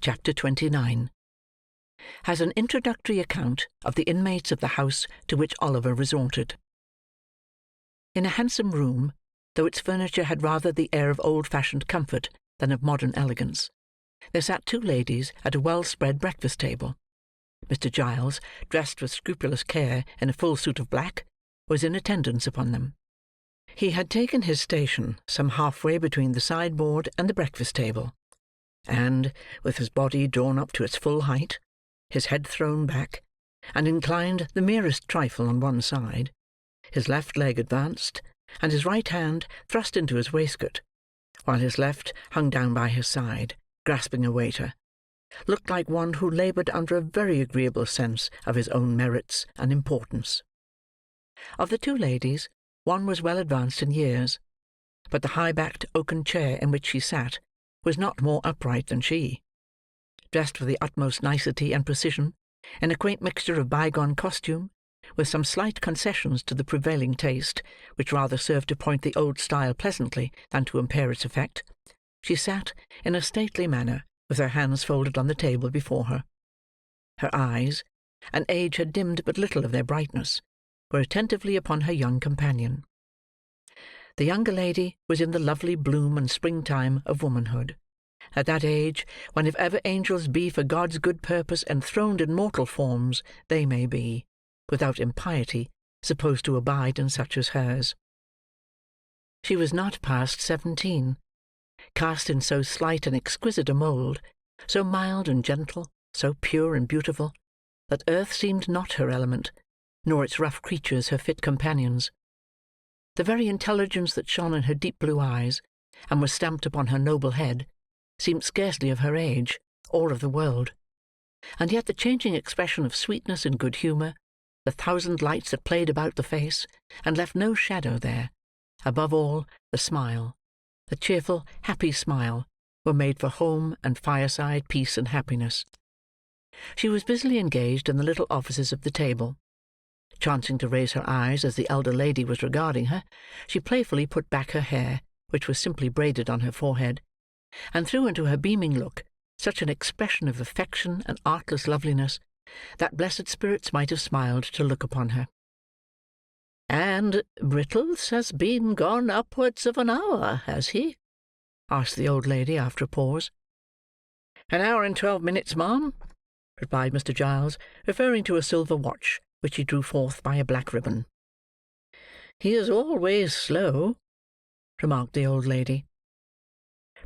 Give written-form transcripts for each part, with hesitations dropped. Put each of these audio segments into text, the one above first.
Chapter 29 has an introductory account of the inmates of the house to which Oliver resorted. In a handsome room, though its furniture had rather the air of old-fashioned comfort than of modern elegance, there sat two ladies at a well-spread breakfast table. Mr. Giles, dressed with scrupulous care in a full suit of black, was in attendance upon them. He had taken his station some half-way between the sideboard and the breakfast table, and, with his body drawn up to its full height, his head thrown back, and inclined the merest trifle on one side, his left leg advanced, and his right hand thrust into his waistcoat, while his left hung down by his side, grasping a waiter, looked like one who laboured under a very agreeable sense of his own merits and importance. Of the two ladies, one was well advanced in years, but the high-backed oaken chair in which she sat was not more upright than she. Dressed with the utmost nicety and precision, in a quaint mixture of bygone costume, with some slight concessions to the prevailing taste, which rather served to point the old style pleasantly than to impair its effect, she sat in a stately manner, with her hands folded on the table before her. Her eyes, and age had dimmed but little of their brightness, were attentively upon her young companion. The younger lady was in the lovely bloom and springtime of womanhood, at that age when if ever angels be for God's good purpose enthroned in mortal forms, they may be, without impiety, supposed to abide in such as hers. She was not past 17, cast in so slight and exquisite a mould, so mild and gentle, so pure and beautiful, that earth seemed not her element, nor its rough creatures her fit companions. The very intelligence that shone in her deep blue eyes, and was stamped upon her noble head, seemed scarcely of her age, or of the world; and yet the changing expression of sweetness and good humour, the thousand lights that played about the face, and left no shadow there, above all, the smile, the cheerful, happy smile, were made for home and fireside peace and happiness. She was busily engaged in the little offices of the table. Chancing to raise her eyes as the elder lady was regarding her, she playfully put back her hair, which was simply braided on her forehead, and threw into her beaming look such an expression of affection and artless loveliness, that blessed spirits might have smiled to look upon her. "And Brittles has been gone upwards of an hour, has he?" asked the old lady after a pause. "An hour and 12 minutes, ma'am," replied Mr. Giles, referring to a silver watch, which he drew forth by a black ribbon. "He is always slow," remarked the old lady.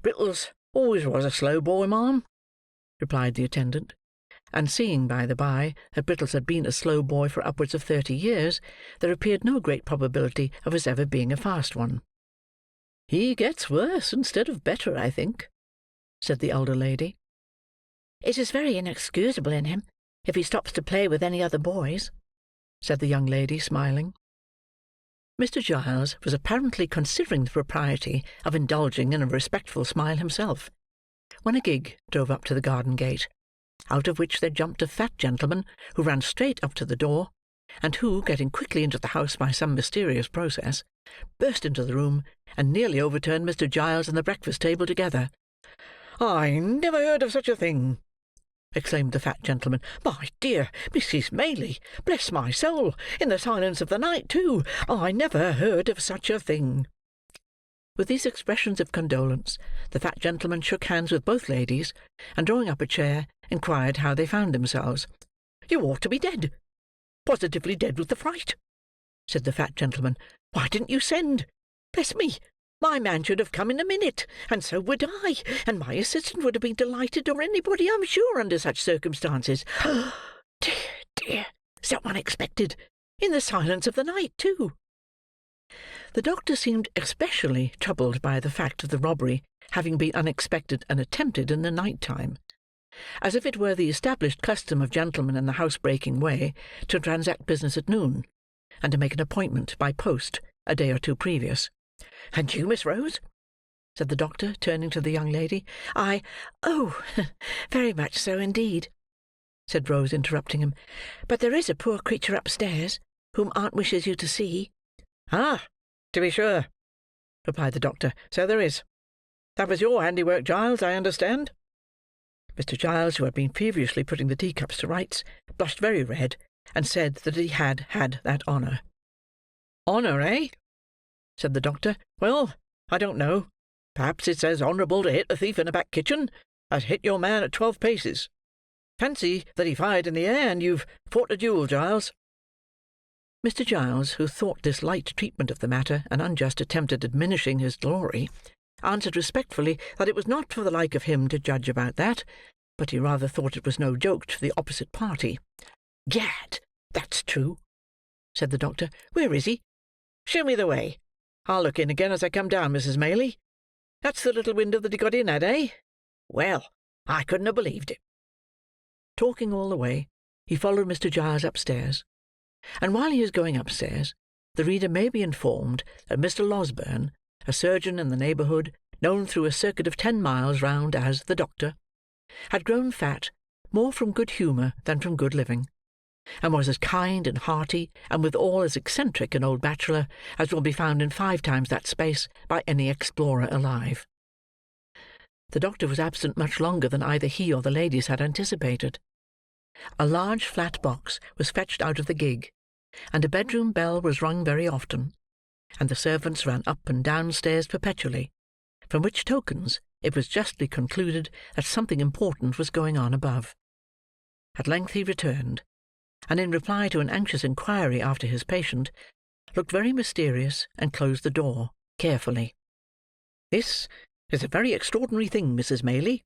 "Brittles always was a slow boy, ma'am," replied the attendant; and seeing, by the by, that Brittles had been a slow boy for upwards of 30 years, there appeared no great probability of his ever being a fast one. "He gets worse instead of better, I think," said the elder lady. "It is very inexcusable in him, if he stops to play with any other boys," said the young lady, smiling. Mr. Giles was apparently considering the propriety of indulging in a respectful smile himself, when a gig drove up to the garden gate, out of which there jumped a fat gentleman who ran straight up to the door, and who, getting quickly into the house by some mysterious process, burst into the room, and nearly overturned Mr. Giles and the breakfast table together. "I never heard of such a thing!" exclaimed the fat gentleman. "My dear Mrs. Maylie, bless my soul, in the silence of the night, too! I never heard of such a thing!" With these expressions of condolence, the fat gentleman shook hands with both ladies, and drawing up a chair, inquired how they found themselves. "You ought to be dead, positively dead with the fright," said the fat gentleman. "Why didn't you send? Bless me! My man should have come in a minute, and so would I, and my assistant would have been delighted, or anybody, I'm sure, under such circumstances. Dear, dear, so unexpected! In the silence of the night, too!" The doctor seemed especially troubled by the fact of the robbery having been unexpected and attempted in the night time, as if it were the established custom of gentlemen in the housebreaking way to transact business at noon, and to make an appointment by post a day or two previous. "And you, Miss Rose?" said the doctor, turning to the young lady. "Oh, very much so indeed," said Rose, interrupting him. "But there is a poor creature upstairs, whom aunt wishes you to see." "Ah, to be sure," replied the doctor. "So there is. That was your handiwork, Giles, I understand." Mr. Giles, who had been feverishly putting the teacups to rights, blushed very red, and said that he had had that honour. "Honour, eh?" said the doctor. "Well, I don't know. Perhaps it's as honourable to hit a thief in a back kitchen as hit your man at 12 paces. Fancy that he fired in the air, and you've fought a duel, Giles." Mr. Giles, who thought this light treatment of the matter an unjust attempt at diminishing his glory, answered respectfully that it was not for the like of him to judge about that, but he rather thought it was no joke to the opposite party. "Gad, that's true," said the doctor. "Where is he? Show me the way. I'll look in again as I come down, Mrs. Maylie. That's the little window that he got in at, eh? Well, I couldn't have believed it." Talking all the way, he followed Mr. Giles upstairs, and while he is going upstairs, the reader may be informed that Mr. Losberne, a surgeon in the neighbourhood, known through a circuit of 10 miles round as the doctor, had grown fat more from good humour than from good living, and was as kind and hearty, and withal as eccentric an old bachelor as will be found in 5 times that space by any explorer alive. The doctor was absent much longer than either he or the ladies had anticipated. A large flat box was fetched out of the gig, and a bedroom bell was rung very often, and the servants ran up and down stairs perpetually, from which tokens it was justly concluded that something important was going on above. At length he returned, and in reply to an anxious inquiry after his patient, looked very mysterious and closed the door carefully. "This is a very extraordinary thing, Mrs. Maylie,"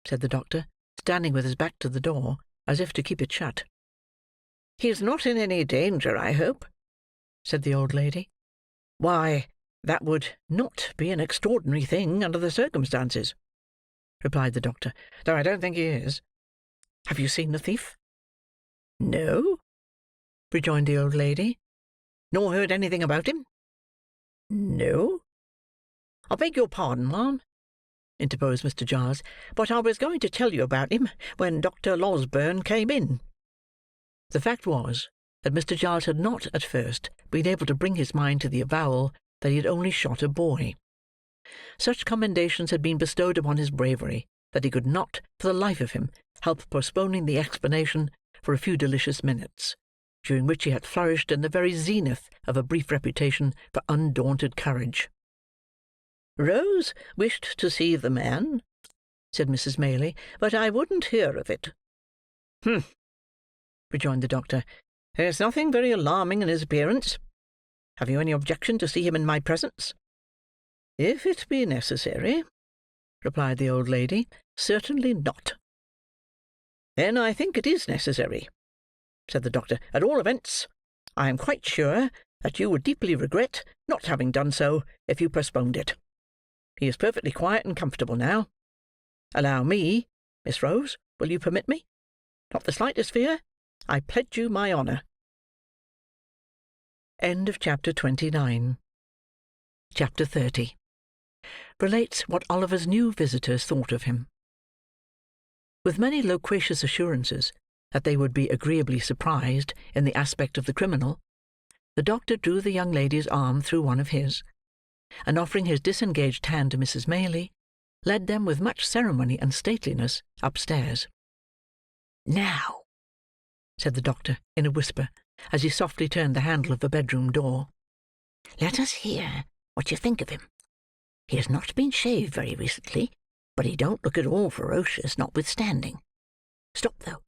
said the doctor, standing with his back to the door, as if to keep it shut. "He is not in any danger, I hope?" said the old lady. "Why, that would not be an extraordinary thing under the circumstances," replied the doctor, "though I don't think he is. Have you seen the thief?" "No," rejoined the old lady. "Nor heard anything about him?" "No." "I beg your pardon, ma'am," interposed Mr. Giles, "but I was going to tell you about him when Dr. Losberne came in." The fact was, that Mr. Giles had not, at first, been able to bring his mind to the avowal that he had only shot a boy. Such commendations had been bestowed upon his bravery, that he could not, for the life of him, help postponing the explanation for a few delicious minutes, during which he had flourished in the very zenith of a brief reputation for undaunted courage. "Rose wished to see the man," said Mrs. Maylie, "but I wouldn't hear of it." "Humph!" rejoined the doctor. "There's nothing very alarming in his appearance. Have you any objection to see him in my presence?" "If it be necessary," replied the old lady, "certainly not." "Then I think it is necessary," said the doctor. "At all events, I am quite sure that you would deeply regret not having done so if you postponed it. He is perfectly quiet and comfortable now. Allow me, Miss Rose, will you permit me? Not the slightest fear. I pledge you my honour." End of chapter 29. Chapter 30. Relates what Oliver's new visitors thought of him. With many loquacious assurances that they would be agreeably surprised in the aspect of the criminal, the doctor drew the young lady's arm through one of his, and offering his disengaged hand to Mrs. Maylie, led them with much ceremony and stateliness upstairs. "Now," said the doctor in a whisper, as he softly turned the handle of the bedroom door, "let us hear what you think of him. He has not been shaved very recently, but he don't look at all ferocious, notwithstanding. Stop, though.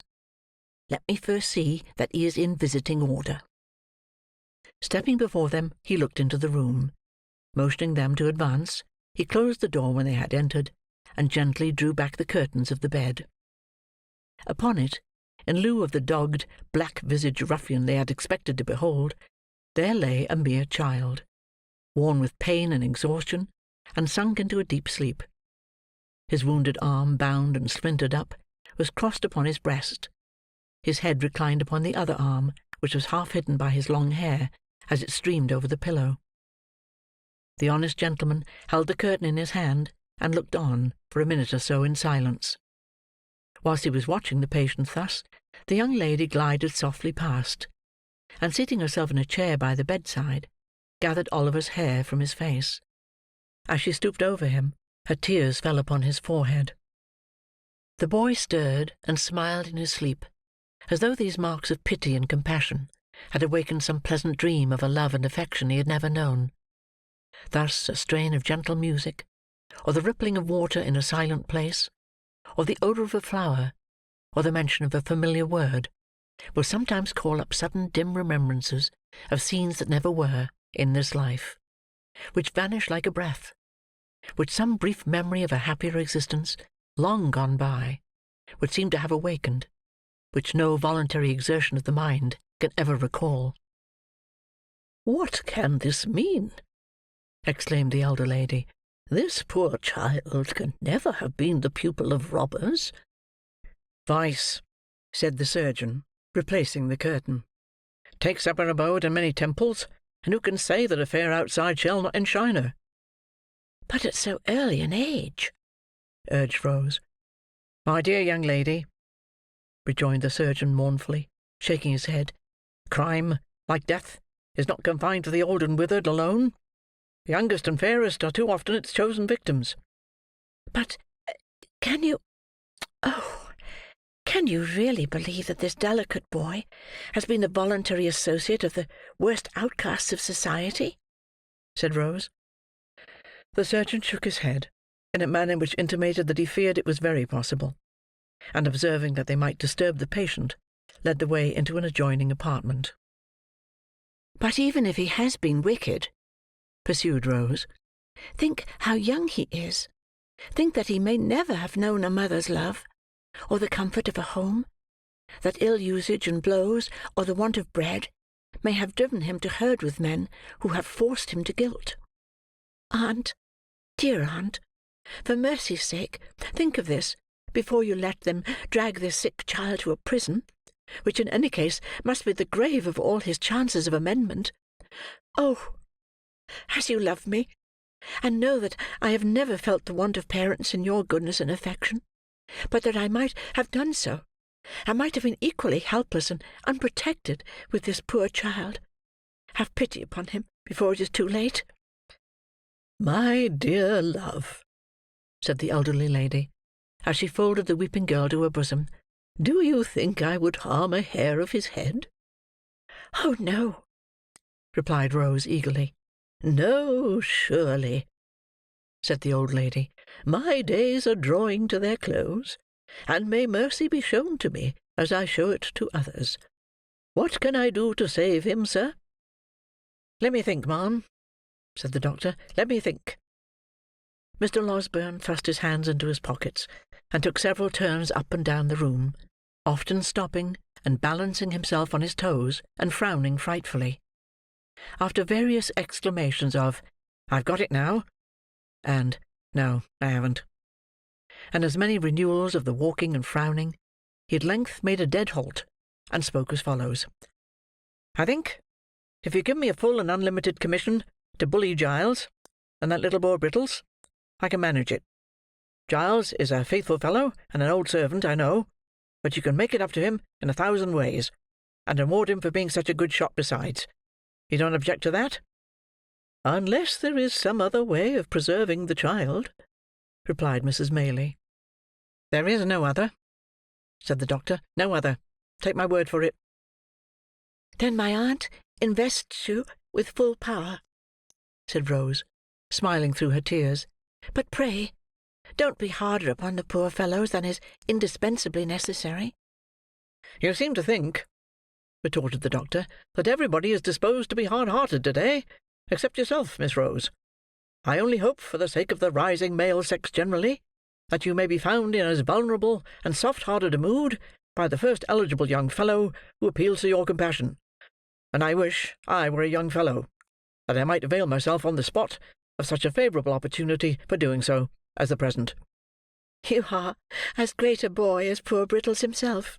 Let me first see that he is in visiting order." Stepping before them, he looked into the room. Motioning them to advance, he closed the door when they had entered, and gently drew back the curtains of the bed. Upon it, in lieu of the dogged, black-visaged ruffian they had expected to behold, there lay a mere child, worn with pain and exhaustion, and sunk into a deep sleep. His wounded arm, bound and splintered up, was crossed upon his breast. His head reclined upon the other arm, which was half hidden by his long hair, as it streamed over the pillow. The honest gentleman held the curtain in his hand, and looked on, for a minute or so, in silence. Whilst he was watching the patient thus, the young lady glided softly past, and seating herself in a chair by the bedside, gathered Oliver's hair from his face. As she stooped over him, her tears fell upon his forehead. The boy stirred and smiled in his sleep, as though these marks of pity and compassion had awakened some pleasant dream of a love and affection he had never known. Thus a strain of gentle music, or the rippling of water in a silent place, or the odour of a flower, or the mention of a familiar word, will sometimes call up sudden dim remembrances of scenes that never were in this life, which vanish like a breath, which some brief memory of a happier existence, long gone by, would seem to have awakened, which no voluntary exertion of the mind can ever recall. "What can this mean?" exclaimed the elder lady. "This poor child can never have been the pupil of robbers." "Vice," said the surgeon, replacing the curtain, "takes up her abode in many temples, and who can say that a fair outside shall not enshrine her?" "But at so early an age," urged Rose. "My dear young lady," rejoined the surgeon mournfully, shaking his head, "crime, like death, is not confined to the old and withered alone. The youngest and fairest are too often its chosen victims." "But can you... oh, can you really believe that this delicate boy has been the voluntary associate of the worst outcasts of society?" said Rose. The surgeon shook his head, in a manner which intimated that he feared it was very possible, and observing that they might disturb the patient, led the way into an adjoining apartment. "But even if he has been wicked," pursued Rose, "think how young he is. Think that he may never have known a mother's love, or the comfort of a home, that ill usage and blows, or the want of bread, may have driven him to herd with men who have forced him to guilt. Aunt, dear aunt, for mercy's sake, think of this before you let them drag this sick child to a prison, which in any case must be the grave of all his chances of amendment. Oh, as you love me, and know that I have never felt the want of parents in your goodness and affection, but that I might have done so, and might have been equally helpless and unprotected with this poor child, have pity upon him before it is too late." "My dear love," said the elderly lady, as she folded the weeping girl to her bosom, "do you think I would harm a hair of his head?" "Oh, no," replied Rose eagerly. "No, surely," said the old lady. "My days are drawing to their close, and may mercy be shown to me as I show it to others. What can I do to save him, sir?" "Let me think, ma'am," said the doctor. "Let me think." Mr. Losberne thrust his hands into his pockets, and took several turns up and down the room, often stopping and balancing himself on his toes, and frowning frightfully. After various exclamations of "I've got it now," and "No, I haven't," and as many renewals of the walking and frowning, he at length made a dead halt, and spoke as follows. "I think, if you give me a full and unlimited commission to bully Giles and that little boy Brittles, I can manage it. Giles is a faithful fellow and an old servant, I know, but you can make it up to him in 1,000 ways, and reward him for being such a good shot besides. You don't object to that?" "Unless there is some other way of preserving the child," replied Mrs. Maylie. "There is no other," said the doctor. "No other. Take my word for it." "Then my aunt invests you with full power," said Rose, smiling through her tears. "But pray, don't be harder upon the poor fellows than is indispensably necessary." "You seem to think," retorted the doctor, "that everybody is disposed to be hard-hearted to-day, except yourself, Miss Rose. I only hope, for the sake of the rising male sex generally, that you may be found in as vulnerable and soft-hearted a mood by the first eligible young fellow who appeals to your compassion. And I wish I were a young fellow, that I might avail myself on the spot of such a favourable opportunity for doing so, as the present." "You are as great a boy as poor Brittles himself,"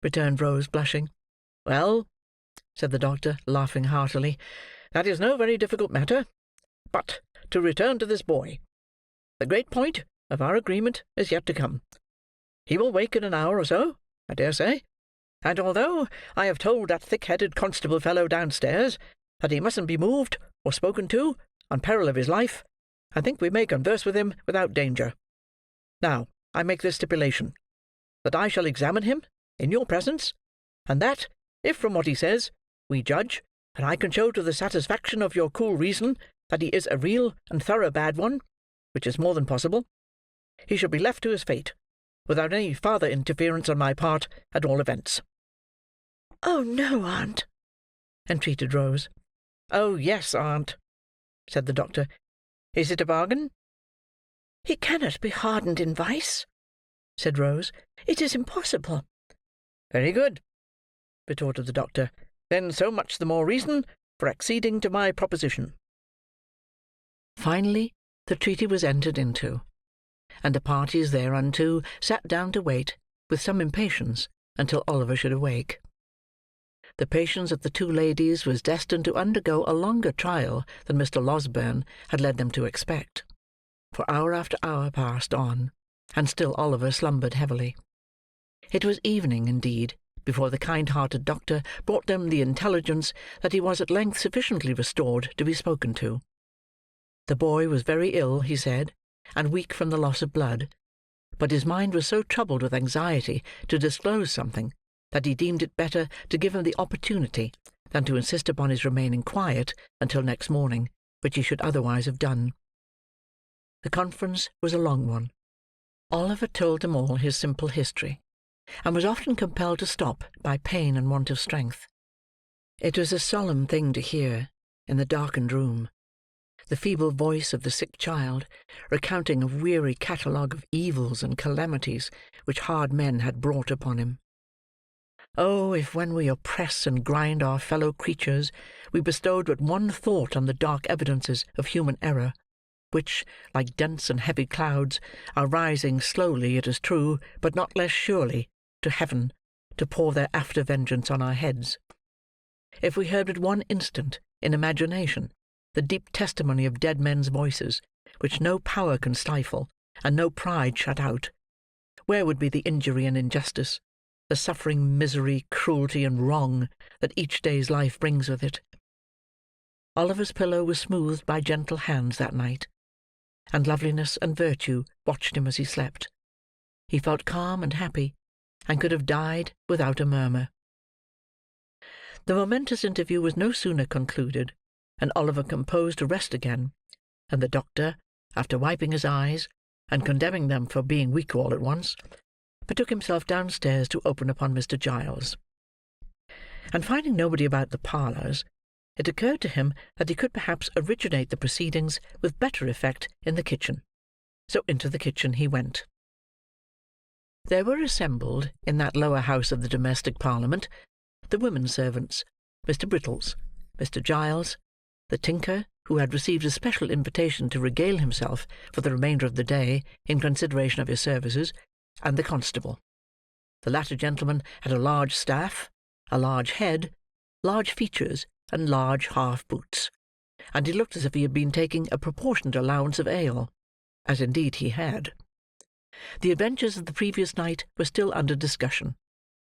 returned Rose, blushing. "Well," said the doctor, laughing heartily, "that is no very difficult matter. But to return to this boy. The great point of our agreement is yet to come. He will wake in an hour or so, I dare say, and although I have told that thick-headed constable fellow downstairs that he mustn't be moved or spoken to, on peril of his life, I think we may converse with him without danger. Now, I make this stipulation, that I shall examine him in your presence, and that, if from what he says, we judge, and I can show to the satisfaction of your cool reason that he is a real and thorough bad one, which is more than possible, he shall be left to his fate, without any farther interference on my part, at all events." "Oh, no, aunt," entreated Rose. "Oh, yes, aunt," said the doctor. "Is it a bargain?" "He cannot be hardened in vice," said Rose. "It is impossible." "Very good," retorted the doctor. "Then so much the more reason for acceding to my proposition." Finally, the treaty was entered into, and the parties thereunto sat down to wait, with some impatience, until Oliver should awake. The patience of the two ladies was destined to undergo a longer trial than Mr. Losberne had led them to expect, for hour after hour passed on, and still Oliver slumbered heavily. It was evening, indeed, before the kind-hearted doctor brought them the intelligence that he was at length sufficiently restored to be spoken to. The boy was very ill, he said, and weak from the loss of blood, but his mind was so troubled with anxiety to disclose something, that he deemed it better to give him the opportunity than to insist upon his remaining quiet until next morning, which he should otherwise have done. The conference was a long one. Oliver told them all his simple history, and was often compelled to stop by pain and want of strength. It was a solemn thing to hear, in the darkened room, the feeble voice of the sick child, recounting a weary catalogue of evils and calamities which hard men had brought upon him. Oh, if when we oppress and grind our fellow creatures, we bestowed but one thought on the dark evidences of human error, which, like dense and heavy clouds, are rising slowly, it is true, but not less surely, to heaven, to pour their after-vengeance on our heads. If we heard but one instant, in imagination, the deep testimony of dead men's voices, which no power can stifle, and no pride shut out, where would be the injury and injustice, the suffering, misery, cruelty, and wrong that each day's life brings with it? Oliver's pillow was smoothed by gentle hands that night, and loveliness and virtue watched him as he slept. He felt calm and happy, and could have died without a murmur. The momentous interview was no sooner concluded, and Oliver composed to rest again, and the doctor, after wiping his eyes, and condemning them for being weak all at once, betook himself downstairs to open upon Mr. Giles. And finding nobody about the parlours, it occurred to him that he could perhaps originate the proceedings with better effect in the kitchen. So into the kitchen he went. There were assembled, in that lower house of the domestic parliament, the women servants, Mr. Brittles, Mr. Giles, the tinker, who had received a special invitation to regale himself for the remainder of the day in consideration of his services, and the constable. The latter gentleman had a large staff, a large head, large features, and large half boots, and he looked as if he had been taking a proportionate allowance of ale, as indeed he had. The adventures of the previous night were still under discussion,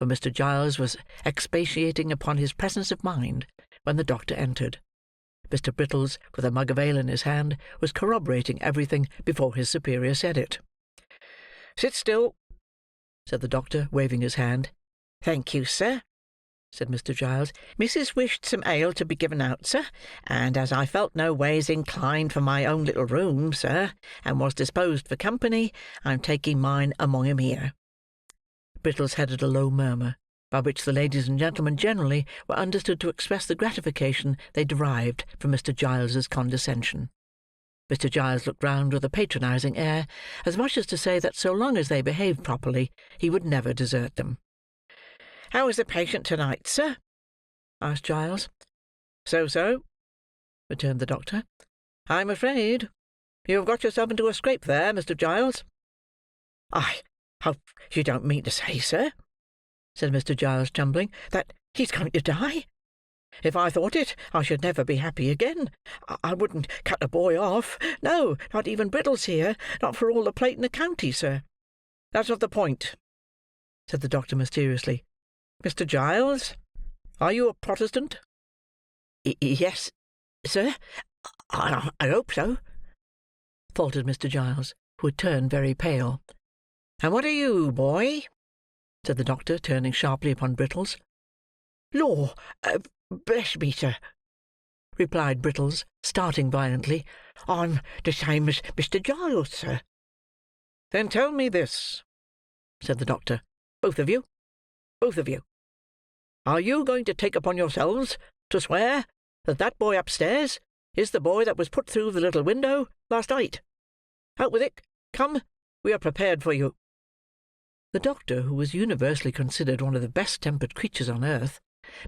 for Mr. Giles was expatiating upon his presence of mind when the doctor entered. Mr. Brittles, with a mug of ale in his hand, was corroborating everything before his superior said it. "Sit still," said the doctor, waving his hand. "Thank you, sir," said Mr. Giles. "Missus wished some ale to be given out, sir, and as I felt no ways inclined for my own little room, sir, and was disposed for company, I'm taking mine among 'em here." Brittles headed a low murmur, by which the ladies and gentlemen generally were understood to express the gratification they derived from Mr. Giles's condescension. Mr. Giles looked round with a patronizing air, as much as to say that so long as they behaved properly, he would never desert them. "How is the patient to-night, sir?" asked Giles. "So-so," returned the doctor. "I'm afraid you have got yourself into a scrape there, Mr. Giles." "I hope you don't mean to say, sir," said Mr. Giles, trembling, "that he's going to die? If I thought it, I should never be happy again. I wouldn't cut a boy off. No, not even Brittles here, not for all the plate in the county, sir." "That's not the point," said the doctor mysteriously. "Mr. Giles, are you a Protestant?" Yes, sir. I hope so," faltered Mr. Giles, who had turned very pale. "And what are you, boy?" said the doctor, turning sharply upon Brittles. "Law, bless me, sir," replied Brittles, starting violently. "I'm the same as Mr. Giles, sir." "Then tell me this," said the doctor. "Both of you. Both of you. Are you going to take upon yourselves to swear that that boy upstairs is the boy that was put through the little window last night? Out with it! Come, we are prepared for you." The doctor, who was universally considered one of the best-tempered creatures on earth,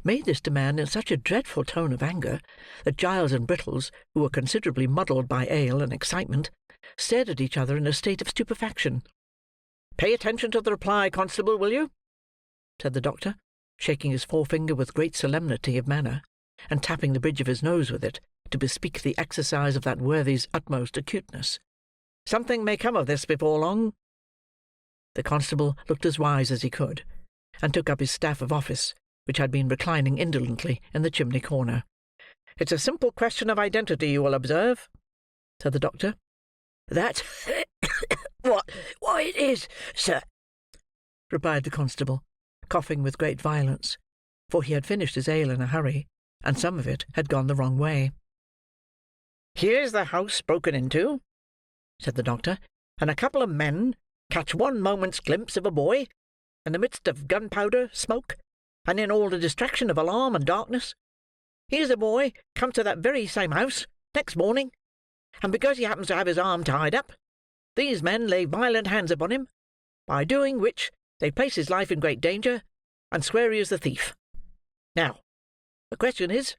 made this demand in such a dreadful tone of anger, that Giles and Brittles, who were considerably muddled by ale and excitement, stared at each other in a state of stupefaction. "Pay attention to the reply, constable, will you?" said the doctor, shaking his forefinger with great solemnity of manner, and tapping the bridge of his nose with it, to bespeak the exercise of that worthy's utmost acuteness. "Something may come of this before long." The constable looked as wise as he could, and took up his staff of office, which had been reclining indolently in the chimney corner. "It's a simple question of identity, you will observe," said the doctor. "That's what it is, sir," replied the constable, coughing with great violence, for he had finished his ale in a hurry, and some of it had gone the wrong way. "Here's the house broken into," said the doctor, "and a couple of men catch one moment's glimpse of a boy, in the midst of gunpowder, smoke, and in all the distraction of alarm and darkness. Here's a boy comes to that very same house next morning, and because he happens to have his arm tied up, these men lay violent hands upon him, by doing which they place his life in great danger, and swear he is the thief. Now, the question is,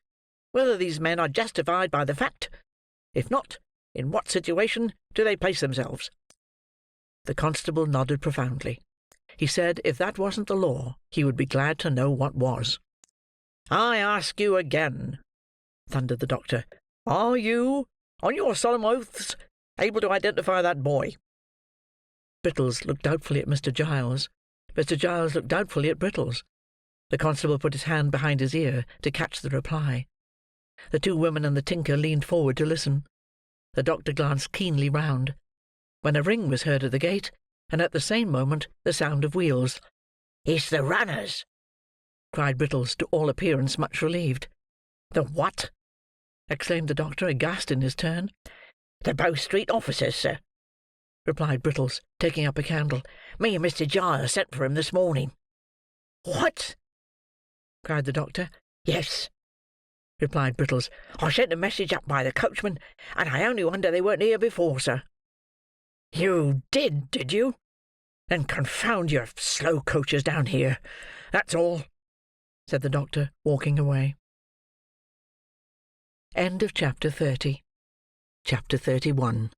whether these men are justified by the fact. If not, in what situation do they place themselves?" The constable nodded profoundly. He said if that wasn't the law, he would be glad to know what was. "I ask you again," thundered the doctor, "are you, on your solemn oaths, able to identify that boy?" Brittles looked doubtfully at Mr. Giles. Mr. Giles looked doubtfully at Brittles. The constable put his hand behind his ear to catch the reply. The two women and the tinker leaned forward to listen. The doctor glanced keenly round, when a ring was heard at the gate, and at the same moment the sound of wheels. "It's the runners!" cried Brittles, to all appearance much relieved. "The what?" exclaimed the doctor, aghast in his turn. "The Bow Street officers, sir," replied Brittles, taking up a candle. "Me and Mr. Giles sent for him this morning." "What!" cried the doctor. "Yes," replied Brittles. "I sent a message up by the coachman, and I only wonder they weren't here before, sir." "You did you? Then confound your slow coaches down here. That's all," said the doctor, walking away. End of Chapter 30. Chapter 31.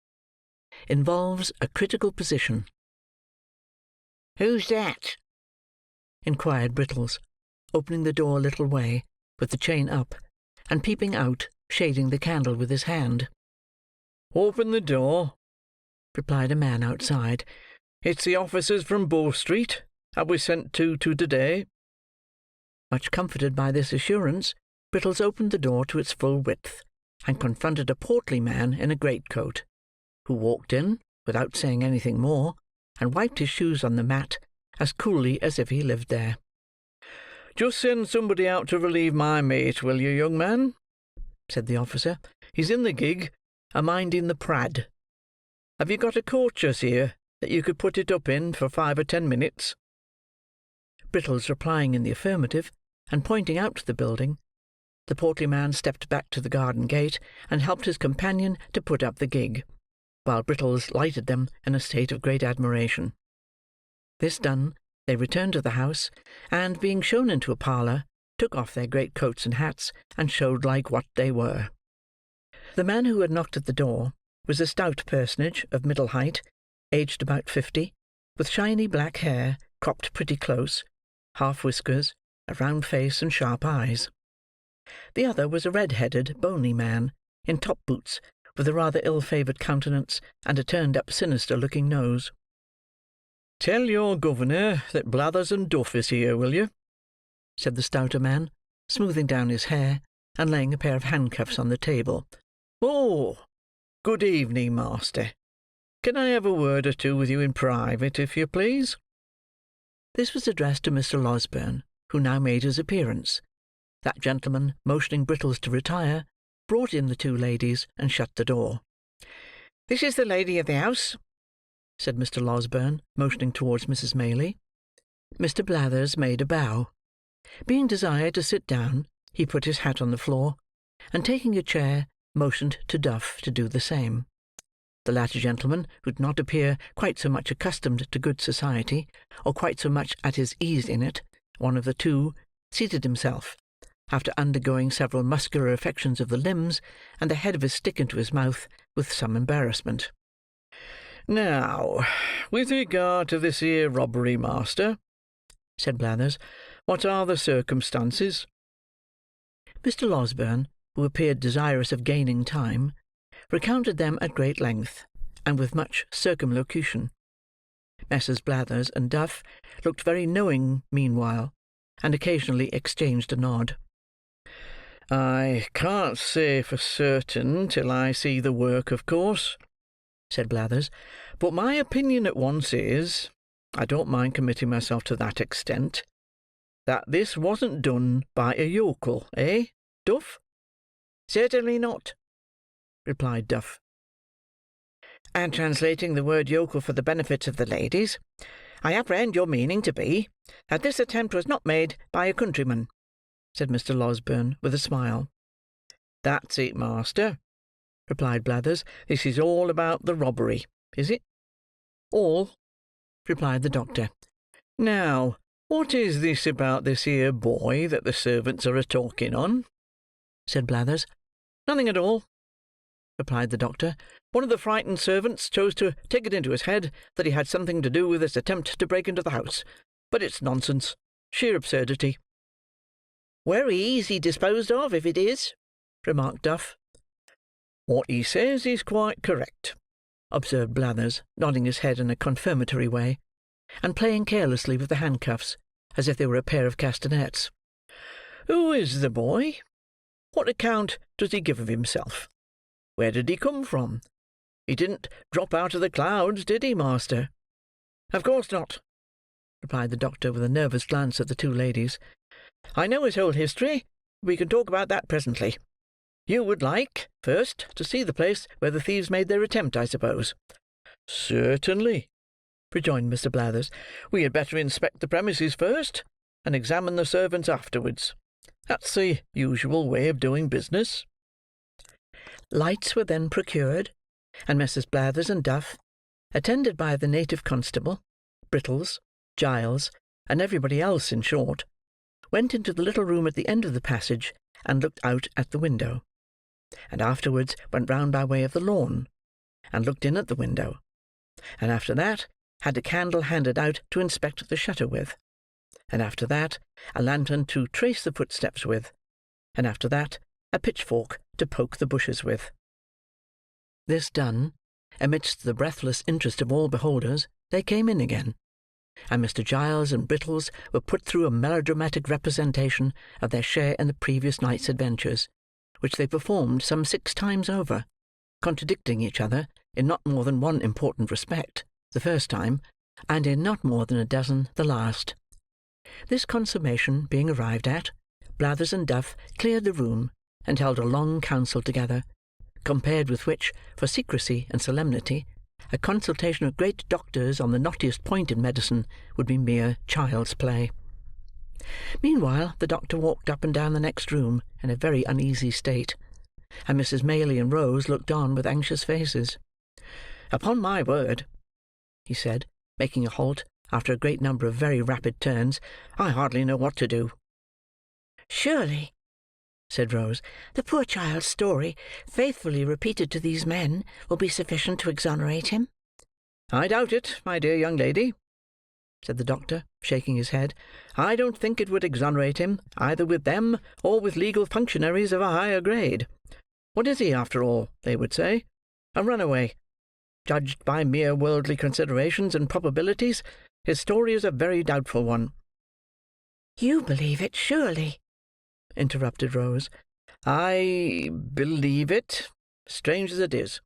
Involves a critical position. "Who's that?" inquired Brittles, opening the door a little way, with the chain up, and peeping out, shading the candle with his hand. "Open the door," replied a man outside. "It's the officers from Bow Street that we sent to today." Much comforted by this assurance, Brittles opened the door to its full width, and confronted a portly man in a greatcoat, who walked in, without saying anything more, and wiped his shoes on the mat, as coolly as if he lived there. "Just send somebody out to relieve my mate, will you, young man?" said the officer. "He's in the gig, a-minding the prad. Have you got a coach-house here, that you could put it up in for 5 or 10 minutes?" Brittles replying in the affirmative, and pointing out to the building, the portly man stepped back to the garden gate, and helped his companion to put up the gig, while Brittles lighted them in a state of great admiration. This done, they returned to the house, and, being shown into a parlour, took off their great coats and hats, and showed like what they were. The man who had knocked at the door was a stout personage of middle height, aged about 50, with shiny black hair cropped pretty close, half whiskers, a round face, and sharp eyes. The other was a red-headed, bony man, in top boots, with a rather ill-favoured countenance, and a turned-up sinister-looking nose. "Tell your governor that Blathers and Duff is here, will you?" said the stouter man, smoothing down his hair, and laying a pair of handcuffs on the table. "Oh! Good evening, master. Can I have a word or two with you in private, if you please?" This was addressed to Mr. Losberne, who now made his appearance. That gentleman, motioning Brittles to retire, brought in the two ladies, and shut the door. "This is the lady of the house," said Mr. Losberne, motioning towards Mrs. Maylie. Mr. Blathers made a bow. Being desired to sit down, he put his hat on the floor, and taking a chair, motioned to Duff to do the same. The latter gentleman, who did not appear quite so much accustomed to good society, or quite so much at his ease in it, one of the two, seated himself, after undergoing several muscular affections of the limbs, and the head of his stick into his mouth, with some embarrassment. "Now, with regard to this here robbery, master," said Blathers, "what are the circumstances?" Mr. Losberne, who appeared desirous of gaining time, recounted them at great length, and with much circumlocution. Messrs. Blathers and Duff looked very knowing meanwhile, and occasionally exchanged a nod. "I can't say for certain till I see the work, of course," said Blathers, "but my opinion at once is, I don't mind committing myself to that extent, that this wasn't done by a yokel, eh, Duff?" "Certainly not," replied Duff. "And translating the word yokel for the benefit of the ladies, I apprehend your meaning to be, that this attempt was not made by a countryman," said Mr. Losberne, with a smile. "That's it, master," replied Blathers. "This is all about the robbery, is it?" "All," replied the doctor. "Now, what is this about this here boy that the servants are a-talking on?" said Blathers. "Nothing at all," replied the doctor. "One of the frightened servants chose to take it into his head that he had something to do with this attempt to break into the house. But it's nonsense. Sheer absurdity." "Very easy disposed of, if it is," remarked Duff. "What he says is quite correct," observed Blathers, nodding his head in a confirmatory way, and playing carelessly with the handcuffs, as if they were a pair of castanets. "Who is the boy? What account does he give of himself? Where did he come from? He didn't drop out of the clouds, did he, master?" "Of course not," replied the doctor, with a nervous glance at the two ladies. "I know his whole history. We can talk about that presently. You would like, first, to see the place where the thieves made their attempt, I suppose?" "Certainly," rejoined Mr. Blathers. "We had better inspect the premises first, and examine the servants afterwards. That's the usual way of doing business." Lights were then procured, and Messrs. Blathers and Duff, attended by the native constable, Brittles, Giles, and everybody else in short, went into the little room at the end of the passage, and looked out at the window, and afterwards went round by way of the lawn, and looked in at the window, and after that had a candle handed out to inspect the shutter with, and after that a lantern to trace the footsteps with, and after that a pitchfork to poke the bushes with. This done, amidst the breathless interest of all beholders, they came in again, and Mr. Giles and Brittles were put through a melodramatic representation of their share in the previous night's adventures, which they performed some 6 times over, contradicting each other in not more than one important respect, the first time, and in not more than a dozen the last. This consummation being arrived at, Blathers and Duff cleared the room, and held a long council together, compared with which, for secrecy and solemnity, a consultation of great doctors on the knottiest point in medicine would be mere child's play. Meanwhile, the doctor walked up and down the next room in a very uneasy state, and Mrs. Maylie and Rose looked on with anxious faces. "Upon my word," he said, making a halt, after a great number of very rapid turns, "I hardly know what to do." "Surely," said Rose, "the poor child's story, faithfully repeated to these men, will be sufficient to exonerate him." "I doubt it, my dear young lady," said the doctor, shaking his head. "I don't think it would exonerate him, either with them or with legal functionaries of a higher grade. What is he, after all, they would say? A runaway. Judged by mere worldly considerations and probabilities, his story is a very doubtful one." "You believe it, surely?" interrupted Rose. "I believe it, strange as it is.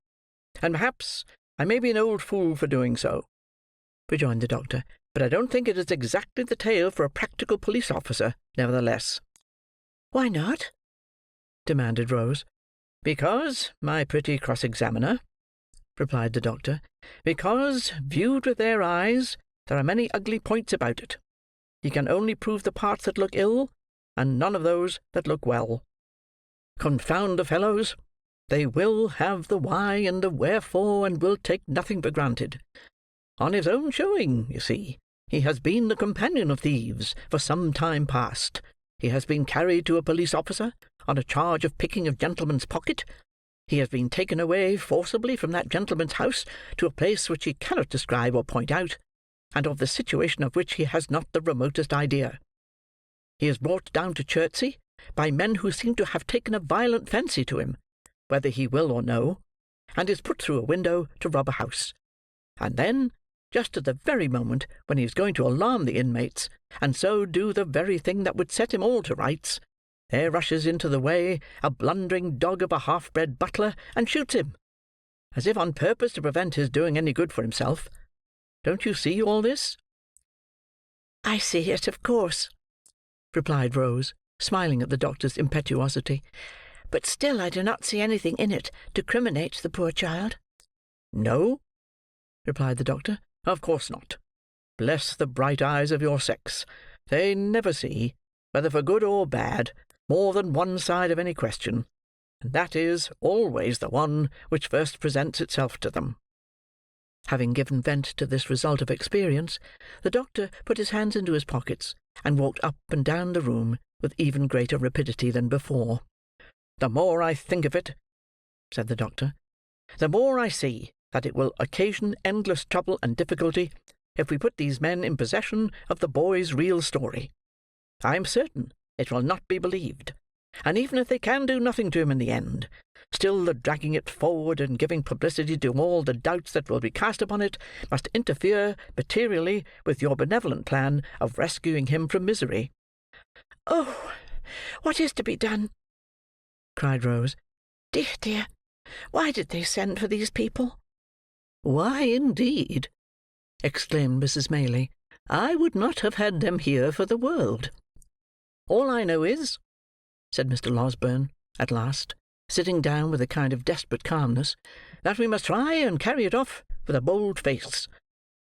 And perhaps I may be an old fool for doing so," rejoined the doctor, "but I don't think it is exactly the tale for a practical police officer, nevertheless." "Why not?" demanded Rose. "Because, my pretty cross-examiner," replied the doctor, "because, viewed with their eyes, there are many ugly points about it. He can only prove the parts that look ill, and none of those that look well. Confound the fellows! They will have the why and the wherefore, and will take nothing for granted. On his own showing, you see, he has been the companion of thieves for some time past. He has been carried to a police officer on a charge of picking a gentleman's pocket. He has been taken away forcibly from that gentleman's house to a place which he cannot describe or point out, and of the situation of which he has not the remotest idea. He is brought down to Chertsey by men who seem to have taken a violent fancy to him, whether he will or no, and is put through a window to rob a house. And then, just at the very moment when he is going to alarm the inmates, and so do the very thing that would set him all to rights, there rushes into the way a blundering dog of a half-bred butler, and shoots him, as if on purpose to prevent his doing any good for himself. Don't you see all this?" "I see it, of course," replied Rose, smiling at the doctor's impetuosity. "But still I do not see anything in it to criminate the poor child." "No," replied the doctor, "of course not. Bless the bright eyes of your sex! They never see, whether for good or bad, more than one side of any question, and that is always the one which first presents itself to them." Having given vent to this result of experience, the doctor put his hands into his pockets, and walked up and down the room with even greater rapidity than before. "The more I think of it," said the doctor, "the more I see that it will occasion endless trouble and difficulty if we put these men in possession of the boy's real story. I am certain it will not be believed, and even if they can do nothing to him in the end, still the dragging it forward and giving publicity to all the doubts that will be cast upon it must interfere materially with your benevolent plan of rescuing him from misery." "Oh, what is to be done?" cried Rose. "Dear, dear, why did they send for these people?" "Why, indeed!" exclaimed Mrs. Maylie. "I would not have had them here for the world." "All I know is," said Mr. Losberne, at last, sitting down with a kind of desperate calmness, "that we must try and carry it off with a bold face.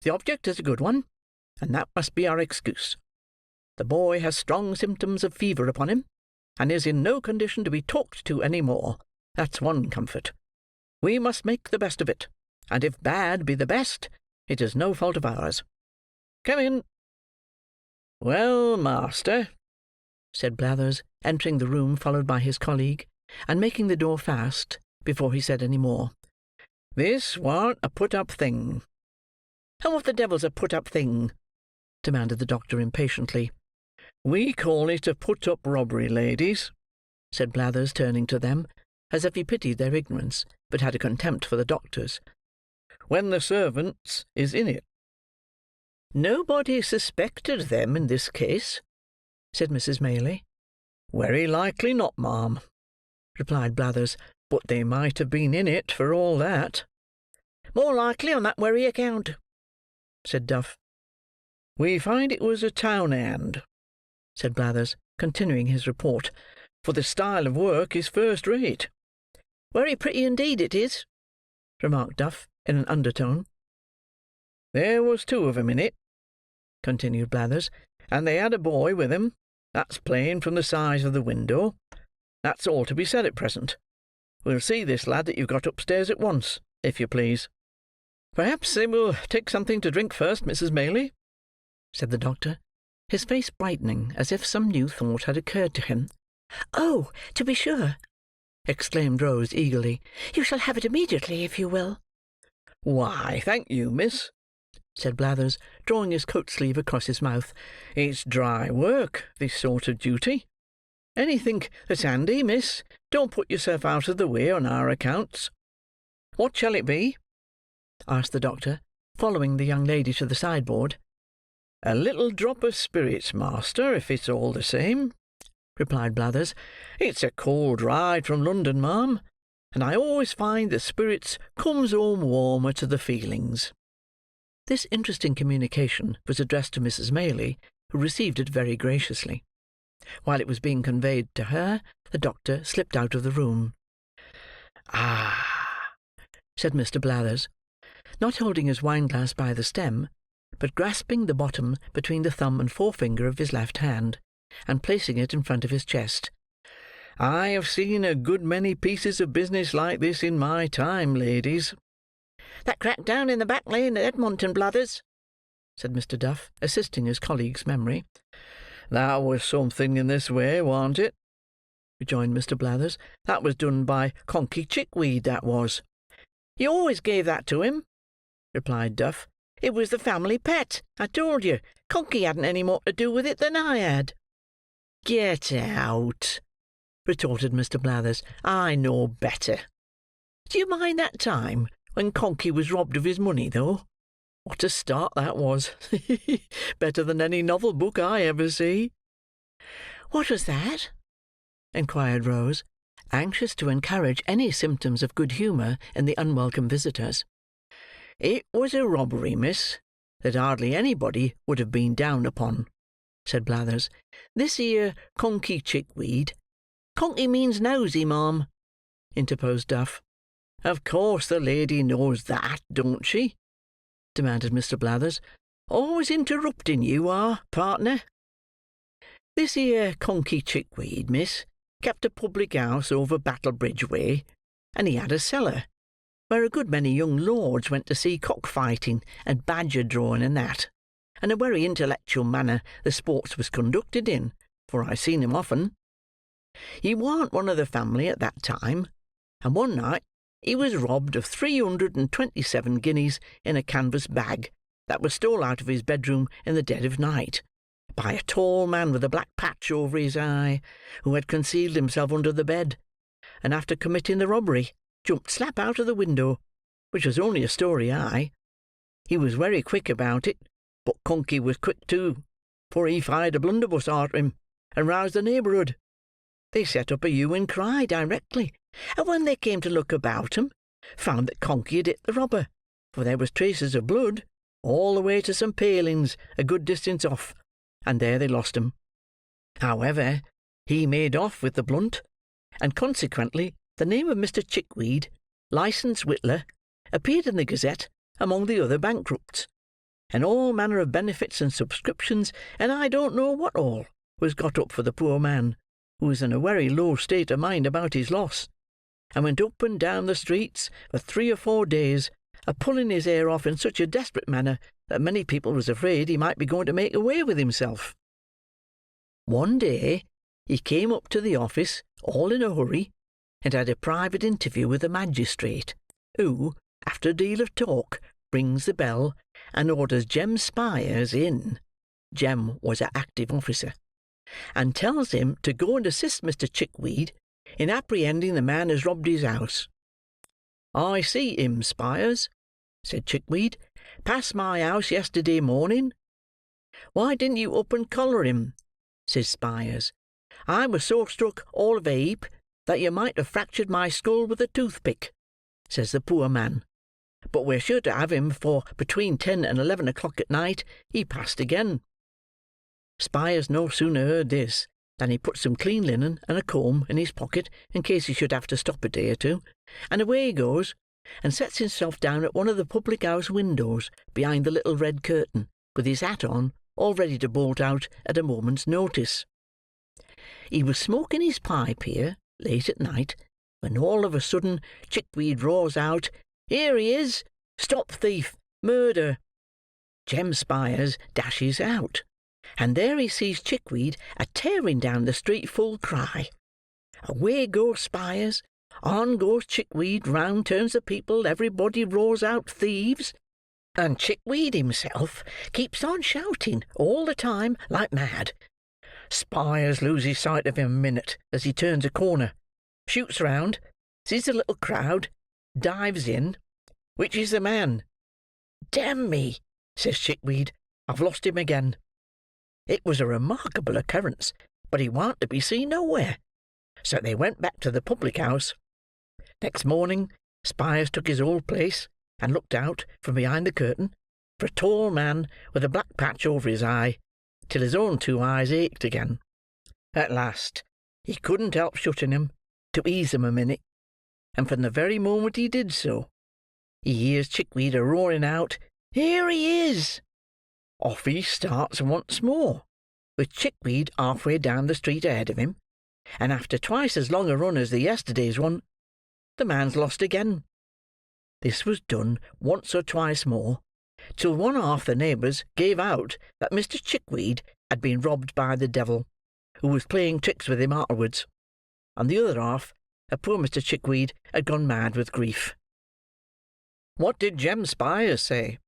The object is a good one, and that must be our excuse. The boy has strong symptoms of fever upon him, and is in no condition to be talked to any more. That's one comfort. We must make the best of it, and if bad be the best, it is no fault of ours. Come in." "Well, master," said Blathers, entering the room followed by his colleague, and making the door fast before he said any more, "this warn't a put-up thing." "And what the devil's a put-up thing?" demanded the doctor impatiently. "We call it a put-up robbery, ladies," said Blathers, turning to them, as if he pitied their ignorance, but had a contempt for the doctor's, "when the servants is in it." "Nobody suspected them in this case," said Mrs. Maylie. "Very likely not, ma'am," replied Blathers, "but they might have been in it for all that." "More likely on that wery account," said Duff. "We find it was a town hand," said Blathers, continuing his report, "for the style of work is first rate." "Very pretty indeed it is," remarked Duff, in an undertone. "There was 2 of 'em in it," continued Blathers, "and they had a boy with 'em. That's plain from the size of the window. That's all to be said at present. We'll see this lad that you've got upstairs at once, if you please." "Perhaps they will take something to drink first, Mrs. Maylie," said the doctor, his face brightening as if some new thought had occurred to him. "Oh, to be sure!" exclaimed Rose eagerly. "You shall have it immediately, if you will." "Why, thank you, miss," said Blathers, drawing his coat-sleeve across his mouth. "It's dry work, this sort of duty. Anythink that's handy, miss. Don't put yourself out of the way on our accounts." "What shall it be?" asked the doctor, following the young lady to the sideboard. "A little drop of spirits, master, if it's all the same," replied Blathers. "It's a cold ride from London, ma'am. and I always find the spirits comes home warmer to the feelings." This interesting communication was addressed to Mrs. Maylie, who received it very graciously. While it was being conveyed to her, the doctor slipped out of the room. "Ah!" said Mr. Blathers, not holding his wine-glass by the stem, but grasping the bottom between the thumb and forefinger of his left hand, and placing it in front of his chest. "I have seen a good many pieces of business like this in my time, ladies." "That crack down in the back lane at Edmonton, Blathers," said Mr. Duff, assisting his colleague's memory. "That was something in this way, warn't it?" rejoined Mr. Blathers. "That was done by Conkey Chickweed, that was." "You always gave that to him," replied Duff. "It was the family pet, I told you. Conkey hadn't any more to do with it than I had." "Get out," retorted Mr. Blathers. "I know better. Do you mind that time when Conkey was robbed of his money, though? What a start that was! Better than any novel book I ever see." "What was that?" inquired Rose, anxious to encourage any symptoms of good humour in the unwelcome visitors. "It was a robbery, miss, that hardly anybody would have been down upon," said Blathers. "This here Conkey Chickweed—" "Conkey means nosy, ma'am," interposed Duff. "Of course the lady knows that, don't she?" demanded Mr. Blathers. "Always interrupting you are, partner. This here Conkey Chickweed, miss, kept a public house over Battlebridge way, and he had a cellar, where a good many young lords went to see cock-fighting and badger-drawing and that, and a very intellectual manner the sports was conducted in, for I seen him often. He warn't one of the family at that time, and one night he was robbed of 327 guineas in a canvas bag that was stole out of his bedroom in the dead of night, by a tall man with a black patch over his eye, who had concealed himself under the bed, and after committing the robbery, jumped slap out of the window, which was only a story high. He was very quick about it, but Conkey was quick too, for he fired a blunderbuss arter him, and roused the neighbourhood. They set up a hue and cry directly, and when they came to look about 'em, found that Conkey had hit the robber, for there was traces of blood all the way to some palings a good distance off, and there they lost him. However, he made off with the blunt, and consequently the name of Mr. Chickweed, licensed whittler, appeared in the Gazette among the other bankrupts, and all manner of benefits and subscriptions, and I don't know what all, was got up for the poor man, who was in a very low state of mind about his loss, and went up and down the streets for 3 or 4 days, a-pulling his hair off in such a desperate manner that many people was afraid he might be going to make away with himself. One day he came up to the office, all in a hurry, and had a private interview with the magistrate, who, after a deal of talk, rings the bell, and orders Jem Spyers in (Jem was a active officer), and tells him to go and assist Mr. Chickweed in apprehending the man as robbed his house. "I see him, Spyers," said Chickweed, "pass my house yesterday morning." "Why didn't you up and collar him?" says Spyers. "I was so struck all of a heap that you might have fractured my skull with a toothpick," says the poor man. "But we're sure to have him, for between 10 and 11 o'clock at night he passed again." Spyers no sooner heard this than he put some clean linen and a comb in his pocket in case he should have to stop a day or two, and away he goes, and sets himself down at one of the public-house windows behind the little red curtain, with his hat on, all ready to bolt out at a moment's notice. He was smoking his pipe here, late at night, when all of a sudden Chickweed roars out, "Here he is! Stop thief! Murder!" Jem Spyers dashes out, and there he sees Chickweed a-tearing down the street full cry. Away goes Spyers, on goes Chickweed, round turns the people, everybody roars out thieves, and Chickweed himself keeps on shouting all the time like mad. Spyers loses sight of him a minute as he turns a corner, shoots round, sees a little crowd, dives in. "Which is the man?" "Damn me," says Chickweed, "I've lost him again." It was a remarkable occurrence, but he warn't to be seen nowhere. So they went back to the public-house. Next morning, Spyers took his old place, and looked out, from behind the curtain, for a tall man with a black patch over his eye, till his own 2 eyes ached again. At last, he couldn't help shutting 'em, to ease 'em a minute, and from the very moment he did so, he hears Chickweed a roaring out, "Here he is!" Off he starts once more, with Chickweed halfway down the street ahead of him, and after twice as long a run as the yesterday's one, the man's lost again. This was done once or twice more, till one half the neighbours gave out that Mr. Chickweed had been robbed by the devil, who was playing tricks with him afterwards, and the other half that poor Mr. Chickweed had gone mad with grief. "What did Jem Spyers say?"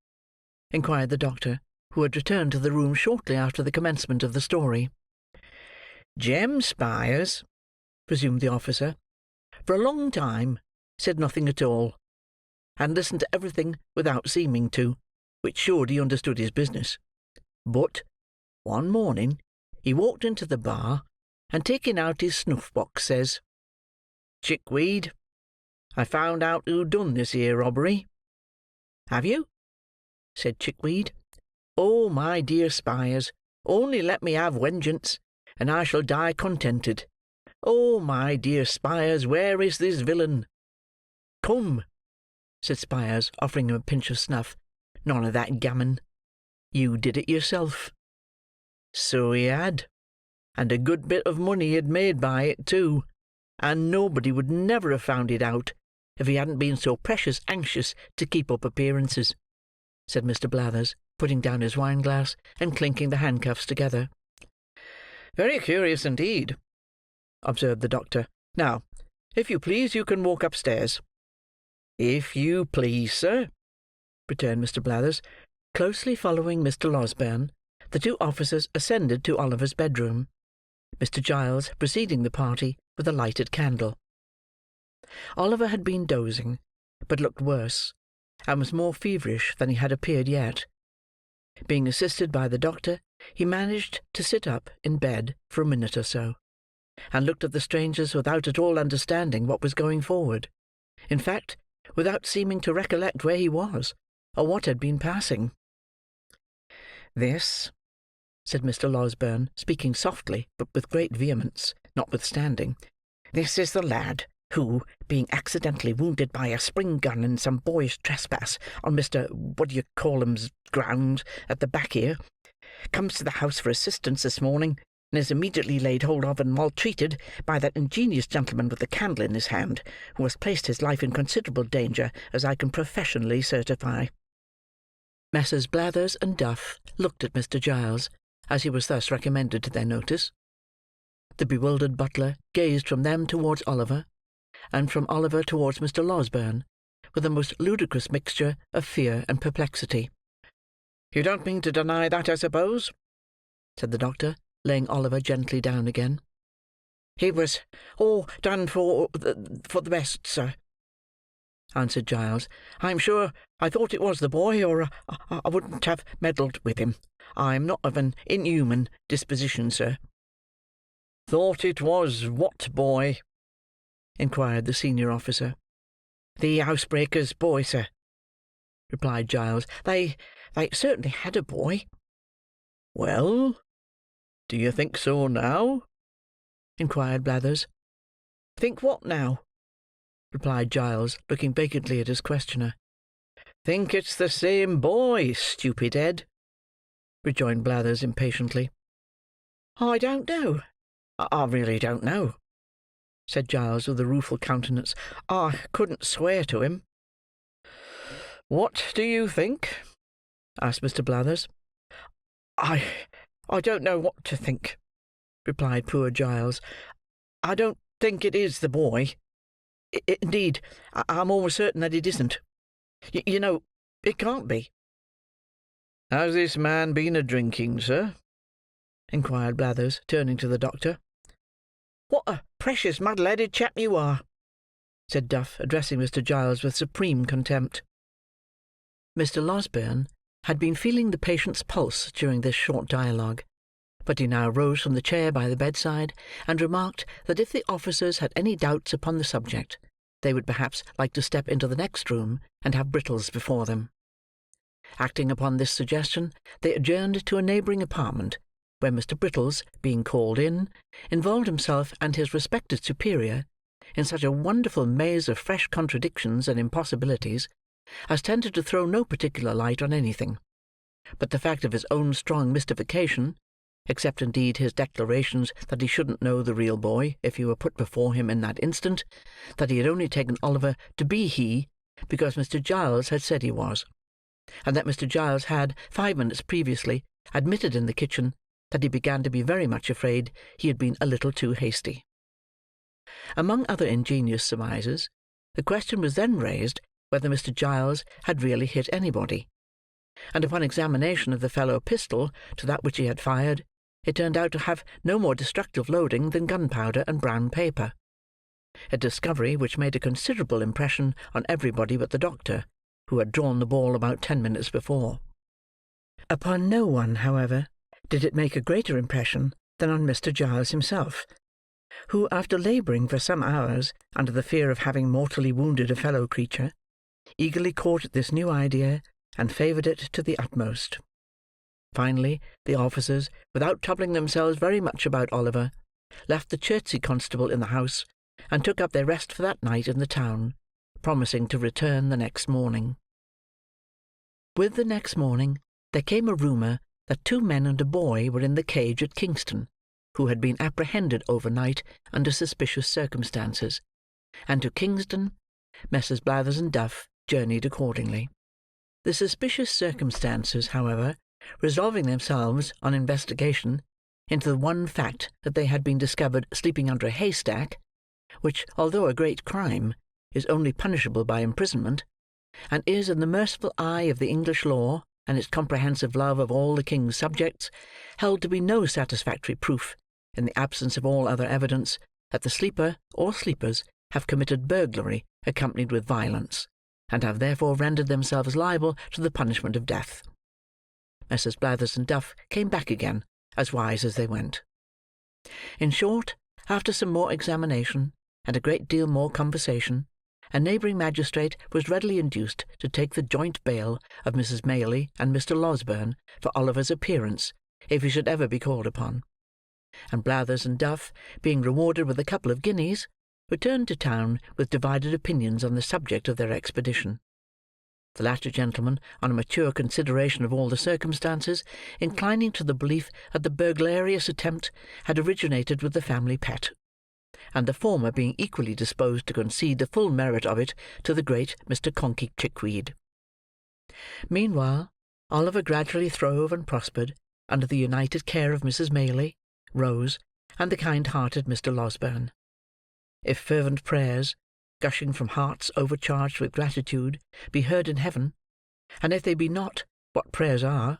inquired the doctor, who had returned to the room shortly after the commencement of the story. "Jem Spyers," resumed the officer, "for a long time said nothing at all, and listened to everything without seeming to, which showed he understood his business. But, one morning, he walked into the bar, and taking out his snuff-box, says, 'Chickweed, I found out who done this here robbery.' 'Have you?' said Chickweed. 'Oh, my dear Spyers, only let me have vengeance, and I shall die contented. Oh, my dear Spyers, where is this villain?' 'Come,' said Spyers, offering him a pinch of snuff. 'None of that gammon. You did it yourself.' So he had, and a good bit of money he had made by it too, and nobody would never have found it out, if he hadn't been so precious anxious to keep up appearances," said Mr. Blathers, putting down his wine-glass, and clinking the handcuffs together. "Very curious indeed," observed the doctor. "Now, if you please, you can walk upstairs." "If you please, sir," returned Mr. Blathers. Closely following Mr. Losberne, the 2 officers ascended to Oliver's bedroom, Mr. Giles preceding the party with a lighted candle. Oliver had been dozing, but looked worse, and was more feverish than he had appeared yet. Being assisted by the doctor, he managed to sit up in bed for a minute or so, and looked at the strangers without at all understanding what was going forward; in fact, without seeming to recollect where he was, or what had been passing. "This," said Mr. Losberne, speaking softly, but with great vehemence, notwithstanding, "this is the lad who, being accidentally wounded by a spring gun in some boyish trespass on Mr. What-d'ye-call-him's ground at the back here, comes to the house for assistance this morning, and is immediately laid hold of and maltreated by that ingenious gentleman with the candle in his hand, who has placed his life in considerable danger, as I can professionally certify." Messrs. Blathers and Duff looked at Mr. Giles, as he was thus recommended to their notice. The bewildered butler gazed from them towards Oliver, and from Oliver towards Mr. Losberne, with a most ludicrous mixture of fear and perplexity. "You don't mean to deny that, I suppose?" said the doctor, laying Oliver gently down again. "It was all done for the best, sir," answered Giles. "I'm sure I thought it was the boy, or I wouldn't have meddled with him. I'm not of an inhuman disposition, sir." "Thought it was what boy?" inquired the senior officer. "The housebreaker's boy, sir," replied Giles. They certainly had a boy." "Well, do you think so now?" inquired Blathers. "Think what now?" replied Giles, looking vacantly at his questioner. "Think it's the same boy, stupid head," rejoined Blathers impatiently. "I don't know. I really don't know," said Giles, with a rueful countenance. "I couldn't swear to him." "What do you think?" asked Mr. Blathers. I don't know what to think," replied poor Giles. "I don't think it is the boy. Indeed, I'm almost certain that it isn't. You know, it can't be." "Has this man been a-drinking, sir?" inquired Blathers, turning to the doctor. "What a precious muddle-headed chap you are!" said Duff, addressing Mr. Giles with supreme contempt. Mr. Losberne had been feeling the patient's pulse during this short dialogue, but he now rose from the chair by the bedside, and remarked that if the officers had any doubts upon the subject, they would perhaps like to step into the next room and have Brittles before them. Acting upon this suggestion, they adjourned to a neighbouring apartment, where Mr. Brittles, being called in, involved himself and his respected superior in such a wonderful maze of fresh contradictions and impossibilities as tended to throw no particular light on anything, but the fact of his own strong mystification, except indeed his declarations that he shouldn't know the real boy if he were put before him in that instant, that he had only taken Oliver to be he because Mr. Giles had said he was, and that Mr. Giles had, 5 minutes previously, admitted in the kitchen that he began to be very much afraid he had been a little too hasty. Among other ingenious surmises, the question was then raised whether Mr. Giles had really hit anybody, and upon examination of the fellow pistol to that which he had fired, it turned out to have no more destructive loading than gunpowder and brown paper, a discovery which made a considerable impression on everybody but the doctor, who had drawn the ball about 10 minutes before. Upon no one, however, did it make a greater impression than on Mr. Giles himself, who, after labouring for some hours under the fear of having mortally wounded a fellow creature, eagerly caught at this new idea and favoured it to the utmost. Finally, the officers, without troubling themselves very much about Oliver, left the Chertsey constable in the house, and took up their rest for that night in the town, promising to return the next morning. With the next morning, there came a rumour that 2 men and a boy were in the cage at Kingston, who had been apprehended overnight under suspicious circumstances, and to Kingston, Messrs. Blathers and Duff journeyed accordingly. The suspicious circumstances, however, resolving themselves, on investigation, into the one fact that they had been discovered sleeping under a haystack, which, although a great crime, is only punishable by imprisonment, and is, in the merciful eye of the English law and its comprehensive love of all the king's subjects, held to be no satisfactory proof, in the absence of all other evidence, that the sleeper or sleepers have committed burglary accompanied with violence, and have therefore rendered themselves liable to the punishment of death. Messrs. Blathers and Duff came back again, as wise as they went. In short, after some more examination, and a great deal more conversation, a neighbouring magistrate was readily induced to take the joint bail of Mrs. Maylie and Mr. Losberne for Oliver's appearance, if he should ever be called upon; and Blathers and Duff, being rewarded with a couple of guineas, returned to town with divided opinions on the subject of their expedition. The latter gentleman, on a mature consideration of all the circumstances, inclining to the belief that the burglarious attempt had originated with the family pet, and the former being equally disposed to concede the full merit of it to the great Mr. Conkey Chickweed. Meanwhile, Oliver gradually throve and prospered under the united care of Mrs. Maylie, Rose, and the kind-hearted Mr. Losberne. If fervent prayers, gushing from hearts overcharged with gratitude, be heard in heaven, and if they be not, what prayers are,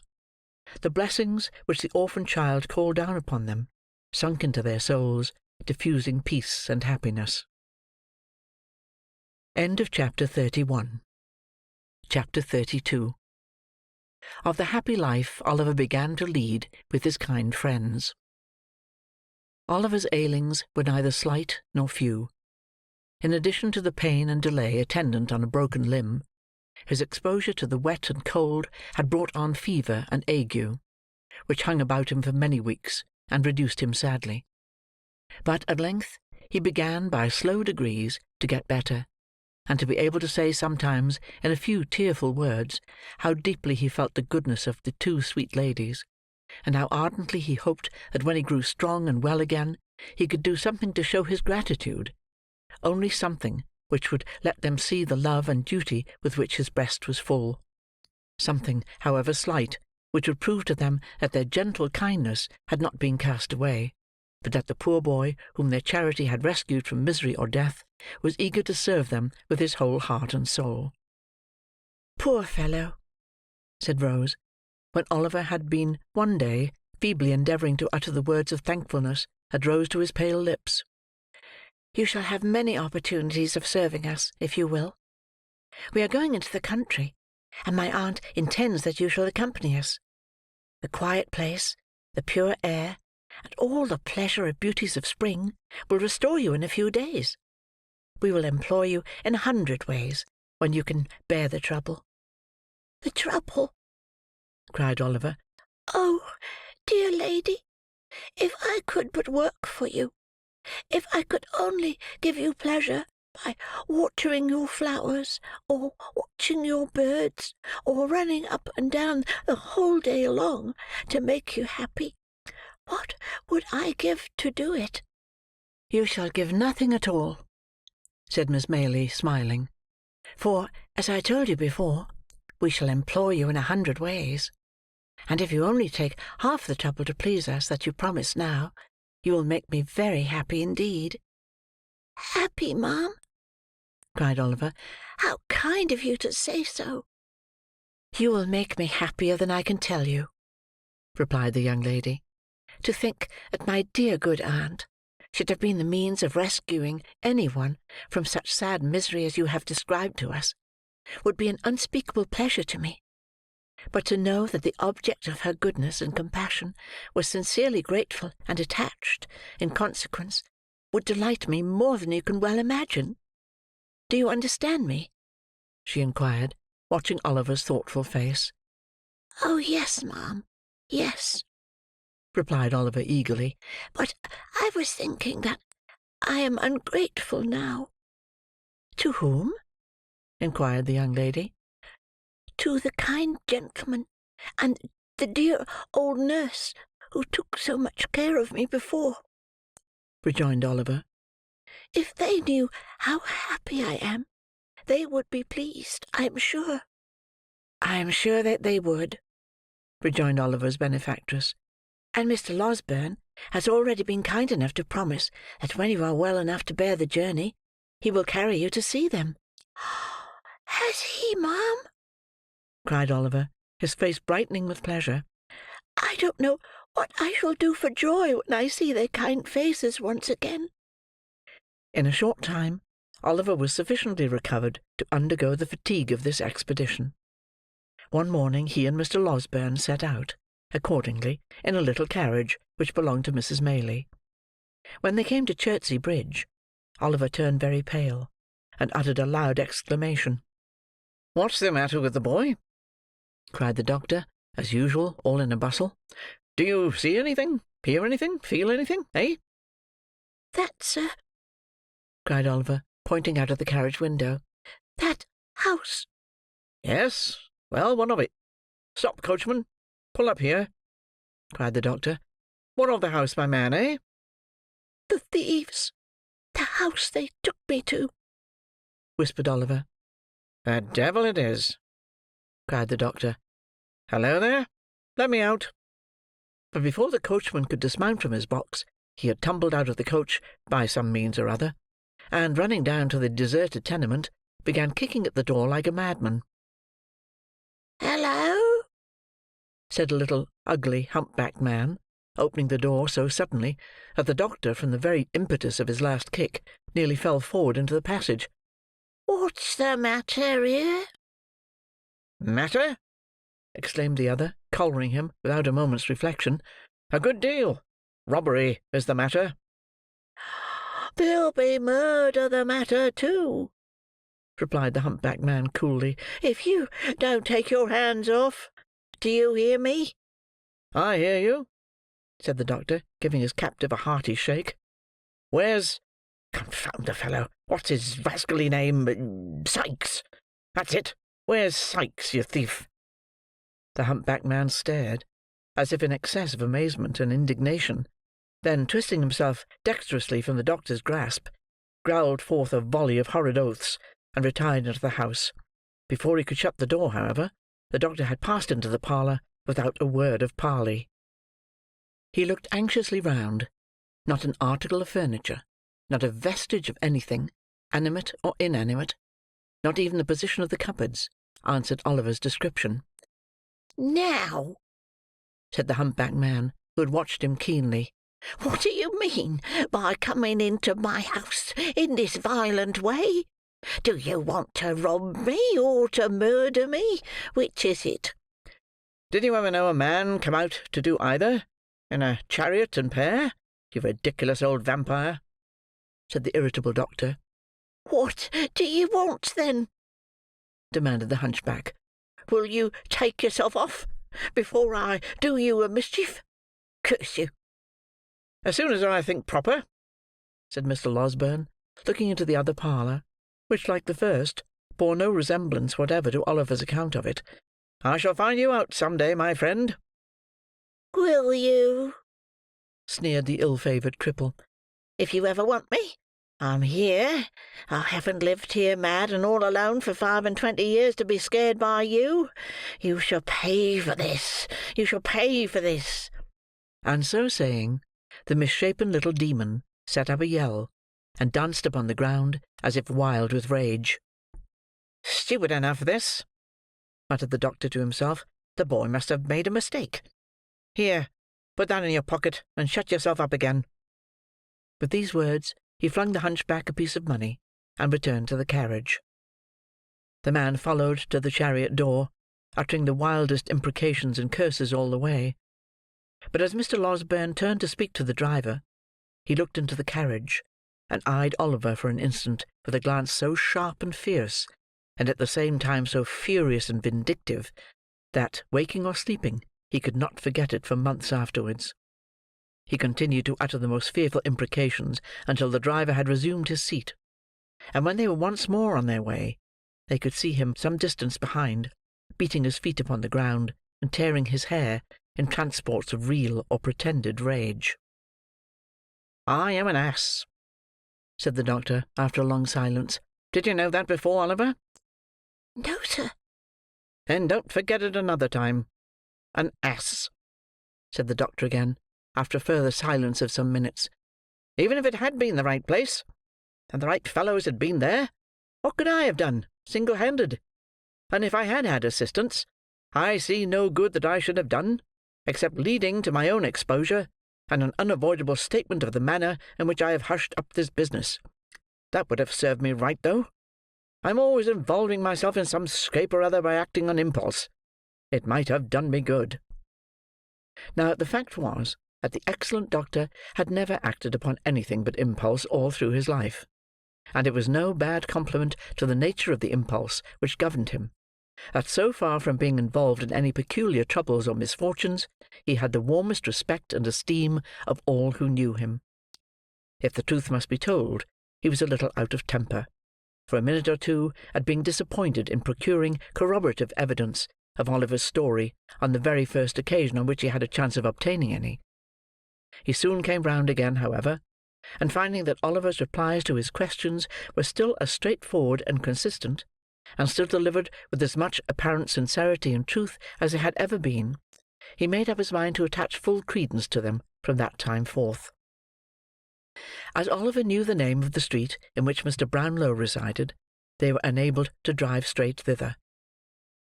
the blessings which the orphan child called down upon them, sunk into their souls, diffusing peace and happiness. End of chapter 31. Chapter 32. Of the happy life Oliver began to lead with his kind friends. Oliver's ailings were neither slight nor few. In addition to the pain and delay attendant on a broken limb, his exposure to the wet and cold had brought on fever and ague, which hung about him for many weeks, and reduced him sadly. But at length he began by slow degrees to get better, and to be able to say sometimes, in a few tearful words, how deeply he felt the goodness of the 2 sweet ladies, and how ardently he hoped that when he grew strong and well again, he could do something to show his gratitude, only something which would let them see the love and duty with which his breast was full, something, however slight, which would prove to them that their gentle kindness had not been cast away, but that the poor boy whom their charity had rescued from misery or death was eager to serve them with his whole heart and soul. "Poor fellow!" said Rose, when Oliver had been one day feebly endeavouring to utter the words of thankfulness that rose to his pale lips. "You shall have many opportunities of serving us, if you will. We are going into the country, and my aunt intends that you shall accompany us. The quiet place, the pure air, and all the pleasure and beauties of spring will restore you in a few days. we will employ you in 100 ways, when you can bear the trouble." "The trouble!" cried Oliver. "Oh, dear lady, if I could but work for you! If I could only give you pleasure by watering your flowers, or watching your birds, or running up and down the whole day long to make you happy, what would I give to do it?" "You shall give nothing at all," said Miss Maylie, smiling, "for, as I told you before, we shall employ you in 100 ways; and if you only take half the trouble to please us that you promise now, you will make me very happy indeed." "Happy, ma'am!" cried Oliver. "How kind of you to say so!" "You will make me happier than I can tell you," replied the young lady. "To think that my dear good aunt should have been the means of rescuing any one from such sad misery as you have described to us, would be an unspeakable pleasure to me; but to know that the object of her goodness and compassion was sincerely grateful and attached, in consequence, would delight me more than you can well imagine. Do you understand me?" she inquired, watching Oliver's thoughtful face. "Oh, yes, ma'am, yes," replied Oliver eagerly. "But I was thinking that I am ungrateful now." "To whom?" inquired the young lady. "To the kind gentleman and the dear old nurse who took so much care of me before," rejoined Oliver. "If they knew how happy I am, they would be pleased, I am sure." "I am sure that they would," rejoined Oliver's benefactress; "and Mr. Losberne has already been kind enough to promise that when you are well enough to bear the journey, he will carry you to see them." "Has he, ma'am?" cried Oliver, his face brightening with pleasure. "I don't know what I shall do for joy when I see their kind faces once again." In a short time, Oliver was sufficiently recovered to undergo the fatigue of this expedition. One morning he and Mr. Losberne set out, accordingly, in a little carriage which belonged to Mrs. Maylie. When they came to Chertsey Bridge, Oliver turned very pale, and uttered a loud exclamation. "What's the matter with the boy?" cried the doctor, as usual, all in a bustle. "Do you see anything, hear anything, feel anything, eh?" "That, sir," cried Oliver, pointing out of the carriage window. "that house." "Yes? Well, what of it? Stop, coachman! Pull up here!" cried the doctor. "What of the house, my man, eh?" "The thieves. The house they took me to," whispered Oliver. "The devil it is!" cried the doctor. "Hello there! Let me out!" But before the coachman could dismount from his box, he had tumbled out of the coach by some means or other, and, running down to the deserted tenement, began kicking at the door like a madman. "Hello!" said a little ugly hump-backed man, opening the door so suddenly that the doctor, from the very impetus of his last kick, nearly fell forward into the passage. "What's the matter here?" "Matter!" exclaimed the other, collaring him without a moment's reflection. "A good deal. Robbery is the matter." "There'll be murder the matter, too," replied the hump-backed man coolly, "if you don't take your hands off. Do you hear me?" "I hear you," said the doctor, giving his captive a hearty shake. "Where's— confound the fellow, what's his rascally name? Sikes. That's it. Where's Sikes, you thief?" The hump-backed man stared, as if in excess of amazement and indignation; then, twisting himself dexterously from the doctor's grasp, growled forth a volley of horrid oaths, and retired into the house. Before he could shut the door, however, the doctor had passed into the parlour without a word of parley. He looked anxiously round. Not an article of furniture, not a vestige of anything, animate or inanimate, not even the position of the cupboards, answered Oliver's description. "Now," said the hump-backed man, who had watched him keenly, "what do you mean by coming into my house in this violent way? Do you want to rob me, or to murder me? Which is it?" "Did you ever know a man come out to do either, in a chariot and pair, you ridiculous old vampire?" said the irritable doctor. "What do you want, then?" demanded the hunchback. "Will you take yourself off before I do you a mischief? Curse you!" "As soon as I think proper," said Mr. Losberne, looking into the other parlour, which, like the first, bore no resemblance whatever to Oliver's account of it. "I shall find you out some day, my friend." "Will you?" sneered the ill-favoured cripple. "If you ever want me, I'm here. I haven't lived here mad and all alone for 25 years to be scared by you. You shall pay for this. You shall pay for this." And so saying, the misshapen little demon set up a yell, and danced upon the ground as if wild with rage. "Stupid enough, this," muttered the doctor to himself. "The boy must have made a mistake. Here, put that in your pocket, and shut yourself up again." With these words, he flung the hunchback a piece of money, and returned to the carriage. The man followed to the chariot door, uttering the wildest imprecations and curses all the way. But as Mr. Losberne turned to speak to the driver, he looked into the carriage, and eyed Oliver for an instant with a glance so sharp and fierce, and at the same time so furious and vindictive, that, waking or sleeping, he could not forget it for months afterwards. He continued to utter the most fearful imprecations until the driver had resumed his seat, and when they were once more on their way, they could see him some distance behind, beating his feet upon the ground, and tearing his hair, in transports of real or pretended rage. "I am an ass," said the doctor, after a long silence. "Did you know that before, Oliver?" "No, sir." "Then don't forget it another time. An ass," said the doctor again, after a further silence of some minutes. "Even if it had been the right place, and the right fellows had been there, what could I have done, single-handed? And if I had had assistance, I see no good that I should have done, except leading to my own exposure, and an unavoidable statement of the manner in which I have hushed up this business. That would have served me right, though. I'm always involving myself in some scrape or other by acting on impulse. It might have done me good." Now, the fact was, that the excellent doctor had never acted upon anything but impulse all through his life, and it was no bad compliment to the nature of the impulse which governed him, that so far from being involved in any peculiar troubles or misfortunes, he had the warmest respect and esteem of all who knew him. If the truth must be told, he was a little out of temper, for a minute or two, at being disappointed in procuring corroborative evidence of Oliver's story on the very first occasion on which he had a chance of obtaining any. He soon came round again, however, and finding that Oliver's replies to his questions were still as straightforward and consistent, and still delivered with as much apparent sincerity and truth as they had ever been, he made up his mind to attach full credence to them from that time forth. As Oliver knew the name of the street in which Mr. Brownlow resided, they were enabled to drive straight thither.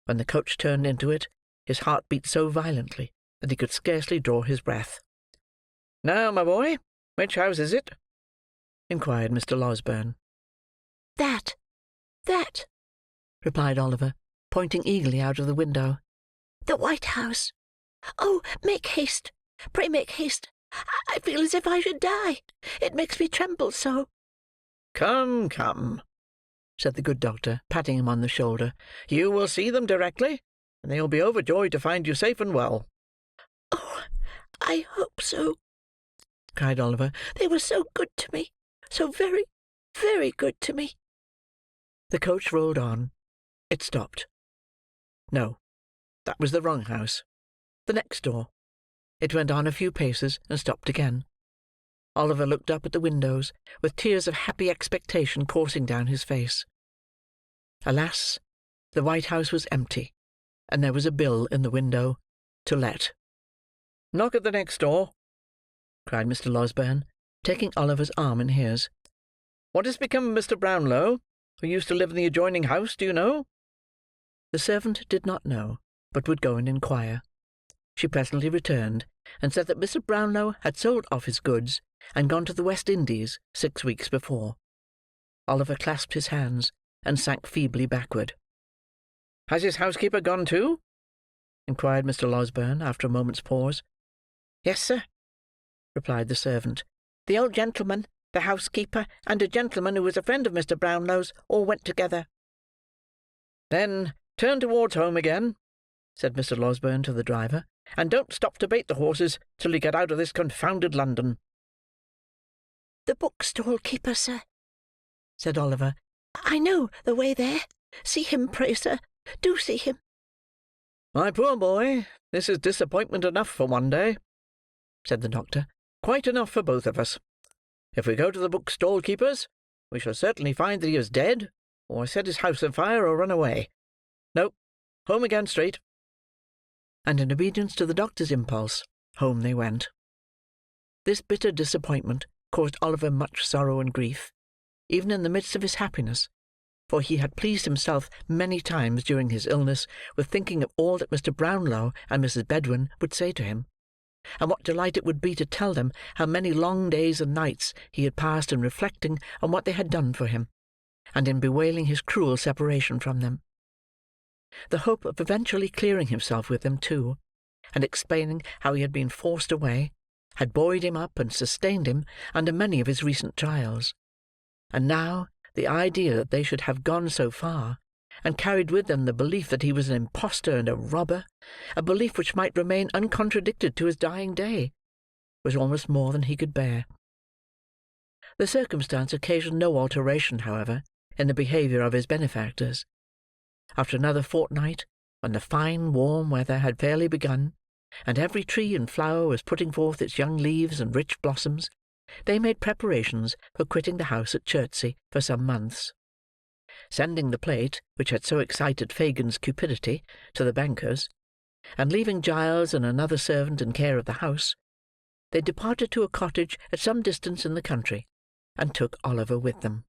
When the coach turned into it, his heart beat so violently that he could scarcely draw his breath. "Now, my boy, which house is it?" inquired Mr. Losberne. That, replied Oliver, pointing eagerly out of the window. "The White House. Oh, make haste! Pray make haste! I feel as if I should die. It makes me tremble so." "Come, come," said the good doctor, patting him on the shoulder. "You will see them directly, and they will be overjoyed to find you safe and well." "Oh, I hope so," cried Oliver. "They were so good to me, so very, very good to me." The coach rolled on. It stopped. No, that was the wrong house. The next door. It went on a few paces, and stopped again. Oliver looked up at the windows, with tears of happy expectation coursing down his face. Alas, the White House was empty, and there was a bill in the window, "To let." "Knock at the next door," cried Mr. Losberne, taking Oliver's arm in his. "What has become of Mr. Brownlow, who used to live in the adjoining house, do you know?" The servant did not know, but would go and inquire. She presently returned, and said that Mr. Brownlow had sold off his goods, and gone to the West Indies 6 weeks before. Oliver clasped his hands, and sank feebly backward. "Has his housekeeper gone too?" inquired Mr. Losberne, after a moment's pause. "Yes, sir," replied the servant. "The old gentleman The housekeeper and a gentleman who was a friend of Mr. Brownlow's all went together." "Then turn towards home again," said Mr. Losberne to the driver, "and don't stop to bait the horses till you get out of this confounded London." "The bookstall keeper, sir," said Oliver. "I know the way there. See him, pray, sir. Do see him." "My poor boy, this is disappointment enough for one day," said the doctor. "Quite enough for both of us. If we go to the bookstall keeper's, we shall certainly find that he is dead, or has set his house on fire, or run away. No, home again straight." And in obedience to the doctor's impulse, home they went. This bitter disappointment caused Oliver much sorrow and grief, even in the midst of his happiness, for he had pleased himself many times during his illness with thinking of all that Mr. Brownlow and Mrs. Bedwin would say to him, and what delight it would be to tell them how many long days and nights he had passed in reflecting on what they had done for him, and in bewailing his cruel separation from them. The hope of eventually clearing himself with them, too, and explaining how he had been forced away, had buoyed him up and sustained him under many of his recent trials. And now the idea that they should have gone so far, and carried with them the belief that he was an impostor and a robber, a belief which might remain uncontradicted to his dying day, was almost more than he could bear. The circumstance occasioned no alteration, however, in the behaviour of his benefactors. After another fortnight, when the fine warm weather had fairly begun, and every tree and flower was putting forth its young leaves and rich blossoms, they made preparations for quitting the house at Chertsey for some months. Sending the plate, which had so excited Fagin's cupidity, to the banker's, and leaving Giles and another servant in care of the house, they departed to a cottage at some distance in the country, and took Oliver with them.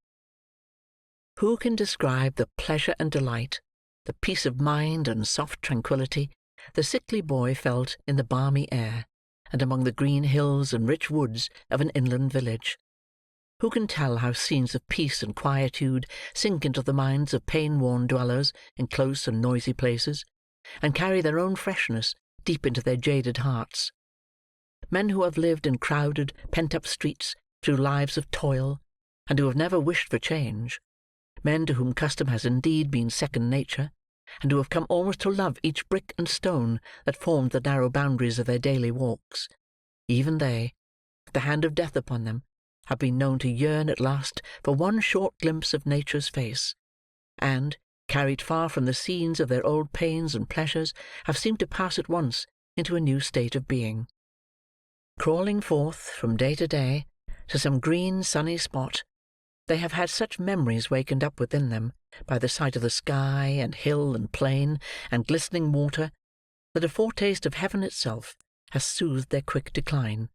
Who can describe the pleasure and delight, the peace of mind and soft tranquillity, the sickly boy felt in the balmy air, and among the green hills and rich woods of an inland village? Who can tell how scenes of peace and quietude sink into the minds of pain-worn dwellers in close and noisy places, and carry their own freshness deep into their jaded hearts? Men who have lived in crowded, pent-up streets through lives of toil, and who have never wished for change, men to whom custom has indeed been second nature, and who have come almost to love each brick and stone that formed the narrow boundaries of their daily walks, even they, with the hand of death upon them, have been known to yearn at last for one short glimpse of nature's face, and, carried far from the scenes of their old pains and pleasures, have seemed to pass at once into a new state of being. Crawling forth, from day to day, to some green sunny spot, they have had such memories wakened up within them by the sight of the sky, and hill, and plain, and glistening water, that a foretaste of heaven itself has soothed their quick decline,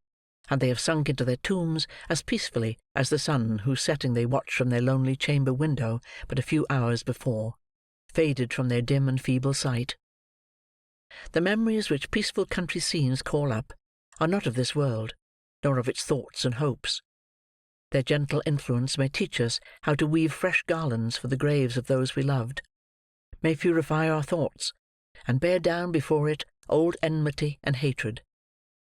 and they have sunk into their tombs as peacefully as the sun whose setting they watched from their lonely chamber window but a few hours before, faded from their dim and feeble sight. The memories which peaceful country scenes call up are not of this world, nor of its thoughts and hopes. Their gentle influence may teach us how to weave fresh garlands for the graves of those we loved, may purify our thoughts, and bear down before it old enmity and hatred.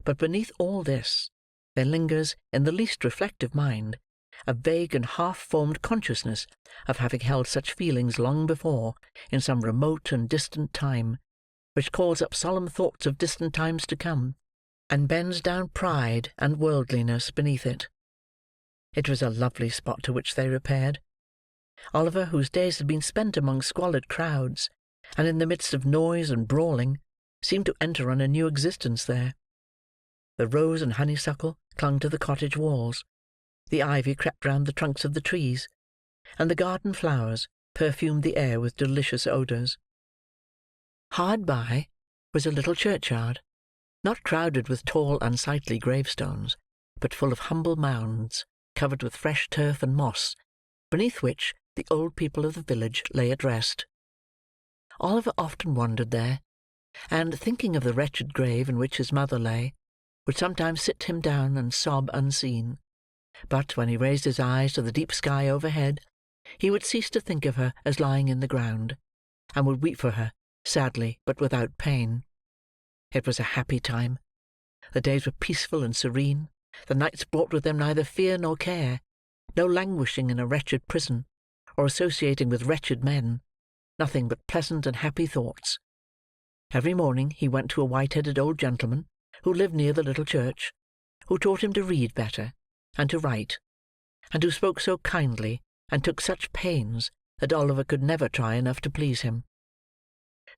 But beneath all this, there lingers in the least reflective mind a vague and half-formed consciousness of having held such feelings long before, in some remote and distant time, which calls up solemn thoughts of distant times to come, and bends down pride and worldliness beneath it. It was a lovely spot to which they repaired. Oliver, whose days had been spent among squalid crowds, and in the midst of noise and brawling, seemed to enter on a new existence there. The rose and honeysuckle clung to the cottage walls, the ivy crept round the trunks of the trees, and the garden flowers perfumed the air with delicious odours. Hard by was a little churchyard, not crowded with tall unsightly gravestones, but full of humble mounds, covered with fresh turf and moss, beneath which the old people of the village lay at rest. Oliver often wandered there, and, thinking of the wretched grave in which his mother lay, would sometimes sit him down and sob unseen. But, when he raised his eyes to the deep sky overhead, he would cease to think of her as lying in the ground, and would weep for her, sadly but without pain. It was a happy time. The days were peaceful and serene, The nights brought with them neither fear nor care, no languishing in a wretched prison, or associating with wretched men; nothing but pleasant and happy thoughts. Every morning he went to a white-headed old gentleman, who lived near the little church, who taught him to read better, and to write, and who spoke so kindly, and took such pains, that Oliver could never try enough to please him.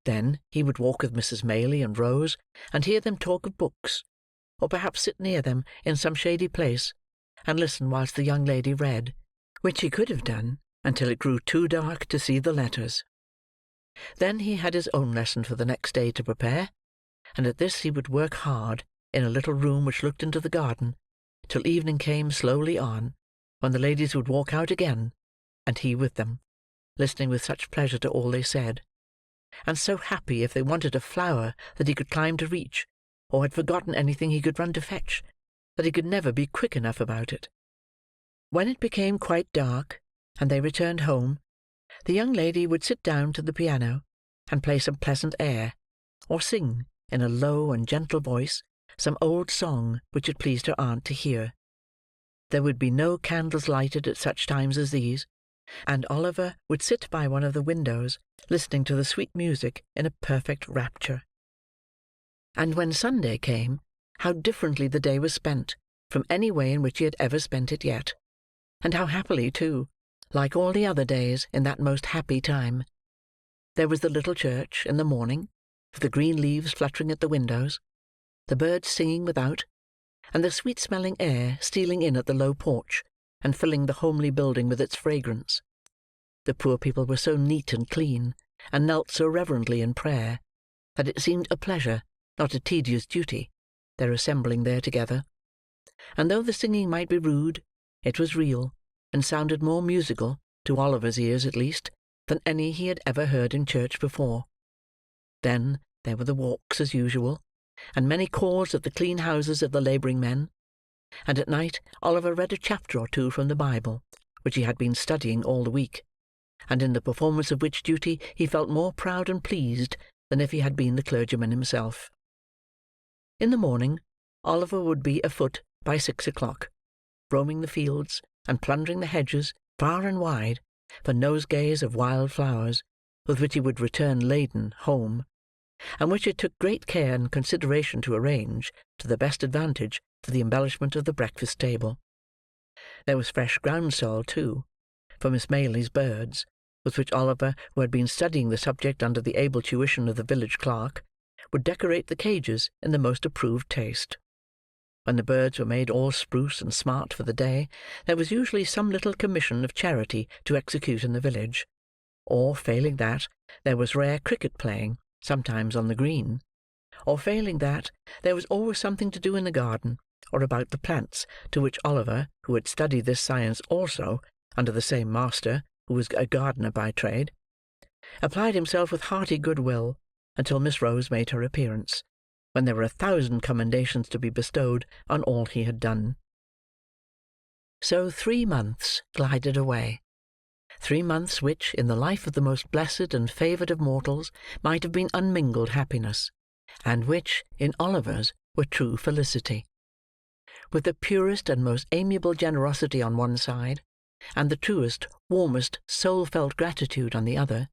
Then he would walk with Mrs. Maylie and Rose, and hear them talk of books, or perhaps sit near them in some shady place, and listen whilst the young lady read, which he could have done until it grew too dark to see the letters. Then he had his own lesson for the next day to prepare, and at this he would work hard in a little room which looked into the garden, till evening came slowly on, when the ladies would walk out again, and he with them, listening with such pleasure to all they said, and so happy if they wanted a flower that he could climb to reach, or had forgotten anything he could run to fetch, that he could never be quick enough about it. When it became quite dark, and they returned home, the young lady would sit down to the piano, and play some pleasant air, or sing, in a low and gentle voice, some old song which it pleased her aunt to hear. There would be no candles lighted at such times as these, and Oliver would sit by one of the windows, listening to the sweet music in a perfect rapture. And when Sunday came, how differently the day was spent from any way in which he had ever spent it yet, and how happily too, like all the other days in that most happy time. There was the little church in the morning, with the green leaves fluttering at the windows, the birds singing without, and the sweet-smelling air stealing in at the low porch, and filling the homely building with its fragrance. The poor people were so neat and clean, and knelt so reverently in prayer, that it seemed a pleasure, not a tedious duty, their assembling there together. And though the singing might be rude, it was real, and sounded more musical, to Oliver's ears at least, than any he had ever heard in church before. Then there were the walks as usual, and many calls at the clean houses of the labouring men, and at night Oliver read a chapter or two from the Bible, which he had been studying all the week, and in the performance of which duty he felt more proud and pleased than if he had been the clergyman himself. In the morning, Oliver would be afoot by 6 o'clock, roaming the fields, and plundering the hedges, far and wide, for nosegays of wild flowers, with which he would return laden home, and which it took great care and consideration to arrange, to the best advantage, for the embellishment of the breakfast table. There was fresh groundsel, too, for Miss Maylie's birds, with which Oliver, who had been studying the subject under the able tuition of the village clerk, would decorate the cages in the most approved taste. When the birds were made all spruce and smart for the day, there was usually some little commission of charity to execute in the village, or, failing that, there was rare cricket playing, sometimes on the green, or failing that, there was always something to do in the garden, or about the plants, to which Oliver, who had studied this science also, under the same master, who was a gardener by trade, applied himself with hearty good will, until Miss Rose made her appearance, when there were 1,000 commendations to be bestowed on all he had done. So 3 months glided away. 3 months which, in the life of the most blessed and favoured of mortals, might have been unmingled happiness, and which, in Oliver's, were true felicity. With the purest and most amiable generosity on one side, and the truest, warmest, soul-felt gratitude on the other,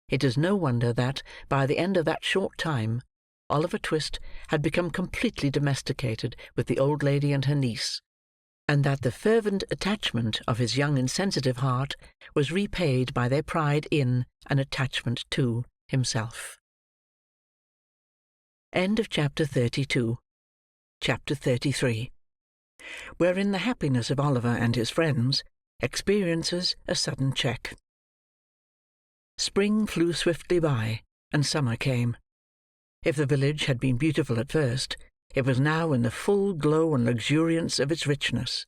it is no wonder that, by the end of that short time, Oliver Twist had become completely domesticated with the old lady and her niece, and that the fervent attachment of his young and sensitive heart was repaid by their pride in, and attachment to, himself. End of Chapter 32. Chapter 33. Wherein the happiness of Oliver and his friends experiences a sudden check. Spring flew swiftly by, and summer came. If the village had been beautiful at first, it was now in the full glow and luxuriance of its richness.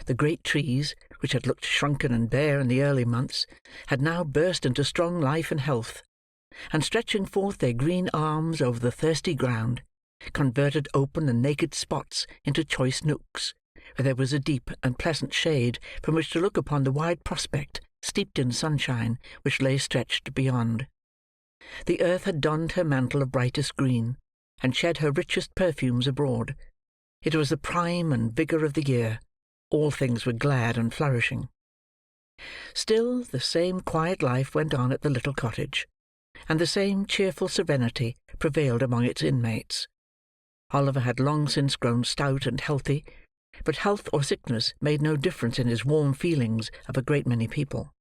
The great trees, which had looked shrunken and bare in the early months, had now burst into strong life and health, and stretching forth their green arms over the thirsty ground, converted open and naked spots into choice nooks, where there was a deep and pleasant shade from which to look upon the wide prospect, steeped in sunshine, which lay stretched beyond. The earth had donned her mantle of brightest green, and shed her richest perfumes abroad, It was the prime and vigour of the year. All things were glad and flourishing. Still the same quiet life went on at the little cottage, and the same cheerful serenity prevailed among its inmates. Oliver had long since grown stout and healthy, but health or sickness made no difference in his warm feelings of a great many people.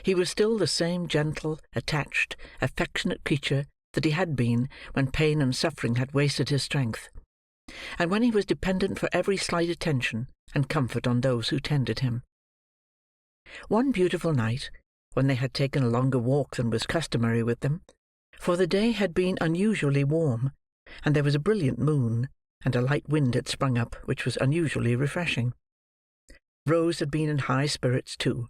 He was still the same gentle, attached, affectionate creature that he had been when pain and suffering had wasted his strength, and when he was dependent for every slight attention and comfort on those who tended him. One beautiful night, when they had taken a longer walk than was customary with them, for the day had been unusually warm, and there was a brilliant moon, and a light wind had sprung up, which was unusually refreshing. Rose had been in high spirits too,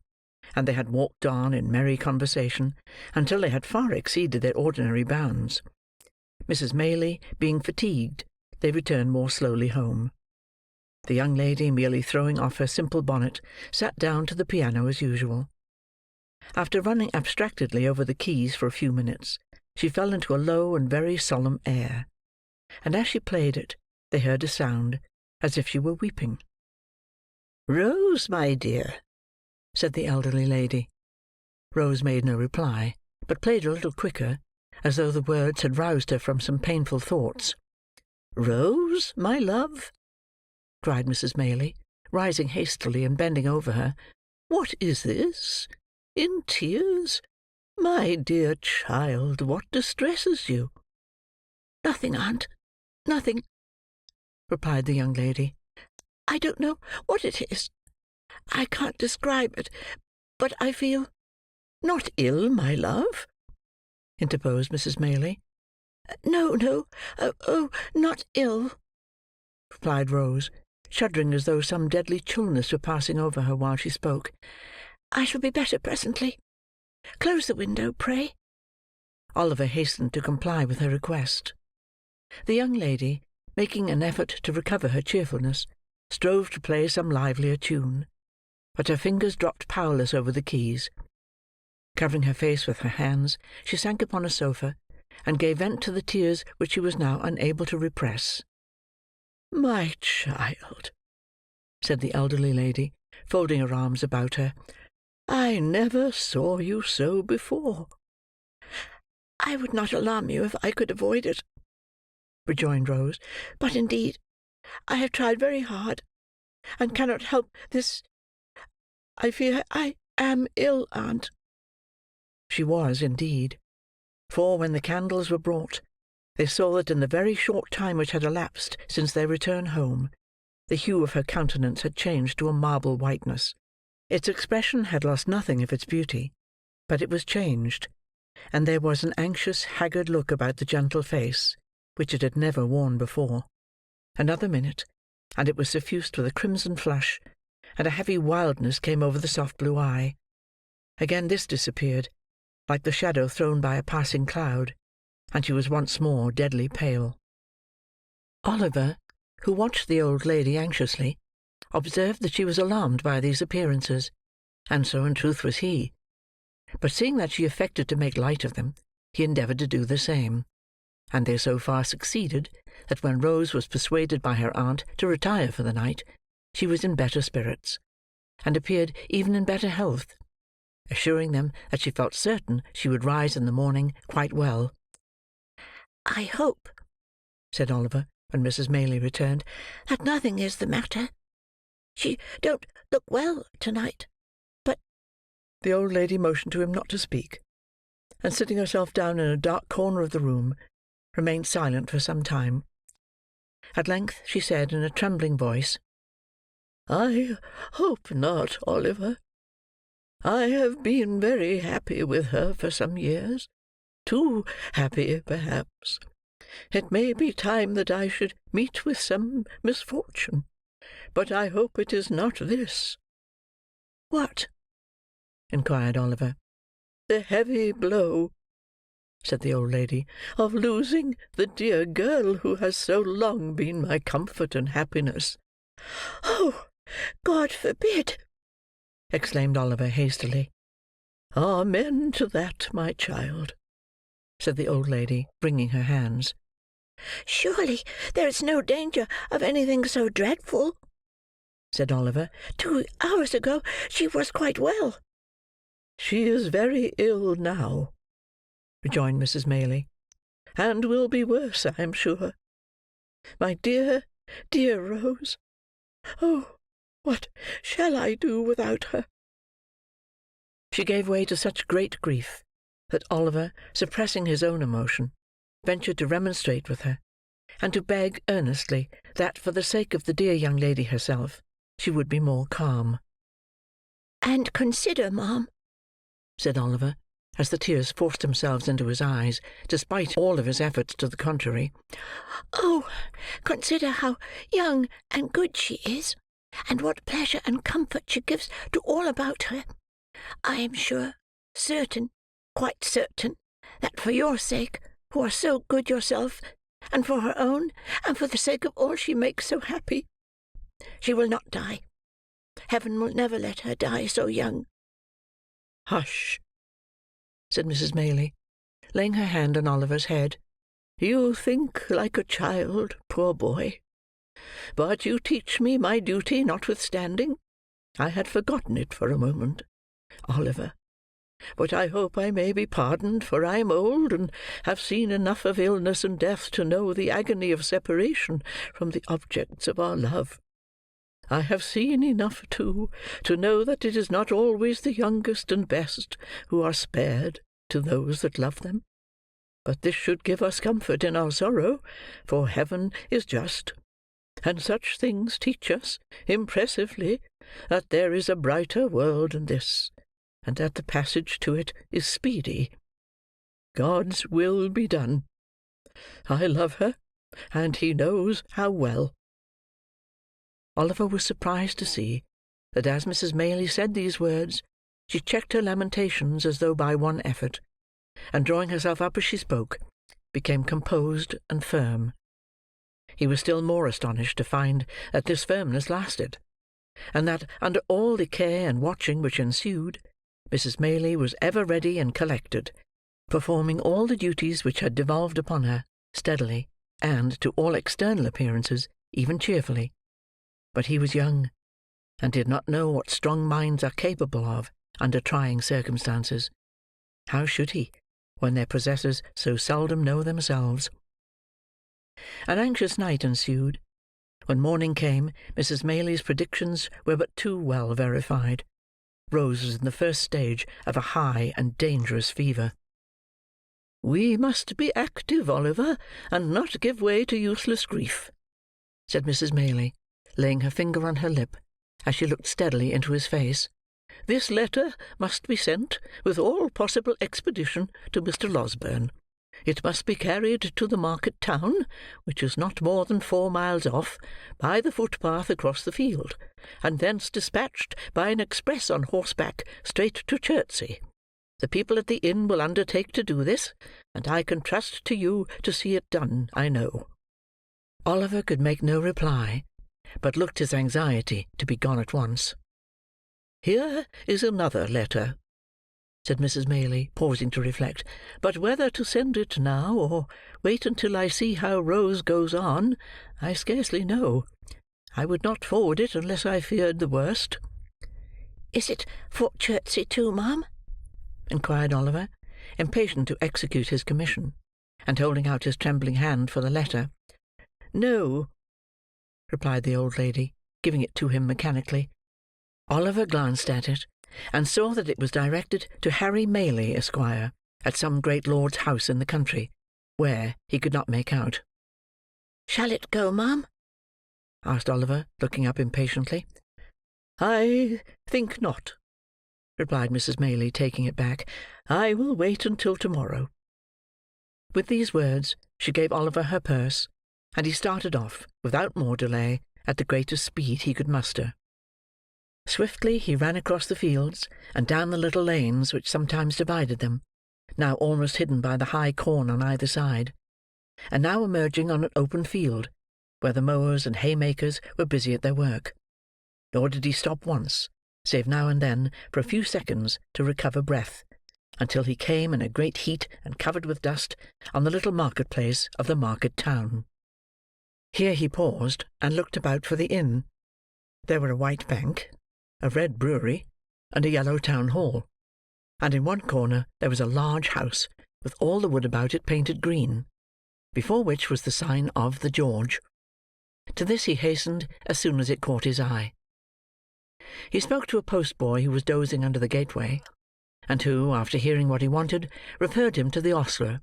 and they had walked on in merry conversation until they had far exceeded their ordinary bounds. Mrs. Maylie being fatigued, they returned more slowly home. The young lady, merely throwing off her simple bonnet, sat down to the piano as usual. After running abstractedly over the keys for a few minutes, she fell into a low and very solemn air, and as she played it, they heard a sound as if she were weeping. "Rose, my dear," said the elderly lady. Rose made no reply, but played a little quicker, as though the words had roused her from some painful thoughts. "Rose, my love," cried Mrs. Maylie, rising hastily and bending over her, "what is this? In tears? My dear child, what distresses you?" "Nothing, aunt, nothing," replied the young lady. "I don't know what it is. I can't describe it, but I feel—" "Not ill, my love?" interposed Mrs. Maylie. "No, not ill," replied Rose, shuddering as though some deadly chillness were passing over her while she spoke. "I shall be better presently. Close the window, pray." Oliver hastened to comply with her request. The young lady, making an effort to recover her cheerfulness, strove to play some livelier tune, but her fingers dropped powerless over the keys. Covering her face with her hands, she sank upon a sofa, and gave vent to the tears which she was now unable to repress. "My child," said the elderly lady, folding her arms about her, "I never saw you so before." "I would not alarm you if I could avoid it," rejoined Rose, "but indeed I have tried very hard, and cannot help this. I fear I am ill, aunt." She was indeed, for when the candles were brought, they saw that in the very short time which had elapsed since their return home, the hue of her countenance had changed to a marble whiteness. Its expression had lost nothing of its beauty, but it was changed, and there was an anxious, haggard look about the gentle face, which it had never worn before. Another minute, and it was suffused with a crimson flush, and a heavy wildness came over the soft blue eye. Again this disappeared, like the shadow thrown by a passing cloud, and she was once more deadly pale. Oliver, who watched the old lady anxiously, observed that she was alarmed by these appearances, and so in truth was he. But seeing that she affected to make light of them, he endeavoured to do the same, and they so far succeeded that when Rose was persuaded by her aunt to retire for the night, she was in better spirits, and appeared even in better health, assuring them that she felt certain she would rise in the morning quite well. "I hope," said Oliver, when Mrs. Maylie returned, "that nothing is the matter. She don't look well to-night, but—" The old lady motioned to him not to speak, and sitting herself down in a dark corner of the room, remained silent for some time. At length she said in a trembling voice, "I hope not, Oliver. I have been very happy with her for some years. Too happy, perhaps. It may be time that I should meet with some misfortune, but I hope it is not this." "What?" inquired Oliver. "The heavy blow," said the old lady, "of losing the dear girl who has so long been my comfort and happiness." "Oh, God forbid!" exclaimed Oliver hastily. "Amen to that, my child," said the old lady, wringing her hands. "Surely there is no danger of anything so dreadful?" said Oliver. "2 hours ago she was quite well." "She is very ill now," rejoined Mrs. Maylie, "and will be worse, I am sure. My dear, dear Rose! Oh, what shall I do without her?" She gave way to such great grief that Oliver, suppressing his own emotion, ventured to remonstrate with her, and to beg earnestly that, for the sake of the dear young lady herself, she would be more calm. "And consider, ma'am," said Oliver, as the tears forced themselves into his eyes, despite all of his efforts to the contrary. "Oh, consider how young and good she is, and what pleasure and comfort she gives to all about her. I am sure, certain, quite certain, that for your sake, who are so good yourself, and for her own, and for the sake of all she makes so happy, she will not die. Heaven will never let her die so young." "Hush!" said Mrs. Maylie, laying her hand on Oliver's head. "You think like a child, poor boy. But you teach me my duty notwithstanding. I had forgotten it for a moment, Oliver. But I hope I may be pardoned, for I am old, and have seen enough of illness and death to know the agony of separation from the objects of our love. I have seen enough, too, to know that it is not always the youngest and best who are spared to those that love them. But this should give us comfort in our sorrow, for Heaven is just, and such things teach us, impressively, that there is a brighter world than this, and that the passage to it is speedy. God's will be done. I love her, and He knows how well." Oliver was surprised to see that as Mrs. Maylie said these words, she checked her lamentations as though by one effort, and drawing herself up as she spoke, became composed and firm. He was still more astonished to find that this firmness lasted, and that, under all the care and watching which ensued, Mrs. Maylie was ever ready and collected, performing all the duties which had devolved upon her, steadily, and, to all external appearances, even cheerfully. But he was young, and did not know what strong minds are capable of under trying circumstances. How should he, when their possessors so seldom know themselves? An anxious night ensued. When morning came, Mrs. Maylie's predictions were but too well verified. Rose was in the first stage of a high and dangerous fever. "We must be active, Oliver, and not give way to useless grief," said Mrs. Maylie, laying her finger on her lip, as she looked steadily into his face. "This letter must be sent, with all possible expedition, to Mr. Losberne. It must be carried to the market town, which is not more than 4 miles off, by the footpath across the field, and thence dispatched by an express on horseback straight to Chertsey. The people at the inn will undertake to do this, and I can trust to you to see it done, I know." Oliver could make no reply, but looked his anxiety to be gone at once. "Here is another letter," said Mrs. Maylie, pausing to reflect. "But whether to send it now, or wait until I see how Rose goes on, I scarcely know. I would not forward it unless I feared the worst." "Is it for Chertsey too, ma'am?" inquired Oliver, impatient to execute his commission, and holding out his trembling hand for the letter. "No," replied the old lady, giving it to him mechanically. Oliver glanced at it, and saw that it was directed to Harry Maylie, Esquire, at some great lord's house in the country, where he could not make out. "Shall it go, ma'am?" asked Oliver, looking up impatiently. "I think not," replied Mrs. Maylie, taking it back. "I will wait until tomorrow." With these words, she gave Oliver her purse, and he started off, without more delay, at the greatest speed he could muster. Swiftly he ran across the fields, and down the little lanes which sometimes divided them, now almost hidden by the high corn on either side, and now emerging on an open field, where the mowers and haymakers were busy at their work. Nor did he stop once, save now and then for a few seconds to recover breath, until he came in a great heat and covered with dust on the little market-place of the market town. Here he paused, and looked about for the inn. There were a white bank, a red brewery, and a yellow town hall, and in one corner there was a large house, with all the wood about it painted green, before which was the sign of the George. To this he hastened as soon as it caught his eye. He spoke to a post-boy who was dozing under the gateway, and who, after hearing what he wanted, referred him to the ostler,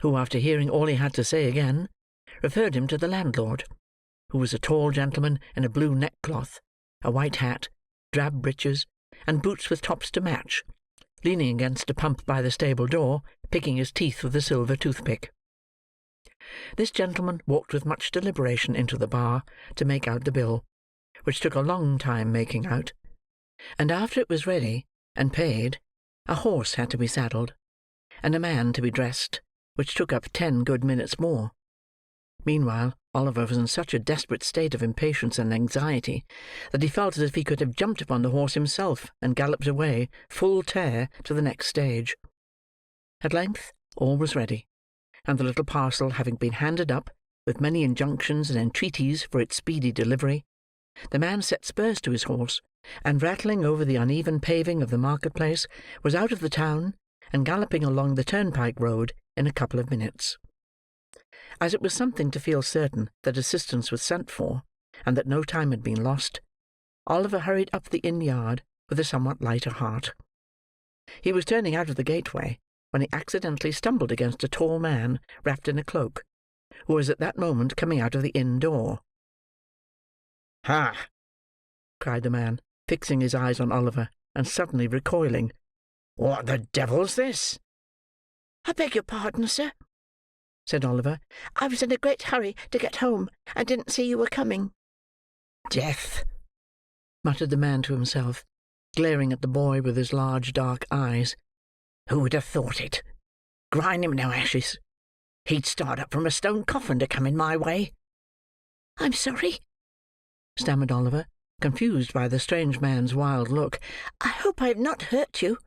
who, after hearing all he had to say again, referred him to the landlord, who was a tall gentleman in a blue neckcloth, a white hat, drab breeches, and boots with tops to match, leaning against a pump by the stable door, picking his teeth with a silver toothpick. This gentleman walked with much deliberation into the bar to make out the bill, which took a long time making out, and after it was ready and paid, a horse had to be saddled, and a man to be dressed, which took up 10 good minutes more. Meanwhile, Oliver was in such a desperate state of impatience and anxiety, that he felt as if he could have jumped upon the horse himself, and galloped away, full tear, to the next stage. At length all was ready, and the little parcel having been handed up, with many injunctions and entreaties for its speedy delivery, the man set spurs to his horse, and rattling over the uneven paving of the market-place, was out of the town, and galloping along the turnpike road in a couple of minutes. As it was something to feel certain that assistance was sent for, and that no time had been lost, Oliver hurried up the inn-yard with a somewhat lighter heart. He was turning out of the gateway, when he accidentally stumbled against a tall man wrapped in a cloak, who was at that moment coming out of the inn door. "Ha!" cried the man, fixing his eyes on Oliver, and suddenly recoiling. "What the devil's this?" "I beg your pardon, sir," said Oliver. "I was in a great hurry to get home, and didn't see you were coming." "Death!" muttered the man to himself, glaring at the boy with his large dark eyes. "Who would have thought it? Grind him no ashes! He'd start up from a stone coffin to come in my way." "I'm sorry," stammered Oliver, confused by the strange man's wild look. "I hope I have not hurt you."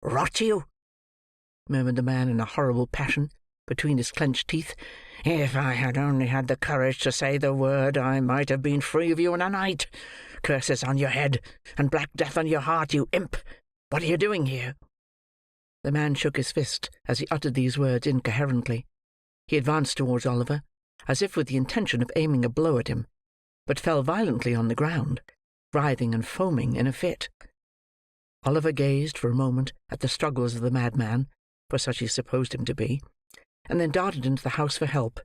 "Rot you!" murmured the man in a horrible passion, between his clenched teeth. "If I had only had the courage to say the word, I might have been free of you in a night. Curses on your head, and black death on your heart, you imp! What are you doing here?" The man shook his fist as he uttered these words incoherently. He advanced towards Oliver, as if with the intention of aiming a blow at him, but fell violently on the ground, writhing and foaming in a fit. Oliver gazed for a moment at the struggles of the madman, for such he supposed him to be, and then darted into the house for help.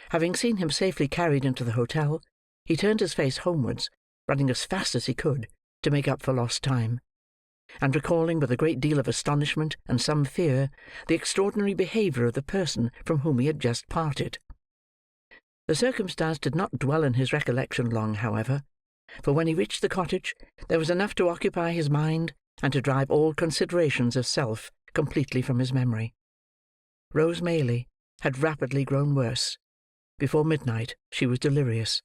Having seen him safely carried into the hotel, he turned his face homewards, running as fast as he could, to make up for lost time, and recalling with a great deal of astonishment and some fear the extraordinary behaviour of the person from whom he had just parted. The circumstance did not dwell in his recollection long, however, for when he reached the cottage, there was enough to occupy his mind, and to drive all considerations of self completely from his memory. Rose Maylie had rapidly grown worse. Before midnight she was delirious.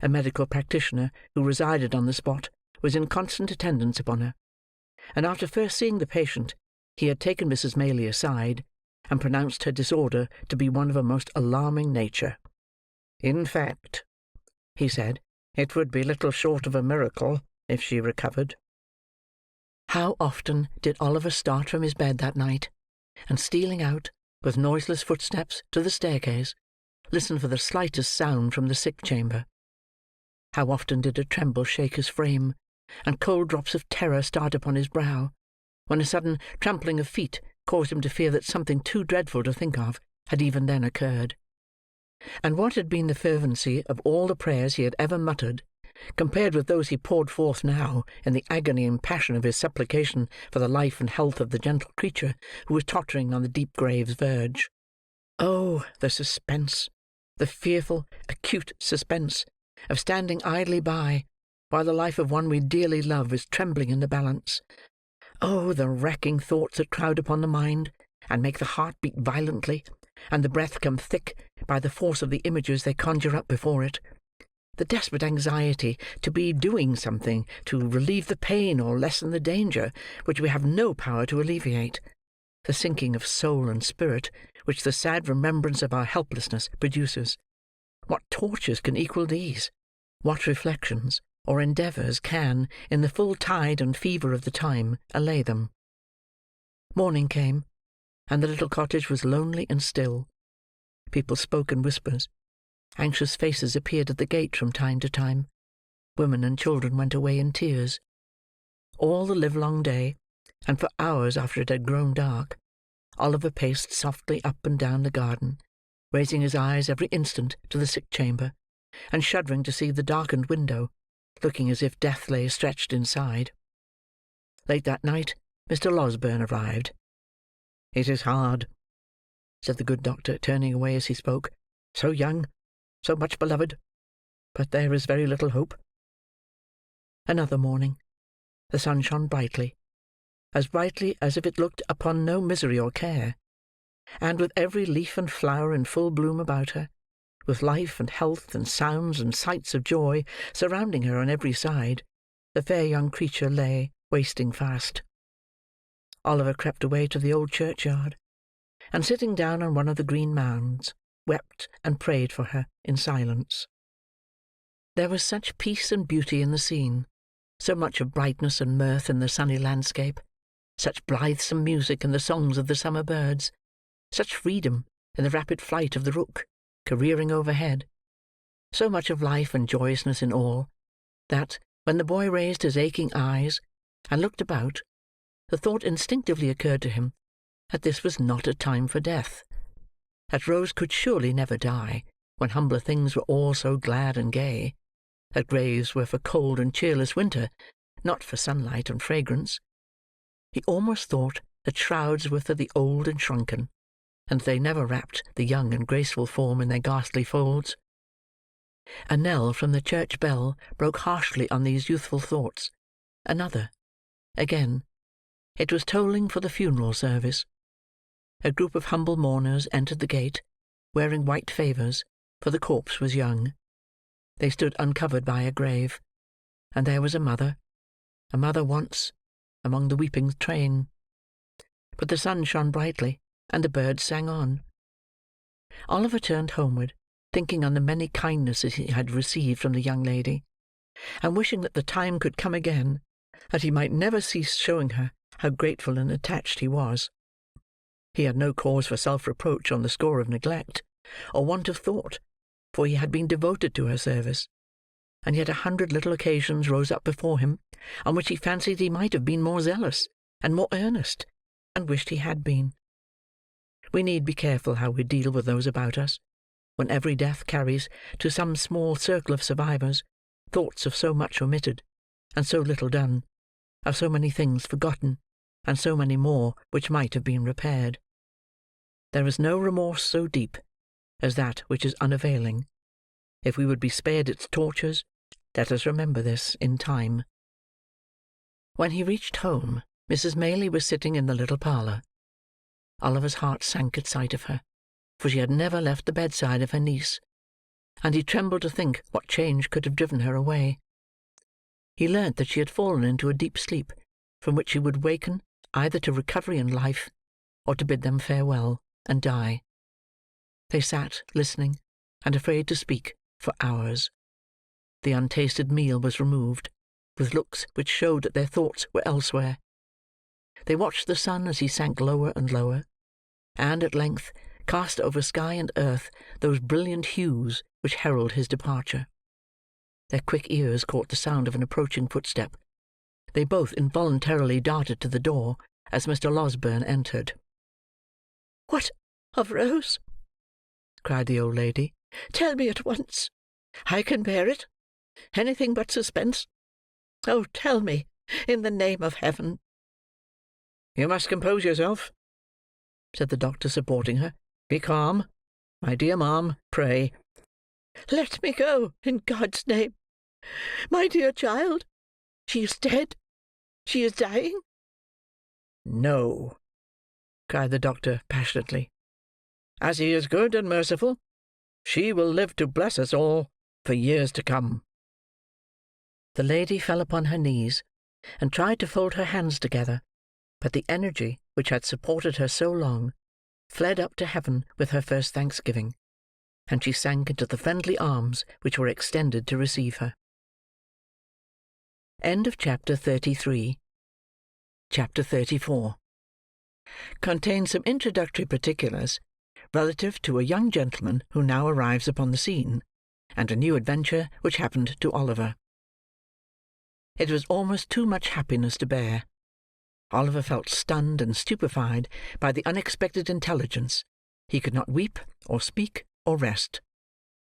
A medical practitioner who resided on the spot was in constant attendance upon her, and after first seeing the patient, he had taken Mrs. Maylie aside, and pronounced her disorder to be one of a most alarming nature. "In fact," he said, "it would be little short of a miracle if she recovered." How often did Oliver start from his bed that night, and stealing out, with noiseless footsteps, to the staircase, listen for the slightest sound from the sick chamber. How often did a tremble shake his frame, and cold drops of terror start upon his brow, when a sudden trampling of feet caused him to fear that something too dreadful to think of had even then occurred. And what had been the fervency of all the prayers he had ever muttered, compared with those he poured forth now in the agony and passion of his supplication for the life and health of the gentle creature who was tottering on the deep grave's verge? Oh, the suspense, the fearful, acute suspense, of standing idly by, while the life of one we dearly love is trembling in the balance! Oh, the racking thoughts that crowd upon the mind, and make the heart beat violently, and the breath come thick, by the force of the images they conjure up before it! the desperate anxiety to be doing something to relieve the pain or lessen the danger, which we have no power to alleviate; the sinking of soul and spirit, which the sad remembrance of our helplessness produces. What tortures can equal these? What reflections or endeavours can, in the full tide and fever of the time, allay them? Morning came, and the little cottage was lonely and still. People spoke in whispers. Anxious faces appeared at the gate from time to time. Women and children went away in tears. All the livelong day, and for hours after it had grown dark, Oliver paced softly up and down the garden, raising his eyes every instant to the sick chamber, and shuddering to see the darkened window, looking as if death lay stretched inside. Late that night, Mr. Losberne arrived. "It is hard," said the good doctor, turning away as he spoke. "So young, so much beloved, but there is very little hope." Another morning. The sun shone brightly, as brightly as if it looked upon no misery or care; and with every leaf and flower in full bloom about her, with life and health and sounds and sights of joy surrounding her on every side, the fair young creature lay wasting fast. Oliver crept away to the old churchyard, and sitting down on one of the green mounds, wept and prayed for her in silence. There was such peace and beauty in the scene, so much of brightness and mirth in the sunny landscape, such blithesome music in the songs of the summer birds, such freedom in the rapid flight of the rook, careering overhead, so much of life and joyousness in all, that, when the boy raised his aching eyes, and looked about, the thought instinctively occurred to him that this was not a time for death; that Rose could surely never die, when humbler things were all so glad and gay; that graves were for cold and cheerless winter, not for sunlight and fragrance. He almost thought that shrouds were for the old and shrunken, and that they never wrapped the young and graceful form in their ghastly folds. A knell from the church bell broke harshly on these youthful thoughts. Another. Again. It was tolling for the funeral service. A group of humble mourners entered the gate, wearing white favours, for the corpse was young. They stood uncovered by a grave, and there was a mother once, among the weeping train. But the sun shone brightly, and the birds sang on. Oliver turned homeward, thinking on the many kindnesses he had received from the young lady, and wishing that the time could come again, that he might never cease showing her how grateful and attached he was. He had no cause for self-reproach on the score of neglect, or want of thought, for he had been devoted to her service; and yet 100 little occasions rose up before him, on which he fancied he might have been more zealous, and more earnest, and wished he had been. We need be careful how we deal with those about us, when every death carries, to some small circle of survivors, thoughts of so much omitted, and so little done, of so many things forgotten, and so many more which might have been repaired. There is no remorse so deep as that which is unavailing. If we would be spared its tortures, let us remember this in time. When he reached home, Mrs. Maylie was sitting in the little parlour. Oliver's heart sank at sight of her, for she had never left the bedside of her niece, and he trembled to think what change could have driven her away. He learnt that she had fallen into a deep sleep, from which she would waken either to recovery and life, or to bid them farewell, and die. They sat, listening, and afraid to speak, for hours. The untasted meal was removed, with looks which showed that their thoughts were elsewhere. They watched the sun as he sank lower and lower, and, at length, cast over sky and earth those brilliant hues which herald his departure. Their quick ears caught the sound of an approaching footstep. They both involuntarily darted to the door, as Mr. Losberne entered. "What of Rose?" cried the old lady. "Tell me at once. I can bear it. Anything but suspense. Oh, tell me, in the name of heaven." "You must compose yourself," said the doctor, supporting her. "Be calm. My dear ma'am, pray." "Let me go, in God's name. My dear child, she is dead. She is dying." "No," cried the doctor, passionately. "As he is good and merciful, she will live to bless us all, for years to come." The lady fell upon her knees, and tried to fold her hands together, but the energy which had supported her so long fled up to heaven with her first thanksgiving, and she sank into the friendly arms which were extended to receive her. End of Chapter 33. Chapter 34 contains some introductory particulars relative to a young gentleman who now arrives upon the scene, and a new adventure which happened to Oliver. It was almost too much happiness to bear. Oliver felt stunned and stupefied by the unexpected intelligence. He could not weep, or speak, or rest.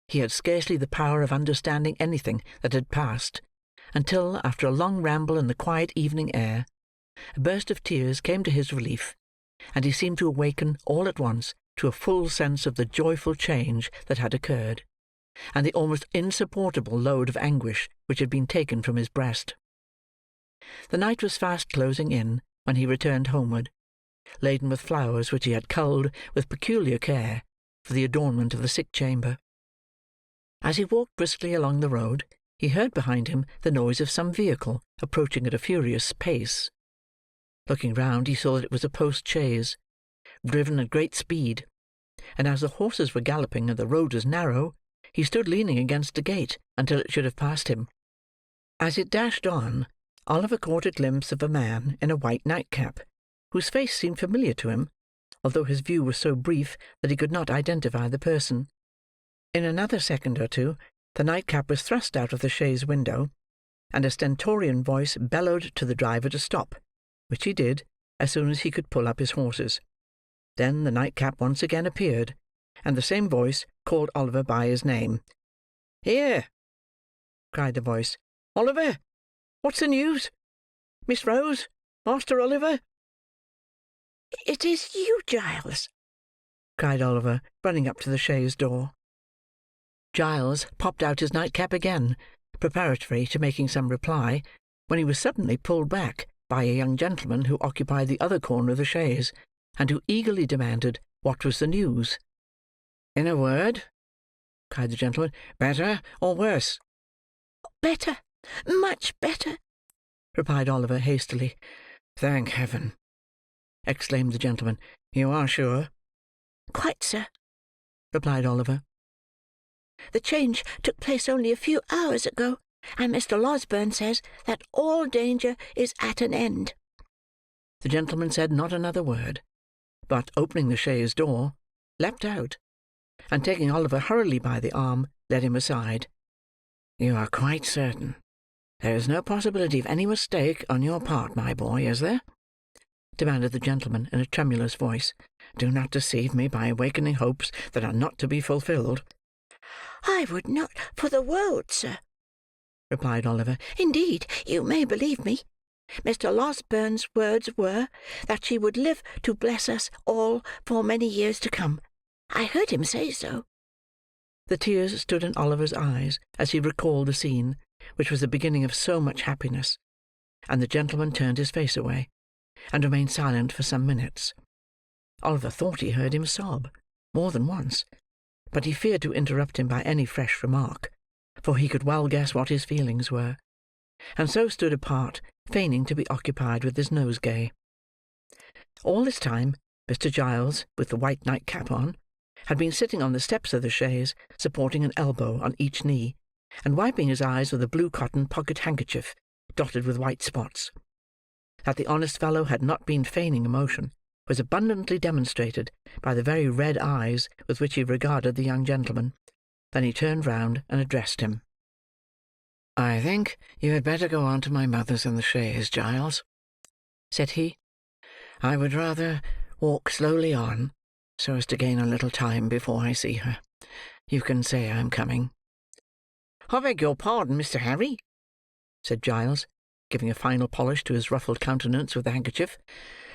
He had scarcely the power of understanding anything that had passed, until, after a long ramble in the quiet evening air, a burst of tears came to his relief, and he seemed to awaken all at once to a full sense of the joyful change that had occurred, and the almost insupportable load of anguish which had been taken from his breast. The night was fast closing in when he returned homeward, laden with flowers which he had culled with peculiar care for the adornment of the sick chamber. As he walked briskly along the road, he heard behind him the noise of some vehicle approaching at a furious pace. Looking round, he saw that it was a post-chaise, driven at great speed, and as the horses were galloping and the road was narrow, he stood leaning against a gate until it should have passed him. As it dashed on, Oliver caught a glimpse of a man in a white nightcap, whose face seemed familiar to him, although his view was so brief that he could not identify the person. In another second or two, the nightcap was thrust out of the chaise window, and a stentorian voice bellowed to the driver to stop, which he did as soon as he could pull up his horses. Then the nightcap once again appeared, and the same voice called Oliver by his name. "Here!" cried the voice. "Oliver! What's the news? Miss Rose? Master Oliver?" "It is you, Giles!" cried Oliver, running up to the chaise door. Giles popped out his nightcap again, preparatory to making some reply, when he was suddenly pulled back by a young gentleman who occupied the other corner of the chaise, and who eagerly demanded what was the news. "In a word," cried the gentleman, "better or worse?" "Better, much better," replied Oliver hastily. "Thank heaven!" exclaimed the gentleman. "You are sure?" "Quite, sir," replied Oliver. "The change took place only a few hours ago, and Mr. Losberne says that all danger is at an end." The gentleman said not another word, but, opening the chaise door, leapt out, and taking Oliver hurriedly by the arm, led him aside. "You are quite certain there is no possibility of any mistake on your part, my boy, is there?" demanded the gentleman in a tremulous voice. "Do not deceive me by awakening hopes that are not to be fulfilled." "I would not for the world, sir," replied Oliver. "Indeed, you may believe me. Mr. Losberne's words were, that she would live to bless us all for many years to come. I heard him say so." The tears stood in Oliver's eyes as he recalled the scene, which was the beginning of so much happiness, and the gentleman turned his face away, and remained silent for some minutes. Oliver thought he heard him sob, more than once, but he feared to interrupt him by any fresh remark, for he could well guess what his feelings were, and so stood apart, feigning to be occupied with his nosegay. All this time, Mr. Giles, with the white nightcap on, had been sitting on the steps of the chaise, supporting an elbow on each knee, and wiping his eyes with a blue cotton pocket-handkerchief, dotted with white spots. That the honest fellow had not been feigning emotion was abundantly demonstrated by the very red eyes with which he regarded the young gentleman. Then he turned round and addressed him. "I think you had better go on to my mother's in the chaise, Giles," said he. "I would rather walk slowly on, so as to gain a little time before I see her. You can say I am coming." "I beg your pardon, Mr. Harry," said Giles, giving a final polish to his ruffled countenance with the handkerchief,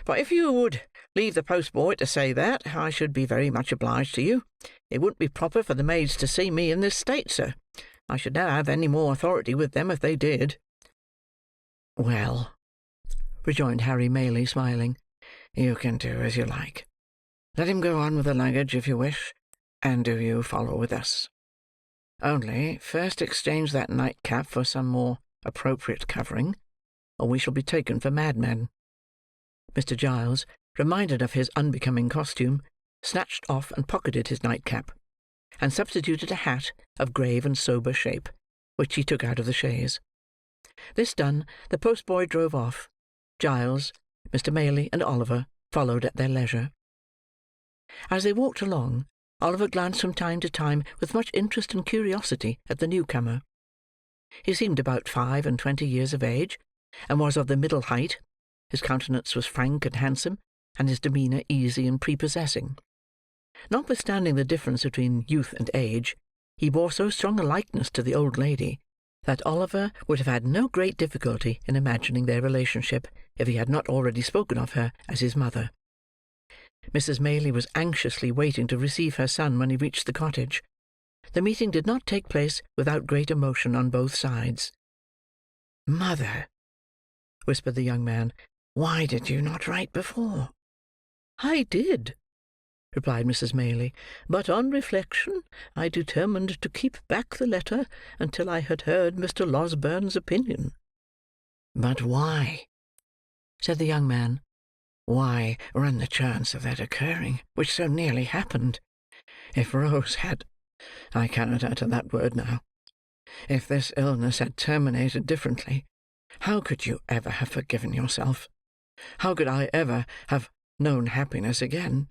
"but if you would leave the post-boy to say that, I should be very much obliged to you. It wouldn't be proper for the maids to see me in this state, sir. I should never have any more authority with them if they did." "Well," rejoined Harry Maylie, smiling, "you can do as you like. Let him go on with the luggage if you wish, and do you follow with us." Only, first exchange that nightcap for some more appropriate covering, or we shall be taken for madmen." Mr. Giles, reminded of his unbecoming costume, snatched off and pocketed his nightcap, and substituted a hat of grave and sober shape, which he took out of the chaise. This done, the postboy drove off. Giles, Mr. Maylie, and Oliver followed at their leisure. As they walked along, Oliver glanced from time to time with much interest and curiosity at the newcomer. He seemed about 25 years of age, and was of the middle height. His countenance was frank and handsome, and his demeanour easy and prepossessing. Notwithstanding the difference between youth and age, he bore so strong a likeness to the old lady, that Oliver would have had no great difficulty in imagining their relationship, if he had not already spoken of her as his mother. Mrs. Maylie was anxiously waiting to receive her son when he reached the cottage. The meeting did not take place without great emotion on both sides. "Mother," whispered the young man, "why did you not write before?" "I did," replied Mrs. Maylie, "but on reflection I determined to keep back the letter until I had heard Mr. Losberne's opinion." "But why?" said the young man. "Why run the chance of that occurring, which so nearly happened? If Rose had—I cannot utter that word now. If this illness had terminated differently, how could you ever have forgiven yourself? How could I ever have known happiness again?"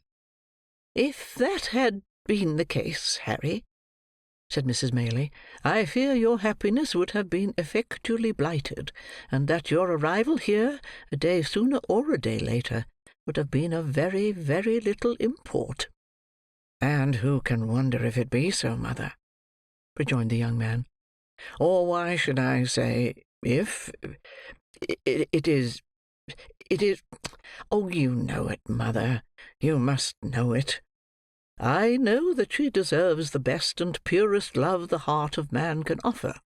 "If that had been the case, Harry," said Mrs. Maylie, "I fear your happiness would have been effectually blighted, and that your arrival here, a day sooner or a day later, would have been of very, very little import." "And who can wonder if it be so, mother?" rejoined the young man. "Or why should I say, if? It is... Oh, you know it, mother. You must know it." "I know that she deserves the best and purest love the heart of man can offer,"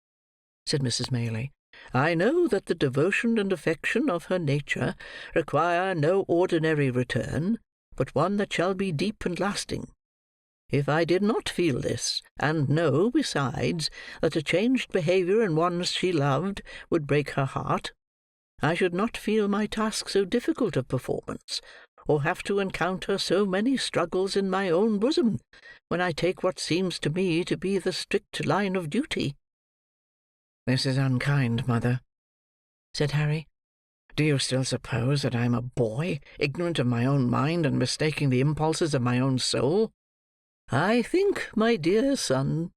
said Mrs. Maylie. "I know that the devotion and affection of her nature require no ordinary return, but one that shall be deep and lasting. If I did not feel this, and know, besides, that a changed behaviour in one she loved would break her heart, I should not feel my task so difficult of performance, or have to encounter so many struggles in my own bosom, when I take what seems to me to be the strict line of duty." "This is unkind, mother," said Harry. "Do you still suppose that I am a boy, ignorant of my own mind, and mistaking the impulses of my own soul?" "I think, my dear son,"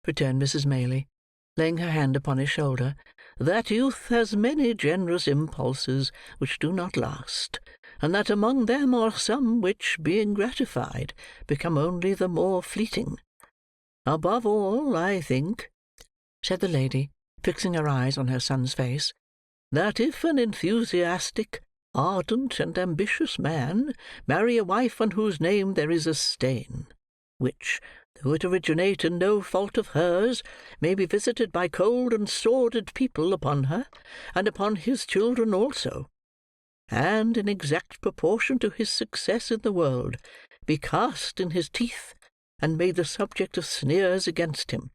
returned Mrs. Maylie, laying her hand upon his shoulder, "that youth has many generous impulses which do not last, and that among them are some which, being gratified, become only the more fleeting. Above all, I think," said the lady, fixing her eyes on her son's face, "that if an enthusiastic, ardent, and ambitious man marry a wife on whose name there is a stain, which, though it originate in no fault of hers, may be visited by cold and sordid people upon her, and upon his children also, and, in exact proportion to his success in the world, be cast in his teeth, and made the subject of sneers against him,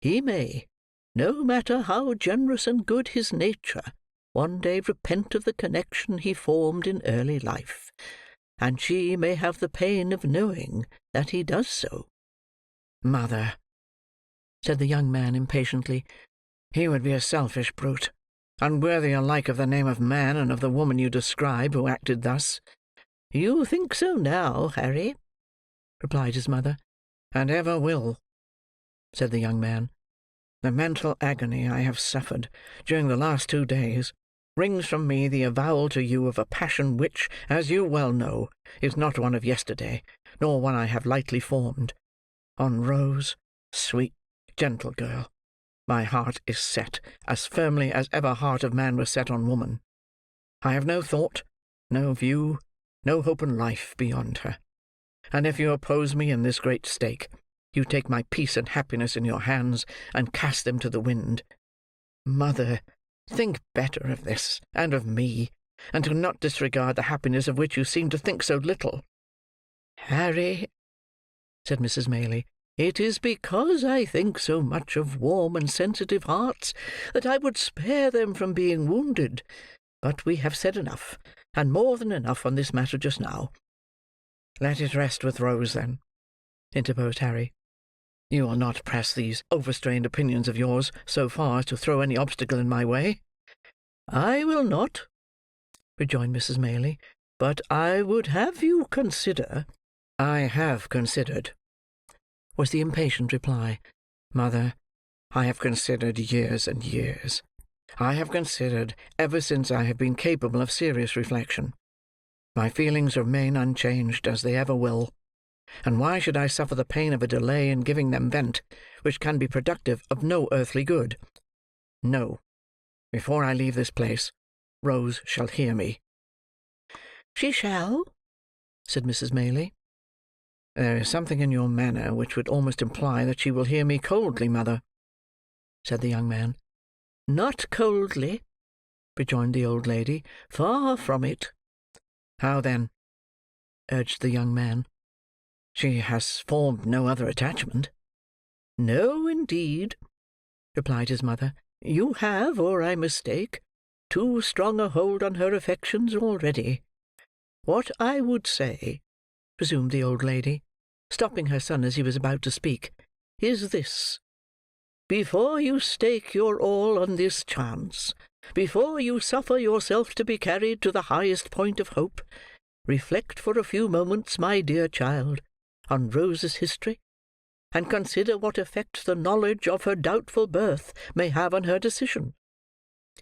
he may, no matter how generous and good his nature, one day repent of the connection he formed in early life, and she may have the pain of knowing that he does so." "Mother," said the young man impatiently, "he would be a selfish brute, unworthy alike of the name of man and of the woman you describe, who acted thus." "You think so now, Harry," replied his mother. "And ever will," said the young man. "The mental agony I have suffered during the last 2 days wrings from me the avowal to you of a passion which, as you well know, is not one of yesterday, nor one I have lightly formed. On Rose, sweet, gentle girl, my heart is set as firmly as ever heart of man was set on woman. I have no thought, no view, no hope in life beyond her. And if you oppose me in this great stake, you take my peace and happiness in your hands, and cast them to the wind. Mother, think better of this, and of me, and do not disregard the happiness of which you seem to think so little." "Harry," said Mrs. Maylie, It is because I think so much of warm and sensitive hearts that I would spare them from being wounded. But we have said enough, and more than enough, on this matter just now." "Let it rest with Rose, then," interposed Harry. "You will not press these overstrained opinions of yours so far as to throw any obstacle in my way?" "I will not," rejoined Mrs. Maylie, "but I would have you consider—" "I have considered," was the impatient reply. "Mother, I have considered years and years. I have considered ever since I have been capable of serious reflection. My feelings remain unchanged, as they ever will, and why should I suffer the pain of a delay in giving them vent, which can be productive of no earthly good? No. Before I leave this place, Rose shall hear me." "She shall," said Mrs. Maylie. "There is something in your manner which would almost imply that she will hear me coldly, mother," said the young man. "Not coldly," rejoined the old lady. "Far from it." "How then?" urged the young man. "She has formed no other attachment?" "No, indeed," replied his mother. "You have, or I mistake, too strong a hold on her affections already. What I would say," resumed the old lady, stopping her son as he was about to speak, "is this. Before you stake your all on this chance, before you suffer yourself to be carried to the highest point of hope, reflect for a few moments, my dear child, on Rose's history, and consider what effect the knowledge of her doubtful birth may have on her decision.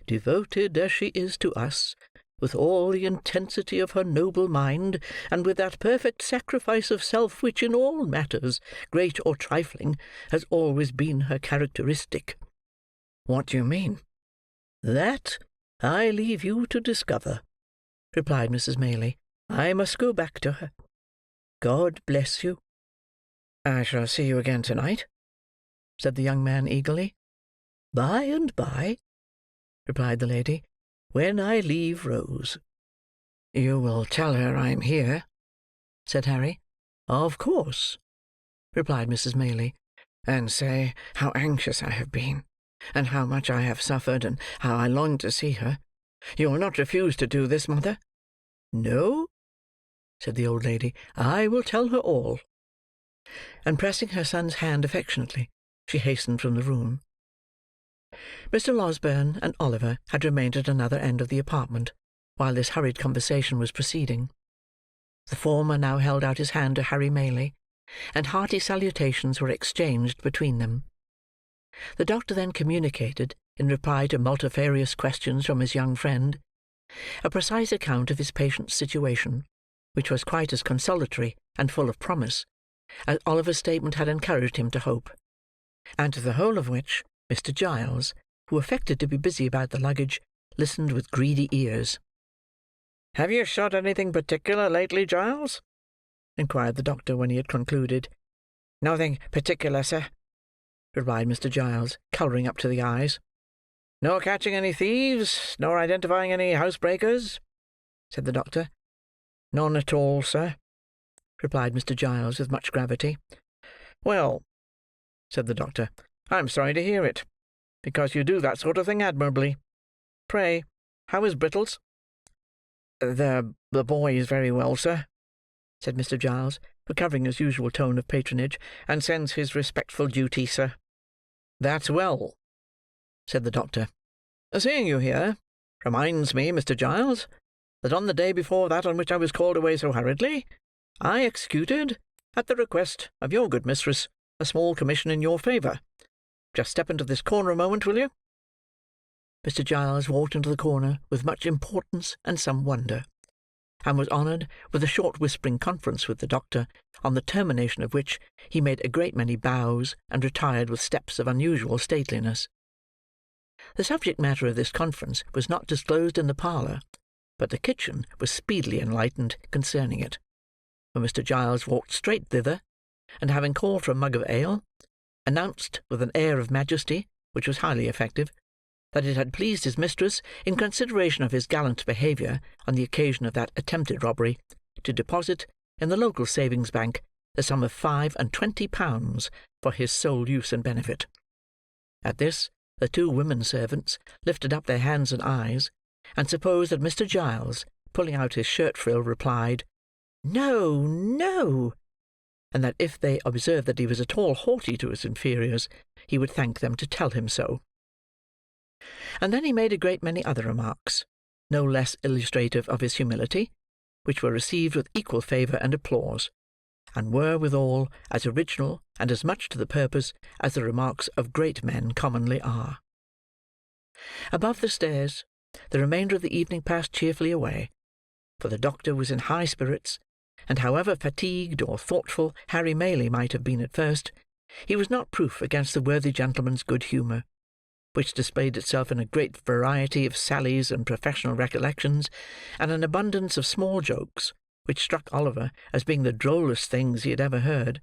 Devoted as she is to us, with all the intensity of her noble mind, and with that perfect sacrifice of self which in all matters, great or trifling, has always been her characteristic." "What do you mean?" "That I leave you to discover," replied Mrs. Maylie. "I must go back to her. God bless you." "I shall see you again to-night?" said the young man eagerly. "By and by," replied the lady, "when I leave Rose." "You will tell her I am here?" said Harry. "Of course," replied Mrs. Maylie. "And say how anxious I have been, and how much I have suffered, and how I long to see her. You will not refuse to do this, mother?" "No," said the old lady, "I will tell her all." And pressing her son's hand affectionately, she hastened from the room. Mr. Losberne and Oliver had remained at another end of the apartment, while this hurried conversation was proceeding. The former now held out his hand to Harry Maylie, and hearty salutations were exchanged between them. The doctor then communicated, in reply to multifarious questions from his young friend, a precise account of his patient's situation, which was quite as consolatory and full of promise as Oliver's statement had encouraged him to hope, and to the whole of which Mr. Giles, who affected to be busy about the luggage, listened with greedy ears. "Have you shot anything particular lately, Giles?" inquired the doctor when he had concluded. "Nothing particular, sir," replied Mr. Giles, colouring up to the eyes. "Nor catching any thieves, nor identifying any housebreakers?" said the doctor. "None at all, sir," replied Mr. Giles, with much gravity. "Well," said the doctor, "I am sorry to hear it, because you do that sort of thing admirably. Pray, how is Brittles?" The boy is very well, sir," said Mr. Giles, recovering his usual tone of patronage, "and sends his respectful duty, sir." "That's well," said the doctor. "Seeing you here, reminds me, Mr. Giles, that on the day before that on which I was called away so hurriedly, I executed, at the request of your good mistress, a small commission in your favour. Just step into this corner a moment, will you?" Mr. Giles walked into the corner with much importance and some wonder, and was honoured with a short whispering conference with the doctor, on the termination of which he made a great many bows, and retired with steps of unusual stateliness. The subject matter of this conference was not disclosed in the parlour, but the kitchen was speedily enlightened concerning it, for Mr. Giles walked straight thither, and having called for a mug of ale, announced with an air of majesty, which was highly effective, that it had pleased his mistress, in consideration of his gallant behaviour on the occasion of that attempted robbery, to deposit, in the local savings bank, the sum of £25 for his sole use and benefit. At this, the two women servants lifted up their hands and eyes, and supposed that Mr. Giles, pulling out his shirt-frill, replied, "No, no," and that if they observed that he was at all haughty to his inferiors, he would thank them to tell him so. And then he made a great many other remarks, no less illustrative of his humility, which were received with equal favour and applause, and were withal as original and as much to the purpose as the remarks of great men commonly are. Above the stairs, the remainder of the evening passed cheerfully away, for the doctor was in high spirits, and however fatigued or thoughtful Harry Maylie might have been at first, he was not proof against the worthy gentleman's good humour, which displayed itself in a great variety of sallies and professional recollections, and an abundance of small jokes, which struck Oliver as being the drollest things he had ever heard,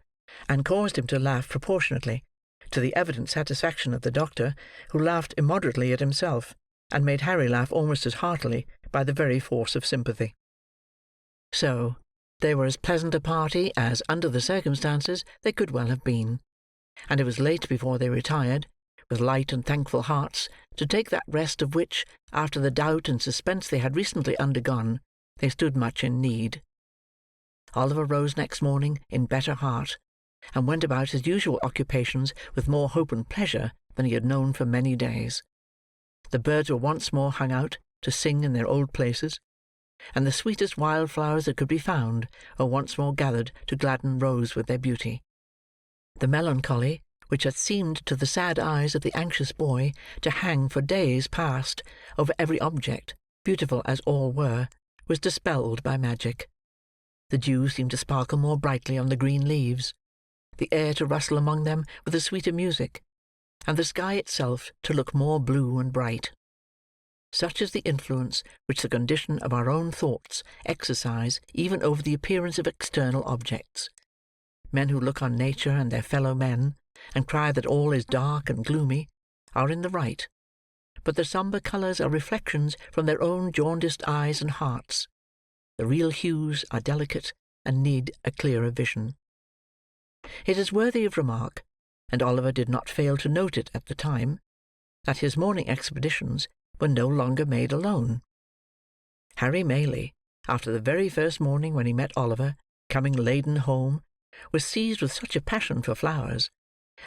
and caused him to laugh proportionately, to the evident satisfaction of the doctor, who laughed immoderately at himself, and made Harry laugh almost as heartily by the very force of sympathy. So, they were as pleasant a party as, under the circumstances, they could well have been, and it was late before they retired, with light and thankful hearts, to take that rest of which, after the doubt and suspense they had recently undergone, they stood much in need. Oliver rose next morning in better heart, and went about his usual occupations with more hope and pleasure than he had known for many days. The birds were once more hung out to sing in their old places, and the sweetest wild flowers that could be found were once more gathered to gladden Rose with their beauty. The melancholy, which had seemed to the sad eyes of the anxious boy to hang for days past over every object, beautiful as all were, was dispelled by magic. The dew seemed to sparkle more brightly on the green leaves, the air to rustle among them with a sweeter music, and the sky itself to look more blue and bright. Such is the influence which the condition of our own thoughts exercise even over the appearance of external objects. Men who look on nature and their fellow men, and cry that all is dark and gloomy, are in the right, but the sombre colours are reflections from their own jaundiced eyes and hearts. The real hues are delicate, and need a clearer vision. It is worthy of remark, and Oliver did not fail to note it at the time, that his morning expeditions were no longer made alone. Harry Maylie, after the very first morning when he met Oliver, coming laden home, was seized with such a passion for flowers,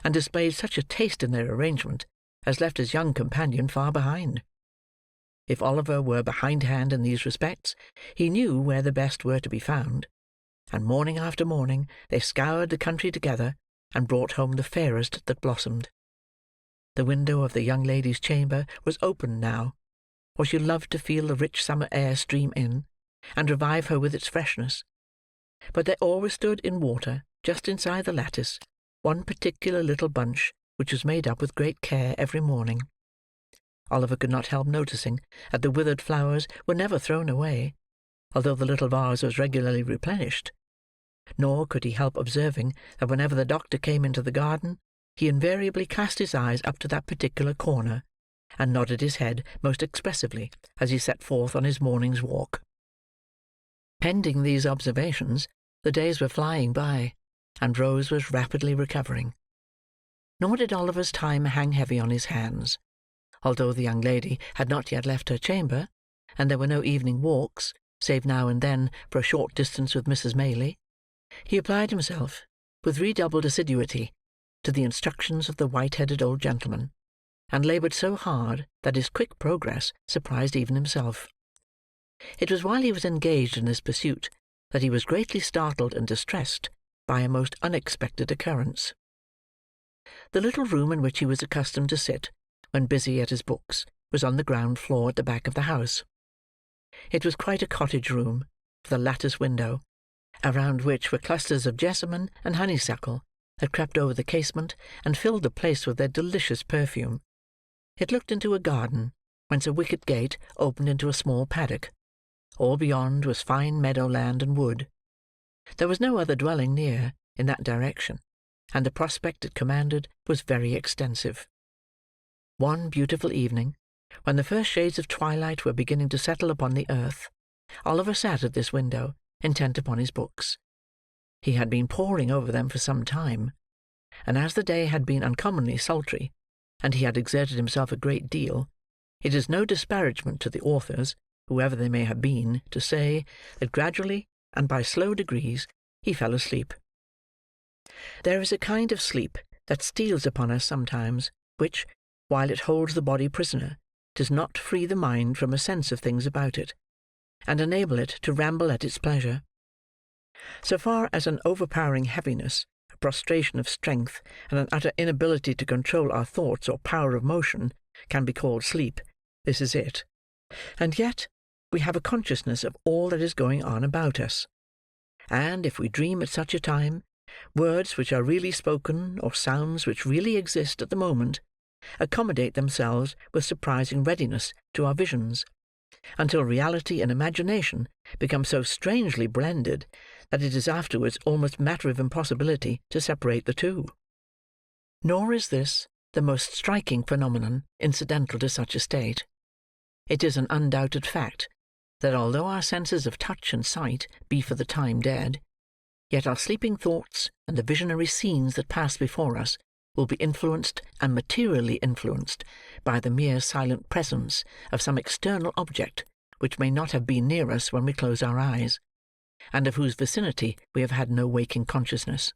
and displayed such a taste in their arrangement, as left his young companion far behind. If Oliver were behindhand in these respects, he knew where the best were to be found, and morning after morning they scoured the country together, and brought home the fairest that blossomed. The window of the young lady's chamber was open now, for she loved to feel the rich summer air stream in, and revive her with its freshness. But there always stood in water, just inside the lattice, one particular little bunch, which was made up with great care every morning. Oliver could not help noticing that the withered flowers were never thrown away, although the little vase was regularly replenished. Nor could he help observing that whenever the doctor came into the garden, he invariably cast his eyes up to that particular corner, and nodded his head most expressively as he set forth on his morning's walk. Pending these observations, the days were flying by, and Rose was rapidly recovering. Nor did Oliver's time hang heavy on his hands. Although the young lady had not yet left her chamber, and there were no evening walks, save now and then for a short distance with Mrs. Maylie, he applied himself, with redoubled assiduity, to the instructions of the white-headed old gentleman, and laboured so hard that his quick progress surprised even himself. It was while he was engaged in this pursuit that he was greatly startled and distressed by a most unexpected occurrence. The little room in which he was accustomed to sit when busy at his books was on the ground floor at the back of the house. It was quite a cottage room, with a lattice window, around which were clusters of jessamine and honeysuckle that crept over the casement and filled the place with their delicious perfume. It looked into a garden, whence a wicket gate opened into a small paddock. All beyond was fine meadow land and wood. There was no other dwelling near, in that direction, and the prospect it commanded was very extensive. One beautiful evening, when the first shades of twilight were beginning to settle upon the earth, Oliver sat at this window, intent upon his books. He had been poring over them for some time, and as the day had been uncommonly sultry, and he had exerted himself a great deal, it is no disparagement to the authors, whoever they may have been, to say that gradually, and by slow degrees, he fell asleep. There is a kind of sleep that steals upon us sometimes, which, while it holds the body prisoner, does not free the mind from a sense of things about it, and enable it to ramble at its pleasure. So far as an overpowering heaviness, a prostration of strength, and an utter inability to control our thoughts or power of motion can be called sleep, this is it. And yet we have a consciousness of all that is going on about us. And if we dream at such a time, words which are really spoken, or sounds which really exist at the moment, accommodate themselves with surprising readiness to our visions, until reality and imagination become so strangely blended that it is afterwards almost matter of impossibility to separate the two. Nor is this the most striking phenomenon incidental to such a state. It is an undoubted fact that although our senses of touch and sight be for the time dead, yet our sleeping thoughts and the visionary scenes that pass before us will be influenced and materially influenced by the mere silent presence of some external object which may not have been near us when we close our eyes, and of whose vicinity we have had no waking consciousness.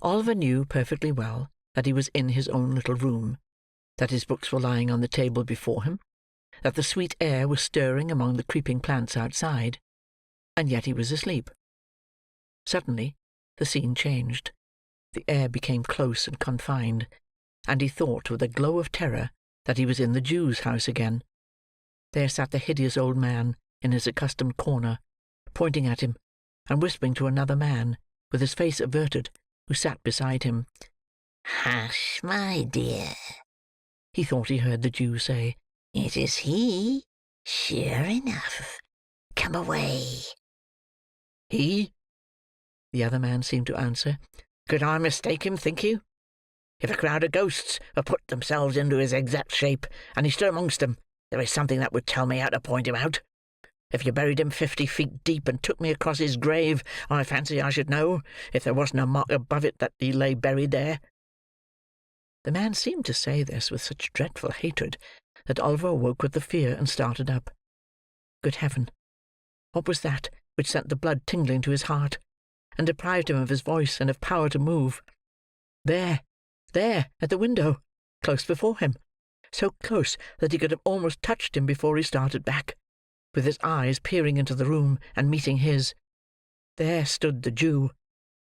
Oliver knew perfectly well that he was in his own little room, that his books were lying on the table before him, that the sweet air was stirring among the creeping plants outside, and yet he was asleep. Suddenly the scene changed. The air became close and confined, and he thought with a glow of terror that he was in the Jew's house again. There sat the hideous old man in his accustomed corner, pointing at him, and whispering to another man, with his face averted, who sat beside him. "Hush, my dear," he thought he heard the Jew say. "It is he, sure enough. Come away." "He?" the other man seemed to answer. "Could I mistake him, think you? If a crowd of ghosts have put themselves into his exact shape, and he stood amongst them, there is something that would tell me how to point him out. If you buried him 50 feet deep and took me across his grave, I fancy I should know, if there wasn't a mark above it, that he lay buried there." The man seemed to say this with such dreadful hatred that Oliver awoke with the fear and started up. Good heaven! What was that which sent the blood tingling to his heart, and deprived him of his voice and of power to move? There, at the window, close before him, so close that he could have almost touched him before he started back, with his eyes peering into the room and meeting his. There stood the Jew,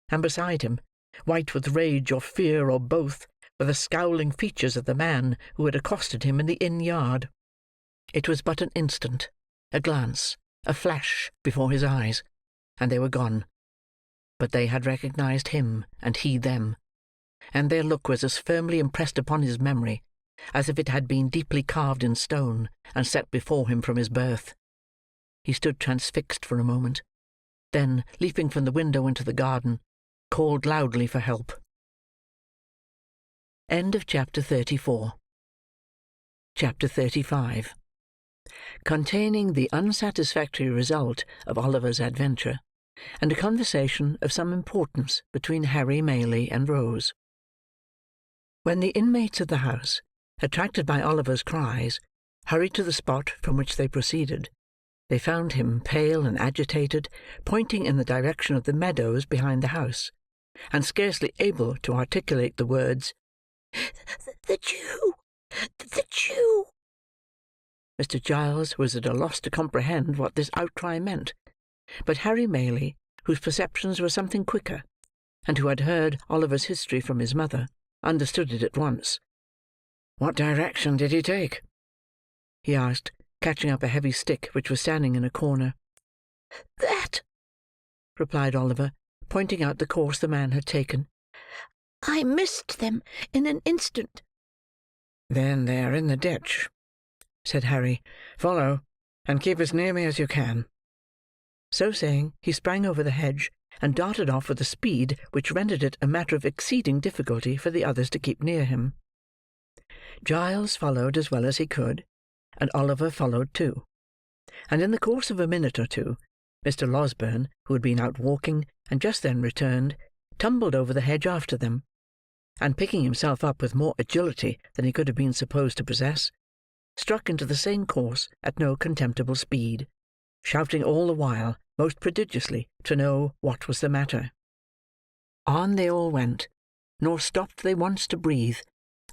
and beside him, white with rage or fear or both, were the scowling features of the man who had accosted him in the inn yard. It was but an instant, a glance, a flash before his eyes, and they were gone. But they had recognized him, and he them, and their look was as firmly impressed upon his memory as if it had been deeply carved in stone and set before him from his birth. He stood transfixed for a moment, then, leaping from the window into the garden, called loudly for help. End of Chapter 34. Chapter 35. Containing the unsatisfactory result of Oliver's adventure, and a conversation of some importance between Harry Maylie and Rose. When the inmates of the house, attracted by Oliver's cries, hurried to the spot from which they proceeded, they found him, pale and agitated, pointing in the direction of the meadows behind the house, and scarcely able to articulate the words, "The Jew! The Jew!" Mr. Giles was at a loss to comprehend what this outcry meant, but Harry Maylie, whose perceptions were something quicker, and who had heard Oliver's history from his mother, understood it at once. "What direction did he take?" he asked, catching up a heavy stick which was standing in a corner. "That," replied Oliver, pointing out the course the man had taken. "I missed them in an instant." "Then they are in the ditch," said Harry. "Follow, and keep as near me as you can." So saying, he sprang over the hedge, and darted off with a speed which rendered it a matter of exceeding difficulty for the others to keep near him. Giles followed as well as he could, and Oliver followed too, and in the course of a minute or two, Mr. Losberne, who had been out walking, and just then returned, tumbled over the hedge after them, and picking himself up with more agility than he could have been supposed to possess, struck into the same course at no contemptible speed, shouting all the while most prodigiously to know what was the matter. On they all went, nor stopped they once to breathe,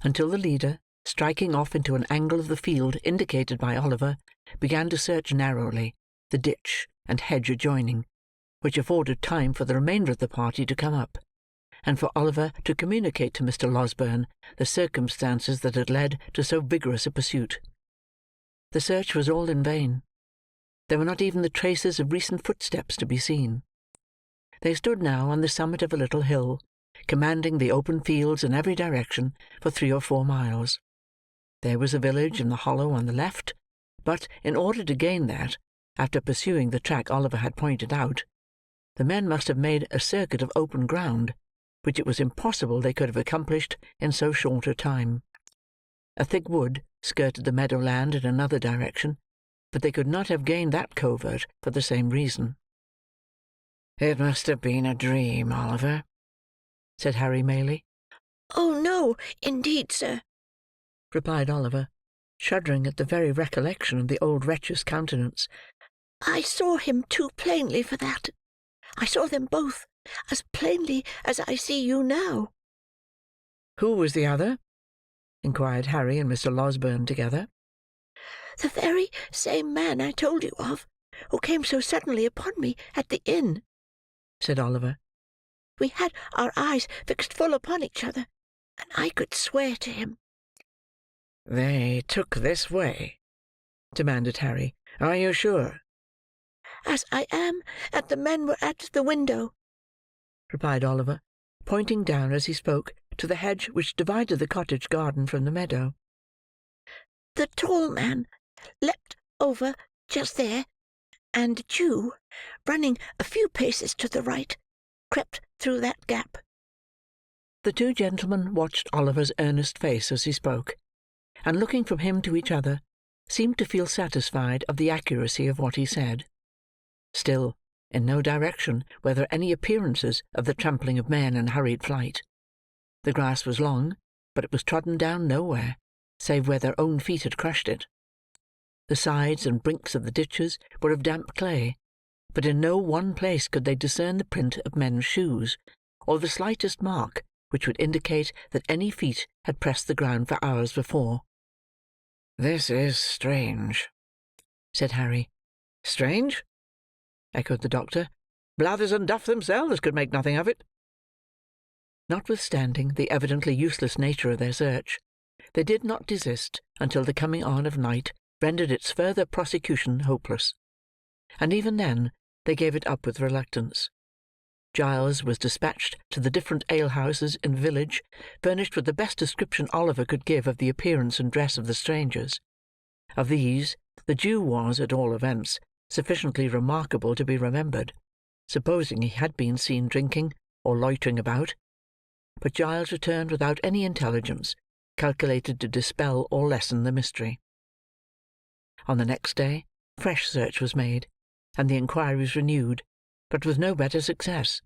until the leader, striking off into an angle of the field indicated by Oliver, began to search narrowly the ditch and hedge adjoining, which afforded time for the remainder of the party to come up, and for Oliver to communicate to Mr. Losberne the circumstances that had led to so vigorous a pursuit. The search was all in vain. There were not even the traces of recent footsteps to be seen. They stood now on the summit of a little hill, commanding the open fields in every direction for 3 or 4 miles. There was a village in the hollow on the left, but in order to gain that, after pursuing the track Oliver had pointed out, the men must have made a circuit of open ground, which it was impossible they could have accomplished in so short a time. A thick wood skirted the meadow-land in another direction, but they could not have gained that covert for the same reason. "It must have been a dream, Oliver," said Harry Maylie. "Oh, no, indeed, sir," replied Oliver, shuddering at the very recollection of the old wretch's countenance. "I saw him too plainly for that. I saw them both as plainly as I see you now." "Who was the other?" inquired Harry and Mr. Losberne together. "The very same man I told you of, who came so suddenly upon me at the inn," said Oliver. "We had our eyes fixed full upon each other, and I could swear to him." "They took this way?" demanded Harry. "Are you sure?" "As I am that the men were at the window," replied Oliver, pointing down as he spoke to the hedge which divided the cottage garden from the meadow. "The tall man leapt over just there, and the Jew, running a few paces to the right, crept through that gap." The 2 gentlemen watched Oliver's earnest face as he spoke, and looking from him to each other, seemed to feel satisfied of the accuracy of what he said. Still, in no direction were there any appearances of the trampling of men in hurried flight. The grass was long, but it was trodden down nowhere, save where their own feet had crushed it. The sides and brinks of the ditches were of damp clay, but in no one place could they discern the print of men's shoes, or the slightest mark which would indicate that any feet had pressed the ground for hours before. "This is strange," said Harry. "Strange?" echoed the doctor. "Blathers and Duff themselves could make nothing of it." Notwithstanding the evidently useless nature of their search, they did not desist until the coming on of night rendered its further prosecution hopeless, and even then they gave it up with reluctance. Giles was dispatched to the different alehouses in the village, furnished with the best description Oliver could give of the appearance and dress of the strangers. Of these, the Jew was, at all events, sufficiently remarkable to be remembered, supposing he had been seen drinking or loitering about. But Giles returned without any intelligence calculated to dispel or lessen the mystery. On the next day, fresh search was made, and the inquiries renewed, but with no better success.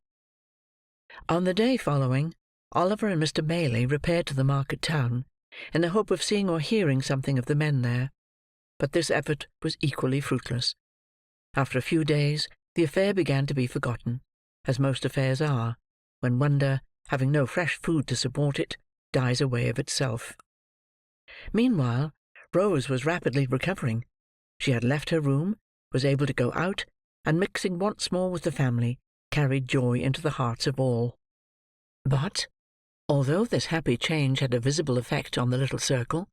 On the day following, Oliver and Mr. Maylie repaired to the market town, in the hope of seeing or hearing something of the men there, but this effort was equally fruitless. After a few days, the affair began to be forgotten, as most affairs are, when wonder, having no fresh food to support it, dies away of itself. Meanwhile, Rose was rapidly recovering. She had left her room, was able to go out, and mixing once more with the family, carried joy into the hearts of all. But, although this happy change had a visible effect on the little circle,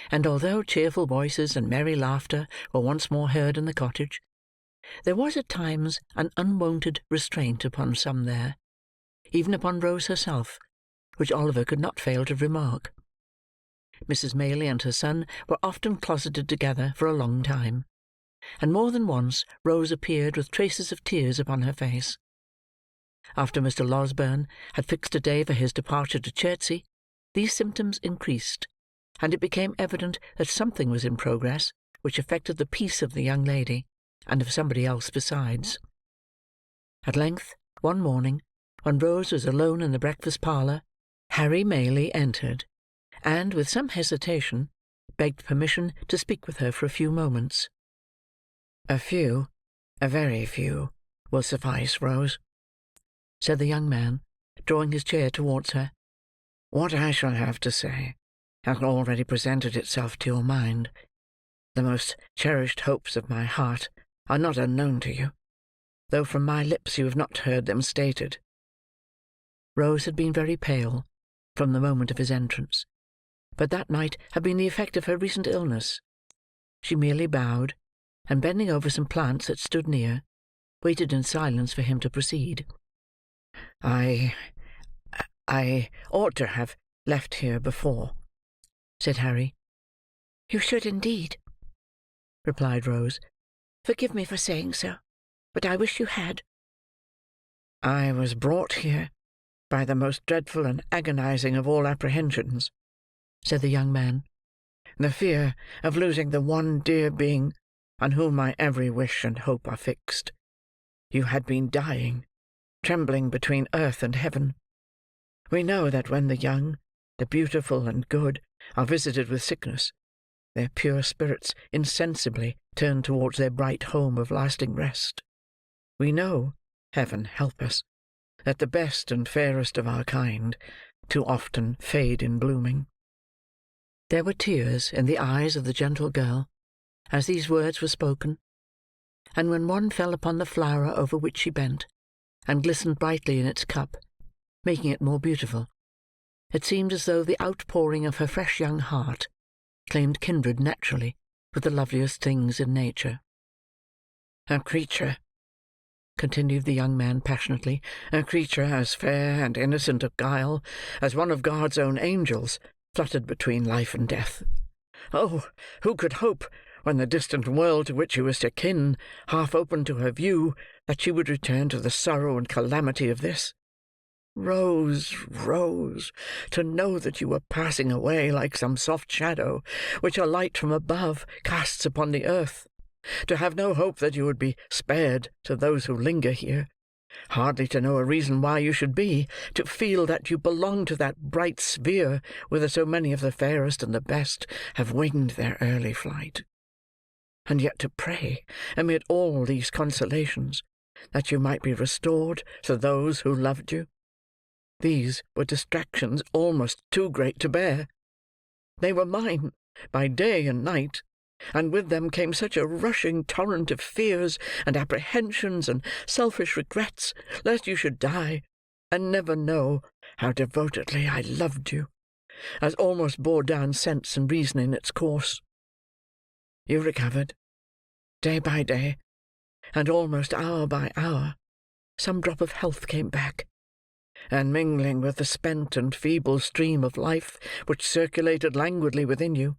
and although cheerful voices and merry laughter were once more heard in the cottage, there was at times an unwonted restraint upon some there, even upon Rose herself, which Oliver could not fail to remark. Mrs. Maylie and her son were often closeted together for a long time, and more than once Rose appeared with traces of tears upon her face. After Mr. Losberne had fixed a day for his departure to Chertsey, these symptoms increased, and it became evident that something was in progress which affected the peace of the young lady, and of somebody else besides. At length, one morning, when Rose was alone in the breakfast parlour, Harry Maylie entered, and, with some hesitation, begged permission to speak with her for a few moments. "A few, a very few, will suffice, Rose," said the young man, drawing his chair towards her. "What I shall have to say has already presented itself to your mind. The most cherished hopes of my heart are not unknown to you, though from my lips you have not heard them stated." Rose had been very pale from the moment of his entrance, but that might have been the effect of her recent illness. She merely bowed, and bending over some plants that stood near, waited in silence for him to proceed. I ought to have left here before," said Harry. "You should indeed," replied Rose. "Forgive me for saying so, but I wish you had." "I was brought here by the most dreadful and agonizing of all apprehensions," said the young man. "The fear of losing the one dear being on whom my every wish and hope are fixed. You had been dying, trembling between earth and heaven. We know that when the young, the beautiful and good, are visited with sickness, their pure spirits insensibly turn towards their bright home of lasting rest. We know, Heaven help us, that the best and fairest of our kind too often fade in blooming." There were tears in the eyes of the gentle girl as these words were spoken, and when one fell upon the flower over which she bent, and glistened brightly in its cup, making it more beautiful, it seemed as though the outpouring of her fresh young heart claimed kindred naturally with the loveliest things in nature. "A creature," continued the young man passionately, "a creature as fair and innocent of guile as one of God's own angels, fluttered between life and death. Oh, who could hope, when the distant world to which she was akin half opened to her view, that she would return to the sorrow and calamity of this? Rose, Rose, to know that you were passing away like some soft shadow which a light from above casts upon the earth, to have no hope that you would be spared to those who linger here, hardly to know a reason why you should be, to feel that you belong to that bright sphere whither so many of the fairest and the best have winged their early flight, and yet to pray, amid all these consolations, that you might be restored to those who loved you. These were distractions almost too great to bear. They were mine by day and night, and with them came such a rushing torrent of fears and apprehensions and selfish regrets lest you should die, and never know how devotedly I loved you, as almost bore down sense and reason in its course. You recovered, day by day, and almost hour by hour, some drop of health came back, and mingling with the spent and feeble stream of life which circulated languidly within you,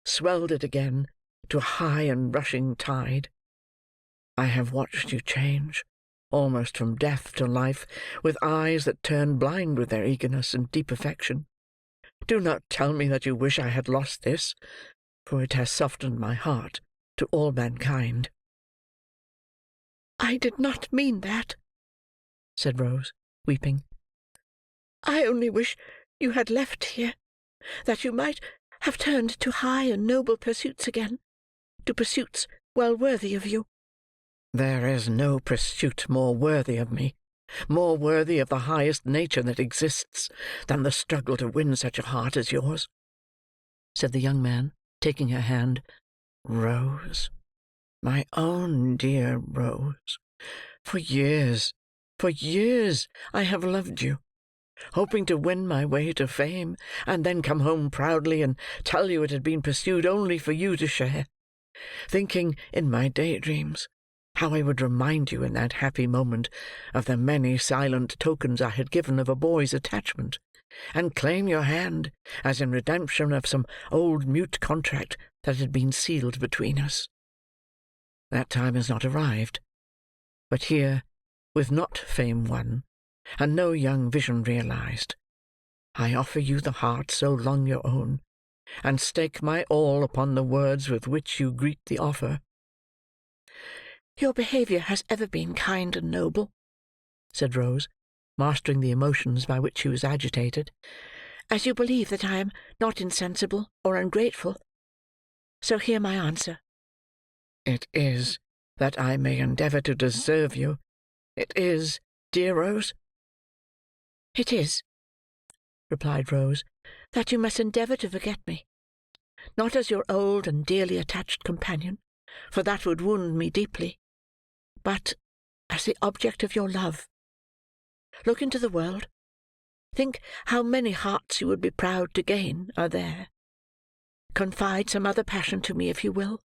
swelled it again to a high and rushing tide. I have watched you change, almost from death to life, with eyes that turn blind with their eagerness and deep affection. Do not tell me that you wish I had lost this, for it has softened my heart to all mankind." "I did not mean that," said Rose, weeping. "I only wish you had left here, that you might have turned to high and noble pursuits again, to pursuits well worthy of you." "There is no pursuit more worthy of me, more worthy of the highest nature that exists, than the struggle to win such a heart as yours," said the young man, taking her hand. "Rose, my own dear Rose, for years I have loved you, hoping to win my way to fame, and then come home proudly and tell you it had been pursued only for you to share, thinking in my daydreams how I would remind you in that happy moment of the many silent tokens I had given of a boy's attachment, and claim your hand as in redemption of some old mute contract that had been sealed between us. That time has not arrived, but here, with not fame won, and no young vision realized, I offer you the heart so long your own, and stake my all upon the words with which you greet the offer. "Your behaviour has ever been kind and noble," said Rose, mastering the emotions by which she was agitated. "As you believe that I am not insensible or ungrateful, so hear my answer." "It is that I may endeavour to deserve you. It is, dear Rose?" "It is," replied Rose, "that you must endeavour to forget me, not as your old and dearly attached companion, for that would wound me deeply, but as the object of your love. Look into the world. Think how many hearts you would be proud to gain are there. Confide some other passion to me if you will.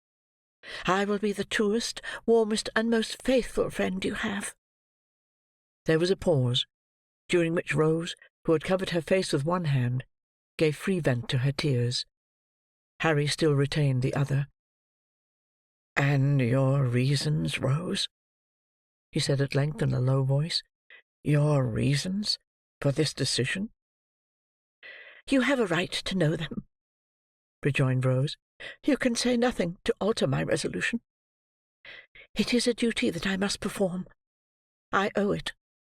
I will be the truest, warmest, and most faithful friend you have." There was a pause, during which Rose, who had covered her face with one hand, gave free vent to her tears. Harry still retained the other. "And your reasons, Rose?" he said at length in a low voice. "Your reasons for this decision?" "You have a right to know them," rejoined Rose. "You can say nothing to alter my resolution. It is a duty that I must perform. I owe it,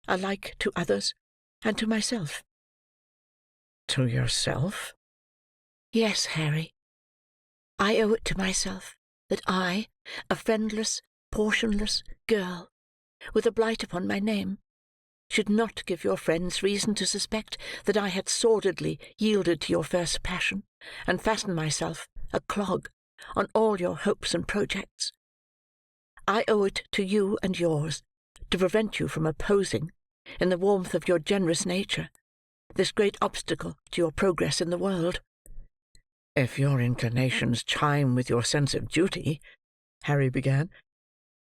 alike to others and to myself." "To yourself?" "Yes, Harry. I owe it to myself that I, a friendless, portionless girl, with a blight upon my name, should not give your friends reason to suspect that I had sordidly yielded to your first passion, and fastened myself, a clog, on all your hopes and projects. I owe it to you and yours to prevent you from opposing, in the warmth of your generous nature, this great obstacle to your progress in the world." "If your inclinations chime with your sense of duty," Harry began.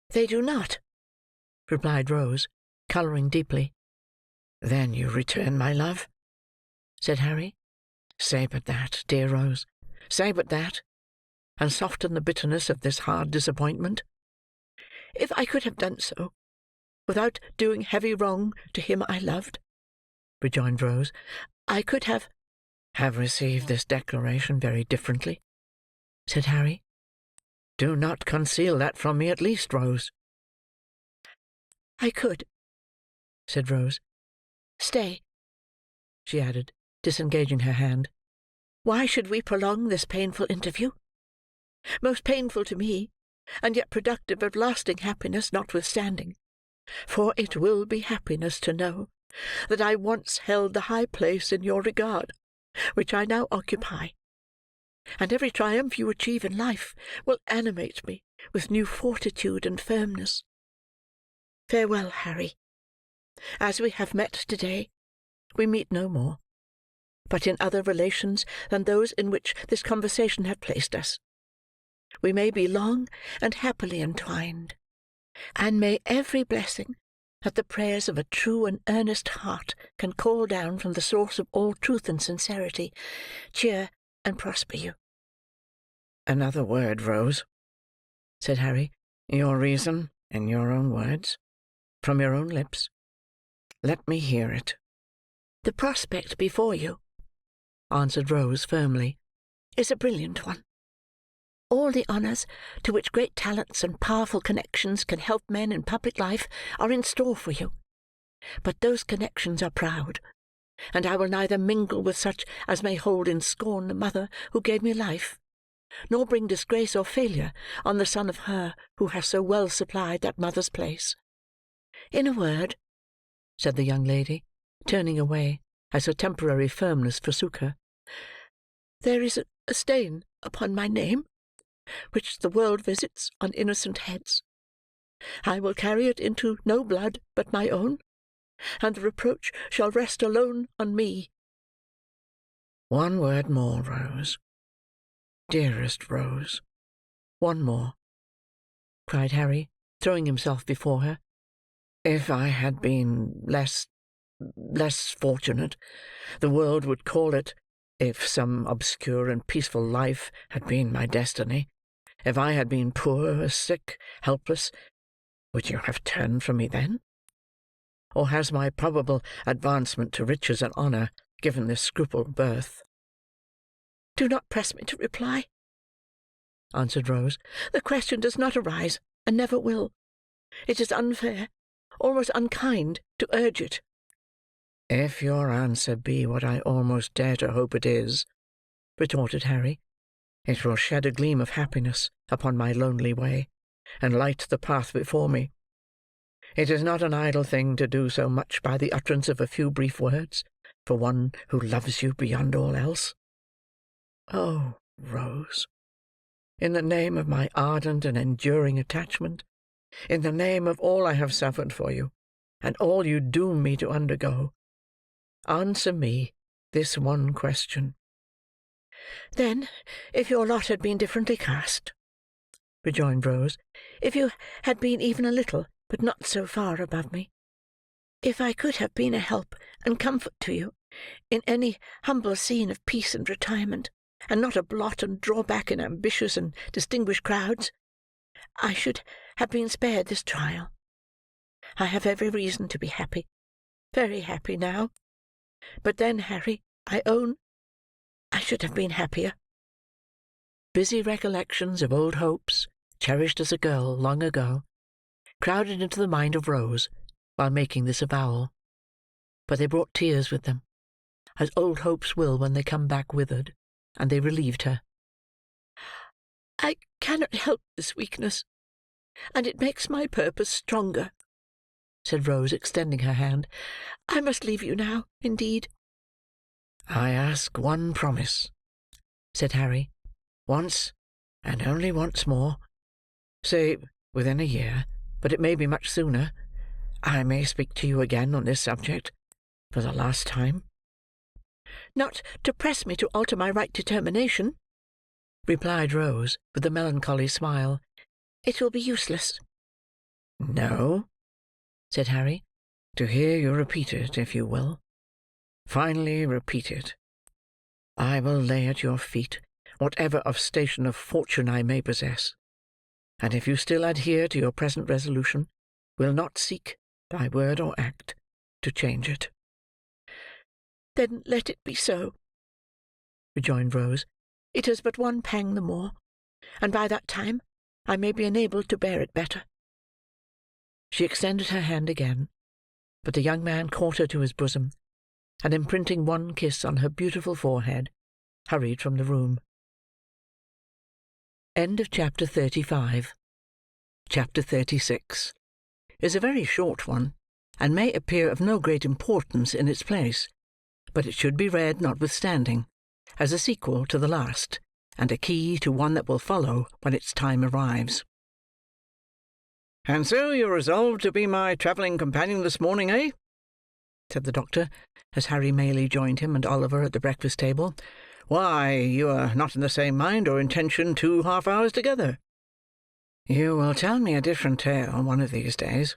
"They do not," replied Rose, colouring deeply. "Then you return my love?" said Harry. "Say but that, dear Rose, say but that, and soften the bitterness of this hard disappointment." "If I could have done so, without doing heavy wrong to him I loved," rejoined Rose, "I could have—" "Have received this declaration very differently," said Harry. "Do not conceal that from me at least, Rose." "I could," said Rose. "Stay," she added, disengaging her hand. "Why should we prolong this painful interview? Most painful to me, and yet productive of lasting happiness notwithstanding. For it will be happiness to know that I once held the high place in your regard which I now occupy, and every triumph you achieve in life will animate me with new fortitude and firmness. Farewell, Harry. As we have met today, we meet no more, but in other relations than those in which this conversation hath placed us. We may be long and happily entwined, and may every blessing that the prayers of a true and earnest heart can call down from the source of all truth and sincerity, cheer and prosper you." "Another word, Rose," said Harry. "Your reason, in your own words, from your own lips. Let me hear it." "The prospect before you," answered Rose firmly, "is a brilliant one. All the honours to which great talents and powerful connections can help men in public life are in store for you. But those connections are proud, and I will neither mingle with such as may hold in scorn the mother who gave me life, nor bring disgrace or failure on the son of her who has so well supplied that mother's place. In a word," said the young lady, turning away as her temporary firmness forsook her, "there is a stain upon my name, which the world visits on innocent heads. I will carry it into no blood but my own, and the reproach shall rest alone on me." "One word more, Rose. Dearest Rose, one more," cried Harry, throwing himself before her. "If I had been less fortunate, the world would call it, if some obscure and peaceful life had been my destiny, if I had been poor, sick, helpless, would you have turned from me then? Or has my probable advancement to riches and honour given this scruple birth?" "Do not press me to reply," answered Rose. "The question does not arise, and never will. It is unfair, almost unkind, to urge it." "If your answer be what I almost dare to hope it is," retorted Harry, "it will shed a gleam of happiness upon my lonely way, and light the path before me. It is not an idle thing to do so much by the utterance of a few brief words, for one who loves you beyond all else. Oh, Rose, in the name of my ardent and enduring attachment, in the name of all I have suffered for you, and all you doom me to undergo, answer me this one question." "Then, if your lot had been differently cast," rejoined Rose, "if you had been even a little, but not so far above me, if I could have been a help and comfort to you in any humble scene of peace and retirement, and not a blot and drawback in ambitious and distinguished crowds, I should have been spared this trial. I have every reason to be happy, very happy now. But then, Harry, I own I should have been happier." Busy recollections of old hopes, cherished as a girl long ago, crowded into the mind of Rose while making this avowal, but they brought tears with them, as old hopes will when they come back withered, and they relieved her. "I cannot help this weakness, and it makes my purpose stronger," said Rose, extending her hand. "I must leave you now, indeed." "I ask one promise," said Harry. "Once, and only once more. Say within a year, but it may be much sooner. I may speak to you again on this subject, for the last time." "Not to press me to alter my right determination," replied Rose, with a melancholy smile. "It will be useless." "No," said Harry, "to hear you repeat it, if you will. Finally repeat it. I will lay at your feet whatever of station of fortune I may possess, and if you still adhere to your present resolution, will not seek, by word or act, to change it." "Then let it be so," rejoined Rose. "It is but one pang the more, and by that time I may be enabled to bear it better." She extended her hand again, but the young man caught her to his bosom, and imprinting one kiss on her beautiful forehead, hurried from the room. Chapter 35. Chapter 36 is a very short one, and may appear of no great importance in its place, but it should be read notwithstanding, as a sequel to the last, and a key to one that will follow when its time arrives. "And so you're resolved to be my travelling companion this morning, eh?" said the doctor, as Harry Maylie joined him and Oliver at the breakfast table. "Why, you are not in the same mind or intention 2 half-hours together." "You will tell me a different tale one of these days,"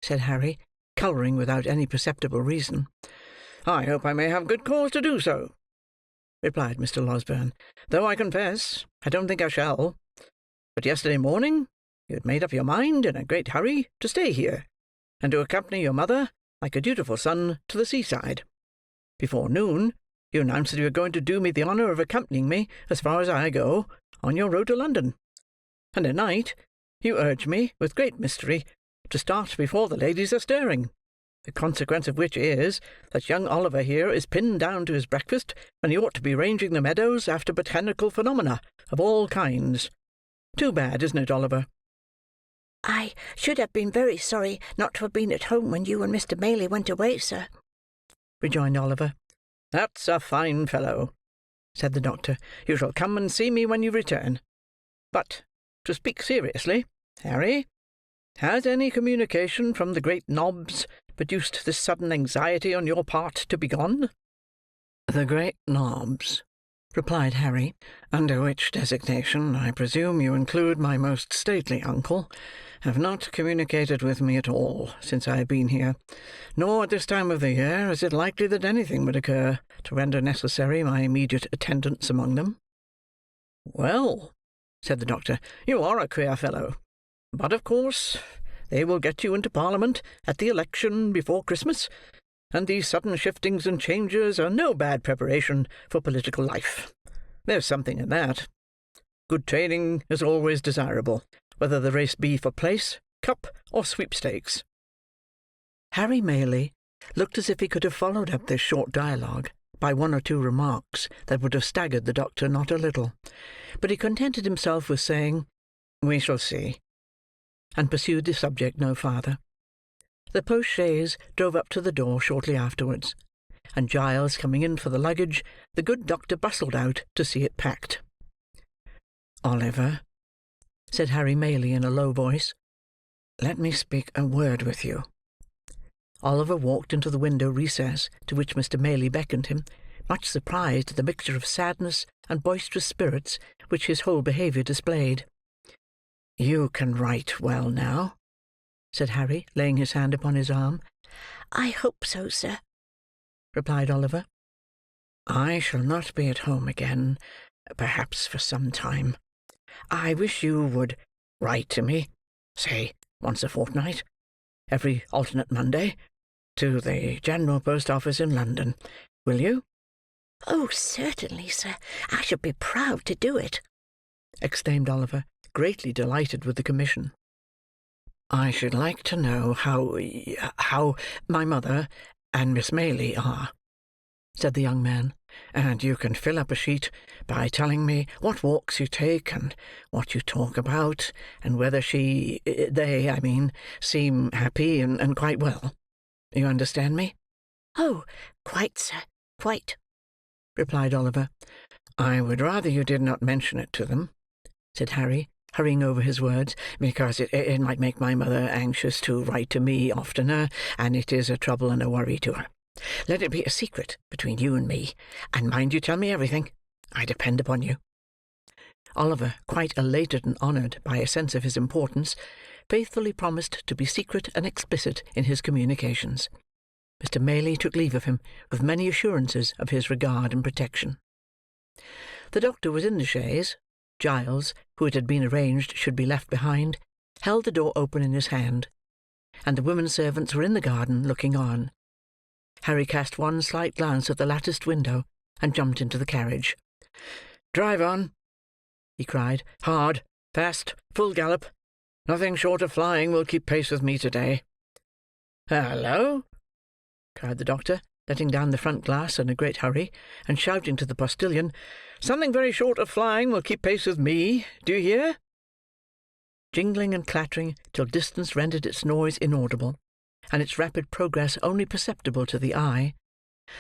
said Harry, colouring without any perceptible reason. "I hope I may have good cause to do so," replied Mr. Losberne, "though I confess I don't think I shall. But yesterday morning you had made up your mind, in a great hurry, to stay here, and to accompany your mother, like a dutiful son, to the seaside. Before noon, you announced that you were going to do me the honour of accompanying me as far as I go, on your road to London. And at night, you urged me, with great mystery, to start before the ladies are stirring, the consequence of which is, that young Oliver here is pinned down to his breakfast, when he ought to be ranging the meadows after botanical phenomena of all kinds. Too bad, isn't it, Oliver?" "I should have been very sorry not to have been at home when you and Mr. Maylie went away, sir," rejoined Oliver. "That's a fine fellow," said the doctor. "You shall come and see me when you return. But, to speak seriously, Harry, has any communication from the great Nobs produced this sudden anxiety on your part to be gone?" "The great Nobs," replied Harry, "under which designation I presume you include my most stately uncle, have not communicated with me at all since I have been here, nor at this time of the year is it likely that anything would occur to render necessary my immediate attendance among them." "Well," said the doctor, "you are a queer fellow. But, of course, they will get you into Parliament at the election before Christmas, and these sudden shiftings and changes are no bad preparation for political life. There's something in that. Good training is always desirable, whether the race be for place, cup or sweepstakes?" Harry Maylie looked as if he could have followed up this short dialogue by one or two remarks that would have staggered the doctor not a little, but he contented himself with saying, "We shall see," and pursued the subject no farther. The post-chaise drove up to the door shortly afterwards, and Giles coming in for the luggage, the good doctor bustled out to see it packed. "Oliver," said Harry Maylie in a low voice, "let me speak a word with you." Oliver walked into the window recess to which Mr. Maylie beckoned him, much surprised at the mixture of sadness and boisterous spirits which his whole behaviour displayed. "You can write well now?" said Harry, laying his hand upon his arm. "I hope so, sir," replied Oliver. "I shall not be at home again, perhaps for some time. I wish you would write to me, say once a fortnight, every alternate Monday, to the General Post Office in London. Will you?" "Oh, certainly, sir. I should be proud to do it," exclaimed Oliver, greatly delighted with the commission. "I should like to know how my mother and Miss Maylie are," said the young man, "and you can fill up a sheet by telling me what walks you take, and what you talk about, and whether they seem happy and quite well. You understand me?" "Oh, quite, sir, quite," replied Oliver. "I would rather you did not mention it to them," said Harry, hurrying over his words, "because it might make my mother anxious to write to me oftener, and it is a trouble and a worry to her. Let it be a secret between you and me, and mind you tell me everything. I depend upon you." Oliver, quite elated and honoured by a sense of his importance, faithfully promised to be secret and explicit in his communications. Mr. Maylie took leave of him with many assurances of his regard and protection. The doctor was in the chaise. Giles, who it had been arranged should be left behind, held the door open in his hand, and the women servants were in the garden looking on. Harry cast one slight glance at the latticed window, and jumped into the carriage. "Drive on," he cried. "Hard, fast, full gallop. Nothing short of flying will keep pace with me to-day." "Hallo!" cried the doctor, letting down the front glass in a great hurry, and shouting to the postillion, "Something very short of flying will keep pace with me. Do you hear?" Jingling and clattering till distance rendered its noise inaudible, and its rapid progress only perceptible to the eye,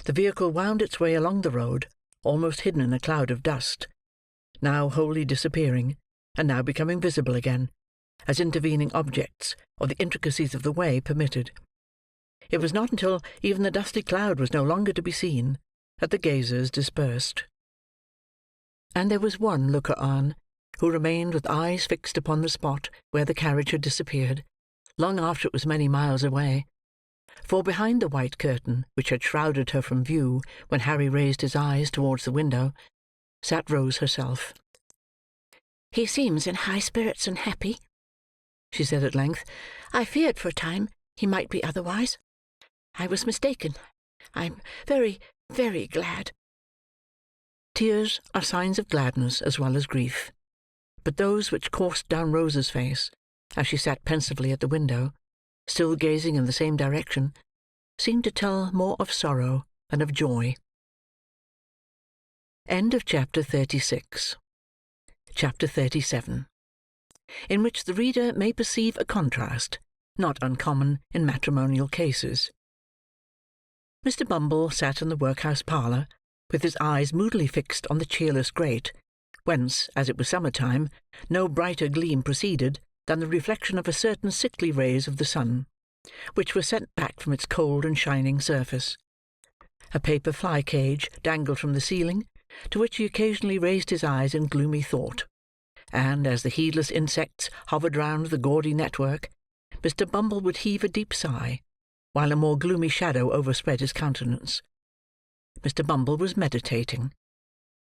the vehicle wound its way along the road, almost hidden in a cloud of dust, now wholly disappearing, and now becoming visible again, as intervening objects or the intricacies of the way permitted. It was not until even the dusty cloud was no longer to be seen, that the gazers dispersed. And there was one looker-on, who remained with eyes fixed upon the spot where the carriage had disappeared, long after it was many miles away. For behind the white curtain which had shrouded her from view when Harry raised his eyes towards the window, sat Rose herself. "He seems in high spirits and happy," she said at length. "I feared for a time he might be otherwise. I was mistaken. I'm very, very glad." Tears are signs of gladness as well as grief, but those which coursed down Rose's face, as she sat pensively at the window, still gazing in the same direction, seemed to tell more of sorrow than of joy. End of Chapter 36. Chapter 37. In which the reader may perceive a contrast, not uncommon in matrimonial cases. Mr. Bumble sat in the workhouse parlour, with his eyes moodily fixed on the cheerless grate, whence, as it was summer-time, no brighter gleam proceeded than the reflection of a certain sickly rays of the sun, which were sent back from its cold and shining surface. A paper fly-cage dangled from the ceiling, to which he occasionally raised his eyes in gloomy thought, and, as the heedless insects hovered round the gaudy network, Mr. Bumble would heave a deep sigh, while a more gloomy shadow overspread his countenance. Mr. Bumble was meditating.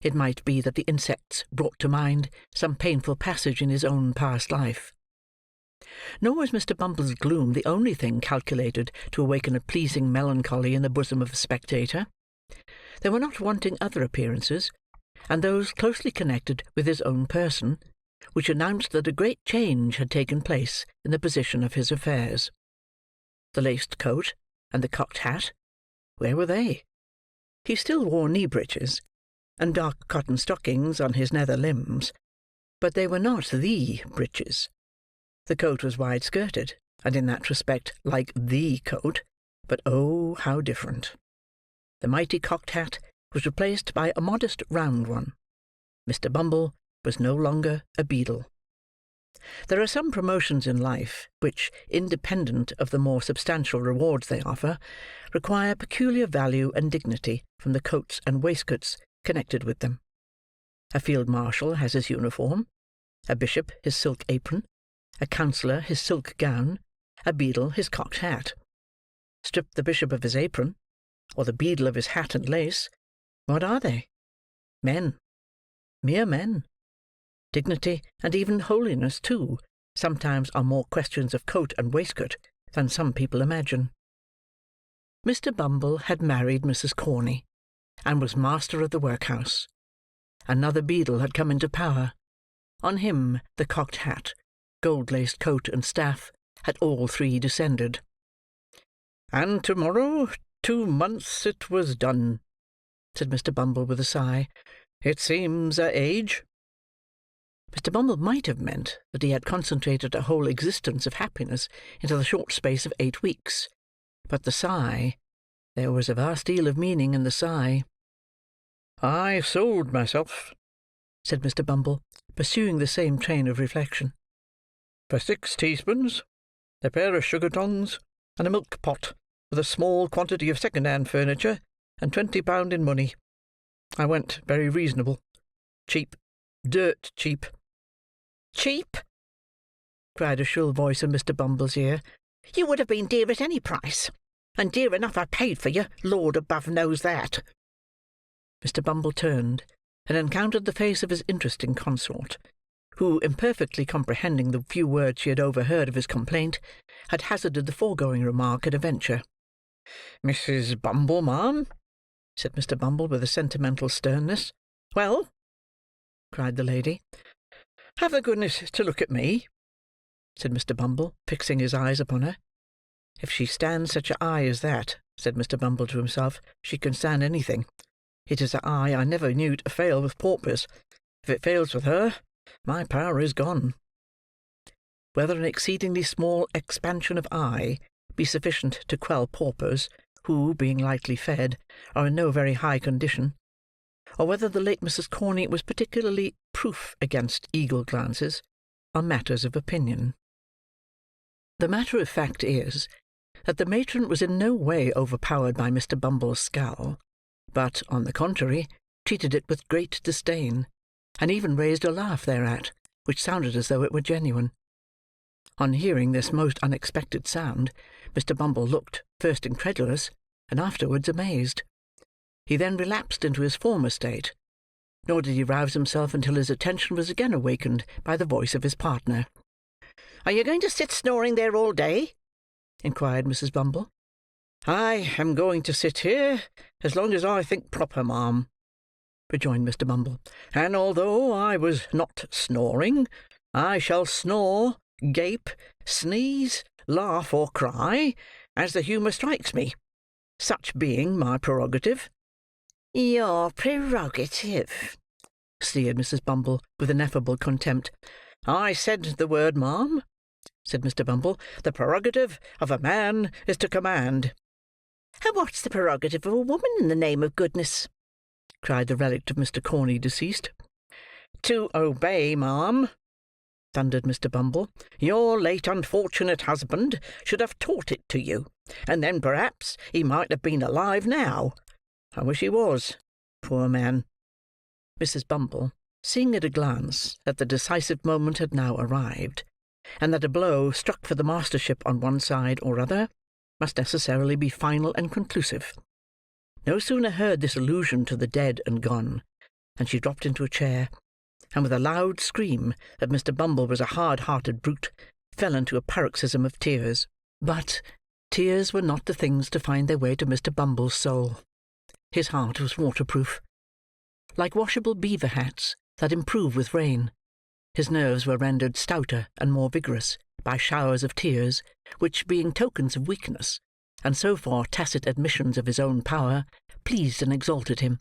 It might be that the insects brought to mind some painful passage in his own past life. Nor was Mr. Bumble's gloom the only thing calculated to awaken a pleasing melancholy in the bosom of a spectator. There were not wanting other appearances, and those closely connected with his own person, which announced that a great change had taken place in the position of his affairs. The laced coat and the cocked hat, where were they? He still wore knee-breeches, and dark cotton stockings on his nether limbs, but they were not the breeches. The coat was wide-skirted, and in that respect like the coat, but oh, how different! The mighty cocked hat was replaced by a modest round one. Mr. Bumble was no longer a beadle. There are some promotions in life which, independent of the more substantial rewards they offer, require peculiar value and dignity from the coats and waistcoats connected with them. A field marshal has his uniform, a bishop his silk apron, a counsellor his silk gown, a beadle his cocked hat. Strip the bishop of his apron, or the beadle of his hat and lace, what are they? Men. Mere men. Dignity, and even holiness too, sometimes are more questions of coat and waistcoat than some people imagine. Mr. Bumble had married Mrs. Corney, and was master of the workhouse. Another beadle had come into power. On him the cocked hat, gold-laced coat, and staff had all three descended. "And to-morrow, 2 months it was done," said Mr. Bumble with a sigh. "It seems a age." Mr. Bumble might have meant that he had concentrated a whole existence of happiness into the short space of 8 weeks, but the sigh, there was a vast deal of meaning in the sigh. "I sold myself," said Mr. Bumble, pursuing the same train of reflection, "for 6 teaspoons, a pair of sugar-tongs, and a milk-pot, with a small quantity of second-hand furniture, and £20 in money. I went very reasonable. Cheap. Dirt cheap." "Cheap!" cried a shrill voice in Mr. Bumble's ear. "You would have been dear at any price, and dear enough I paid for you, Lord above knows that." Mr. Bumble turned, and encountered the face of his interesting consort, who, imperfectly comprehending the few words she had overheard of his complaint, had hazarded the foregoing remark at a venture. "Mrs. Bumble, ma'am," said Mr. Bumble with a sentimental sternness. "Well?" cried the lady. "Have the goodness to look at me," said Mr. Bumble, fixing his eyes upon her. "If she stands such an eye as that," said Mr. Bumble to himself, "she can stand anything. It is an eye I never knew to fail with paupers. If it fails with her, my power is gone." Whether an exceedingly small expansion of eye be sufficient to quell paupers, who, being lightly fed, are in no very high condition, or whether the late Mrs. Corney was particularly proof against eagle glances, are matters of opinion. The matter of fact is, that the matron was in no way overpowered by Mr. Bumble's scowl, but, on the contrary, treated it with great disdain, and even raised a laugh thereat, which sounded as though it were genuine. On hearing this most unexpected sound, Mr. Bumble looked, first incredulous, and afterwards amazed. He then relapsed into his former state, nor did he rouse himself until his attention was again awakened by the voice of his partner. "Are you going to sit snoring there all day?" inquired Mrs. Bumble. "I am going to sit here as long as I think proper, ma'am," rejoined Mr. Bumble; "and although I was not snoring, I shall snore, gape, sneeze, laugh, or cry, as the humour strikes me, such being my prerogative." "Your prerogative!" sneered Mrs. Bumble, with ineffable contempt. "I said the word, ma'am," said Mr. Bumble. "The prerogative of a man is to command." "And what's the prerogative of a woman, in the name of goodness?" cried the relict of Mr. Corney deceased. "To obey, ma'am," thundered Mr. Bumble. "Your late unfortunate husband should have taught it to you, and then perhaps he might have been alive now. I wish he was, poor man." Mrs. Bumble, seeing at a glance that the decisive moment had now arrived, and that a blow struck for the mastership on one side or other must necessarily be final and conclusive, no sooner heard this allusion to the dead and gone, than she dropped into a chair, and with a loud scream that Mr. Bumble was a hard-hearted brute, fell into a paroxysm of tears. But tears were not the things to find their way to Mr. Bumble's soul. His heart was waterproof, like washable beaver hats that improve with rain, His nerves were rendered stouter and more vigorous by showers of tears, which, being tokens of weakness, and so far tacit admissions of his own power, pleased and exalted him.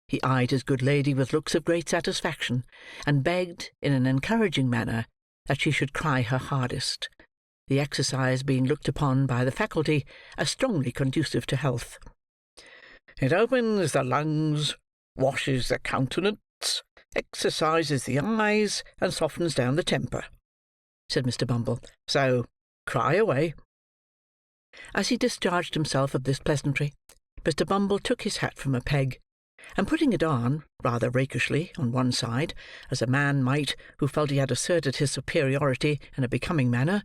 He eyed his good lady with looks of great satisfaction, and begged, in an encouraging manner, that she should cry her hardest, the exercise being looked upon by the faculty as strongly conducive to health. "It opens the lungs, washes the countenance, exercises the eyes, and softens down the temper," said Mr. Bumble. "So, cry away." As he discharged himself of this pleasantry, Mr. Bumble took his hat from a peg, and putting it on, rather rakishly, on one side, as a man might who felt he had asserted his superiority in a becoming manner,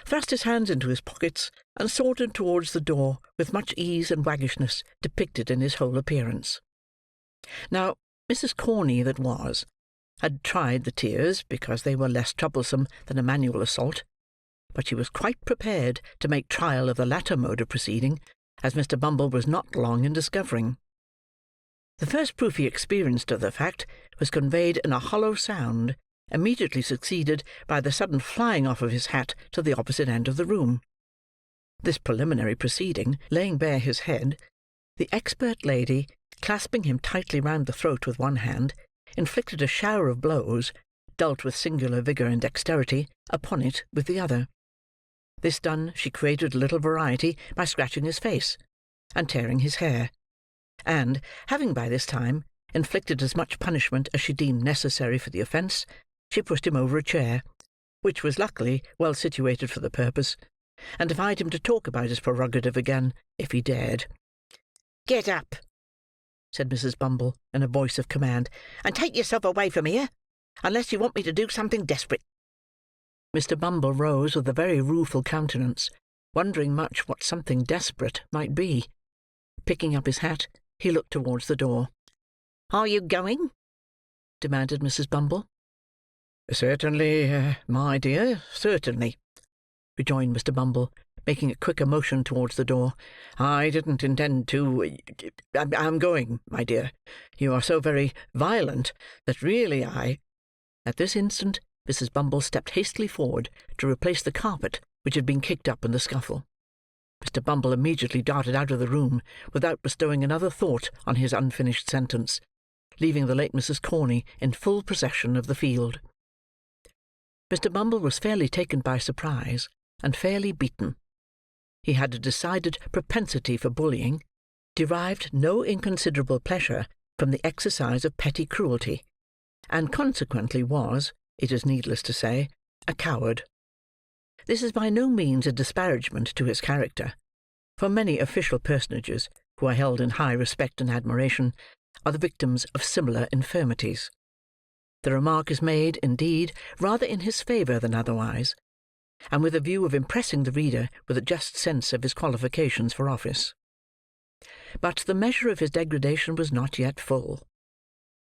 thrust his hands into his pockets, and sauntered towards the door with much ease and waggishness depicted in his whole appearance. Now, Mrs. Corney that was, had tried the tears, because they were less troublesome than a manual assault, but she was quite prepared to make trial of the latter mode of proceeding, as Mr. Bumble was not long in discovering. The first proof he experienced of the fact was conveyed in a hollow sound, immediately succeeded by the sudden flying off of his hat to the opposite end of the room. This preliminary proceeding, laying bare his head, the expert lady, clasping him tightly round the throat with one hand, inflicted a shower of blows, dealt with singular vigour and dexterity, upon it with the other. This done, she created a little variety by scratching his face, and tearing his hair, and, having by this time inflicted as much punishment as she deemed necessary for the offence, she pushed him over a chair, which was luckily well situated for the purpose, and defied him to talk about his prerogative again, if he dared. "Get up," said Mrs. Bumble, in a voice of command, "and take yourself away from here, unless you want me to do something desperate." Mr. Bumble rose with a very rueful countenance, wondering much what something desperate might be. Picking up his hat, he looked towards the door. "Are you going?" demanded Mrs. Bumble. "Certainly, my dear, certainly," rejoined Mr. Bumble, making a quicker motion towards the door. "I didn't intend to. I'm going, my dear. You are so very violent that really I—" At this instant, Mrs. Bumble stepped hastily forward to replace the carpet which had been kicked up in the scuffle. Mr. Bumble immediately darted out of the room, without bestowing another thought on his unfinished sentence, leaving the late Mrs. Corney in full possession of the field. Mr. Bumble was fairly taken by surprise, and fairly beaten. He had a decided propensity for bullying, derived no inconsiderable pleasure from the exercise of petty cruelty, and consequently was, it is needless to say, a coward. This is by no means a disparagement to his character, for many official personages, who are held in high respect and admiration, are the victims of similar infirmities. The remark is made, indeed, rather in his favour than otherwise, and with a view of impressing the reader with a just sense of his qualifications for office. But the measure of his degradation was not yet full.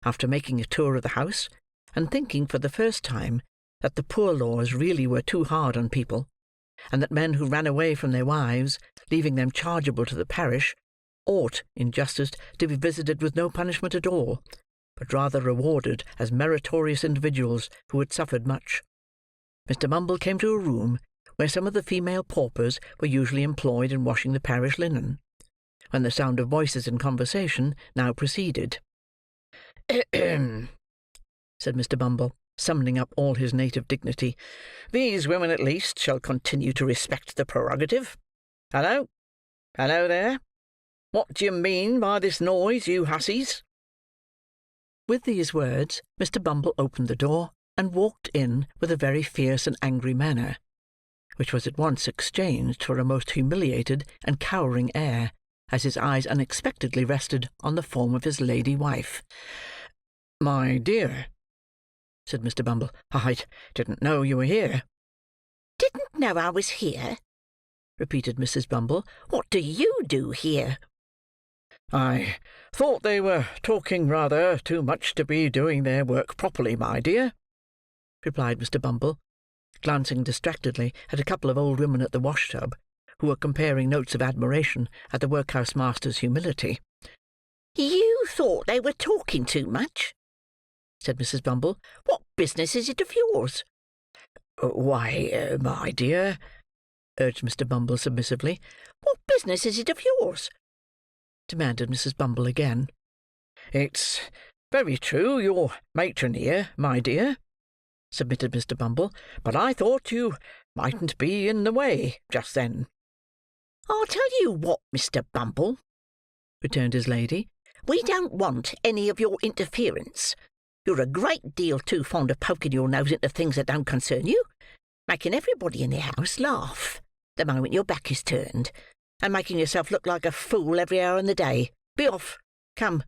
After making a tour of the house, and thinking for the first time that the poor laws really were too hard on people, and that men who ran away from their wives, leaving them chargeable to the parish, ought, in justice, to be visited with no punishment at all, but rather rewarded as meritorious individuals who had suffered much, Mr. Bumble came to a room where some of the female paupers were usually employed in washing the parish linen, when the sound of voices in conversation now proceeded. "Ahem!" said Mr. Bumble, summoning up all his native dignity. "These women at least shall continue to respect the prerogative. Hello! Hello there! What do you mean by this noise, you hussies?" With these words, Mr. Bumble opened the door, and walked in with a very fierce and angry manner, which was at once exchanged for a most humiliated and cowering air, as his eyes unexpectedly rested on the form of his lady wife. "My dear," said Mr. Bumble, "I didn't know you were here." "Didn't know I was here?" repeated Mrs. Bumble. "What do you do here?" "I thought they were talking rather too much to be doing their work properly, my dear," replied Mr. Bumble, glancing distractedly at a couple of old women at the wash-tub, who were comparing notes of admiration at the workhouse-master's humility. "You thought they were talking too much?" said Mrs. Bumble. "What business is it of yours?" "Why, my dear," urged Mr. Bumble submissively. "What business is it of yours?" demanded Mrs. Bumble again. "It's very true you're matron here, my dear," submitted Mr. Bumble, "but I thought you mightn't be in the way just then." "I'll tell you what, Mr. Bumble," returned his lady, "we don't want any of your interference. You're a great deal too fond of poking your nose into things that don't concern you, making everybody in the house laugh the moment your back is turned, and making yourself look like a fool every hour in the day. Be off. Come."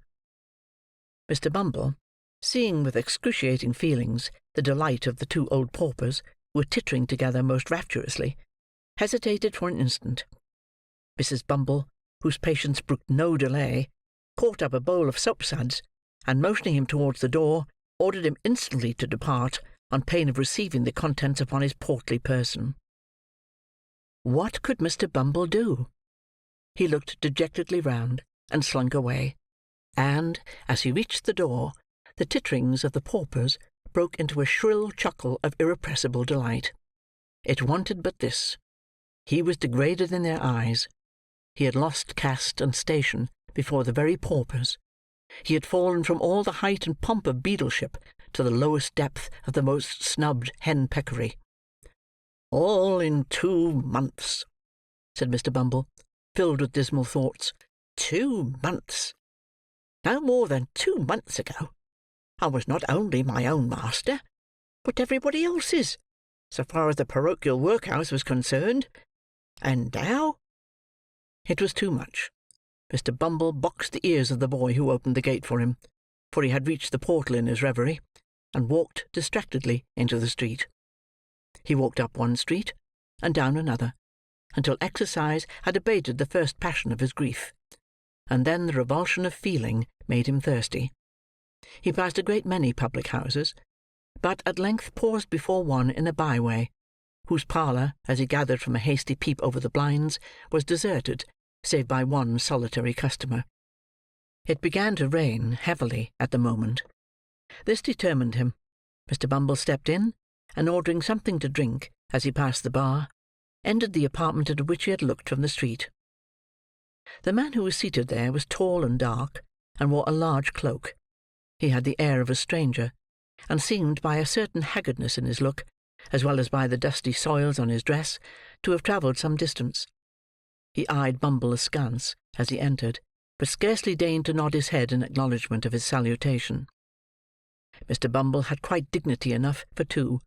Mr. Bumble, seeing with excruciating feelings the delight of the two old paupers, who were tittering together most rapturously, hesitated for an instant. Mrs. Bumble, whose patience brooked no delay, caught up a bowl of soapsuds, and motioning him towards the door, ordered him instantly to depart, on pain of receiving the contents upon his portly person. What could Mr. Bumble do? He looked dejectedly round, and slunk away, and, as he reached the door, the titterings of the paupers broke into a shrill chuckle of irrepressible delight. It wanted but this. He was degraded in their eyes. He had lost caste and station before the very paupers. He had fallen from all the height and pomp of beadleship to the lowest depth of the most snubbed hen-peckery. "All in 2 months," said Mr. Bumble, filled with dismal thoughts. 2 months! No more than 2 months ago, I was not only my own master, but everybody else's, so far as the parochial workhouse was concerned. And now—" It was too much. Mr. Bumble boxed the ears of the boy who opened the gate for him, for he had reached the portal in his reverie, and walked distractedly into the street. He walked up one street, and down another, until exercise had abated the first passion of his grief, and then the revulsion of feeling made him thirsty. He passed a great many public-houses, but at length paused before one in a bye-way, whose parlour, as he gathered from a hasty peep over the blinds, was deserted, save by one solitary customer. It began to rain heavily at the moment. This determined him. Mr. Bumble stepped in, and ordering something to drink as he passed the bar, entered the apartment into which he had looked from the street. The man who was seated there was tall and dark, and wore a large cloak. He had the air of a stranger, and seemed, by a certain haggardness in his look, as well as by the dusty soils on his dress, to have travelled some distance. He eyed Bumble askance as he entered, but scarcely deigned to nod his head in acknowledgment of his salutation. Mr. Bumble had quite dignity enough for two,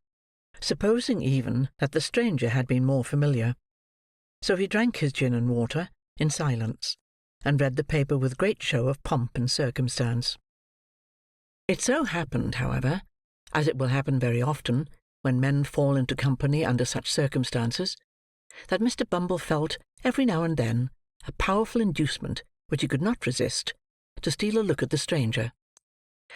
supposing even that the stranger had been more familiar. So he drank his gin and water in silence, and read the paper with great show of pomp and circumstance. It so happened, however, as it will happen very often when men fall into company under such circumstances, that Mr. Bumble felt, every now and then, a powerful inducement, which he could not resist, to steal a look at the stranger,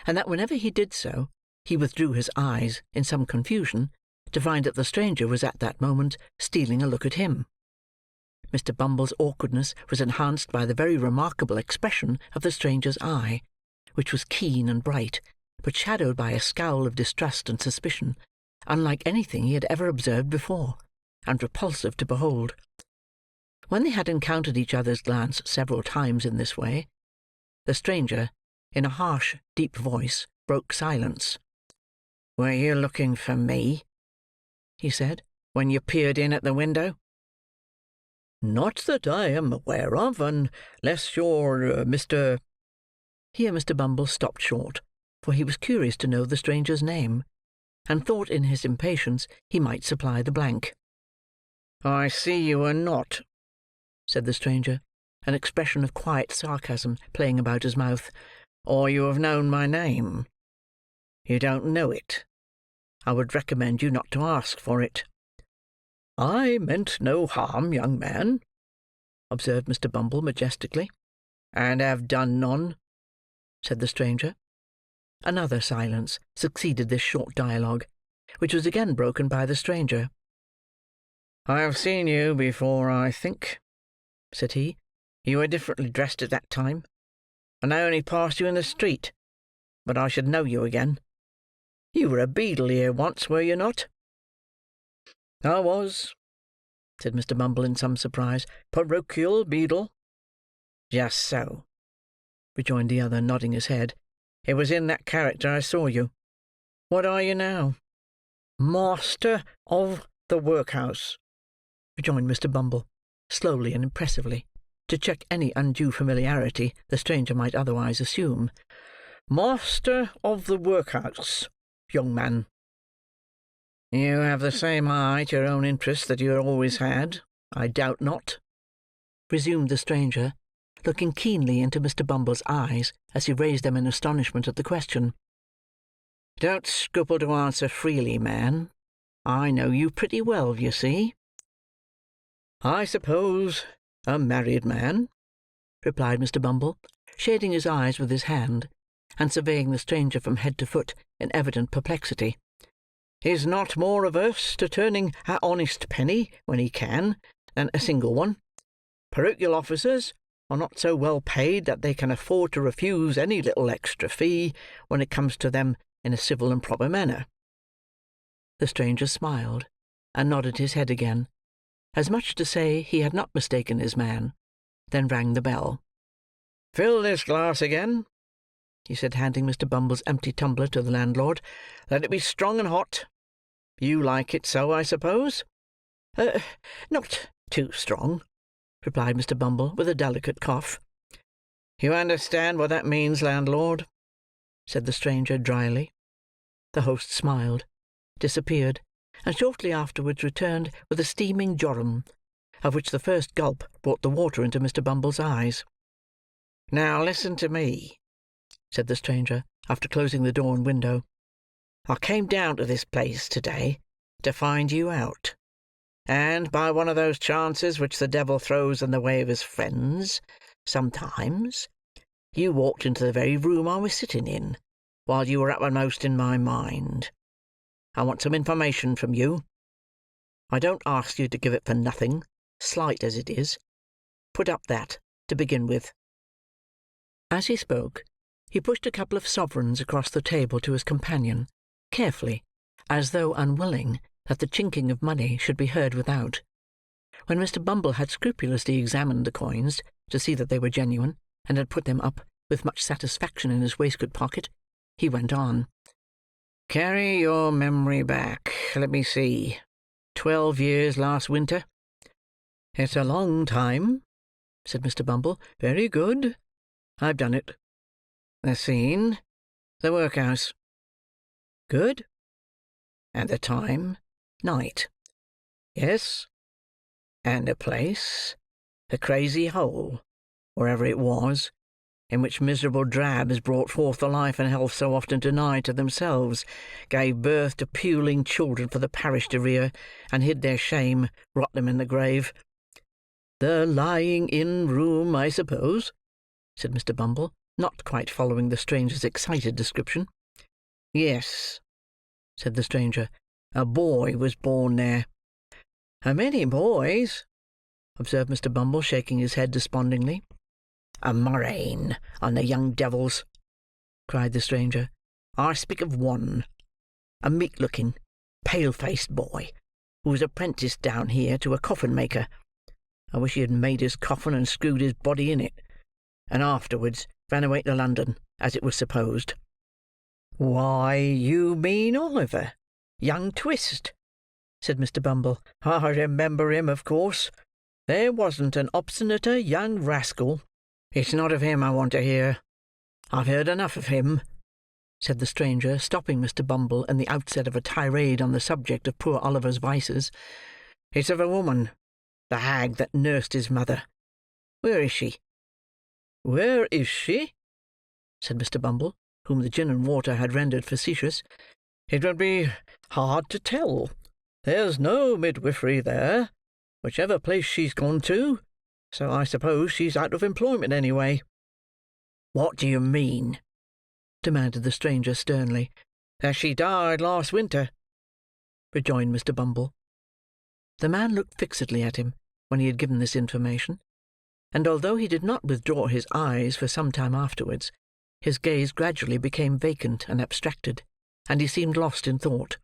and that whenever he did so, he withdrew his eyes in some confusion, to find that the stranger was at that moment stealing a look at him. Mr. Bumble's awkwardness was enhanced by the very remarkable expression of the stranger's eye, which was keen and bright, but shadowed by a scowl of distrust and suspicion, unlike anything he had ever observed before, and repulsive to behold. When they had encountered each other's glance several times in this way, the stranger, in a harsh, deep voice, broke silence. "Were you looking for me?" he said, "when you peered in at the window?" "Not that I am aware of, unless you're Mr.—" Here Mr. Bumble stopped short, for he was curious to know the stranger's name, and thought in his impatience he might supply the blank. "I see you are not," said the stranger, an expression of quiet sarcasm playing about his mouth, "or you have known my name. You don't know it. I would recommend you not to ask for it." "I meant no harm, young man," observed Mr. Bumble majestically. "And have done none," said the stranger. Another silence succeeded this short dialogue, which was again broken by the stranger. "I have seen you before, I think," said he. "You were differently dressed at that time, and I only passed you in the street, but I should know you again, You were a beadle here once, were you not?" "I was," said Mr. Bumble in some surprise. "Parochial beadle." "Just so," rejoined the other, nodding his head. "It was in that character I saw you. What are you now?" "Master of the workhouse," rejoined Mr. Bumble, slowly and impressively, to check any undue familiarity the stranger might otherwise assume. "Master of the workhouse, young man." "You have the same eye to your own interests that you always had, I doubt not," resumed the stranger, looking keenly into Mr. Bumble's eyes as he raised them in astonishment at the question. "Don't scruple to answer freely, man. I know you pretty well, you see." "I suppose a married man," replied Mr. Bumble, shading his eyes with his hand, and surveying the stranger from head to foot in evident perplexity, "is not more averse to turning an honest penny when he can, than a single one. Parochial officers are not so well paid that they can afford to refuse any little extra fee when it comes to them in a civil and proper manner." The stranger smiled, and nodded his head again, as much to say he had not mistaken his man, then rang the bell. "Fill this glass again," he said, handing Mr. Bumble's empty tumbler to the landlord. "Let it be strong and hot. You like it so, I suppose?" "Not too strong," replied Mr. Bumble, with a delicate cough. "You understand what that means, landlord?" said the stranger drily. The host smiled, disappeared, and shortly afterwards returned with a steaming jorum, of which the first gulp brought the water into Mr. Bumble's eyes. "Now listen to me," said the stranger, after closing the door and window. "I came down to this place to-day to find you out, and by one of those chances which the devil throws in the way of his friends, sometimes, you walked into the very room I was sitting in, while you were uppermost in my mind. I want some information from you. I don't ask you to give it for nothing, slight as it is. Put up that, to begin with." As he spoke, he pushed a couple of sovereigns across the table to his companion, carefully, as though unwilling that the chinking of money should be heard without. When Mr. Bumble had scrupulously examined the coins to see that they were genuine, and had put them up with much satisfaction in his waistcoat pocket, he went on. "Carry your memory back. Let me see. 12 years last winter." "It's a long time," said Mr. Bumble. "Very good. I've done it." "The scene?" "The workhouse." "Good." "And the time?" "Night." "Yes." "And the place?" "The Crazy Hole, wherever it was, in which miserable drabs brought forth the life and health so often denied to themselves, gave birth to puling children for the parish to rear, and hid their shame, rot them in the grave." "The lying-in room, I suppose?" said Mr. Bumble, not quite following the stranger's excited description. "Yes," said the stranger. "A boy was born there." "A many boys," observed Mr. Bumble, shaking his head despondingly. "A murrain on the young devils!" cried the stranger. "I speak of one, a meek-looking, pale-faced boy, who was apprenticed down here to a coffin-maker. I wish he had made his coffin and screwed his body in it, and afterwards ran away to London, as it was supposed." "Why, you mean Oliver, young Twist," said Mr. Bumble. "I remember him, of course. There wasn't an obstinater young rascal." "It's not of him I want to hear. I've heard enough of him," said the stranger, stopping Mr. Bumble in the outset of a tirade on the subject of poor Oliver's vices. "It's of a woman, the hag that nursed his mother. Where is she?" "Where is she?" said Mr. Bumble, whom the gin and water had rendered facetious. "It would be hard to tell. There's no midwifery there, whichever place she's gone to, so I suppose she's out of employment anyway." "What do you mean?" demanded the stranger sternly. "That she died last winter," rejoined Mr. Bumble. The man looked fixedly at him when he had given this information, and although he did not withdraw his eyes for some time afterwards, his gaze gradually became vacant and abstracted, and he seemed lost in thought.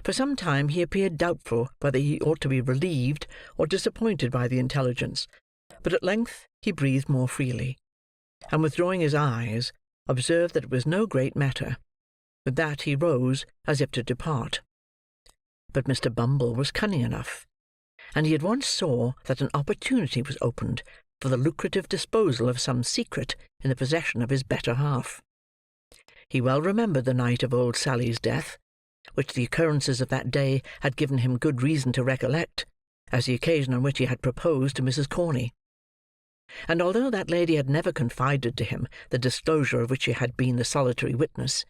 For some time he appeared doubtful whether he ought to be relieved or disappointed by the intelligence, but at length he breathed more freely, and withdrawing his eyes, observed that it was no great matter. With that he rose, as if to depart. But Mr. Bumble was cunning enough, and he at once saw that an opportunity was opened for the lucrative disposal of some secret in the possession of his better half. He well remembered the night of old Sally's death, which the occurrences of that day had given him good reason to recollect, as the occasion on which he had proposed to Mrs. Corney. And although that lady had never confided to him the disclosure of which she had been the solitary witness,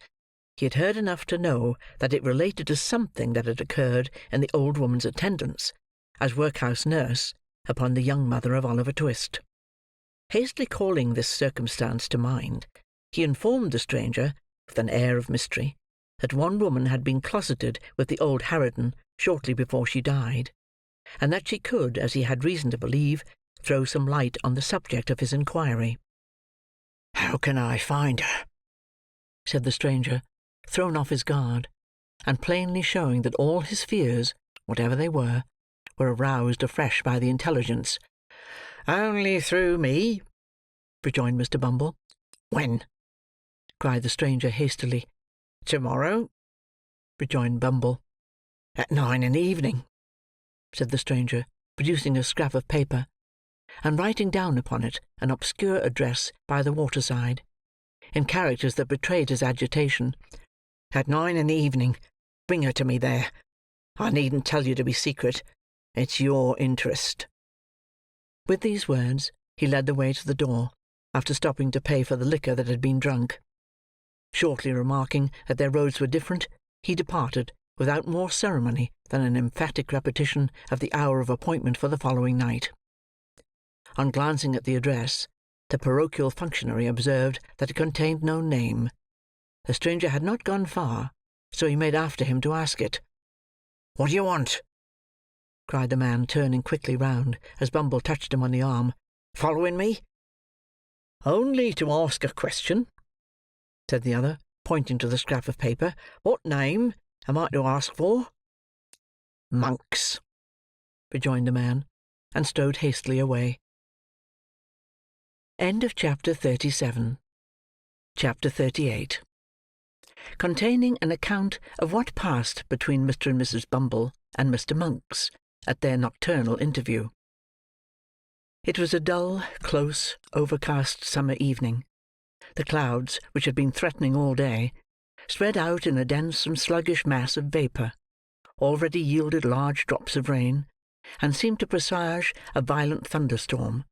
he had heard enough to know that it related to something that had occurred in the old woman's attendance, as workhouse nurse, upon the young mother of Oliver Twist. Hastily calling this circumstance to mind, he informed the stranger, with an air of mystery, that one woman had been closeted with the old harridan shortly before she died, and that she could, as he had reason to believe, throw some light on the subject of his inquiry. "How can I find her?" said the stranger, thrown off his guard, and plainly showing that all his fears, whatever they were aroused afresh by the intelligence. "Only through me," rejoined Mr. Bumble. "When?" cried the stranger hastily. "To-morrow," rejoined Bumble. "At 9 in the evening," said the stranger, producing a scrap of paper, and writing down upon it an obscure address by the waterside, in characters that betrayed his agitation. "At 9 in the evening. Bring her to me there. I needn't tell you to be secret. It's your interest." With these words, he led the way to the door, after stopping to pay for the liquor that had been drunk. Shortly remarking that their roads were different, he departed, without more ceremony than an emphatic repetition of the hour of appointment for the following night. On glancing at the address, the parochial functionary observed that it contained no name. The stranger had not gone far, so he made after him to ask it. "What do you want?" cried the man, turning quickly round, as Bumble touched him on the arm. "Following me?" "Only to ask a question," said the other, pointing to the scrap of paper. "What name am I to ask for?" "Monks," rejoined the man, and strode hastily away. End of chapter 37. Chapter 38. Containing an account of what passed between Mr. and Mrs. Bumble and Mr. Monks at their nocturnal interview. It was a dull, close, overcast summer evening. The clouds, which had been threatening all day, spread out in a dense and sluggish mass of vapour, already yielded large drops of rain, and seemed to presage a violent thunderstorm,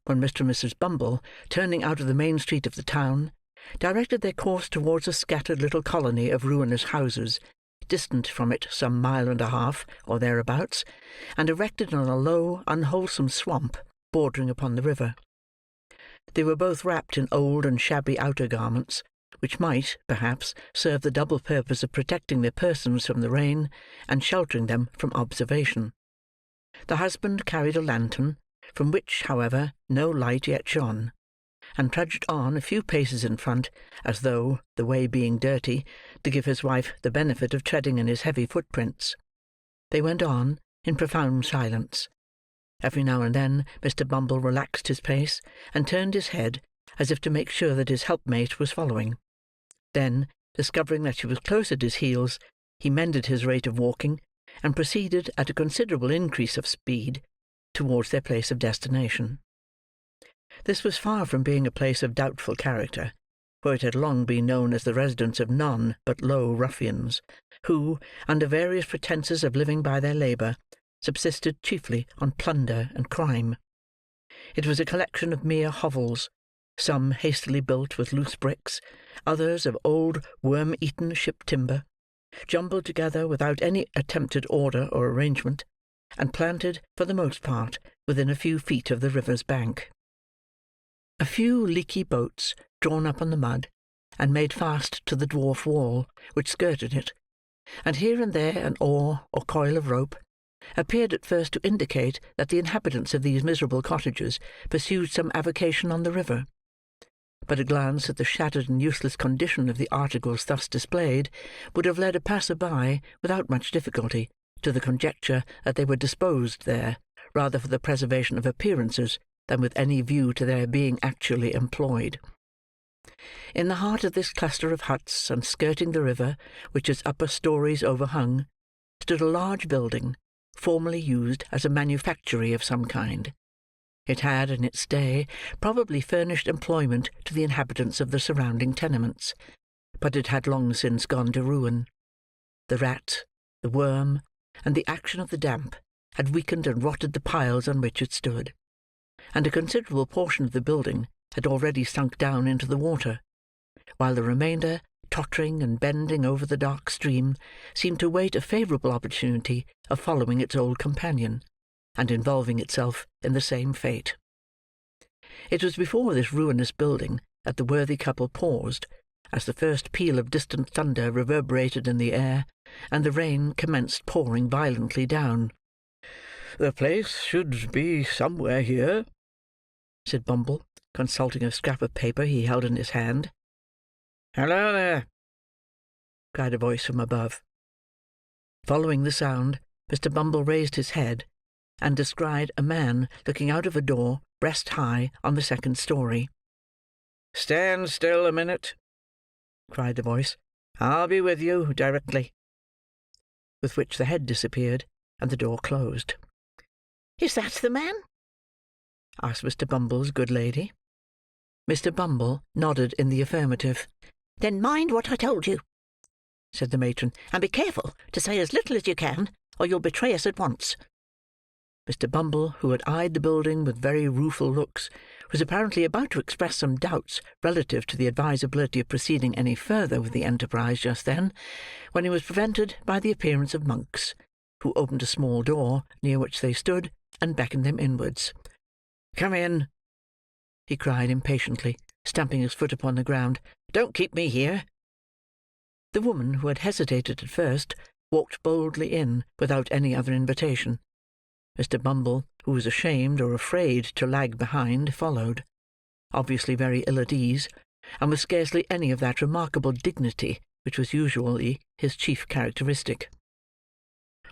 when Mr. and Mrs. Bumble, turning out of the main street of the town, directed their course towards a scattered little colony of ruinous houses, distant from it some mile and a half, or thereabouts, and erected on a low, unwholesome swamp bordering upon the river. They were both wrapped in old and shabby outer garments, which might, perhaps, serve the double purpose of protecting their persons from the rain, and sheltering them from observation. The husband carried a lantern, from which, however, no light yet shone, and trudged on a few paces in front, as though, the way being dirty, to give his wife the benefit of treading in his heavy footprints. They went on, in profound silence. Every now and then Mr. Bumble relaxed his pace, and turned his head, as if to make sure that his helpmate was following. Then, discovering that she was close at his heels, he mended his rate of walking, and proceeded at a considerable increase of speed towards their place of destination. This was far from being a place of doubtful character, for it had long been known as the residence of none but low ruffians, who, under various pretences of living by their labour, subsisted chiefly on plunder and crime. It was a collection of mere hovels, some hastily built with loose bricks, others of old worm-eaten ship timber, jumbled together without any attempted order or arrangement, and planted, for the most part, within a few feet of the river's bank. A few leaky boats, drawn up on the mud, and made fast to the dwarf wall which skirted it, and here and there an oar or coil of rope, appeared at first to indicate that the inhabitants of these miserable cottages pursued some avocation on the river. but a glance at the shattered and useless condition of the articles thus displayed would have led a passer-by, without much difficulty, to the conjecture that they were disposed there, rather for the preservation of appearances than with any view to their being actually employed. In the heart of this cluster of huts, and skirting the river, which its upper stories overhung, stood a large building, formerly used as a manufactory of some kind. It had, in its day, probably furnished employment to the inhabitants of the surrounding tenements, but it had long since gone to ruin. The rat, the worm, and the action of the damp had weakened and rotted the piles on which it stood, and a considerable portion of the building had already sunk down into the water, while the remainder, tottering and bending over the dark stream, seemed to wait a favourable opportunity of following its old companion, and involving itself in the same fate. It was before this ruinous building that the worthy couple paused, as the first peal of distant thunder reverberated in the air, and the rain commenced pouring violently down. "The place should be somewhere here," said Bumble, consulting a scrap of paper he held in his hand. "Hello there!" cried a voice from above. Following the sound, Mr. Bumble raised his head, and descried a man looking out of a door breast high on the second story. "Stand still a minute," cried the voice. "I'll be with you directly." With which the head disappeared, and the door closed. "Is that the man?" asked Mr. Bumble's good lady. Mr. Bumble nodded in the affirmative. "Then mind what I told you," said the matron, "and be careful to say as little as you can, or you'll betray us at once." Mr. Bumble, who had eyed the building with very rueful looks, was apparently about to express some doubts relative to the advisability of proceeding any further with the enterprise just then, when he was prevented by the appearance of Monks, who opened a small door near which they stood, and beckoned them inwards. "Come in," he cried impatiently, stamping his foot upon the ground. "Don't keep me here." The woman, who had hesitated at first, walked boldly in, without any other invitation. Mr. Bumble, who was ashamed or afraid to lag behind, followed, obviously very ill at ease, and with scarcely any of that remarkable dignity which was usually his chief characteristic.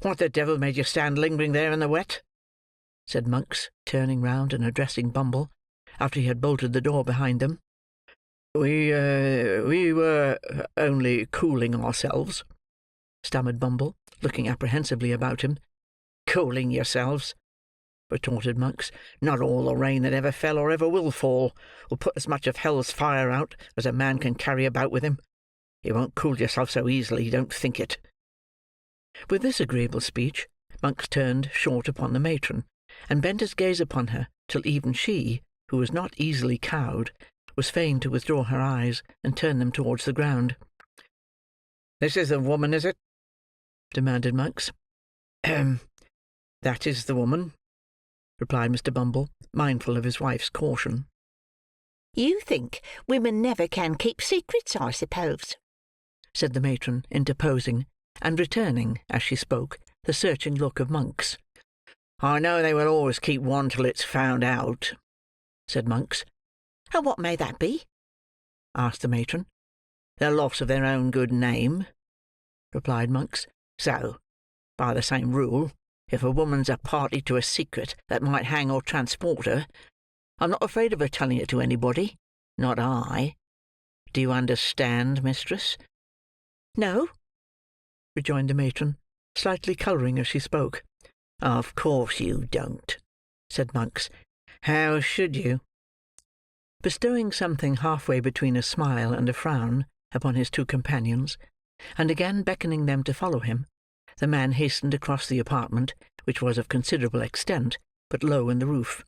"What the devil made you stand lingering there in the wet?" said Monks, turning round and addressing Bumble, after he had bolted the door behind them. We were only cooling ourselves," stammered Bumble, looking apprehensively about him. "Cooling yourselves!" retorted Monks. "Not all the rain that ever fell or ever will fall will put as much of hell's fire out as a man can carry about with him. You won't cool yourself so easily, don't think it." With this agreeable speech, Monks turned short upon the matron, and bent his gaze upon her till even she, who was not easily cowed, was fain to withdraw her eyes and turn them towards the ground. "This is the woman, is it?" demanded Monks. "That is the woman," replied Mr. Bumble, mindful of his wife's caution. "You think women never can keep secrets, I suppose?" said the matron, interposing, and returning, as she spoke, the searching look of Monks. "I know they will always keep one till it's found out," said Monks. "And what may that be?" asked the matron. "The loss of their own good name," replied Monks. "So, by the same rule, if a woman's a party to a secret that might hang or transport her, I'm not afraid of her telling it to anybody. Not I. Do you understand, mistress?" "No," rejoined the matron, slightly colouring as she spoke. "Of course you don't," said Monks. "How should you?" Bestowing something halfway between a smile and a frown upon his two companions, and again beckoning them to follow him, the man hastened across the apartment, which was of considerable extent, but low in the roof.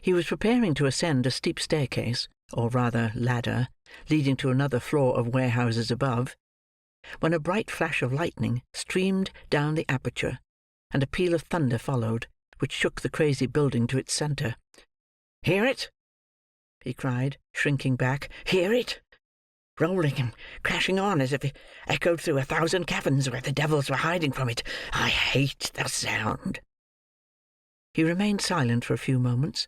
He was preparing to ascend a steep staircase, or rather ladder, leading to another floor of warehouses above, when a bright flash of lightning streamed down the aperture, and a peal of thunder followed, which shook the crazy building to its centre. "Hear it?" he cried, shrinking back. "Hear it? Rolling and crashing on as if it echoed through 1,000 caverns where the devils were hiding from it. I hate the sound." He remained silent for a few moments,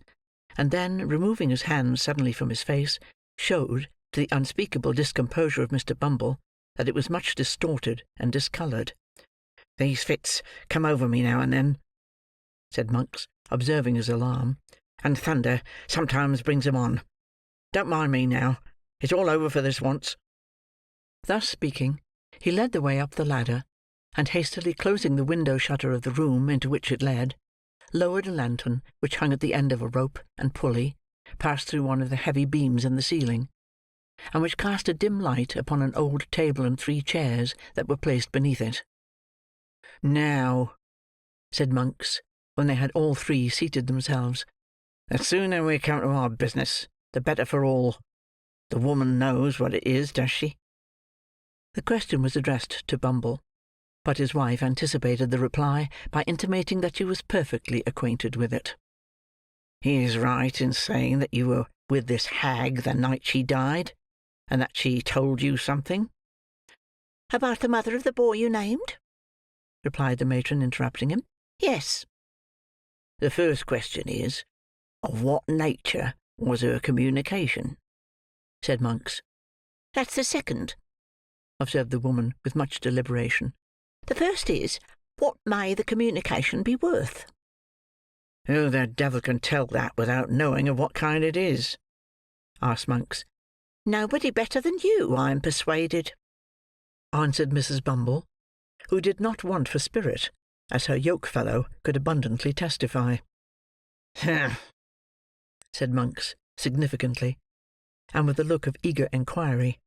and then, removing his hands suddenly from his face, showed, to the unspeakable discomposure of Mr. Bumble, that it was much distorted and discoloured. "These fits come over me now and then," said Monks, observing his alarm, "and thunder sometimes brings 'em on. Don't mind me now. It's all over for this once." Thus speaking, he led the way up the ladder, and hastily closing the window shutter of the room into which it led, lowered a lantern which hung at the end of a rope and pulley, passed through one of the heavy beams in the ceiling, and which cast a dim light upon an old table and 3 chairs that were placed beneath it. "Now," said Monks, when they had all 3 seated themselves, "the sooner we come to our business, the better for all. The woman knows what it is, does she?" The question was addressed to Bumble, but his wife anticipated the reply by intimating that she was perfectly acquainted with it. "He is right in saying that you were with this hag the night she died, and that she told you something?" "About the mother of the boy you named?" replied the matron, interrupting him. "Yes." "The first question is, of what nature was her communication?" said Monks. "That's the second," observed the woman with much deliberation. "The first is, what may the communication be worth?" "Who the devil can tell that without knowing of what kind it is?" asked Monks. "Nobody better than you, I am persuaded," answered Mrs. Bumble, who did not want for spirit, as her yoke-fellow could abundantly testify. "Humph!" said Monks, significantly, and with a look of eager inquiry.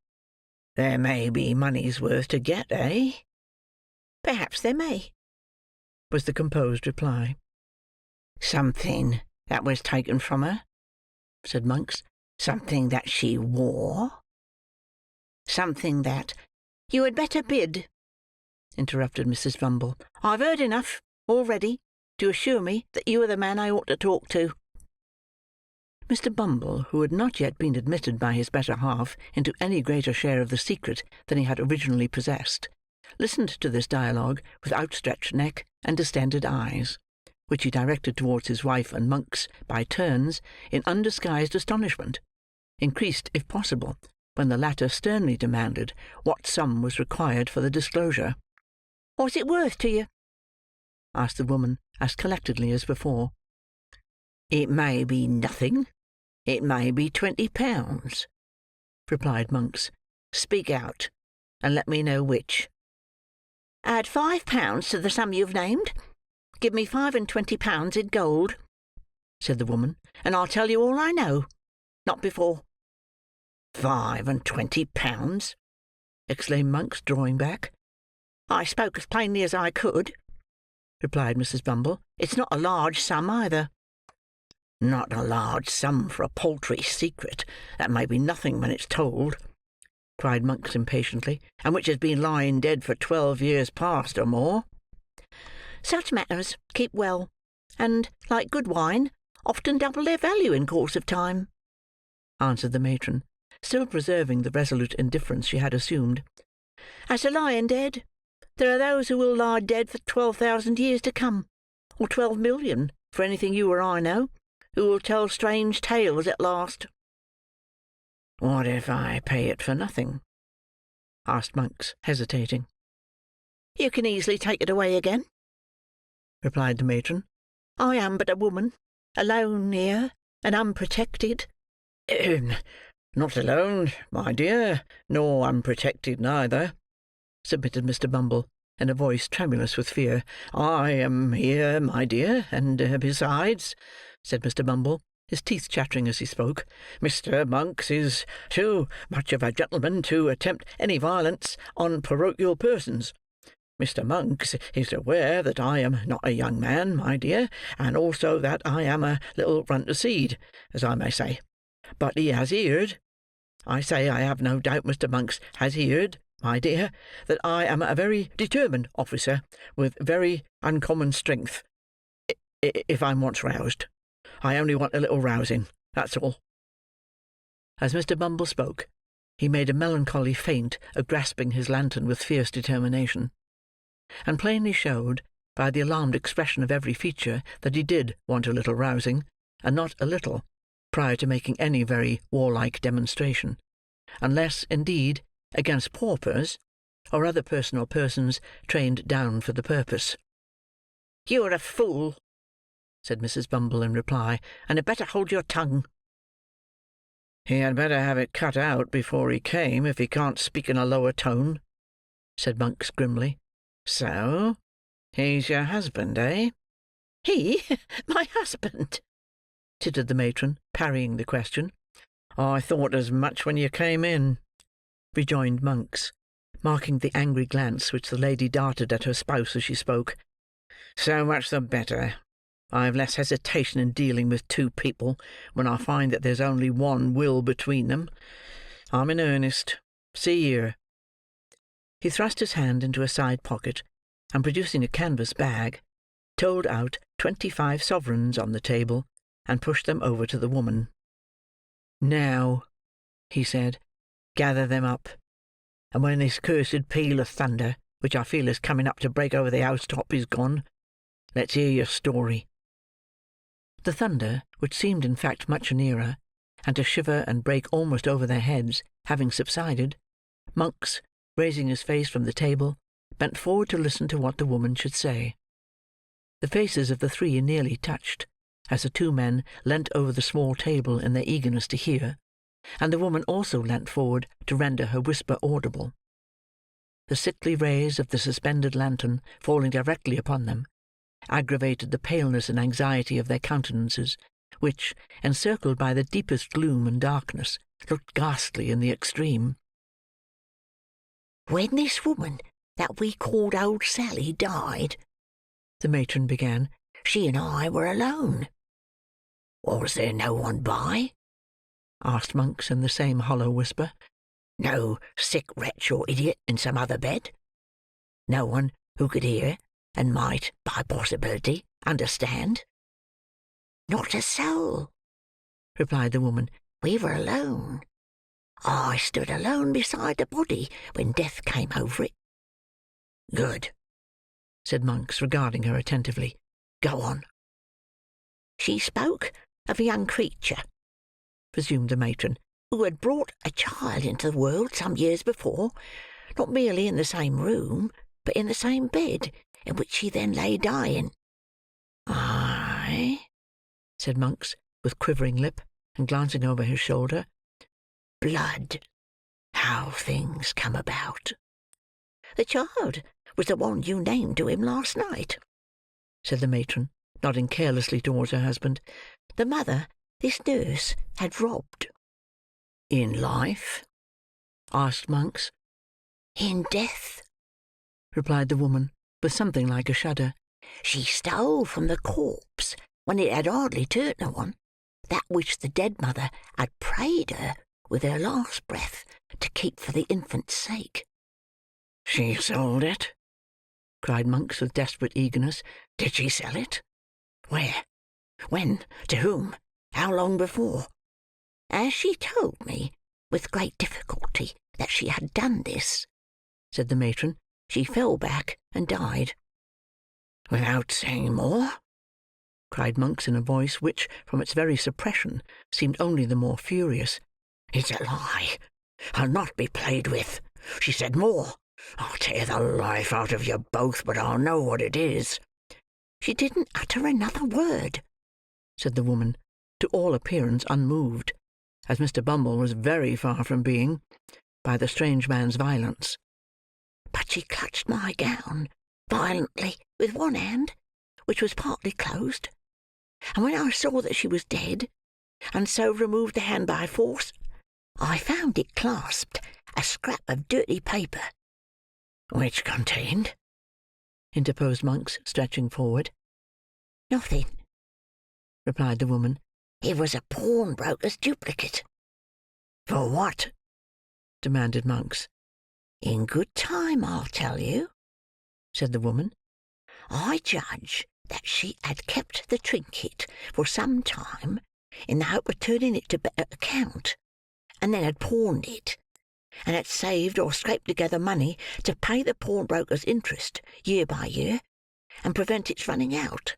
"There may be money's worth to get, eh?" "Perhaps there may," was the composed reply. "Something that was taken from her?" said Monks. "Something that she wore?" "Something that—" "You had better bid," interrupted Mrs. Bumble. "I've heard enough, already, to assure me that you are the man I ought to talk to." Mr. Bumble, who had not yet been admitted by his better half into any greater share of the secret than he had originally possessed, listened to this dialogue with outstretched neck and distended eyes, which he directed towards his wife and Monks by turns, in undisguised astonishment, increased, if possible, when the latter sternly demanded what sum was required for the disclosure. "What's it worth to you?" asked the woman, as collectedly as before. "It may be nothing. It may be £20," replied Monks. "Speak out, and let me know which." "Add £5 to the sum you've named. Give me £25 in gold," said the woman, "and I'll tell you all I know. Not before." £25, exclaimed Monks, drawing back. "I spoke as plainly as I could," replied Mrs. Bumble. "It's not a large sum, either." "Not a large sum for a paltry secret that may be nothing when it's told," cried Monks impatiently, "and which has been lying dead for 12 years past or more." "Such matters keep well, and, like good wine, often double their value in course of time," answered the matron, still preserving the resolute indifference she had assumed. "As to lying dead, there are those who will lie dead for 12,000 years to come, or 12,000,000, for anything you or I know, who will tell strange tales at last." "What if I pay it for nothing?" asked Monks, hesitating. "You can easily take it away again," replied the matron. "I am but a woman, alone here, and unprotected." "Not alone, my dear, nor unprotected neither," submitted Mr. Bumble, in a voice tremulous with fear. "I am here, my dear, and besides," said Mr. Bumble, his teeth chattering as he spoke, "Mr. Monks is too much of a gentleman to attempt any violence on parochial persons. Mr. Monks is aware that I am not a young man, my dear, and also that I am a little run to seed, as I may say. But he has heard, I say I have no doubt Mr. Monks has heard, my dear, that I am a very determined officer, with very uncommon strength, if I'm once roused. I only want a little rousing, that's all." As Mr. Bumble spoke, he made a melancholy feint of grasping his lantern with fierce determination, and plainly showed, by the alarmed expression of every feature, that he did want a little rousing, and not a little. prior to making any very warlike demonstration, unless, indeed, against paupers, or other person or persons trained down for the purpose. "You are a fool," said Mrs. Bumble in reply, "and had better hold your tongue." "He had better have it cut out before he came, if he can't speak in a lower tone," said Monks grimly. "So, he's your husband, eh?" "He? My husband?" tittered the matron, parrying the question. "I thought as much when you came in," rejoined Monks, marking the angry glance which the lady darted at her spouse as she spoke. "So much the better. I have less hesitation in dealing with two people, when I find that there's only one will between them. I'm in earnest. See here." He thrust his hand into a side pocket, and producing a canvas bag, told out 25 sovereigns on the table, and pushed them over to the woman. "Now," he said, "gather them up, and when this cursed peal of thunder, which I feel is coming up to break over the housetop, is gone, let's hear your story." The thunder, which seemed in fact much nearer, and to shiver and break almost over their heads, having subsided, Monks, raising his face from the table, bent forward to listen to what the woman should say. The faces of the three nearly touched, as the two men leant over the small table in their eagerness to hear, and the woman also leant forward to render her whisper audible. The sickly rays of the suspended lantern falling directly upon them, aggravated the paleness and anxiety of their countenances, which, encircled by the deepest gloom and darkness, looked ghastly in the extreme. "When this woman that we called old Sally died," the matron began, "she and I were alone." "Was there no one by?" asked Monks in the same hollow whisper. "No sick wretch or idiot in some other bed? No one who could hear, and might, by possibility, understand?" "Not a soul," replied the woman. "We were alone. I stood alone beside the body when death came over it." "Good," said Monks, regarding her attentively. "Go on." "She spoke of a young creature," resumed the matron, "who had brought a child into the world some years before, not merely in the same room, but in the same bed in which she then lay dying." "Aye," said Monks, with quivering lip, and glancing over his shoulder. "Blood. How things come about." "The child was the one you named to him last night," said the matron, nodding carelessly towards her husband. "The mother this nurse had robbed." "In life?" asked Monks. "In death," replied the woman, with something like a shudder. "She stole from the corpse, when it had hardly turned to one, that which the dead mother had prayed her with her last breath to keep for the infant's sake." "She sold it?" cried Monks with desperate eagerness. "Did she sell it? Where? When? To whom? How long before?" "As she told me, with great difficulty, that she had done this," said the matron, "she fell back and died." "Without saying more?" cried Monks in a voice which, from its very suppression, seemed only the more furious. "It's a lie. I'll not be played with. She said more. I'll tear the life out of you both, but I'll know what it is." "She didn't utter another word," said the woman, to all appearance unmoved, as Mr. Bumble was very far from being, by the strange man's violence. "But she clutched my gown violently with one hand, which was partly closed, and when I saw that she was dead, and so removed the hand by force, I found it clasped a scrap of dirty paper." "Which contained?" interposed Monks, stretching forward. "Nothing," replied the woman. "It was a pawnbroker's duplicate." "For what?" demanded Monks. "In good time, I'll tell you," said the woman. "I judge that she had kept the trinket for some time, in the hope of turning it to better account, and then had pawned it, and had saved or scraped together money to pay the pawnbroker's interest year by year, and prevent its running out,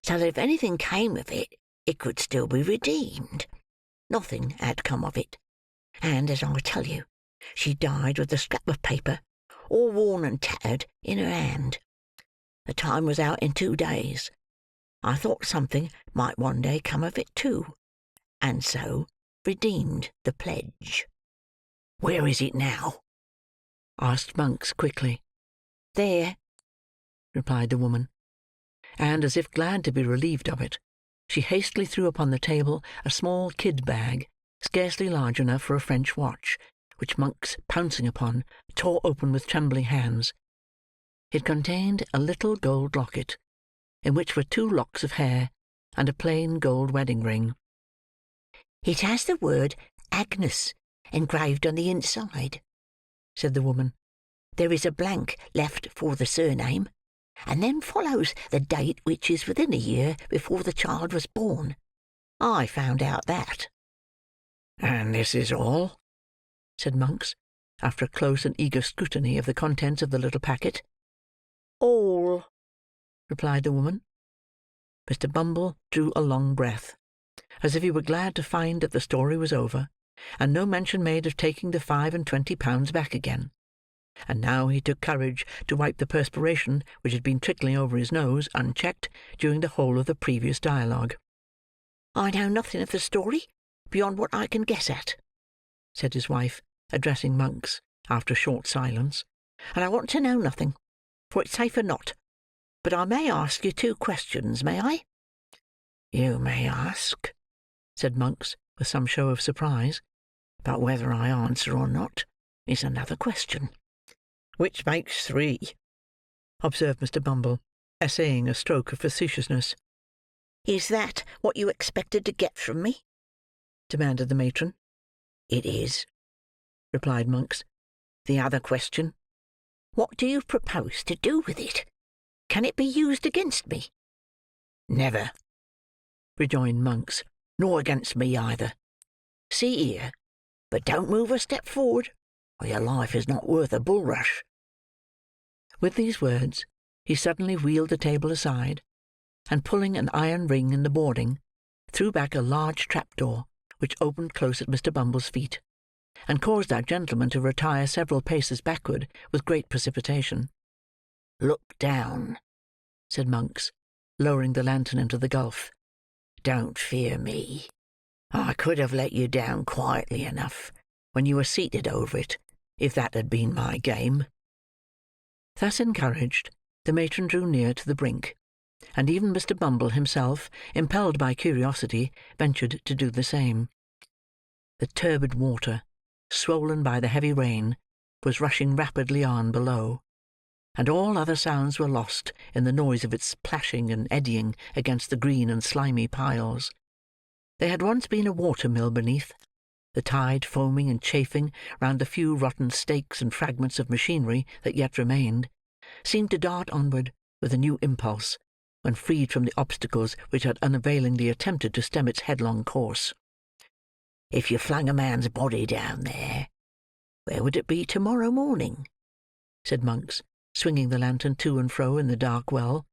so that if anything came of it, it could still be redeemed. Nothing had come of it, and, as I tell you, she died with the scrap of paper, all worn and tattered, in her hand. The time was out in 2 days. I thought something might one day come of it too, and so redeemed the pledge." "Where is it now?" asked Monks quickly. "There," replied the woman; and, as if glad to be relieved of it, she hastily threw upon the table a small kid bag, scarcely large enough for a French watch, which Monks, pouncing upon, tore open with trembling hands. It contained a little gold locket, in which were 2 locks of hair, and a plain gold wedding ring. "It has the word Agnes engraved on the inside," said the woman. "There is a blank left for the surname, and then follows the date, which is within a year before the child was born. I found out that." "And this is all?" said Monks, after a close and eager scrutiny of the contents of the little packet. "All," replied the woman. Mr. Bumble drew a long breath, as if he were glad to find that the story was over, and no mention made of taking the £25 back again. And now he took courage to wipe the perspiration which had been trickling over his nose, unchecked, during the whole of the previous dialogue. "I know nothing of the story, beyond what I can guess at," said his wife, addressing Monks, after a short silence, "and I want to know nothing, for it's safer not. But I may ask you 2 questions, may I?" "You may ask," said Monks, with some show of surprise. "But whether I answer or not is another question." "Which makes 3," observed Mr. Bumble, essaying a stroke of facetiousness. "Is that what you expected to get from me?" demanded the matron. "It is," replied Monks. "The other question?" "What do you propose to do with it? Can it be used against me?" "Never," rejoined Monks. "Nor against me either. See here, but don't move a step forward, or your life is not worth a bulrush." With these words, he suddenly wheeled the table aside, and pulling an iron ring in the boarding, threw back a large trap-door, which opened close at Mr. Bumble's feet, and caused that gentleman to retire several paces backward with great precipitation. "Look down," said Monks, lowering the lantern into the gulf. "Don't fear me. I could have let you down quietly enough, when you were seated over it, if that had been my game." Thus encouraged, the matron drew near to the brink, and even Mr. Bumble himself, impelled by curiosity, ventured to do the same. The turbid water, swollen by the heavy rain, was rushing rapidly on below, and all other sounds were lost in the noise of its plashing and eddying against the green and slimy piles. There had once been a water-mill beneath. The tide, foaming and chafing round the few rotten stakes and fragments of machinery that yet remained, seemed to dart onward with a new impulse, when freed from the obstacles which had unavailingly attempted to stem its headlong course. "If you flung a man's body down there, where would it be to-morrow morning?" said Monks, swinging the lantern to and fro in the dark well.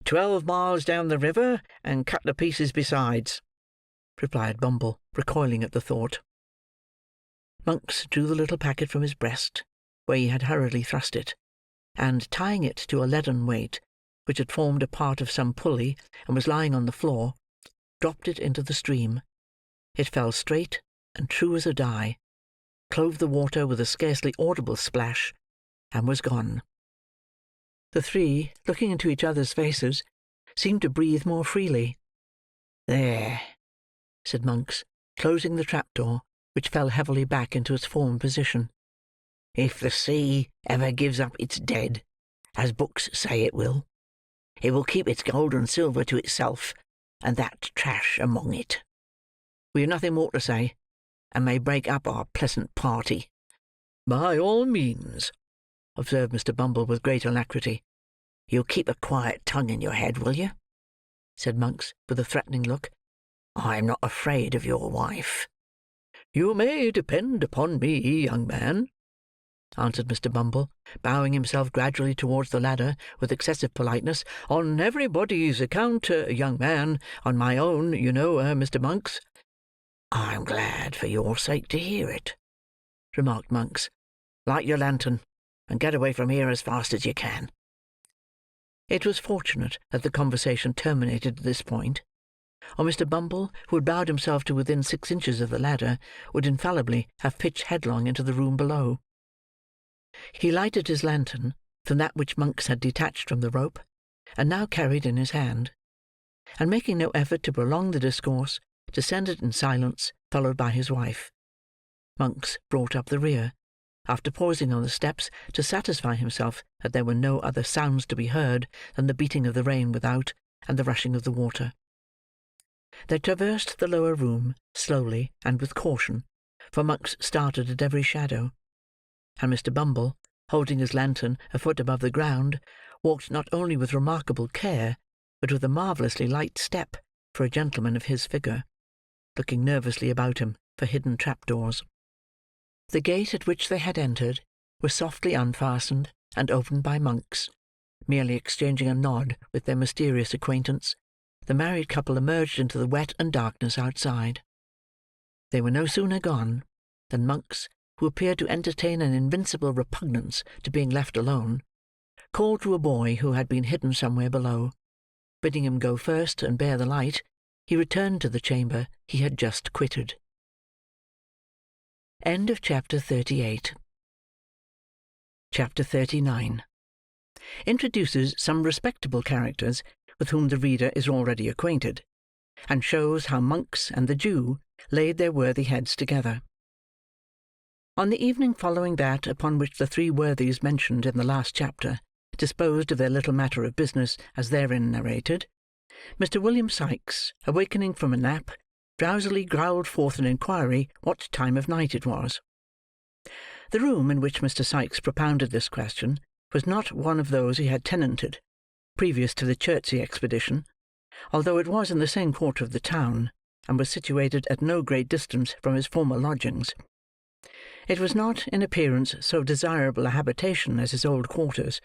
12 miles down the river, and cut to pieces besides," replied Bumble, recoiling at the thought. Monks drew the little packet from his breast, where he had hurriedly thrust it, and, tying it to a leaden weight, which had formed a part of some pulley and was lying on the floor, dropped it into the stream. It fell straight and true as a die, clove the water with a scarcely audible splash, and was gone. The 3, looking into each other's faces, seemed to breathe more freely. "There," said Monks, closing the trap-door, which fell heavily back into its former position. "If the sea ever gives up its dead, as books say it will keep its gold and silver to itself, and that trash among it. We have nothing more to say, and may break up our pleasant party." "By all means," observed Mr. Bumble with great alacrity. "You'll keep a quiet tongue in your head, will you?" said Monks, with a threatening look. "I am not afraid of your wife." "You may depend upon me, young man," answered Mr. Bumble, bowing himself gradually towards the ladder with excessive politeness. "On everybody's account, young man. On my own, you know, Mr. Monks." "I'm glad, for your sake, to hear it," remarked Monks. "Light your lantern, and get away from here as fast as you can." It was fortunate that the conversation terminated at this point, or Mr. Bumble, who had bowed himself to within 6 inches of the ladder, would infallibly have pitched headlong into the room below. He lighted his lantern from that which Monks had detached from the rope, and now carried in his hand, and making no effort to prolong the discourse, descended in silence, followed by his wife. Monks brought up the rear, after pausing on the steps to satisfy himself that there were no other sounds to be heard than the beating of the rain without, and the rushing of the water. They traversed the lower room, slowly and with caution, for Monks started at every shadow; and Mr. Bumble, holding his lantern a foot above the ground, walked not only with remarkable care, but with a marvellously light step for a gentleman of his figure, looking nervously about him for hidden trapdoors. The gate at which they had entered was softly unfastened and opened by Monks. Merely exchanging a nod with their mysterious acquaintance, the married couple emerged into the wet and darkness outside. They were no sooner gone, than Monks, who appeared to entertain an invincible repugnance to being left alone, called to a boy who had been hidden somewhere below. Bidding him go first and bear the light, he returned to the chamber he had just quitted. End of chapter 38. Chapter 39 introduces some respectable characters with whom the reader is already acquainted, and shows how Monks and the Jew laid their worthy heads together. On the evening following that upon which the 3 worthies mentioned in the last chapter disposed of their little matter of business as therein narrated, Mr. William Sikes, awakening from a nap, drowsily growled forth an inquiry what time of night it was. The room in which Mr. Sikes propounded this question was not one of those he had tenanted previous to the Chertsey expedition, although it was in the same quarter of the town, and was situated at no great distance from his former lodgings. It was not, in appearance, so desirable a habitation as his old quarters,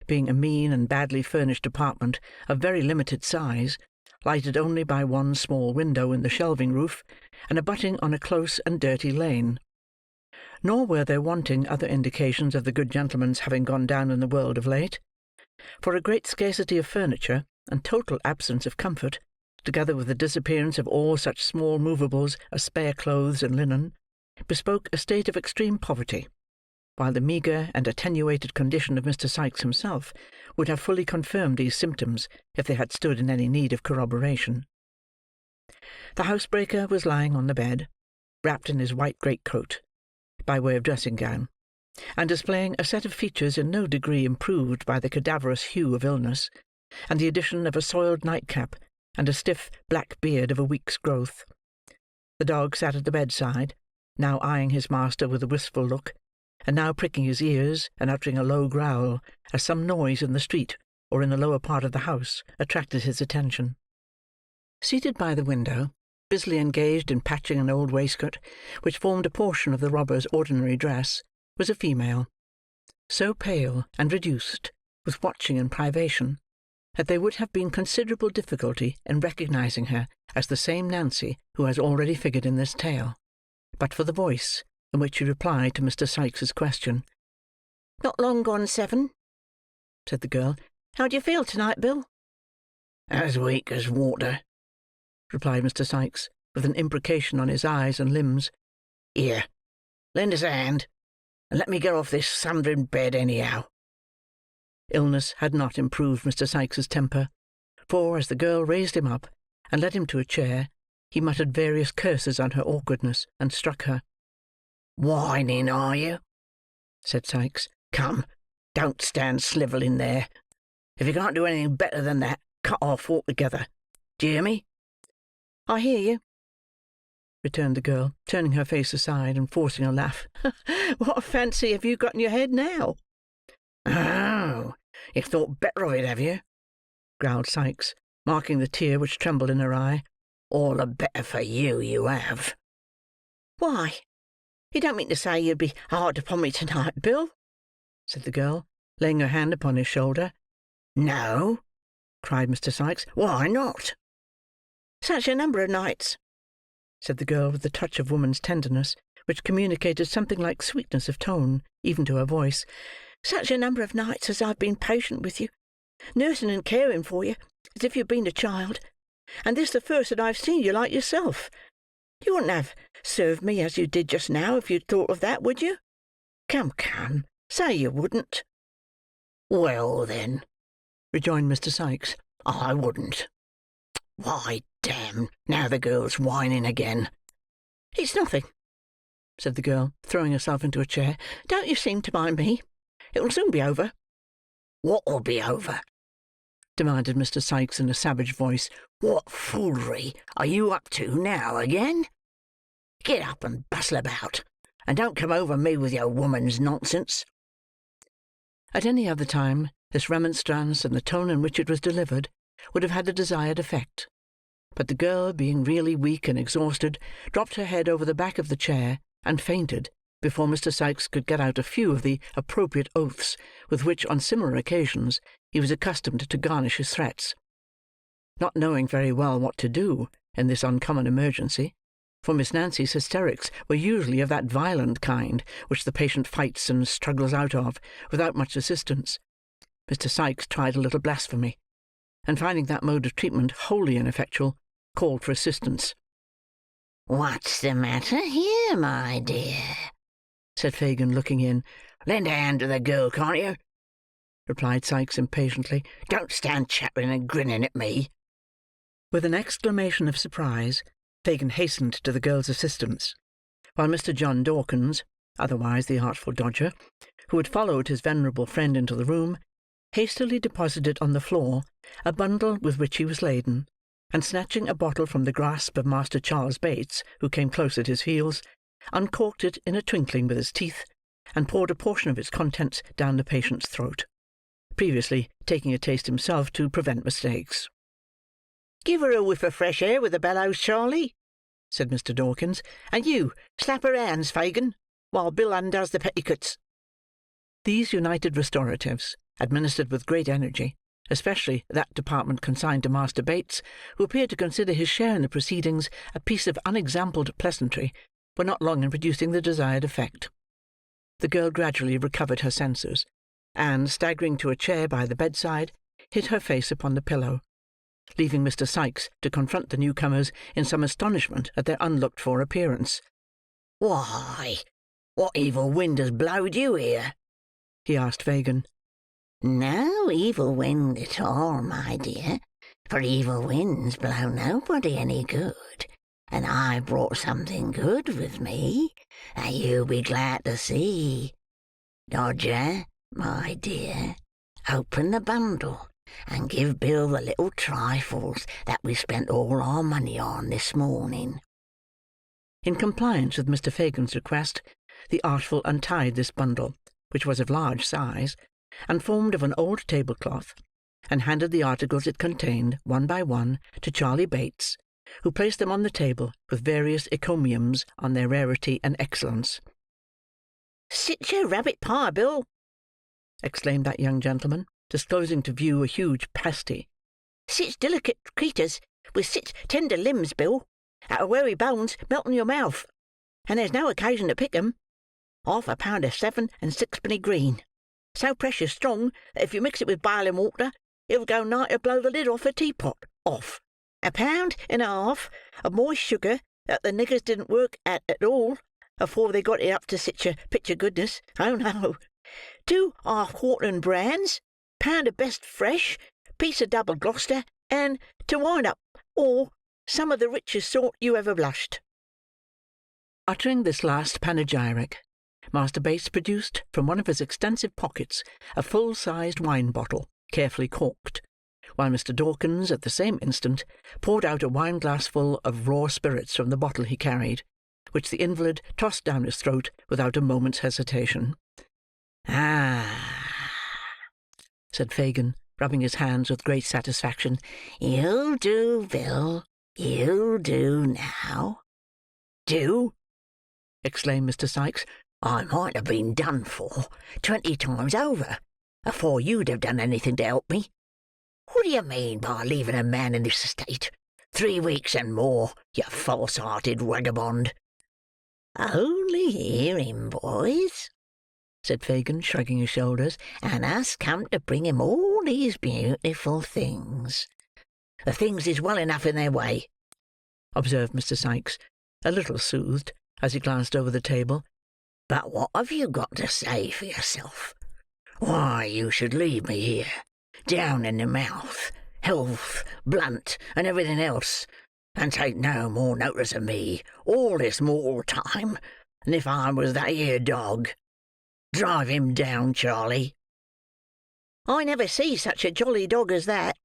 being a mean and badly furnished apartment of very limited size, lighted only by one small window in the shelving roof, and abutting on a close and dirty lane. Nor were there wanting other indications of the good gentleman's having gone down in the world of late, for a great scarcity of furniture and total absence of comfort, together with the disappearance of all such small movables as spare clothes and linen, bespoke a state of extreme poverty, while the meagre and attenuated condition of Mr. Sikes himself would have fully confirmed these symptoms if they had stood in any need of corroboration. The housebreaker was lying on the bed, wrapped in his white greatcoat, by way of dressing-gown, and displaying a set of features in no degree improved by the cadaverous hue of illness, and the addition of a soiled nightcap, and a stiff black beard of a week's growth. The dog sat at the bedside, now eyeing his master with a wistful look, and now pricking his ears and uttering a low growl, as some noise in the street or in the lower part of the house attracted his attention. Seated by the window, busily engaged in patching an old waistcoat, which formed a portion of the robber's ordinary dress, was a female, so pale and reduced with watching and privation, that there would have been considerable difficulty in recognizing her as the same Nancy who has already figured in this tale, but for the voice in which she replied to Mr. Sikes's question. "Not long gone 7," said the girl. "How do you feel tonight, Bill?" "As weak as water," replied Mr. Sikes, with an imprecation on his eyes and limbs. "Here, lend us a hand, and let me get off this thundering bed anyhow." Illness had not improved Mr. Sikes's temper, for, as the girl raised him up and led him to a chair, he muttered various curses on her awkwardness, and struck her. "Whining, are you?" said Sikes. "Come, don't stand snivelling there. If you can't do anything better than that, cut off altogether. Do you hear me?" "I hear you," returned the girl, turning her face aside, and forcing a laugh. "What a fancy have you got in your head now?" "Oh, you've thought better of it, have you?" growled Sikes, marking the tear which trembled in her eye. "All the better for you, you have." "Why, you don't mean to say you'd be hard upon me tonight, Bill?" said the girl, laying her hand upon his shoulder. "No," cried Mr. Sikes. "Why not?" "Such a number of nights," said the girl, with a touch of woman's tenderness, which communicated something like sweetness of tone, even to her voice. "Such a number of nights as I've been patient with you, nursing and caring for you, as if you'd been a child, and this the first that I've seen you like yourself. You wouldn't have served me as you did just now if you'd thought of that, would you? Come, come, say you wouldn't." "Well, then," rejoined Mr. Sikes, "I wouldn't. Why, damme, now the girl's whining again." "It's nothing," said the girl, throwing herself into a chair. "Don't you seem to mind me. It will soon be over." "What'll be over?" demanded Mr. Sikes in a savage voice. "What foolery are you up to now again? Get up and bustle about, and don't come over me with your woman's nonsense." At any other time, this remonstrance, and the tone in which it was delivered, would have had the desired effect; but the girl, being really weak and exhausted, dropped her head over the back of the chair, and fainted, before Mr. Sikes could get out a few of the appropriate oaths with which, on similar occasions, he was accustomed to garnish his threats. Not knowing very well what to do in this uncommon emergency, for Miss Nancy's hysterics were usually of that violent kind which the patient fights and struggles out of, without much assistance, Mr. Sikes tried a little blasphemy, and finding that mode of treatment wholly ineffectual, called for assistance. "What's the matter here, my dear?" said Fagin, looking in. "Lend a hand to the girl, can't you?" replied Sikes impatiently. "Don't stand chattering and grinning at me." With an exclamation of surprise, Fagin hastened to the girl's assistance, while Mr. John Dawkins, otherwise the Artful Dodger, who had followed his venerable friend into the room, hastily deposited on the floor a bundle with which he was laden, and snatching a bottle from the grasp of Master Charles Bates, who came close at his heels, uncorked it in a twinkling with his teeth, and poured a portion of its contents down the patient's throat, previously taking a taste himself to prevent mistakes. "Give her a whiff of fresh air with the bellows, Charlie," said Mr. Dawkins, "and you slap her hands, Fagin, while Bill undoes the petticoats." These united restoratives, administered with great energy, especially that department consigned to Master Bates, who appeared to consider his share in the proceedings a piece of unexampled pleasantry, were not long in producing the desired effect. The girl gradually recovered her senses, and, staggering to a chair by the bedside, hid her face upon the pillow, leaving Mr. Sikes to confront the newcomers in some astonishment at their unlooked-for appearance. "Why, what evil wind has blowed you here?" he asked Fagin. "No evil wind at all, my dear, for evil winds blow nobody any good, and I brought something good with me that you'll be glad to see. Dodger, my dear, open the bundle, and give Bill the little trifles that we spent all our money on this morning." In compliance with Mr. Fagin's request, the Artful untied this bundle, which was of large size, and formed of an old tablecloth, and handed the articles it contained, one by one, to Charley Bates, who placed them on the table with various encomiums on their rarity and excellence. "Sit your rabbit pie, Bill," exclaimed that young gentleman, disclosing to view a huge pasty. "Sich delicate creeturs, with sich tender limbs, Bill, out of weary bones melt in your mouth, and there's no occasion to pick 'em. £half of 7 and 6penny green. So precious strong that if you mix it with boiling water, it'll go nigh to blow the lid off a teapot off. £1.5 of moist sugar that the niggers didn't work at all afore they got it up to sich a pitch of goodness. Oh no! 2 half-quartern brands, pound of best fresh, piece of double Gloucester, and, to wind up all, some of the richest sort you ever blushed." Uttering this last panegyric, Master Bates produced from one of his extensive pockets a full-sized wine bottle, carefully corked, while Mr. Dawkins, at the same instant, poured out a wine-glassful of raw spirits from the bottle he carried, which the invalid tossed down his throat without a moment's hesitation. "Ah," said Fagin, rubbing his hands with great satisfaction. "You'll do, Bill. You'll do now." "Do?" exclaimed Mr. Sikes. "I might have been done for 20 times over, afore you'd have done anything to help me. What do you mean by leaving a man in this state 3 weeks and more, you false-hearted vagabond." "Only hear him, boys," said Fagin, shrugging his shoulders, "and us come to bring him all these beautiful things." "The things is well enough in their way," observed Mr. Sikes, a little soothed, as he glanced over the table. "But what have you got to say for yourself? Why you should leave me here, down in the mouth, health, blunt, and everything else, and take no more notice of me all this mortal time than if I was that here dog. Drive him down, Charley." "I never see such a jolly dog as that,"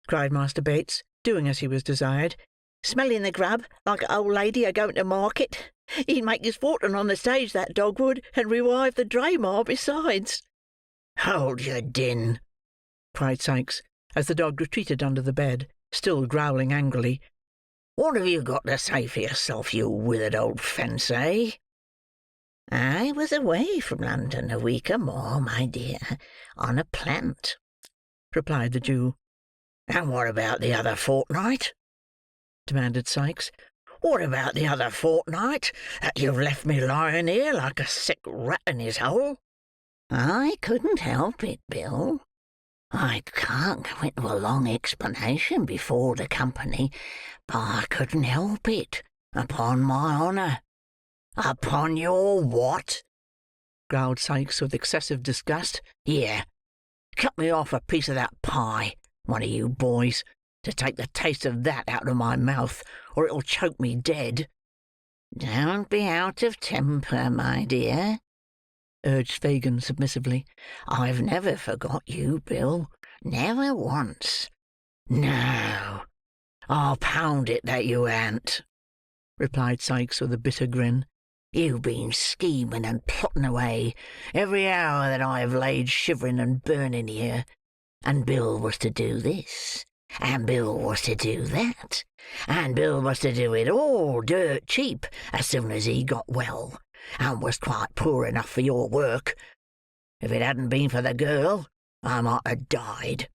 cried Master Bates, doing as he was desired. "Smelling the grub like an old lady a-going to market. He'd make his fortune on the stage, that dog would, and revive the Draymar besides." "Hold your din!" cried Sikes, as the dog retreated under the bed, still growling angrily. "What have you got to say for yourself, you withered old fence, eh?" "I was away from London a week or more, my dear, on a plant," replied the Jew. "And what about the other fortnight?" demanded Sikes. "What about the other fortnight that you've left me lying here like a sick rat in his hole?" "I couldn't help it, Bill. I can't go into a long explanation before the company, but I couldn't help it, upon my honour." "Upon your what?" growled Sikes with excessive disgust. "Here, cut me off a piece of that pie, one of you boys, to take the taste of that out of my mouth, or it'll choke me dead." "Don't be out of temper, my dear," urged Fagin submissively. "I've never forgot you, Bill, never once." "No, I'll pound it that you han't," replied Sikes with a bitter grin. "You've been scheming and plotting away every hour that I have laid shivering and burning here, and Bill was to do this, and Bill was to do that, and Bill was to do it all dirt cheap as soon as he got well, and was quite poor enough for your work. If it hadn't been for the girl, I might have died."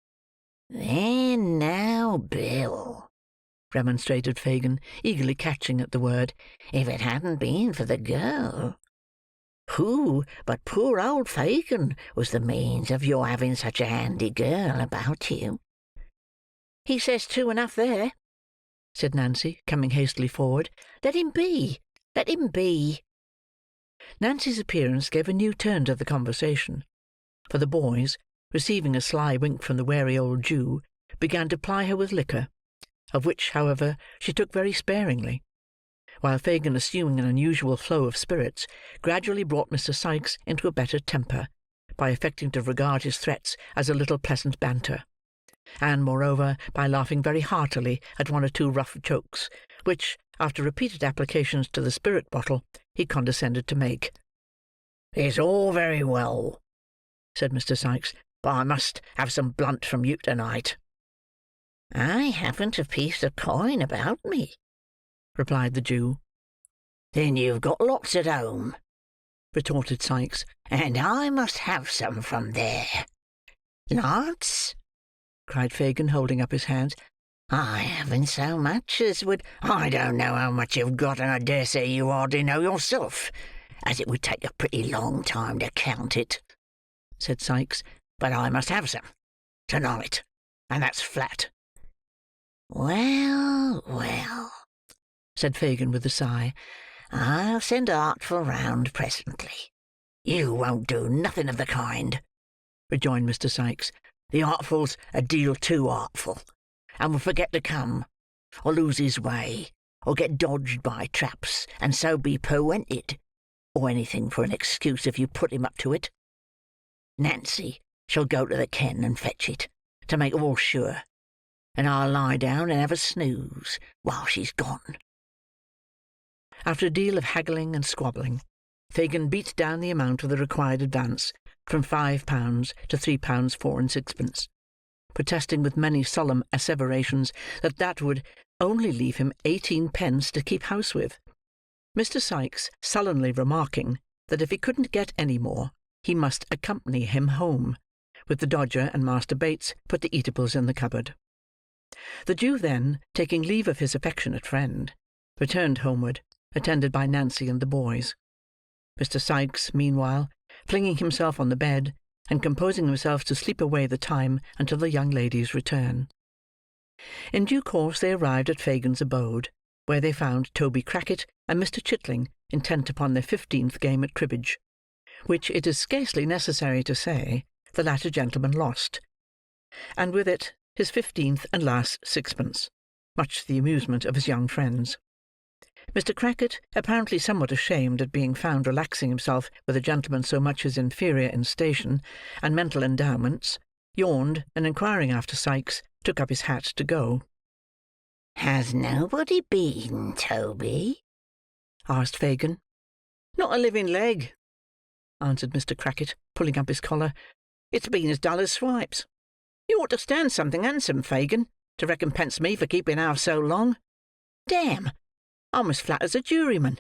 "There now, Bill," remonstrated Fagin, eagerly catching at the word. "If it hadn't been for the girl, who but poor old Fagin was the means of your having such a handy girl about you?" "He says true enough there," said Nancy, coming hastily forward. "Let him be. Let him be." Nancy's appearance gave a new turn to the conversation, for the boys, receiving a sly wink from the wary old Jew, began to ply her with liquor, of which, however, she took very sparingly; while Fagin, assuming an unusual flow of spirits, gradually brought Mr. Sikes into a better temper, by affecting to regard his threats as a little pleasant banter, and, moreover, by laughing very heartily at one or two rough jokes, which, after repeated applications to the spirit bottle, he condescended to make. "It's all very well," said Mr. Sikes, "but I must have some blunt from you tonight." "I haven't a piece of coin about me," replied the Jew. "Then you've got lots at home," retorted Sikes, "and I must have some from there." "Lots?" cried Fagin, holding up his hands. "I haven't so much as would—" "I don't know how much you've got, and I dare say you hardly know yourself, as it would take a pretty long time to count it," said Sikes. "But I must have some, tonight, and that's flat." "Well, well," said Fagin with a sigh, "I'll send Artful round presently." "You won't do nothing of the kind," rejoined Mr. Sikes. "The Artful's a deal too artful, and will forget to come, or lose his way, or get dodged by traps, and so be perwented, or anything for an excuse if you put him up to it. Nancy shall go to the ken and fetch it, to make all sure, and I'll lie down and have a snooze while she's gone." After a deal of haggling and squabbling, Fagin beat down the amount of the required advance from £5 to £3 4 and sixpence, protesting with many solemn asseverations that that would only leave him 18 pence to keep house with; Mr. Sikes sullenly remarking that if he couldn't get any more, he must accompany him home, with the Dodger and Master Bates put the eatables in the cupboard. The Jew then, taking leave of his affectionate friend, returned homeward, attended by Nancy and the boys. Mr. Sikes, meanwhile, flinging himself on the bed, and composing himself to sleep away the time until the young lady's return. In due course they arrived at Fagin's abode, where they found Toby Crackit and Mr. Chitling intent upon their 15th game at cribbage, which it is scarcely necessary to say the latter gentleman lost, and with it his 15th and last sixpence, much to the amusement of his young friends. Mr. Crackit, apparently somewhat ashamed at being found relaxing himself with a gentleman so much his inferior in station and mental endowments, yawned, and inquiring after Sikes, took up his hat to go. "Has nobody been, Toby?" asked Fagin. "Not a living leg," answered Mr. Crackit, pulling up his collar. "It's been as dull as swipes. You ought to stand something handsome, Fagin, to recompense me for keeping house so long. Damn! I'm as flat as a juryman,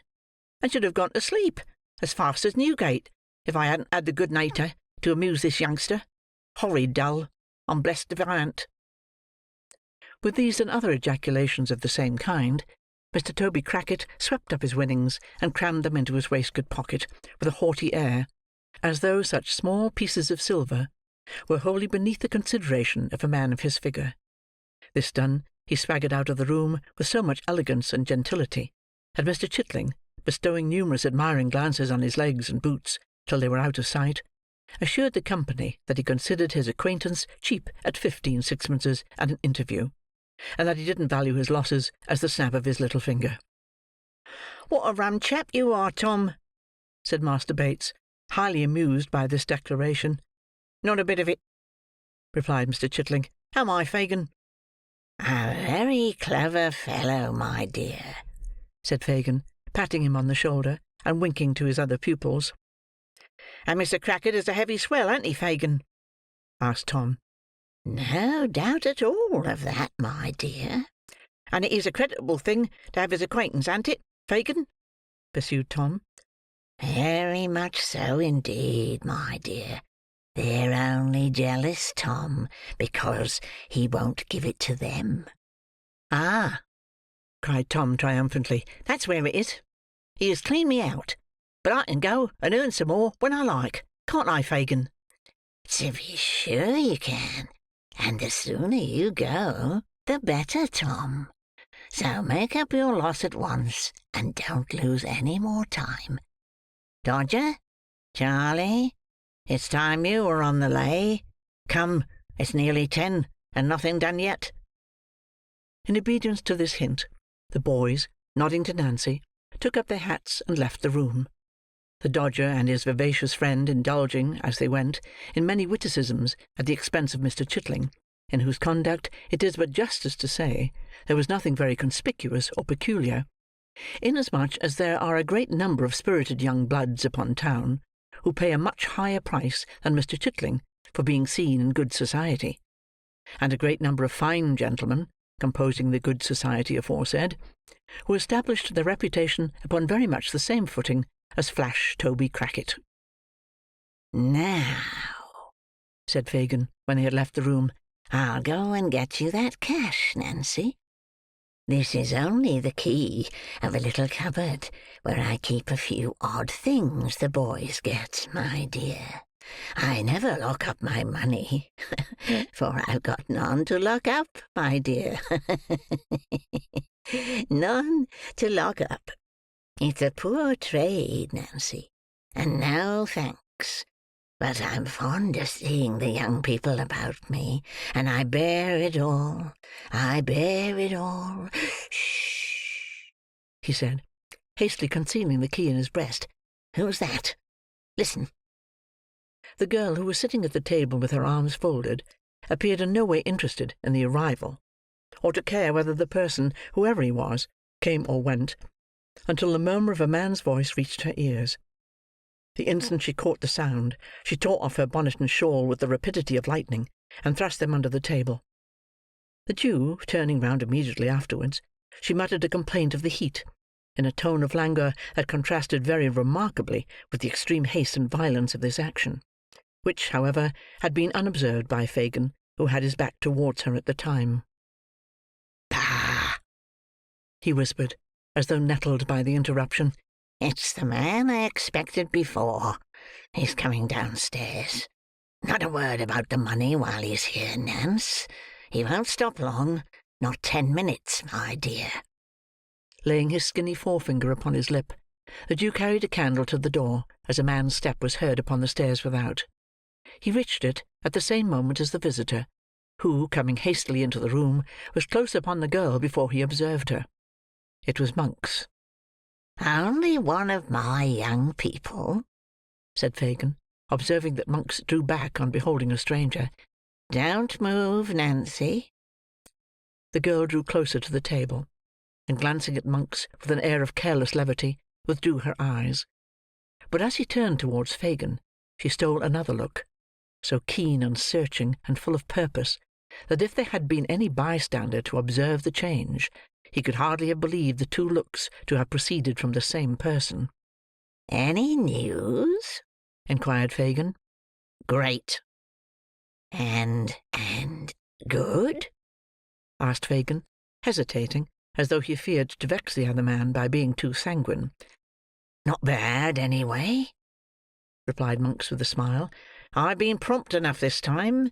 and should have gone to sleep as fast as Newgate, if I hadn't had the good nature to amuse this youngster. Horrid dull. I'm blessed if I han't." With these and other ejaculations of the same kind, Mr. Toby Crackit swept up his winnings and crammed them into his waistcoat pocket with a haughty air, as though such small pieces of silver were wholly beneath the consideration of a man of his figure. This done, he swaggered out of the room with so much elegance and gentility, that Mr. Chitling, bestowing numerous admiring glances on his legs and boots till they were out of sight, assured the company that he considered his acquaintance cheap at 15 sixpences at an interview, and that he didn't value his losses as the snap of his little finger. "What a rum chap you are, Tom," said Master Bates, highly amused by this declaration. "Not a bit of it," replied Mr. Chitling. "Am I, Fagin?" "A very clever fellow, my dear," said Fagin, patting him on the shoulder, and winking to his other pupils. "And Mr. Crackit is a heavy swell, ain't he, Fagin?" asked Tom. "No doubt at all of that, my dear." "And it is a creditable thing to have his acquaintance, ain't it, Fagin?" pursued Tom. "Very much so indeed, my dear. They're only jealous, Tom, because he won't give it to them." "Ah!" cried Tom triumphantly. "That's where it is. He has cleaned me out. But I can go and earn some more when I like. Can't I, Fagin?" "To be sure you can. And the sooner you go, the better, Tom. So make up your loss at once, and don't lose any more time. Dodger, Charlie, it's time you were on the lay. Come, it's nearly 10, and nothing done yet." In obedience to this hint, the boys, nodding to Nancy, took up their hats and left the room. The Dodger and his vivacious friend indulging, as they went, in many witticisms at the expense of Mr. Chitling, in whose conduct it is but justice to say there was nothing very conspicuous or peculiar, inasmuch as there are a great number of spirited young bloods upon town, who pay a much higher price than Mr. Chitling for being seen in good society, and a great number of fine gentlemen, composing the good society aforesaid, who established their reputation upon very much the same footing as Flash Toby Crackit. "Now," said Fagin, when they had left the room, "I'll go and get you that cash, Nancy. This is only the key of a little cupboard where I keep a few odd things the boys get, my dear. I never lock up my money, for I've got none to lock up, my dear. None to lock up. It's a poor trade, Nancy, and no thanks. But I'm fond of seeing the young people about me, and I bear it all. I bear it all. Shh!" he said, hastily concealing the key in his breast. "Who's that? Listen." The girl, who was sitting at the table with her arms folded, appeared in no way interested in the arrival, or to care whether the person, whoever he was, came or went, until the murmur of a man's voice reached her ears. The instant she caught the sound, she tore off her bonnet and shawl with the rapidity of lightning, and thrust them under the table. The Jew, turning round immediately afterwards, she muttered a complaint of the heat, in a tone of languor that contrasted very remarkably with the extreme haste and violence of this action, which, however, had been unobserved by Fagin, who had his back towards her at the time. he whispered, as though nettled by the interruption. "It's the man I expected before. He's coming downstairs. Not a word about the money while he's here, Nance. He won't stop long. Not 10 minutes, my dear." Laying his skinny forefinger upon his lip, the Jew carried a candle to the door as a man's step was heard upon the stairs without. He reached it at the same moment as the visitor, who, coming hastily into the room, was close upon the girl before he observed her. It was Monks. "Only one of my young people," said Fagin, observing that Monks drew back on beholding a stranger. "Don't move, Nancy." The girl drew closer to the table, and glancing at Monks with an air of careless levity, withdrew her eyes. But as he turned towards Fagin, she stole another look, so keen and searching and full of purpose, that if there had been any bystander to observe the change, he could hardly have believed the two looks to have proceeded from the same person. "Any news?" inquired Fagin. "Great." And good?" asked Fagin, hesitating, as though he feared to vex the other man by being too sanguine. "Not bad, anyway," replied Monks with a smile. "I've been prompt enough this time.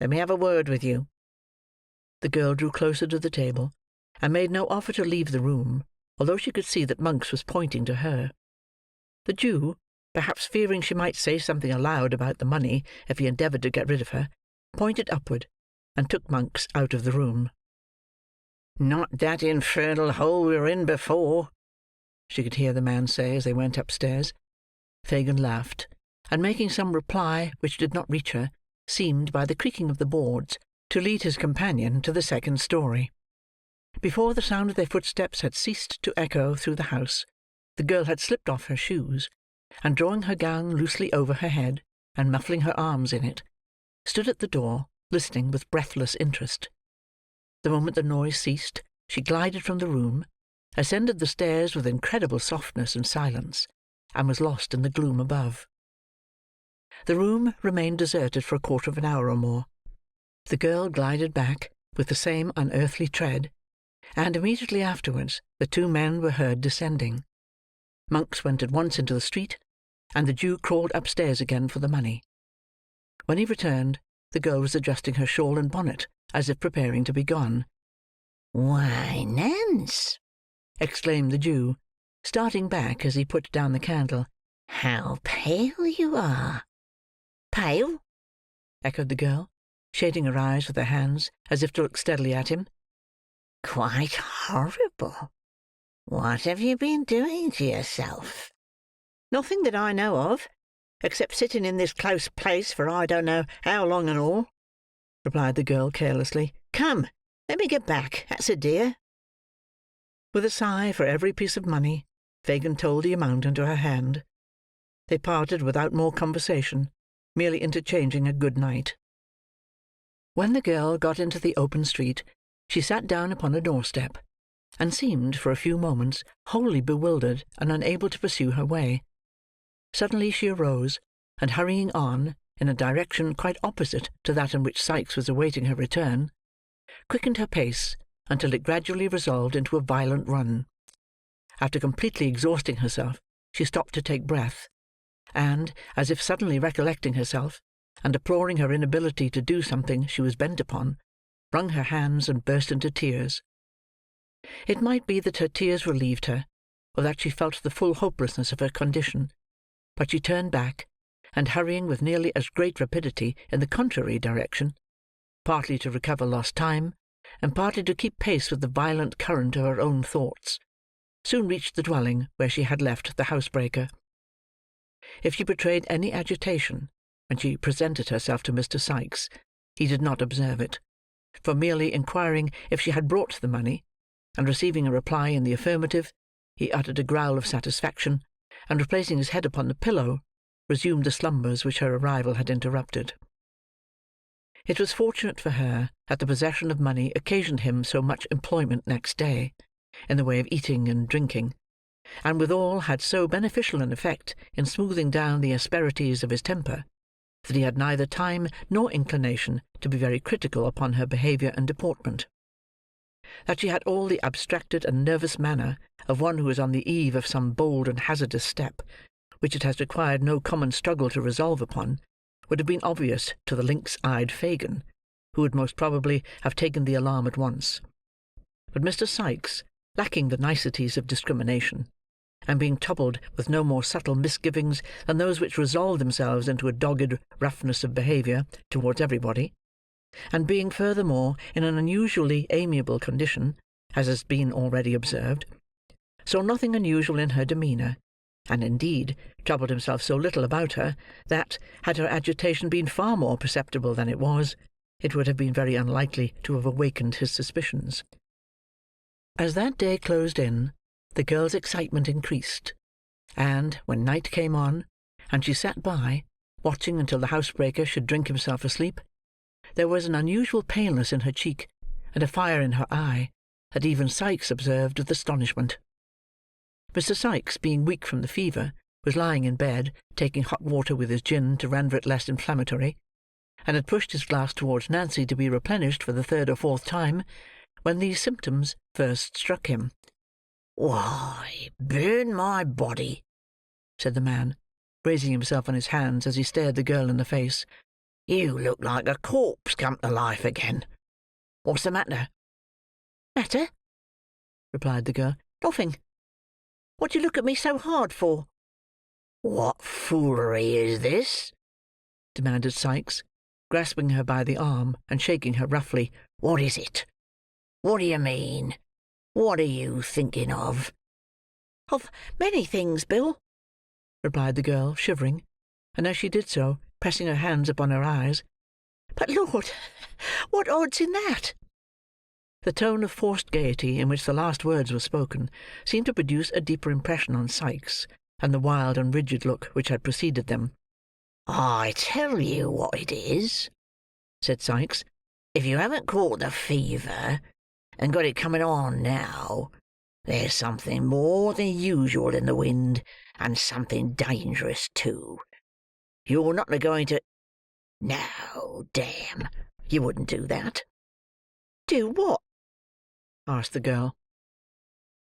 Let me have a word with you." The girl drew closer to the table, and made no offer to leave the room, although she could see that Monks was pointing to her. The Jew, perhaps fearing she might say something aloud about the money if he endeavoured to get rid of her, pointed upward, and took Monks out of the room. "Not that infernal hole we were in before," she could hear the man say as they went upstairs. Fagin laughed, and making some reply which did not reach her, seemed, by the creaking of the boards, to lead his companion to the second story. Before the sound of their footsteps had ceased to echo through the house, the girl had slipped off her shoes, and drawing her gown loosely over her head, and muffling her arms in it, stood at the door, listening with breathless interest. The moment the noise ceased, she glided from the room, ascended the stairs with incredible softness and silence, and was lost in the gloom above. The room remained deserted for a quarter of an hour or more. The girl glided back with the same unearthly tread, and immediately afterwards the two men were heard descending. Monks went at once into the street, and the Jew crawled upstairs again for the money. When he returned, the girl was adjusting her shawl and bonnet, as if preparing to be gone. "Why, Nance!" exclaimed the Jew, starting back as he put down the candle. "How pale you are!" "Pale?" echoed the girl, shading her eyes with her hands, as if to look steadily at him. "Quite horrible. What have you been doing to yourself?" "Nothing that I know of, except sitting in this close place for I don't know how long and all," replied the girl carelessly. "Come, let me get back, that's a dear." With a sigh for every piece of money, Fagin told the amount into her hand. They parted without more conversation, merely interchanging a good night. When the girl got into the open street, she sat down upon a doorstep, and seemed, for a few moments, wholly bewildered and unable to pursue her way. Suddenly she arose, and hurrying on, in a direction quite opposite to that in which Sikes was awaiting her return, quickened her pace until it gradually resolved into a violent run. After completely exhausting herself, she stopped to take breath, and, as if suddenly recollecting herself, and deploring her inability to do something she was bent upon, wrung her hands and burst into tears. It might be that her tears relieved her, or that she felt the full hopelessness of her condition, but she turned back, and hurrying with nearly as great rapidity in the contrary direction, partly to recover lost time, and partly to keep pace with the violent current of her own thoughts, soon reached the dwelling where she had left the housebreaker. If she betrayed any agitation when she presented herself to Mr. Sikes, he did not observe it, for merely inquiring if she had brought the money, and receiving a reply in the affirmative, he uttered a growl of satisfaction, and replacing his head upon the pillow, resumed the slumbers which her arrival had interrupted. It was fortunate for her that the possession of money occasioned him so much employment next day, in the way of eating and drinking, and withal had so beneficial an effect in smoothing down the asperities of his temper, that he had neither time nor inclination to be very critical upon her behaviour and deportment. that she had all the abstracted and nervous manner of one who is on the eve of some bold and hazardous step, which it has required no common struggle to resolve upon, would have been obvious to the lynx-eyed Fagin, who would most probably have taken the alarm at once. But Mr. Sikes, lacking the niceties of discrimination, and being troubled with no more subtle misgivings than those which resolve themselves into a dogged roughness of behaviour towards everybody, and being furthermore in an unusually amiable condition, as has been already observed, saw nothing unusual in her demeanour, and indeed troubled himself so little about her, that, had her agitation been far more perceptible than it was, it would have been very unlikely to have awakened his suspicions. As that day closed in, the girl's excitement increased, and, when night came on, and she sat by, watching until the housebreaker should drink himself asleep, there was an unusual paleness in her cheek, and a fire in her eye, that even Sikes observed with astonishment. Mr. Sikes, being weak from the fever, was lying in bed, taking hot water with his gin to render it less inflammatory, and had pushed his glass towards Nancy to be replenished for the third or fourth time, when these symptoms first struck him. "Why, burn my body," said the man, raising himself on his hands as he stared the girl in the face. "You look like a corpse come to life again. What's the matter?" "Matter?" replied the girl. "Nothing. What do you look at me so hard for?" "What foolery is this?" demanded Sikes, grasping her by the arm and shaking her roughly. "What is it? What do you mean? What are you thinking of?" "Of many things, Bill," replied the girl, shivering, and as she did so, pressing her hands upon her eyes. "But, Lord, what odds in that?" The tone of forced gaiety in which the last words were spoken seemed to produce a deeper impression on Sikes than the wild and rigid look which had preceded them. "I tell you what it is," said Sikes. "If you haven't caught the fever, and got it coming on now, there's something more than usual in the wind, and something dangerous too. You're not going to— No, damn, you wouldn't do that." "Do what?" asked the girl.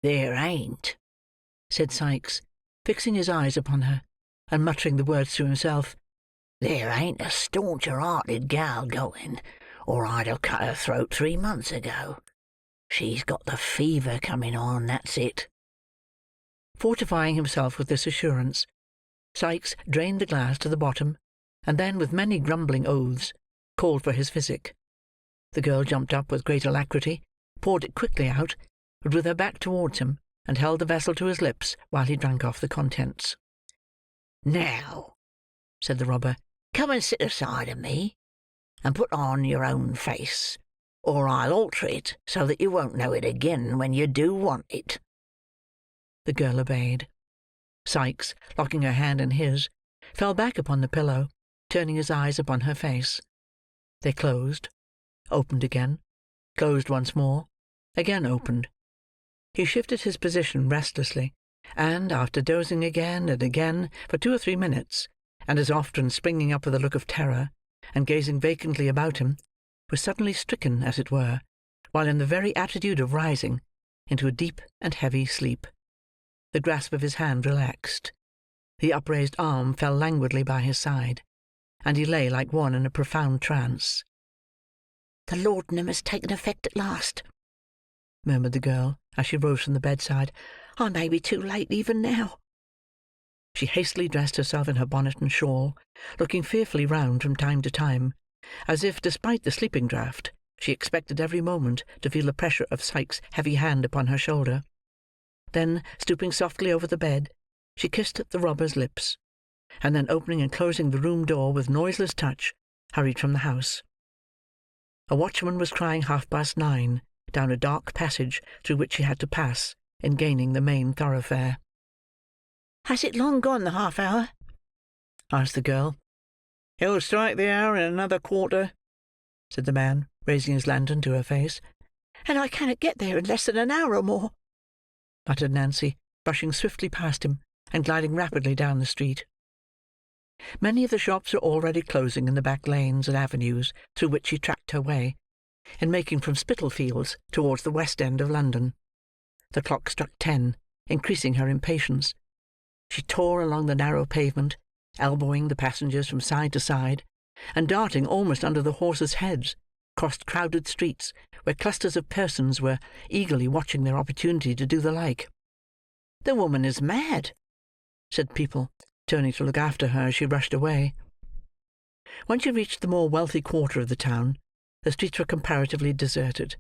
"There ain't," said Sikes, fixing his eyes upon her, and muttering the words to himself. "There ain't a stauncher-hearted gal going, or I'd have cut her throat 3 months ago. She's got the fever coming on, that's it." Fortifying himself with this assurance, Sikes drained the glass to the bottom, and then, with many grumbling oaths, called for his physic. The girl jumped up with great alacrity, poured it quickly out, but with her back towards him, and held the vessel to his lips while he drank off the contents. "Now," said the robber, "come and sit aside of me, and put on your own face, or I'll alter it so that you won't know it again when you do want it." The girl obeyed. Sikes, locking her hand in his, fell back upon the pillow, turning his eyes upon her face. They closed, opened again, closed once more, again opened. He shifted his position restlessly, and, after dozing again and again for 2 or 3 minutes, and as often springing up with a look of terror, and gazing vacantly about him, was suddenly stricken, as it were, while in the very attitude of rising, into a deep and heavy sleep. The grasp of his hand relaxed. The upraised arm fell languidly by his side, and he lay like one in a profound trance. "The laudanum has taken effect at last," murmured the girl, as she rose from the bedside. "I may be too late even now." She hastily dressed herself in her bonnet and shawl, looking fearfully round from time to time, as if, despite the sleeping draught, she expected every moment to feel the pressure of Sikes' heavy hand upon her shoulder. Then, stooping softly over the bed, she kissed the robber's lips, and then opening and closing the room door with noiseless touch, hurried from the house. A watchman was crying 9:30 down a dark passage through which she had to pass in gaining the main thoroughfare. "Has it long gone, the half-hour?" asked the girl. "It'll strike the hour in another quarter," said the man, raising his lantern to her face. "And I cannot get there in less than an hour or more," muttered Nancy, brushing swiftly past him, and gliding rapidly down the street. Many of the shops were already closing in the back lanes and avenues through which she tracked her way, in making from Spitalfields towards the west end of London. The clock struck 10, increasing her impatience. She tore along the narrow pavement, elbowing the passengers from side to side, and darting almost under the horses' heads, crossed crowded streets, where clusters of persons were eagerly watching their opportunity to do the like. "The woman is mad," said people, turning to look after her as she rushed away. When she reached the more wealthy quarter of the town, the streets were comparatively deserted,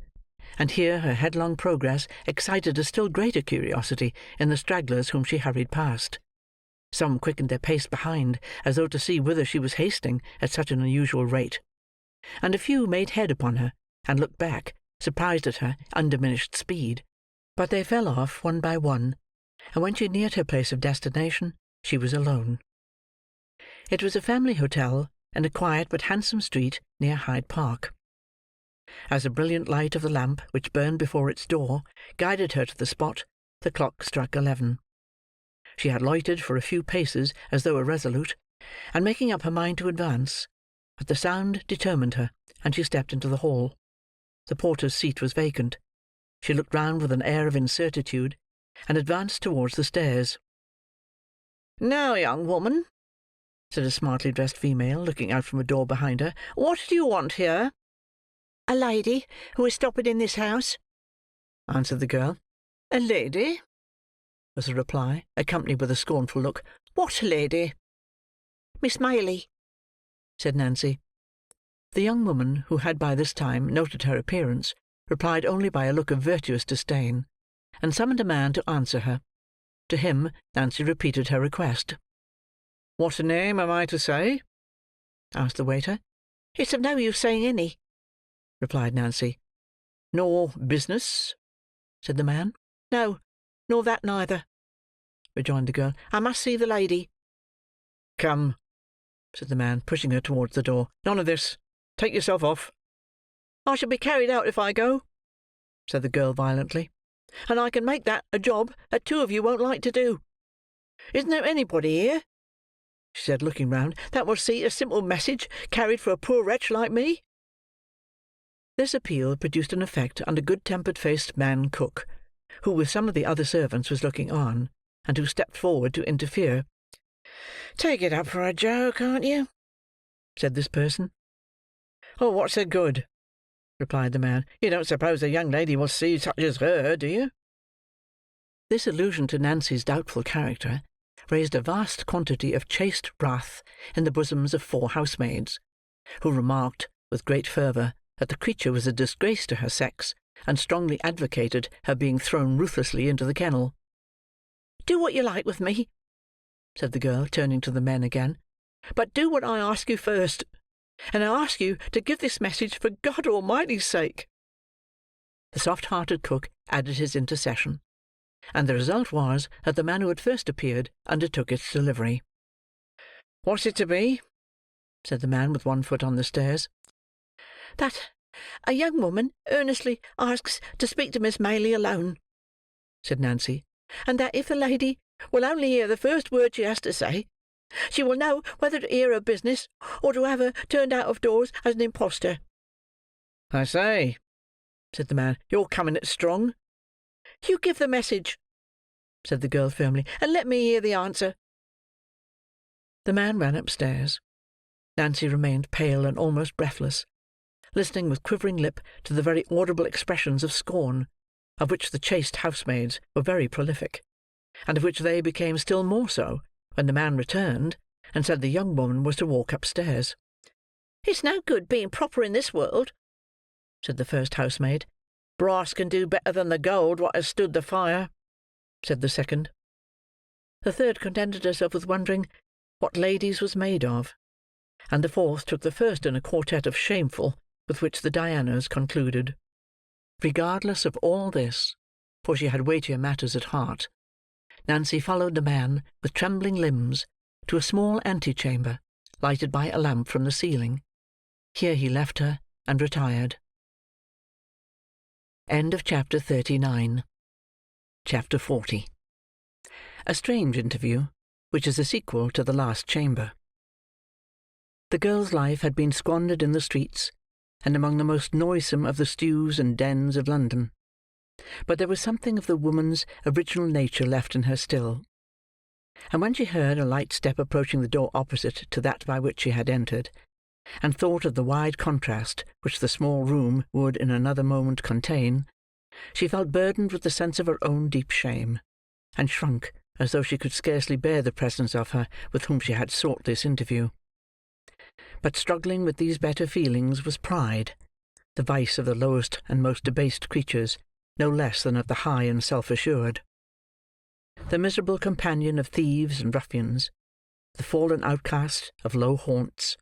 and here her headlong progress excited a still greater curiosity in the stragglers whom she hurried past. Some quickened their pace behind, as though to see whither she was hasting at such an unusual rate, and a few made head upon her, and looked back, surprised at her undiminished speed. But they fell off one by one, and when she neared her place of destination, she was alone. It was a family hotel in a quiet but handsome street near Hyde Park. As the brilliant light of the lamp which burned before its door guided her to the spot, the clock struck 11. She had loitered for a few paces as though irresolute, and making up her mind to advance, but the sound determined her, and she stepped into the hall. The porter's seat was vacant. She looked round with an air of incertitude, and advanced towards the stairs. "Now, young woman," said a smartly dressed female, looking out from a door behind her, "what do you want here?" "A lady who is stopping in this house," answered the girl. "A lady?" was the reply, accompanied with a scornful look. "What lady?" "Miss Maylie," said Nancy. The young woman, who had by this time noted her appearance, replied only by a look of virtuous disdain, and summoned a man to answer her. To him, Nancy repeated her request. "What name am I to say?" asked the waiter. "It's of no use saying any," replied Nancy. "Nor business?" said the man. "No, nor that neither," rejoined the girl. "I must see the lady." "Come," said the man, pushing her towards the door. "None of this. Take yourself off." "I shall be carried out if I go," said the girl violently, "and I can make that a job that two of you won't like to do. Isn't there anybody here," she said, looking round, "that will see a simple message carried for a poor wretch like me?" This appeal produced an effect on a good-tempered faced man cook, who with some of the other servants was looking on, and who stepped forward to interfere. "Take it up for a joke, can't you?" said this person. "Oh, what's the good?" replied the man. "You don't suppose the young lady will see such as her, do you?" This allusion to Nancy's doubtful character raised a vast quantity of chaste wrath in the bosoms of 4 housemaids, who remarked, with great fervour, that the creature was a disgrace to her sex, and strongly advocated her being thrown ruthlessly into the kennel. "Do what you like with me," said the girl, turning to the men again, "but do what I ask you first, and I ask you to give this message for God Almighty's sake." The soft-hearted cook added his intercession, and the result was that the man who had first appeared undertook its delivery. "What's it to be?" said the man with one foot on the stairs. "That a young woman earnestly asks to speak to Miss Maylie alone," said Nancy, "and that if the lady will only hear the first word she has to say, she will know whether to hear her business, or to have her turned out of doors as an impostor." "I say," said the man, "you're coming it strong." "You give the message," said the girl firmly, "and let me hear the answer." The man ran upstairs. Nancy remained pale and almost breathless, listening with quivering lip to the very audible expressions of scorn, of which the chaste housemaids were very prolific, and of which they became still more so when the man returned, and said the young woman was to walk upstairs. "It's no good being proper in this world," said the first housemaid. "Brass can do better than the gold what has stood the fire," said the second. The third contented herself with wondering what ladies was made of, and the fourth took the first in a quartet of shameful, with which the Dianas concluded. Regardless of all this, for she had weightier matters at heart, Nancy followed the man, with trembling limbs, to a small antechamber, lighted by a lamp from the ceiling. Here he left her, and retired. End of chapter 39. Chapter 40. A strange interview, which is a sequel to the last chamber. The girl's life had been squandered in the streets, and among the most noisome of the stews and dens of London. But there was something of the woman's original nature left in her still; and when she heard a light step approaching the door opposite to that by which she had entered, and thought of the wide contrast which the small room would in another moment contain, she felt burdened with the sense of her own deep shame, and shrunk as though she could scarcely bear the presence of her with whom she had sought this interview. But struggling with these better feelings was pride, the vice of the lowest and most debased creatures, no less than of the high and self-assured. The miserable companion of thieves and ruffians, the fallen outcast of low haunts,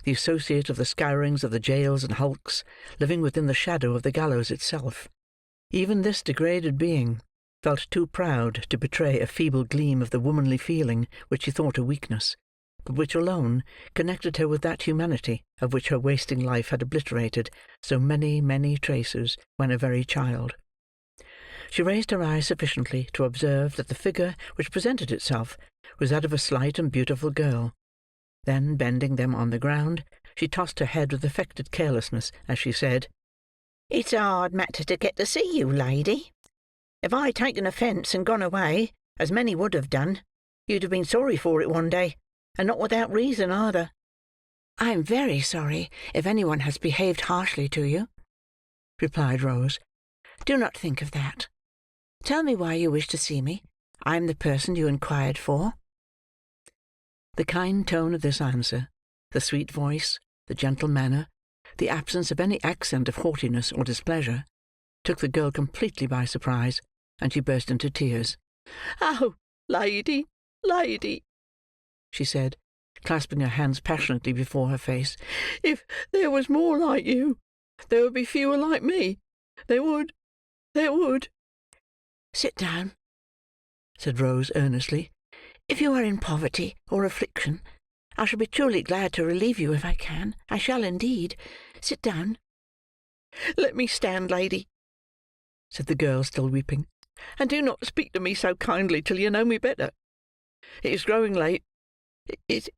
the associate of the scourings of the jails and hulks, living within the shadow of the gallows itself, even this degraded being felt too proud to betray a feeble gleam of the womanly feeling which she thought a weakness, but which alone connected her with that humanity of which her wasting life had obliterated so many, many traces when a very child. She raised her eyes sufficiently to observe that the figure which presented itself was that of a slight and beautiful girl. Then, bending them on the ground, she tossed her head with affected carelessness as she said, "It's a hard matter to get to see you, lady. If I had taken offence and gone away, as many would have done, you'd have been sorry for it one day, and not without reason either." "I am very sorry if any one has behaved harshly to you," replied Rose. "Do not think of that. Tell me why you wish to see me. I am the person you inquired for." The kind tone of this answer, the sweet voice, the gentle manner, the absence of any accent of haughtiness or displeasure, took the girl completely by surprise, and she burst into tears. "Oh, lady, lady," she said, clasping her hands passionately before her face, "if there was more like you, there would be fewer like me. There would. "Sit down," said Rose earnestly. "If you are in poverty or affliction, I shall be truly glad to relieve you if I can. I shall indeed. Sit down." "Let me stand, lady," said the girl, still weeping, "and do not speak to me so kindly till you know me better. It is growing late. Is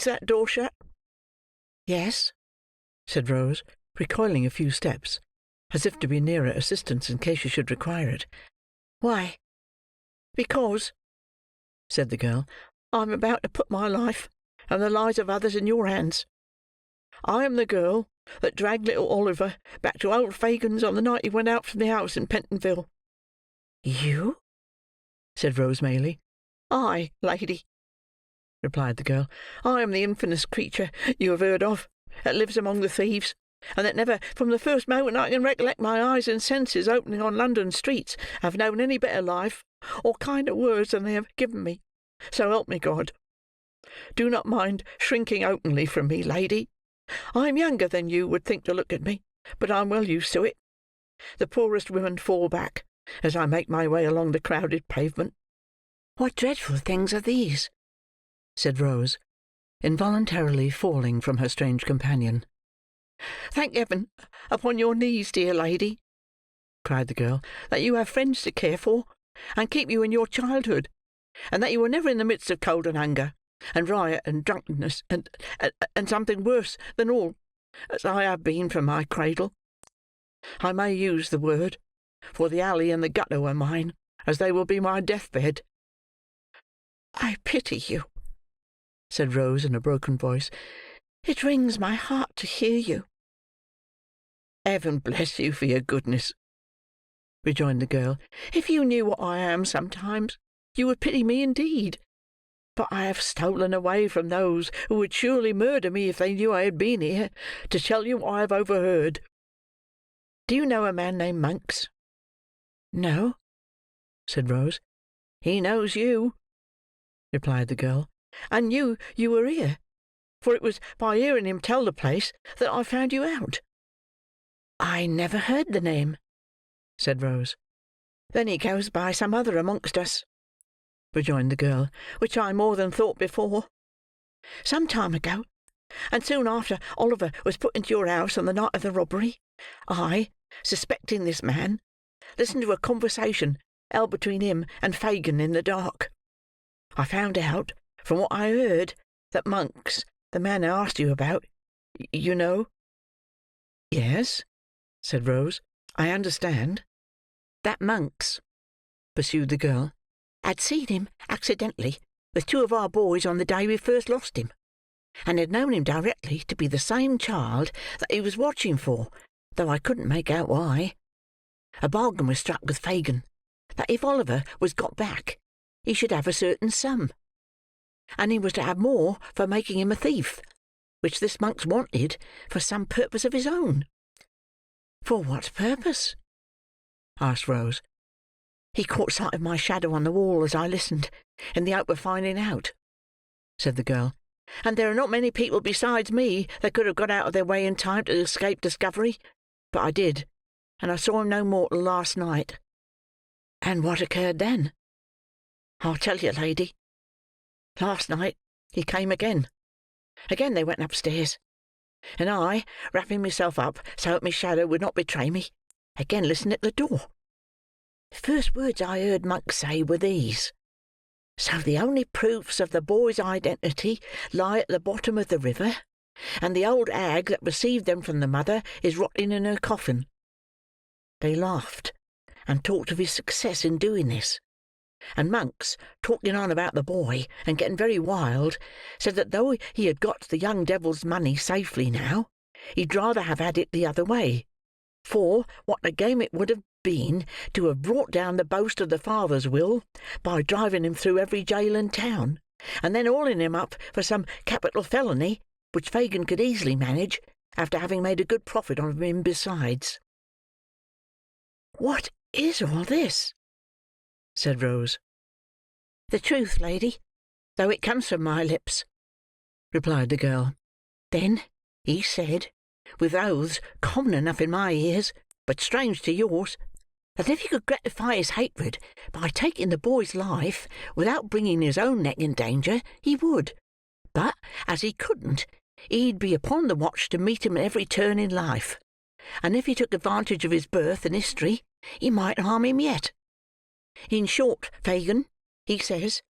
that door shut?" "Yes," said Rose, recoiling a few steps, as if to be nearer assistance in case she should require it. "Why?" "Because," said the girl, "I am about to put my life and the lives of others in your hands. I am the girl that dragged little Oliver back to old Fagin's on the night he went out from the house in Pentonville." "You?" said Rose Maylie. "Aye, lady," replied the girl. "I am the infamous creature you have heard of, that lives among the thieves, and that never, from the first moment I can recollect my eyes and senses opening on London streets, have known any better life, or kinder words than they have given me. So help me God. Do not mind shrinking openly from me, lady. I am younger than you would think to look at me, but I am well used to it. The poorest women fall back, as I make my way along the crowded pavement." "What dreadful things are these?" said Rose, involuntarily falling from her strange companion. "Thank Heaven upon your knees, dear lady," cried the girl, "that you have friends to care for, and keep you in your childhood, and that you were never in the midst of cold and hunger, and riot and drunkenness, and something worse than all, as I have been from my cradle. I may use the word, for the alley and the gutter were mine, as they will be my deathbed." "I pity you," said Rose in a broken voice. "It wrings my heart to hear you." "Heaven bless you for your goodness," rejoined the girl. "If you knew what I am sometimes, you would pity me indeed. But I have stolen away from those who would surely murder me if they knew I had been here, to tell you what I have overheard. Do you know a man named Monks?" "No," said Rose. "He knows you," replied the girl, "and knew you were here, for it was by hearing him tell the place that I found you out." "I never heard the name," said Rose. "Then he goes by some other amongst us," rejoined the girl, "which I more than thought before. Some time ago, and soon after Oliver was put into your house on the night of the robbery, I, suspecting this man, listened to a conversation held between him and Fagin in the dark. I found out, from what I heard, that Monks, the man I asked you about, you know?" "Yes," said Rose, "I understand." "That Monks," pursued the girl, "had seen him accidentally with two of our boys on the day we first lost him, and had known him directly to be the same child that he was watching for, though I couldn't make out why. A bargain was struck with Fagin, that if Oliver was got back, he should have a certain sum, and he was to have more for making him a thief, which this Monks wanted for some purpose of his own." "For what purpose?" asked Rose. "He caught sight of my shadow on the wall as I listened, in the hope of finding out," said the girl, "and there are not many people besides me that could have got out of their way in time to escape discovery. But I did, and I saw him no more till last night." "And what occurred then?" "I'll tell you, lady. Last night he came again. Again they went upstairs, and I, wrapping myself up so that my shadow would not betray me, again listened at the door. The first words I heard Monks say were these: 'So the only proofs of the boy's identity lie at the bottom of the river, and the old hag that received them from the mother is rotting in her coffin.' They laughed, and talked of his success in doing this; and Monks, talking on about the boy, and getting very wild, said that though he had got the young devil's money safely now, he'd rather have had it the other way, for what a game it would have been to have brought down the boast of the father's will by driving him through every jail in town, and then hauling him up for some capital felony, which Fagin could easily manage, after having made a good profit on him besides." "What is all this?" said Rose. "The truth, lady, though it comes from my lips," replied the girl. "Then he said, with oaths common enough in my ears, but strange to yours, that if he could gratify his hatred by taking the boy's life without bringing his own neck in danger, he would; but as he couldn't, he'd be upon the watch to meet him at every turn in life, and if he took advantage of his birth and history, he might harm him yet. In short, Fagin, he says,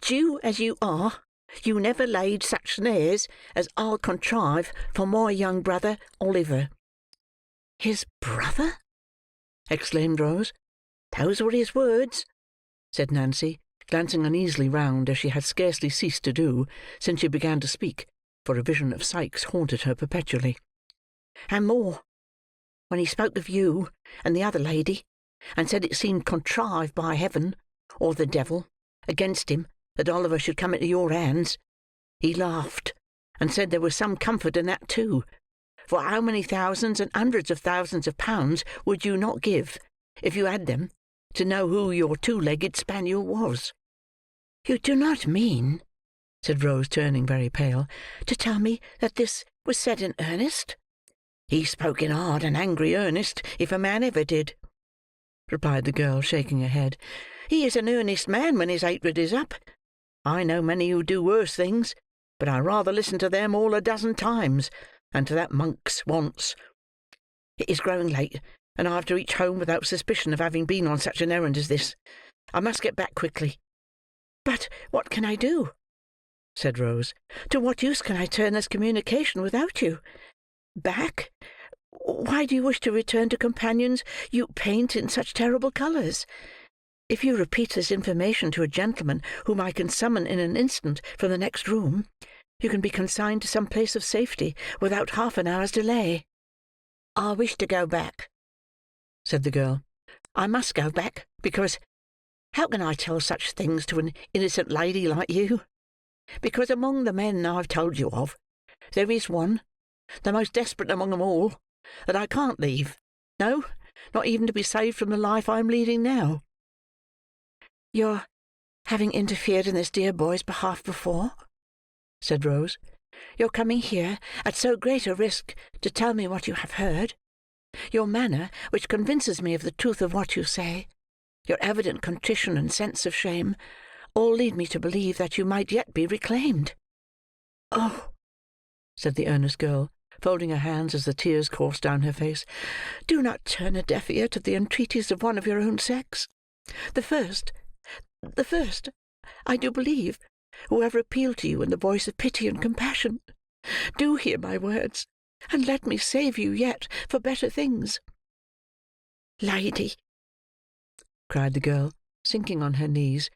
Jew as you are, you never laid such snares as I'll contrive for my young brother Oliver." "His brother?" exclaimed Rose. "Those were his words," said Nancy, glancing uneasily round, as she had scarcely ceased to do since she began to speak, for a vision of Sikes haunted her perpetually. "And more, when he spoke of you and the other lady, and said it seemed contrived by Heaven, or the devil, against him, that Oliver should come into your hands, he laughed, and said there was some comfort in that too, for how many thousands and hundreds of thousands of pounds would you not give, if you had them, to know who your two-legged spaniel was?" "You do not mean," said Rose, turning very pale, "to tell me that this was said in earnest?" "He spoke in hard and angry earnest, if a man ever did," replied the girl, shaking her head. "He is an earnest man when his hatred is up. I know many who do worse things, but I rather listen to them all a dozen times than to that Monks once. It is growing late, and I have to reach home without suspicion of having been on such an errand as this. I must get back quickly." "But what can I do?" said Rose. "To what use can I turn this communication without you? Back? Why do you wish to return to companions you paint in such terrible colours? If you repeat this information to a gentleman whom I can summon in an instant from the next room, you can be consigned to some place of safety without half an hour's delay." "I wish to go back," said the girl. "I must go back, because how can I tell such things to an innocent lady like you? Because among the men I've told you of, there is one, the most desperate among them all, that I can't leave, no, not even to be saved from the life I am leading now." "Your having interfered in this dear boy's behalf before," said Rose, "your coming here at so great a risk to tell me what you have heard, your manner which convinces me of the truth of what you say, your evident contrition and sense of shame, all lead me to believe that you might yet be reclaimed." "Oh," said the earnest girl, folding her hands as the tears coursed down her face, "do not turn a deaf ear to the entreaties of one of your own sex. The first, I do believe, who ever appealed to you in the voice of pity and compassion. Do hear my words, and let me save you yet for better things." "Lady," cried the girl, sinking on her knees,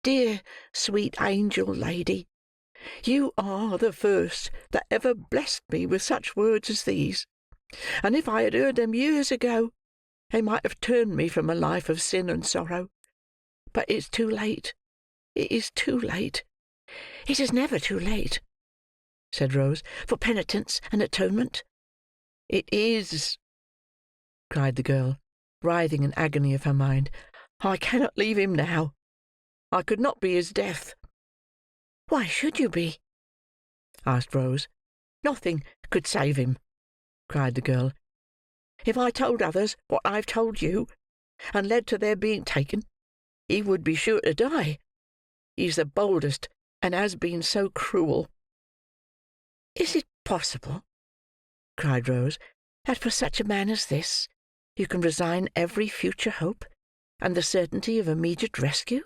"dear, sweet angel lady, you are the first that ever blessed me with such words as these, and if I had heard them years ago, they might have turned me from a life of sin and sorrow. But it's too late. It is too late." "It is never too late," said Rose, "for penitence and atonement." "It is," cried the girl, writhing in agony of her mind. "I cannot leave him now. I could not be his death." "Why should you be?" asked Rose. "Nothing could save him," cried the girl. "If I told others what I have told you, and led to their being taken, he would be sure to die. He is the boldest, and has been so cruel." "Is it possible," cried Rose, "that for such a man as this, you can resign every future hope, and the certainty of immediate rescue?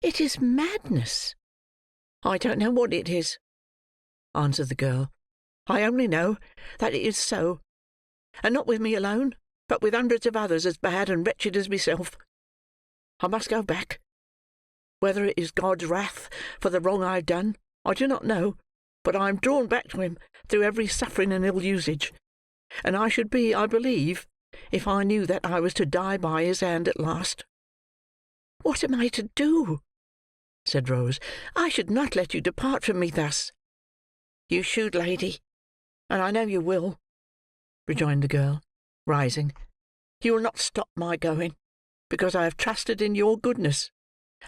It is madness." "I don't know what it is," answered the girl. "I only know that it is so, and not with me alone, but with hundreds of others as bad and wretched as myself. I must go back. Whether it is God's wrath for the wrong I have done, I do not know, but I am drawn back to him through every suffering and ill usage, and I should be, I believe, if I knew that I was to die by his hand at last." "What am I to do?" said Rose. "I should not let you depart from me thus." "You should, lady, and I know you will," rejoined the girl, rising. "You will not stop my going, because I have trusted in your goodness,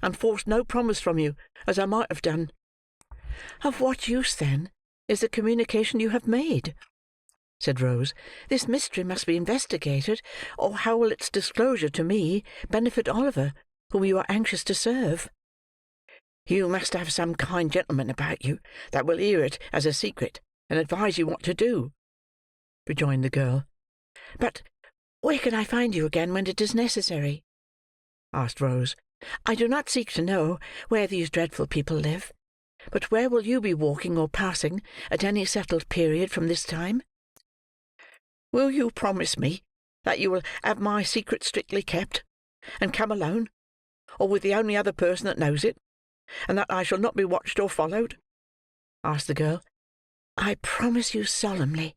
and forced no promise from you, as I might have done." "Of what use, then, is the communication you have made?" said Rose. "This mystery must be investigated, or how will its disclosure to me benefit Oliver, whom you are anxious to serve?" "You must have some kind gentleman about you that will hear it as a secret, and advise you what to do," rejoined the girl. "But where can I find you again when it is necessary?" asked Rose. "I do not seek to know where these dreadful people live, but where will you be walking or passing at any settled period from this time?" "Will you promise me that you will have my secret strictly kept, and come alone, or with the only other person that knows it, and that I shall not be watched or followed?" asked the girl. "I promise you solemnly,"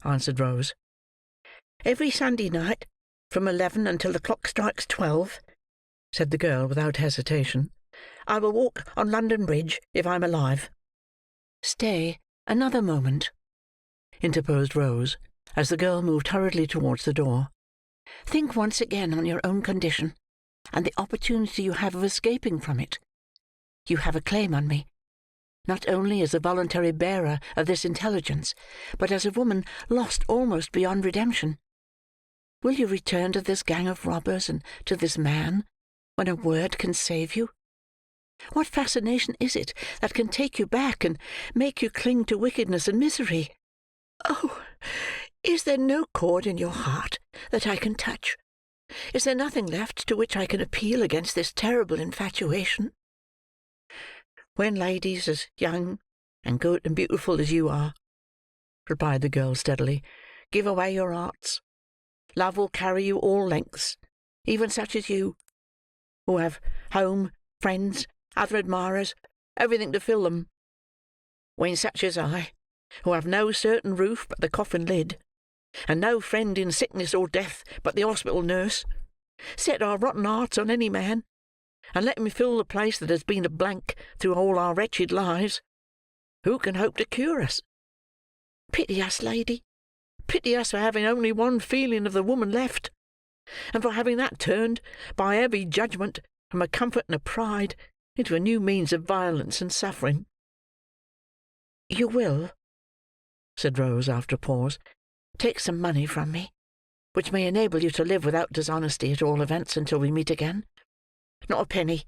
answered Rose. "Every Sunday night, from 11 until the clock strikes 12, said the girl without hesitation, "I will walk on London Bridge, if I am alive." "Stay another moment," interposed Rose, as the girl moved hurriedly towards the door. "Think once again on your own condition, and the opportunity you have of escaping from it. You have a claim on me, not only as a voluntary bearer of this intelligence, but as a woman lost almost beyond redemption. Will you return to this gang of robbers and to this man, when a word can save you? What fascination is it that can take you back and make you cling to wickedness and misery? Oh, is there no chord in your heart that I can touch? Is there nothing left to which I can appeal against this terrible infatuation? When ladies as young and good and beautiful as you are," replied the girl steadily, "give away your hearts, love will carry you all lengths, even such as you, who have home, friends, other admirers, everything to fill them. When such as I, who have no certain roof but the coffin lid, and no friend in sickness or death but the hospital nurse, set our rotten hearts on any man, and let him fill the place that has been a blank through all our wretched lives, who can hope to cure us? Pity us, lady, pity us for having only one feeling of the woman left, and for having that turned, by heavy judgment, from a comfort and a pride, into a new means of violence and suffering." "You will," said Rose, after a pause, "take some money from me, which may enable you to live without dishonesty at all events until we meet again." "Not a penny,"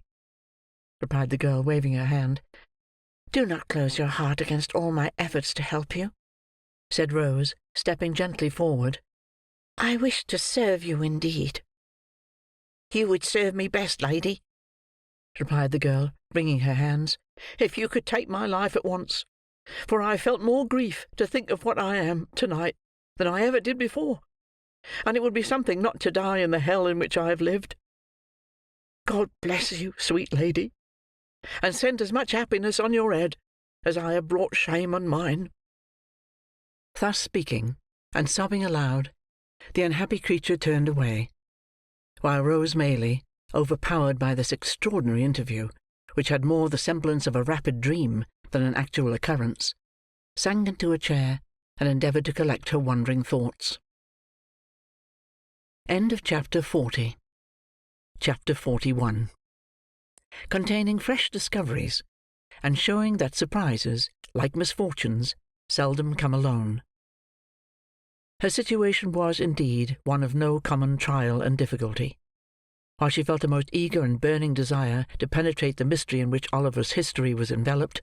replied the girl, waving her hand. "Do not close your heart against all my efforts to help you," said Rose, stepping gently forward. "I wish to serve you indeed." "You would serve me best, lady," replied the girl, wringing her hands, "if you could take my life at once. for I felt more grief to think of what I am to-night than I ever did before, and it would be something not to die in the hell in which I have lived. God bless you, sweet lady, and send as much happiness on your head as I have brought shame on mine." Thus speaking, and sobbing aloud, the unhappy creature turned away, while Rose Maylie, overpowered by this extraordinary interview, which had more the semblance of a rapid dream than an actual occurrence, sank into a chair and endeavoured to collect her wandering thoughts. Chapter 40. Chapter 41. Containing fresh discoveries, and showing that surprises, like misfortunes, seldom come alone. Her situation was, indeed, one of no common trial and difficulty. While she felt a most eager and burning desire to penetrate the mystery in which Oliver's history was enveloped,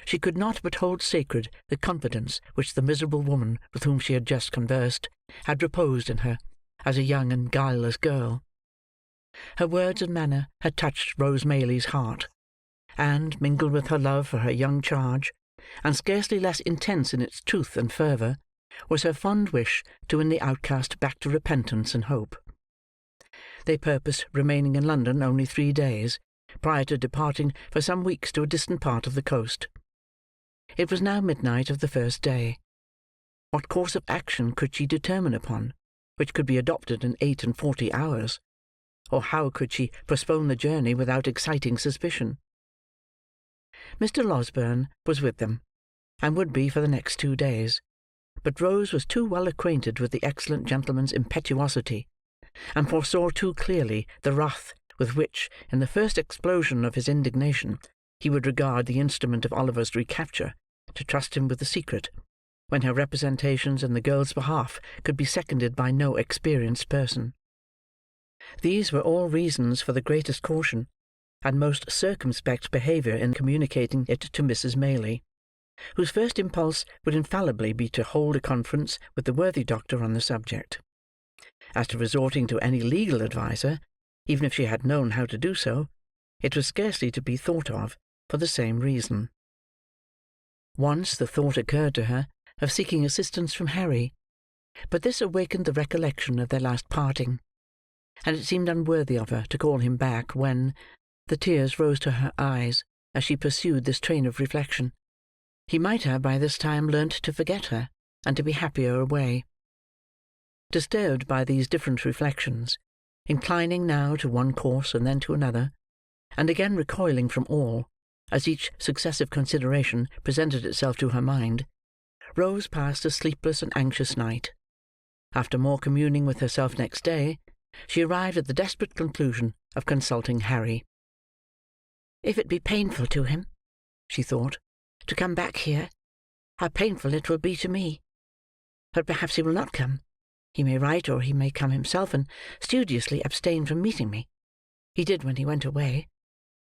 she could not but hold sacred the confidence which the miserable woman with whom she had just conversed had reposed in her, as a young and guileless girl. Her words and manner had touched Rose Maylie's heart, and, mingled with her love for her young charge, and scarcely less intense in its truth and fervour, was her fond wish to win the outcast back to repentance and hope. They purposed remaining in London only 3 days, prior to departing for some weeks to a distant part of the coast. It was now midnight of the first day. What course of action could she determine upon, which could be adopted in 48 hours? Or how could she postpone the journey without exciting suspicion? Mr. Losberne was with them, and would be for the next 2 days, but Rose was too well acquainted with the excellent gentleman's impetuosity, and foresaw too clearly the wrath with which, in the first explosion of his indignation, he would regard the instrument of Oliver's recapture, to trust him with the secret, when her representations in the girl's behalf could be seconded by no experienced person. These were all reasons for the greatest caution, and most circumspect behaviour in communicating it to Mrs. Maylie, whose first impulse would infallibly be to hold a conference with the worthy doctor on the subject. As to resorting to any legal adviser, even if she had known how to do so, it was scarcely to be thought of, for the same reason. Once the thought occurred to her of seeking assistance from Harry, but this awakened the recollection of their last parting, and it seemed unworthy of her to call him back when the tears rose to her eyes as she pursued this train of reflection. He might have by this time learnt to forget her, and to be happier away. Disturbed by these different reflections, inclining now to one course and then to another, and again recoiling from all, as each successive consideration presented itself to her mind, Rose passed a sleepless and anxious night. After more communing with herself next day, she arrived at the desperate conclusion of consulting Harry. "If it be painful to him," she thought, "to come back here, how painful it will be to me. But perhaps he will not come. He may write, or he may come himself, and studiously abstain from meeting me. He did when he went away.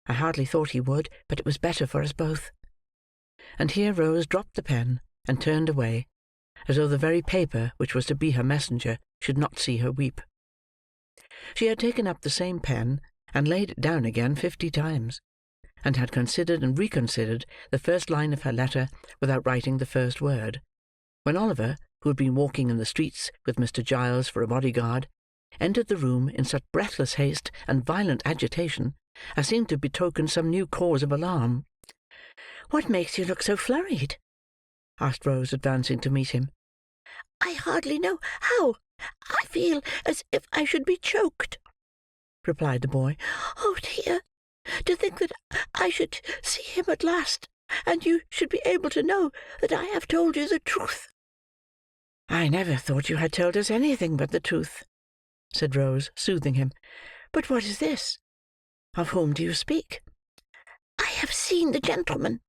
I hardly thought he would, but it was better for us both." And here Rose dropped the pen, and turned away, as though the very paper which was to be her messenger should not see her weep. She had taken up the same pen, and laid it down again 50 times, and had considered and reconsidered the first line of her letter without writing the first word, when Oliver, who had been walking in the streets with Mr. Giles for a bodyguard, entered the room in such breathless haste and violent agitation as seemed to betoken some new cause of alarm. "What makes you look so flurried?" asked Rose, advancing to meet him. "I hardly know how. I feel as if I should be choked," replied the boy. "Oh dear! To think that I should see him at last, and you should be able to know that I have told you the truth." "I never thought you had told us anything but the truth," said Rose, soothing him. "But what is this? Of whom do you speak?" "I have seen the gentleman,"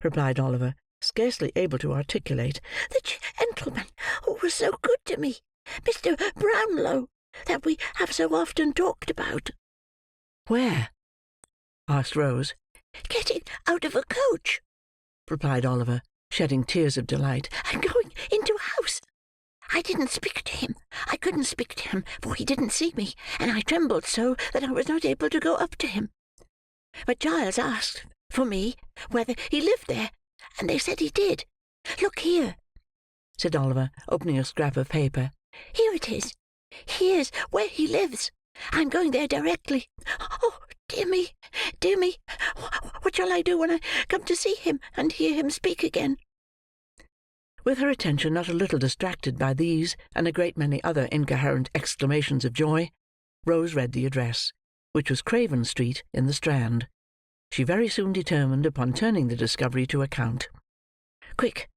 replied Oliver, scarcely able to articulate. "The gentleman who was so good to me, Mr. Brownlow, that we have so often talked about." "Where?" asked Rose. "Getting out of a coach," replied Oliver, shedding tears of delight, "and going into a house. I didn't speak to him. I couldn't speak to him, for he didn't see me, and I trembled so that I was not able to go up to him. But Giles asked for me whether he lived there, and they said he did. Look here," said Oliver, opening a scrap of paper. "Here it is. Here's where he lives. I'm going there directly. Oh, dear me, dear me! What shall I do when I come to see him and hear him speak again?" With her attention not a little distracted by these and a great many other incoherent exclamations of joy, Rose read the address, which was Craven Street, in the Strand. She very soon determined upon turning the discovery to account. "Quick,"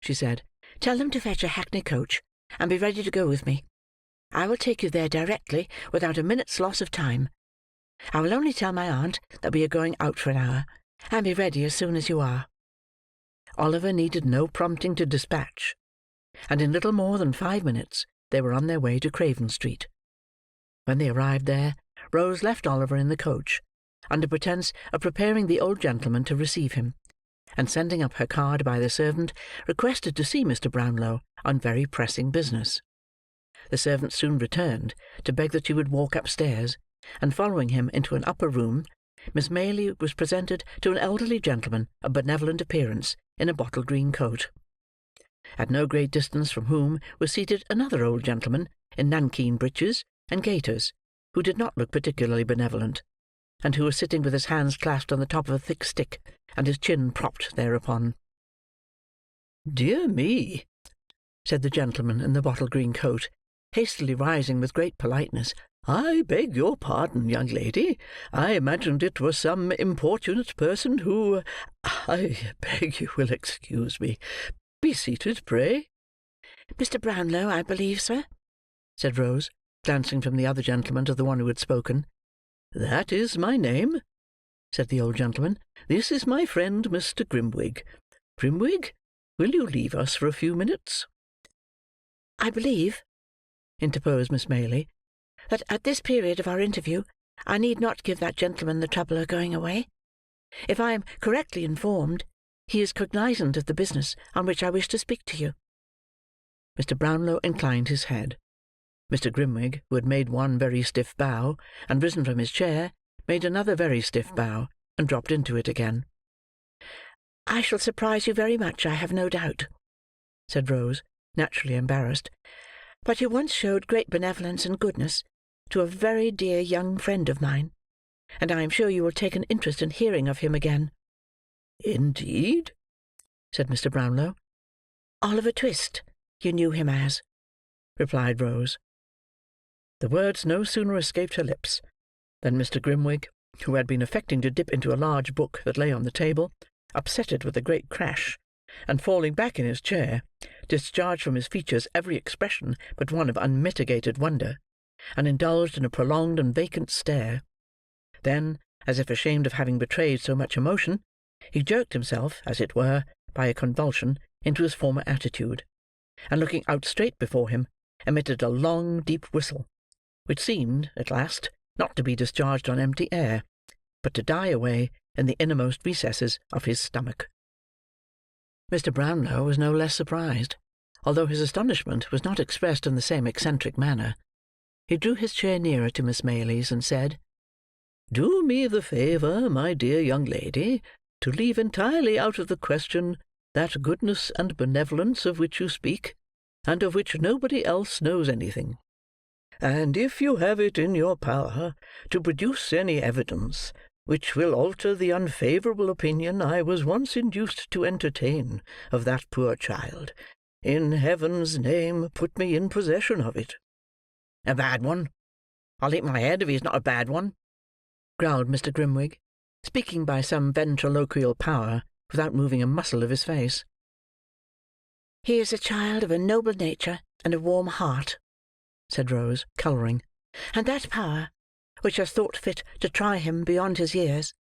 she said, "tell them to fetch a hackney coach, and be ready to go with me. I will take you there directly, without a minute's loss of time. I will only tell my aunt that we are going out for an hour, and be ready as soon as you are." Oliver needed no prompting to dispatch, and in little more than 5 minutes they were on their way to Craven Street. When they arrived there, Rose left Oliver in the coach, under pretence of preparing the old gentleman to receive him, and sending up her card by the servant, requested to see Mr. Brownlow on very pressing business. The servant soon returned, to beg that she would walk upstairs, and following him into an upper room, Miss Maylie was presented to an elderly gentleman of benevolent appearance, in a bottle-green coat. At no great distance from whom was seated another old gentleman, in nankeen breeches and gaiters, who did not look particularly benevolent, and who was sitting with his hands clasped on the top of a thick stick, and his chin propped thereupon. "Dear me," said the gentleman in the bottle-green coat, hastily rising with great politeness, "I beg your pardon, young lady. I imagined it was some importunate person who... I beg you will excuse me. Be seated, pray." "Mr. Brownlow, I believe, sir?" said Rose, glancing from the other gentleman to the one who had spoken. "That is my name," said the old gentleman. "This is my friend, Mr. Grimwig. Grimwig, will you leave us for a few minutes?" "I believe," interposed Miss Maylie, "that at this period of our interview I need not give that gentleman the trouble of going away. If I am correctly informed, he is cognizant of the business on which I wish to speak to you." Mr. Brownlow inclined his head. Mr. Grimwig, who had made one very stiff bow, and risen from his chair, made another very stiff bow, and dropped into it again. "I shall surprise you very much, I have no doubt," said Rose, naturally embarrassed. "But you once showed great benevolence and goodness to a very dear young friend of mine, and I am sure you will take an interest in hearing of him again." "Indeed?" said Mr. Brownlow. "Oliver Twist, you knew him as," replied Rose. The words no sooner escaped her lips, than Mr. Grimwig, who had been affecting to dip into a large book that lay on the table, upset it with a great crash, and falling back in his chair, discharged from his features every expression but one of unmitigated wonder, and indulged in a prolonged and vacant stare. Then, as if ashamed of having betrayed so much emotion, he jerked himself, as it were, by a convulsion, into his former attitude, and looking out straight before him, emitted a long deep whistle, which seemed, at last, not to be discharged on empty air, but to die away in the innermost recesses of his stomach. Mr. Brownlow was no less surprised, although his astonishment was not expressed in the same eccentric manner. He drew his chair nearer to Miss Maylie's, and said, "Do me the favour, my dear young lady, to leave entirely out of the question that goodness and benevolence of which you speak, and of which nobody else knows anything. And if you have it in your power to produce any evidence which will alter the unfavourable opinion I was once induced to entertain of that poor child, in Heaven's name put me in possession of it." "A bad one? I'll eat my head if he's not a bad one," growled Mr. Grimwig, speaking by some ventriloquial power, without moving a muscle of his face. "He is a child of a noble nature and a warm heart," said Rose, colouring, "and that power, which has thought fit to try him beyond his years,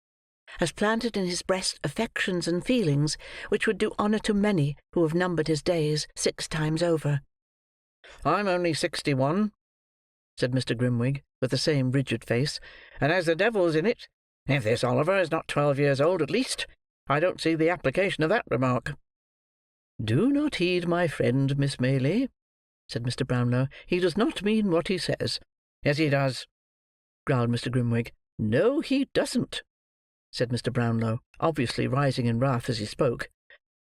has planted in his breast affections and feelings which would do honour to many who have numbered his days 6 times over." "I'm only 61, said Mr. Grimwig, with the same rigid face, "and as the devil's in it, if this Oliver is not 12 years old at least, I don't see the application of that remark." "Do not heed my friend, Miss Maylie," said Mr. Brownlow. "He does not mean what he says." "Yes, he does," growled Mr. Grimwig. "No, he doesn't," said Mr. Brownlow, obviously rising in wrath as he spoke.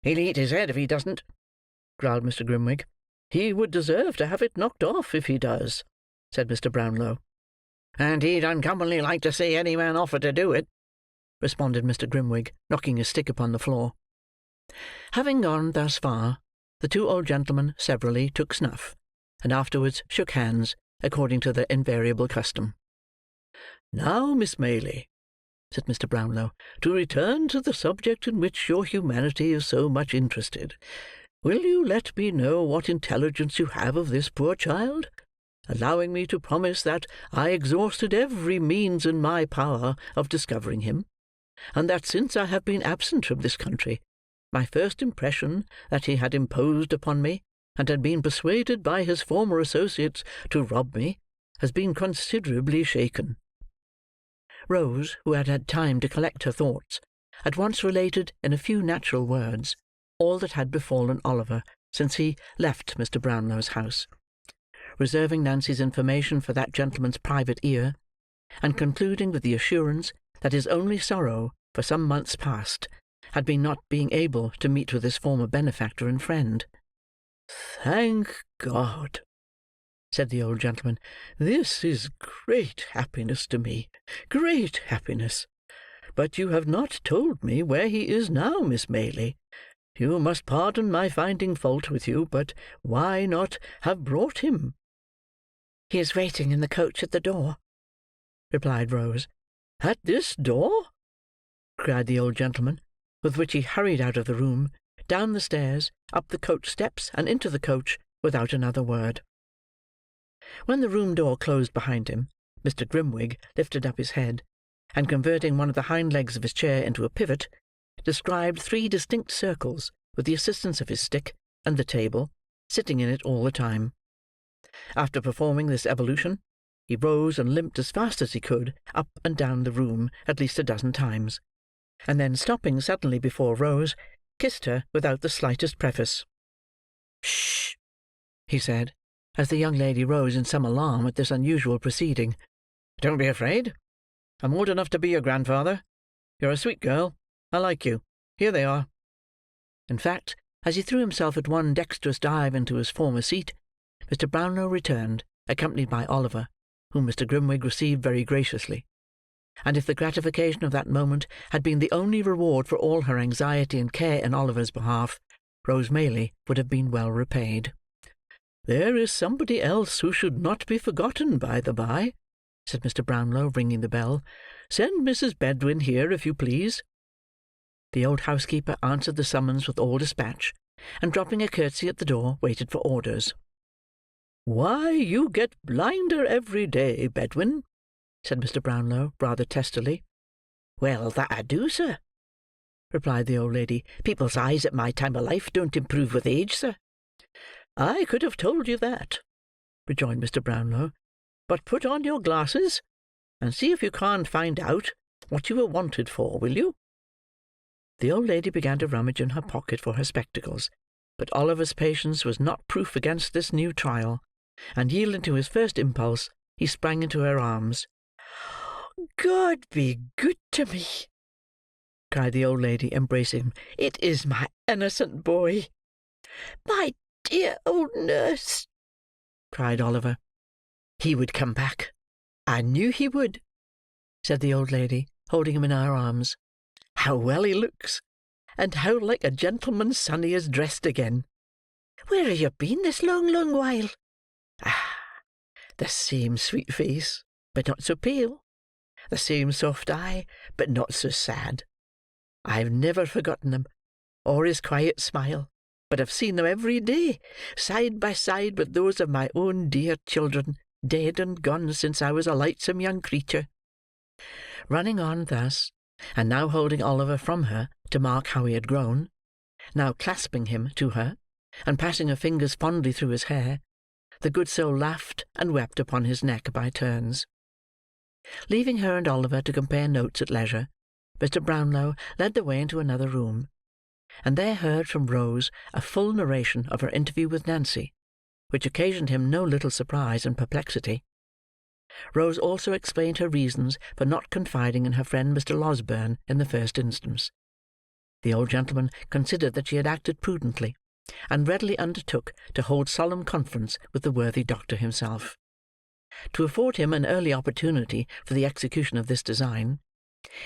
"He'll eat his head if he doesn't," growled Mr. Grimwig. "He would deserve to have it knocked off, if he does," said Mr. Brownlow. "And he'd uncommonly like to see any man offer to do it," responded Mr. Grimwig, knocking his stick upon the floor. Having gone thus far, the two old gentlemen severally took snuff, and afterwards shook hands, according to their invariable custom. "Now, Miss Maylie," said Mr. Brownlow, "to return to the subject in which your humanity is so much interested. Will you let me know what intelligence you have of this poor child, allowing me to promise that I exhausted every means in my power of discovering him, and that since I have been absent from this country, my first impression that he had imposed upon me, and had been persuaded by his former associates to rob me, has been considerably shaken?" Rose, who had had time to collect her thoughts, at once related, in a few natural words, all that had befallen Oliver since he left Mr. Brownlow's house, reserving Nancy's information for that gentleman's private ear, and concluding with the assurance that his only sorrow, for some months past, had been not being able to meet with his former benefactor and friend. "Thank God," said the old gentleman. "This is great happiness to me, great happiness. But you have not told me where he is now, Miss Maylie. You must pardon my finding fault with you, but why not have brought him?" "He is waiting in the coach at the door," replied Rose. "At this door?" cried the old gentleman, with which he hurried out of the room, down the stairs, up the coach steps, and into the coach, without another word. When the room door closed behind him, Mr. Grimwig lifted up his head, and converting one of the hind legs of his chair into a pivot, described 3 distinct circles with the assistance of his stick and the table, sitting in it all the time. After performing this evolution, he rose and limped as fast as he could up and down the room at least a dozen times, and then stopping suddenly before Rose, kissed her without the slightest preface. "Shh!" he said, as the young lady rose in some alarm at this unusual proceeding. "Don't be afraid. I'm old enough to be your grandfather. You're a sweet girl. I like you. Here they are." In fact, as he threw himself at one dexterous dive into his former seat, Mr. Brownlow returned, accompanied by Oliver, whom Mr. Grimwig received very graciously; and if the gratification of that moment had been the only reward for all her anxiety and care in Oliver's behalf, Rose Maylie would have been well repaid. "There is somebody else who should not be forgotten, by the by," said Mr. Brownlow, ringing the bell. "Send Mrs. Bedwin here, if you please." The old housekeeper answered the summons with all dispatch, and dropping a curtsey at the door, waited for orders. "Why, you get blinder every day, Bedwin," said Mr. Brownlow, rather testily. "Well, that I do, sir," replied the old lady. "People's eyes at my time of life don't improve with age, sir." "I could have told you that," rejoined Mr. Brownlow. "But put on your glasses, and see if you can't find out what you were wanted for, will you?" The old lady began to rummage in her pocket for her spectacles, but Oliver's patience was not proof against this new trial, and yielding to his first impulse, he sprang into her arms. "God be good to me!" cried the old lady, embracing him. "It is my innocent boy." "My dear old nurse!" cried Oliver. "He would come back. I knew he would," said the old lady, holding him in her arms. "How well he looks, and how like a gentleman's son he is dressed again. Where have you been this long, long while? Ah, the same sweet face, but not so pale. The same soft eye, but not so sad. I've never forgotten him, or his quiet smile, but have seen them every day, side by side with those of my own dear children, dead and gone since I was a lightsome young creature." Running on thus, and now holding Oliver from her to mark how he had grown, now clasping him to her, and passing her fingers fondly through his hair, the good soul laughed and wept upon his neck by turns. Leaving her and Oliver to compare notes at leisure, Mr. Brownlow led the way into another room, and there heard from Rose a full narration of her interview with Nancy, which occasioned him no little surprise and perplexity. Rose also explained her reasons for not confiding in her friend Mr. Losberne in the first instance. The old gentleman considered that she had acted prudently, and readily undertook to hold solemn conference with the worthy doctor himself. To afford him an early opportunity for the execution of this design,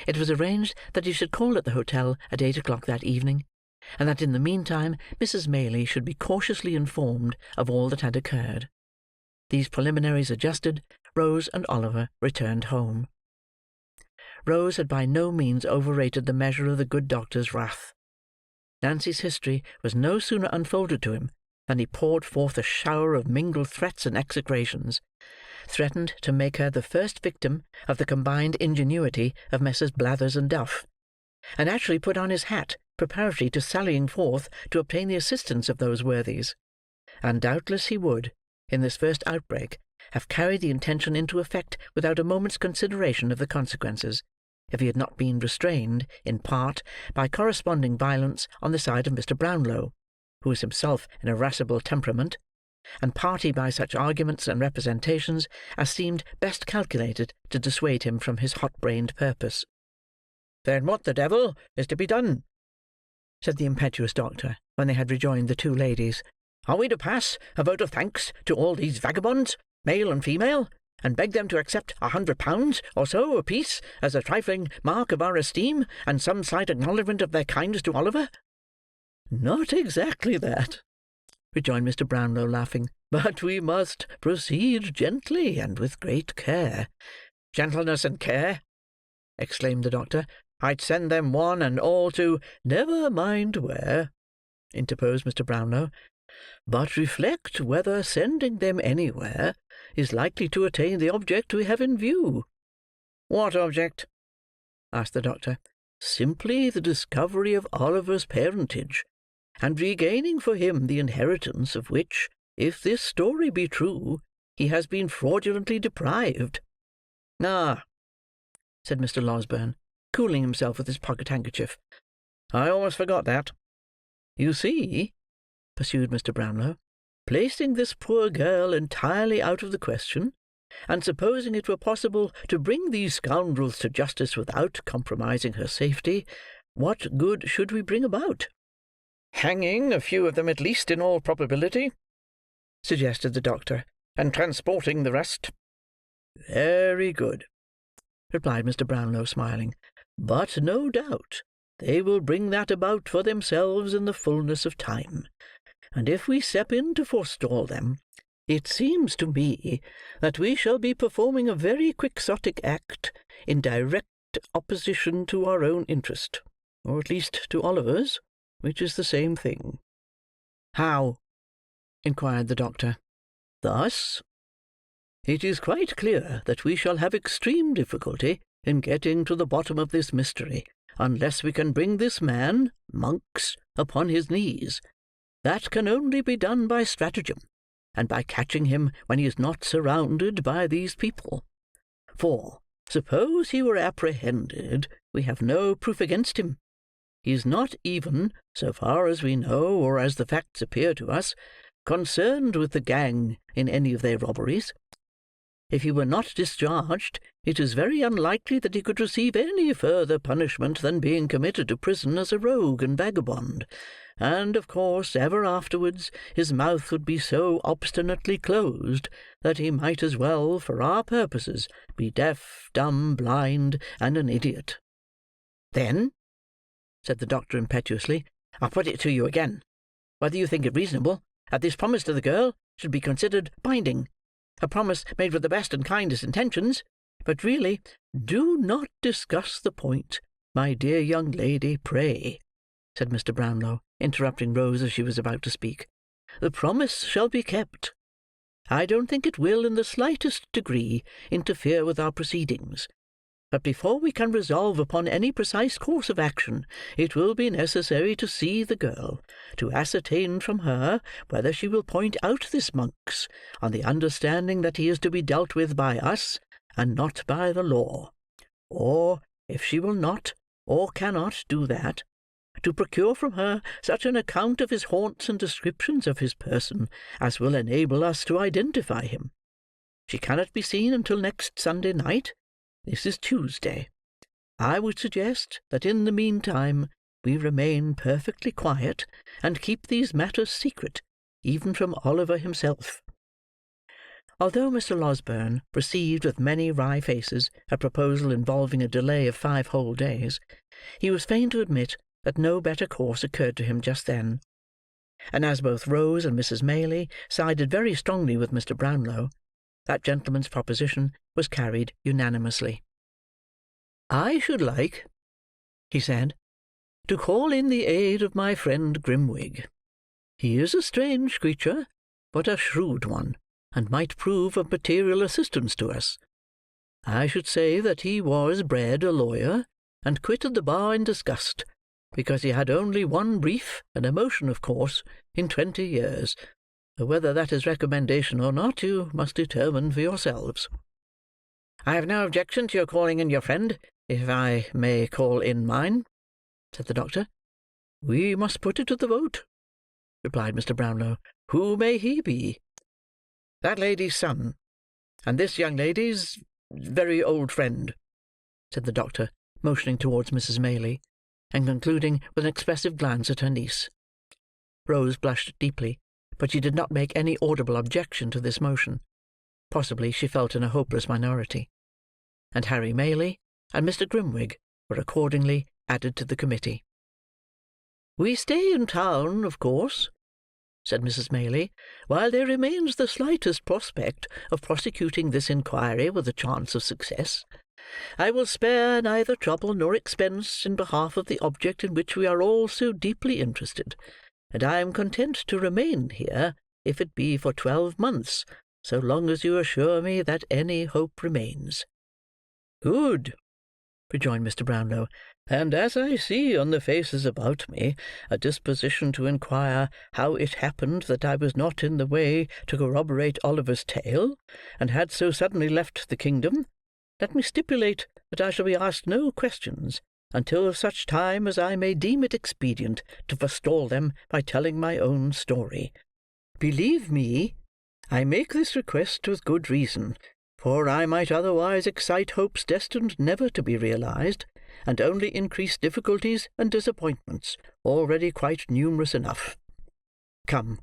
it was arranged that he should call at the hotel at 8 o'clock that evening, and that in the meantime Mrs. Maylie should be cautiously informed of all that had occurred. These preliminaries adjusted, Rose and Oliver returned home. Rose had by no means overrated the measure of the good doctor's wrath. Nancy's history was no sooner unfolded to him than he poured forth a shower of mingled threats and execrations, threatened to make her the first victim of the combined ingenuity of Messrs. Blathers and Duff, and actually put on his hat preparatory to sallying forth to obtain the assistance of those worthies; and doubtless he would, in this first outbreak, have carried the intention into effect without a moment's consideration of the consequences, if he had not been restrained, in part, by corresponding violence on the side of Mr. Brownlow, who was himself an irascible temperament, and partly by such arguments and representations as seemed best calculated to dissuade him from his hot-brained purpose. "Then what the devil is to be done?" said the impetuous doctor, when they had rejoined the two ladies. "Are we to pass a vote of thanks to all these vagabonds, male and female, and beg them to accept £100 or so apiece as a trifling mark of our esteem, and some slight acknowledgment of their kindness to Oliver?" "Not exactly that," rejoined Mr. Brownlow, laughing; "but we must proceed gently and with great care." "Gentleness and care!" exclaimed the doctor. "I'd send them one and all to—" "Never mind where," interposed Mr. Brownlow, "but reflect whether sending them anywhere is likely to attain the object we have in view." "What object?" asked the doctor. "Simply the discovery of Oliver's parentage, and regaining for him the inheritance of which, if this story be true, he has been fraudulently deprived." "Ah!" said Mr. Losberne, cooling himself with his pocket-handkerchief. "I almost forgot that." "You see," pursued Mr. Brownlow, "placing this poor girl entirely out of the question, and supposing it were possible to bring these scoundrels to justice without compromising her safety, what good should we bring about?" "Hanging a few of them at least, in all probability," suggested the doctor, "and transporting the rest." "Very good," replied Mr. Brownlow, smiling. "But no doubt they will bring that about for themselves in the fullness of time, and if we step in to forestall them, it seems to me that we shall be performing a very quixotic act in direct opposition to our own interest, or at least to Oliver's, which is the same thing." "How?" inquired the doctor. "Thus. It is quite clear that we shall have extreme difficulty in getting to the bottom of this mystery, unless we can bring this man, Monks, upon his knees. That can only be done by stratagem, and by catching him when he is not surrounded by these people. For, suppose he were apprehended, we have no proof against him. He is not even, so far as we know or as the facts appear to us, concerned with the gang in any of their robberies. If he were not discharged, it is very unlikely that he could receive any further punishment than being committed to prison as a rogue and vagabond, and, of course, ever afterwards his mouth would be so obstinately closed that he might as well, for our purposes, be deaf, dumb, blind, and an idiot." "Then," said the doctor impetuously, "I'll put it to you again, whether you think it reasonable that this promise to the girl should be considered binding. A promise made with the best and kindest intentions, but really—" "Do not discuss the point, my dear young lady, pray," said Mr. Brownlow, interrupting Rose as she was about to speak. "The promise shall be kept. I don't think it will in the slightest degree interfere with our proceedings. But before we can resolve upon any precise course of action, it will be necessary to see the girl, to ascertain from her whether she will point out this Monks, on the understanding that he is to be dealt with by us, and not by the law; or, if she will not, or cannot do that, to procure from her such an account of his haunts and descriptions of his person as will enable us to identify him. She cannot be seen until next Sunday night. This is Tuesday. I would suggest that in the meantime we remain perfectly quiet, and keep these matters secret, even from Oliver himself." Although Mr. Losberne received with many wry faces a proposal involving a delay of 5 whole days, he was fain to admit that no better course occurred to him just then; and as both Rose and Mrs. Maylie sided very strongly with Mr. Brownlow, that gentleman's proposition was carried unanimously. "I should like," he said, "to call in the aid of my friend Grimwig. He is a strange creature, but a shrewd one, and might prove of material assistance to us. I should say that he was bred a lawyer, and quitted the bar in disgust, because he had only one brief, and a motion, of course, in 20 years, though whether that is recommendation or not, you must determine for yourselves." "I have no objection to your calling in your friend, if I may call in mine," said the doctor. "We must put it to the vote," replied Mr. Brownlow. "Who may he be?" "That lady's son, and this young lady's very old friend," said the doctor, motioning towards Mrs. Maylie, and concluding with an expressive glance at her niece. Rose blushed deeply, but she did not make any audible objection to this motion. Possibly she felt in a hopeless minority; and Harry Maylie and Mr. Grimwig were accordingly added to the committee. "We stay in town, of course," said Mrs. Maylie, "while there remains the slightest prospect of prosecuting this inquiry with a chance of success. I will spare neither trouble nor expense in behalf of the object in which we are all so deeply interested, and I am content to remain here, if it be for 12 months, so long as you assure me that any hope remains." "Good," rejoined Mr. Brownlow; "and as I see on the faces about me a disposition to inquire how it happened that I was not in the way to corroborate Oliver's tale, and had so suddenly left the kingdom, let me stipulate that I shall be asked no questions until such time as I may deem it expedient to forestall them by telling my own story. Believe me, I make this request with good reason, for I might otherwise excite hopes destined never to be realized, and only increase difficulties and disappointments, already quite numerous enough. Come,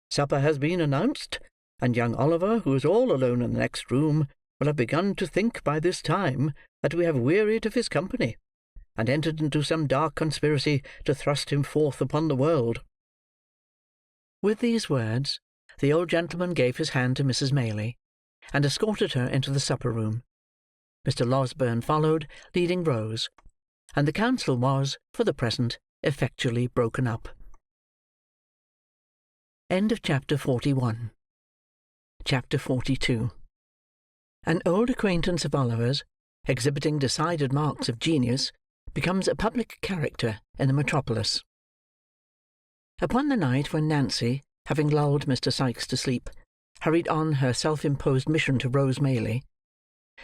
supper has been announced, and young Oliver, who is all alone in the next room, will have begun to think by this time that we have wearied of his company, and entered into some dark conspiracy to thrust him forth upon the world." With these words, the old gentleman gave his hand to Mrs. Maylie, and escorted her into the supper-room. Mr. Losberne followed, leading Rose, and the council was, for the present, effectually broken up. Chapter 41. Chapter 42. An old acquaintance of Oliver's, exhibiting decided marks of genius, becomes a public character in the metropolis. Upon the night when Nancy, having lulled Mr. Sikes to sleep, hurried on her self-imposed mission to Rose Maylie,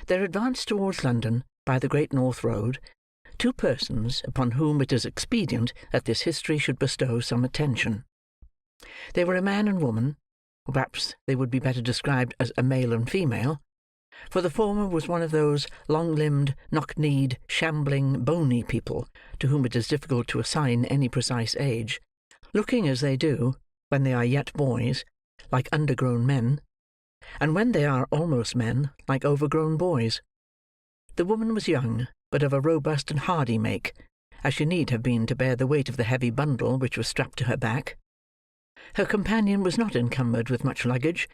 there advanced towards London, by the Great North Road, 2 persons upon whom it is expedient that this history should bestow some attention. They were a man and woman, or perhaps they would be better described as a male and female, for the former was one of those long-limbed, knock-kneed, shambling, bony people, to whom it is difficult to assign any precise age, looking as they do, when they are yet boys, like undergrown men, and when they are almost men, like overgrown boys. The woman was young, but of a robust and hardy make, as she need have been to bear the weight of the heavy bundle which was strapped to her back. Her companion was not encumbered with much luggage,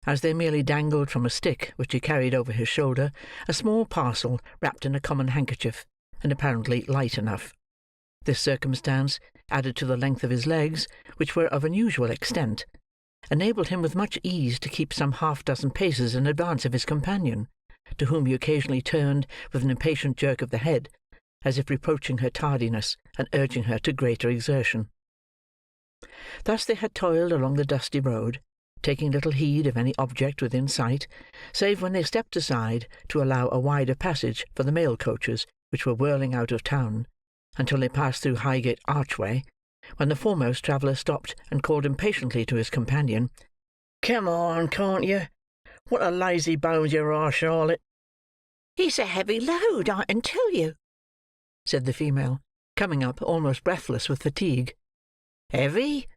as there merely dangled from a stick which he carried over his shoulder a small parcel wrapped in a common handkerchief, and apparently light enough. This circumstance, added to the length of his legs, which were of unusual extent, enabled him with much ease to keep some half-dozen paces in advance of his companion, to whom he occasionally turned with an impatient jerk of the head, as if reproaching her tardiness and urging her to greater exertion. Thus they had toiled along the dusty road, taking little heed of any object within sight, save when they stepped aside to allow a wider passage for the mail coaches which were whirling out of town, until they passed through Highgate Archway, when the foremost traveller stopped and called impatiently to his companion. "Come on, can't you? What a lazy bones you are, Charlotte!" "It's a heavy load, I can tell you," said the female. coming up almost breathless with fatigue. "Heavy?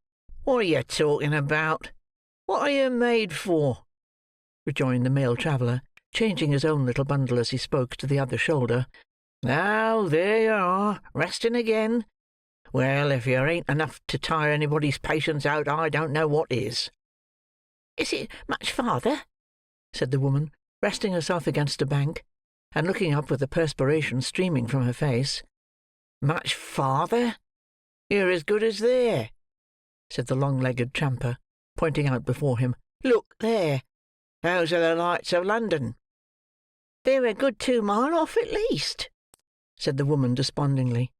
What are you talking about? What are you made for?" rejoined the male traveller, changing his own little bundle as he spoke to the other shoulder. "Oh, there you are, resting again. Well, if you ain't enough to tire anybody's patience out, I don't know what is." "Is it much farther?" said the woman, resting herself against a bank, and looking up with the perspiration streaming from her face. "Much farther? You're as good as there," said the long-legged tramper, pointing out before him. "Look there. Those are the lights of London." "They're a good 2 mile off at least," said the woman despondingly.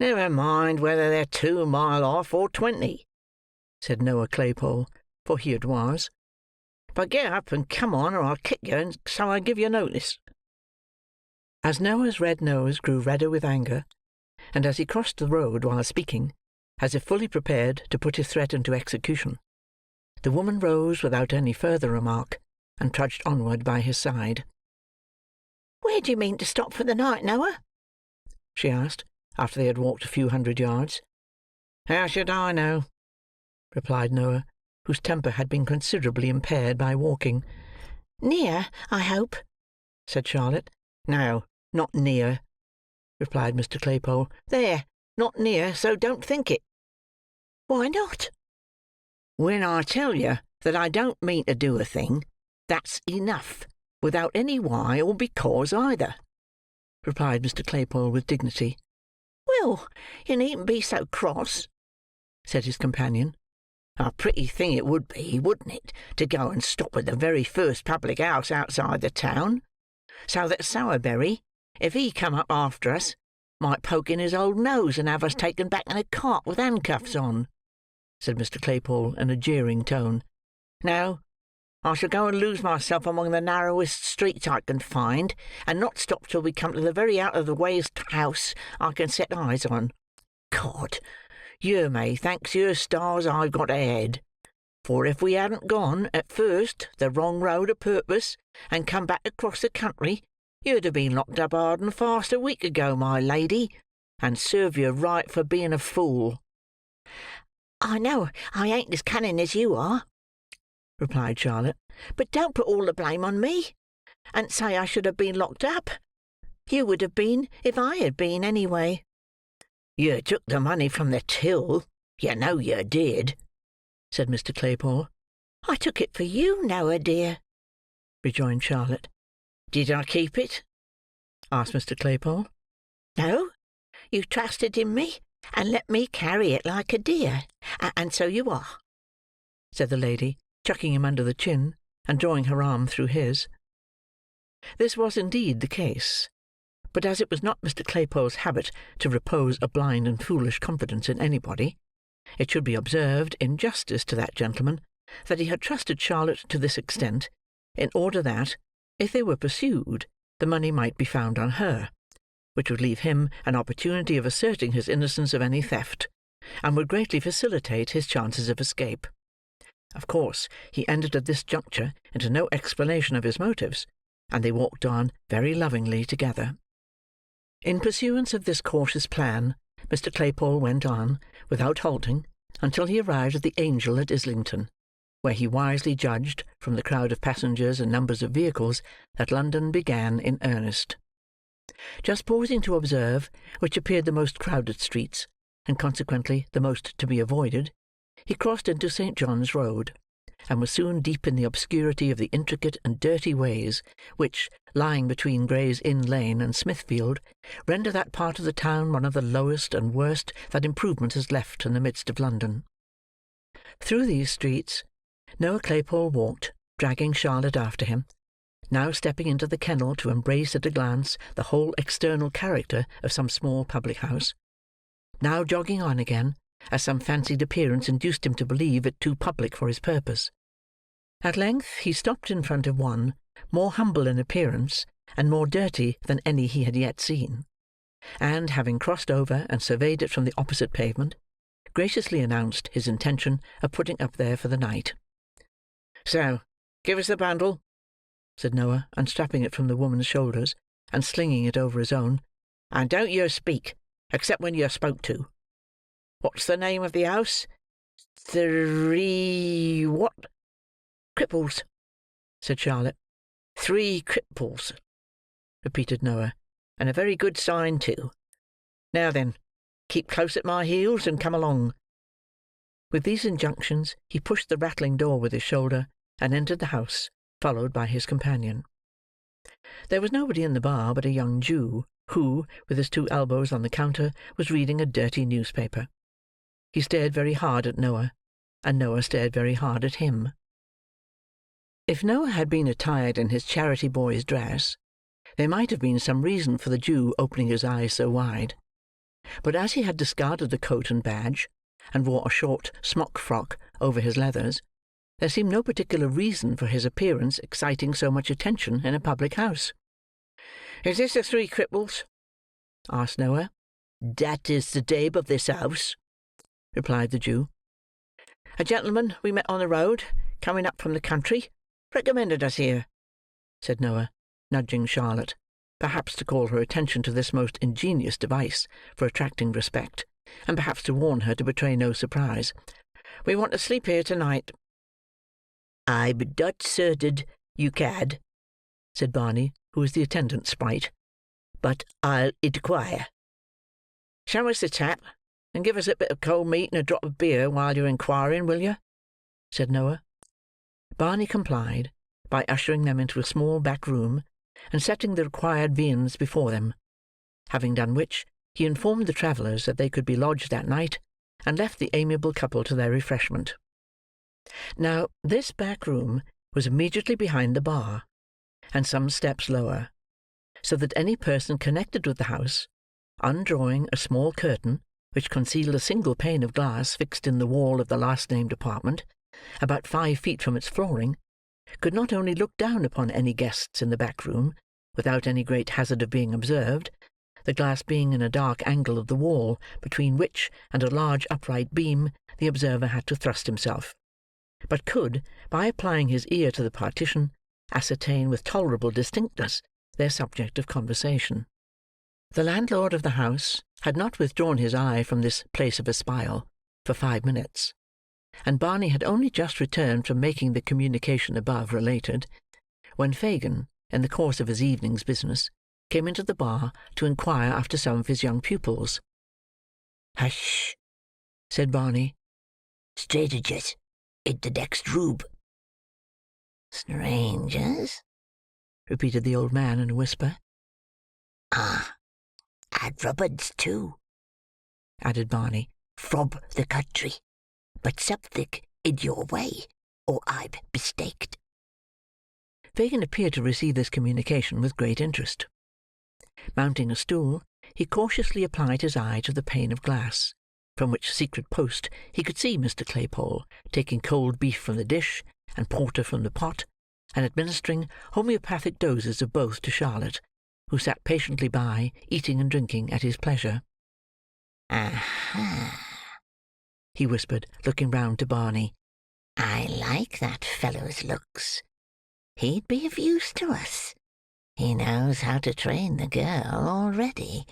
"Never mind whether they're 2 mile off or 20," said Noah Claypole, for he it was. "But get up and come on, or I'll kick you, and so I give you notice." As Noah's red nose grew redder with anger, and as he crossed the road while speaking, as if fully prepared to put his threat into execution, the woman rose without any further remark, and trudged onward by his side. "Where do you mean to stop for the night, Noah?" she asked, after they had walked a few 100 yards. "How should I know?" replied Noah, whose temper had been considerably impaired by walking. "Near, I hope," said Charlotte. "No, not near," replied Mr. Claypole. "There, not near, so don't think it." "Why not?" "When I tell you that I don't mean to do a thing, that's enough, without any why or because either," replied Mr. Claypole with dignity. "Well, you needn't be so cross," said his companion. "A pretty thing it would be, wouldn't it, to go and stop at the very first public house outside the town, so that Sowerberry, if he come up after us, might poke in his old nose and have us taken back in a cart with handcuffs on," said Mr. Claypole in a jeering tone. "No, I shall go and lose myself among the narrowest streets I can find, and not stop till we come to the very out-of-the-wayest house I can set eyes on. God! You may thanks your stars I've got ahead, for if we hadn't gone, at first, the wrong road o' purpose, and come back across the country, you'd have been locked up hard and fast a week ago, my lady, and serve you right for being a fool." "I know I ain't as cunning as you are," replied Charlotte, "but don't put all the blame on me, and say I should have been locked up. You would have been, if I had been, anyway." "You took the money from the till, you know you did," said Mr. Claypole. "I took it for you, Noah, dear," rejoined Charlotte. "Did I keep it?" asked Mr. Claypole. "No, you trusted in me, and let me carry it like a dear, and so you are," said the lady, chucking him under the chin, and drawing her arm through his. This was indeed the case, but as it was not Mr. Claypole's habit to repose a blind and foolish confidence in anybody, it should be observed, in justice to that gentleman, that he had trusted Charlotte to this extent, in order that, if they were pursued, the money might be found on her, which would leave him an opportunity of asserting his innocence of any theft, and would greatly facilitate his chances of escape. Of course, he entered at this juncture into no explanation of his motives, and they walked on very lovingly together. In pursuance of this cautious plan, Mr. Claypole went on, without halting, until he arrived at the Angel at Islington, where he wisely judged, from the crowd of passengers and numbers of vehicles, that London began in earnest. Just pausing to observe which appeared the most crowded streets, and consequently the most to be avoided, he crossed into St. John's Road, and was soon deep in the obscurity of the intricate and dirty ways which, lying between Gray's Inn Lane and Smithfield, render that part of the town one of the lowest and worst that improvement has left in the midst of London. Through these streets, Noah Claypole walked, dragging Charlotte after him, now stepping into the kennel to embrace at a glance the whole external character of some small public-house, now jogging on again, as some fancied appearance induced him to believe it too public for his purpose. At length he stopped in front of one, more humble in appearance, and more dirty than any he had yet seen, and, having crossed over and surveyed it from the opposite pavement, graciously announced his intention of putting up there for the night. "So, give us the bundle," said Noah, unstrapping it from the woman's shoulders, and slinging it over his own, "and don't you speak, except when you're spoke to. What's the name of the house? Three what? Cripples, said Charlotte. 3 Cripples, repeated Noah, and a very good sign too. Now then, keep close at my heels, and come along. With these injunctions, he pushed the rattling door with his shoulder, and entered the house, followed by his companion. There was nobody in the bar but a young Jew, who, with his 2 elbows on the counter, was reading a dirty newspaper. He stared very hard at Noah, and Noah stared very hard at him. If Noah had been attired in his charity boy's dress, there might have been some reason for the Jew opening his eyes so wide. But as he had discarded the coat and badge, and wore a short smock frock over his leathers, there seemed no particular reason for his appearance exciting so much attention in a public house. "Is this the 3 Cripples?" asked Noah. "That is the name of this house," replied the Jew. "A gentleman we met on the road, coming up from the country, recommended us here," said Noah, nudging Charlotte, perhaps to call her attention to this most ingenious device for attracting respect, and perhaps to warn her to betray no surprise. "We want to sleep here to-night." "I'm not certain you can," said Barney, who was the attendant sprite, "but I'll inquire." "Show us the tap, and give us a bit of cold meat and a drop of beer while you're inquiring, will you?" said Noah. Barney complied by ushering them into a small back room, and setting the required viands before them; having done which, he informed the travellers that they could be lodged that night, and left the amiable couple to their refreshment. Now, this back room was immediately behind the bar, and some steps lower, so that any person connected with the house, undrawing a small curtain which concealed a single pane of glass fixed in the wall of the last-named apartment, about 5 feet from its flooring, could not only look down upon any guests in the back room, without any great hazard of being observed, the glass being in a dark angle of the wall, between which and a large upright beam the observer had to thrust himself, but could, by applying his ear to the partition, ascertain with tolerable distinctness their subject of conversation. The landlord of the house had not withdrawn his eye from this place of espial for 5 minutes, and Barney had only just returned from making the communication above related, when Fagin, in the course of his evening's business, came into the bar to inquire after some of his young pupils. "Hush!" said Barney. "Strangers in the next room." "Strangers?" repeated the old man in a whisper. "Ah, and Robins too," added Barney, "from the country, but something in your way, or I'm mistaked." Fagin appeared to receive this communication with great interest. Mounting a stool, he cautiously applied his eye to the pane of glass, from which secret post he could see Mr. Claypole taking cold beef from the dish, and porter from the pot, and administering homeopathic doses of both to Charlotte, who sat patiently by, eating and drinking at his pleasure. "Aha!" he whispered, looking round to Barney. "I like that fellow's looks. He'd be of use to us. He knows how to train the girl already.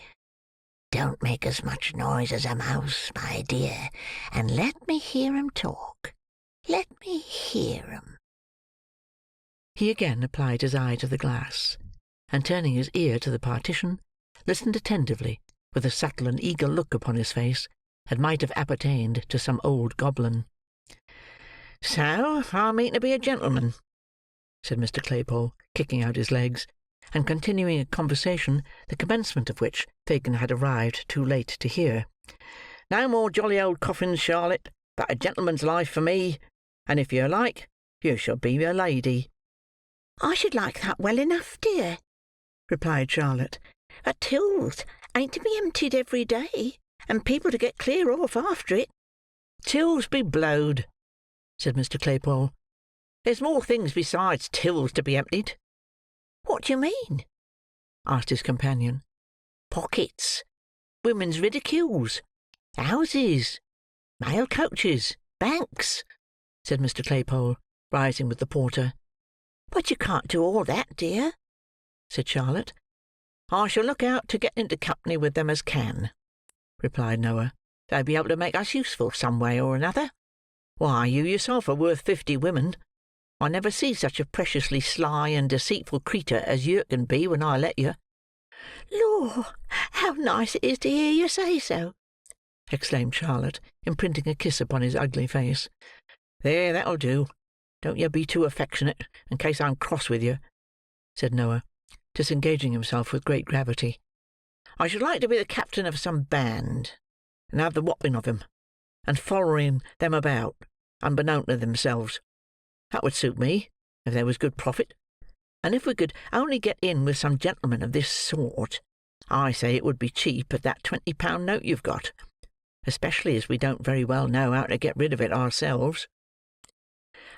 Don't make as much noise as a mouse, my dear, and let me hear 'em talk. Let me hear 'em." He again applied his eye to the glass, and turning his ear to the partition, listened attentively, with a subtle and eager look upon his face that might have appertained to some old goblin. "So I mean to be a gentleman," said Mr. Claypole, kicking out his legs, and continuing a conversation, the commencement of which Fagin had arrived too late to hear. "No more jolly old coffins, Charlotte, but a gentleman's life for me, and if you like, you shall be a lady." "I should like that well enough, dear," replied Charlotte, "but tills ain't to be emptied every day, and people to get clear off after it." "Tills be blowed," said Mr. Claypole. "There's more things besides tills to be emptied." "What do you mean?" asked his companion. "Pockets, women's ridicules, houses, mail coaches, banks," said Mr. Claypole, rising with the porter. "But you can't do all that, dear," said Charlotte. "I shall look out to get into company with them as can," replied Noah. "They'd be able to make us useful some way or another. Why, you yourself are worth 50 women. I never see such a preciously sly and deceitful creetur as you can be when I let you." "Lor, how nice it is to hear you say so!" exclaimed Charlotte, imprinting a kiss upon his ugly face. "There, that'll do. Don't you be too affectionate, in case I'm cross with you," said Noah, disengaging himself with great gravity. "I should like to be the captain of some band, and have the whopping of 'em, and following them about, unbeknown to themselves. That would suit me, if there was good profit. And if we could only get in with some gentleman of this sort, I say it would be cheap at that £20 note you've got, especially as we don't very well know how to get rid of it ourselves."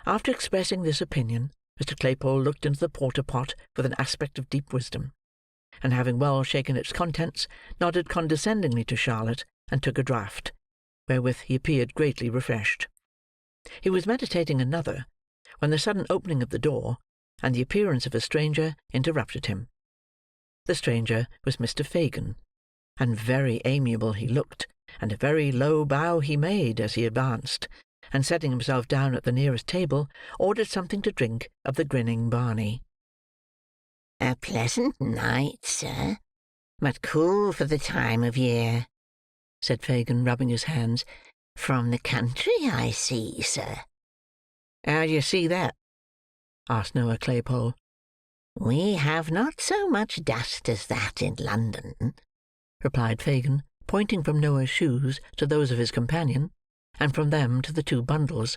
After expressing this opinion, Mr. Claypole looked into the porter-pot with an aspect of deep wisdom, and having well shaken its contents, nodded condescendingly to Charlotte, and took a draught, wherewith he appeared greatly refreshed. He was meditating another, when the sudden opening of the door, and the appearance of a stranger, interrupted him. The stranger was Mr. Fagin, and very amiable he looked, and a very low bow he made as he advanced, and setting himself down at the nearest table, ordered something to drink of the grinning Barney. "A pleasant night, sir, but cool for the time of year," said Fagin, rubbing his hands. "From the country, I see, sir." "How do you see that?" asked Noah Claypole. "We have not so much dust as that in London," replied Fagin, pointing from Noah's shoes to those of his companion, and from them to the two bundles.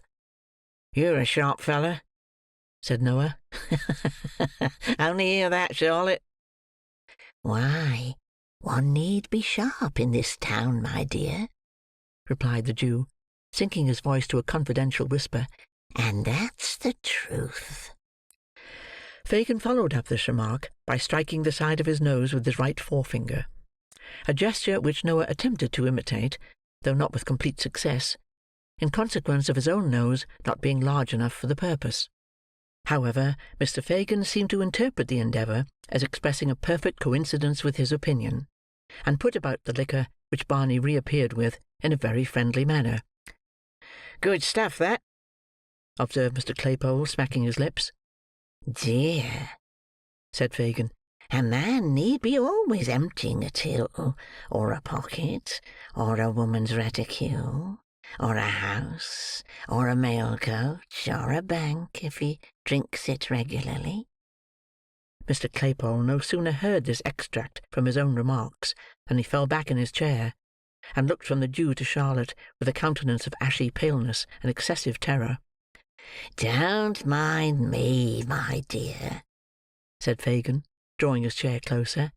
"You're a sharp feller," said Noah. "Only hear that, Charlotte." "Why, one need be sharp in this town, my dear," replied the Jew, sinking his voice to a confidential whisper, "and that's the truth." Fagin followed up this remark by striking the side of his nose with his right forefinger, a gesture which Noah attempted to imitate, though not with complete success, in consequence of his own nose not being large enough for the purpose. However, Mr. Fagin seemed to interpret the endeavour as expressing a perfect coincidence with his opinion, and put about the liquor which Barney reappeared with in a very friendly manner. "Good stuff, that," observed Mr. Claypole, smacking his lips. "Dear," said Fagin, "a man need be always emptying a till, or a pocket, or a woman's reticule, or a house, or a mail coach, or a bank, if he drinks it regularly." Mr. Claypole no sooner heard this extract from his own remarks than he fell back in his chair, and looked from the Jew to Charlotte with a countenance of ashy paleness and excessive terror. "Don't mind me, my dear," said Fagin, drawing his chair closer.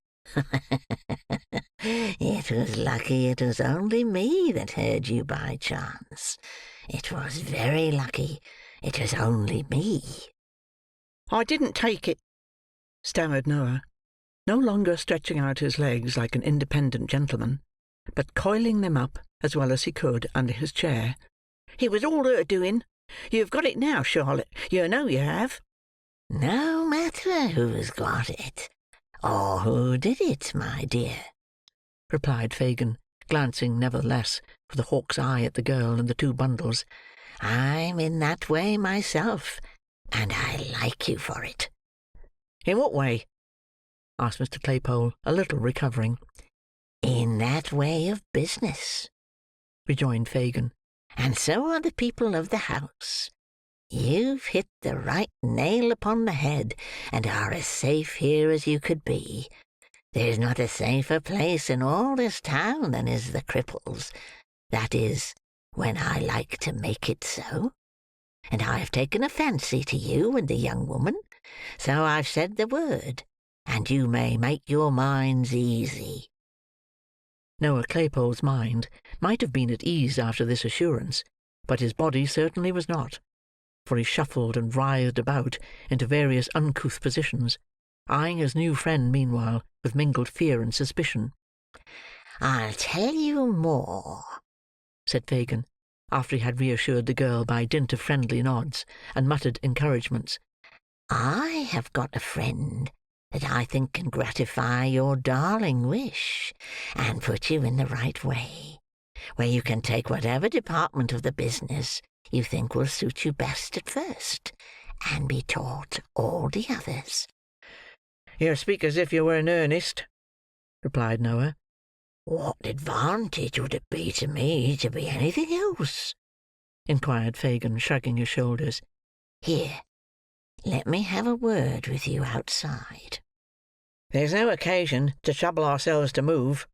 "It was lucky it was only me that heard you by chance. It was very lucky it was only me." "I didn't take it," stammered Noah, no longer stretching out his legs like an independent gentleman, but coiling them up as well as he could under his chair. "It was all her doing. You've got it now, Charlotte. You know you have." "No matter who's got it, or who did it, my dear," replied Fagin, glancing, nevertheless, with a hawk's eye at the girl and the two bundles. "I'm in that way myself, and I like you for it." "In what way?" asked Mr. Claypole, a little recovering. "In that way of business," rejoined Fagin. "and so are the people of the house. You've hit the right nail upon the head, and are as safe here as you could be. There's not a safer place in all this town than is the Cripples. That is, when I like to make it so. And I've taken a fancy to you and the young woman, so I've said the word, and you may make your minds easy." Noah Claypole's mind might have been at ease after this assurance, but his body certainly was not, for he shuffled and writhed about into various uncouth positions, eyeing his new friend meanwhile with mingled fear and suspicion. "I'll tell you more," said Fagin, after he had reassured the girl by dint of friendly nods and muttered encouragements. "I have got a friend that I think can gratify your darling wish, and put you in the right way, where you can take whatever department of the business you think will suit you best at first, and be taught all the others." "You speak as if you were in earnest," replied Noah. "What advantage would it be to me to be anything else?" inquired Fagin, shrugging his shoulders. "Here, let me have a word with you outside." "There's no occasion to trouble ourselves to move,"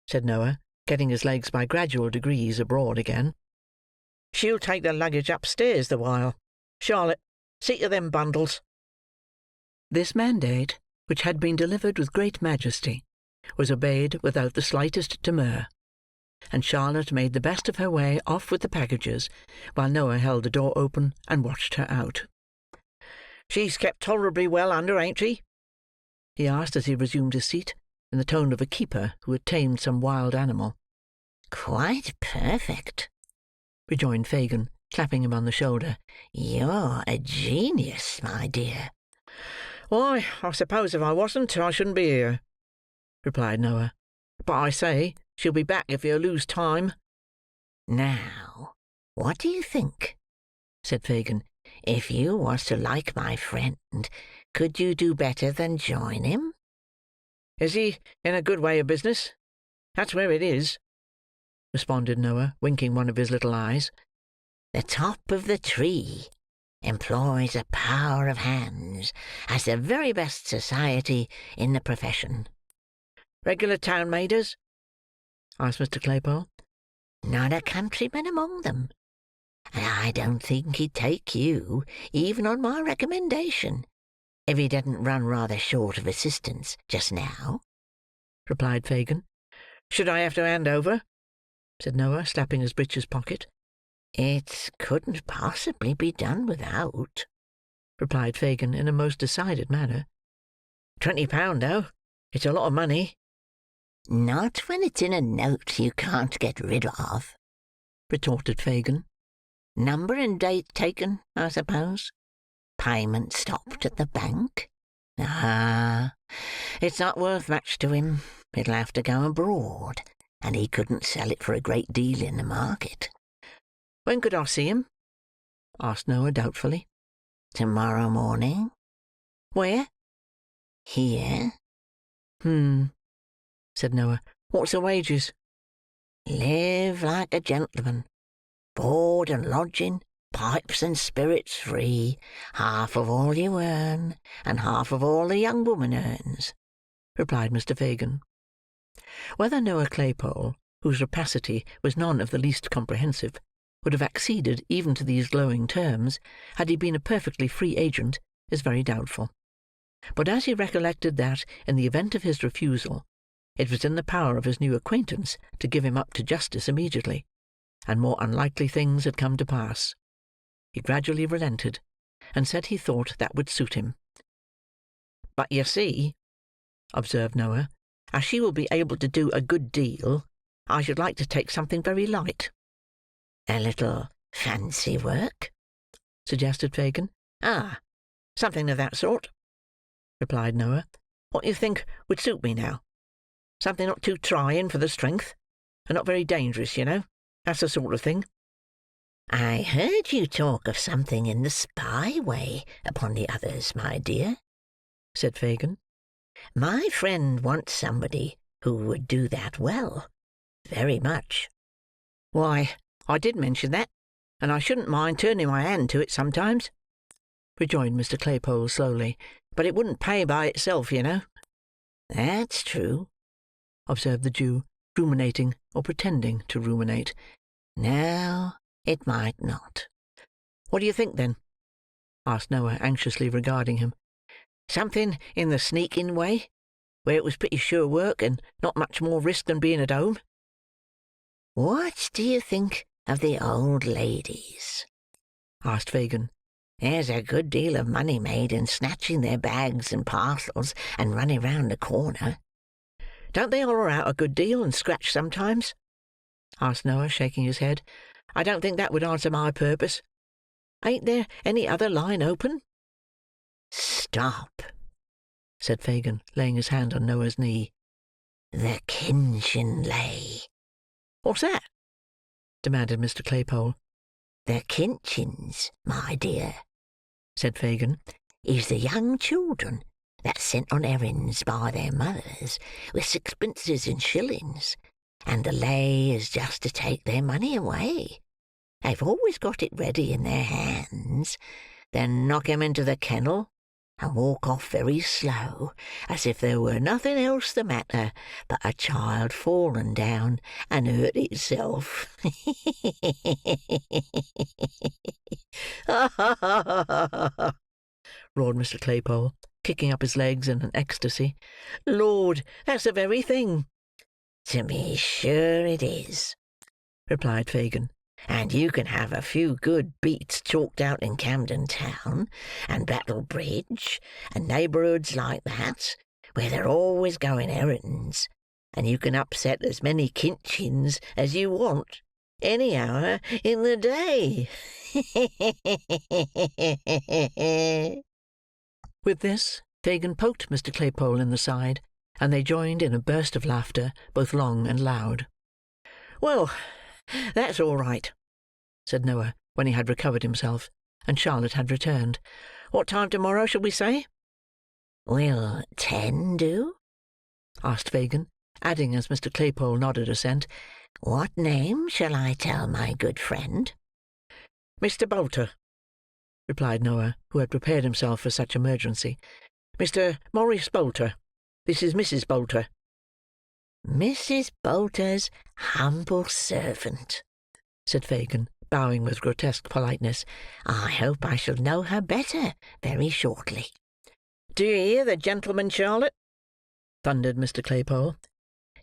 said Noah, getting his legs by gradual degrees abroad again. "She'll take the luggage upstairs the while. Charlotte, see to them bundles." This mandate, which had been delivered with great majesty, was obeyed without the slightest demur, and Charlotte made the best of her way off with the packages, while Noah held the door open and watched her out. "She's kept tolerably well under, ain't she?" he asked as he resumed his seat, in the tone of a keeper who had tamed some wild animal. "Quite perfect," rejoined Fagin, clapping him on the shoulder. "You're a genius, my dear." "Why, I suppose if I wasn't, I shouldn't be here," replied Noah. "But I say, she'll be back if you lose time." "Now, what do you think?" said Fagin. "If you was to like my friend, could you do better than join him?" "Is he in a good way of business? That's where it is," responded Noah, winking one of his little eyes. "The top of the tree employs a power of hands, as the very best society in the profession." "Regular town maders?" asked Mr. Claypole. "Not a countryman among them. And I don't think he'd take you, even on my recommendation, if he didn't run rather short of assistance just now," replied Fagin. "Should I have to hand over?" said Noah, slapping his breeches pocket. "It couldn't possibly be done without," replied Fagin in a most decided manner. £20, though. It's a lot of money." "Not when it's in a note you can't get rid of," retorted Fagin. "Number and date taken, I suppose? Payment stopped at the bank? Ah, it's not worth much to him. It'll have to go abroad, and he couldn't sell it for a great deal in the market." "When could I see him?" asked Noah doubtfully. "Tomorrow morning." "Where?" "Here." said Noah. "What's the wages?" "Live like a gentleman. Board and lodging, pipes and spirits free, half of all you earn, and half of all the young woman earns," replied Mr. Fagin. Whether Noah Claypole, whose rapacity was none of the least comprehensive, would have acceded even to these glowing terms, had he been a perfectly free agent, is very doubtful. But as he recollected that, in the event of his refusal, it was in the power of his new acquaintance to give him up to justice immediately, and more unlikely things had come to pass, he gradually relented, and said he thought that would suit him. "But you see," observed Noah, "as she will be able to do a good deal, I should like to take something very light." "A little fancy work?" suggested Fagin. "Ah, something of that sort," replied Noah. "What do you think would suit me now? Something not too trying for the strength, and not very dangerous, you know. That's the sort of thing." "I heard you talk of something in the spy way upon the others, my dear," said Fagin. "My friend wants somebody who would do that well, very much." "Why, I did mention that, and I shouldn't mind turning my hand to it sometimes," rejoined Mr. Claypole slowly. "But it wouldn't pay by itself, you know." "That's true," observed the Jew, ruminating, or pretending to ruminate. "No, it might not." "What do you think, then?" asked Noah, anxiously regarding him. "Something in the sneaking way, where it was pretty sure work, and not much more risk than being at home?" "What do you think of the old ladies?" asked Fagin. "There's a good deal of money made in snatching their bags and parcels and running round the corner." "Don't they holler out a good deal, and scratch sometimes?" asked Noah, shaking his head. "I don't think that would answer my purpose. Ain't there any other line open?" "Stop!" said Fagin, laying his hand on Noah's knee. "The kinchin lay." "What's that?" demanded Mr. Claypole. "The kinchins, my dear," said Fagin, "is the young children that's sent on errands by their mothers with sixpences and shillings, and the lay is just to take their money away. They've always got it ready in their hands, then knock 'em into the kennel, and walk off very slow, as if there were nothing else the matter but a child fallen down and hurt itself." "Ha, ha, ha, ha, ha, ha!" roared Mr. Claypole, kicking up his legs in an ecstasy. "Lord, that's the very thing." "To be sure it is," replied Fagin. "And you can have a few good beats chalked out in Camden Town, and Battle Bridge, and neighbourhoods like that, where they're always going errands, and you can upset as many kinchins as you want, any hour in the day." With this, Fagin poked Mr. Claypole in the side, and they joined in a burst of laughter, both long and loud. "Well, that's all right," said Noah, when he had recovered himself, and Charlotte had returned. "What time to-morrow shall we say?" "Will 10 do?" asked Fagin, adding, as Mr. Claypole nodded assent, "What name shall I tell my good friend?" "Mr. Bolter," replied Noah, who had prepared himself for such emergency. "Mr. Maurice Bolter. This is Mrs. Bolter." "Mrs. Bolter's humble servant," said Fagin, bowing with grotesque politeness. "I hope I shall know her better very shortly." "Do you hear the gentleman, Charlotte?" thundered Mr. Claypole.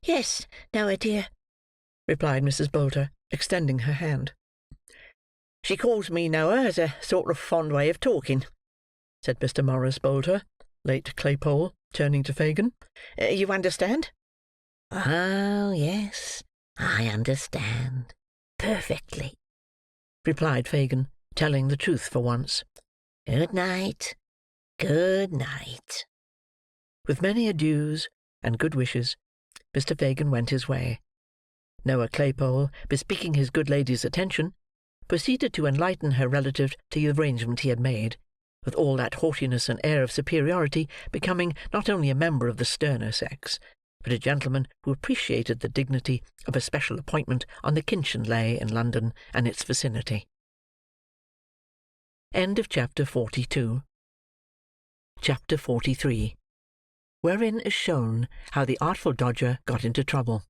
"Yes, Noah dear," replied Mrs. Bolter, extending her hand. "She calls me Noah as a sort of fond way of talking," said Mr. Maurice Bolter, late Claypole, turning to Fagin. "You understand?" "Oh, yes, I understand perfectly," replied Fagin, telling the truth for once. "Good night, good night." With many adieus and good wishes, Mr. Fagin went his way. Noah Claypole, bespeaking his good lady's attention, proceeded to enlighten her relative to the arrangement he had made, with all that haughtiness and air of superiority becoming not only a member of the sterner sex, but a gentleman who appreciated the dignity of a special appointment on the Kinchin Lay in London and its vicinity. Chapter 42. Chapter 43. Wherein is shown how the Artful Dodger got into trouble.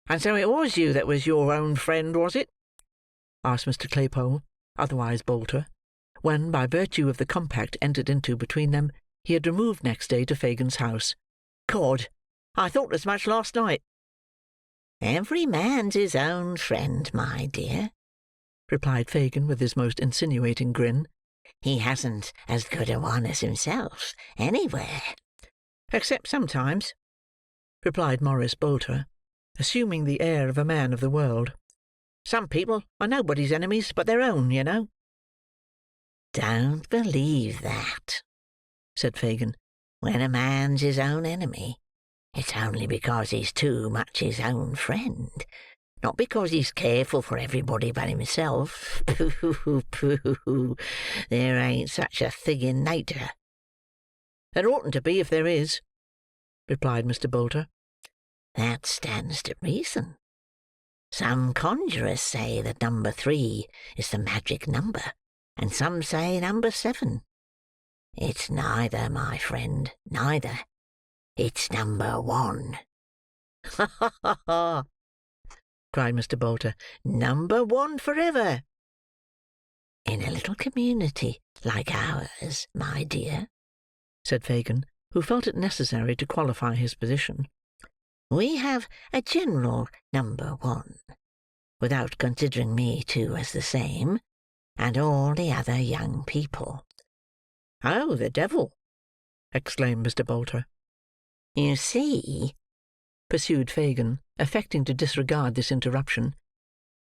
"And so it was you that was your own friend, was it?" asked Mr. Claypole, otherwise Bolter, when, by virtue of the compact entered into between them, he had removed next day to Fagin's house. "Cod, I thought as much last night." "Every man's his own friend, my dear," replied Fagin with his most insinuating grin. "He hasn't as good a one as himself, anywhere." "Except sometimes," replied Maurice Bolter, assuming the air of a man of the world. "Some people are nobody's enemies but their own, you know." "Don't believe that," said Fagin. "When a man's his own enemy, it's only because he's too much his own friend, not because he's careful for everybody but himself. Pooh, pooh, there ain't such a thing in nature." "There oughtn't to be if there is," replied Mr. Bolter. "That stands to reason. Some conjurers say that number 3 is the magic number, and some say number 7. It's neither, my friend, neither. It's number 1. "Ha, ha, ha, ha!" cried Mr. Bolter. "Number 1 forever." "In a little community like ours, my dear," said Fagin, who felt it necessary to qualify his position, "we have a general number 1, without considering me too as the same, and all the other young people." "Oh, the devil!" exclaimed Mr. Bolter. "You see," pursued Fagin, affecting to disregard this interruption,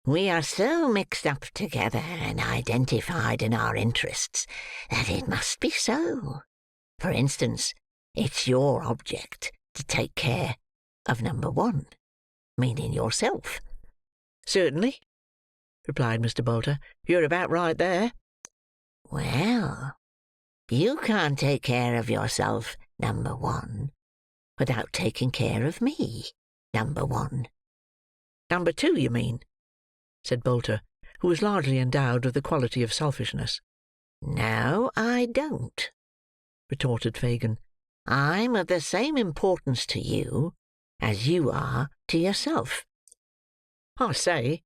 "we are so mixed up together and identified in our interests that it must be so. For instance, it's your object to take care of number one, meaning yourself." "Certainly," replied Mr. Bolter. "You're about right there." "Well, you can't take care of yourself, number one, without taking care of me, number one." "Number two, you mean?" said Bolter, who was largely endowed with the quality of selfishness. "No, I don't," retorted Fagin. "I'm of the same importance to you as you are to yourself." "I say,"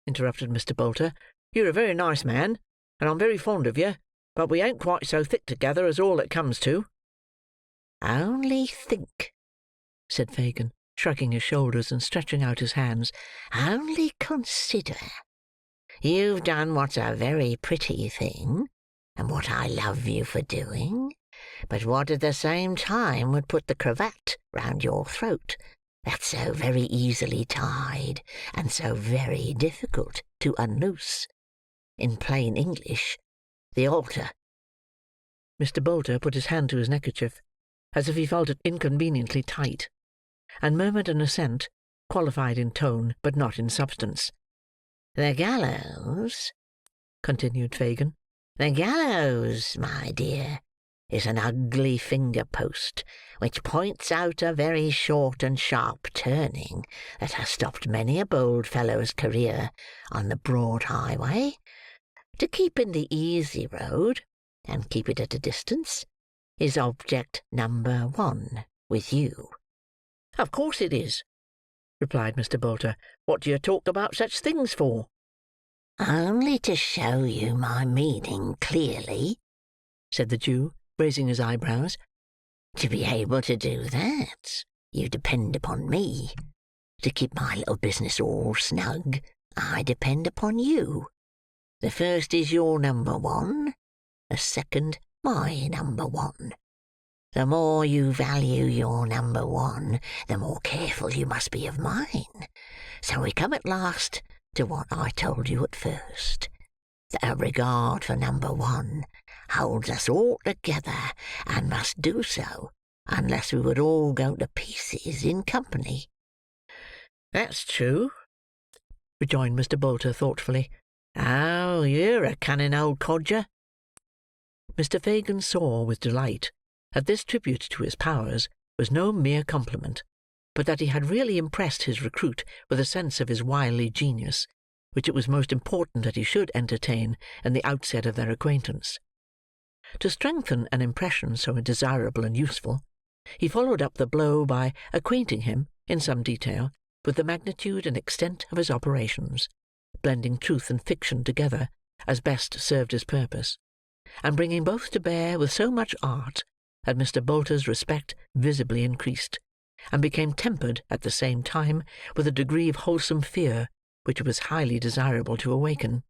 interrupted Mr. Bolter, "you're a very nice man, and I'm very fond of you, but we ain't quite so thick together as all it comes to." "Only think," said Fagin, shrugging his shoulders and stretching out his hands. "Only consider. You've done what's a very pretty thing, and what I love you for doing, but what at the same time would put the cravat round your throat, that's so very easily tied, and so very difficult to unloose. In plain English, the altar." Mr. Bolter put his hand to his neckerchief, as if he felt it inconveniently tight, and murmured an assent, qualified in tone, but not in substance. "The gallows," continued Fagin, "the gallows, my dear, is an ugly finger-post, which points out a very short and sharp turning that has stopped many a bold fellow's career on the broad highway. To keep in the easy road, and keep it at a distance, is object number one with you." "Of course it is," replied Mr. Bolter. "What do you talk about such things for?" "Only to show you my meaning clearly," said the Jew, raising his eyebrows. "To be able to do that, you depend upon me. To keep my little business all snug, I depend upon you. The first is your number one, the second my number one. The more you value your number one, the more careful you must be of mine. So we come at last to what I told you at first, that a regard for number one holds us all together, and must do so, unless we would all go to pieces in company." "That's true," rejoined Mr. Bolter thoughtfully. "Oh, you're a cunning old codger." Mr. Fagin saw with delight that this tribute to his powers was no mere compliment, but that he had really impressed his recruit with a sense of his wily genius, which it was most important that he should entertain in the outset of their acquaintance. To strengthen an impression so desirable and useful, he followed up the blow by acquainting him, in some detail, with the magnitude and extent of his operations, blending truth and fiction together as best served his purpose, and bringing both to bear with so much art that Mr. Bolter's respect visibly increased, and became tempered at the same time with a degree of wholesome fear which it was highly desirable to awaken.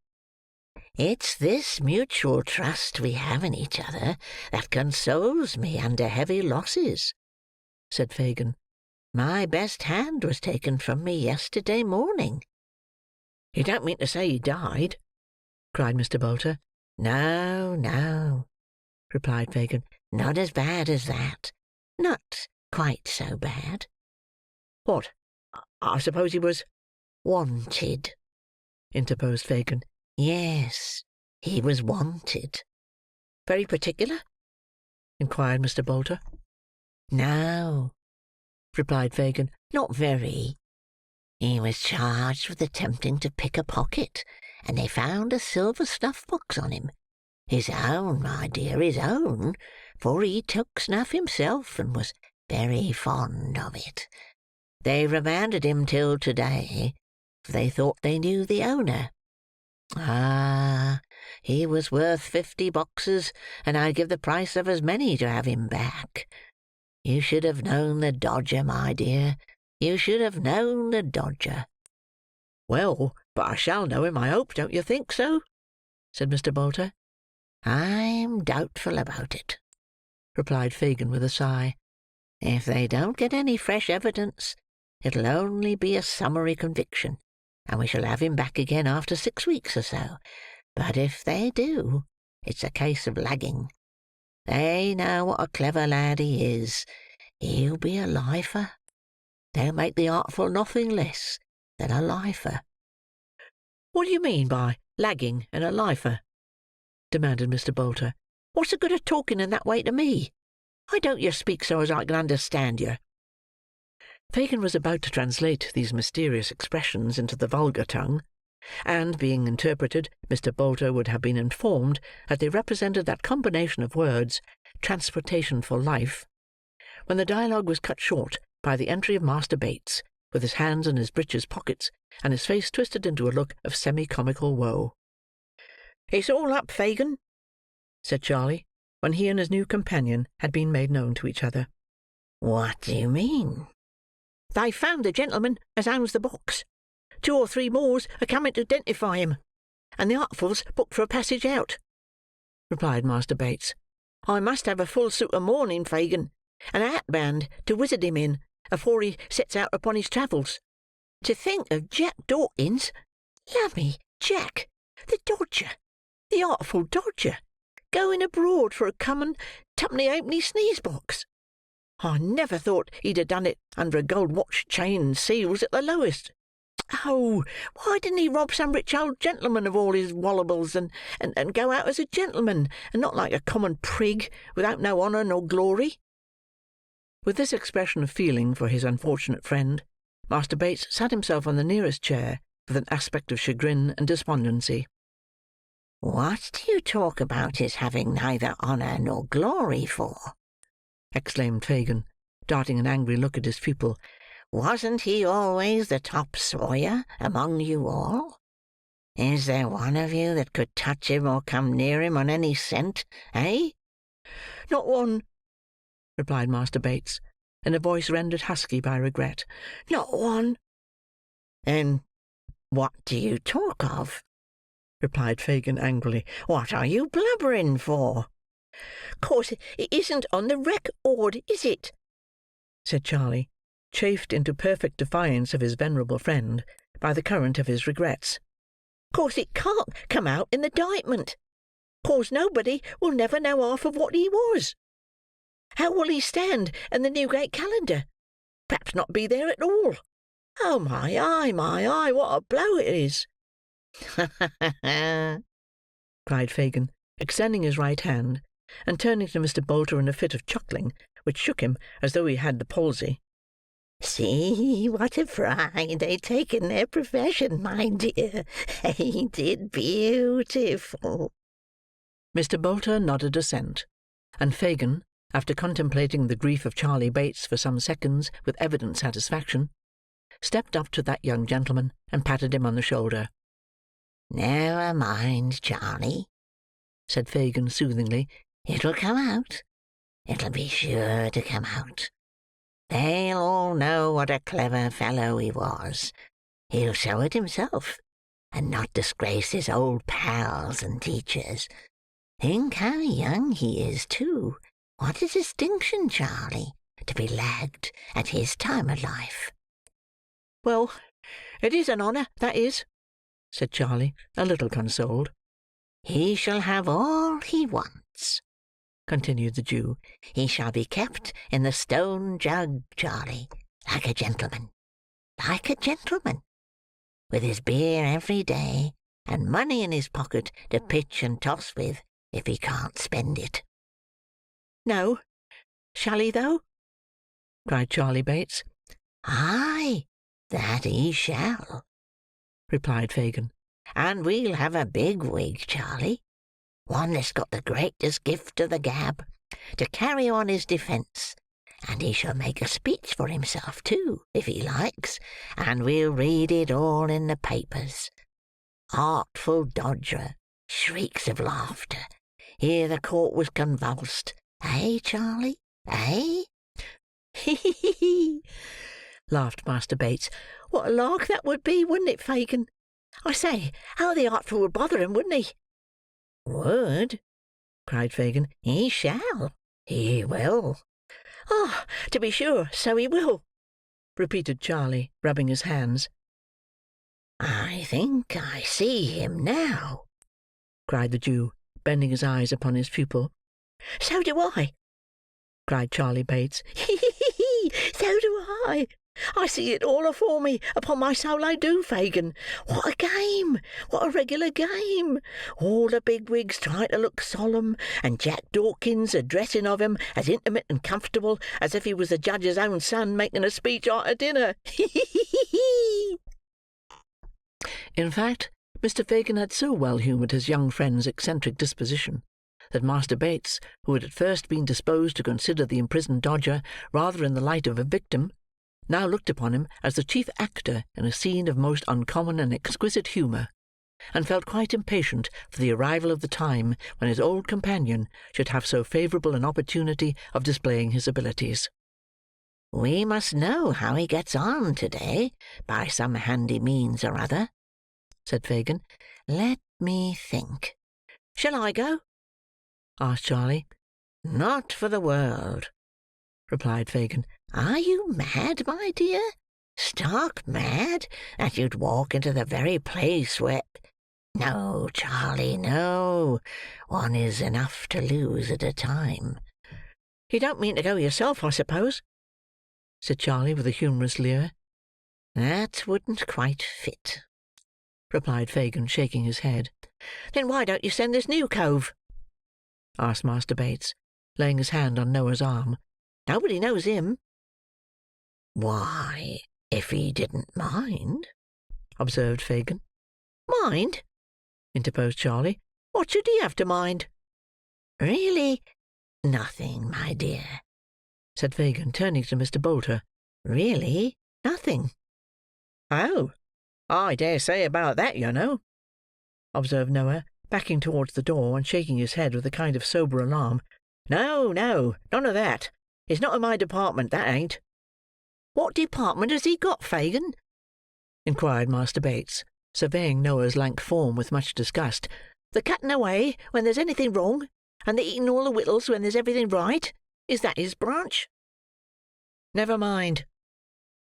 "It's this mutual trust we have in each other that consoles me under heavy losses," said Fagin. "My best hand was taken from me yesterday morning." "You don't mean to say he died?" cried Mr. Bolter. "No, no," replied Fagin. "Not as bad as that. Not quite so bad." "What? I suppose he was—" "Wanted," interposed Fagin. "Yes, he was wanted." "Very particular?" inquired Mr. Bolter. "No," replied Fagin, "not very. He was charged with attempting to pick a pocket, and they found a silver snuff-box on him. His own, my dear, his own, for he took snuff himself, and was very fond of it. They remanded him till to-day, for they thought they knew the owner. Ah, he was worth 50 boxes, and I'd give the price of as many to have him back. You should have known the dodger, my dear. You should have known the dodger." "Well, but I shall know him, I hope, don't you think so?" said Mr. Bolter. "I'm doubtful about it," replied Fagin with a sigh. "If they don't get any fresh evidence, it'll only be a summary conviction, and we shall have him back again after 6 weeks or so. But if they do, it's a case of lagging. They know what a clever lad he is. He'll be a lifer. They'll make the artful nothing less than a lifer." "What do you mean by lagging and a lifer?" demanded Mr. Bolter. "What's the good of talking in that way to me? Why don't you speak so as I can understand you?" Fagin was about to translate these mysterious expressions into the vulgar tongue, and, being interpreted, Mr. Bolter would have been informed that they represented that combination of words, transportation for life, when the dialogue was cut short by the entry of Master Bates, with his hands in his breeches pockets, and his face twisted into a look of semi-comical woe. "It's all up, Fagin," said Charley, when he and his new companion had been made known to each other. "What do you mean?" "They've found the gentleman as owns the box. 2 or 3 more's are coming to identify him, and the Artful's booked for a passage out," replied Master Bates. "I must have a full suit of mourning, Fagin, and a hatband to wizard him in, afore he sets out upon his travels. To think of Jack Dawkins, lummy Jack, the Dodger, the Artful Dodger, going abroad for a common twopenny halfpenny sneeze box! I never thought he'd have done it under a gold watch, chain, and seals at the lowest. Oh, why didn't he rob some rich old gentleman of all his wallables, and go out as a gentleman, and not like a common prig, without no honour nor glory?" With this expression of feeling for his unfortunate friend, Master Bates sat himself on the nearest chair, with an aspect of chagrin and despondency. "What do you talk about his having neither honour nor glory for?" exclaimed Fagin, darting an angry look at his pupil. "Wasn't he always the top sawyer among you all? Is there one of you that could touch him or come near him on any scent, eh?" "Not one," replied Master Bates, in a voice rendered husky by regret. "Not one." "Then what do you talk of?" replied Fagin angrily. "What are you blubbering for?" "'Cause it isn't on the record, is it?" said Charley, chafed into perfect defiance of his venerable friend by the current of his regrets. "'Cause it can't come out in the indictment. 'Cause nobody will never know half of what he was. How will he stand in the Newgate Calendar? Perhaps not be there at all. Oh, my eye, what a blow it is!" "Ha, ha, ha, ha!" cried Fagin, extending his right hand, and turning to Mr. Bolter in a fit of chuckling, which shook him as though he had the palsy. "See what a pride they take in their profession, my dear. Ain't it beautiful?" Mr. Bolter nodded assent, and Fagin, after contemplating the grief of Charley Bates for some seconds with evident satisfaction, stepped up to that young gentleman and patted him on the shoulder. "Never mind, Charley," said Fagin soothingly. "It'll come out. It'll be sure to come out. They'll all know what a clever fellow he was. He'll show it himself, and not disgrace his old pals and teachers. Think how young he is, too. What a distinction, Charley, to be lagged at his time of life." "Well, it is an honour, that is," said Charley, a little consoled. "He shall have all he wants," continued the Jew. "He shall be kept in the stone jug, Charley, like a gentleman. Like a gentleman. With his beer every day, and money in his pocket to pitch and toss with, if he can't spend it." "No, shall he, though?" cried Charley Bates. "Aye, that he shall," replied Fagin. "And we'll have a big wig, Charley. One that's got the greatest gift of the gab, to carry on his defence. And he shall make a speech for himself, too, if he likes, and we'll read it all in the papers. Artful Dodger, shrieks of laughter. Here the court was convulsed. Eh, Charley? Eh?" "He, he, he, he!" laughed Master Bates. "What a lark that would be, wouldn't it, Fagin? I say, how the Artful would bother him, wouldn't he?" "Would?" cried Fagin. "He shall. He will." "Ah, to be sure, so he will," repeated Charley, rubbing his hands. "I think I see him now," cried the Jew, bending his eyes upon his pupil. So do I!" cried Charley Bates. "Hee! So do I! I see it all afore me, upon my soul I do, Fagin. What a game! What a regular game! All the bigwigs trying to look solemn, and Jack Dawkins a-dressing of him as intimate and comfortable as if he was the judge's own son making a speech after dinner. Hee! In fact, Mr. Fagin had so well humoured his young friend's eccentric disposition, that Master Bates, who had at first been disposed to consider the imprisoned Dodger rather in the light of a victim, now looked upon him as the chief actor in a scene of most uncommon and exquisite humour, and felt quite impatient for the arrival of the time when his old companion should have so favourable an opportunity of displaying his abilities. "We must know how he gets on to-day, by some handy means or other," said Fagin. "Let me think." "Shall I go?" asked Charley. "Not for the world," replied Fagin. "Are you mad, my dear? Stark mad, that you'd walk into the very place where— No, Charley, no. One is enough to lose at a time." "You don't mean to go yourself, I suppose?" said Charley, with a humorous leer. "That wouldn't quite fit," replied Fagin, shaking his head. "Then why don't you send this new cove?" asked Master Bates, laying his hand on Noah's arm. "Nobody knows him." "Why, if he didn't mind," observed Fagin. "Mind?" interposed Charley. "What should he have to mind?" "Really, nothing, my dear," said Fagin, turning to Mr. Bolter. "Really, nothing." "Oh, I dare say about that, you know," observed Noah, backing towards the door, and shaking his head with a kind of sober alarm. "No, none of that. It's not in my department, that ain't." "What department has he got, Fagin?" inquired Master Bates, surveying Noah's lank form with much disgust. "The cutting away when there's anything wrong, and the eating all the wittles when there's everything right. Is that his branch?" "Never mind,"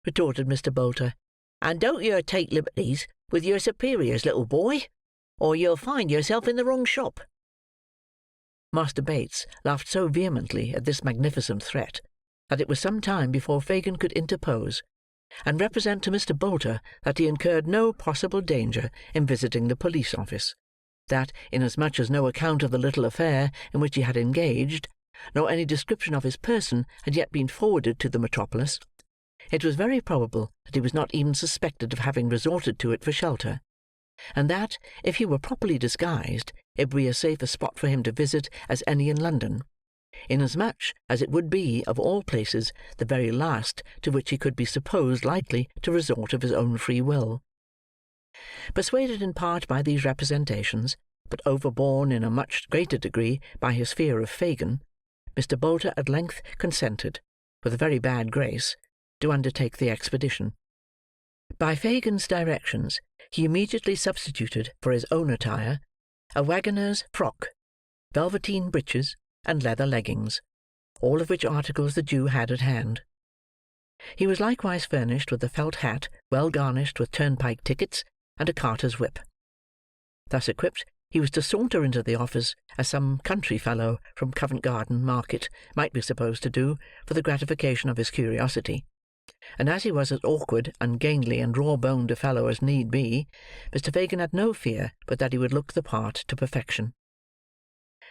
retorted Mr. Bolter, "and don't yer take liberties with your superiors, little boy, or you'll find yourself in the wrong shop." Master Bates laughed so vehemently at this magnificent threat, that it was some time before Fagin could interpose, and represent to Mr. Bolter that he incurred no possible danger in visiting the police office; that, inasmuch as no account of the little affair in which he had engaged, nor any description of his person had yet been forwarded to the metropolis, it was very probable that he was not even suspected of having resorted to it for shelter, and that, if he were properly disguised, it would be as safe a spot for him to visit as any in London, inasmuch as it would be, of all places, the very last to which he could be supposed likely to resort of his own free will. Persuaded in part by these representations, but overborne in a much greater degree by his fear of Fagin, Mr. Bolter at length consented, with a very bad grace, to undertake the expedition. By Fagin's directions, he immediately substituted for his own attire a waggoner's frock, velveteen breeches, and leather leggings, all of which articles the Jew had at hand. He was likewise furnished with a felt hat well garnished with turnpike tickets, and a carter's whip. Thus equipped, he was to saunter into the office as some country fellow from Covent Garden Market might be supposed to do for the gratification of his curiosity; and as he was as awkward, ungainly, and raw-boned a fellow as need be, Mr. Fagin had no fear but that he would look the part to perfection.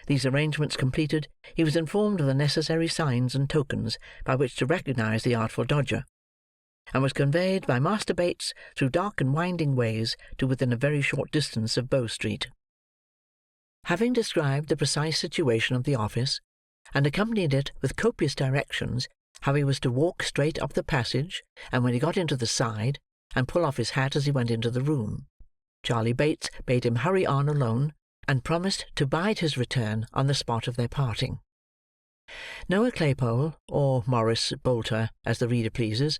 These arrangements completed, he was informed of the necessary signs and tokens by which to recognise the Artful Dodger, and was conveyed by Master Bates through dark and winding ways to within a very short distance of Bow Street. Having described the precise situation of the office, and accompanied it with copious directions how he was to walk straight up the passage, and when he got into the side, and pull off his hat as he went into the room, Charley Bates bade him hurry on alone, and promised to bide his return on the spot of their parting. Noah Claypole, or Morris Bolter, as the reader pleases,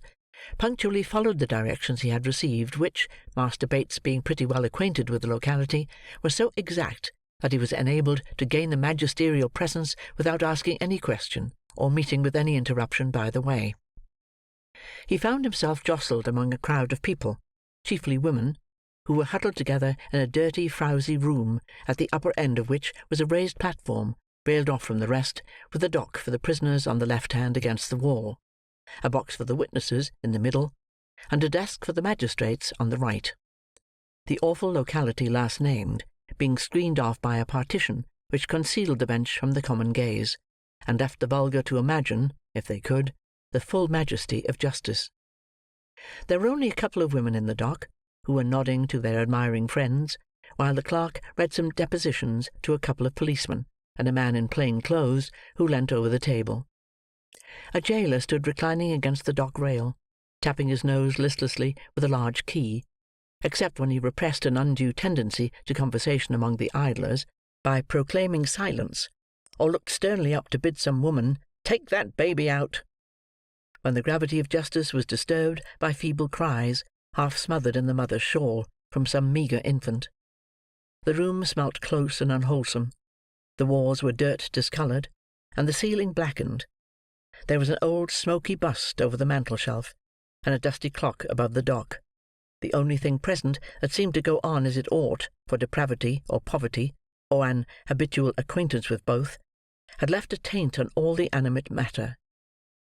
punctually followed the directions he had received, which, Master Bates being pretty well acquainted with the locality, were so exact that he was enabled to gain the magisterial presence without asking any question, or meeting with any interruption by the way. He found himself jostled among a crowd of people, chiefly women, who were huddled together in a dirty, frowsy room, at the upper end of which was a raised platform, railed off from the rest, with a dock for the prisoners on the left hand against the wall, a box for the witnesses in the middle, and a desk for the magistrates on the right. The awful locality last named being screened off by a partition which concealed the bench from the common gaze, and left the vulgar to imagine, if they could, the full majesty of justice. There were only a couple of women in the dock, who were nodding to their admiring friends, while the clerk read some depositions to a couple of policemen, and a man in plain clothes who leant over the table. A jailer stood reclining against the dock rail, tapping his nose listlessly with a large key, except when he repressed an undue tendency to conversation among the idlers by proclaiming silence, or looked sternly up to bid some woman take that baby out, when the gravity of justice was disturbed by feeble cries, half smothered in the mother's shawl, from some meagre infant. The room smelt close and unwholesome. The walls were dirt discoloured, and the ceiling blackened. There was an old smoky bust over the mantel-shelf, and a dusty clock above the dock. The only thing present that seemed to go on as it ought, for depravity or poverty, or an habitual acquaintance with both, had left a taint on all the animate matter,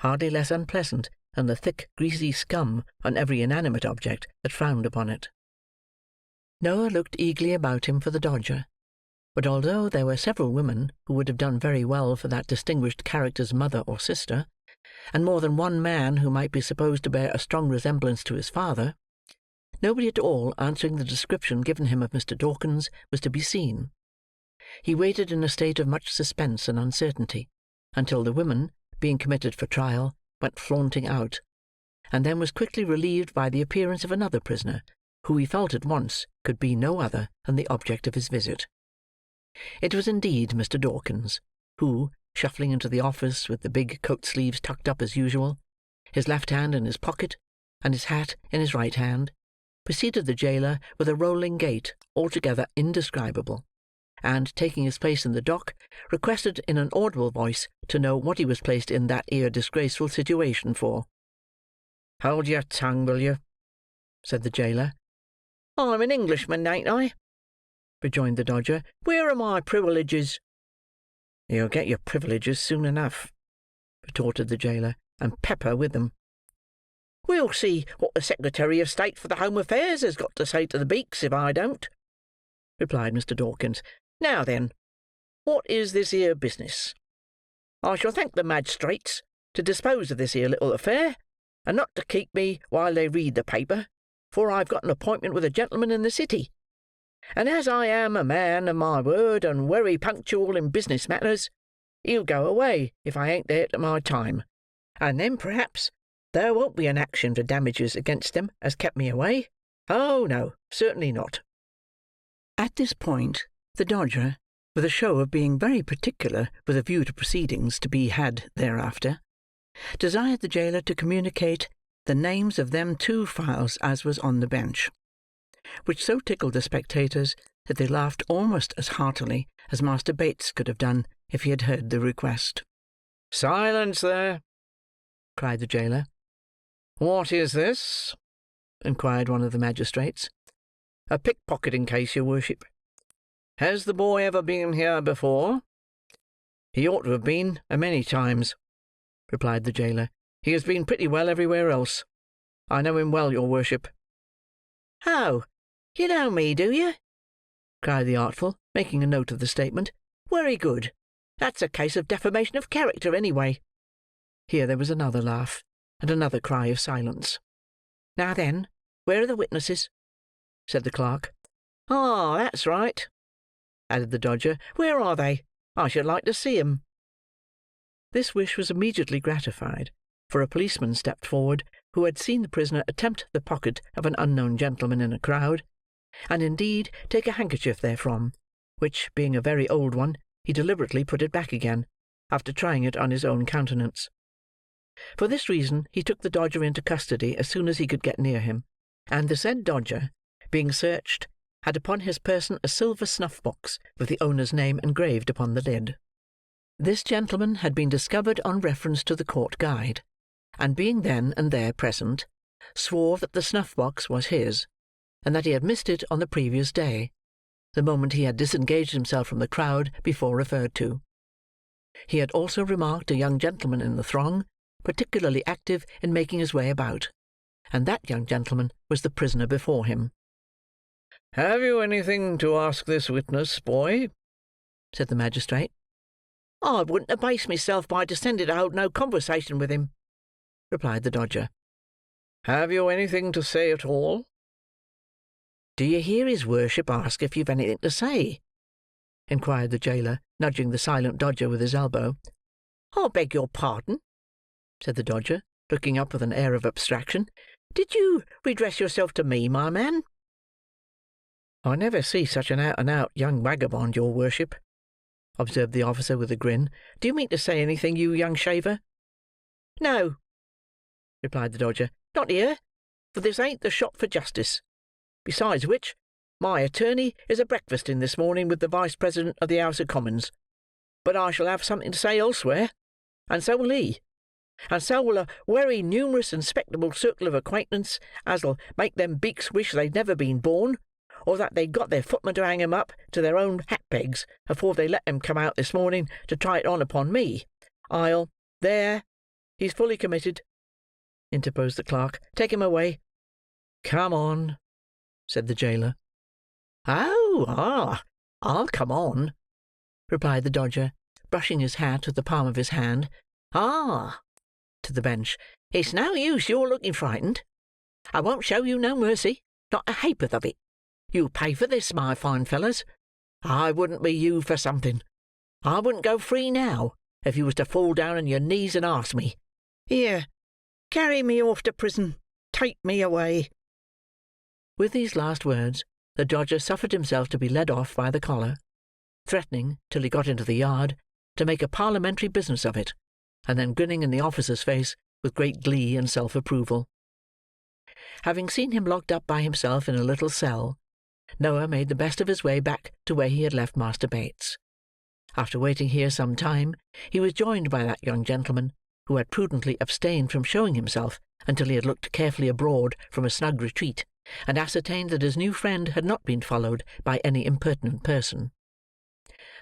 hardly less unpleasant than the thick greasy scum on every inanimate object that frowned upon it. Noah looked eagerly about him for the Dodger, but although there were several women who would have done very well for that distinguished character's mother or sister, and more than one man who might be supposed to bear a strong resemblance to his father, nobody at all answering the description given him of Mr. Dawkins was to be seen. He waited in a state of much suspense and uncertainty, until the women, being committed for trial, went flaunting out, and then was quickly relieved by the appearance of another prisoner, who he felt at once could be no other than the object of his visit. It was indeed Mr. Dawkins, who, shuffling into the office with the big coat-sleeves tucked up as usual, his left hand in his pocket, and his hat in his right hand, preceded the jailer with a rolling gait altogether indescribable, and, taking his place in the dock, requested in an audible voice to know what he was placed in that 'ere disgraceful situation for. "Hold your tongue, will you?" said the jailer. "I'm an Englishman, ain't I?" rejoined the Dodger. "Where are my privileges?" "You'll get your privileges soon enough," retorted the jailer, "and pepper with them." "We'll see what the Secretary of State for the Home Affairs has got to say to the beaks, if I don't," replied Mr. Dawkins. "Now then, what is this here business? I shall thank the magistrates to dispose of this here little affair, and not to keep me while they read the paper, for I've got an appointment with a gentleman in the city, and as I am a man of my word and wery punctual in business matters, he'll go away if I ain't there to my time, and then perhaps there won't be an action for damages against him as kept me away. Oh, no, certainly not." At this point, the Dodger, with a show of being very particular with a view to proceedings to be had thereafter, desired the jailer to communicate the names of them 2 files as was on the bench, which so tickled the spectators that they laughed almost as heartily as Master Bates could have done if he had heard the request. "Silence there!" cried the jailer. "What is this?" inquired one of the magistrates. "A pickpocketing case, your worship." "Has the boy ever been here before?" "He ought to have been, a many times," replied the jailer. "He has been pretty well everywhere else. I know him well, your worship." "Oh, you know me, do you?" cried the Artful, making a note of the statement. "Very good. That's a case of defamation of character, anyway." Here there was another laugh, and another cry of silence. "Now then, where are the witnesses?" said the clerk. "Ah, that's right," added the Dodger. "Where are they? I should like to see 'em." This wish was immediately gratified, for a policeman stepped forward, who had seen the prisoner attempt the pocket of an unknown gentleman in a crowd, and indeed take a handkerchief therefrom, which, being a very old one, he deliberately put it back again, after trying it on his own countenance. For this reason he took the Dodger into custody as soon as he could get near him, and the said Dodger, being searched, had upon his person a silver snuff-box with the owner's name engraved upon the lid. This gentleman had been discovered on reference to the court guide, and being then and there present, swore that the snuff-box was his, and that he had missed it on the previous day, the moment he had disengaged himself from the crowd before referred to. he had also remarked a young gentleman in the throng, particularly active in making his way about, and that young gentleman was the prisoner before him. "Have you anything to ask this witness, boy?" said the magistrate. "I wouldn't abase myself by descending to hold no conversation with him," replied the Dodger. "Have you anything to say at all?" "Do you hear his worship ask if you've anything to say?" inquired the jailer, nudging the silent Dodger with his elbow. "I beg your pardon," said the Dodger, looking up with an air of abstraction. "Did you redress yourself to me, my man?" "I never see such an out-and-out young vagabond, your worship," observed the officer with a grin. "Do you mean to say anything, you young shaver?" "No," replied the Dodger, "not here, for this ain't the shop for justice. Besides which, my attorney is a breakfasting this morning with the Vice-President of the House of Commons. But I shall have something to say elsewhere, and so will he, and so will a wery numerous and 'spectable circle of acquaintance as'll make them beaks wish they'd never been born, or that they'd got their footmen to hang 'em up to their own hat-pegs afore they let 'em come out this morning to try it on upon me. There, he's fully committed," interposed the clerk. "Take him away." "Come on," said the jailer. I'll come on," replied the Dodger, brushing his hat with the palm of his hand. To the bench. "It's no use your looking frightened. I won't show you no mercy, not a ha'porth of it. You'll pay for this, my fine fellers. I wouldn't be you for something. I wouldn't go free now, if you was to fall down on your knees and ask me. Here, carry me off to prison. Take me away." With these last words, the Dodger suffered himself to be led off by the collar, threatening, till he got into the yard, to make a parliamentary business of it, and then grinning in the officer's face with great glee and self-approval. Having seen him locked up by himself in a little cell, Noah made the best of his way back to where he had left Master Bates. After waiting here some time, he was joined by that young gentleman, who had prudently abstained from showing himself until he had looked carefully abroad from a snug retreat, and ascertained that his new friend had not been followed by any impertinent person.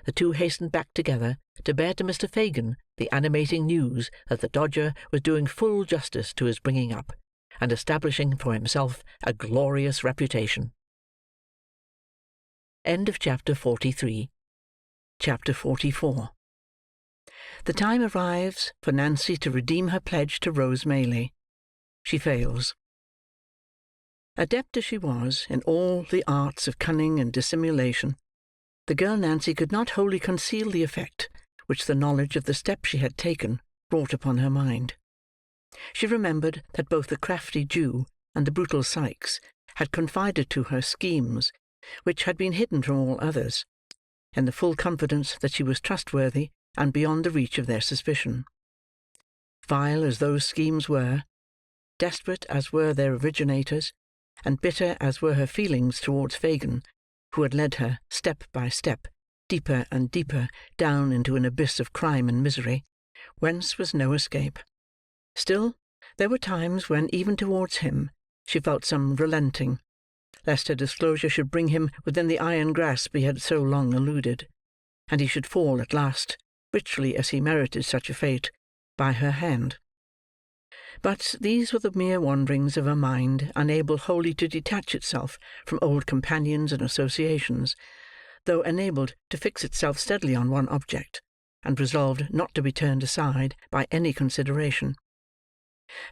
The two hastened back together to bear to Mr. Fagin the animating news that the Dodger was doing full justice to his bringing up, and establishing for himself a glorious reputation. End of chapter 43. Chapter 44. The time arrives for Nancy to redeem her pledge to Rose Maylie. She fails. Adept as she was in all the arts of cunning and dissimulation, the girl Nancy could not wholly conceal the effect which the knowledge of the step she had taken brought upon her mind. She remembered that both the crafty Jew and the brutal Sikes had confided to her schemes which had been hidden from all others, in the full confidence that she was trustworthy and beyond the reach of their suspicion. Vile as those schemes were, desperate as were their originators, and bitter as were her feelings towards Fagin, who had led her, step by step, deeper and deeper down into an abyss of crime and misery, whence was no escape. Still, there were times when, even towards him, she felt some relenting, lest her disclosure should bring him within the iron grasp he had so long eluded, and he should fall at last, richly as he merited such a fate, by her hand. But these were the mere wanderings of a mind unable wholly to detach itself from old companions and associations, though enabled to fix itself steadily on one object, and resolved not to be turned aside by any consideration.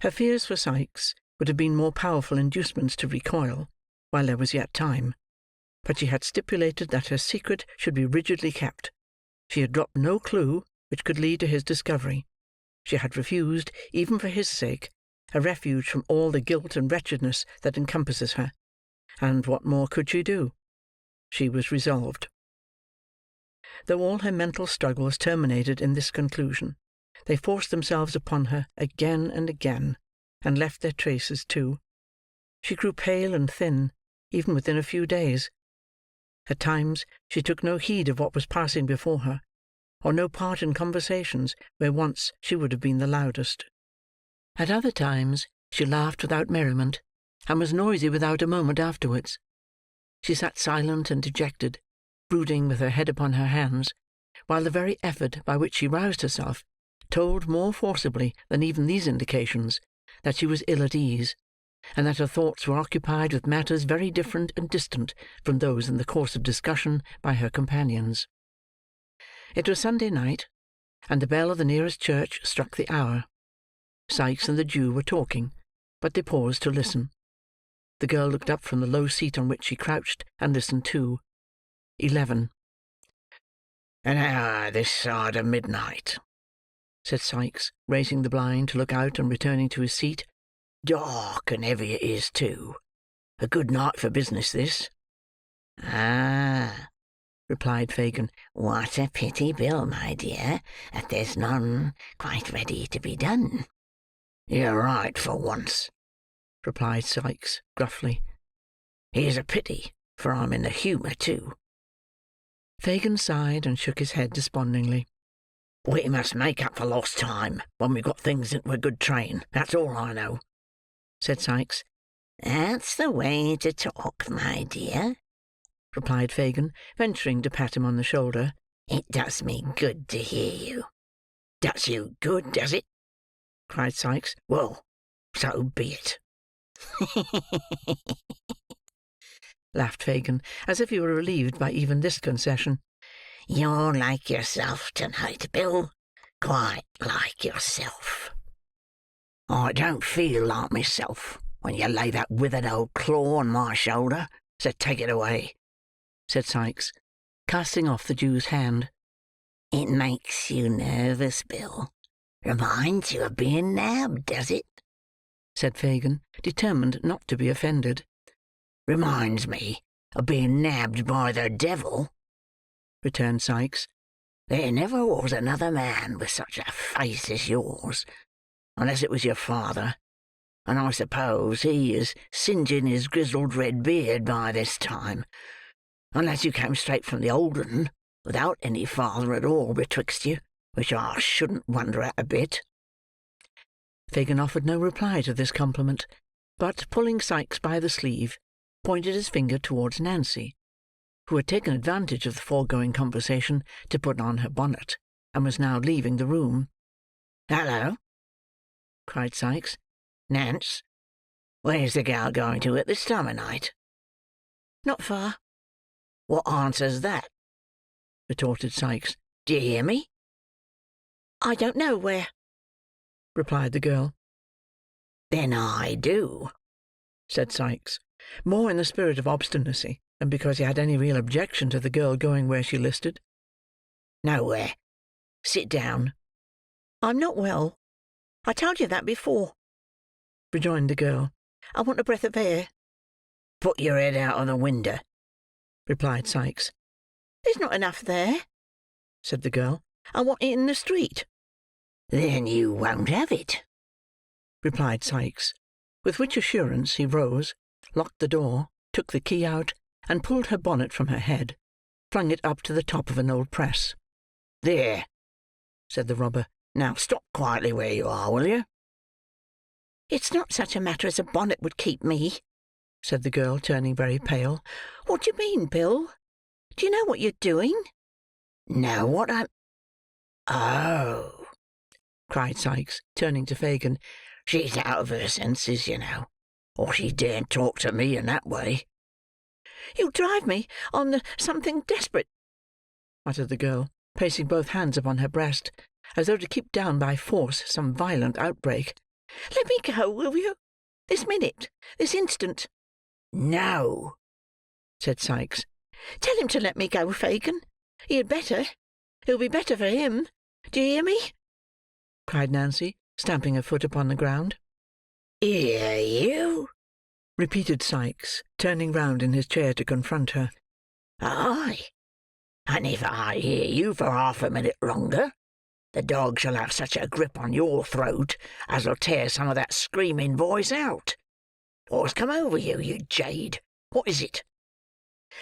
Her fears for Sikes would have been more powerful inducements to recoil, while there was yet time, but she had stipulated that her secret should be rigidly kept. She had dropped no clue which could lead to his discovery. She had refused, even for his sake, a refuge from all the guilt and wretchedness that encompasses her. And what more could she do? She was resolved. Though all her mental struggles terminated in this conclusion, they forced themselves upon her again and again, and left their traces too. She grew pale and thin, even within a few days. At times she took no heed of what was passing before her, or no part in conversations where once she would have been the loudest. At other times she laughed without merriment, and was noisy without a moment afterwards. She sat silent and dejected, brooding with her head upon her hands, while the very effort by which she roused herself told more forcibly than even these indications that she was ill at ease, and that her thoughts were occupied with matters very different and distant from those in the course of discussion by her companions. It was Sunday night, and the bell of the nearest church struck the hour. Sikes and the Jew were talking, but they paused to listen. The girl looked up from the low seat on which she crouched, and listened too. 11. "An hour this side of midnight," said Sikes, raising the blind to look out and returning to his seat. "Dark and heavy it is, too. A good night for business, this." "Ah," replied Fagin, "what a pity, Bill, my dear, that there's none quite ready to be done." "You're right for once," replied Sikes, gruffly. "Here's a pity, for I'm in the humour, too." Fagin sighed and shook his head despondingly. "We must make up for lost time when we've got things into a good train, that's all I know," said Sikes. "That's the way to talk, my dear," replied Fagin, venturing to pat him on the shoulder. "It does me good to hear you." "Does you good, does it?" cried Sikes. "Well, so be it." laughed Fagin, as if he were relieved by even this concession. "You're like yourself tonight, Bill. Quite like yourself." "I don't feel like myself when you lay that withered old claw on my shoulder, so take it away," said Sikes, casting off the Jew's hand. "It makes you nervous, Bill. Reminds you of being nabbed, does it?" said Fagin, determined not to be offended. "Reminds me of being nabbed by the devil," returned Sikes. "There never was another man with such a face as yours, unless it was your father, and I suppose he is singeing his grizzled red beard by this time, unless you came straight from the old 'un, without any father at all betwixt you, which I shouldn't wonder at a bit." Fagin offered no reply to this compliment, but, pulling Sikes by the sleeve, pointed his finger towards Nancy, who had taken advantage of the foregoing conversation to put on her bonnet, and was now leaving the room. "Hello!" cried Sikes. "Nance, where's the gal going to at this time of night?" "Not far." "What answers that?" retorted Sikes. "Do you hear me?" "I don't know where," replied the girl. "Then I do," said Sikes, more in the spirit of obstinacy than because he had any real objection to the girl going where she listed. "Nowhere. Sit down." "I'm not well. I told you that before," rejoined the girl. "I want a breath of air." "Put your head out of the window," replied Sikes. "There's not enough there," said the girl. "I want it in the street." "Then you won't have it," replied Sikes, with which assurance he rose, locked the door, took the key out, and pulled her bonnet from her head, flung it up to the top of an old press. "There," said the robber. "Now stop quietly where you are, will you?" "It's not such a matter as a bonnet would keep me," said the girl, turning very pale. "What do you mean, Bill? Do you know what you're doing?" "Know what I'm—" "Oh!" cried Sikes, turning to Fagin. "She's out of her senses, you know, or she daren't talk to me in that way." "You'll drive me on the something desperate," muttered the girl, placing both hands upon her breast, as though to keep down by force some violent outbreak. "Let me go, will you? This minute, this instant." "No," said Sikes. "Tell him to let me go, Fagin. He had better. It'll be better for him. Do you hear me?" cried Nancy, stamping her foot upon the ground. "Hear you?" repeated Sikes, turning round in his chair to confront her. "Aye, and if I hear you for half a minute longer, the dog shall have such a grip on your throat as'll tear some of that screaming voice out. What's come over you, you jade? What is it?"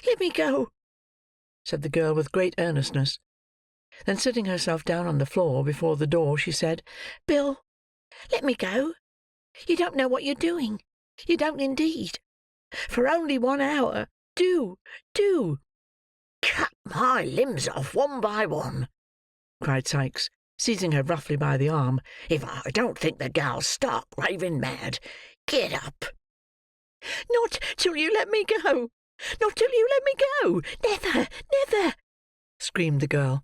"Let me go," said the girl with great earnestness. Then sitting herself down on the floor before the door, she said, "Bill, let me go. You don't know what you're doing. You don't indeed. For only 1 hour. Do, do." "Cut my limbs off one by one," cried Sikes, seizing her roughly by the arm, "if I don't think the gal's stark raving mad. Get up!" "Not till you let me go! Not till you let me go! Never, never!" screamed the girl.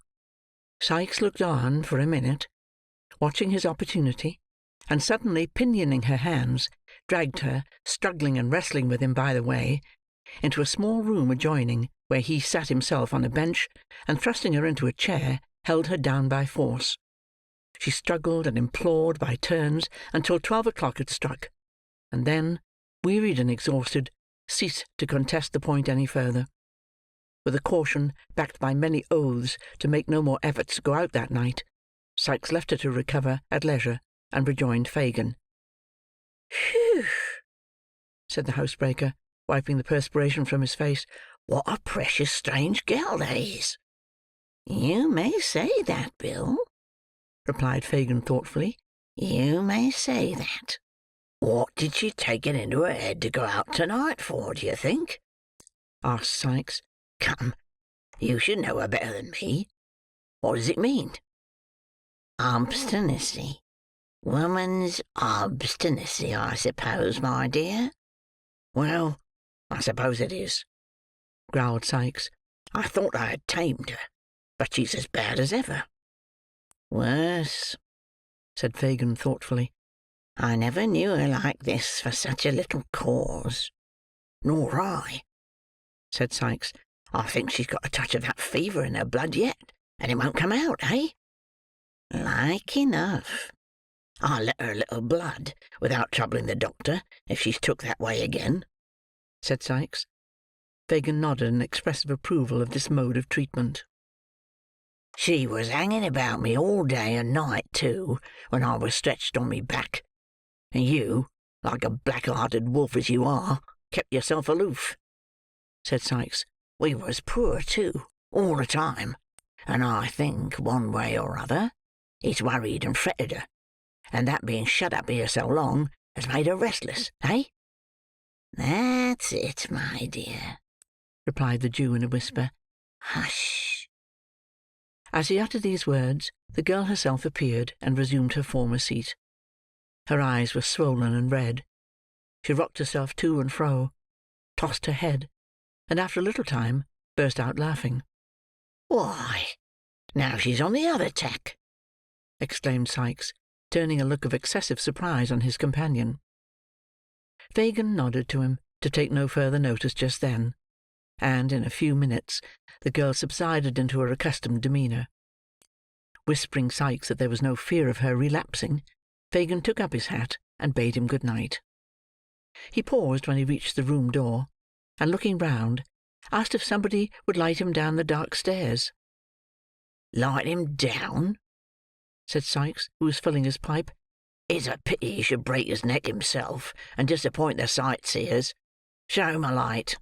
Sikes looked on for a minute, watching his opportunity, and suddenly pinioning her hands, dragged her, struggling and wrestling with him by the way, into a small room adjoining, where he sat himself on a bench, and thrusting her into a chair, held her down by force. She struggled and implored by turns until 12 o'clock had struck, and then, wearied and exhausted, ceased to contest the point any further. With a caution, backed by many oaths, to make no more efforts to go out that night, Sikes left her to recover at leisure, and rejoined Fagin. "Phew!" said the housebreaker, wiping the perspiration from his face. "What a precious strange gal that is!" "You may say that, Bill," replied Fagin thoughtfully. "You may say that. What did she take it into her head to go out tonight for, do you think?" asked Sikes. "Come, you should know her better than me. What does it mean?" "Obstinacy. Woman's obstinacy, I suppose, my dear." "Well, I suppose it is," growled Sikes. "I thought I had tamed her, but she's as bad as ever." "Worse," said Fagin thoughtfully. "I never knew her like this for such a little cause." "Nor I," said Sikes. "I think she's got a touch of that fever in her blood yet, and it won't come out, eh?" "Like enough." "I'll let her a little blood, without troubling the doctor, if she's took that way again," said Sikes. Fagin nodded an expressive approval of this mode of treatment. "She was hanging about me all day and night, too, when I was stretched on me back, and you, like a black-hearted wolf as you are, kept yourself aloof," said Sikes. "We was poor, too, all the time, and I think, one way or other, it's worried and fretted her, and that being shut up here so long has made her restless, eh?" "That's it, my dear," replied the Jew in a whisper. "Hush!" As he uttered these words, the girl herself appeared, and resumed her former seat. Her eyes were swollen and red. She rocked herself to and fro, tossed her head, and after a little time burst out laughing. "Why, now she's on the other tack!" exclaimed Sikes, turning a look of excessive surprise on his companion. Fagin nodded to him to take no further notice just then, and in a few minutes the girl subsided into her accustomed demeanour. Whispering Sikes that there was no fear of her relapsing, Fagin took up his hat and bade him good night. He paused when he reached the room door, and looking round, asked if somebody would light him down the dark stairs. "Light him down?" said Sikes, who was filling his pipe. "It's a pity he should break his neck himself, and disappoint the sightseers. Show him a light."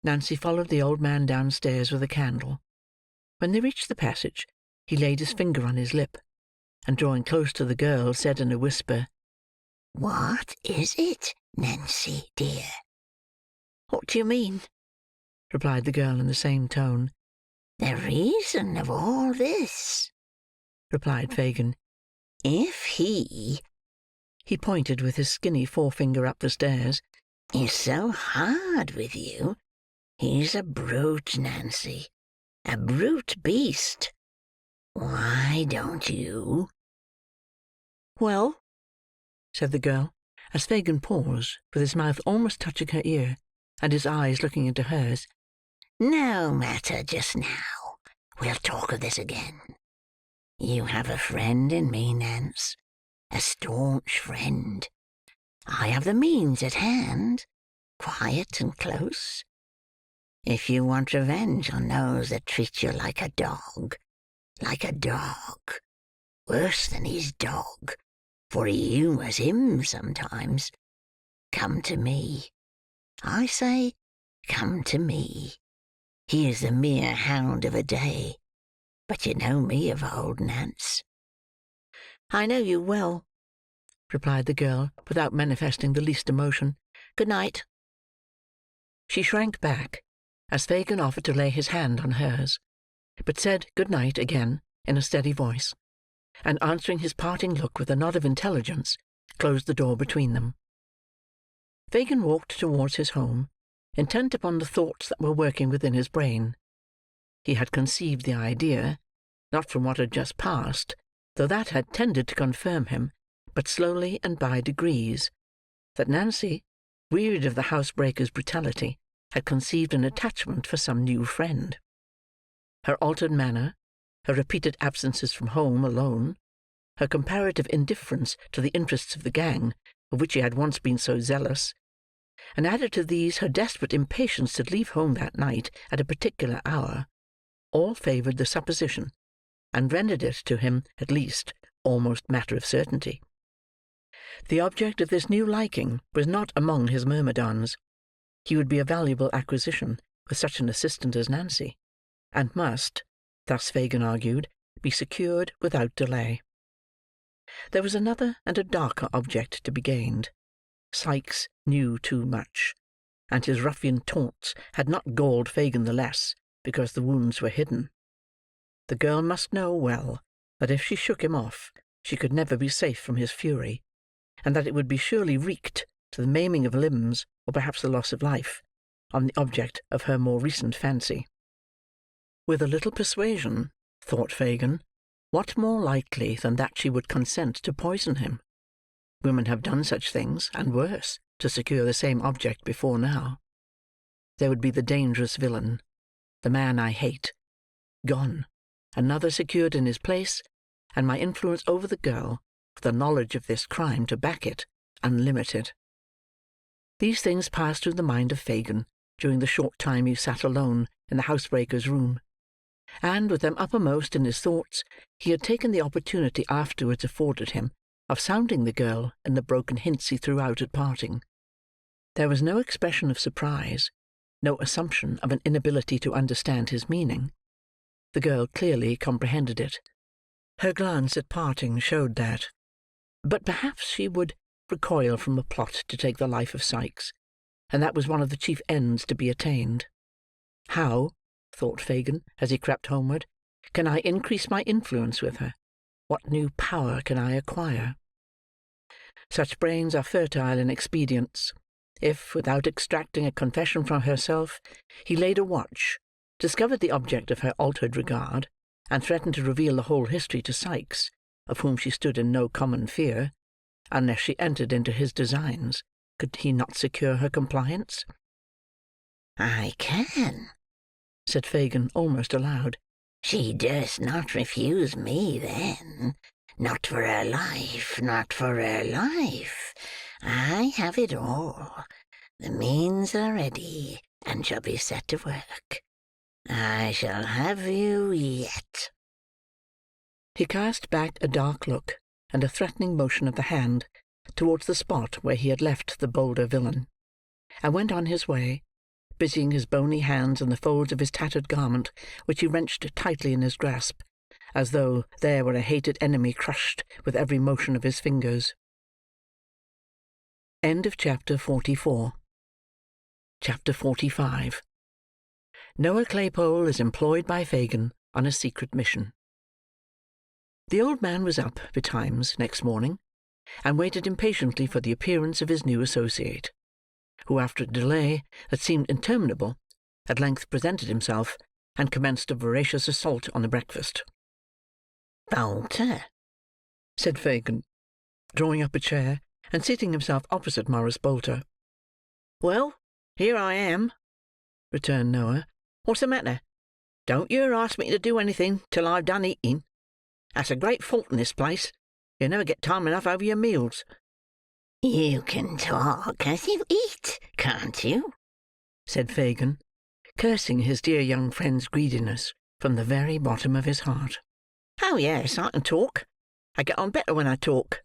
Nancy followed the old man downstairs with a candle. When they reached the passage, he laid his finger on his lip, and drawing close to the girl, said in a whisper, "What is it, Nancy, dear?" "What do you mean?" replied the girl in the same tone. "The reason of all this," replied Fagin. "If he," he pointed with his skinny forefinger up the stairs, "is so hard with you, he's a brute, Nancy, a brute beast. Why don't you—" "Well," said the girl, as Fagin paused, with his mouth almost touching her ear, and his eyes looking into hers. "No matter just now. We'll talk of this again. You have a friend in me, Nance, a staunch friend. I have the means at hand, quiet and close. If you want revenge on those that treat you like a dog, worse than his dog, for he humours him sometimes, come to me. I say, come to me. He is the mere hound of a day, but you know me of old, Nance." "I know you well," replied the girl, without manifesting the least emotion. "Good night." She shrank back, as Fagin offered to lay his hand on hers, but said good night again in a steady voice, and answering his parting look with a nod of intelligence, closed the door between them. Fagin walked towards his home, intent upon the thoughts that were working within his brain. He had conceived the idea, not from what had just passed, though that had tended to confirm him, but slowly and by degrees, that Nancy, wearied of the housebreaker's brutality, had conceived an attachment for some new friend. Her altered manner, her repeated absences from home alone, her comparative indifference to the interests of the gang, of which she had once been so zealous, and added to these her desperate impatience to leave home that night at a particular hour, all favoured the supposition, and rendered it, to him at least, almost matter of certainty. The object of this new liking was not among his myrmidons. He would be a valuable acquisition with such an assistant as Nancy, and must, thus Fagin argued, be secured without delay. There was another and a darker object to be gained. Sikes knew too much, and his ruffian taunts had not galled Fagin the less because the wounds were hidden. The girl must know well that if she shook him off, she could never be safe from his fury, and that it would be surely wreaked to the maiming of limbs, or perhaps the loss of life, on the object of her more recent fancy. With a little persuasion, thought Fagin, what more likely than that she would consent to poison him? Women have done such things, and worse, to secure the same object before now. There would be the dangerous villain, the man I hate, gone, another secured in his place, and my influence over the girl, with the knowledge of this crime to back it, unlimited. These things passed through the mind of Fagin during the short time he sat alone in the housebreaker's room, and, with them uppermost in his thoughts, he had taken the opportunity afterwards afforded him of sounding the girl in the broken hints he threw out at parting. There was no expression of surprise, no assumption of an inability to understand his meaning. The girl clearly comprehended it. Her glance at parting showed that. But perhaps she would recoil from a plot to take the life of Sikes, and that was one of the chief ends to be attained. How, thought Fagin, as he crept homeward, can I increase my influence with her? What new power can I acquire? Such brains are fertile in expedients. If, without extracting a confession from herself, he laid a watch, discovered the object of her altered regard, and threatened to reveal the whole history to Sikes, of whom she stood in no common fear, unless she entered into his designs, could he not secure her compliance? "I can," said Fagin, almost aloud. "She durst not refuse me then. Not for her life, not for her life. I have it all. The means are ready, and shall be set to work. I shall have you yet." He cast back a dark look, and a threatening motion of the hand, towards the spot where he had left the bolder villain, and went on his way, busying his bony hands in the folds of his tattered garment, which he wrenched tightly in his grasp, as though there were a hated enemy crushed with every motion of his fingers. Chapter 44. Chapter 45. Noah Claypole is employed by Fagin on a secret mission. The old man was up betimes next morning, and waited impatiently for the appearance of his new associate, who, after a delay that seemed interminable, at length presented himself, and commenced a voracious assault on the breakfast. "Bolter," said Fagin, drawing up a chair, and seating himself opposite Morris Bolter. "Well, here I am," returned Noah. "What's the matter? Don't yer ask me to do anything till I've done eating. That's a great fault in this place. You never get time enough over your meals." "You can talk as you eat, can't you?" said Fagin, cursing his dear young friend's greediness from the very bottom of his heart. "Oh, yes, I can talk. I get on better when I talk,"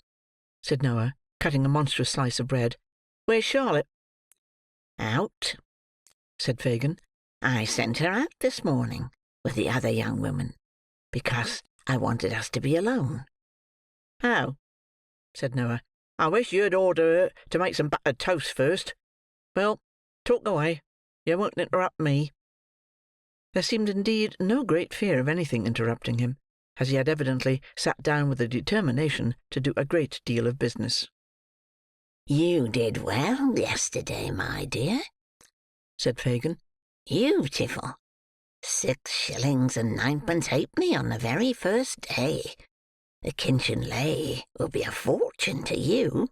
said Noah, cutting a monstrous slice of bread. "Where's Charlotte?" "Out," said Fagin. "I sent her out this morning with the other young women, because I wanted us to be alone." "Oh," said Noah. "I wish you'd order her to make some buttered toast first. Well, talk away. You won't interrupt me." There seemed indeed no great fear of anything interrupting him, as he had evidently sat down with a determination to do a great deal of business. "You did well yesterday, my dear," said Fagin. "Beautiful. 6 shillings and 9pence halfpenny on the very first day. The kinchin lay will be a fortune to you."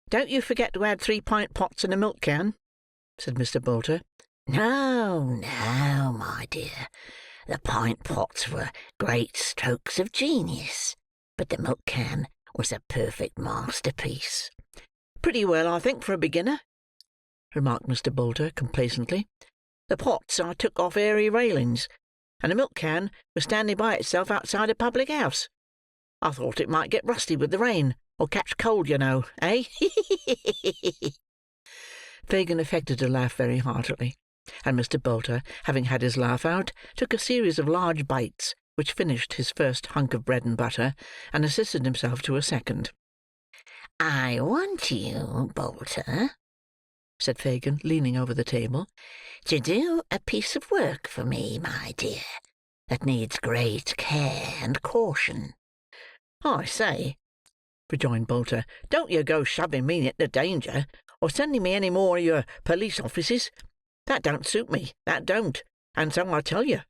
"Don't you forget to add 3-pint pots and a milk can," said Mr. Bolter. "No, no, my dear. The pint pots were great strokes of genius, but the milk can was a perfect masterpiece." "Pretty well, I think, for a beginner," remarked Mr. Bolter, complacently. "The pots I took off airy railings, and the milk can was standing by itself outside a public house. I thought it might get rusty with the rain, or catch cold, you know, eh?" Fagin affected to laugh very heartily, and Mr. Bolter, having had his laugh out, took a series of large bites, which finished his first hunk of bread and butter, and assisted himself to a second. "I want you, Bolter," said Fagin, leaning over the table, "to do a piece of work for me, my dear, that needs great care and caution." "I say," rejoined Bolter, "don't you go shoving me into danger, or sending me any more of your police offices. That don't suit me, that don't, and so I tell you."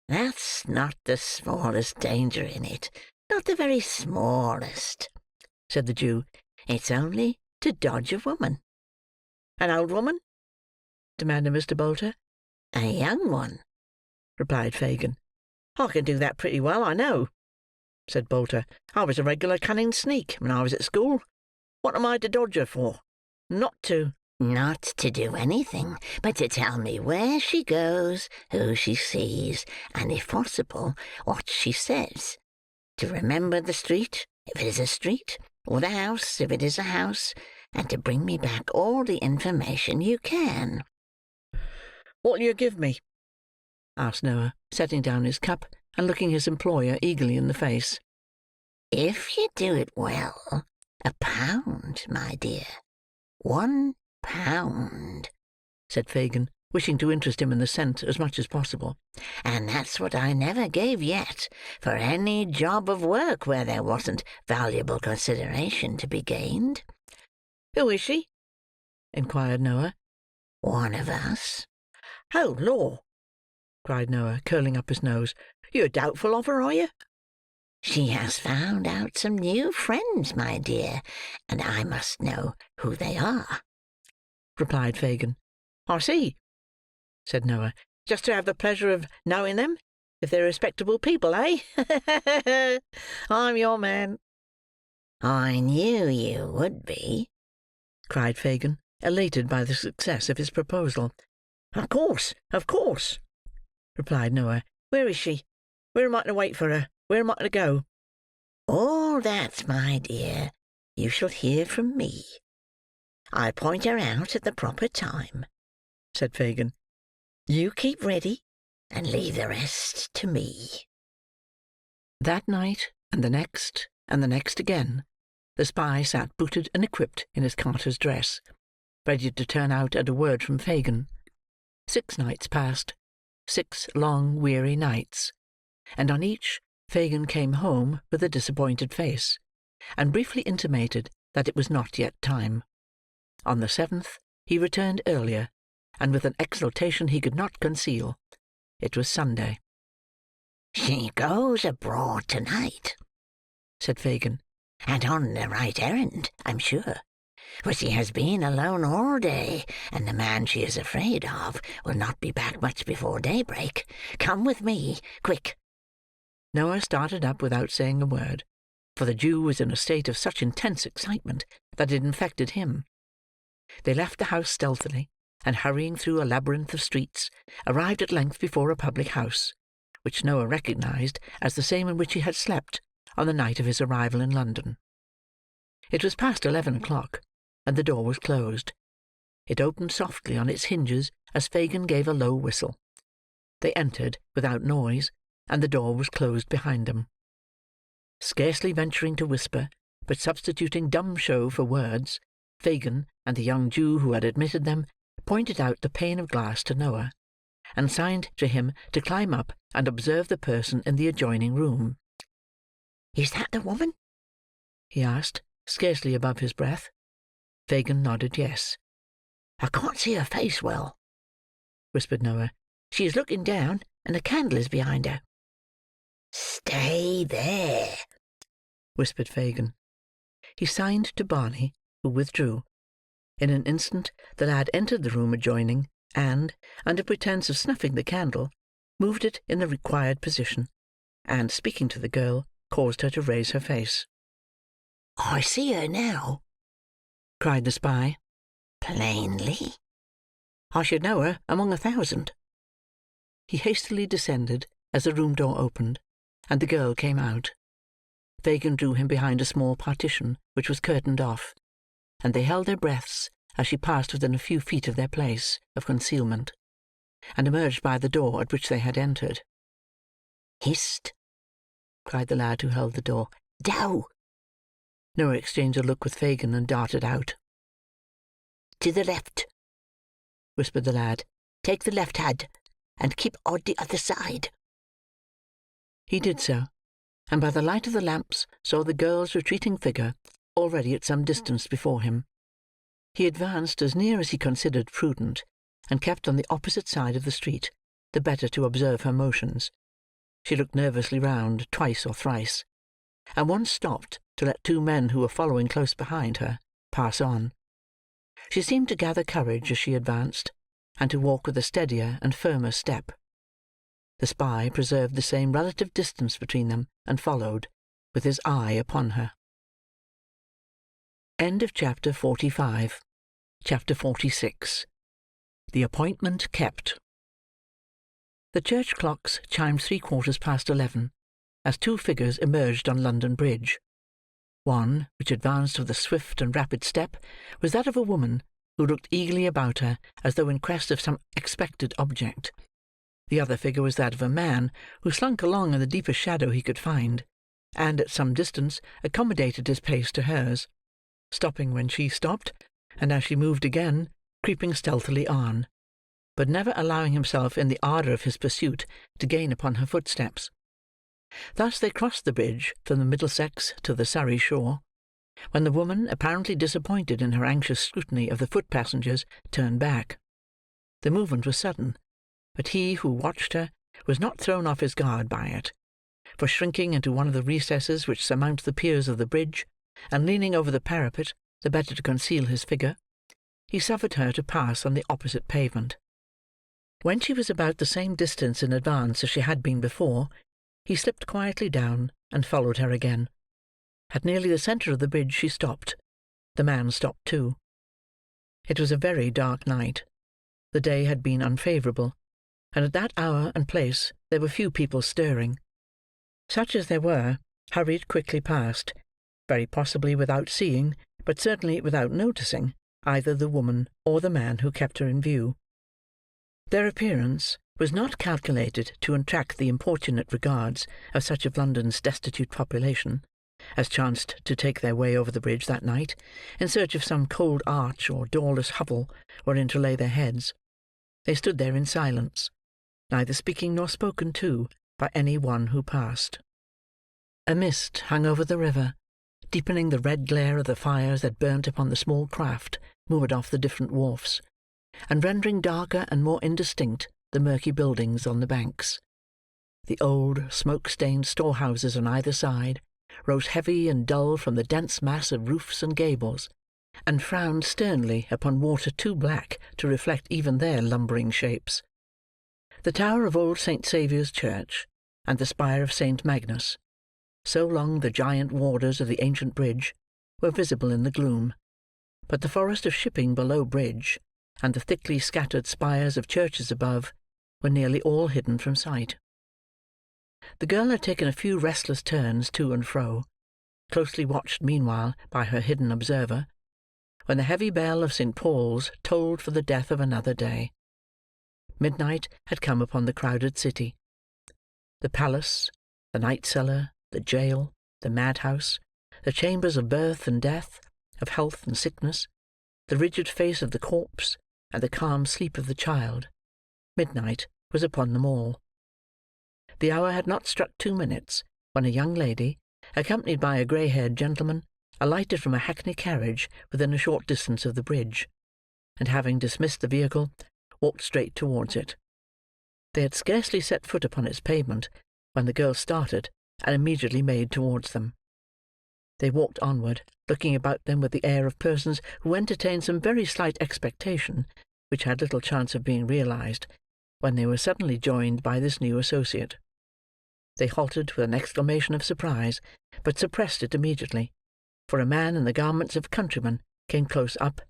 "That's not the smallest danger in it, not the very smallest," said the Jew. "It's only to dodge a woman." "An old woman?" demanded Mr. Bolter. "A young one," replied Fagin. "I can do that pretty well, I know," said Bolter. "I was a regular cunning sneak when I was at school. What am I to dodge her for? Not to—" "Not to do anything, but to tell me where she goes, who she sees, and, if possible, what she says. To remember the street, if it is a street, or the house, if it is a house, and to bring me back all the information you can." "What'll you give me?" asked Noah, setting down his cup, and looking his employer eagerly in the face. "If you do it well, £1, my dear. £1, said Fagin, wishing to interest him in the cent as much as possible. "And that's what I never gave yet for any job of work where there wasn't valuable consideration to be gained." "Who is she?" inquired Noah. "One of us." "Oh, law!" cried Noah, curling up his nose. "You're doubtful of her, are you?" "She has found out some new friends, my dear, and I must know who they are," replied Fagin. "I see," said Noah. "Just to have the pleasure of knowing them, if they're respectable people, eh? I'm your man." "I knew you would be," cried Fagin, elated by the success of his proposal. Of course, replied Noah. "Where is she? Where am I to wait for her? Where am I to go?" "All that, my dear, you shall hear from me. I'll point her out at the proper time," said Fagin. "You keep ready, and leave the rest to me." That night, and the next, and the next again, the spy sat booted and equipped in his carter's dress, ready to turn out at a word from Fagin. 6 nights passed, 6 long weary nights, and on each Fagin came home with a disappointed face, and briefly intimated that it was not yet time. On the 7th he returned earlier, and with an exultation he could not conceal. It was Sunday. "She goes abroad to-night," said Fagin, "and on the right errand, I'm sure. For she has been alone all day, and the man she is afraid of will not be back much before daybreak. Come with me, quick." Noah started up without saying a word, for the Jew was in a state of such intense excitement that it infected him. They left the house stealthily, and hurrying through a labyrinth of streets, arrived at length before a public house, which Noah recognized as the same in which he had slept on the night of his arrival in London. It was past 11 o'clock, and the door was closed. It opened softly on its hinges as Fagin gave a low whistle. They entered without noise, and the door was closed behind them. Scarcely venturing to whisper, but substituting dumb show for words, Fagin and the young Jew who had admitted them pointed out the pane of glass to Noah, and signed to him to climb up and observe the person in the adjoining room. "Is that the woman?" he asked, scarcely above his breath. Fagin nodded yes. "I can't see her face well," whispered Noah. "She is looking down, and a candle is behind her." "Stay there," whispered Fagin. He signed to Barney, who withdrew. In an instant the lad entered the room adjoining, and, under pretence of snuffing the candle, moved it in the required position, and, speaking to the girl, caused her to raise her face. "I see her now," cried the spy. "Plainly." "I should know her among 1,000. He hastily descended as the room door opened, and the girl came out. Fagin drew him behind a small partition which was curtained off, and they held their breaths as she passed within a few feet of their place of concealment, and emerged by the door at which they had entered. "Hist!" cried the lad who held the door. "Dow!" Noah exchanged a look with Fagin and darted out. "To the left," whispered the lad. "Take the left hand, and keep on the other side." He did so, and by the light of the lamps saw the girl's retreating figure already at some distance before him. He advanced as near as he considered prudent, and kept on the opposite side of the street, the better to observe her motions. She looked nervously round twice or thrice, and once stopped to let 2 men who were following close behind her pass on. She seemed to gather courage as she advanced, and to walk with a steadier and firmer step. The spy preserved the same relative distance between them, and followed, with his eye upon her. Chapter 45. Chapter 46. The Appointment Kept. The church clocks chimed 11:15, as 2 figures emerged on London Bridge. One, which advanced with a swift and rapid step, was that of a woman, who looked eagerly about her as though in quest of some expected object. The other figure was that of a man, who slunk along in the deepest shadow he could find, and at some distance accommodated his pace to hers, stopping when she stopped, and as she moved again, creeping stealthily on, but never allowing himself in the ardour of his pursuit to gain upon her footsteps. Thus they crossed the bridge from the Middlesex to the Surrey shore, when the woman, apparently disappointed in her anxious scrutiny of the foot-passengers, turned back. The movement was sudden, but he who watched her was not thrown off his guard by it, for shrinking into one of the recesses which surmount the piers of the bridge, and leaning over the parapet, the better to conceal his figure, he suffered her to pass on the opposite pavement. When she was about the same distance in advance as she had been before, he slipped quietly down, and followed her again. At nearly the centre of the bridge she stopped. The man stopped too. It was a very dark night. The day had been unfavourable, and at that hour and place there were few people stirring. Such as there were, hurried quickly past, very possibly without seeing, but certainly without noticing, either the woman or the man who kept her in view. Their appearance was not calculated to attract the importunate regards of such of London's destitute population as chanced to take their way over the bridge that night, in search of some cold arch or doorless hovel wherein to lay their heads. They stood there in silence, neither speaking nor spoken to by any one who passed. A mist hung over the river, deepening the red glare of the fires that burnt upon the small craft moored off the different wharfs, and rendering darker and more indistinct the murky buildings on the banks. The old smoke-stained storehouses on either side rose heavy and dull from the dense mass of roofs and gables, and frowned sternly upon water too black to reflect even their lumbering shapes. The tower of old St. Saviour's Church, and the spire of St. Magnus, so long the giant warders of the ancient bridge, were visible in the gloom, but the forest of shipping below bridge, and the thickly scattered spires of churches above, were nearly all hidden from sight. The girl had taken a few restless turns to and fro, closely watched meanwhile by her hidden observer, when the heavy bell of St. Paul's tolled for the death of another day. Midnight had come upon the crowded city. The palace, the night-cellar, the jail, the madhouse, the chambers of birth and death, of health and sickness, the rigid face of the corpse, and the calm sleep of the child. Midnight was upon them all. The hour had not struck 2 minutes, when a young lady, accompanied by a grey-haired gentleman, alighted from a hackney carriage within a short distance of the bridge, and having dismissed the vehicle, walked straight towards it. They had scarcely set foot upon its pavement, when the girl started, and immediately made towards them. They walked onward, looking about them with the air of persons who entertained some very slight expectation, which had little chance of being realised, when they were suddenly joined by this new associate. They halted with an exclamation of surprise, but suppressed it immediately, for a man in the garments of a countryman came close up,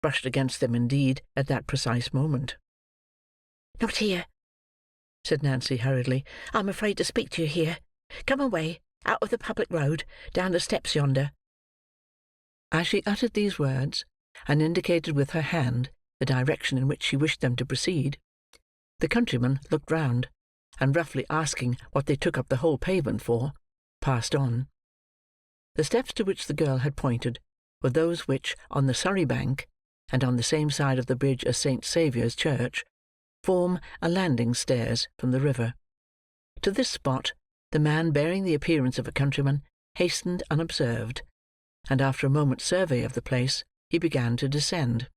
brushed against them indeed at that precise moment. "Not here," said Nancy hurriedly. "I'm afraid to speak to you here. Come away, out of the public road, down the steps yonder." As she uttered these words, and indicated with her hand the direction in which she wished them to proceed, the countryman looked round, and roughly asking what they took up the whole pavement for, passed on. The steps to which the girl had pointed were those which, on the Surrey bank, and on the same side of the bridge as St. Saviour's Church, form a landing stairs from the river. To this spot, the man bearing the appearance of a countryman hastened unobserved, and after a moment's survey of the place, he began to descend.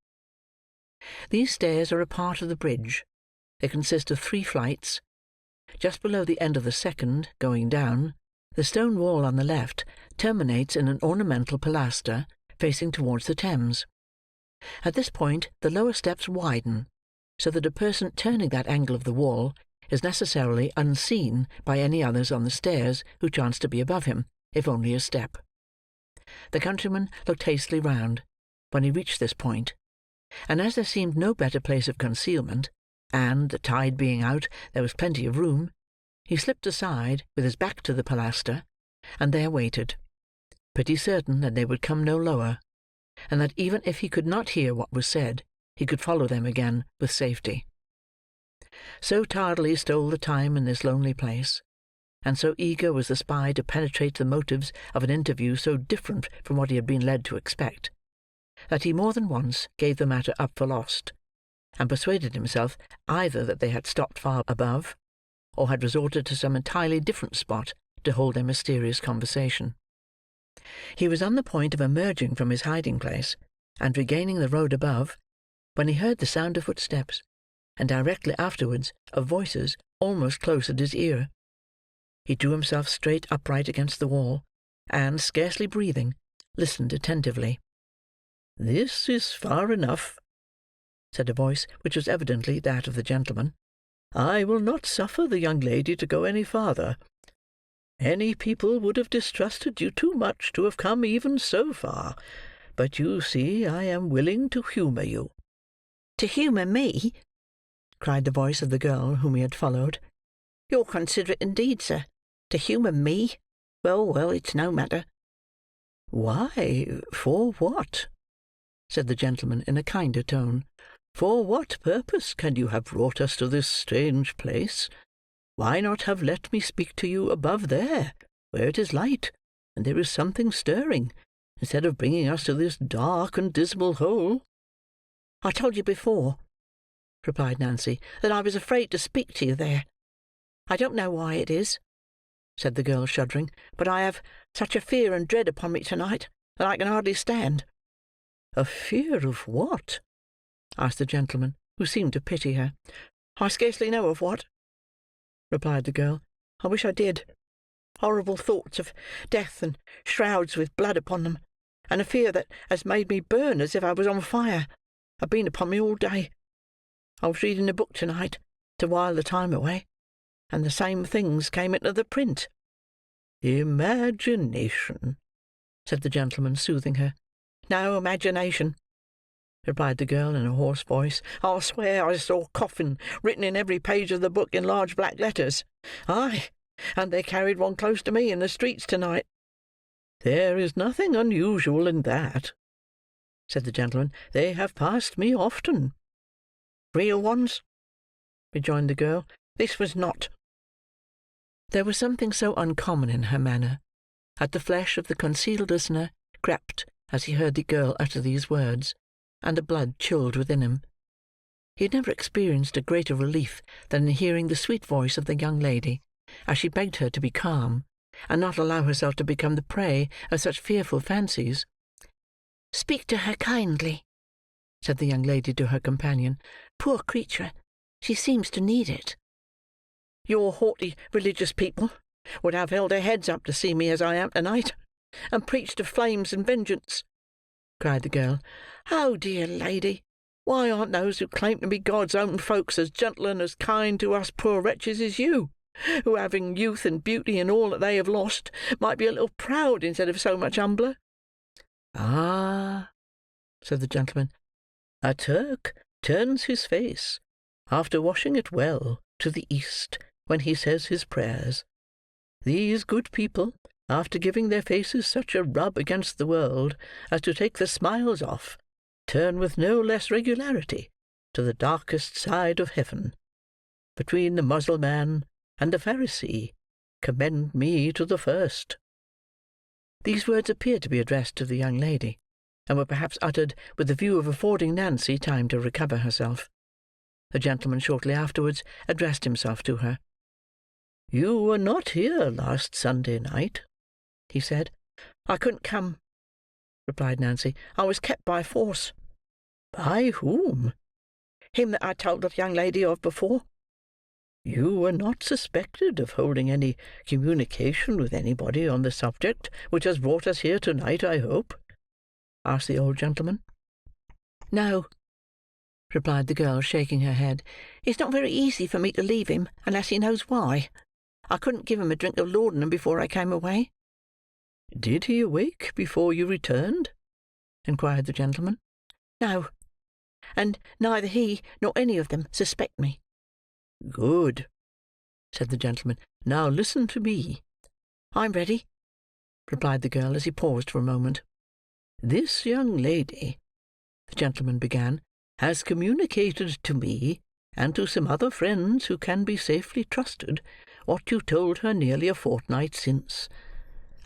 These stairs are a part of the bridge. They consist of 3 flights. Just below the end of the second, going down, the stone wall on the left terminates in an ornamental pilaster facing towards the Thames. At this point the lower steps widen, so that a person turning that angle of the wall is necessarily unseen by any others on the stairs who chance to be above him, if only a step. The countryman looked hastily round when he reached this point, and as there seemed no better place of concealment, and, the tide being out, there was plenty of room, he slipped aside with his back to the pilaster, and there waited, pretty certain that they would come no lower, and that even if he could not hear what was said, he could follow them again with safety. So tardily stole the time in this lonely place, and so eager was the spy to penetrate the motives of an interview so different from what he had been led to expect, that he more than once gave the matter up for lost, and persuaded himself either that they had stopped far above, or had resorted to some entirely different spot to hold their mysterious conversation. He was on the point of emerging from his hiding-place, and regaining the road above, when he heard the sound of footsteps, and directly afterwards of voices almost close at his ear. He drew himself straight upright against the wall, and, scarcely breathing, listened attentively. "This is far enough," said a voice which was evidently that of the gentleman. "I will not suffer the young lady to go any farther. Many people would have distrusted you too much to have come even so far, but you see I am willing to humour you." "To humour me?" cried the voice of the girl whom he had followed. "You're considerate indeed, sir. To humour me? Well, well, it's no matter." "Why, for what?" said the gentleman in a kinder tone. "For what purpose can you have brought us to this strange place? Why not have let me speak to you above there, where it is light, and there is something stirring, instead of bringing us to this dark and dismal hole?" "I told you before," replied Nancy, "that I was afraid to speak to you there. I don't know why it is," said the girl, shuddering, "but I have such a fear and dread upon me to-night, that I can hardly stand." "A fear of what?" asked the gentleman, who seemed to pity her. "I scarcely know of what," replied the girl. "I wish I did. Horrible thoughts of death, and shrouds with blood upon them, and a fear that has made me burn as if I was on fire, have been upon me all day. I was reading a book to-night, to while the time away, and the same things came into the print." "Imagination," said the gentleman, soothing her. "No imagination," replied the girl in a hoarse voice. "I'll swear I saw coffin written in every page of the book in large black letters. Aye, and they carried one close to me in the streets to-night." "There is nothing unusual in that," said the gentleman. "They have passed me often." "Real ones?" rejoined the girl. "This was not." There was something so uncommon in her manner, that the flesh of the concealed listener crept as he heard the girl utter these words, and the blood chilled within him. He had never experienced a greater relief than in hearing the sweet voice of the young lady, as she begged her to be calm, and not allow herself to become the prey of such fearful fancies. "Speak to her kindly," said the young lady to her companion. "Poor creature, she seems to need it." "Your haughty religious people would have held their heads up to see me as I am to-night, and preached of flames and vengeance," cried the girl. "Oh, dear lady, why aren't those who claim to be God's own folks as gentle and as kind to us poor wretches as you, who, having youth and beauty and all that they have lost, might be a little proud instead of so much humbler?" "Ah," said the gentleman, "a Turk turns his face, after washing it well, to the east, when he says his prayers. These good people, after giving their faces such a rub against the world as to take the smiles off, turn with no less regularity to the darkest side of heaven. Between the Mussulman and the Pharisee, commend me to the first." These words appeared to be addressed to the young lady, and were perhaps uttered with the view of affording Nancy time to recover herself. The gentleman shortly afterwards addressed himself to her. "You were not here last Sunday night," he said. "I couldn't come," replied Nancy. "I was kept by force." "By whom?" "Him that I told the young lady of before." "You were not suspected of holding any communication with anybody on the subject which has brought us here to-night, I hope?" asked the old gentleman. "No," replied the girl, shaking her head. "It's not very easy for me to leave him, unless he knows why. I couldn't give him a drink of laudanum before I came away." "Did he awake before you returned?" inquired the gentleman. "No, and neither he nor any of them suspect me." "Good," said the gentleman. "Now listen to me." "I'm ready," replied the girl, as he paused for a moment. "This young lady," the gentleman began, "has communicated to me, and to some other friends who can be safely trusted, what you told her nearly a fortnight since.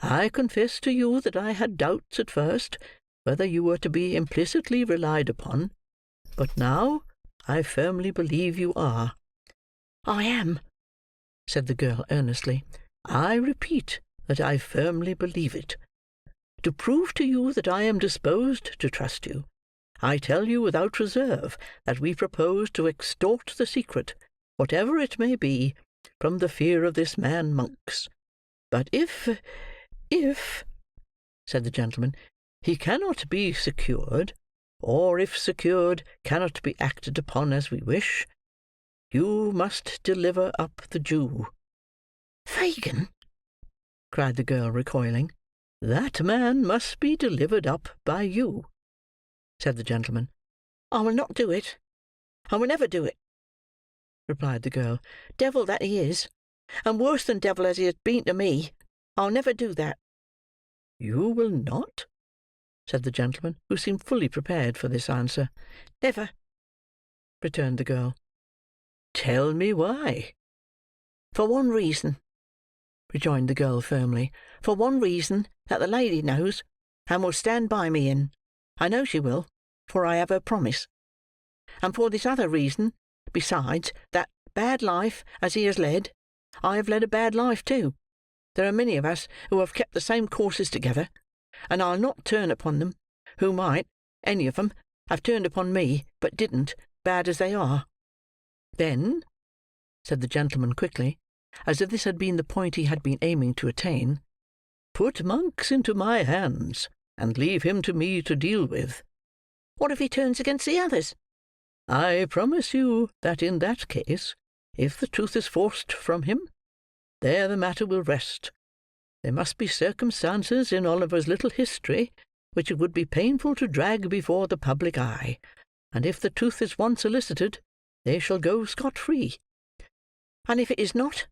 I confess to you that I had doubts at first whether you were to be implicitly relied upon, but now I firmly believe you are." "I am," said the girl earnestly. "I repeat that I firmly believe it. To prove to you that I am disposed to trust you, I tell you without reserve that we propose to extort the secret, whatever it may be, from the fear of this man Monks. But if, said the gentleman, he cannot be secured, or if secured cannot be acted upon as we wish, you must deliver up the Jew." "Fagin!" cried the girl, recoiling. "That man must be delivered up by you," said the gentleman. "I will not do it. I will never do it," replied the girl. "Devil that he is, and worse than devil as he has been to me, I'll never do that." "You will not?" said the gentleman, who seemed fully prepared for this answer. "Never," returned the girl. "Tell me why." "For one reason," rejoined the girl firmly. "for one reason that the lady knows, and will stand by me in. I know she will, for I have her promise. And for this other reason, besides, that, bad life as he has led, I have led a bad life too. There are many of us who have kept the same courses together, and I'll not turn upon them, who might, any of them, have turned upon me, but didn't, bad as they are." "Then," said the gentleman quickly, as if this had been the point he had been aiming to attain, "put Monks into my hands, and leave him to me to deal with." "What if he turns against the others?" "I promise you that in that case, if the truth is forced from him, there the matter will rest. There must be circumstances in Oliver's little history which it would be painful to drag before the public eye, and if the truth is once elicited, they shall go scot-free." "And if it is not?"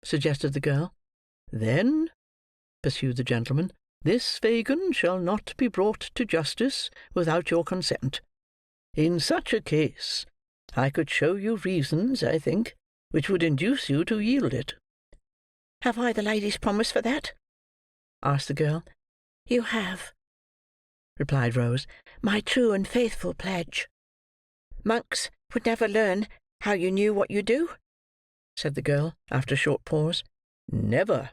suggested the girl. "Then," pursued the gentleman, "this Fagin shall not be brought to justice without your consent. In such a case, I could show you reasons, I think, which would induce you to yield it." "Have I the lady's promise for that?" asked the girl. "You have," replied Rose. "my true and faithful pledge." Monks would never learn how you knew what you do?" said the girl, after a short pause. "Never,"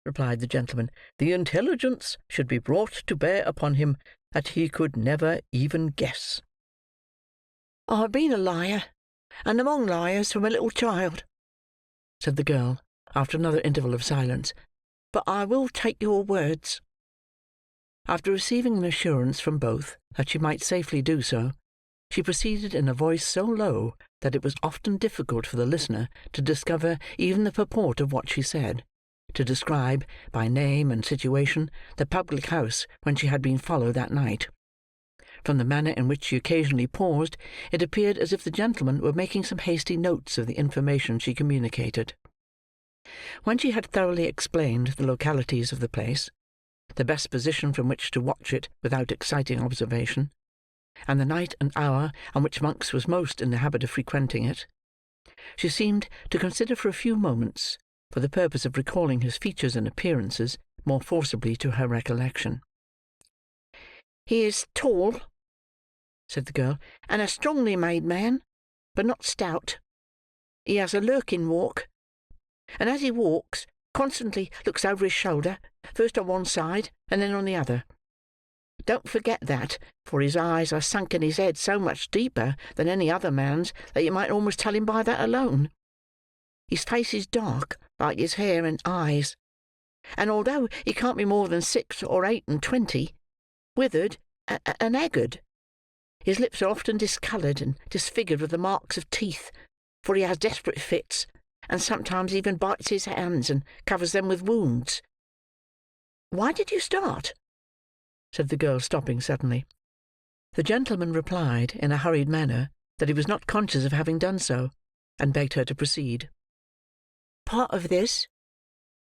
replied the gentleman. "The intelligence should be brought to bear upon him that he could never even guess." "I have been a liar, and among liars from a little child," said the girl, after another interval of silence. "But I will take your words." After receiving an assurance from both that she might safely do so, she proceeded in a voice so low that it was often difficult for the listener to discover even the purport of what she said, to describe, by name and situation, the public house when she had been followed that night. From the manner in which she occasionally paused, it appeared as if the gentleman were making some hasty notes of the information she communicated. When she had thoroughly explained the localities of the place, the best position from which to watch it without exciting observation, and the night and hour on which Monks was most in the habit of frequenting it, she seemed to consider for a few moments, for the purpose of recalling his features and appearances more forcibly to her recollection. "He is tall," said the girl, "and a strongly made man, but not stout. He has a lurking walk, and as he walks, constantly looks over his shoulder, first on one side and then on the other. Don't forget that, for his eyes are sunk in his head so much deeper than any other man's that you might almost tell him by that alone. His face is dark, like his hair and eyes, and although he can't be more than 6 or 28, withered and haggard. His lips are often discoloured and disfigured with the marks of teeth, for he has desperate fits, and sometimes even bites his hands and covers them with wounds. Why did you start?" said the girl, stopping suddenly. The gentleman replied, in a hurried manner, that he was not conscious of having done so, and begged her to proceed. "Part of this,"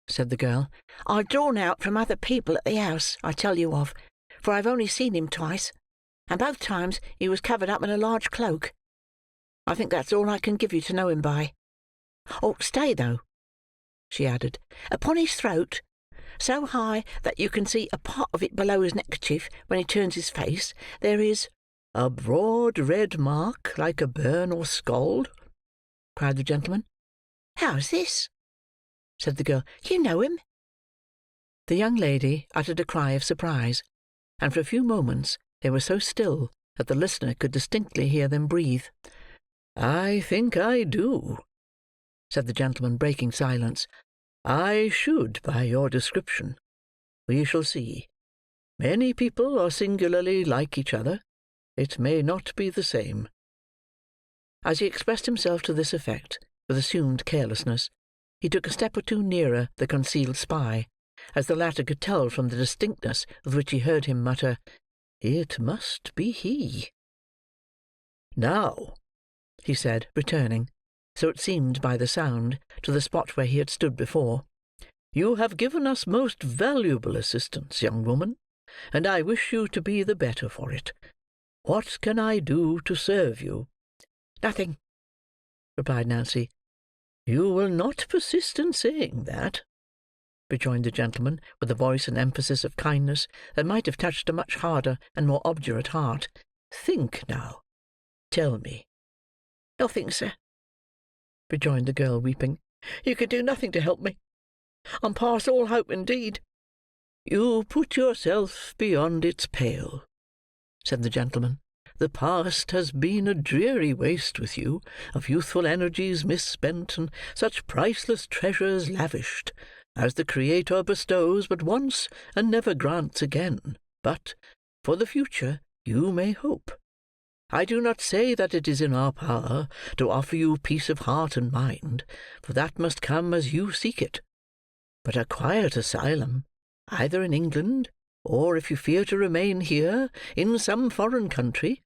said the girl, "I've drawn out from other people at the house I tell you of, for I've only seen him twice, and both times he was covered up in a large cloak. I think that's all I can give you to know him by. Oh, stay, though," she added. "Upon his throat, so high that you can see a part of it below his neckerchief when he turns his face, there is—" "A broad red mark, like a burn or scald?" cried the gentleman. "How's this?" said the girl. "You know him?" The young lady uttered a cry of surprise, and for a few moments they were so still that the listener could distinctly hear them breathe. "I think I do," said the gentleman, breaking silence. "I should, by your description. We shall see. Many people are singularly like each other. It may not be the same." As he expressed himself to this effect, with assumed carelessness, he took a step or two nearer the concealed spy, as the latter could tell from the distinctness with which he heard him mutter, "It must be he." "Now," he said, returning, so it seemed by the sound, to the spot where he had stood before, "you have given us most valuable assistance, young woman, and I wish you to be the better for it. What can I do to serve you?" "Nothing," replied Nancy. "You will not persist in saying that," rejoined the gentleman, with a voice and emphasis of kindness that might have touched a much harder and more obdurate heart. "Think now. Tell me." "Nothing, sir," rejoined the girl, weeping. "You can do nothing to help me. I'm past all hope indeed." "You put yourself beyond its pale," said the gentleman. "The past has been a dreary waste with you, of youthful energies misspent, and such priceless treasures lavished, as the Creator bestows but once and never grants again. But, for the future, you may hope. I do not say that it is in our power to offer you peace of heart and mind, for that must come as you seek it. But a quiet asylum, either in England, or, if you fear to remain here, in some foreign country,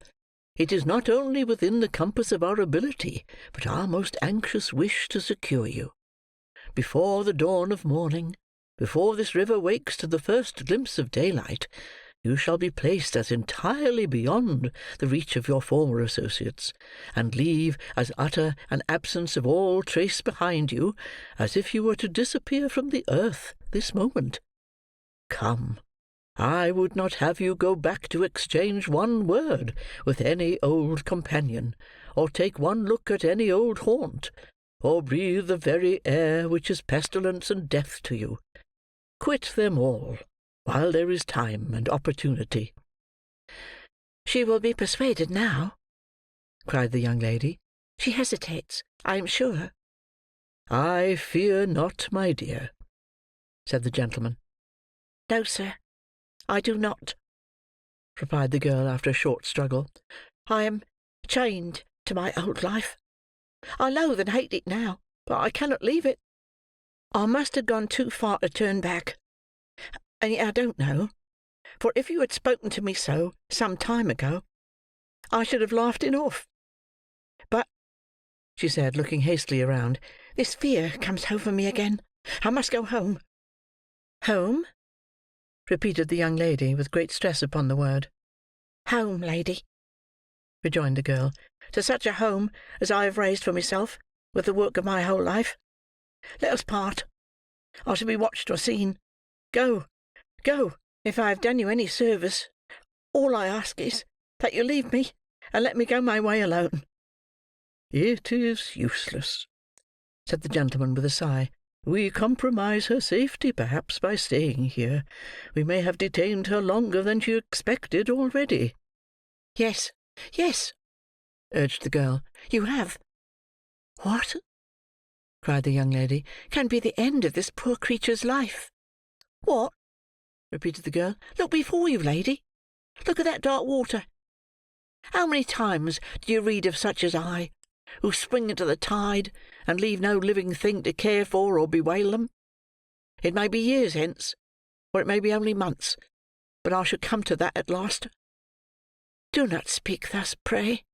it is not only within the compass of our ability, but our most anxious wish to secure you. Before the dawn of morning, before this river wakes to the first glimpse of daylight, you shall be placed as entirely beyond the reach of your former associates, and leave as utter an absence of all trace behind you, as if you were to disappear from the earth this moment. Come, I would not have you go back to exchange one word with any old companion, or take one look at any old haunt, or breathe the very air which is pestilence and death to you. Quit them all, while there is time and opportunity." "She will be persuaded now," cried the young lady. "She hesitates, I am sure." "I fear not, my dear," said the gentleman. "No, sir, I do not," replied the girl after a short struggle. "I am chained to my old life. I loathe and hate it now, but I cannot leave it. I must have gone too far to turn back, and yet I don't know, for if you had spoken to me so some time ago, I should have laughed it off. But," she said, looking hastily around, "this fear comes over me again. I must go home." "Home?" repeated the young lady, with great stress upon the word. "Home, lady," rejoined the girl. "To such a home as I have raised for myself with the work of my whole life. Let us part. I shall be watched or seen. Go, go, if I have done you any service. All I ask is, that you leave me, and let me go my way alone." "It is useless," said the gentleman with a sigh. "We compromise her safety, perhaps, by staying here. We may have detained her longer than she expected already." "Yes, yes," urged the girl, "you have. What," cried the young lady, "can be the end of this poor creature's life?" "What?" repeated the girl. "Look before you, lady. Look at that dark water. How many times do you read of such as I, who spring into the tide, and leave no living thing to care for or bewail them? It may be years hence, or it may be only months, but I shall come to that at last." "Do not speak thus, pray,"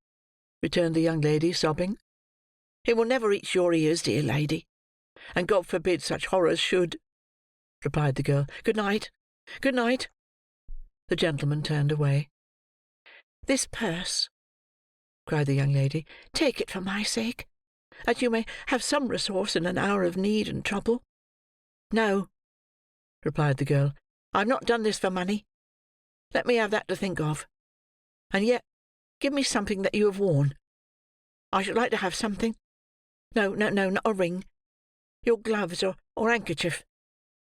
returned the young lady, sobbing. "It will never reach your ears, dear lady, and God forbid such horrors should," replied the girl. "Good night, good night." The gentleman turned away. "This purse," cried the young lady, "take it for my sake, that you may have some resource in an hour of need and trouble." "No," replied the girl, "I have not done this for money. Let me have that to think of. And yet give me something that you have worn. I should like to have something. No, not a ring. Your gloves or handkerchief.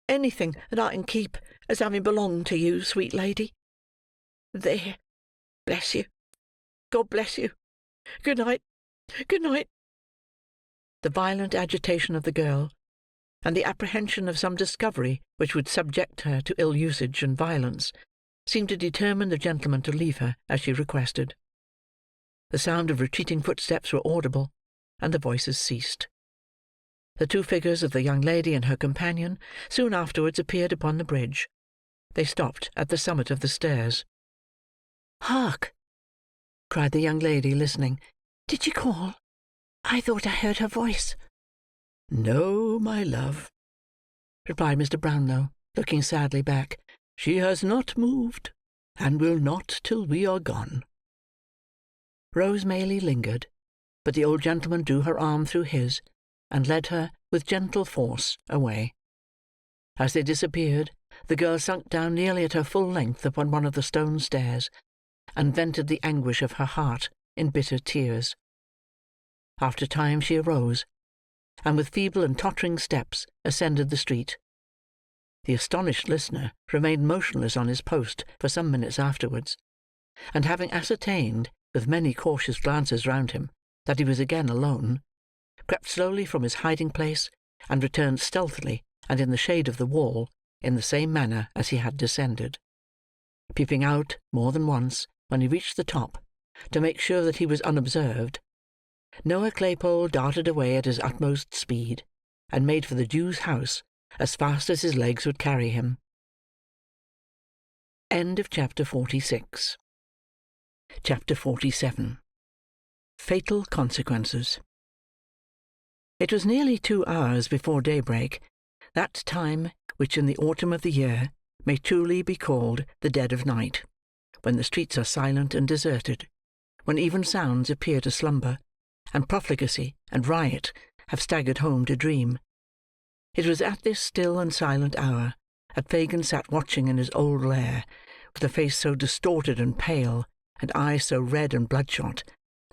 Anything that I can keep as having belonged to you, sweet lady. There. Bless you. God bless you. Good night. Good night." The violent agitation of the girl, and the apprehension of some discovery which would subject her to ill usage and violence, seemed to determine the gentleman to leave her as she requested. The sound of retreating footsteps were audible, and the voices ceased. The two figures of the young lady and her companion soon afterwards appeared upon the bridge. They stopped at the summit of the stairs. "Hark!" cried the young lady, listening. "Did she call? I thought I heard her voice." "No, my love," replied Mr. Brownlow, looking sadly back. "She has not moved, and will not till we are gone." Rose Maylie lingered, but the old gentleman drew her arm through his, and led her, with gentle force, away. As they disappeared, the girl sunk down nearly at her full length upon one of the stone stairs, and vented the anguish of her heart in bitter tears. After a time she arose, and with feeble and tottering steps ascended the street. The astonished listener remained motionless on his post for some minutes afterwards, and having ascertained, with many cautious glances round him, that he was again alone, crept slowly from his hiding-place, and returned stealthily and in the shade of the wall, in the same manner as he had descended. Peeping out more than once, when he reached the top, to make sure that he was unobserved, Noah Claypole darted away at his utmost speed, and made for the Jew's house as fast as his legs would carry him. Chapter 46. Chapter 47. Fatal Consequences. It was nearly 2 hours before daybreak, that time which in the autumn of the year may truly be called the dead of night, when the streets are silent and deserted, when even sounds appear to slumber, and profligacy and riot have staggered home to dream. It was at this still and silent hour that Fagin sat watching in his old lair, with a face so distorted and pale, and eyes so red and bloodshot,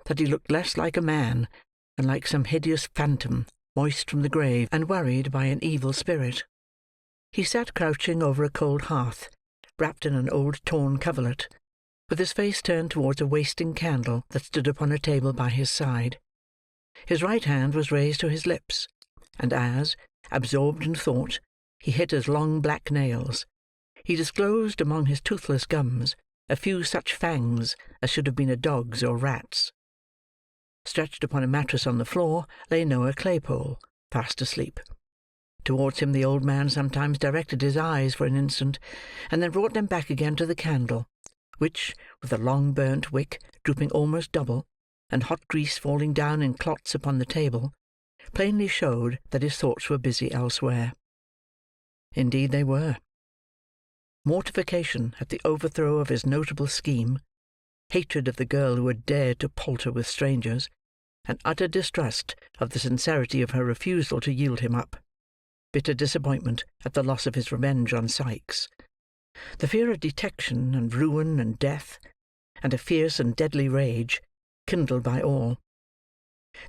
that he looked less like a man than like some hideous phantom moist from the grave and worried by an evil spirit. He sat crouching over a cold hearth, wrapped in an old torn coverlet, with his face turned towards a wasting candle that stood upon a table by his side. His right hand was raised to his lips, and as, absorbed in thought, he hit his long black nails, he disclosed among his toothless gums a few such fangs as should have been a dog's or rat's. Stretched upon a mattress on the floor lay Noah Claypole, fast asleep. Towards him the old man sometimes directed his eyes for an instant, and then brought them back again to the candle, which, with a long burnt wick drooping almost double, and hot grease falling down in clots upon the table, plainly showed that his thoughts were busy elsewhere. Indeed they were. Mortification at the overthrow of his notable scheme, hatred of the girl who had dared to palter with strangers, and utter distrust of the sincerity of her refusal to yield him up, bitter disappointment at the loss of his revenge on Sikes, the fear of detection and ruin and death, and a fierce and deadly rage, kindled by all.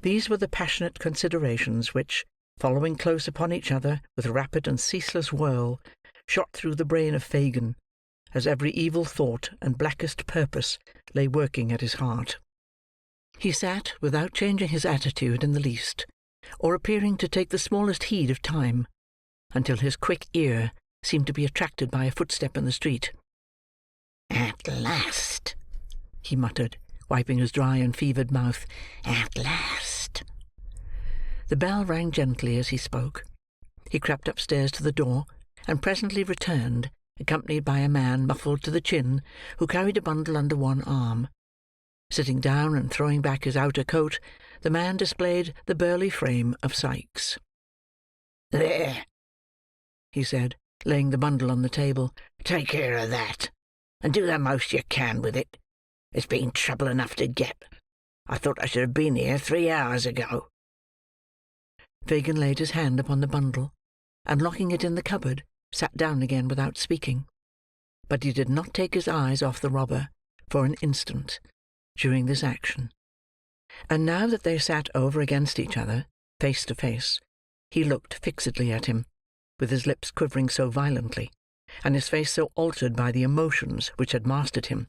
These were the passionate considerations which, following close upon each other with rapid and ceaseless whirl, shot through the brain of Fagin, as every evil thought and blackest purpose lay working at his heart. He sat without changing his attitude in the least, or appearing to take the smallest heed of time, until his quick ear seemed to be attracted by a footstep in the street. "At last," he muttered, wiping his dry and fevered mouth. "At last." The bell rang gently as he spoke. He crept upstairs to the door, and presently returned, accompanied by a man muffled to the chin, who carried a bundle under one arm. Sitting down and throwing back his outer coat, the man displayed the burly frame of Sikes. "There," he said, laying the bundle on the table. "Take care of that, and do the most you can with it. It's been trouble enough to get. I thought I should have been here 3 hours ago." Fagin laid his hand upon the bundle, and locking it in the cupboard, sat down again without speaking. But he did not take his eyes off the robber for an instant during this action. And now that they sat over against each other, face to face, he looked fixedly at him, with his lips quivering so violently, and his face so altered by the emotions which had mastered him,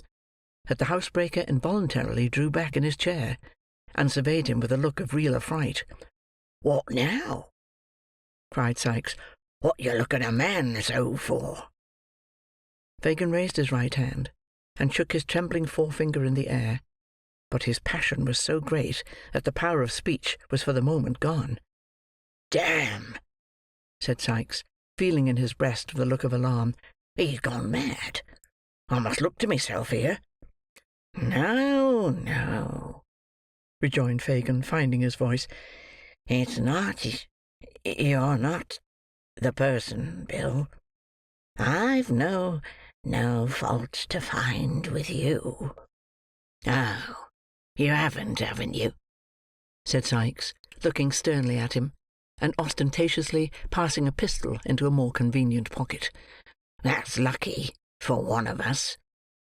that the housebreaker involuntarily drew back in his chair, and surveyed him with a look of real affright. "What now?" cried Sikes. "What you look at a man so for?" Fagin raised his right hand, and shook his trembling forefinger in the air, but his passion was so great that the power of speech was for the moment gone. "Damn!" said Sikes, feeling in his breast with a look of alarm. "He's gone mad. I must look to myself here." "No, no," rejoined Fagin, finding his voice. "It's not. You're not the person, Bill. I've no fault to find with you." "Oh, you haven't you?" said Sikes, looking sternly at him, and ostentatiously passing a pistol into a more convenient pocket. "That's lucky for one of us.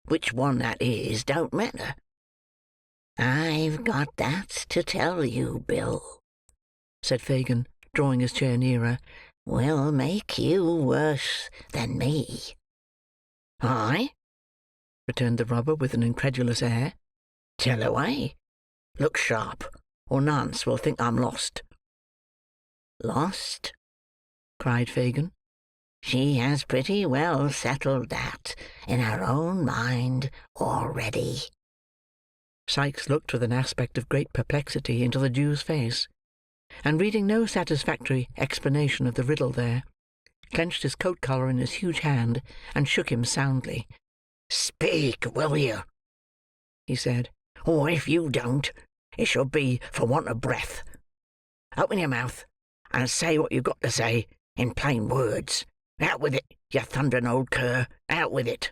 Which one that is don't matter. I've got that to tell you, Bill," said Fagin, drawing his chair nearer. "Will make you worse than me." "I?" returned the robber with an incredulous air. "Tell away. Look sharp, or Nance will think I'm lost." "Lost?" cried Fagin. "She has pretty well settled that in her own mind already." Sikes looked with an aspect of great perplexity into the Jew's face, and reading no satisfactory explanation of the riddle there, clenched his coat collar in his huge hand, and shook him soundly. "Speak, will you?" he said. "Or if you don't, it shall be for want of breath. Open your mouth, and say what you've got to say in plain words. Out with it, you thundering old cur, out with it."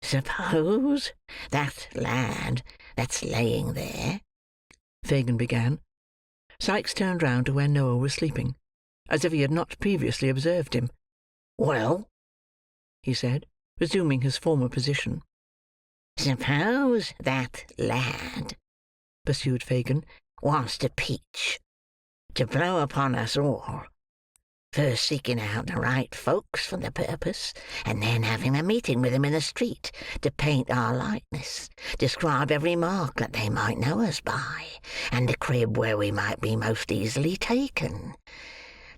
"Suppose that lad that's laying there," Fagin began. Sikes turned round to where Noah was sleeping, as if he had not previously observed him. "Well," he said, resuming his former position. "Suppose that lad," pursued Fagin, "was to peach, to blow upon us all, first seeking out the right folks for the purpose, and then having a meeting with them in the street, to paint our likeness, describe every mark that they might know us by, and the crib where we might be most easily taken.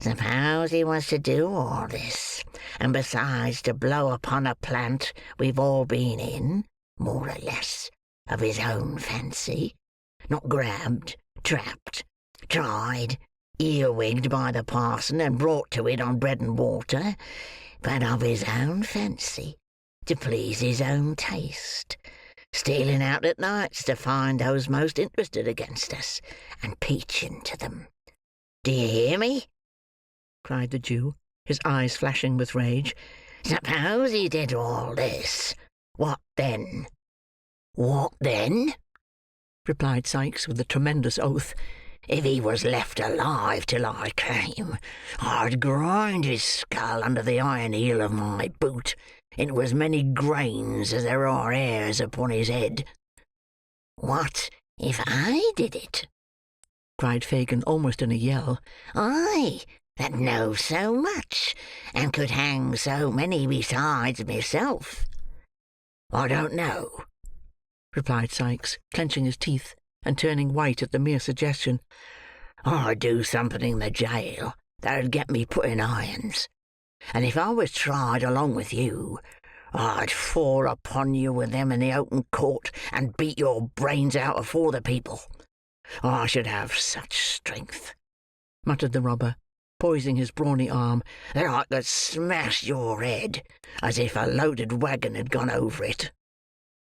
Suppose he was to do all this, and besides to blow upon a plant we've all been in, more or less, of his own fancy, not grabbed, trapped, tried, earwigged by the parson and brought to it on bread and water, but of his own fancy, to please his own taste, stealing out at nights to find those most interested against us, and peaching to them. Do you hear me?" cried the Jew, his eyes flashing with rage. "Suppose he did all this, what then?" "What then?" replied Sikes, with a tremendous oath. "If he was left alive till I came, I'd grind his skull under the iron heel of my boot into as many grains as there are hairs upon his head." "What if I did it?" cried Fagin, almost in a yell. "I, that know so much, and could hang so many besides myself." "I don't know," replied Sikes, clenching his teeth, and turning white at the mere suggestion. "I'd do something in the jail that'd get me put in irons, and if I was tried along with you, I'd fall upon you with them in the open court, and beat your brains out afore the people. I should have such strength," muttered the robber, poising his brawny arm, "that I could smash your head as if a loaded wagon had gone over it."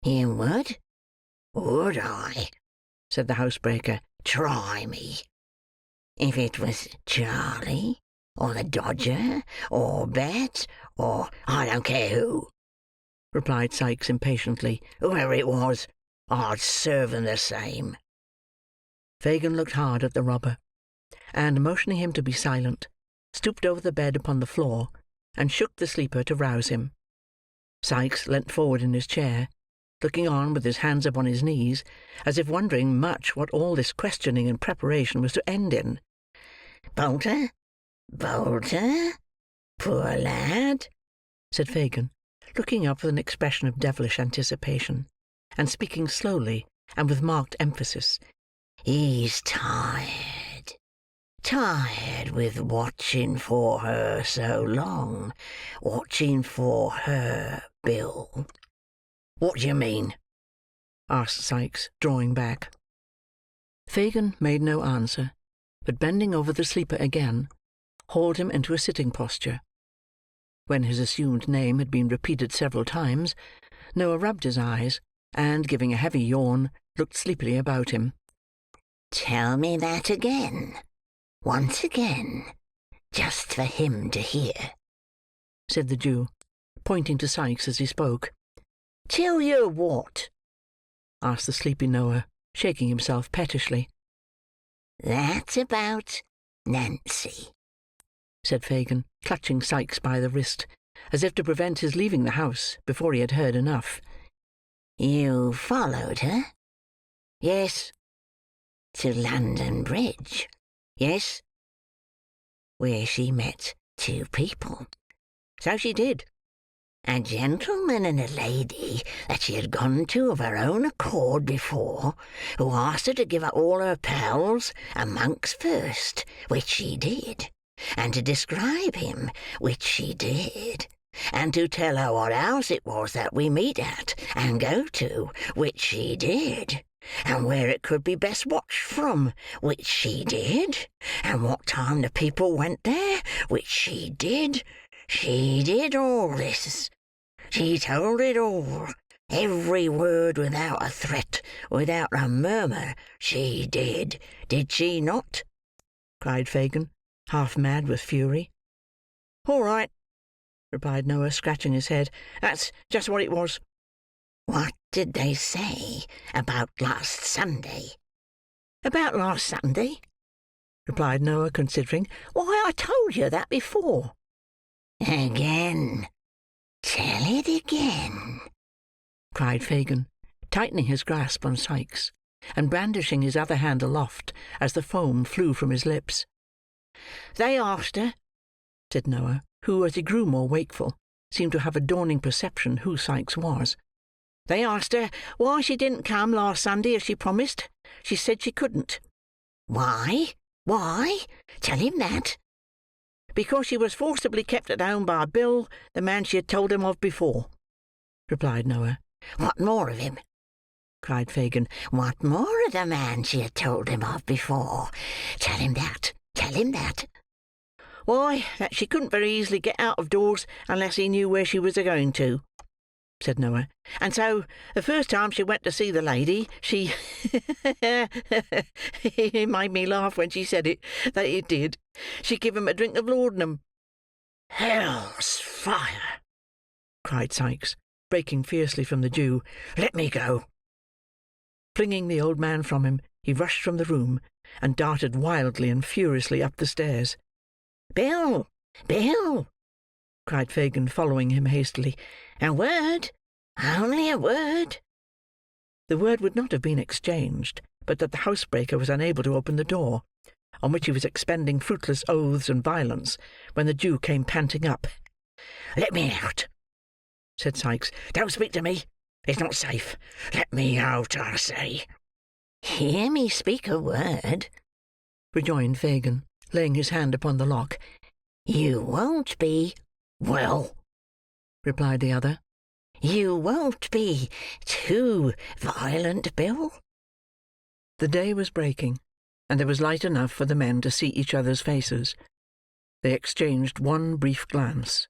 "You would?" "Would I?" said the housebreaker. "Try me." "If it was Charlie, or the Dodger, or Bet, or I don't care who," replied Sikes impatiently. "Whoever it was, I'd serve them the same." Fagin looked hard at the robber, and, motioning him to be silent, stooped over the bed upon the floor, and shook the sleeper to rouse him. Sikes leant forward in his chair, looking on with his hands upon his knees, as if wondering much what all this questioning and preparation was to end in. "Bolter, Bolter, poor lad," said Fagin, looking up with an expression of devilish anticipation, and speaking slowly and with marked emphasis. "He's tired. Tired with watching for her so long. Watching for her, Bill." "What do you mean?" asked Sikes, drawing back. Fagin made no answer, but bending over the sleeper again, hauled him into a sitting posture. When his assumed name had been repeated several times, Noah rubbed his eyes, and, giving a heavy yawn, looked sleepily about him. "Tell me that again. Once again. Just for him to hear," said the Jew, pointing to Sikes as he spoke. "Tell you what?" asked the sleepy Noah, shaking himself pettishly. "That about Nancy," said Fagin, clutching Sikes by the wrist, as if to prevent his leaving the house before he had heard enough. "You followed her?" "Yes." "To London Bridge?" "Yes." "Where she met two people?" "So she did." "A gentleman and a lady that she had gone to of her own accord before, who asked her to give up all her pals and monks first, which she did, and to describe him, which she did, and to tell her what house it was that we meet at and go to, which she did, and where it could be best watched from, which she did, and what time the people went there, which she did. She did all this. She told it all, every word, without a threat, without a murmur. She did she not?" cried Fagin, half mad with fury. "All right," replied Noah, scratching his head. "That's just what it was." "What did they say about last Sunday?" "About last Sunday?" replied Noah, considering. "Why, I told you that before." Again. Tell it again, cried Fagin, tightening his grasp on Sikes, and brandishing his other hand aloft as the foam flew from his lips. "They asked her," said Noah, who, as he grew more wakeful, seemed to have a dawning perception who Sikes was. "They asked her why she didn't come last Sunday as she promised. She said she couldn't." "Why? Why? Tell him that." "Because she was forcibly kept at home by Bill, the man she had told him of before," replied Noah. "What more of him?" cried Fagin. "What more of the man she had told him of before? Tell him that. Tell him that." "Why, that she couldn't very easily get out of doors unless he knew where she was a-going to," said Noah. "And so, the first time she went to see the lady, she—" It made me laugh when she said it, that it did. "She give him a drink of laudanum." "Hell's fire!" cried Sikes, breaking fiercely from the Jew. "Let me go." Flinging the old man from him, he rushed from the room, and darted wildly and furiously up the stairs. "Bill! Bill!" cried Fagin, following him hastily. "A word! Only a word!" The word would not have been exchanged, but that the housebreaker was unable to open the door, on which he was expending fruitless oaths and violence, when the Jew came panting up. "Let me out," said Sikes. "Don't speak to me. It's not safe. Let me out, I say." "Hear me speak a word," rejoined Fagin, laying his hand upon the lock. "You won't be—" "Well," replied the other. "You won't be too violent, Bill?" The day was breaking, and there was light enough for the men to see each other's faces. They exchanged one brief glance.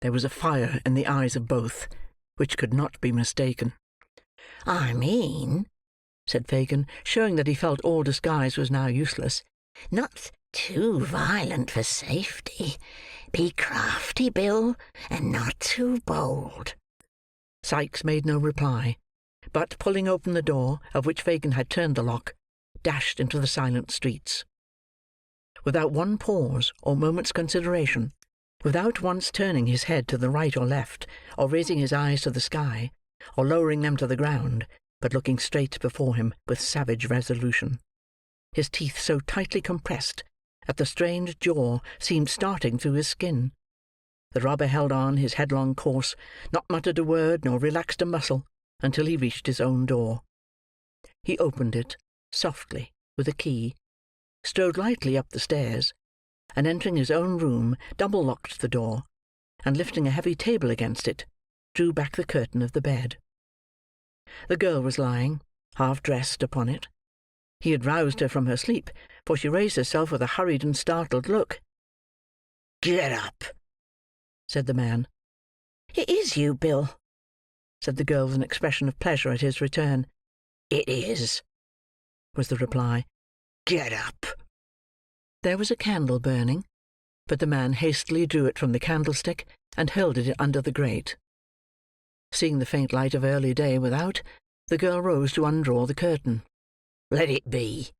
There was a fire in the eyes of both, which could not be mistaken. "I mean," said Fagin, showing that he felt all disguise was now useless, "not too violent for safety. Be crafty, Bill, and not too bold." Sikes made no reply, but, pulling open the door, of which Fagin had turned the lock, dashed into the silent streets. Without one pause or moment's consideration, without once turning his head to the right or left, or raising his eyes to the sky, or lowering them to the ground, but looking straight before him with savage resolution, his teeth so tightly compressed that the strange jaw seemed starting through his skin, the robber held on his headlong course, not muttered a word nor relaxed a muscle, until he reached his own door. He opened it, softly, with a key, strode lightly up the stairs, and entering his own room, double-locked the door, and lifting a heavy table against it, drew back the curtain of the bed. The girl was lying, half-dressed, upon it. He had roused her from her sleep, for she raised herself with a hurried and startled look. "Get up," said the man. "It is you, Bill," said the girl with an expression of pleasure at his return. "It is," was the reply. "Get up." There was a candle burning, but the man hastily drew it from the candlestick and hurled it under the grate. Seeing the faint light of early day without, the girl rose to undraw the curtain. "Let it be,"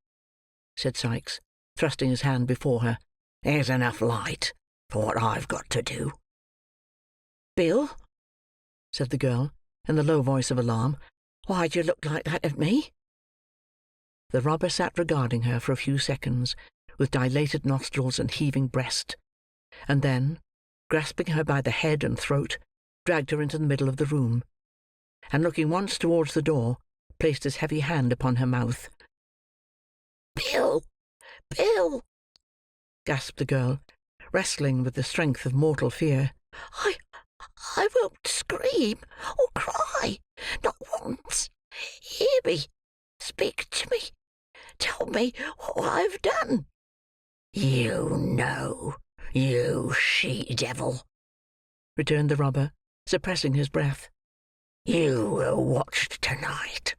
said Sikes, thrusting his hand before her. "There's enough light for what I've got to do." "Bill," said the girl, in the low voice of alarm, "why do you look like that at me?" The robber sat regarding her for a few seconds, with dilated nostrils and heaving breast, and then, grasping her by the head and throat, dragged her into the middle of the room, and looking once towards the door, placed his heavy hand upon her mouth. "Bill! Bill!" gasped the girl, wrestling with the strength of mortal fear. I won't scream or cry, not once. Hear me. Speak to me. Tell me what I've done." "You know, you she-devil," returned the robber, suppressing his breath. "You were watched tonight.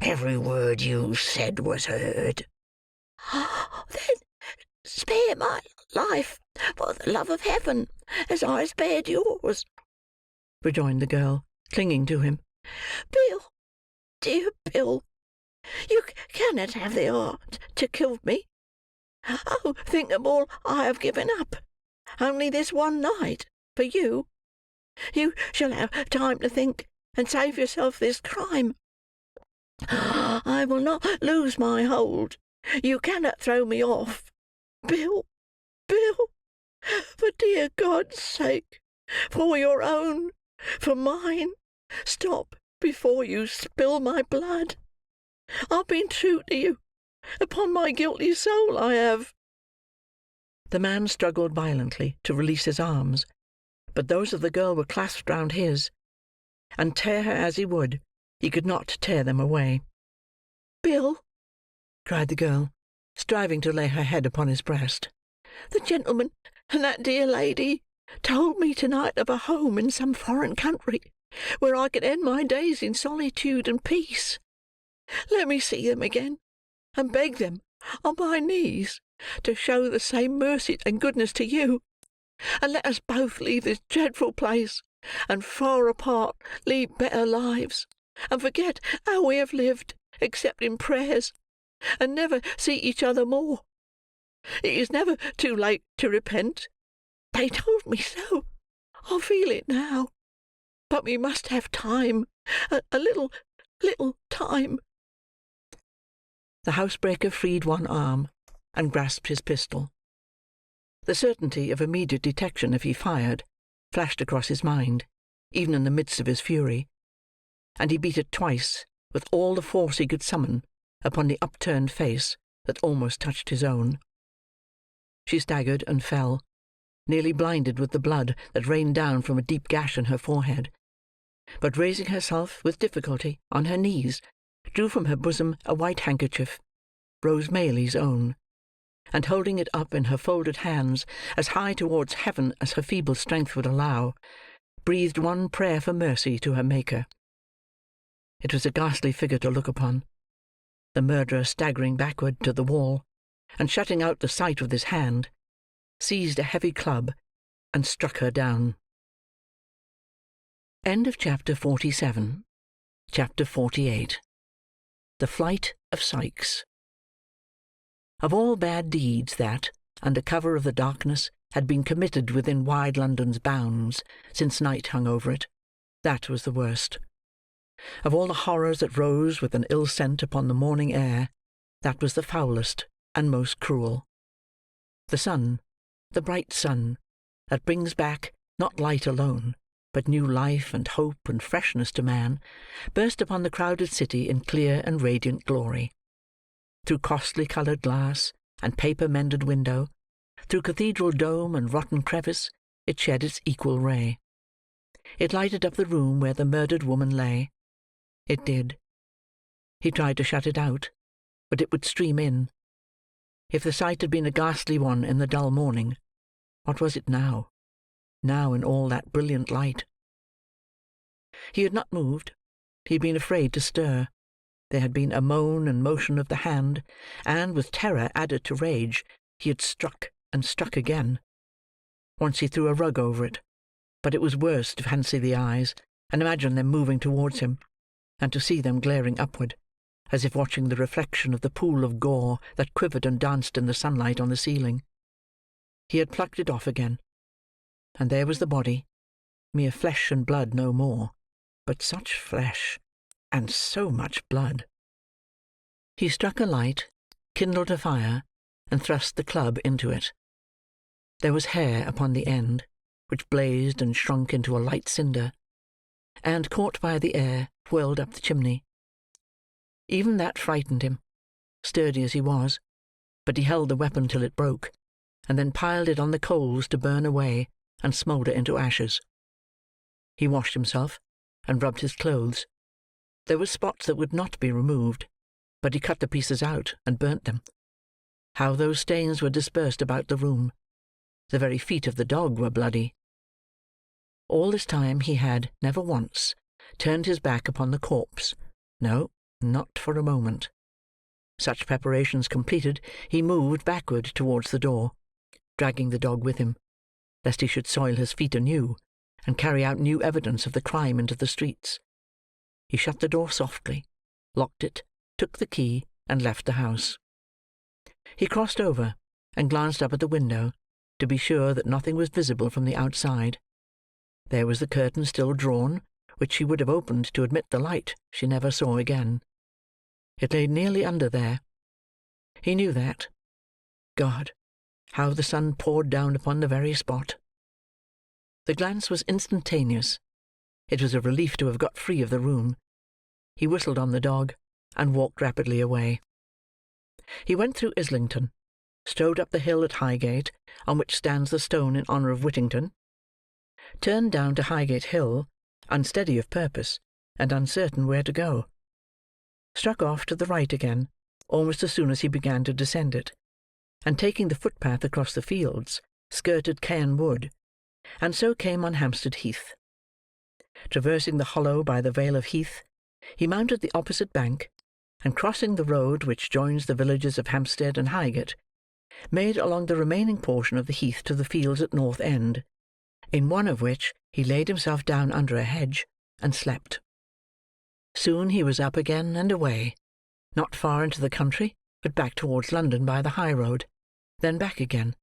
Every word you said was heard." "Then spare my life, for the love of heaven, as I spared yours," rejoined the girl, clinging to him. "Bill, dear Bill, you cannot have the heart to kill me. Oh, think of all I have given up, only this one night, for you. You shall have time to think and save yourself this crime. I will not lose my hold. You cannot throw me off. Bill, Bill, for dear God's sake, for your own, for mine, stop before you spill my blood. I've been true to you. Upon my guilty soul, I have." The man struggled violently to release his arms, but those of the girl were clasped round his, and tear her as he would, he could not tear them away. "Bill," cried the girl, striving to lay her head upon his breast, "the gentleman and that dear lady told me to-night of a home in some foreign country, where I could end my days in solitude and peace. Let me see them again, and beg them, on my knees, to show the same mercy and goodness to you, and let us both leave this dreadful place, and far apart lead better lives, and forget how we have lived, except in prayers, and never see each other more. It is never too late to repent. They told me so. I feel it now. But we must have time, a little time." The housebreaker freed one arm, and grasped his pistol. The certainty of immediate detection if he fired, flashed across his mind, even in the midst of his fury, and he beat it twice, with all the force he could summon, upon the upturned face that almost touched his own. She staggered and fell, nearly blinded with the blood that rained down from a deep gash in her forehead, but raising herself with difficulty on her knees, drew from her bosom a white handkerchief, Rose Maylie's own, and holding it up in her folded hands as high towards heaven as her feeble strength would allow, breathed one prayer for mercy to her Maker. It was a ghastly figure to look upon, the murderer staggering backward to the wall, and shutting out the sight with his hand, seized a heavy club, and struck her down. End of chapter 47. Chapter 48. The Flight of Sikes. Of all bad deeds that, under cover of the darkness, had been committed within wide London's bounds since night hung over it, that was the worst. Of all the horrors that rose with an ill scent upon the morning air, that was the foulest and most cruel. The sun, the bright sun, that brings back, not light alone, but new life and hope and freshness to man, burst upon the crowded city in clear and radiant glory. Through costly coloured glass and paper-mended window, through cathedral dome and rotten crevice, it shed its equal ray. It lighted up the room where the murdered woman lay. It did. He tried to shut it out, but it would stream in. If the sight had been a ghastly one in the dull morning, what was it now? Now in all that brilliant light. He had not moved. He had been afraid to stir. There had been a moan and motion of the hand, and, with terror added to rage, he had struck and struck again. Once he threw a rug over it, but it was worse to fancy the eyes, and imagine them moving towards him, and to see them glaring upward, as if watching the reflection of the pool of gore that quivered and danced in the sunlight on the ceiling. He had plucked it off again, and there was the body, mere flesh and blood no more, but such flesh, and so much blood. He struck a light, kindled a fire, and thrust the club into it. There was hair upon the end, which blazed and shrunk into a light cinder, and, caught by the air, whirled up the chimney. Even that frightened him, sturdy as he was, but he held the weapon till it broke, and then piled it on the coals to burn away and smoulder into ashes. He washed himself, and rubbed his clothes. There were spots that would not be removed, but he cut the pieces out and burnt them. How those stains were dispersed about the room! The very feet of the dog were bloody. All this time he had, never once, turned his back upon the corpse. No, not for a moment. Such preparations completed, he moved backward towards the door, dragging the dog with him, lest he should soil his feet anew, and carry out new evidence of the crime into the streets. He shut the door softly, locked it, took the key, and left the house. He crossed over, and glanced up at the window, to be sure that nothing was visible from the outside. There was the curtain still drawn, which she would have opened to admit the light she never saw again. It lay nearly under there. He knew that. God, how the sun poured down upon the very spot! The glance was instantaneous. It was a relief to have got free of the room. He whistled on the dog, and walked rapidly away. He went through Islington, strode up the hill at Highgate, on which stands the stone in honour of Whittington, turned down to Highgate Hill, unsteady of purpose, and uncertain where to go, struck off to the right again, almost as soon as he began to descend it, and taking the footpath across the fields, skirted Caen Wood, and so came on Hampstead Heath. Traversing the hollow by the Vale of Heath, he mounted the opposite bank, and crossing the road which joins the villages of Hampstead and Highgate, made along the remaining portion of the heath to the fields at North End, in one of which he laid himself down under a hedge, and slept. Soon he was up again and away, not far into the country, but back towards London by the high road, then back again,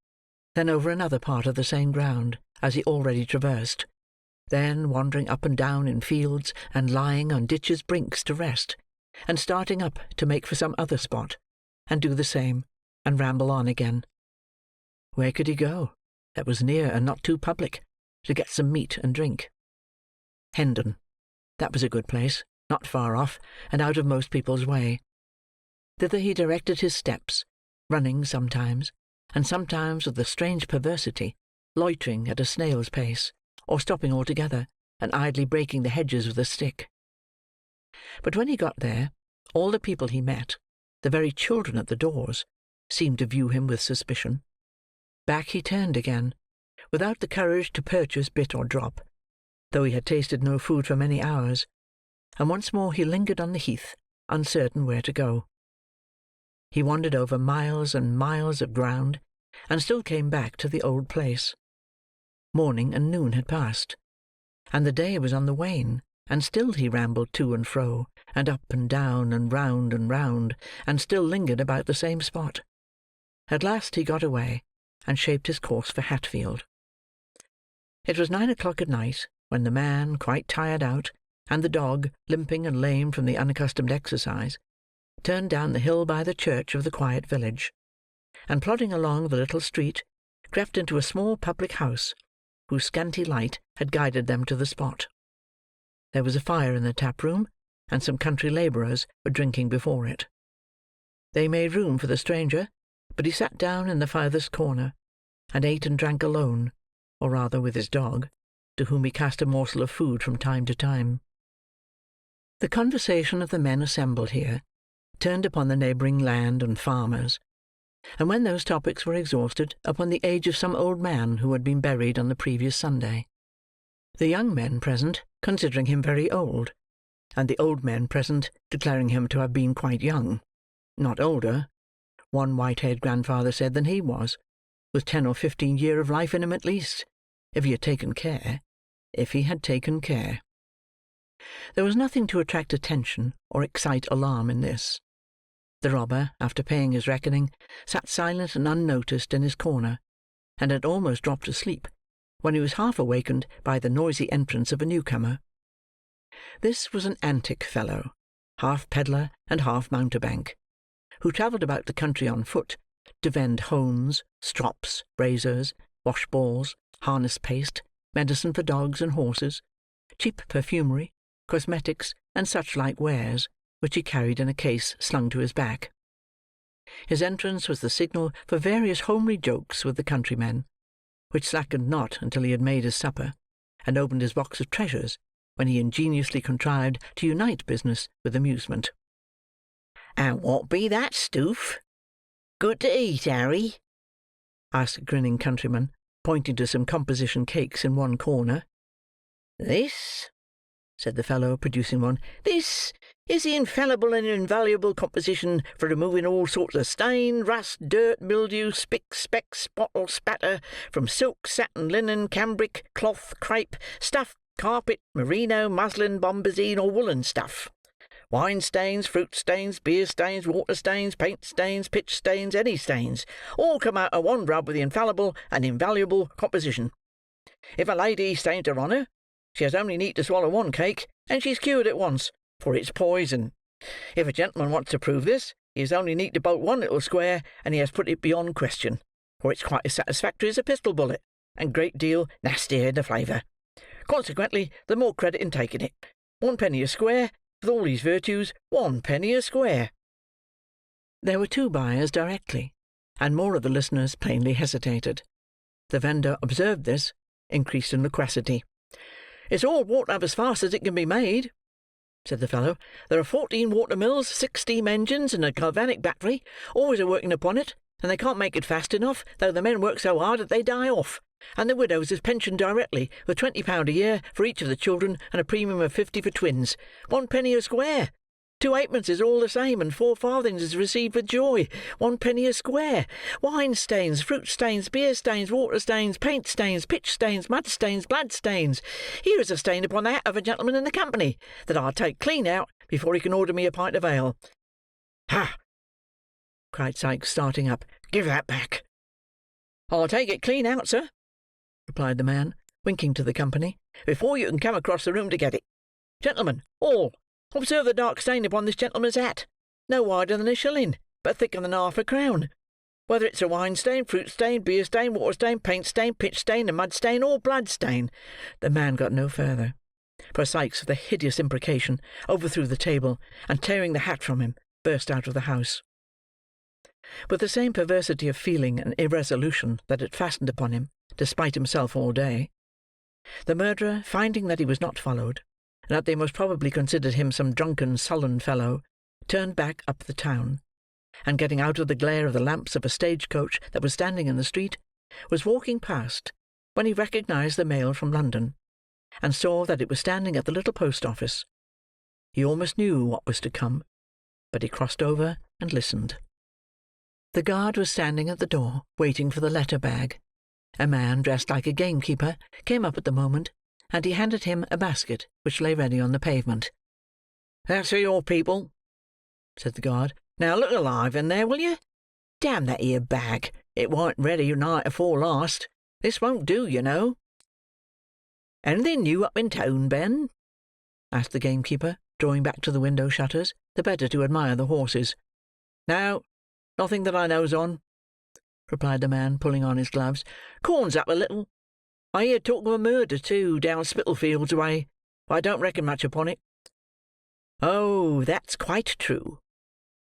then over another part of the same ground as he already traversed, then wandering up and down in fields, and lying on ditches' brinks to rest, and starting up to make for some other spot, and do the same, and ramble on again. Where could he go, that was near and not too public, to get some meat and drink? Hendon. That was a good place, not far off, and out of most people's way. Thither he directed his steps, running sometimes, and sometimes with a strange perversity, loitering at a snail's pace, or stopping altogether, and idly breaking the hedges with a stick. But when he got there, all the people he met, the very children at the doors, seemed to view him with suspicion. Back he turned again, without the courage to purchase bit or drop, though he had tasted no food for many hours, and once more he lingered on the heath, uncertain where to go. He wandered over miles and miles of ground, and still came back to the old place. Morning and noon had passed, and the day was on the wane, and still he rambled to and fro, and up and down, and round, and still lingered about the same spot. At last he got away, and shaped his course for Hatfield. It was 9 o'clock at night, when the man, quite tired out, and the dog, limping and lame from the unaccustomed exercise, turned down the hill by the church of the quiet village, and plodding along the little street, crept into a small public house, whose scanty light had guided them to the spot. There was a fire in the tap-room, and some country labourers were drinking before it. They made room for the stranger, but he sat down in the farthest corner, and ate and drank alone, or rather with his dog, to whom he cast a morsel of food from time to time. The conversation of the men assembled here turned upon the neighbouring land and farmers, and when those topics were exhausted, upon the age of some old man who had been buried on the previous Sunday. The young men present considering him very old, and the old men present declaring him to have been quite young, not older, one white-haired grandfather said, than he was, with 10 or 15 year of life in him at least, if he had taken care, if he had taken care. There was nothing to attract attention or excite alarm in this. The robber, after paying his reckoning, sat silent and unnoticed in his corner, and had almost dropped asleep, when he was half awakened by the noisy entrance of a newcomer. This was an antic fellow, half pedlar and half mountebank, who travelled about the country on foot, to vend hones, strops, razors, washballs, harness paste, medicine for dogs and horses, cheap perfumery, cosmetics, and such like wares, which he carried in a case slung to his back. His entrance was the signal for various homely jokes with the countrymen, which slackened not until he had made his supper, and opened his box of treasures, when he ingeniously contrived to unite business with amusement. "And what be that, Stoof? Good to eat, Harry?" asked a grinning countryman, pointing to some composition cakes in one corner. "This," said the fellow, producing one, "this is the infallible and invaluable composition for removing all sorts of stain, rust, dirt, mildew, spick, speck, spot, or spatter, from silk, satin, linen, cambric, cloth, crape, stuff, carpet, merino, muslin, bombazine, or woolen stuff. Wine stains, fruit stains, beer stains, water stains, paint stains, pitch stains, any stains, all come out of one rub with the infallible and invaluable composition. If a lady stains her honour, She has only need to swallow one cake, and she's cured at once, for it's poison. If a gentleman wants to prove this, he has only need to bolt one little square, and he has put it beyond question, for it's quite as satisfactory as a pistol bullet, and great deal nastier in the flavour. Consequently, the more credit in taking it. 1 penny a square, with all these virtues, 1 penny a square." There were 2 buyers directly, and more of the listeners plainly hesitated. The vendor observed this, increased in loquacity. "It's all water up as fast as it can be made," said the fellow. "There are 14 water mills, 6 steam engines, and a galvanic battery, always a working upon it, and they can't make it fast enough, though the men work so hard that they die off. And the widows is pensioned directly, with £20 a year for each of the children, and a premium of 50 for twins. 1 penny a square. 2 halfpences are all the same, and 4 farthings is received with joy. 1 penny a square. Wine stains, fruit stains, beer stains, water stains, paint stains, pitch stains, mud stains, blood stains. Here is a stain upon the hat of a gentleman in the company, that I'll take clean out before he can order me a pint of ale." "Ha!" cried Sikes, starting up. "Give that back." "I'll take it clean out, sir," replied the man, winking to the company, "before you can come across the room to get it. Gentlemen, all, observe the dark stain upon this gentleman's hat. No wider than a shilling, but thicker than half a crown. Whether it's a wine stain, fruit stain, beer stain, water stain, paint stain, pitch stain, a mud stain, or blood stain—" The man got no further, for Sikes, with a hideous imprecation, overthrew the table, and tearing the hat from him, burst out of the house. With the same perversity of feeling and irresolution that had fastened upon him, despite himself, all day, the murderer, finding that he was not followed, and that they most probably considered him some drunken, sullen fellow, turned back up the town, and getting out of the glare of the lamps of a stage-coach that was standing in the street, was walking past, when he recognised the mail from London, and saw that it was standing at the little post-office. He almost knew what was to come, but he crossed over and listened. The guard was standing at the door, waiting for the letter-bag. A man, dressed like a gamekeeper, came up at the moment, and he handed him a basket which lay ready on the pavement. "That's for your people," said the guard. "Now look alive in there, will you? Damn that here bag, it warn't ready night afore last. This won't do, you know." "Anything new up in town, Ben?" asked the gamekeeper, drawing back to the window shutters, the better to admire the horses. "No, nothing that I knows on," replied the man, pulling on his gloves. "Corn's up a little. I hear talk of a murder, too, down Spitalfields way, but I don't reckon much upon it." "Oh, that's quite true,"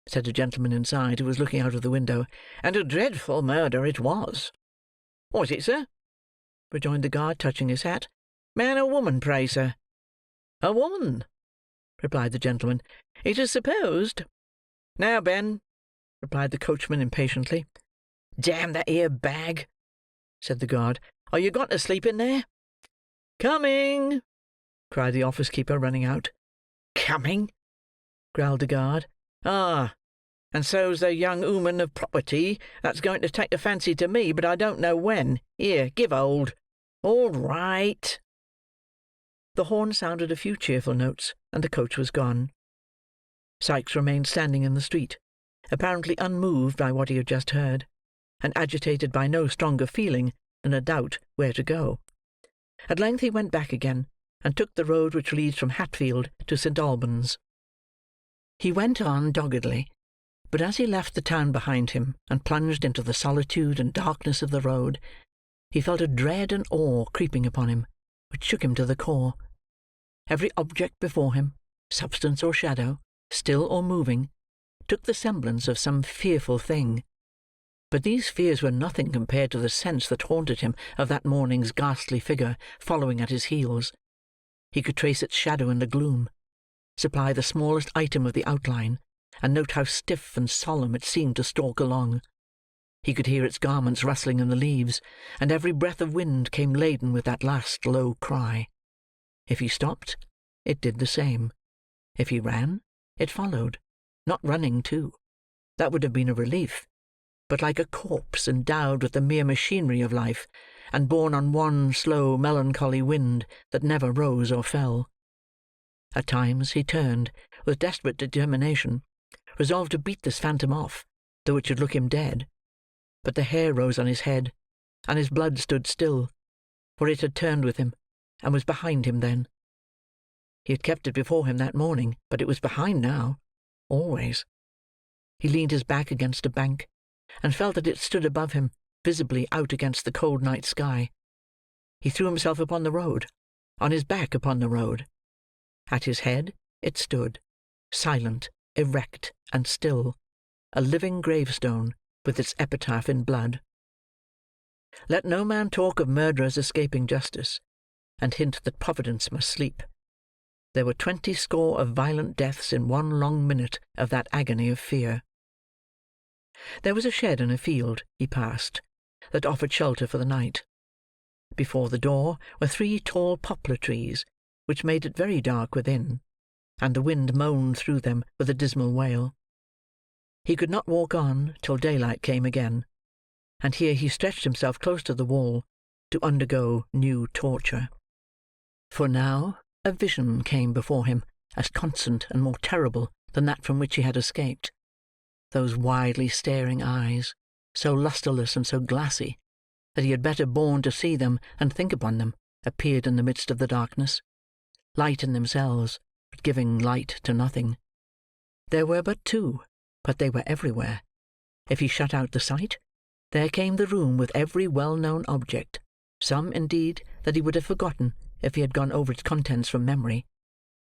said a gentleman inside, who was looking out of the window, "and a dreadful murder it was." "What is it, sir?" rejoined the guard, touching his hat. "Man or woman, pray, sir?" "A woman," replied the gentleman. "It is supposed—" "Now, Ben," replied the coachman impatiently. "Damn that here bag," said the guard. "Are you gone to sleep in there?" "Coming!" cried the office-keeper, running out. "Coming!" growled the guard. "Ah, and so's the young 'ooman of property that's going to take a fancy to me, but I don't know when. Here, give hold. All right." The horn sounded a few cheerful notes, and the coach was gone. Sikes remained standing in the street, apparently unmoved by what he had just heard, and agitated by no stronger feeling than a doubt where to go. At length he went back again, and took the road which leads from Hatfield to St. Albans. He went on doggedly, but as he left the town behind him, and plunged into the solitude and darkness of the road, he felt a dread and awe creeping upon him, which shook him to the core. Every object before him, substance or shadow, still or moving, took the semblance of some fearful thing. But these fears were nothing compared to the sense that haunted him of that morning's ghastly figure following at his heels. He could trace its shadow in the gloom, supply the smallest item of the outline, and note how stiff and solemn it seemed to stalk along. He could hear its garments rustling in the leaves, and every breath of wind came laden with that last low cry. If he stopped, it did the same. If he ran, it followed, not running too. That would have been a relief, but like a corpse endowed with the mere machinery of life, and borne on one slow, melancholy wind that never rose or fell. At times he turned, with desperate determination, resolved to beat this phantom off, though it should look him dead. But the hair rose on his head, and his blood stood still, for it had turned with him, and was behind him then. He had kept it before him that morning, but it was behind now, always. He leaned his back against a bank, and felt that it stood above him, visibly out against the cold night sky. He threw himself upon the road, on his back upon the road. At his head it stood, silent, erect, and still, a living gravestone, with its epitaph in blood. Let no man talk of murderers escaping justice, and hint that Providence must sleep. There were 20 score of violent deaths in one long minute of that agony of fear. There was a shed in a field he passed, that offered shelter for the night. Before the door were 3 tall poplar trees, which made it very dark within, and the wind moaned through them with a dismal wail. He could not walk on till daylight came again, and here he stretched himself close to the wall, to undergo new torture. For now a vision came before him, as constant and more terrible than that from which he had escaped. Those widely staring eyes, so lustreless and so glassy, that he had better borne to see them than think upon them, appeared in the midst of the darkness, light in themselves, but giving light to nothing. There were but 2, but they were everywhere. If he shut out the sight, there came the room with every well-known object, some, indeed, that he would have forgotten if he had gone over its contents from memory,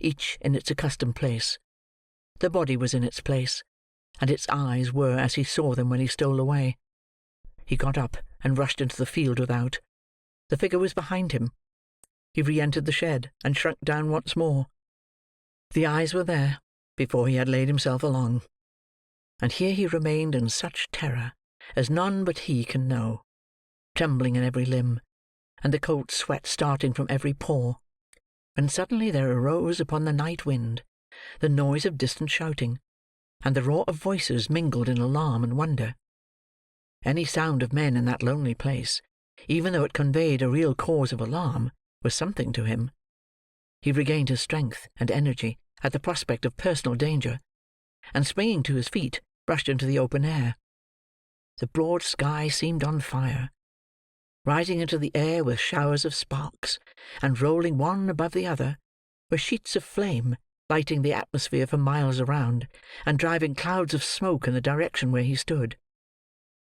each in its accustomed place. The body was in its place, and its eyes were as he saw them when he stole away. He got up and rushed into the field without. The figure was behind him. He re-entered the shed, and shrunk down once more. The eyes were there, before he had laid himself along. And here he remained in such terror as none but he can know, trembling in every limb, and the cold sweat starting from every pore, when suddenly there arose upon the night wind the noise of distant shouting, and the roar of voices mingled in alarm and wonder. Any sound of men in that lonely place, even though it conveyed a real cause of alarm, was something to him. He regained his strength and energy at the prospect of personal danger, and springing to his feet, rushed into the open air. The broad sky seemed on fire. Rising into the air with showers of sparks, and rolling one above the other, were sheets of flame, lighting the atmosphere for miles around, and driving clouds of smoke in the direction where he stood.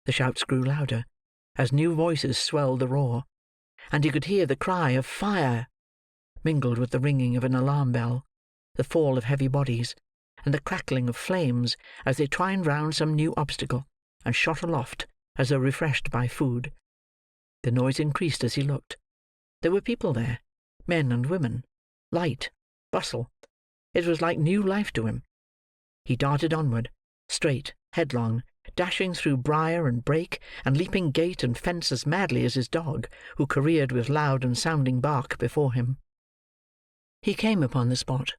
The shouts grew louder, as new voices swelled the roar, and he could hear the cry of "Fire!" mingled with the ringing of an alarm bell, the fall of heavy bodies, and the crackling of flames as they twined round some new obstacle, and shot aloft as though refreshed by food. The noise increased as he looked. There were people there, men and women, light, bustle. It was like new life to him. He darted onward, straight, headlong, dashing through briar and brake, and leaping gate and fence as madly as his dog, who careered with loud and sounding bark before him. He came upon the spot.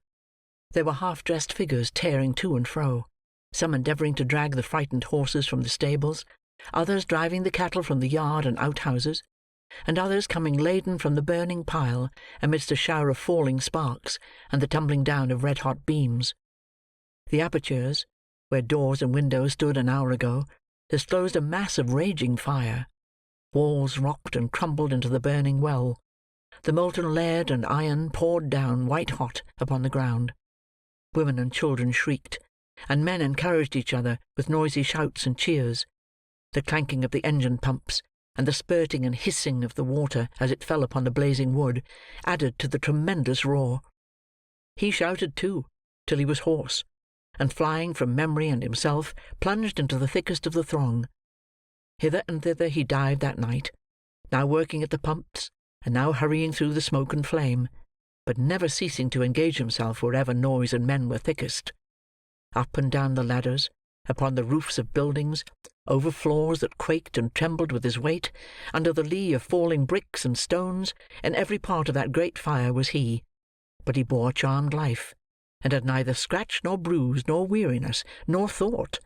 There were half-dressed figures tearing to and fro, some endeavouring to drag the frightened horses from the stables, others driving the cattle from the yard and outhouses, and others coming laden from the burning pile amidst a shower of falling sparks and the tumbling down of red-hot beams. The apertures, where doors and windows stood an hour ago, disclosed a mass of raging fire. Walls rocked and crumbled into the burning well. The molten lead and iron poured down white-hot upon the ground. Women and children shrieked, and men encouraged each other with noisy shouts and cheers. The clanking of the engine pumps, and the spurting and hissing of the water as it fell upon the blazing wood, added to the tremendous roar. He shouted too, till he was hoarse, and flying from memory and himself, plunged into the thickest of the throng. Hither and thither he dived that night, now working at the pumps, and now hurrying through the smoke and flame, but never ceasing to engage himself wherever noise and men were thickest. Up and down the ladders, upon the roofs of buildings, over floors that quaked and trembled with his weight, under the lee of falling bricks and stones, in every part of that great fire was he. But he bore a charmed life, and had neither scratch nor bruise nor weariness nor thought,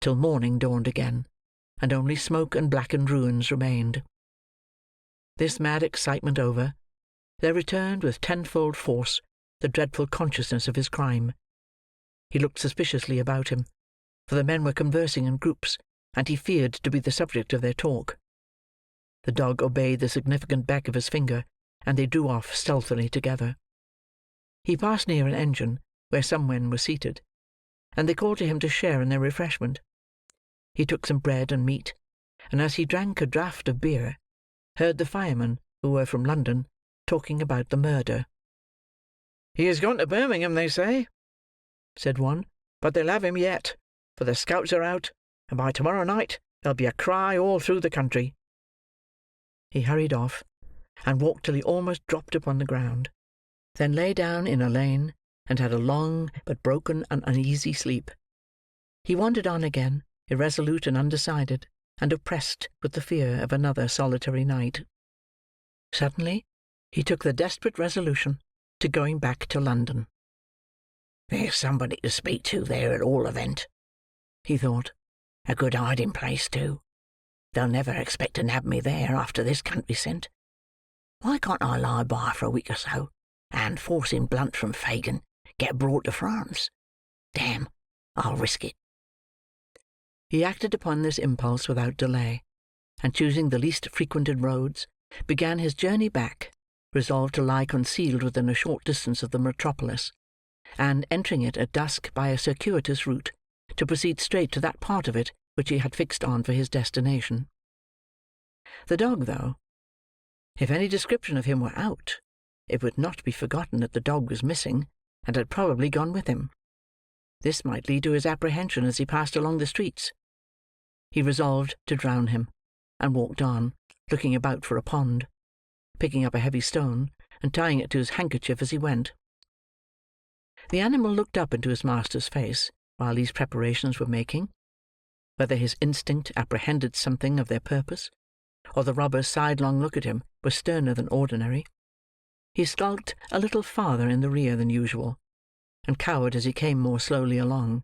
till morning dawned again, and only smoke and blackened ruins remained. This mad excitement over, there returned with tenfold force the dreadful consciousness of his crime. He looked suspiciously about him, for the men were conversing in groups, and he feared to be the subject of their talk. The dog obeyed the significant beck of his finger, and they drew off stealthily together. He passed near an engine where some men were seated, and they called to him to share in their refreshment. He took some bread and meat, and as he drank a draught of beer, heard the firemen, who were from London, talking about the murder. "He has gone to Birmingham, they say," said one, "but they'll have him yet, for the scouts are out, and by tomorrow night there'll be a cry all through the country." He hurried off, and walked till he almost dropped upon the ground, then lay down in a lane, and had a long but broken and uneasy sleep. He wandered on again, irresolute and undecided, and oppressed with the fear of another solitary night. Suddenly, he took the desperate resolution to going back to London. "There's somebody to speak to there, at all event," he thought. "A good hiding-place, too. They'll never expect to nab me there, after this country scent. Why can't I lie by for a week or so, and, forcing blunt from Fagin, get abroad to France? Damn, I'll risk it." He acted upon this impulse without delay, and choosing the least frequented roads, began his journey back, resolved to lie concealed within a short distance of the metropolis, and, entering it at dusk by a circuitous route, to proceed straight to that part of it which he had fixed on for his destination. The dog, though, if any description of him were out, it would not be forgotten that the dog was missing, and had probably gone with him. This might lead to his apprehension as he passed along the streets. He resolved to drown him, and walked on, looking about for a pond, picking up a heavy stone, and tying it to his handkerchief as he went. The animal looked up into his master's face while these preparations were making. Whether his instinct apprehended something of their purpose, or the robber's sidelong look at him was sterner than ordinary, he skulked a little farther in the rear than usual, and cowered as he came more slowly along.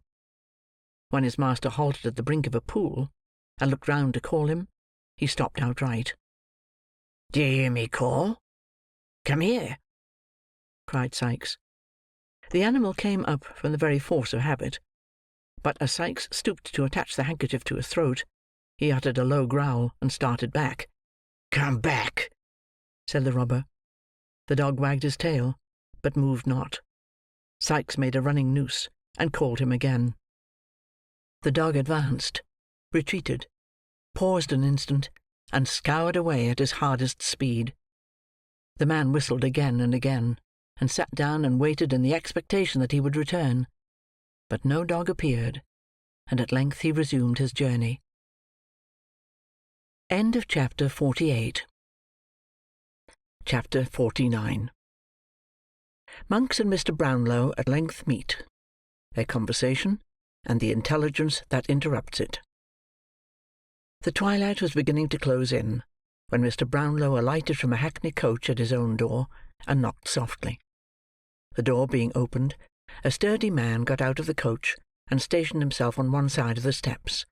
When his master halted at the brink of a pool, and looked round to call him, he stopped outright. "Do you hear me call? Come here," cried Sikes. The animal came up from the very force of habit, but as Sikes stooped to attach the handkerchief to his throat, he uttered a low growl, and started back. "Come back," said the robber. The dog wagged his tail, but moved not. Sikes made a running noose, and called him again. The dog advanced, retreated, paused an instant, and scoured away at his hardest speed. The man whistled again and again, and sat down and waited in the expectation that he would return. But no dog appeared, and at length he resumed his journey. End of chapter 48. Chapter 49. Monks and Mr. Brownlow at length meet. Their conversation, and the intelligence that interrupts it. The twilight was beginning to close in, when Mr. Brownlow alighted from a hackney coach at his own door, and knocked softly. The door being opened, a sturdy man got out of the coach, and stationed himself on one side of the steps,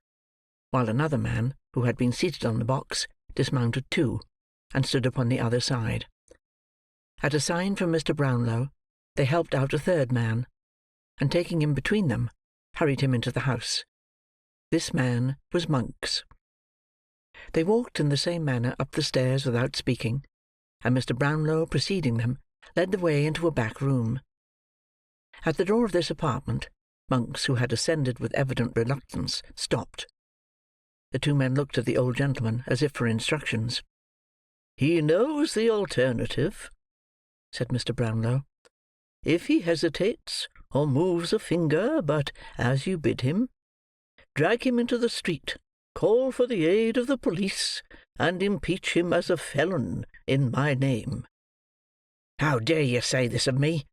while another man, who had been seated on the box, dismounted too, and stood upon the other side. At a sign from Mr. Brownlow, they helped out a third man, and taking him between them, hurried him into the house. This man was Monks. They walked in the same manner up the stairs without speaking, and Mr. Brownlow, preceding them, led the way into a back room. At the door of this apartment, Monks, who had ascended with evident reluctance, stopped. The two men looked at the old gentleman as if for instructions. "He knows the alternative," said Mr. Brownlow. "If he hesitates, or moves a finger, but as you bid him, drag him into the street, call for the aid of the police, and impeach him as a felon in my name." "How dare you say this of me?"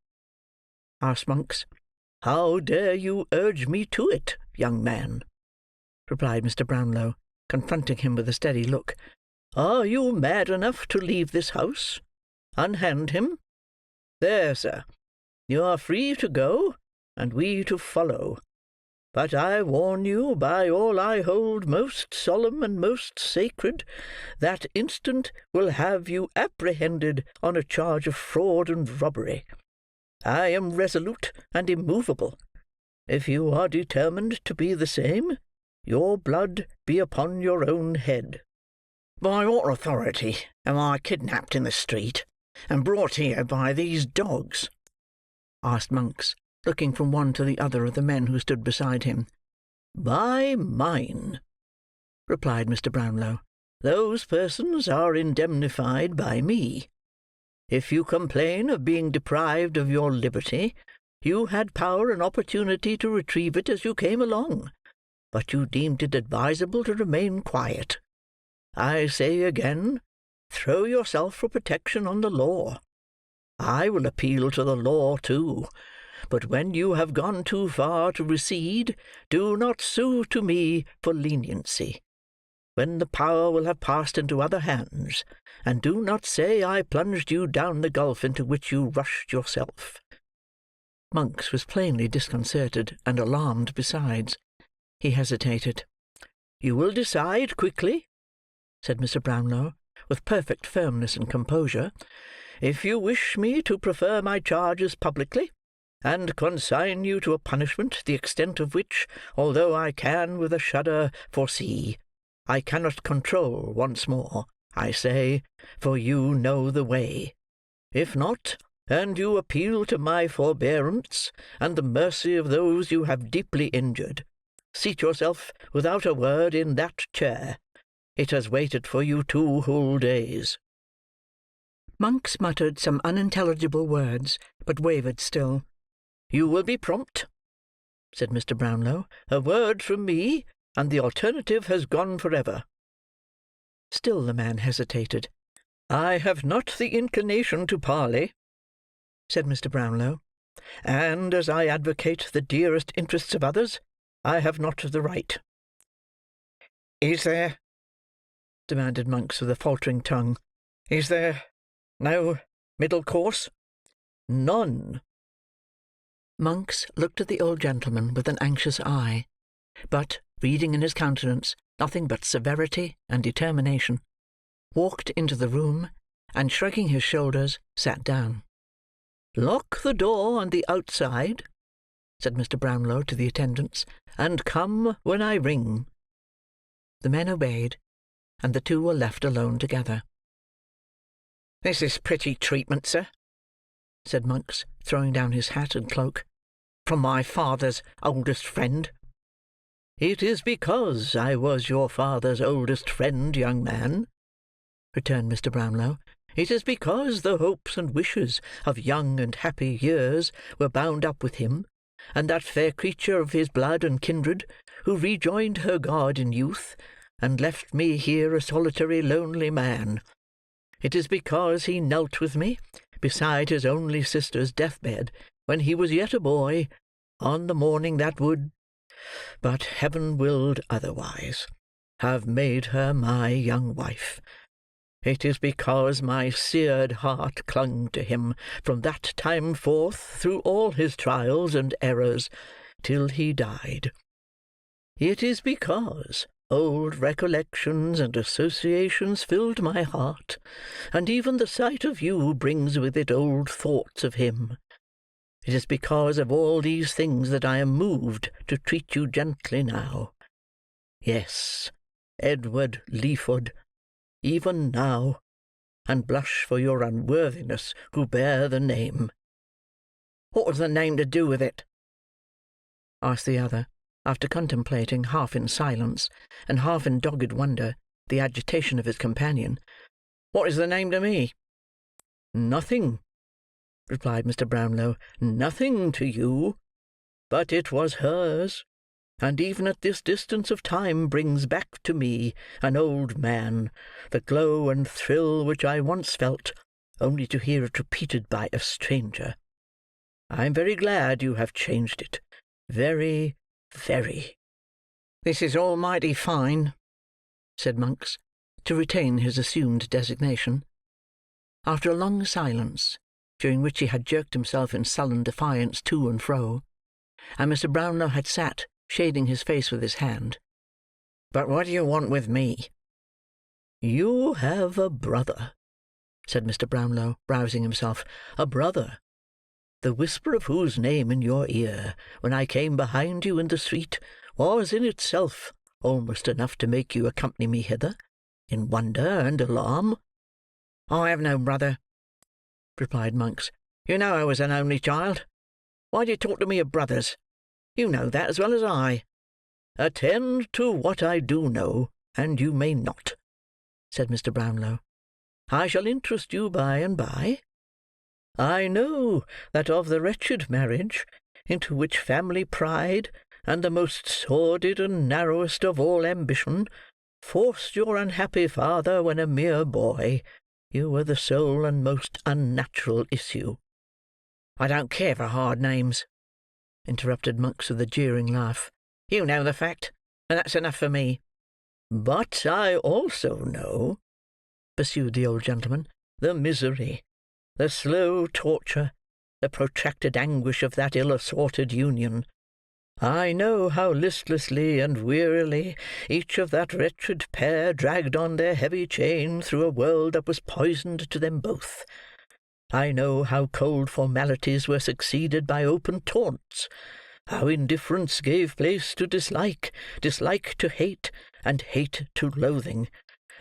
asked Monks. "How dare you urge me to it, young man?" replied Mr. Brownlow, confronting him with a steady look. "Are you mad enough to leave this house? Unhand him. There, sir. You are free to go, and we to follow. But I warn you, by all I hold most solemn and most sacred, that instant will have you apprehended on a charge of fraud and robbery. I am resolute and immovable. If you are determined to be the same, your blood be upon your own head." "By what authority am I kidnapped in the street?" and brought here by these dogs?" asked Monks, looking from one to the other of the men who stood beside him. "By mine," replied Mr. Brownlow. "Those persons are indemnified by me. If you complain of being deprived of your liberty, you had power and opportunity to retrieve it as you came along, but you deemed it advisable to remain quiet. I say again, throw yourself for protection on the law. I will appeal to the law too, but when you have gone too far to recede, do not sue to me for leniency. When the power will have passed into other hands, and do not say I plunged you down the gulf into which you rushed yourself." Monks was plainly disconcerted and alarmed besides. He hesitated. "You will decide quickly," said Mr. Brownlow, with perfect firmness and composure, "if you wish me to prefer my charges publicly, and consign you to a punishment the extent of which, although I can with a shudder foresee, I cannot control once more, I say, for you know the way. If not, and you appeal to my forbearance, and the mercy of those you have deeply injured, seat yourself without a word in that chair. It has waited for you 2 whole days." Monks muttered some unintelligible words, but wavered still. "You will be prompt," said Mr. Brownlow. "A word from me, and the alternative has gone for ever." Still the man hesitated. "I have not the inclination to parley," said Mr. Brownlow, "and as I advocate the dearest interests of others, I have not the right." "Is there," demanded Monks with a faltering tongue, "is there no middle course?" "None." Monks looked at the old gentleman with an anxious eye, but, reading in his countenance nothing but severity and determination, walked into the room, and shrugging his shoulders, sat down. "Lock the door on the outside," said Mr. Brownlow to the attendants, "and come when I ring." The men obeyed, and the two were left alone together. "This is pretty treatment, sir," said Monks, throwing down his hat and cloak, "from my father's oldest friend." "It is because I was your father's oldest friend, young man," returned Mr. Brownlow. "It is because the hopes and wishes of young and happy years were bound up with him, and that fair creature of his blood and kindred, who rejoined her God in youth, and left me here a solitary lonely man. It is because he knelt with me, beside his only sister's death-bed, when he was yet a boy, on the morning that would, but Heaven willed otherwise, have made her my young wife. It is because my seared heart clung to him from that time forth through all his trials and errors, till he died. It is because old recollections and associations filled my heart, and even the sight of you brings with it old thoughts of him. It is because of all these things that I am moved to treat you gently now. Yes, Edward Leeford, even now, and blush for your unworthiness who bear the name." "What has the name to do with it?" asked the other, after contemplating, half in silence, and half in dogged wonder, the agitation of his companion. "What is the name to me?" "Nothing," replied Mr. Brownlow, "nothing to you. But it was hers, and even at this distance of time brings back to me, an old man, the glow and thrill which I once felt, only to hear it repeated by a stranger. I am very glad you have changed it. Very, very." "This is almighty fine," said Monks, to retain his assumed designation. After a long silence, during which he had jerked himself in sullen defiance to and fro, and Mr. Brownlow had sat, shading his face with his hand. "But what do you want with me?" "You have a brother," said Mr. Brownlow, rousing himself. "A brother, the whisper of whose name in your ear, when I came behind you in the street, was in itself almost enough to make you accompany me hither, in wonder and alarm." "I have no brother," replied Monks. "You know I was an only child. Why do you talk to me of brothers? You know that as well as I." "Attend to what I do know, and you may not," said Mr. Brownlow. "I shall interest you by and by. I know that of the wretched marriage into which family pride and the most sordid and narrowest of all ambition forced your unhappy father when a mere boy, you were the sole and most unnatural issue." "I don't care for hard names," interrupted Monks with a jeering laugh. "You know the fact, and that's enough for me." "But I also know," pursued the old gentleman, "the misery, the slow torture, the protracted anguish of that ill-assorted union. I know how listlessly and wearily each of that wretched pair dragged on their heavy chain through a world that was poisoned to them both. I know how cold formalities were succeeded by open taunts, how indifference gave place to dislike, dislike to hate, and hate to loathing,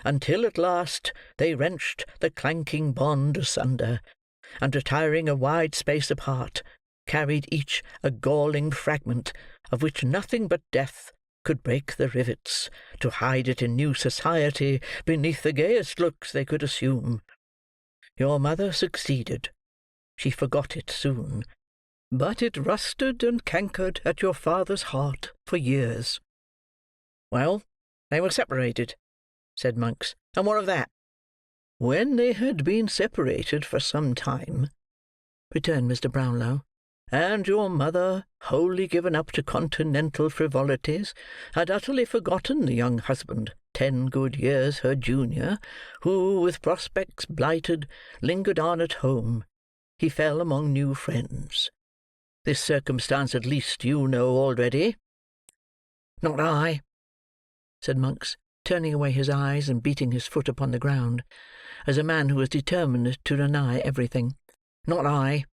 until at last they wrenched the clanking bond asunder, and retiring a wide space apart, carried each a galling fragment, of which nothing but death could break the rivets, to hide it in new society beneath the gayest looks they could assume. Your mother succeeded. She forgot it soon, but it rusted and cankered at your father's heart for years." "Well, they were separated," said Monks, "and what of that?" "When they had been separated for some time," returned Mr. Brownlow, "and your mother, wholly given up to continental frivolities, had utterly forgotten the young husband, 10 good years her junior, who, with prospects blighted, lingered on at home, he fell among new friends. This circumstance at least you know already." "Not I," said Monks, turning away his eyes and beating his foot upon the ground, as a man who was determined to deny everything. "Not I."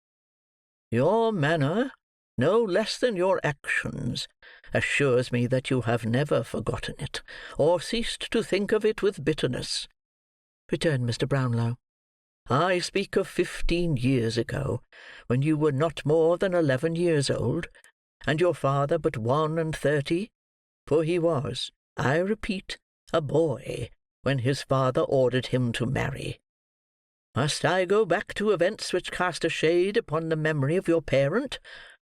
"Your manner, no less than your actions, assures me that you have never forgotten it, or ceased to think of it with bitterness," returned Mr. Brownlow. "I speak of 15 years ago, when you were not more than 11 years old, and your father but 31, for he was, I repeat, a boy when his father ordered him to marry. Must I go back to events which cast a shade upon the memory of your parent,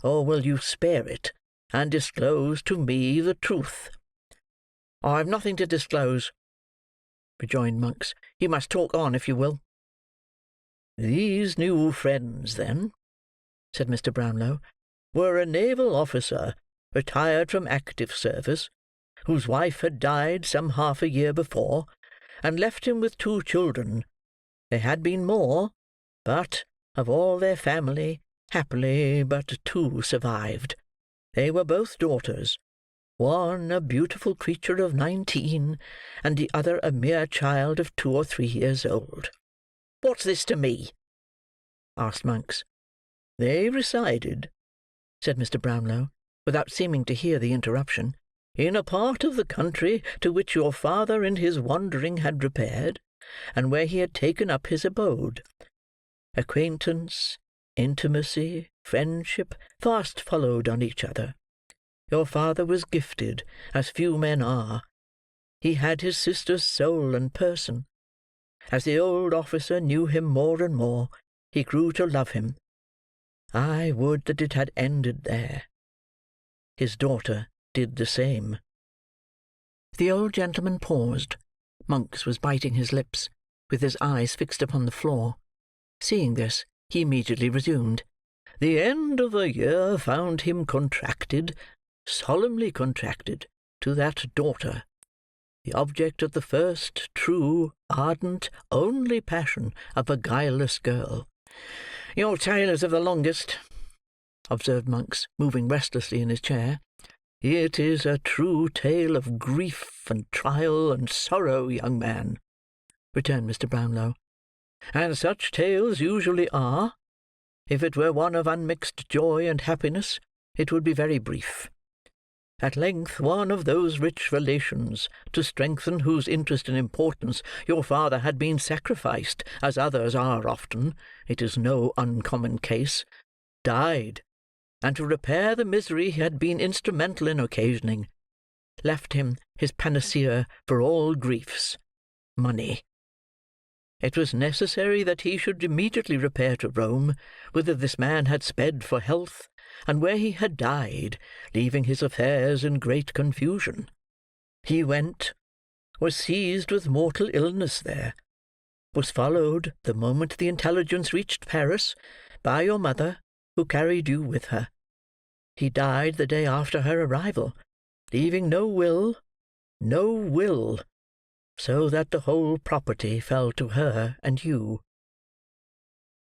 or will you spare it, and disclose to me the truth?" "I have nothing to disclose," rejoined Monks. "You must talk on, if you will." "These new friends, then," said Mr. Brownlow, "were a naval officer retired from active service, whose wife had died some half a year before, and left him with 2 children. There had been more, but, of all their family, happily but 2 survived. They were both daughters, one a beautiful creature of 19, and the other a mere child of 2 or 3 years old." "What's this to me?" asked Monks. "They resided," said Mr. Brownlow, without seeming to hear the interruption, "in a part of the country to which your father in his wandering had repaired, and where he had taken up his abode. Acquaintance, intimacy, friendship, fast followed on each other. Your father was gifted, as few men are. He had his sister's soul and person. As the old officer knew him more and more, he grew to love him. I would that it had ended there. His daughter did the same." The old gentleman paused. Monks was biting his lips, with his eyes fixed upon the floor. Seeing this, he immediately resumed. "The end of the year found him contracted, solemnly contracted, to that daughter, the object of the first, true, ardent, only passion of a guileless girl." "Your tale is of the longest," observed Monks, moving restlessly in his chair. "It is a true tale of grief and trial and sorrow, young man," returned Mr. Brownlow, "and such tales usually are. If it were one of unmixed joy and happiness, it would be very brief. At length one of those rich relations, to strengthen whose interest and importance your father had been sacrificed, as others are often, it is no uncommon case, died, and to repair the misery he had been instrumental in occasioning, left him his panacea for all griefs, money. It was necessary that he should immediately repair to Rome, whither this man had sped for health, and where he had died, leaving his affairs in great confusion. He went, was seized with mortal illness there, was followed, the moment the intelligence reached Paris, by your mother, who carried you with her. He died the day after her arrival, leaving no will, so that the whole property fell to her and you."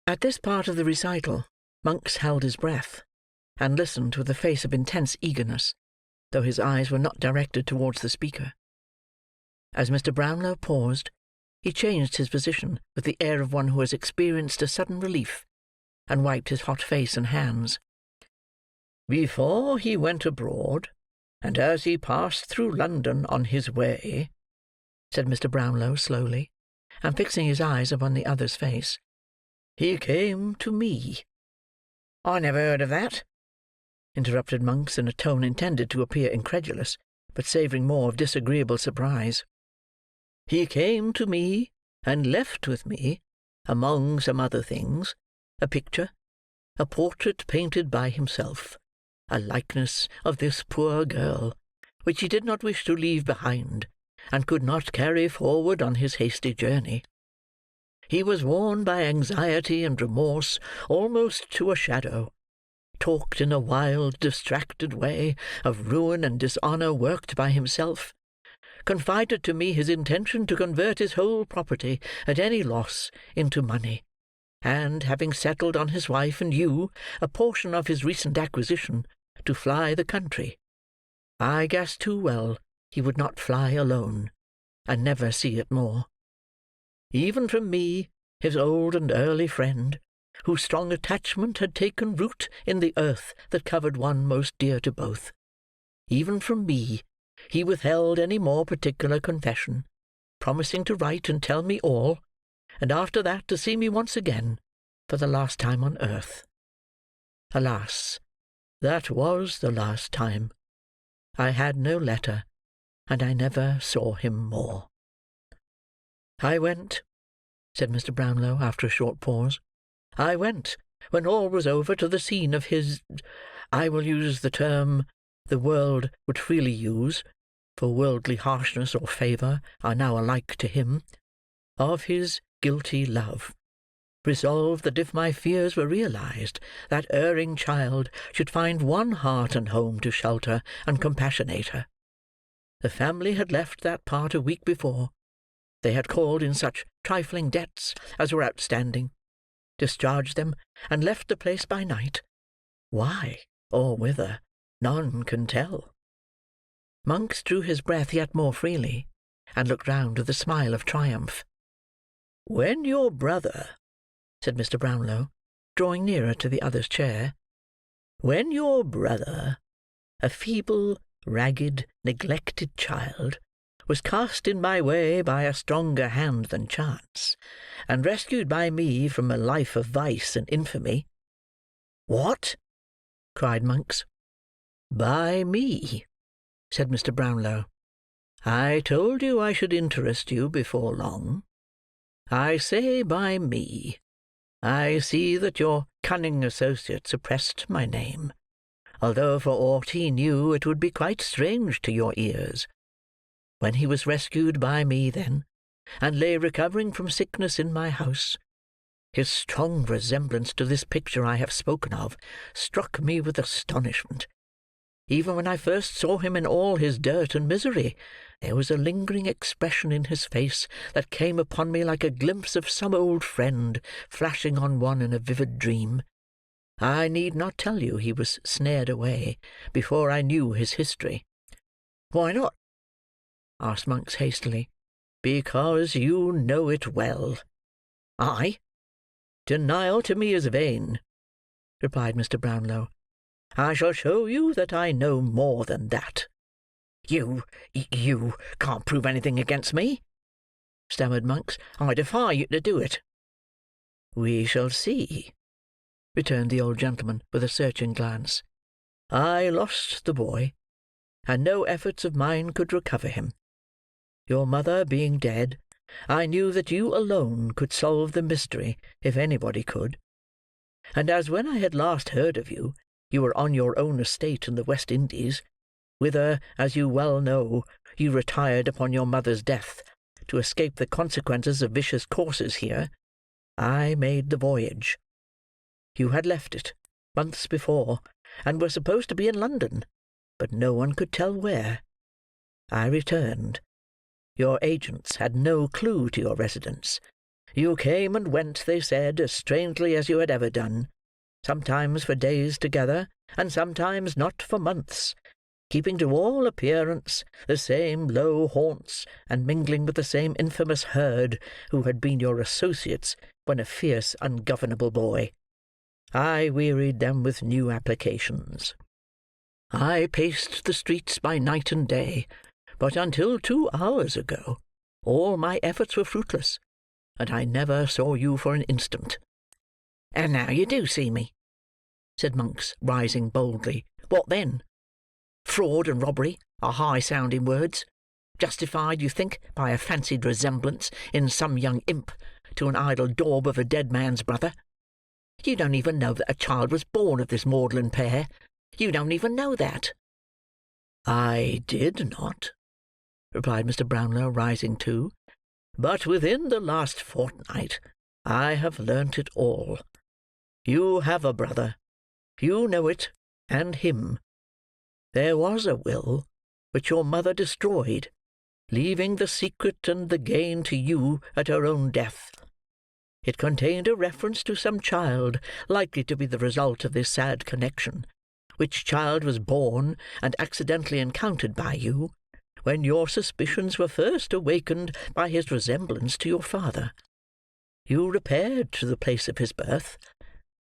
At this part of the recital, Monks held his breath, and listened with a face of intense eagerness, though his eyes were not directed towards the speaker. As Mr. Brownlow paused, he changed his position with the air of one who has experienced a sudden relief, and wiped his hot face and hands. "Before he went abroad, and as he passed through London on his way," said Mr. Brownlow slowly, and fixing his eyes upon the other's face, "he came to me." "I never heard of that," interrupted Monks in a tone intended to appear incredulous, but savouring more of disagreeable surprise. "He came to me, and left with me, among some other things, a picture, a portrait painted by himself, a likeness of this poor girl, which he did not wish to leave behind, and could not carry forward on his hasty journey. He was worn by anxiety and remorse almost to a shadow, talked in a wild, distracted way of ruin and dishonour worked by himself, confided to me his intention to convert his whole property, at any loss, into money, and, having settled on his wife and you a portion of his recent acquisition, to fly the country. I guessed too well he would not fly alone, and never see it more. Even from me, his old and early friend, whose strong attachment had taken root in the earth that covered one most dear to both, even from me he withheld any more particular confession, promising to write and tell me all, and after that to see me once again, for the last time on earth. Alas, that was the last time. I had no letter, and I never saw him more. "I went," said Mr. Brownlow, after a short pause, "I went, when all was over, to the scene of his—I will use the term the world would freely use, for worldly harshness or favour are now alike to him—of his guilty love, resolved that if my fears were realised, that erring child should find one heart and home to shelter and compassionate her. The family had left that part a week before. They had called in such trifling debts as were outstanding, discharged them, and left the place by night. Why, or whither, none can tell." Monks drew his breath yet more freely, and looked round with a smile of triumph. "When your brother," said Mr. Brownlow, drawing nearer to the other's chair, "when your brother, a feeble, ragged, neglected child, was cast in my way by a stronger hand than chance, and rescued by me from a life of vice and infamy—" "What?" cried Monks. "By me," said Mr. Brownlow. "I told you I should interest you before long. I say by me. I see that your cunning associate suppressed my name, although for aught he knew it would be quite strange to your ears. When he was rescued by me then, and lay recovering from sickness in my house, his strong resemblance to this picture I have spoken of struck me with astonishment. Even when I first saw him in all his dirt and misery, there was a lingering expression in his face that came upon me like a glimpse of some old friend flashing on one in a vivid dream. I need not tell you he was snared away before I knew his history." "Why not?" asked Monks hastily. "Because you know it well." "I?" "Denial to me is vain," replied Mr. Brownlow. I shall show you that I know more than that." You can't prove anything against me," stammered Monks. "I defy you to do it." "We shall see," returned the old gentleman, with a searching glance. "I lost the boy, and no efforts of mine could recover him. Your mother being dead, I knew that you alone could solve the mystery, if anybody could. And as when I had last heard of you, you were on your own estate in the West Indies, whither, as you well know, you retired upon your mother's death, to escape the consequences of vicious courses here, I made the voyage. You had left it, months before, and were supposed to be in London, but no one could tell where. I returned. Your agents had no clue to your residence. You came and went, they said, as strangely as you had ever done, sometimes for days together, and sometimes not for months, keeping to all appearance the same low haunts, and mingling with the same infamous herd who had been your associates when a fierce, ungovernable boy. I wearied them with new applications. I paced the streets by night and day, but until 2 hours ago, all my efforts were fruitless, and I never saw you for an instant." "And now you do see me," said Monks, rising boldly. "What then? Fraud and robbery are high-sounding words, justified, you think, by a fancied resemblance in some young imp to an idle daub of a dead man's brother. You don't even know that a child was born of this maudlin pair. You don't even know that." "I did not," replied Mr. Brownlow, rising too. "But within the last fortnight I have learnt it all. You have a brother. You know it, and him. There was a will, which your mother destroyed, leaving the secret and the gain to you at her own death. It contained a reference to some child likely to be the result of this sad connection, which child was born and accidentally encountered by you, when your suspicions were first awakened by his resemblance to your father. You repaired to the place of his birth.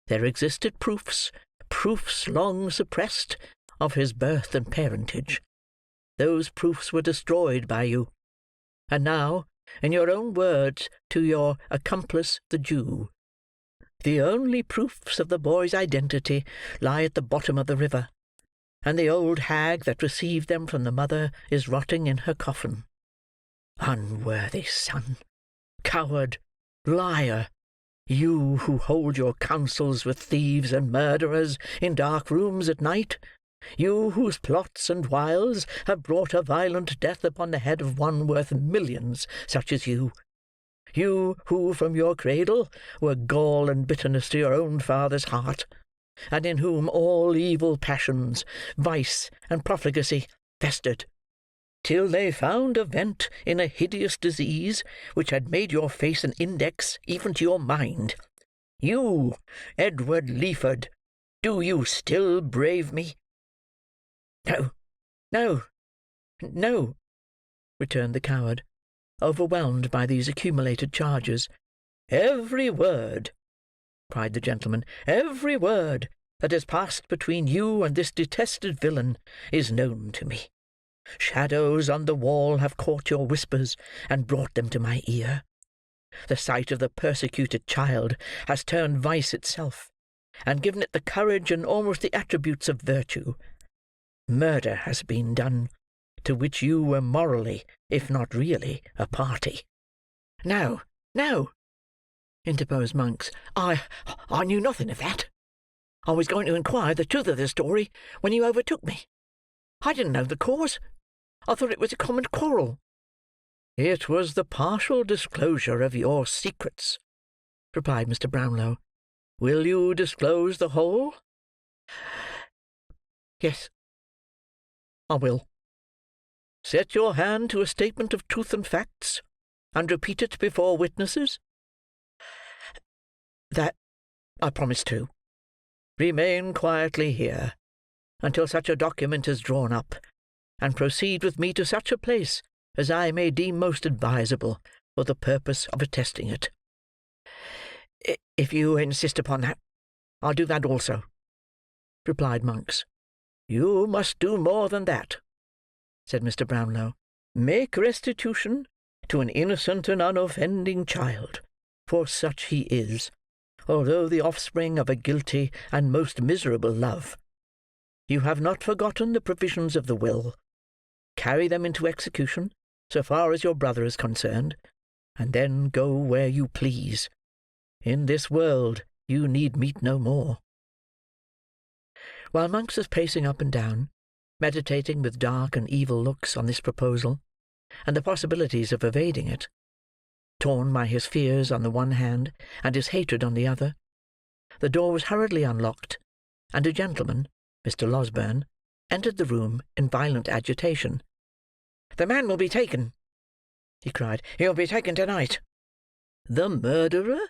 There existed proofs long suppressed, of his birth and parentage. Those proofs were destroyed by you. And now, in your own words to your accomplice the Jew, the only proofs of the boy's identity lie at the bottom of the river, and the old hag that received them from the mother is rotting in her coffin. Unworthy son! Coward! Liar! You who hold your counsels with thieves and murderers in dark rooms at night! You whose plots and wiles have brought a violent death upon the head of one worth millions, such as you! You who from your cradle were gall and bitterness to your own father's heart, and in whom all evil passions, vice, and profligacy festered, till they found a vent in a hideous disease which had made your face an index even to your mind. You, Edward Leeford, do you still brave me?" No, returned the coward, overwhelmed by these accumulated charges. "Every word," cried the gentleman, "every word that has passed between you and this detested villain is known to me. Shadows on the wall have caught your whispers and brought them to my ear. The sight of the persecuted child has turned vice itself, and given it the courage and almost the attributes of virtue. Murder has been done, to which you were morally, if not really, a party." No, interposed Monks. I knew nothing of that. I was going to inquire the truth of the story when you overtook me. I didn't know the cause. I thought it was a common quarrel." "It was the partial disclosure of your secrets," replied Mr. Brownlow. "Will you disclose the whole?" "Yes, I will." "Set your hand to a statement of truth and facts, and repeat it before witnesses?" "That I promise to." "Remain quietly here, until such a document is drawn up, and proceed with me to such a place as I may deem most advisable for the purpose of attesting it." "If you insist upon that, I'll do that also." replied Monks. "You must do more than that," said Mr. Brownlow. "Make restitution to an innocent and unoffending child, for such he is, although the offspring of a guilty and most miserable love. You have not forgotten the provisions of the will. Carry them into execution, so far as your brother is concerned, and then go where you please. In this world you need meet no more." While Monks was pacing up and down, meditating with dark and evil looks on this proposal, and the possibilities of evading it, torn by his fears on the one hand, and his hatred on the other, the door was hurriedly unlocked, and a gentleman, Mr. Losberne, entered the room in violent agitation. "The man will be taken," he cried. "He will be taken to-night." "The murderer?"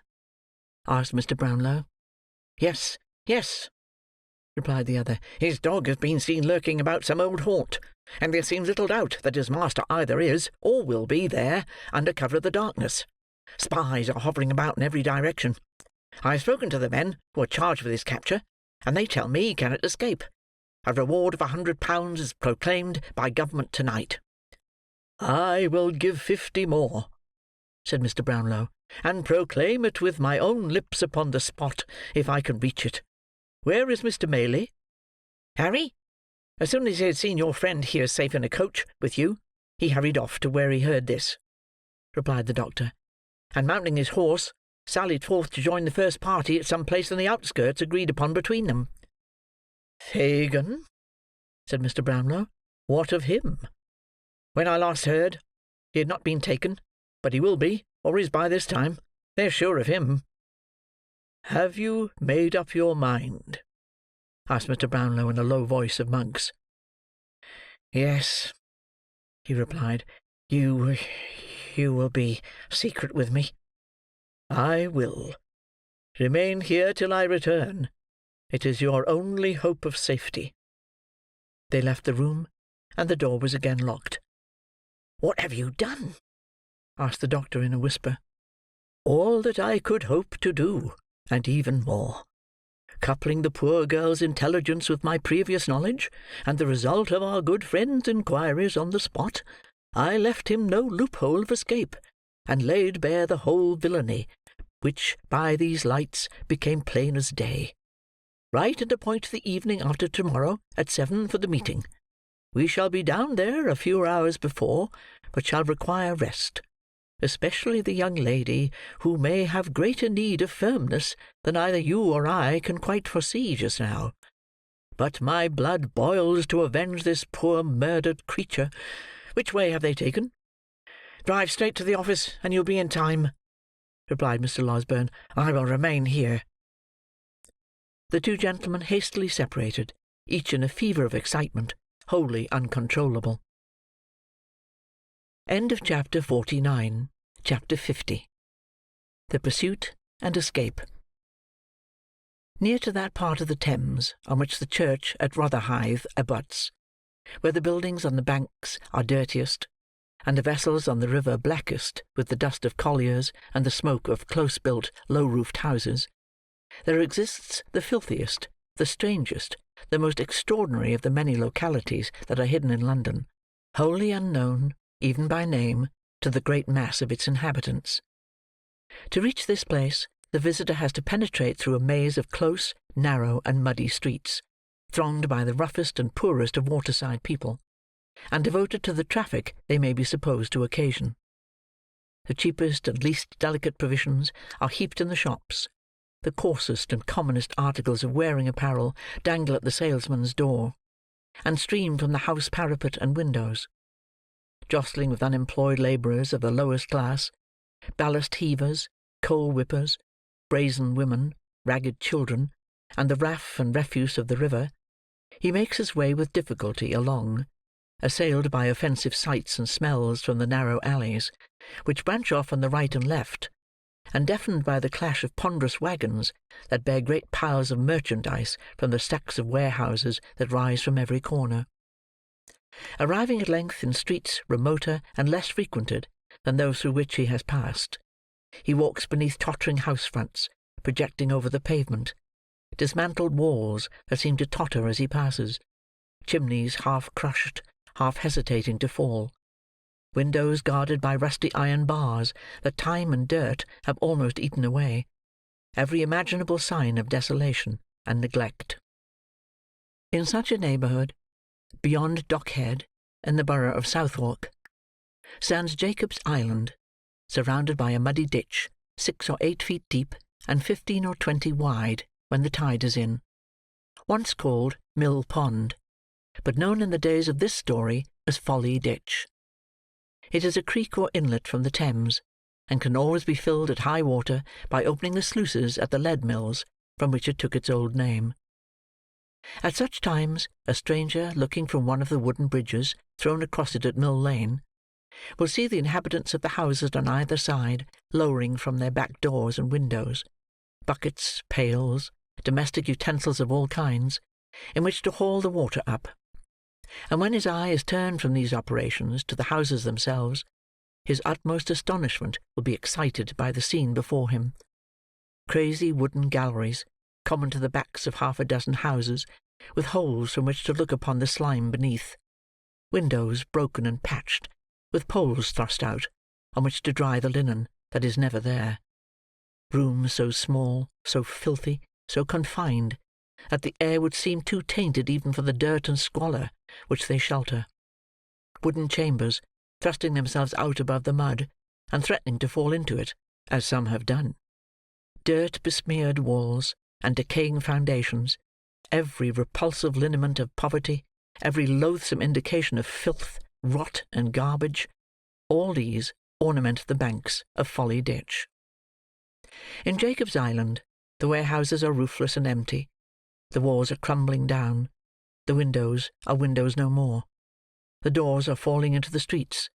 asked Mr. Brownlow. "Yes, yes," replied the other. "His dog has been seen lurking about some old haunt, and there seems little doubt that his master either is, or will be, there, under cover of the darkness. Spies are hovering about in every direction. I have spoken to the men who are charged with his capture, and they tell me he cannot escape. A reward of £100 is proclaimed by government to-night." "I will give 50 more," said Mr. Brownlow, "and proclaim it with my own lips upon the spot, if I can reach it. Where is Mr. Maylie?" "Harry, as soon as he had seen your friend here safe in a coach with you, he hurried off to where he heard this," replied the doctor, "and mounting his horse, sallied forth to join the first party at some place in the outskirts agreed upon between them." "Fagin?" said Mr. Brownlow. "What of him?" "When I last heard, he had not been taken, but he will be, or is by this time. They're sure of him." "Have you made up your mind?" asked Mr. Brownlow in a low voice of Monks. "Yes," he replied. You will be secret with me?" "I will. Remain here till I return. It is your only hope of safety." They left the room, and the door was again locked. "What have you done?" asked the doctor in a whisper. "All that I could hope to do, and even more. Coupling the poor girl's intelligence with my previous knowledge, and the result of our good friend's inquiries on the spot, I left him no loophole of escape, and laid bare the whole villainy, which, by these lights, became plain as day. Write and appoint the evening after to-morrow at 7 for the meeting. We shall be down there a few hours before, but shall require rest, especially the young lady, who may have greater need of firmness than either you or I can quite foresee just now. But my blood boils to avenge this poor murdered creature. Which way have they taken?" "Drive straight to the office, and you'll be in time," replied Mr. Losberne. "I will remain here." The two gentlemen hastily separated, each in a fever of excitement, wholly uncontrollable. End of Chapter 49. Chapter 50. The Pursuit and Escape. Near to that part of the Thames on which the church at Rotherhithe abuts, where the buildings on the banks are dirtiest, and the vessels on the river blackest with the dust of colliers and the smoke of close-built, low-roofed houses, there exists the filthiest, the strangest, the most extraordinary of the many localities that are hidden in London, wholly unknown, even by name, to the great mass of its inhabitants. To reach this place, the visitor has to penetrate through a maze of close, narrow, and muddy streets, thronged by the roughest and poorest of waterside people, and devoted to the traffic they may be supposed to occasion. The cheapest and least delicate provisions are heaped in the shops. The coarsest and commonest articles of wearing apparel dangle at the salesman's door, and stream from the house parapet and windows. Jostling with unemployed labourers of the lowest class, ballast heavers, coal whippers, brazen women, ragged children, and the raff and refuse of the river, he makes his way with difficulty along, assailed by offensive sights and smells from the narrow alleys, which branch off on the right and left, and deafened by the clash of ponderous waggons that bear great piles of merchandise from the stacks of warehouses that rise from every corner. Arriving at length in streets remoter and less frequented than those through which he has passed, he walks beneath tottering house-fronts, projecting over the pavement, dismantled walls that seem to totter as he passes, chimneys half crushed, half hesitating to fall, windows guarded by rusty iron bars that time and dirt have almost eaten away, every imaginable sign of desolation and neglect. In such a neighbourhood, beyond Dockhead, in the borough of Southwark, stands Jacob's Island, surrounded by a muddy ditch 6 or 8 feet deep and 15 or 20 wide when the tide is in, once called Mill Pond, but known in the days of this story as Folly Ditch. It is a creek or inlet from the Thames, and can always be filled at high water by opening the sluices at the lead mills from which it took its old name. At such times, a stranger looking from one of the wooden bridges thrown across it at Mill Lane will see the inhabitants of the houses on either side lowering from their back doors and windows, buckets, pails, domestic utensils of all kinds, in which to haul the water up; and when his eye is turned from these operations to the houses themselves, his utmost astonishment will be excited by the scene before him. Crazy wooden galleries, common to the backs of half a dozen houses, with holes from which to look upon the slime beneath; windows broken and patched, with poles thrust out, on which to dry the linen that is never there; rooms so small, so filthy, so confined, that the air would seem too tainted even for the dirt and squalor which they shelter; wooden chambers, thrusting themselves out above the mud, and threatening to fall into it, as some have done; dirt-besmeared walls, and decaying foundations; every repulsive lineament of poverty, every loathsome indication of filth, rot, and garbage; all these ornament the banks of Folly Ditch. In Jacob's Island, the warehouses are roofless and empty; the walls are crumbling down; the windows are windows no more; the doors are falling into the streets;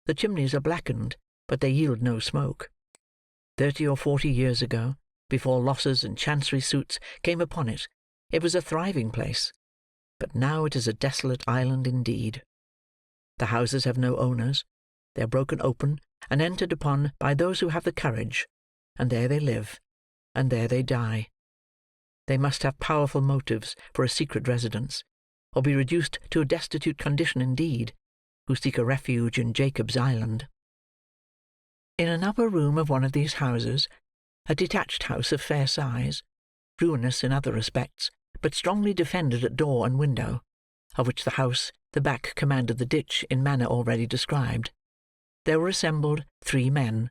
the chimneys are blackened, but they yield no smoke. 30 or 40 years ago, before losses and chancery suits came upon it, it was a thriving place; but now it is a desolate island indeed. The houses have no owners; they are broken open and entered upon by those who have the courage, and there they live, and there they die. They must have powerful motives for a secret residence, or be reduced to a destitute condition indeed, who seek a refuge in Jacob's Island. In an upper room of one of these houses, a detached house of fair size, ruinous in other respects, but strongly defended at door and window, of which the house, the back commanded the ditch in manner already described, there were assembled 3 men,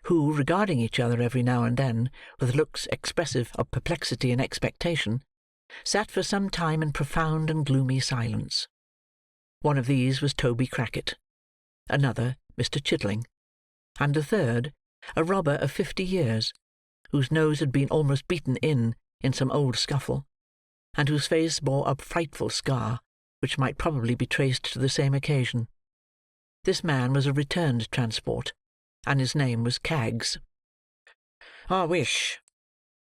who, regarding each other every now and then, with looks expressive of perplexity and expectation, sat for some time in profound and gloomy silence. One of these was Toby Crackit, another Mr. Chitling, and the third a robber of 50 years, whose nose had been almost beaten in some old scuffle, and whose face bore a frightful scar, which might probably be traced to the same occasion. This man was a returned transport, and his name was Kaggs. "I wish,"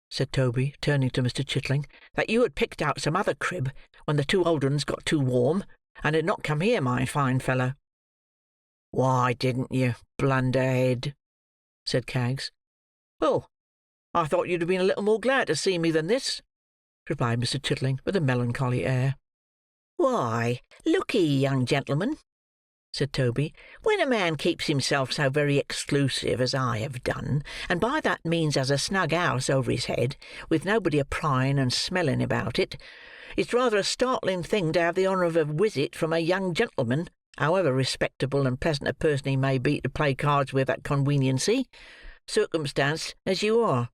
said Toby, turning to Mr. Chitling, "that you had picked out some other crib when the 2 old uns got too warm, and had not come here, my fine fellow." "Why didn't you, blunderhead?" said Kaggs. "Oh, I thought you'd have been a little more glad to see me than this," replied Mr. Chitling, with a melancholy air. "Why, look'ee, young gentleman," said Toby, "when a man keeps himself so very exclusive as I have done, and by that means has a snug house over his head, with nobody a prying and smelling about it, it's rather a startling thing to have the honour of a visit from a young gentleman, however respectable and pleasant a person he may be to play cards with at conweniency, circumstanced as you are.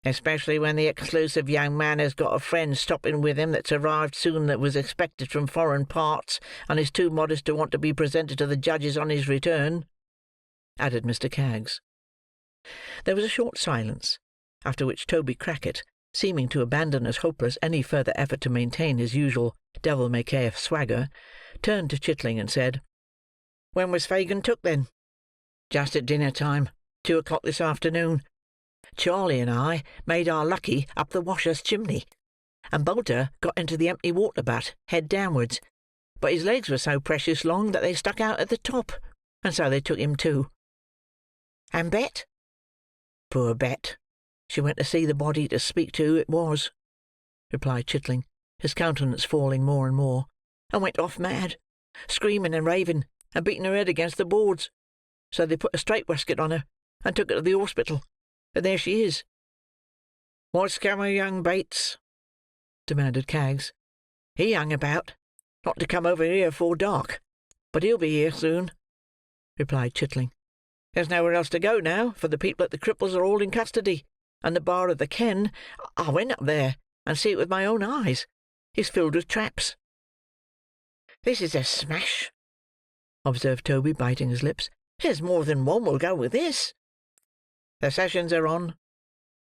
Especially when the exclusive young man has got a friend stopping with him that's arrived soon that was expected from foreign parts, and is too modest to want to be presented to the judges on his return," added Mr. Kaggs. There was a short silence, after which Toby Crackit, seeming to abandon as hopeless any further effort to maintain his usual devil-may-care swagger, turned to Chitling and said, "When was Fagin took, then?" "Just at dinner time, 2 o'clock this afternoon. Charley and I made our lucky up the washer's chimney, and Bolter got into the empty water butt, head downwards, but his legs were so precious long that they stuck out at the top, and so they took him too." "And Bet?" "Poor Bet! She went to see the body to speak to who it was," replied Chitling, his countenance falling more and more, "and went off mad, screaming and raving, and beating her head against the boards. So they put a strait waistcoat on her, and took her to the hospital, and there she is." "What's come of young Bates?" demanded Kaggs. "He hung about, not to come over here afore dark, but he'll be here soon," replied Chitling. "There's nowhere else to go now, for the people at the Cripples are all in custody, and the bar of the ken, I went up there, and see it with my own eyes, is filled with traps." "This is a smash," observed Toby, biting his lips. "There's more than one will go with this." "The sessions are on,"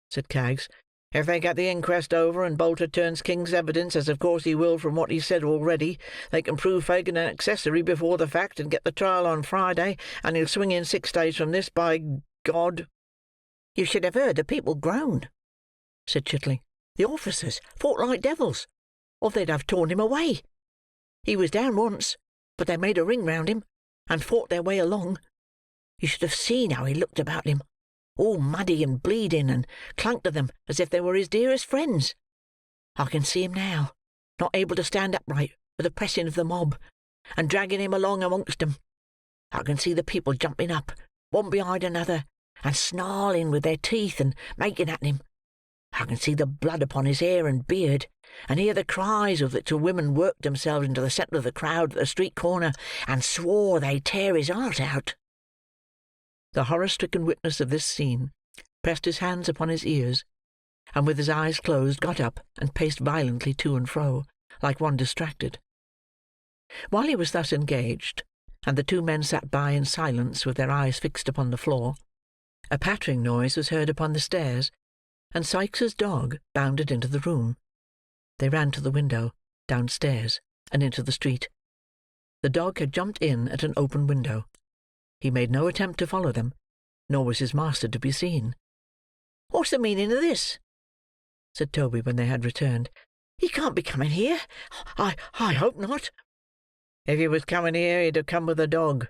said Kaggs. "If they get the inquest over, and Bolter turns King's evidence, as of course he will from what he's said already, they can prove Fagin an accessory before the fact, and get the trial on Friday, and he'll swing in 6 days from this, by God." "You should have heard the people groan," said Chitling. "The officers fought like devils, or they'd have torn him away. He was down once, but they made a ring round him, and fought their way along. You should have seen how he looked about him, all muddy and bleeding, and clung to them as if they were his dearest friends. I can see him now, not able to stand upright for the pressing of the mob, and dragging him along amongst them. I can see the people jumping up, one behind another, and snarling with their teeth, and making at him. I can see the blood upon his hair and beard, and hear the cries of the two women worked themselves into the centre of the crowd at the street corner, and swore they'd tear his heart out." The horror-stricken witness of this scene pressed his hands upon his ears, and with his eyes closed got up and paced violently to and fro, like one distracted. While he was thus engaged, and the two men sat by in silence with their eyes fixed upon the floor, a pattering noise was heard upon the stairs, and Sikes's dog bounded into the room. They ran to the window, downstairs, and into the street. The dog had jumped in at an open window. He made no attempt to follow them, nor was his master to be seen. "What's the meaning of this?" said Toby, when they had returned. "He can't be coming here. I hope not." "If he was coming here, he'd have come with the dog,"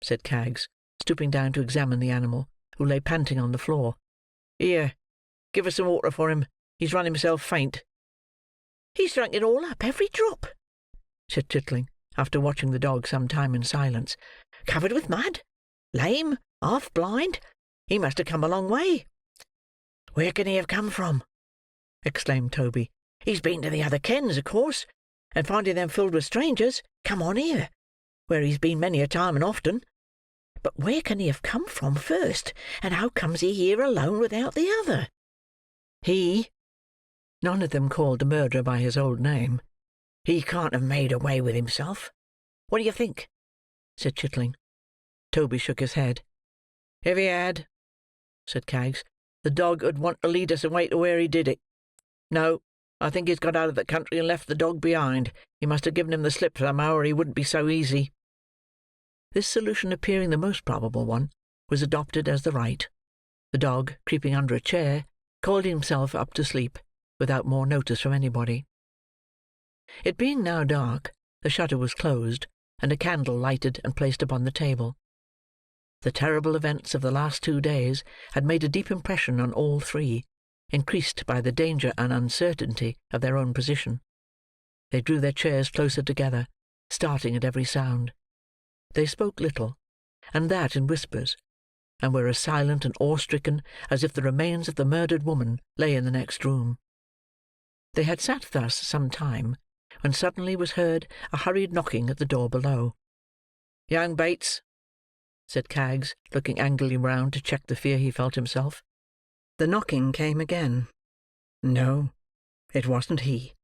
said Kaggs, stooping down to examine the animal, who lay panting on the floor. "Here, give us some water for him. He's run himself faint." "He's drunk it all up, every drop," said Chitling, after watching the dog some time in silence. "Covered with mud, lame, half blind. He must have come a long way." "Where can he have come from?" exclaimed Toby. "He's been to the other kens, of course, and finding them filled with strangers, come on here, where he's been many a time and often. But where can he have come from first, and how comes he here alone without the other?" "He," none of them called the murderer by his old name, "he can't have made away with himself. What do you think?" said Chitling. Toby shook his head. "If he had," said Kaggs, "the dog would want to lead us away to where he did it. No, I think he's got out of the country and left the dog behind. He must have given him the slip somehow, or he wouldn't be so easy." This solution appearing the most probable one, was adopted as the right. The dog, creeping under a chair, coiled himself up to sleep, without more notice from anybody. It being now dark, the shutter was closed, and a candle lighted and placed upon the table. The terrible events of the last 2 days had made a deep impression on all three, increased by the danger and uncertainty of their own position. They drew their chairs closer together, starting at every sound. They spoke little, and that in whispers, and were as silent and awe-stricken as if the remains of the murdered woman lay in the next room. They had sat thus some time, when suddenly was heard a hurried knocking at the door below. "Young Bates," said Kaggs, looking angrily round to check the fear he felt himself. The knocking came again. No, it wasn't he.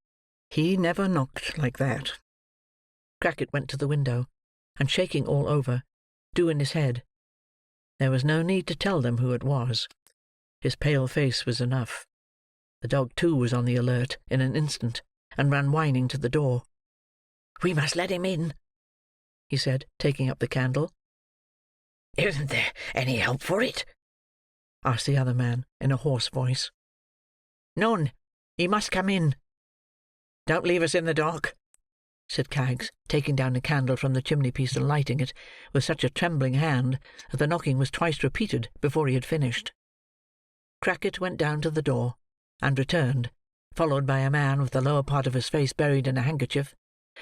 He never knocked like that. Crackit went to the window, and shaking all over, drew in his head. There was no need to tell them who it was. His pale face was enough. The dog, too, was on the alert in an instant, and ran whining to the door. "We must let him in," he said, taking up the candle. "Isn't there any help for it?" asked the other man, in a hoarse voice. "None. He must come in." "Don't leave us in the dark," said Kaggs, taking down a candle from the chimney-piece and lighting it, with such a trembling hand that the knocking was twice repeated before he had finished. Crackit went down to the door, and returned, followed by a man with the lower part of his face buried in a handkerchief,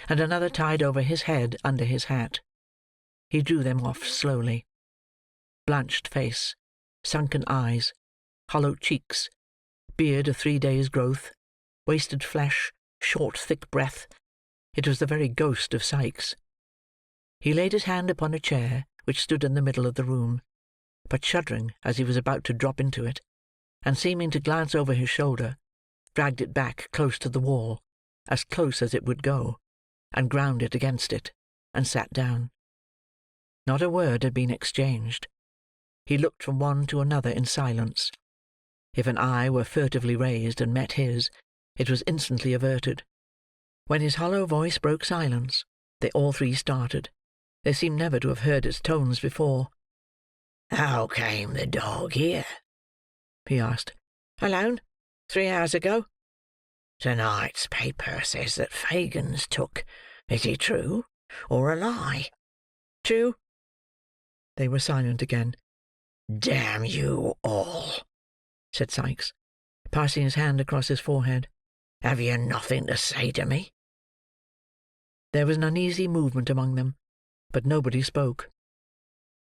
and another tied over his head under his hat. He drew them off slowly. Blanched face, sunken eyes, hollow cheeks, beard of 3 days' growth, wasted flesh, short thick breath. It was the very ghost of Sikes. He laid his hand upon a chair which stood in the middle of the room, but shuddering as he was about to drop into it, and seeming to glance over his shoulder, dragged it back close to the wall, as close as it would go, and ground it against it, and sat down. Not a word had been exchanged. He looked from one to another in silence. If an eye were furtively raised and met his, it was instantly averted. When his hollow voice broke silence, they all three started. They seemed never to have heard its tones before. "How came the dog here?" he asked. "Alone. 3 hours ago." "To-night's paper says that Fagin's took. Is it true, or a lie?" "True." They were silent again. "Damn you all," said Sikes, passing his hand across his forehead. "Have you nothing to say to me?" There was an uneasy movement among them, but nobody spoke.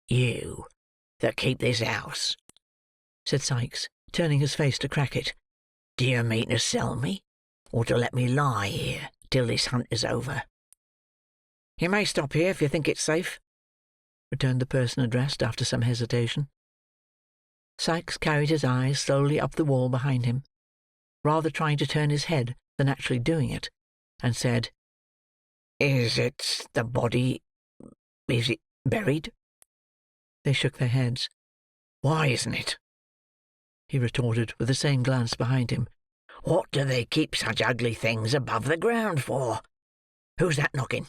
"You that keep this house," said Sikes, turning his face to Crackit, "do you mean to sell me, or to let me lie here till this hunt is over?" "You may stop here if you think it's safe," returned the person addressed, after some hesitation. Sikes carried his eyes slowly up the wall behind him, rather trying to turn his head than actually doing it, and said, "Is it the body? Is it buried?" They shook their heads. "Why isn't it?" he retorted, with the same glance behind him. "What do they keep such ugly things above the ground for? Who's that knocking?"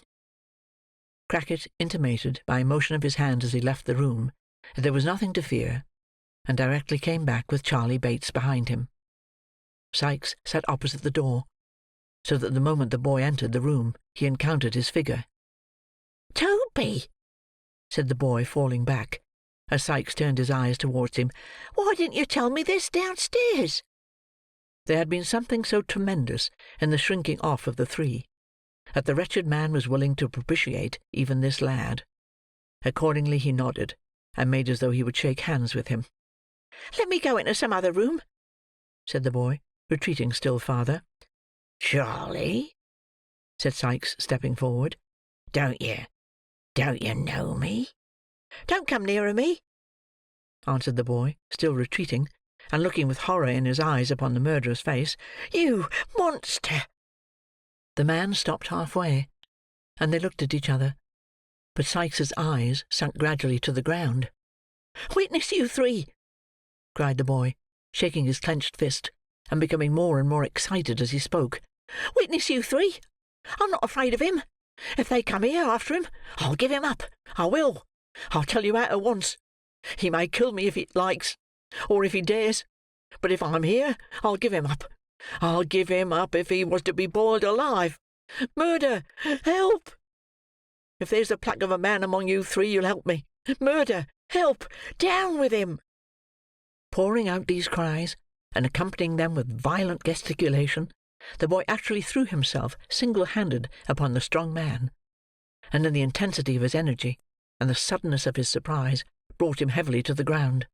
Crackit intimated, by a motion of his hand as he left the room, that there was nothing to fear, and directly came back with Charley Bates behind him. Sikes sat opposite the door, so that the moment the boy entered the room, he encountered his figure. "Toby," said the boy, falling back, as Sikes turned his eyes towards him, "why didn't you tell me this downstairs?" There had been something so tremendous in the shrinking off of the three, that the wretched man was willing to propitiate even this lad. Accordingly he nodded, and made as though he would shake hands with him. "Let me go into some other room," said the boy, retreating still farther. "Charley," said Sikes, stepping forward, don't you know me?" "Don't come nearer me," answered the boy, still retreating, and looking with horror in his eyes upon the murderer's face. "You monster!" The man stopped halfway, and they looked at each other, but Sikes's eyes sunk gradually to the ground. "Witness, you three!" cried the boy, shaking his clenched fist, and becoming more and more excited as he spoke. "Witness, you three! I'm not afraid of him. If they come here after him, I'll give him up. I will. I'll tell you out at once. He may kill me if he likes, or if he dares, but if I'm here, I'll give him up. I'll give him up if he was to be boiled alive. Murder! Help! If there's the pluck of a man among you three, you'll help me. Murder! Help! Down with him!" Pouring out these cries, and accompanying them with violent gesticulation, the boy actually threw himself single-handed upon the strong man, and in the intensity of his energy, and the suddenness of his surprise, brought him heavily to the ground.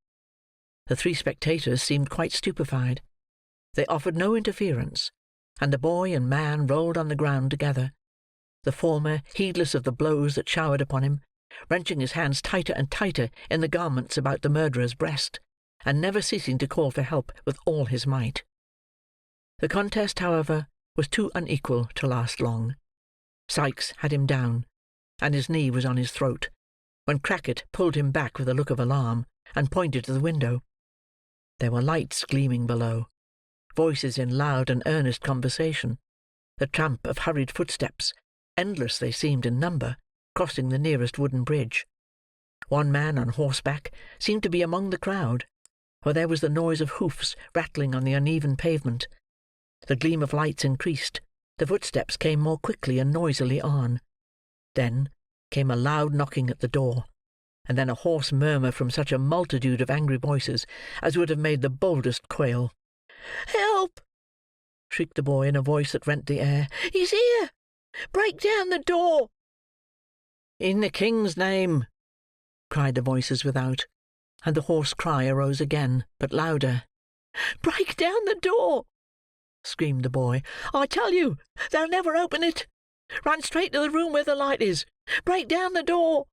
The three spectators seemed quite stupefied. They offered no interference, and the boy and man rolled on the ground together, the former heedless of the blows that showered upon him, wrenching his hands tighter and tighter in the garments about the murderer's breast, and never ceasing to call for help with all his might. The contest, however, was too unequal to last long. Sikes had him down, and his knee was on his throat, when Crackit pulled him back with a look of alarm, and pointed to the window. There were lights gleaming below, voices in loud and earnest conversation, the tramp of hurried footsteps, endless they seemed in number, crossing the nearest wooden bridge. One man on horseback seemed to be among the crowd, for there was the noise of hoofs rattling on the uneven pavement. The gleam of lights increased, the footsteps came more quickly and noisily on. Then came a loud knocking at the door, and then a hoarse murmur from such a multitude of angry voices as would have made the boldest quail. "Help!" shrieked the boy in a voice that rent the air. "He's here! Break down the door!" "In the King's name!" cried the voices without, and the hoarse cry arose again, but louder. "Break down the door!" screamed the boy. "I tell you, they'll never open it. Run straight to the room where the light is. Break down the door!"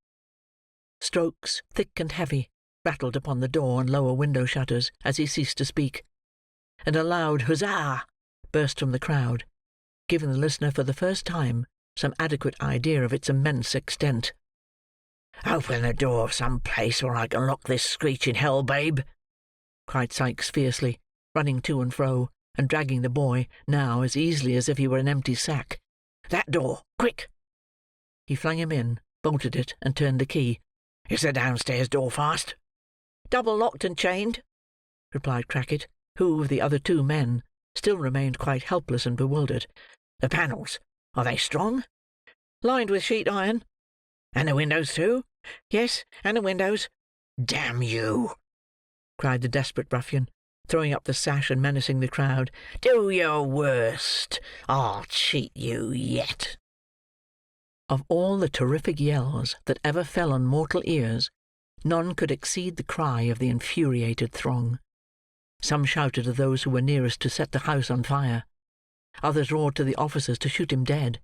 Strokes, thick and heavy, rattled upon the door and lower window shutters as he ceased to speak, and a loud huzzah burst from the crowd, giving the listener for the first time some adequate idea of its immense extent. "Open the door of some place where I can lock this screeching hell babe!" cried Sikes fiercely, running to and fro, and dragging the boy, now, as easily as if he were an empty sack. "That door! Quick!" He flung him in, bolted it, and turned the key. "Is the downstairs door fast?" "Double locked and chained," replied Crackit, who, with the other two men, still remained quite helpless and bewildered. "The panels, are they strong?" "Lined with sheet iron." "And the windows too?" "Yes, and the windows." "Damn you!" cried the desperate ruffian, throwing up the sash and menacing the crowd. "Do your worst. I'll cheat you yet." Of all the terrific yells that ever fell on mortal ears, none could exceed the cry of the infuriated throng. Some shouted to those who were nearest to set the house on fire. Others roared to the officers to shoot him dead.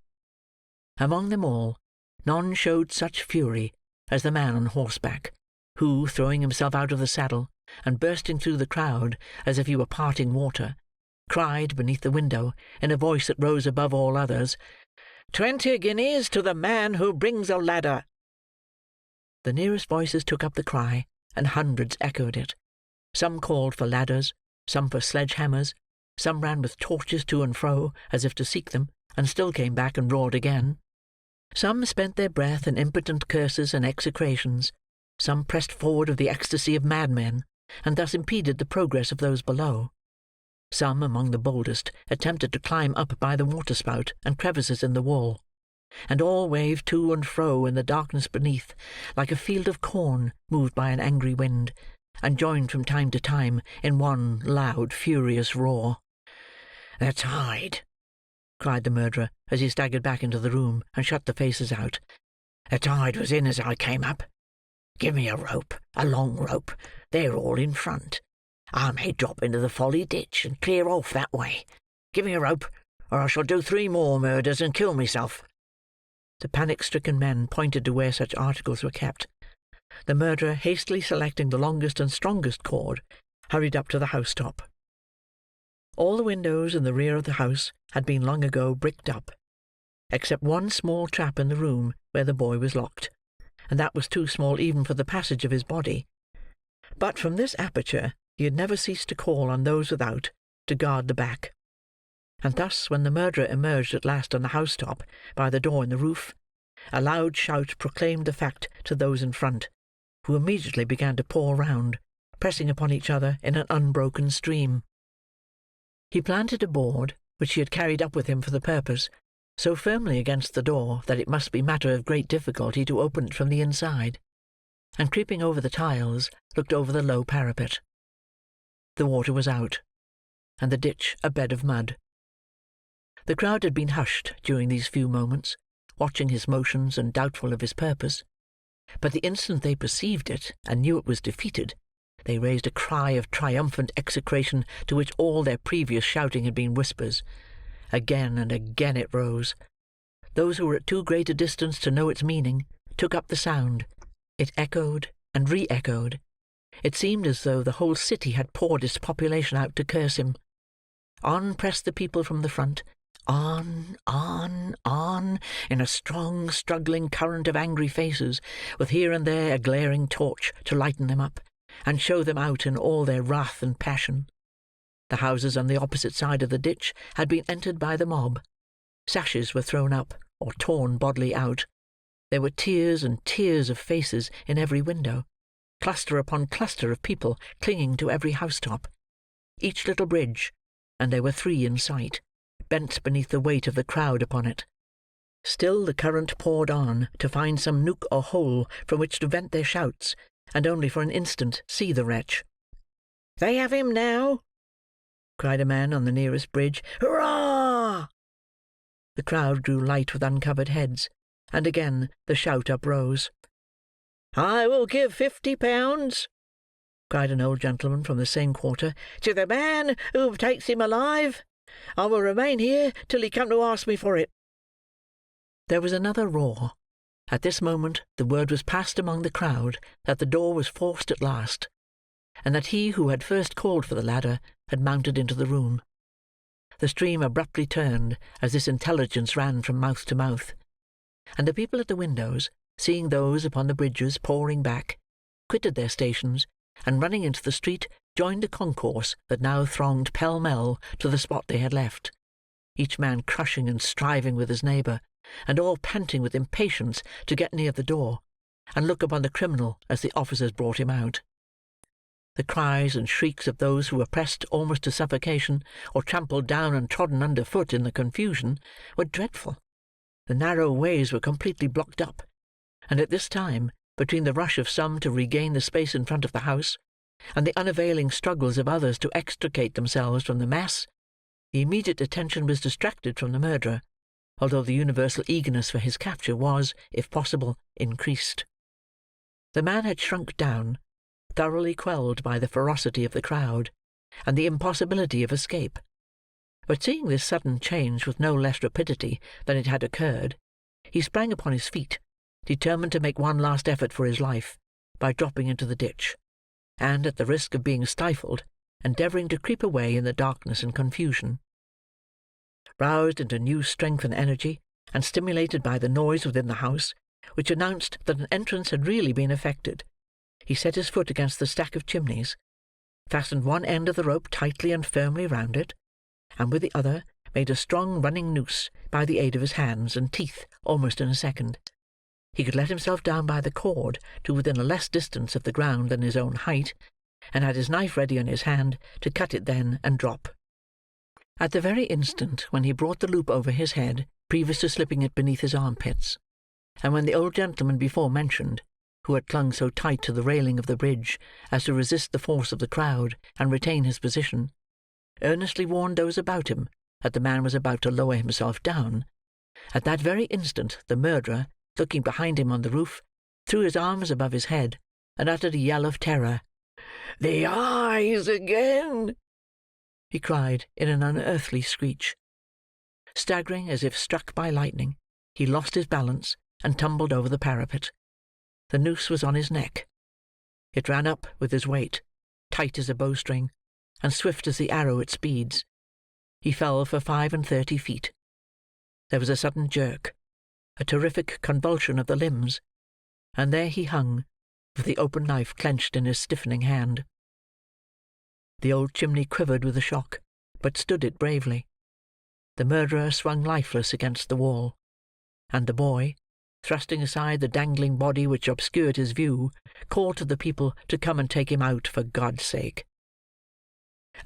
Among them all, none showed such fury as the man on horseback, who, throwing himself out of the saddle, and bursting through the crowd as if he were parting water, cried beneath the window, in a voice that rose above all others, "20 guineas to the man who brings a ladder!" The nearest voices took up the cry, and hundreds echoed it. Some called for ladders, some for sledge-hammers, some ran with torches to and fro, as if to seek them, and still came back and roared again. Some spent their breath in impotent curses and execrations, some pressed forward with the ecstasy of madmen, and thus impeded the progress of those below. Some, among the boldest, attempted to climb up by the waterspout and crevices in the wall, and all waved to and fro in the darkness beneath, like a field of corn moved by an angry wind, and joined from time to time in one loud, furious roar. "The tide!" cried the murderer, as he staggered back into the room, and shut the faces out. "The tide was in as I came up. Give me a rope, a long rope. They're all in front. I may drop into the folly ditch, and clear off that way. Give me a rope, or I shall do 3 more murders and kill myself." The panic-stricken men pointed to where such articles were kept. The murderer, hastily selecting the longest and strongest cord, hurried up to the house-top. All the windows in the rear of the house had been long ago bricked up, except one small trap in the room where the boy was locked, and that was too small even for the passage of his body. But from this aperture he had never ceased to call on those without to guard the back; and thus, when the murderer emerged at last on the house-top, by the door in the roof, a loud shout proclaimed the fact to those in front, who immediately began to pour round, pressing upon each other in an unbroken stream. He planted a board, which he had carried up with him for the purpose, so firmly against the door that it must be matter of great difficulty to open it from the inside, and creeping over the tiles, looked over the low parapet. The water was out, and the ditch a bed of mud. The crowd had been hushed during these few moments, watching his motions and doubtful of his purpose; but the instant they perceived it, and knew it was defeated, they raised a cry of triumphant execration to which all their previous shouting had been whispers. Again and again it rose. Those who were at too great a distance to know its meaning took up the sound. It echoed and re-echoed. It seemed as though the whole city had poured its population out to curse him. On pressed the people from the front, on, in a strong, struggling current of angry faces, with here and there a glaring torch to lighten them up, and show them out in all their wrath and passion. The houses on the opposite side of the ditch had been entered by the mob. Sashes were thrown up, or torn bodily out. There were tiers and tiers of faces in every window, cluster upon cluster of people clinging to every house-top. Each little bridge, and there were 3 in sight, bent beneath the weight of the crowd upon it. Still the current poured on, to find some nook or hole from which to vent their shouts, and only for an instant see the wretch. "They have him now!" cried a man on the nearest bridge. "Hurrah!" The crowd grew light with uncovered heads, and again the shout uprose. "I will give £50," cried an old gentleman from the same quarter, "to the man who takes him alive. I will remain here till he come to ask me for it." There was another roar. At this moment the word was passed among the crowd that the door was forced at last, and that he who had first called for the ladder had mounted into the room. The stream abruptly turned as this intelligence ran from mouth to mouth, and the people at the windows, seeing those upon the bridges pouring back, quitted their stations, and running into the street, joined the concourse that now thronged pell-mell to the spot they had left, each man crushing and striving with his neighbour, and all panting with impatience to get near the door, and look upon the criminal as the officers brought him out. The cries and shrieks of those who were pressed almost to suffocation, or trampled down and trodden under foot in the confusion, were dreadful. The narrow ways were completely blocked up, and at this time, between the rush of some to regain the space in front of the house, and the unavailing struggles of others to extricate themselves from the mass, the immediate attention was distracted from the murderer, although the universal eagerness for his capture was, if possible, increased. The man had shrunk down, thoroughly quelled by the ferocity of the crowd, and the impossibility of escape. But seeing this sudden change with no less rapidity than it had occurred, he sprang upon his feet, determined to make one last effort for his life, by dropping into the ditch, and, at the risk of being stifled, endeavouring to creep away in the darkness and confusion. Roused into new strength and energy, and stimulated by the noise within the house, which announced that an entrance had really been effected, he set his foot against the stack of chimneys, fastened one end of the rope tightly and firmly round it, and with the other made a strong running noose by the aid of his hands and teeth almost in a second. He could let himself down by the cord to within a less distance of the ground than his own height, and had his knife ready in his hand to cut it then and drop. At the very instant when he brought the loop over his head, previous to slipping it beneath his armpits, and when the old gentleman before mentioned, who had clung so tight to the railing of the bridge as to resist the force of the crowd and retain his position, earnestly warned those about him that the man was about to lower himself down, at that very instant the murderer, looking behind him on the roof, threw his arms above his head, and uttered a yell of terror. "The eyes again!" he cried in an unearthly screech. Staggering as if struck by lightning, he lost his balance and tumbled over the parapet. The noose was on his neck. It ran up with his weight, tight as a bowstring, and swift as the arrow it speeds. He fell for 35 feet. There was a sudden jerk, a terrific convulsion of the limbs, and there he hung, with the open knife clenched in his stiffening hand. The old chimney quivered with the shock, but stood it bravely. The murderer swung lifeless against the wall, and the boy, thrusting aside the dangling body which obscured his view, called to the people to come and take him out for God's sake.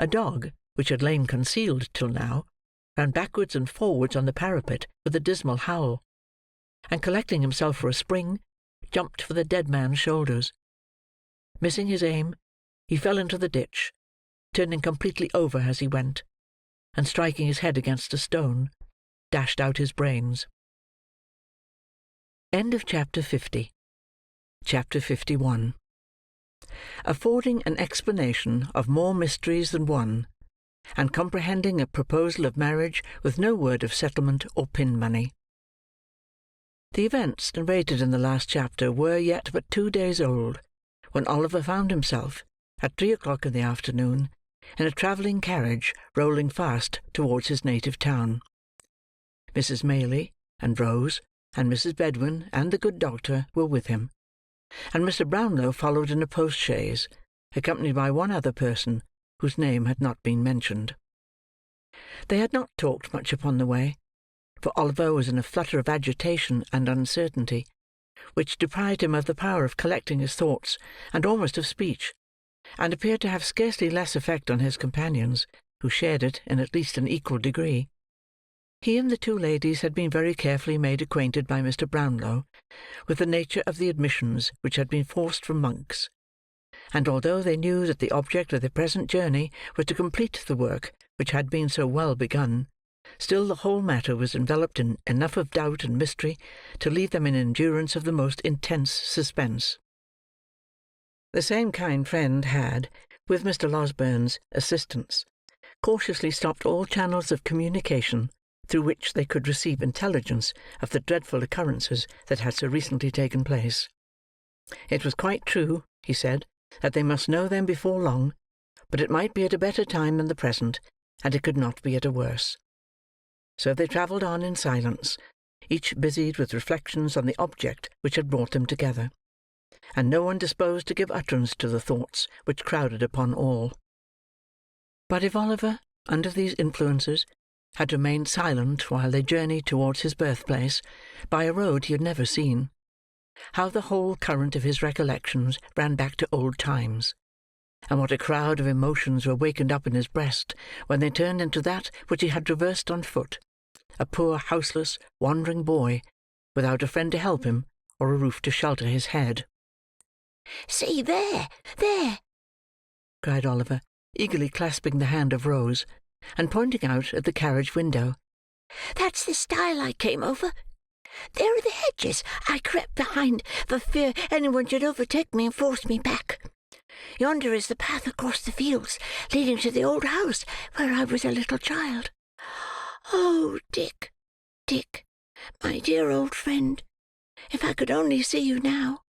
A dog, which had lain concealed till now, ran backwards and forwards on the parapet with a dismal howl, and collecting himself for a spring, jumped for the dead man's shoulders. Missing his aim, he fell into the ditch, turning completely over as he went, and striking his head against a stone, dashed out his brains. End of Chapter 50. Chapter 51. Affording an explanation of more mysteries than one, and comprehending a proposal of marriage with no word of settlement or pin money. The events narrated in the last chapter were yet but 2 days old, when Oliver found himself, at 3 o'clock in the afternoon, in a travelling carriage rolling fast towards his native town. Mrs. Maylie, and Rose, and Mrs. Bedwin, and the good doctor were with him, and Mr. Brownlow followed in a post-chaise, accompanied by one other person, whose name had not been mentioned. They had not talked much upon the way, for Oliver was in a flutter of agitation and uncertainty, which deprived him of the power of collecting his thoughts, and almost of speech, and appeared to have scarcely less effect on his companions, who shared it in at least an equal degree. He and the two ladies had been very carefully made acquainted by Mr. Brownlow with the nature of the admissions which had been forced from monks, and although they knew that the object of their present journey was to complete the work which had been so well begun, still the whole matter was enveloped in enough of doubt and mystery to leave them in endurance of the most intense suspense. The same kind friend had, with Mr. Losberne's assistance, cautiously stopped all channels of communication through which they could receive intelligence of the dreadful occurrences that had so recently taken place. It was quite true, he said, that they must know them before long, but it might be at a better time than the present, and it could not be at a worse. So they travelled on in silence, each busied with reflections on the object which had brought them together, and no one disposed to give utterance to the thoughts which crowded upon all. But if Oliver, under these influences, had remained silent while they journeyed towards his birthplace, by a road he had never seen, how the whole current of his recollections ran back to old times, and what a crowd of emotions were wakened up in his breast when they turned into that which he had traversed on foot, a poor houseless, wandering boy, without a friend to help him, or a roof to shelter his head. "See there, there!" cried Oliver, eagerly clasping the hand of Rose, and pointing out at the carriage window. "That's the stile I came over. There are the hedges I crept behind for fear anyone should overtake me and force me back. Yonder is the path across the fields leading to the old house where I was a little child. Oh, Dick, Dick, my dear old friend, if I could only see you now."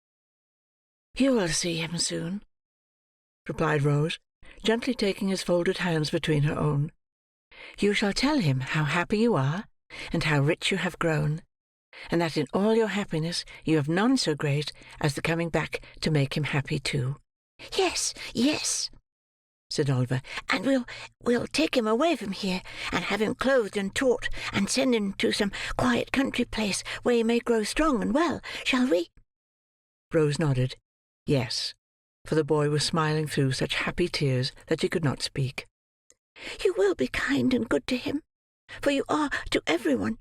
"You will see him soon," replied Rose, gently taking his folded hands between her own. "You shall tell him how happy you are, and how rich you have grown, and that in all your happiness you have none so great as the coming back to make him happy too." "Yes, yes," said Oliver, "and we'll take him away from here, and have him clothed and taught, and send him to some quiet country place where he may grow strong and well, shall we?" Rose nodded. Yes, for the boy was smiling through such happy tears that she could not speak. "You will be kind and good to him, for you are to everyone,"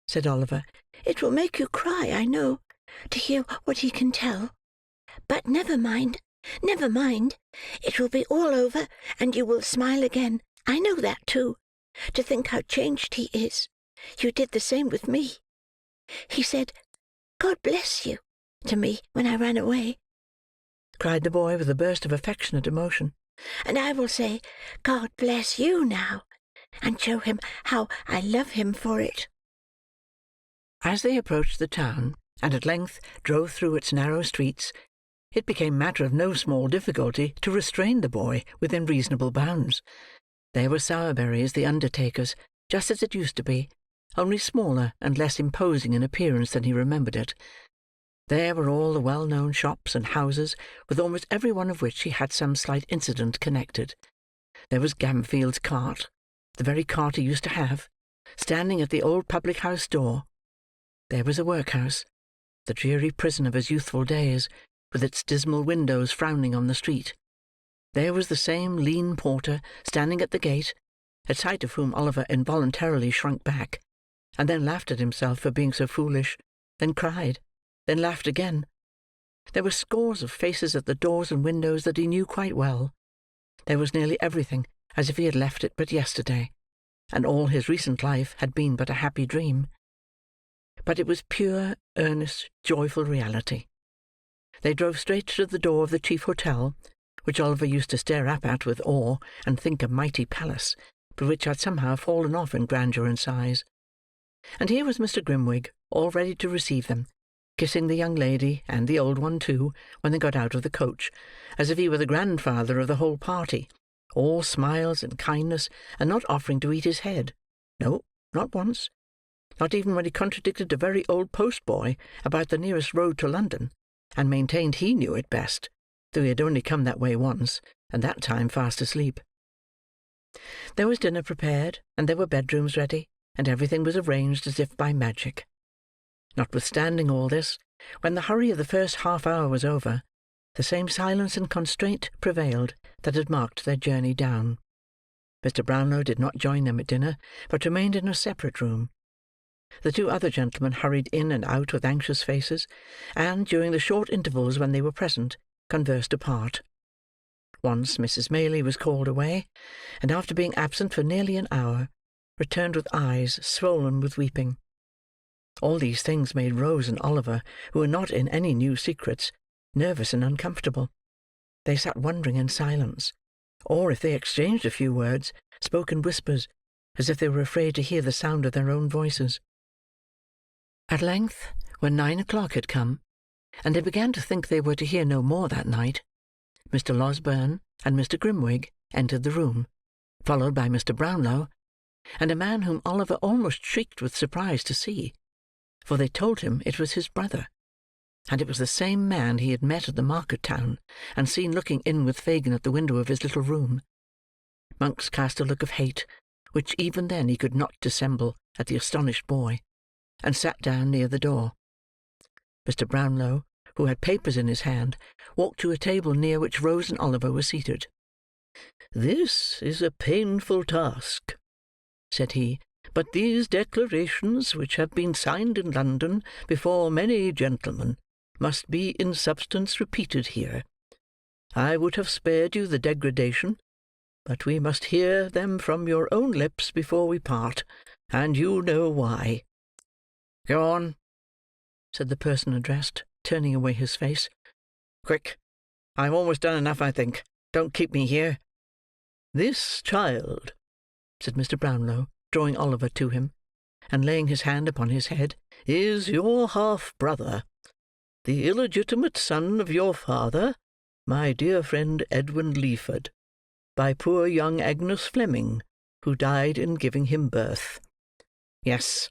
said Oliver. "It will make you cry, I know, to hear what he can tell. But never mind, never mind. It will be all over, and you will smile again. I know that, too. To think how changed he is. You did the same with me. He said, 'God bless you,' to me when I ran away," cried the boy with a burst of affectionate emotion. "And I will say, 'God bless you,' now, and show him how I love him for it." As they approached the town, and at length drove through its narrow streets, it became matter of no small difficulty to restrain the boy within reasonable bounds. There were Sowerberry's, the undertaker's, just as it used to be, only smaller and less imposing in appearance than he remembered it. There were all the well-known shops and houses, with almost every one of which he had some slight incident connected. There was Gamfield's cart, the very cart he used to have, standing at the old public-house door. There was a workhouse, the dreary prison of his youthful days, with its dismal windows frowning on the street. There was the same lean porter standing at the gate, at sight of whom Oliver involuntarily shrunk back, and then laughed at himself for being so foolish, then cried, then laughed again. There were scores of faces at the doors and windows that he knew quite well. There was nearly everything as if he had left it but yesterday, and all his recent life had been but a happy dream. But it was pure, earnest, joyful reality. They drove straight to the door of the chief hotel, which Oliver used to stare up at with awe and think a mighty palace, but which had somehow fallen off in grandeur and size. And here was Mr. Grimwig, all ready to receive them, kissing the young lady, and the old one too, when they got out of the coach, as if he were the grandfather of the whole party, all smiles and kindness, and not offering to eat his head. No, not once. Not even when he contradicted a very old post-boy about the nearest road to London, and maintained he knew it best, though he had only come that way once, and that time fast asleep. There was dinner prepared, and there were bedrooms ready, and everything was arranged as if by magic. Notwithstanding all this, when the hurry of the first half-hour was over, the same silence and constraint prevailed that had marked their journey down. Mr. Brownlow did not join them at dinner, but remained in a separate room. The two other gentlemen hurried in and out with anxious faces, and, during the short intervals when they were present, conversed apart. Once Mrs. Maylie was called away, and after being absent for nearly an hour, returned with eyes swollen with weeping. All these things made Rose and Oliver, who were not in any new secrets, nervous and uncomfortable. They sat wondering in silence, or, if they exchanged a few words, spoke in whispers, as if they were afraid to hear the sound of their own voices. At length, when 9 o'clock had come, and they began to think they were to hear no more that night, Mr. Losberne and Mr. Grimwig entered the room, followed by Mr. Brownlow, and a man whom Oliver almost shrieked with surprise to see, for they told him it was his brother, and it was the same man he had met at the market-town, and seen looking in with Fagin at the window of his little room. Monks cast a look of hate, which even then he could not dissemble, at the astonished boy, and sat down near the door. Mr. Brownlow, who had papers in his hand, walked to a table near which Rose and Oliver were seated. "This is a painful task," said he, "but these declarations, which have been signed in London before many gentlemen, must be in substance repeated here. I would have spared you the degradation, but we must hear them from your own lips before we part, and you know why." "Go on," said the person addressed, turning away his face. "Quick! I've almost done enough, I think. Don't keep me here." "This child," said Mr. Brownlow, drawing Oliver to him, and laying his hand upon his head, "is your half-brother, the illegitimate son of your father, my dear friend Edwin Leeford, by poor young Agnes Fleming, who died in giving him birth." "Yes,"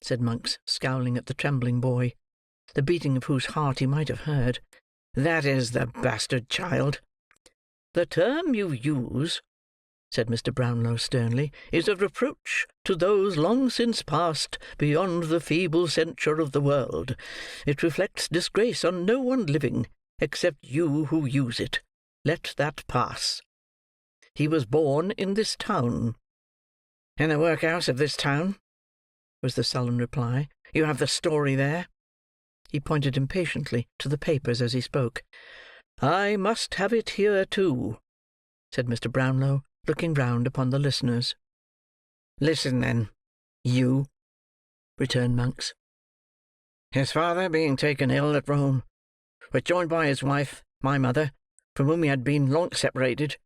said Monks, scowling at the trembling boy, the beating of whose heart he might have heard. "That is the bastard child." "The term you use," said Mr. Brownlow sternly, "is a reproach to those long since passed beyond the feeble censure of the world. It reflects disgrace on no one living, except you who use it. Let that pass. He was born in this town." "In the workhouse of this town," was the sullen reply. "You have the story there." He pointed impatiently to the papers as he spoke. "I must have it here too," said Mr. Brownlow, looking round upon the listeners. "Listen, then, you," returned Monks. "His father, being taken ill at Rome, was joined by his wife, my mother, from whom he had been long separated,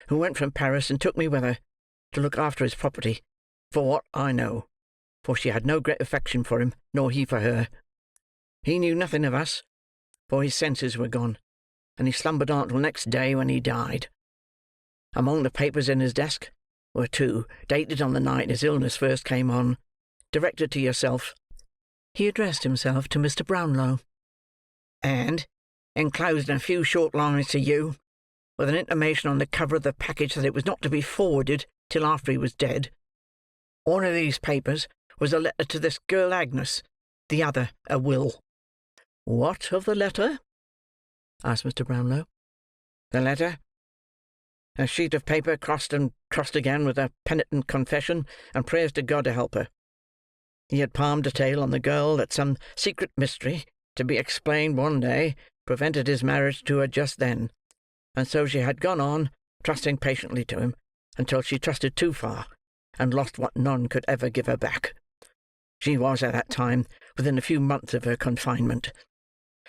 who went from Paris and took me with her, to look after his property, for what I know, for she had no great affection for him, nor he for her. He knew nothing of us, for his senses were gone, and he slumbered on till next day, when he died. Among the papers in his desk were two, dated on the night his illness first came on, directed to yourself." He addressed himself to Mr. Brownlow. "And enclosed in a few short lines to you, with an intimation on the cover of the package that it was not to be forwarded till after he was dead. One of these papers was a letter to this girl Agnes, the other a will." "What of the letter?" asked Mr. Brownlow. "The letter? A sheet of paper crossed and crossed again, with a penitent confession and prayers to God to help her. He had palmed a tale on the girl that some secret mystery, to be explained one day, prevented his marriage to her just then, and so she had gone on, trusting patiently to him, until she trusted too far, and lost what none could ever give her back. She was, at that time, within a few months of her confinement.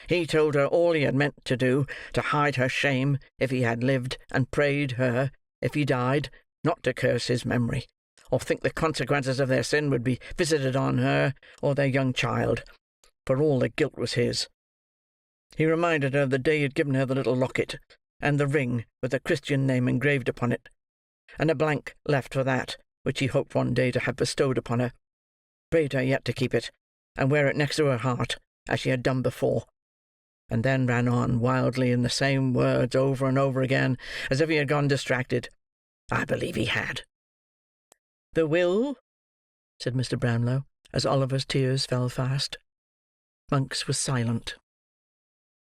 He told her all he had meant to do, to hide her shame if he had lived, and prayed her, if he died, not to curse his memory, or think the consequences of their sin would be visited on her or their young child, for all the guilt was his. He reminded her of the day he had given her the little locket, and the ring with the Christian name engraved upon it, and a blank left for that which he hoped one day to have bestowed upon her. Prayed her yet to keep it, and wear it next to her heart, as she had done before, and then ran on wildly in the same words over and over again, as if he had gone distracted. I believe he had." "The will?" said Mr. Brownlow, as Oliver's tears fell fast. Monks was silent.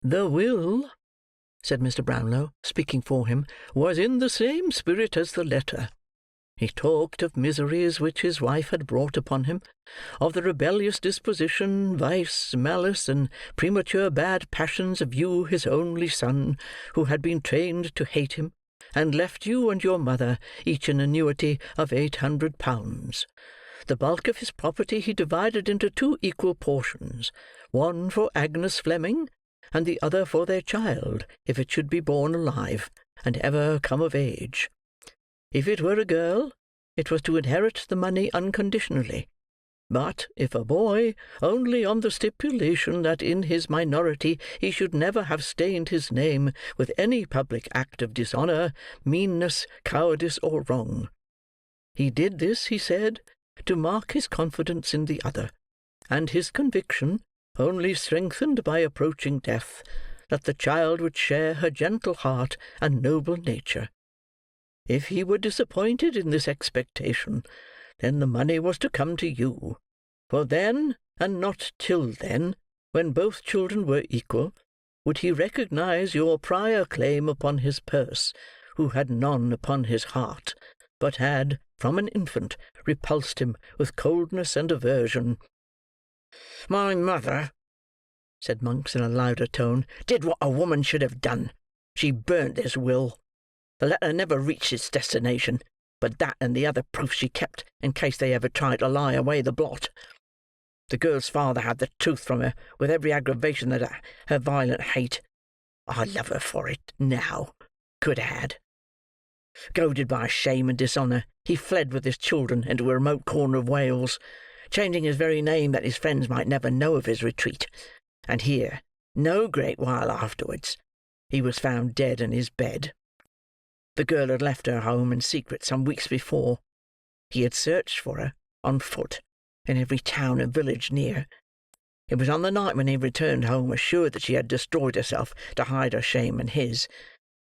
"The will," said Mr. Brownlow, speaking for him, was in the same spirit as the letter. He talked of miseries which his wife had brought upon him, of the rebellious disposition, vice, malice, and premature bad passions of you, his only son, who had been trained to hate him, and left you and your mother each an annuity of £800. The bulk of his property he divided into 2 equal portions, one for Agnes Fleming, and the other for their child, if it should be born alive, and ever come of age. If it were a girl, it was to inherit the money unconditionally; but if a boy, only on the stipulation that in his minority he should never have stained his name with any public act of dishonour, meanness, cowardice, or wrong. He did this, he said, to mark his confidence in the other, and his conviction, only strengthened by approaching death, that the child would share her gentle heart and noble nature. If he were disappointed in this expectation, then the money was to come to you, for then, and not till then, when both children were equal, would he recognize your prior claim upon his purse, who had none upon his heart, but had, from an infant, repulsed him with coldness and aversion. "My mother," said Monks in a louder tone, "did what a woman should have done. She burnt this will. The letter never reached its destination, but that and the other proofs she kept, in case they ever tried to lie away the blot. The girl's father had the truth from her, with every aggravation that her violent hate. I love her for it, now. Could have had. Goaded by shame and dishonour, he fled with his children into a remote corner of Wales, changing his very name that his friends might never know of his retreat. And here, no great while afterwards, he was found dead in his bed. The girl had left her home in secret some weeks before. He had searched for her, on foot, in every town and village near. It was on the night when he returned home, assured that she had destroyed herself to hide her shame and his,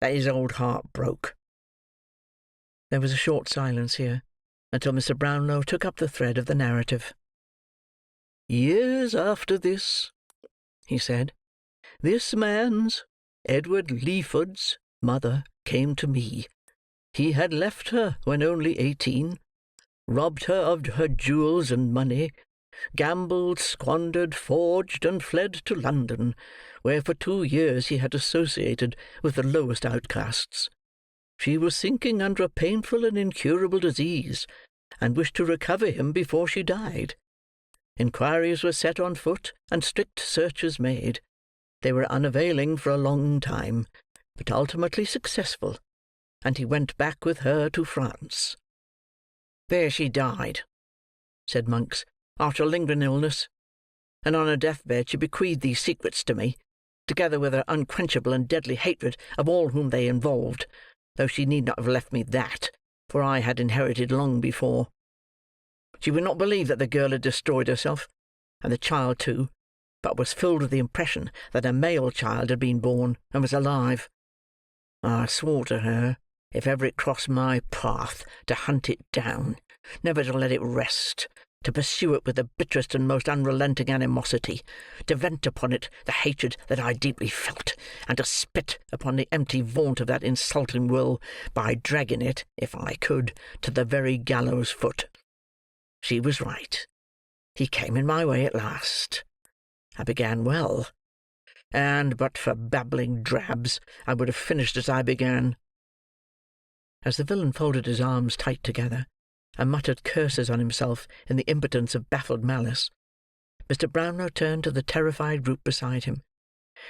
that his old heart broke." There was a short silence here, until Mr. Brownlow took up the thread of the narrative. "Years after this," he said, "this man's, Edward Leeford's, mother came to me. He had left her when only 18, robbed her of her jewels and money, gambled, squandered, forged, and fled to London, where for 2 years he had associated with the lowest outcasts. She was sinking under a painful and incurable disease, and wished to recover him before she died. Inquiries were set on foot, and strict searches made. They were unavailing for a long time, but ultimately successful, and he went back with her to France. There she died," said Monks, "after a lingering illness, and on her deathbed she bequeathed these secrets to me, together with her unquenchable and deadly hatred of all whom they involved, though she need not have left me that, for I had inherited long before. She would not believe that the girl had destroyed herself, and the child too, but was filled with the impression that a male child had been born, and was alive. I swore to her, if ever it crossed my path, to hunt it down, never to let it rest, to pursue it with the bitterest and most unrelenting animosity, to vent upon it the hatred that I deeply felt, and to spit upon the empty vaunt of that insulting will, by dragging it, if I could, to the very gallows foot. She was right. He came in my way at last. I began well, and but for babbling drabs, I would have finished as I began." As the villain folded his arms tight together, and muttered curses on himself in the impotence of baffled malice, Mr. Brownlow turned to the terrified group beside him,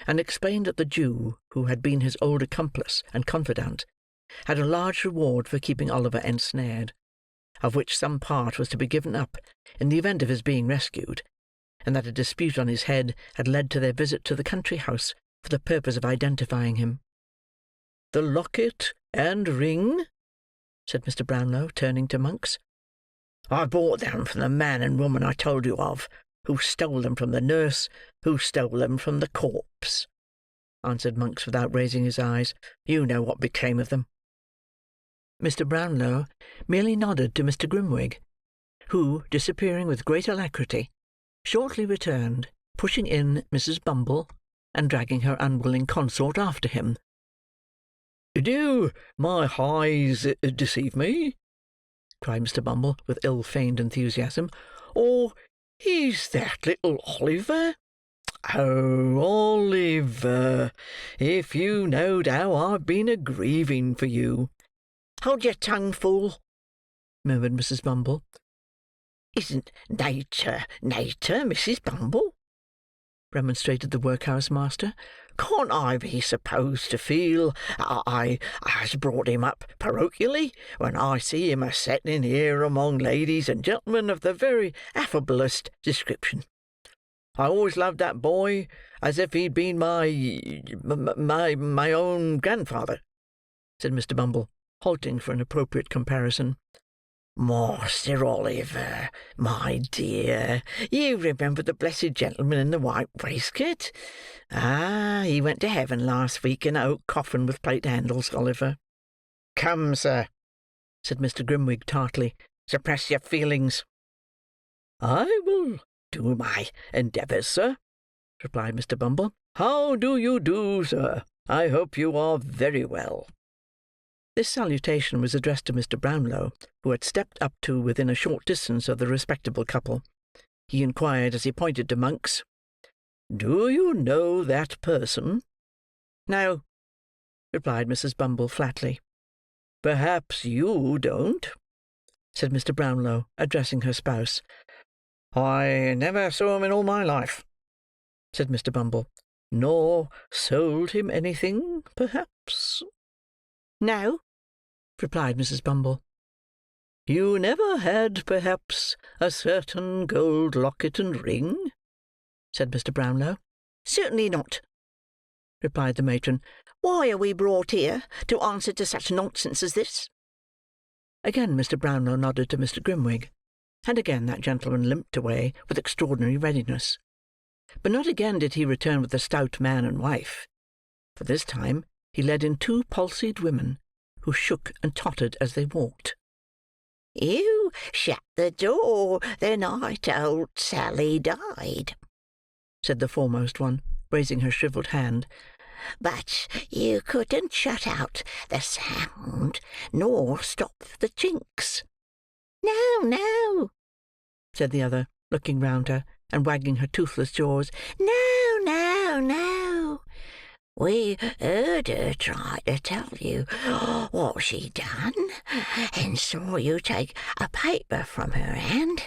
and explained that the Jew, who had been his old accomplice and confidant, had a large reward for keeping Oliver ensnared, of which some part was to be given up in the event of his being rescued, and that a dispute on his head had led to their visit to the country house for the purpose of identifying him. "The locket and ring?" said Mr. Brownlow, turning to Monks. "I bought them from the man and woman I told you of, who stole them from the nurse, who stole them from the corpse," answered Monks without raising his eyes. "You know what became of them." Mr. Brownlow merely nodded to Mr. Grimwig, who, disappearing with great alacrity, shortly returned, pushing in Mrs. Bumble, and dragging her unwilling consort after him, Do my eyes deceive me?" cried Mr. Bumble, with ill-feigned enthusiasm. "Or is that little Oliver? Oh, Oliver, if you knowed how I've been a-grieving for you." "Hold your tongue, fool," murmured Mrs. Bumble. "Isn't nature, Mrs. Bumble?" remonstrated the workhouse master. "Can't I be supposed to feel I has brought him up parochially, when I see him a-setting here among ladies and gentlemen of the very affablest description? I always loved that boy as if he'd been my own grandfather," said Mr. Bumble, halting for an appropriate comparison. "Master Oliver, my dear, you remember the blessed gentleman in the white waistcoat? Ah, he went to heaven last week in an oak coffin with plate handles, Oliver." "Come, sir," said Mr. Grimwig, tartly, "suppress your feelings." "I will do my endeavours, sir," replied Mr. Bumble. "How do you do, sir? I hope you are very well." This salutation was addressed to Mr. Brownlow, who had stepped up to within a short distance of the respectable couple. He inquired, as he pointed to Monks, "Do you know that person?" "No," replied Mrs. Bumble, flatly. "Perhaps you don't," said Mr. Brownlow, addressing her spouse. "I never saw him in all my life," said Mr. Bumble. "Nor sold him anything, perhaps?" "No," replied Mrs. Bumble. "You never had, perhaps, a certain gold locket and ring?" said Mr. Brownlow. "Certainly not," replied the matron. "Why are we brought here to answer to such nonsense as this?" Again Mr. Brownlow nodded to Mr. Grimwig, and again that gentleman limped away with extraordinary readiness. But not again did he return with the stout man and wife, for this time he led in two palsied women, who shook and tottered as they walked. "You shut the door the night old Sally died," said the foremost one, raising her shrivelled hand. "But you couldn't shut out the sound, nor stop the chinks." "No, no," said the other, looking round her, and wagging her toothless jaws. "No, no, no. We heard her try to tell you what she done, and saw you take a paper from her hand,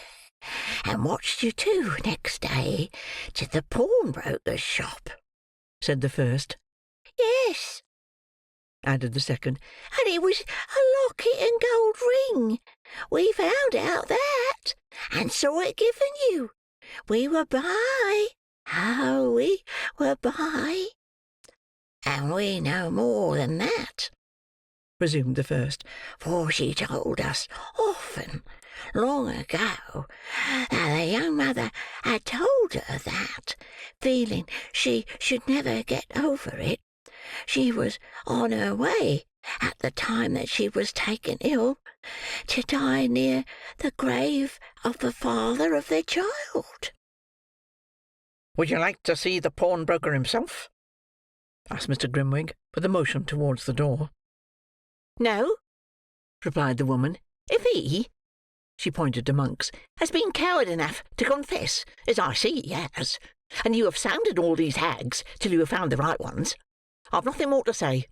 and watched you too next day to the pawnbroker's shop," said the first. "Yes," added the second, "and it was a locket and gold ring. We found out that, and saw it given you. We were by. Oh, we were by. And we know more than that," resumed the first, "for she told us often, long ago, that the young mother had told her that, feeling she should never get over it, she was on her way, at the time that she was taken ill, to die near the grave of the father of their child." "Would you like to see the pawnbroker himself?" asked Mr. Grimwig, with a motion towards the door. "No," replied the woman. "If he," she pointed to Monks, "has been coward enough to confess, as I see he has, and you have sounded all these hags till you have found the right ones, I've nothing more to say.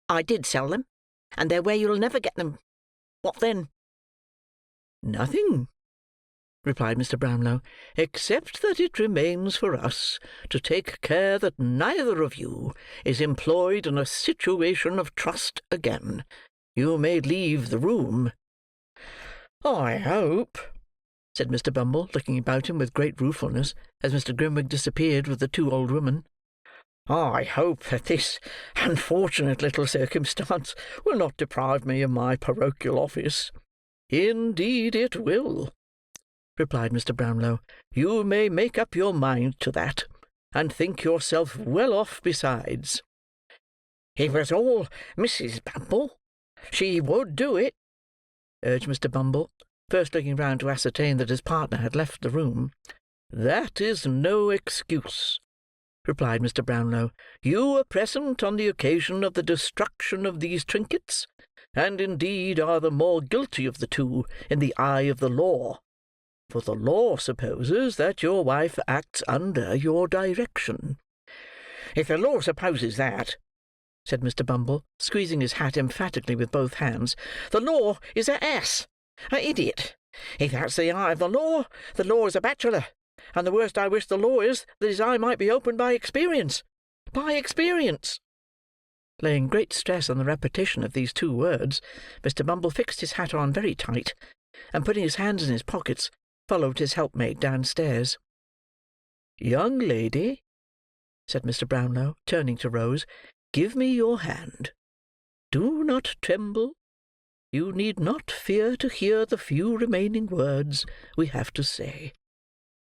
I did sell them, and they're where you'll never get them. What then?" "Nothing," replied Mr. Brownlow, "except that it remains for us to take care that neither of you is employed in a situation of trust again. You may leave the room." "I hope," said Mr. Bumble, looking about him with great ruefulness, as Mr. Grimwig disappeared with the two old women, "I hope that this unfortunate little circumstance will not deprive me of my parochial office." "Indeed it will," replied Mr. Brownlow. "You may make up your mind to that, and think yourself well off besides." "If it's all Mrs. Bumble, she would do it," urged Mr. Bumble, first looking round to ascertain that his partner had left the room. "That is no excuse," replied Mr. Brownlow. "You were present on the occasion of the destruction of these trinkets, and indeed are the more guilty of the two in the eye of the law, for the law supposes that your wife acts under your direction." "If the law supposes that," said Mr. Bumble, squeezing his hat emphatically with both hands, "the law is a ass, a idiot. If that's the eye of the law is a bachelor, and the worst I wish the law is that his eye might be opened by experience. By experience!" Laying great stress on the repetition of these two words, Mr. Bumble fixed his hat on very tight, and putting his hands in his pockets, followed his helpmate downstairs. "Young lady," said Mr. Brownlow, turning to Rose, "give me your hand. Do not tremble. You need not fear to hear the few remaining words we have to say."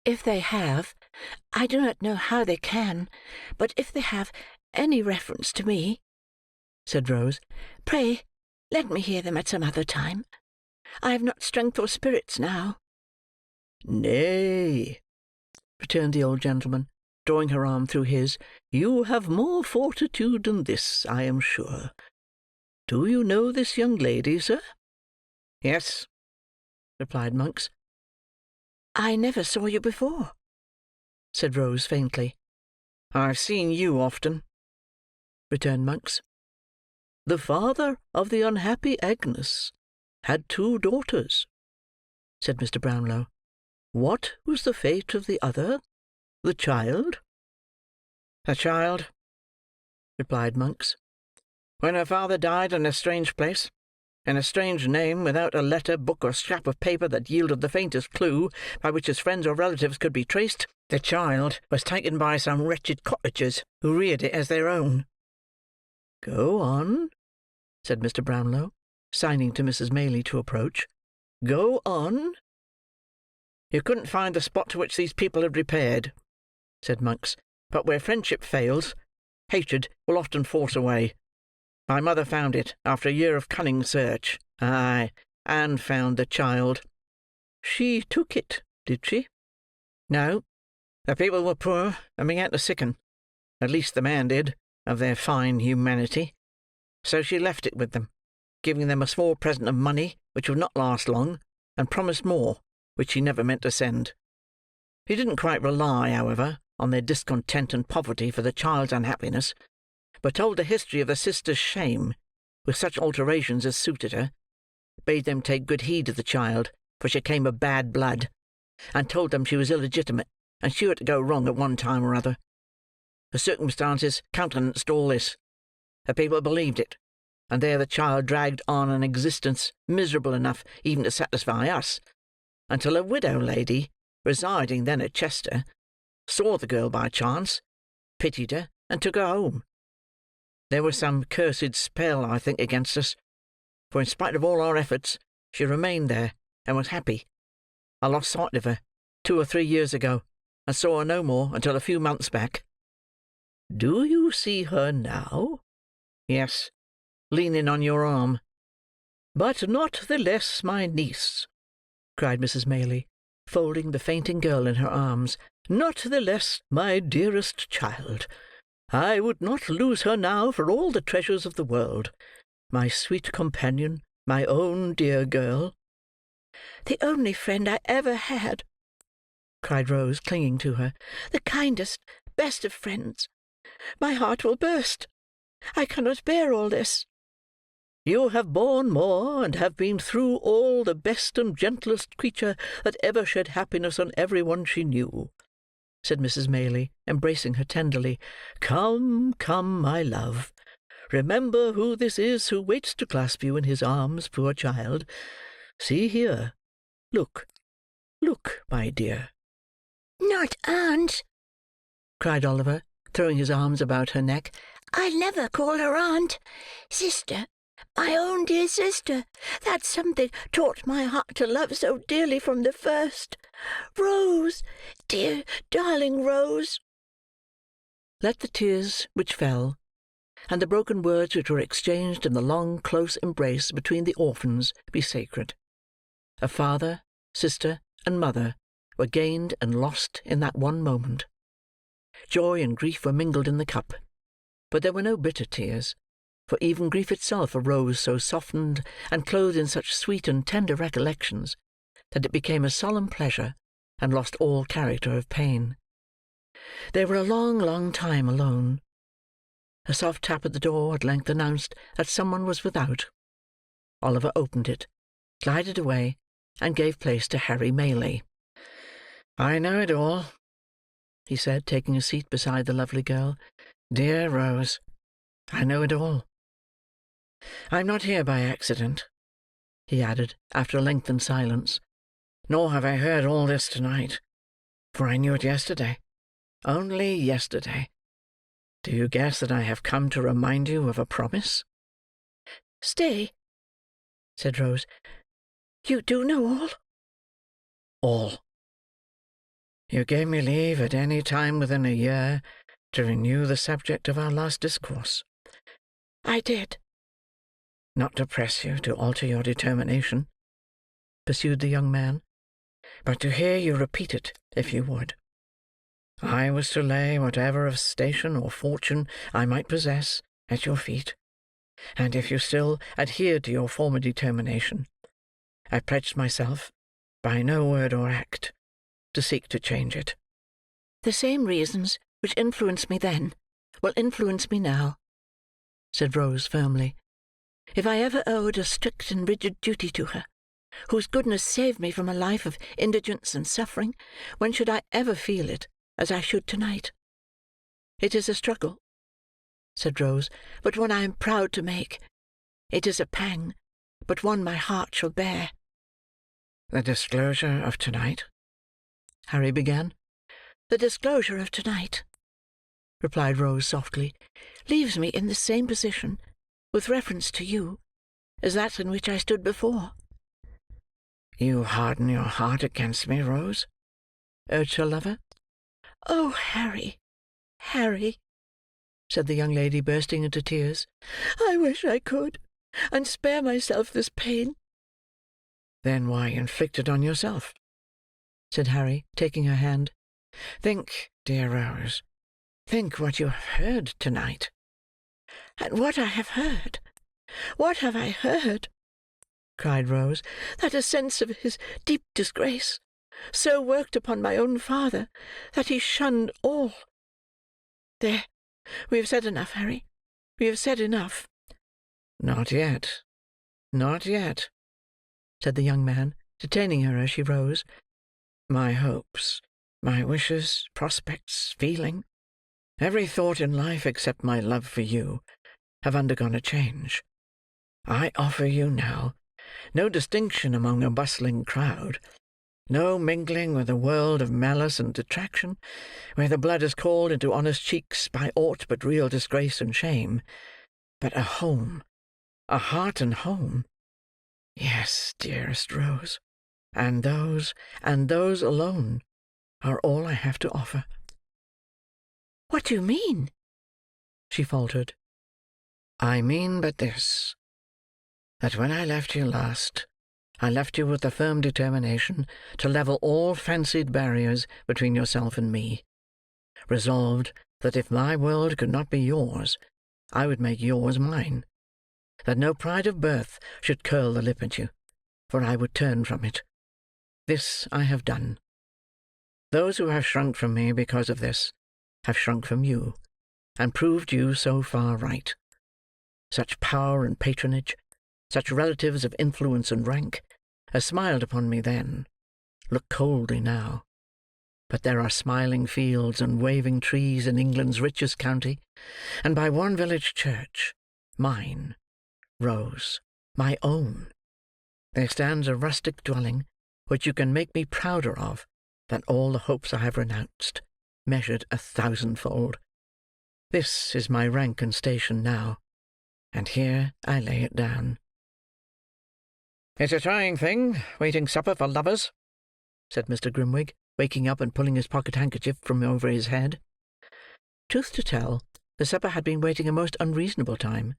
"If they have, I do not know how they can, but if they have any reference to me," said Rose, "pray let me hear them at some other time. I have not strength or spirits now." "Nay," returned the old gentleman, drawing her arm through his, "you have more fortitude than this, I am sure. Do you know this young lady, sir?" "Yes," replied Monks. "I never saw you before," said Rose faintly. "I've seen you often," returned Monks. "The father of the unhappy Agnes had 2 daughters," said Mr. Brownlow. "What was the fate of the other? The child?" "The child," replied Monks. "When her father died in a strange place, in a strange name, without a letter, book, or scrap of paper that yielded the faintest clue by which his friends or relatives could be traced, the child was taken by some wretched cottagers who reared it as their own." "Go on," said Mr. Brownlow, signing to Mrs. Maylie to approach. "Go on." "You couldn't find the spot to which these people had repaired," said Monks, "but where friendship fails, hatred will often force a way. My mother found it, after a year of cunning search. Aye, and found the child." "She took it, did she?" "No. The people were poor, and began to sicken. At least the man did, of their fine humanity. So she left it with them, giving them a small present of money, which would not last long, and promised more, which she never meant to send. He didn't quite rely, however, on their discontent and poverty for the child's unhappiness, but told the history of the sister's shame, with such alterations as suited her, bade them take good heed of the child, for she came of bad blood, and told them she was illegitimate, and sure to go wrong at one time or other. The circumstances countenanced all this. The people believed it, and there the child dragged on an existence miserable enough even to satisfy us, until a widow lady, residing then at Chester, saw the girl by chance, pitied her, and took her home. There was some cursed spell, I think, against us, for in spite of all our efforts, she remained there, and was happy. I lost sight of her 2 or 3 years ago, and saw her no more until a few months back." "Do you see her now?" "Yes, leaning on your arm." "But not the less my niece," cried Mrs. Maylie, folding the fainting girl in her arms, "not the less my dearest child. I would not lose her now for all the treasures of the world. My sweet companion, my own dear girl." "The only friend I ever had," cried Rose, clinging to her. "The kindest, best of friends. My heart will burst. I cannot bear all this." "You have borne more, and have been through all, the best and gentlest creature that ever shed happiness on every one she knew," said Mrs. Maylie, embracing her tenderly. "Come, come, my love. Remember who this is who waits to clasp you in his arms, poor child. See here. Look, look, my dear." "Not aunt," cried Oliver, throwing his arms about her neck. "I'll never call her aunt. Sister, my own dear sister, that something taught my heart to love so dearly from the first. Rose, dear, darling Rose." Let the tears which fell, and the broken words which were exchanged in the long, close embrace between the orphans, be sacred. A father, sister, and mother were gained and lost in that one moment. Joy and grief were mingled in the cup, but there were no bitter tears, for even grief itself arose so softened and clothed in such sweet and tender recollections, that it became a solemn pleasure, and lost all character of pain. They were a long, long time alone. A soft tap at the door at length announced that someone was without. Oliver opened it, glided away, and gave place to Harry Maylie. "I know it all," he said, taking a seat beside the lovely girl. "Dear Rose, I know it all. I am not here by accident," he added, after a lengthened silence, "nor have I heard all this to-night, for I knew it yesterday, only yesterday. Do you guess that I have come to remind you of a promise?" "Stay," said Rose. "You do know all?" "All. You gave me leave at any time within a year to renew the subject of our last discourse." "I did." "Not to press you to alter your determination," pursued the young man, "but to hear you repeat it, if you would. I was to lay whatever of station or fortune I might possess at your feet, and if you still adhered to your former determination, I pledged myself, by no word or act, to seek to change it." "The same reasons which influenced me then will influence me now," said Rose firmly. "If I ever owed a strict and rigid duty to her, whose goodness saved me from a life of indigence and suffering, when should I ever feel it as I should to-night? It is a struggle," said Rose, "but one I am proud to make. It is a pang, but one my heart shall bear." "The disclosure of to-night?" Harry began. "The disclosure of to-night," replied Rose softly, "leaves me in the same position, with reference to you, as that in which I stood before." "You harden your heart against me, Rose?" urged her lover. "Oh, Harry, Harry," said the young lady, bursting into tears, "I wish I could, and spare myself this pain." "Then why inflict it on yourself?" said Harry, taking her hand. "Think, dear Rose, think what you have heard to-night." "And what I have heard? What have I heard?" cried Rose. "That a sense of his deep disgrace so worked upon my own father that he shunned all. There, we have said enough, Harry. We have said enough." "Not yet, not yet," said the young man, detaining her as she rose. "My hopes, my wishes, prospects, feeling, every thought in life except my love for you, have undergone a change. I offer you now no distinction among a bustling crowd, no mingling with a world of malice and detraction, where the blood is called into honest cheeks by aught but real disgrace and shame, but a home, a heart and home. Yes, dearest Rose, and those alone, are all I have to offer." "What do you mean?" she faltered. "I mean but this, that when I left you last, I left you with the firm determination to level all fancied barriers between yourself and me, resolved that if my world could not be yours, I would make yours mine, that no pride of birth should curl the lip at you, for I would turn from it. This I have done. Those who have shrunk from me because of this, have shrunk from you, and proved you so far right. Such power and patronage, such relatives of influence and rank, as smiled upon me then, look coldly now. But there are smiling fields and waving trees in England's richest county, and by one village church, mine, Rose, my own, there stands a rustic dwelling which you can make me prouder of than all the hopes I have renounced, measured 1,000-fold. This is my rank and station now, and here I lay it down." "It's a trying thing, waiting supper for lovers," said Mr. Grimwig, waking up and pulling his pocket-handkerchief from over his head. Truth to tell, the supper had been waiting a most unreasonable time.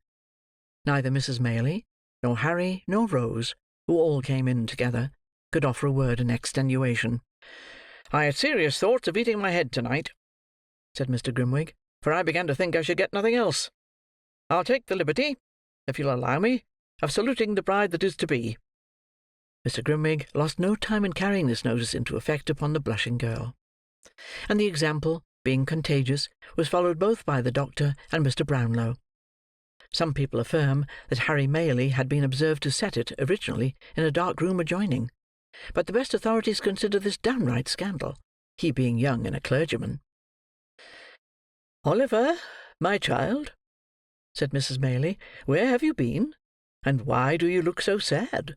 Neither Mrs. Maylie, nor Harry, nor Rose, who all came in together, could offer a word in extenuation. "I had serious thoughts of eating my head to-night," said Mr. Grimwig, "for I began to think I should get nothing else. I'll take the liberty, if you'll allow me, of saluting the bride that is to be." Mr. Grimwig lost no time in carrying this notice into effect upon the blushing girl; and the example, being contagious, was followed both by the doctor and Mr. Brownlow. Some people affirm that Harry Maylie had been observed to set it, originally, in a dark room adjoining; but the best authorities consider this downright scandal, he being young and a clergyman. "Oliver, my child," said Mrs. Maylie, "where have you been, and why do you look so sad?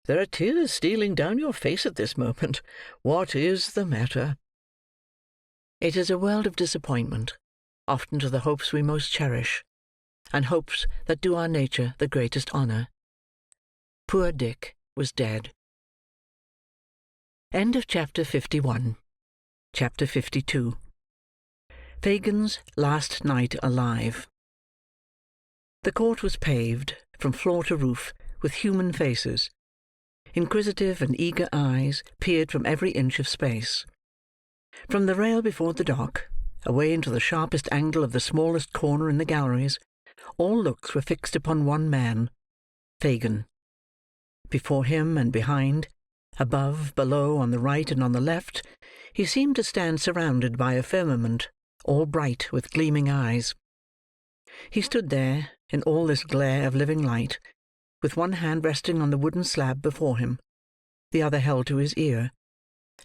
There are tears stealing down your face at this moment. What is the matter?" It is a world of disappointment, often to the hopes we most cherish, and hopes that do our nature the greatest honour. Poor Dick was dead. End of Chapter 51. Chapter 52. Fagin's last night alive. The court was paved, from floor to roof, with human faces. Inquisitive and eager eyes peered from every inch of space. From the rail before the dock, away into the sharpest angle of the smallest corner in the galleries, all looks were fixed upon one man, Fagin. Before him and behind, above, below, on the right and on the left, he seemed to stand surrounded by a firmament, all bright with gleaming eyes. He stood there, in all this glare of living light, with one hand resting on the wooden slab before him, the other held to his ear,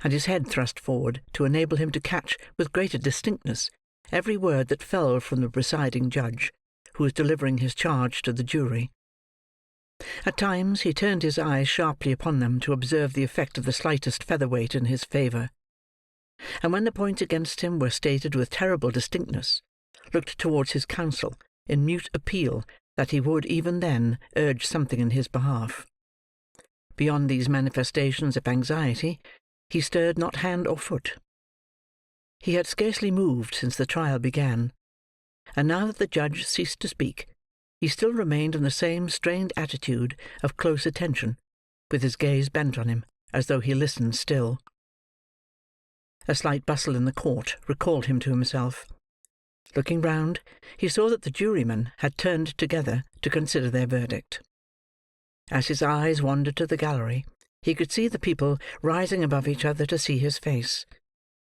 and his head thrust forward to enable him to catch with greater distinctness every word that fell from the presiding judge, who was delivering his charge to the jury. At times he turned his eyes sharply upon them to observe the effect of the slightest featherweight in his favour, and when the points against him were stated with terrible distinctness, looked towards his counsel in mute appeal that he would even then urge something in his behalf. Beyond these manifestations of anxiety, he stirred not hand or foot. He had scarcely moved since the trial began, and now that the judge ceased to speak, he still remained in the same strained attitude of close attention, with his gaze bent on him, as though he listened still. A slight bustle in the court recalled him to himself. Looking round, he saw that the jurymen had turned together to consider their verdict. As his eyes wandered to the gallery, he could see the people rising above each other to see his face,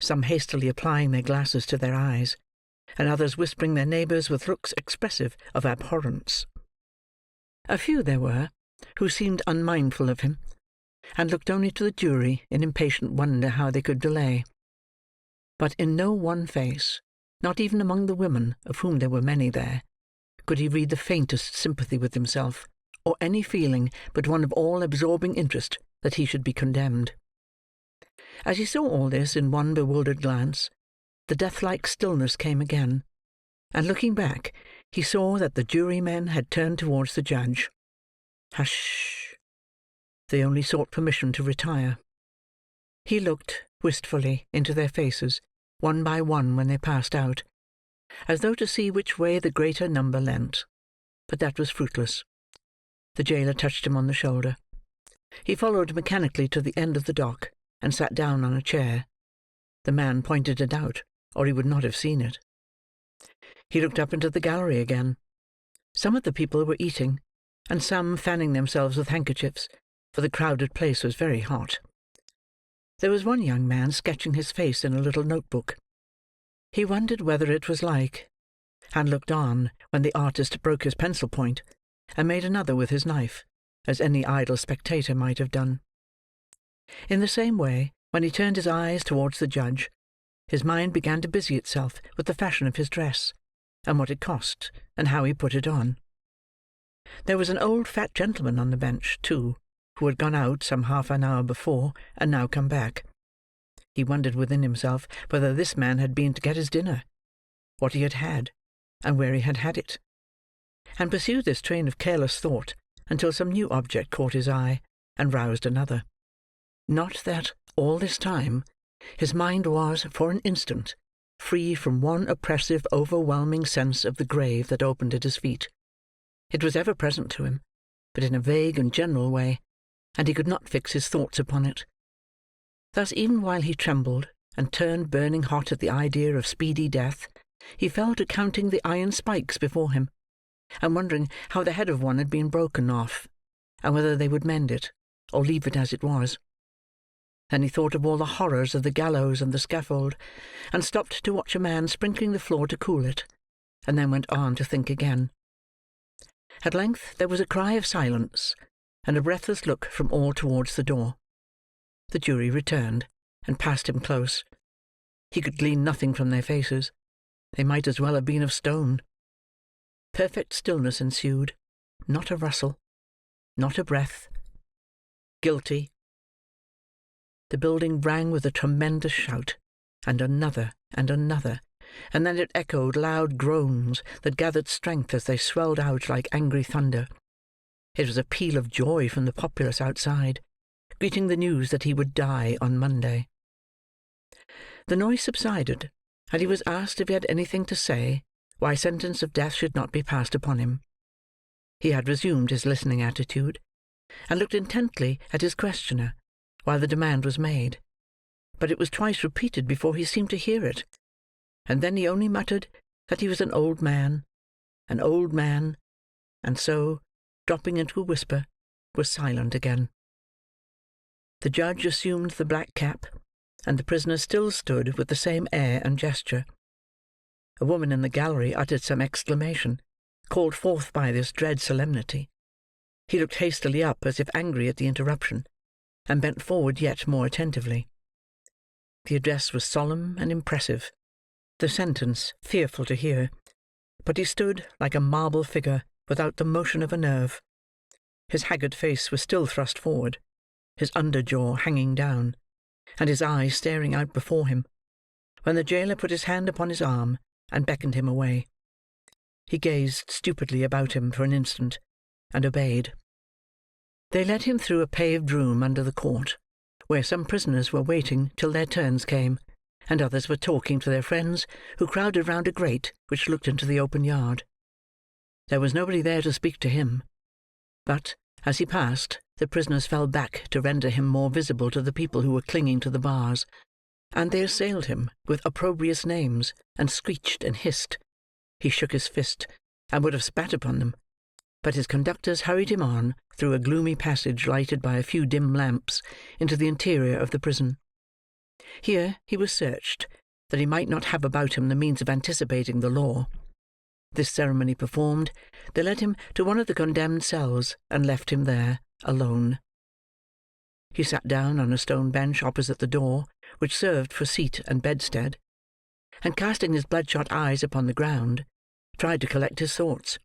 some hastily applying their glasses to their eyes, and others whispering their neighbours with looks expressive of abhorrence. A few there were who seemed unmindful of him, and looked only to the jury in impatient wonder how they could delay. But in no one face, not even among the women, of whom there were many there, could he read the faintest sympathy with himself, or any feeling but one of all-absorbing interest that he should be condemned. As he saw all this in one bewildered glance, the death-like stillness came again, and looking back, he saw that the jurymen had turned towards the judge. Hush! They only sought permission to retire. He looked, wistfully, into their faces, one by one when they passed out, as though to see which way the greater number leant, but that was fruitless. The jailer touched him on the shoulder. He followed mechanically to the end of the dock, and sat down on a chair. The man pointed it out, or he would not have seen it. He looked up into the gallery again. Some of the people were eating, and some fanning themselves with handkerchiefs, for the crowded place was very hot. There was one young man sketching his face in a little notebook. He wondered whether it was like, and looked on when the artist broke his pencil point, and made another with his knife, as any idle spectator might have done. In the same way, when he turned his eyes towards the judge, his mind began to busy itself with the fashion of his dress, and what it cost, and how he put it on. There was an old fat gentleman on the bench, too, who had gone out some half an hour before, and now come back. He wondered within himself whether this man had been to get his dinner, what he had had, and where he had had it, and pursued this train of careless thought until some new object caught his eye, and roused another. Not that, all this time, his mind was, for an instant, free from one oppressive, overwhelming sense of the grave that opened at his feet. It was ever present to him, but in a vague and general way, and he could not fix his thoughts upon it. Thus, even while he trembled, and turned burning hot at the idea of speedy death, he fell to counting the iron spikes before him, and wondering how the head of one had been broken off, and whether they would mend it, or leave it as it was. Then he thought of all the horrors of the gallows and the scaffold, and stopped to watch a man sprinkling the floor to cool it, and then went on to think again. At length there was a cry of silence, and a breathless look from all towards the door. The jury returned, and passed him close. He could glean nothing from their faces. They might as well have been of stone. Perfect stillness ensued. Not a rustle. Not a breath. Guilty. The building rang with a tremendous shout, and another, and another, and then it echoed loud groans that gathered strength as they swelled out like angry thunder. It was a peal of joy from the populace outside, greeting the news that he would die on Monday. The noise subsided, and he was asked if he had anything to say why sentence of death should not be passed upon him. He had resumed his listening attitude, and looked intently at his questioner while the demand was made, but it was twice repeated before he seemed to hear it, and then he only muttered that he was an old man, and so, dropping into a whisper, was silent again. The judge assumed the black cap, and the prisoner still stood with the same air and gesture. A woman in the gallery uttered some exclamation, called forth by this dread solemnity. He looked hastily up, as if angry at the interruption, and bent forward yet more attentively. The address was solemn and impressive, the sentence fearful to hear, but he stood like a marble figure without the motion of a nerve. His haggard face was still thrust forward, his under jaw hanging down, and his eyes staring out before him, when the jailer put his hand upon his arm and beckoned him away. He gazed stupidly about him for an instant, and obeyed. They led him through a paved room under the court, where some prisoners were waiting till their turns came, and others were talking to their friends, who crowded round a grate which looked into the open yard. There was nobody there to speak to him, but, as he passed, the prisoners fell back to render him more visible to the people who were clinging to the bars, and they assailed him with opprobrious names, and screeched and hissed. He shook his fist, and would have spat upon them, but his conductors hurried him on, through a gloomy passage lighted by a few dim lamps, into the interior of the prison. Here he was searched, that he might not have about him the means of anticipating the law. This ceremony performed, they led him to one of the condemned cells, and left him there, alone. He sat down on a stone bench opposite the door, which served for seat and bedstead, and casting his bloodshot eyes upon the ground, tried to collect his thoughts.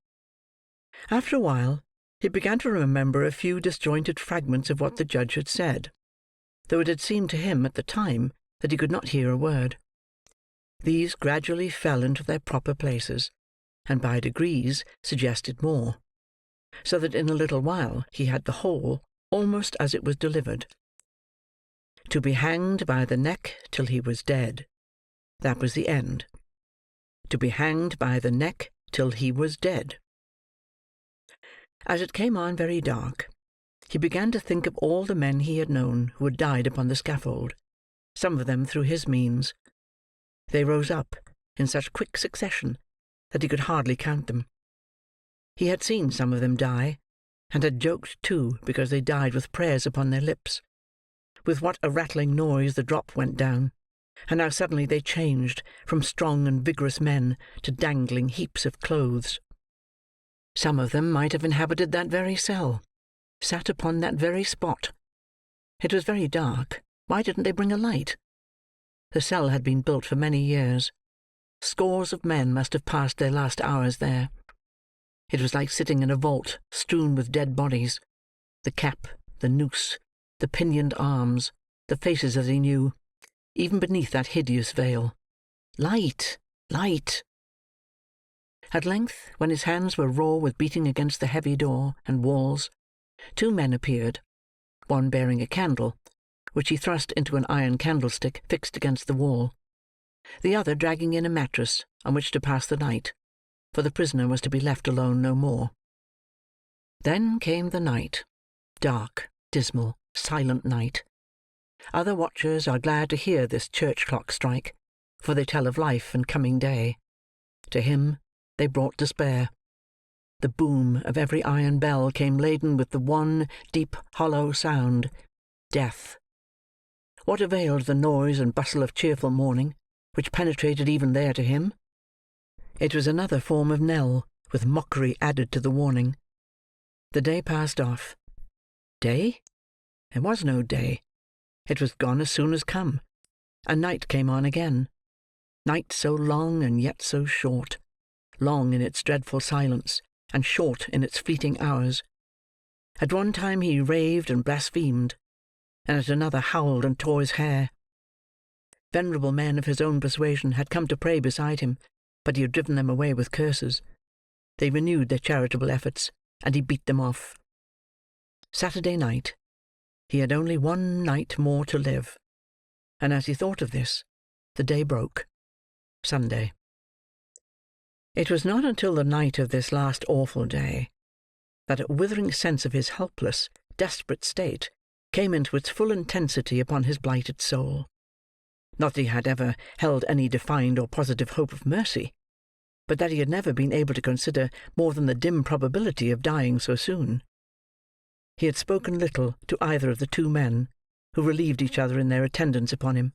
After a while, he began to remember a few disjointed fragments of what the judge had said, though it had seemed to him at the time that he could not hear a word. These gradually fell into their proper places, and by degrees suggested more, so that in a little while he had the whole almost as it was delivered. To be hanged by the neck till he was dead. That was the end. To be hanged by the neck till he was dead. As it came on very dark, he began to think of all the men he had known who had died upon the scaffold, some of them through his means. They rose up in such quick succession that he could hardly count them. He had seen some of them die, and had joked too because they died with prayers upon their lips. With what a rattling noise the drop went down, and how suddenly they changed from strong and vigorous men to dangling heaps of clothes. Some of them might have inhabited that very cell, sat upon that very spot. It was very dark. Why didn't they bring a light? The cell had been built for many years. Scores of men must have passed their last hours there. It was like sitting in a vault strewn with dead bodies. The cap, the noose, the pinioned arms, the faces that he knew, even beneath that hideous veil. Light! Light! At length, when his hands were raw with beating against the heavy door and walls, 2 men appeared, one bearing a candle, which he thrust into an iron candlestick fixed against the wall, the other dragging in a mattress on which to pass the night, for the prisoner was to be left alone no more. Then came the night, dark, dismal, silent night. Other watchers are glad to hear this church clock strike, for they tell of life and coming day. To him they brought despair. The boom of every iron bell came laden with the one deep, hollow sound, death. What availed the noise and bustle of cheerful morning, which penetrated even there to him? It was another form of knell, with mockery added to the warning. The day passed off. Day? There was no day. It was gone as soon as come, and night came on again. Night so long and yet so short, long in its dreadful silence, and short in its fleeting hours. At one time he raved and blasphemed, and at another howled and tore his hair. Venerable men of his own persuasion had come to pray beside him, but he had driven them away with curses. They renewed their charitable efforts, and he beat them off. Saturday night. He had only one night more to live, and as he thought of this, the day broke. Sunday. It was not until the night of this last awful day, that a withering sense of his helpless, desperate state came into its full intensity upon his blighted soul. Not that he had ever held any defined or positive hope of mercy, but that he had never been able to consider more than the dim probability of dying so soon. He had spoken little to either of the two men, who relieved each other in their attendance upon him,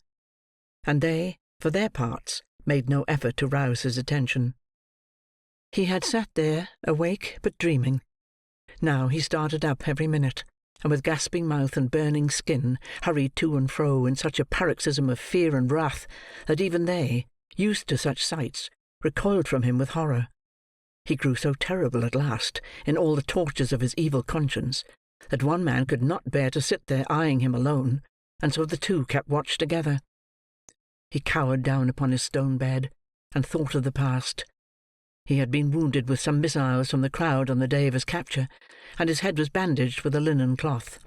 and they, for their parts, made no effort to rouse his attention. He had sat there, awake but dreaming. Now he started up every minute, and with gasping mouth and burning skin, hurried to and fro in such a paroxysm of fear and wrath, that even they, used to such sights, recoiled from him with horror. He grew so terrible at last, in all the tortures of his evil conscience, that one man could not bear to sit there eyeing him alone, and so the two kept watch together. He cowered down upon his stone bed, and thought of the past. He had been wounded with some missiles from the crowd on the day of his capture, and his head was bandaged with a linen cloth.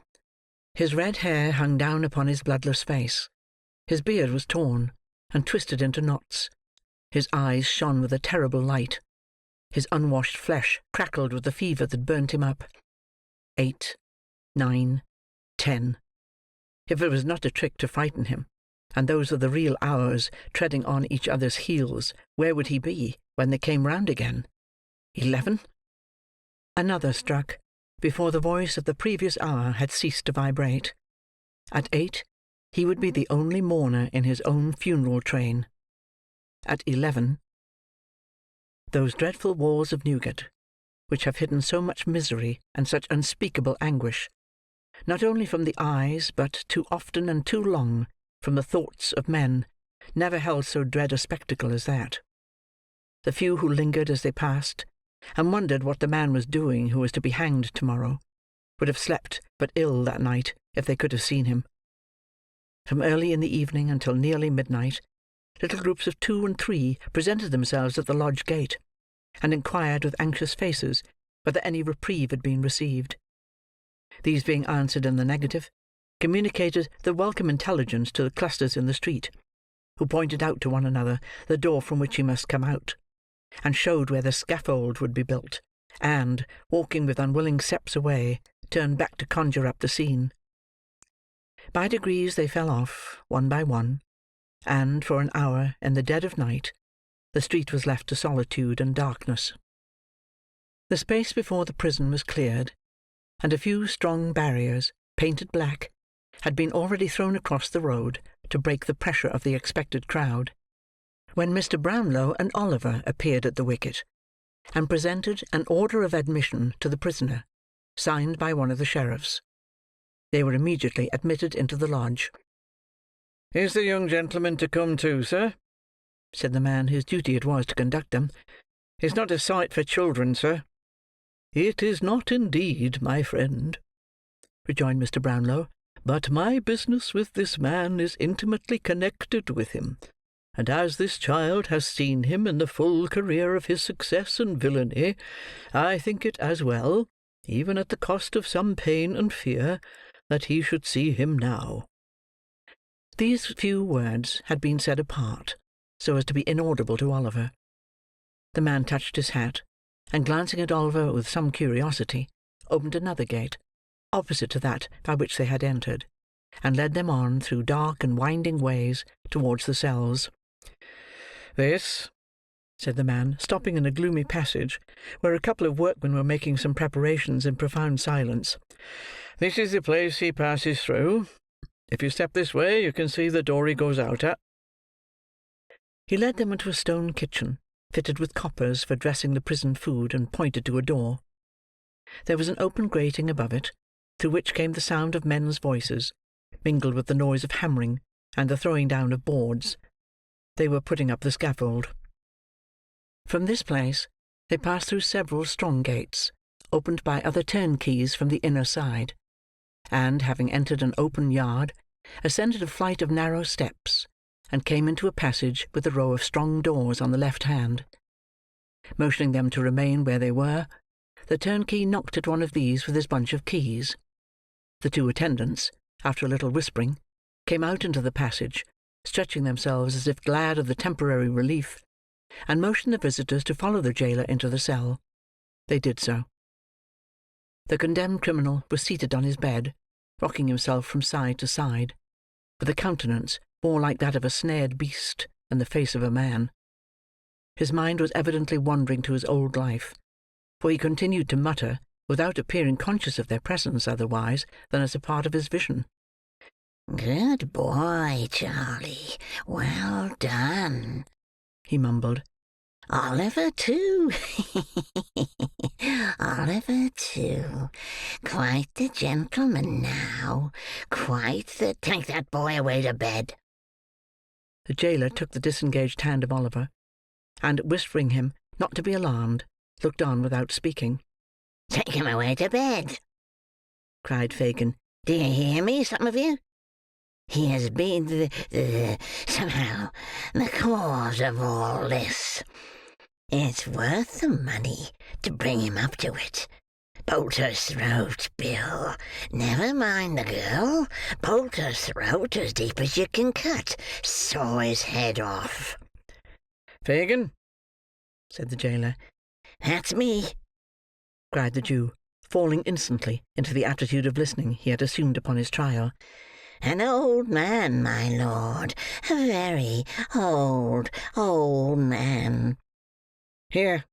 His red hair hung down upon his bloodless face. His beard was torn, and twisted into knots. His eyes shone with a terrible light. His unwashed flesh crackled with the fever that burnt him up. 8, 9, 10. If it was not a trick to frighten him, and those of the real hours treading on each other's heels, where would he be when they came round again? 11. Another struck, before the voice of the previous hour had ceased to vibrate. At 8, he would be the only mourner in his own funeral train. At 11, those dreadful walls of Newgate, which have hidden so much misery and such unspeakable anguish, not only from the eyes, but too often and too long from the thoughts of men, never held so dread a spectacle as that. The few who lingered as they passed, and wondered what the man was doing who was to be hanged tomorrow, would have slept but ill that night if they could have seen him. From early in the evening until nearly midnight, little groups of 2 and 3 presented themselves at the lodge gate, and inquired with anxious faces whether any reprieve had been received. These being answered in the negative, communicated the welcome intelligence to the clusters in the street, who pointed out to one another the door from which he must come out, and showed where the scaffold would be built, and, walking with unwilling steps away, turned back to conjure up the scene. By degrees they fell off, one by one, and, for an hour, in the dead of night, the street was left to solitude and darkness. The space before the prison was cleared, and a few strong barriers, painted black, had been already thrown across the road to break the pressure of the expected crowd, when Mr. Brownlow and Oliver appeared at the wicket, and presented an order of admission to the prisoner, signed by one of the sheriffs. They were immediately admitted into the lodge. "Is the young gentleman to come too, sir?" said the man whose duty it was to conduct them. "It's not a sight for children, sir." "It is not indeed, my friend," rejoined Mr. Brownlow, "but my business with this man is intimately connected with him, and as this child has seen him in the full career of his success and villainy, I think it as well, even at the cost of some pain and fear, that he should see him now." These few words had been said apart, so as to be inaudible to Oliver. The man touched his hat, and glancing at Oliver with some curiosity, opened another gate, opposite to that by which they had entered, and led them on through dark and winding ways towards the cells. "This," said the man, stopping in a gloomy passage, where a couple of workmen were making some preparations in profound silence, "this is the place he passes through. If you step this way, you can see the door he goes out at." He led them into a stone kitchen, fitted with coppers for dressing the prison food, and pointed to a door. There was an open grating above it, through which came the sound of men's voices, mingled with the noise of hammering and the throwing down of boards. They were putting up the scaffold. From this place they passed through several strong gates, opened by other turnkeys from the inner side, and, having entered an open yard, ascended a flight of narrow steps, and came into a passage with a row of strong doors on the left hand. Motioning them to remain where they were, the turnkey knocked at one of these with his bunch of keys. The two attendants, after a little whispering, came out into the passage, stretching themselves as if glad of the temporary relief, and motioned the visitors to follow the jailer into the cell. They did so. The condemned criminal was seated on his bed, rocking himself from side to side, with a countenance more like that of a snared beast than the face of a man. His mind was evidently wandering to his old life, for he continued to mutter, without appearing conscious of their presence otherwise than as a part of his vision. "Good boy, Charlie. Well done," he mumbled. "Oliver, too. Oliver, too. Quite the gentleman now. Quite the— Take that boy away to bed." The jailer took the disengaged hand of Oliver, and, whispering him not to be alarmed, looked on without speaking. "Take him away to bed," cried Fagin. "Do you hear me, some of you? He has been somehow the cause of all this. It's worth the money to bring him up to it. Bolt her throat, Bill. Never mind the girl. Bolt her throat as deep as you can cut. Saw his head off." "Fagin," said the jailer. "That's me," cried the Jew, falling instantly into the attitude of listening he had assumed upon his trial. "An old man, my lord. A very old man." "Here,"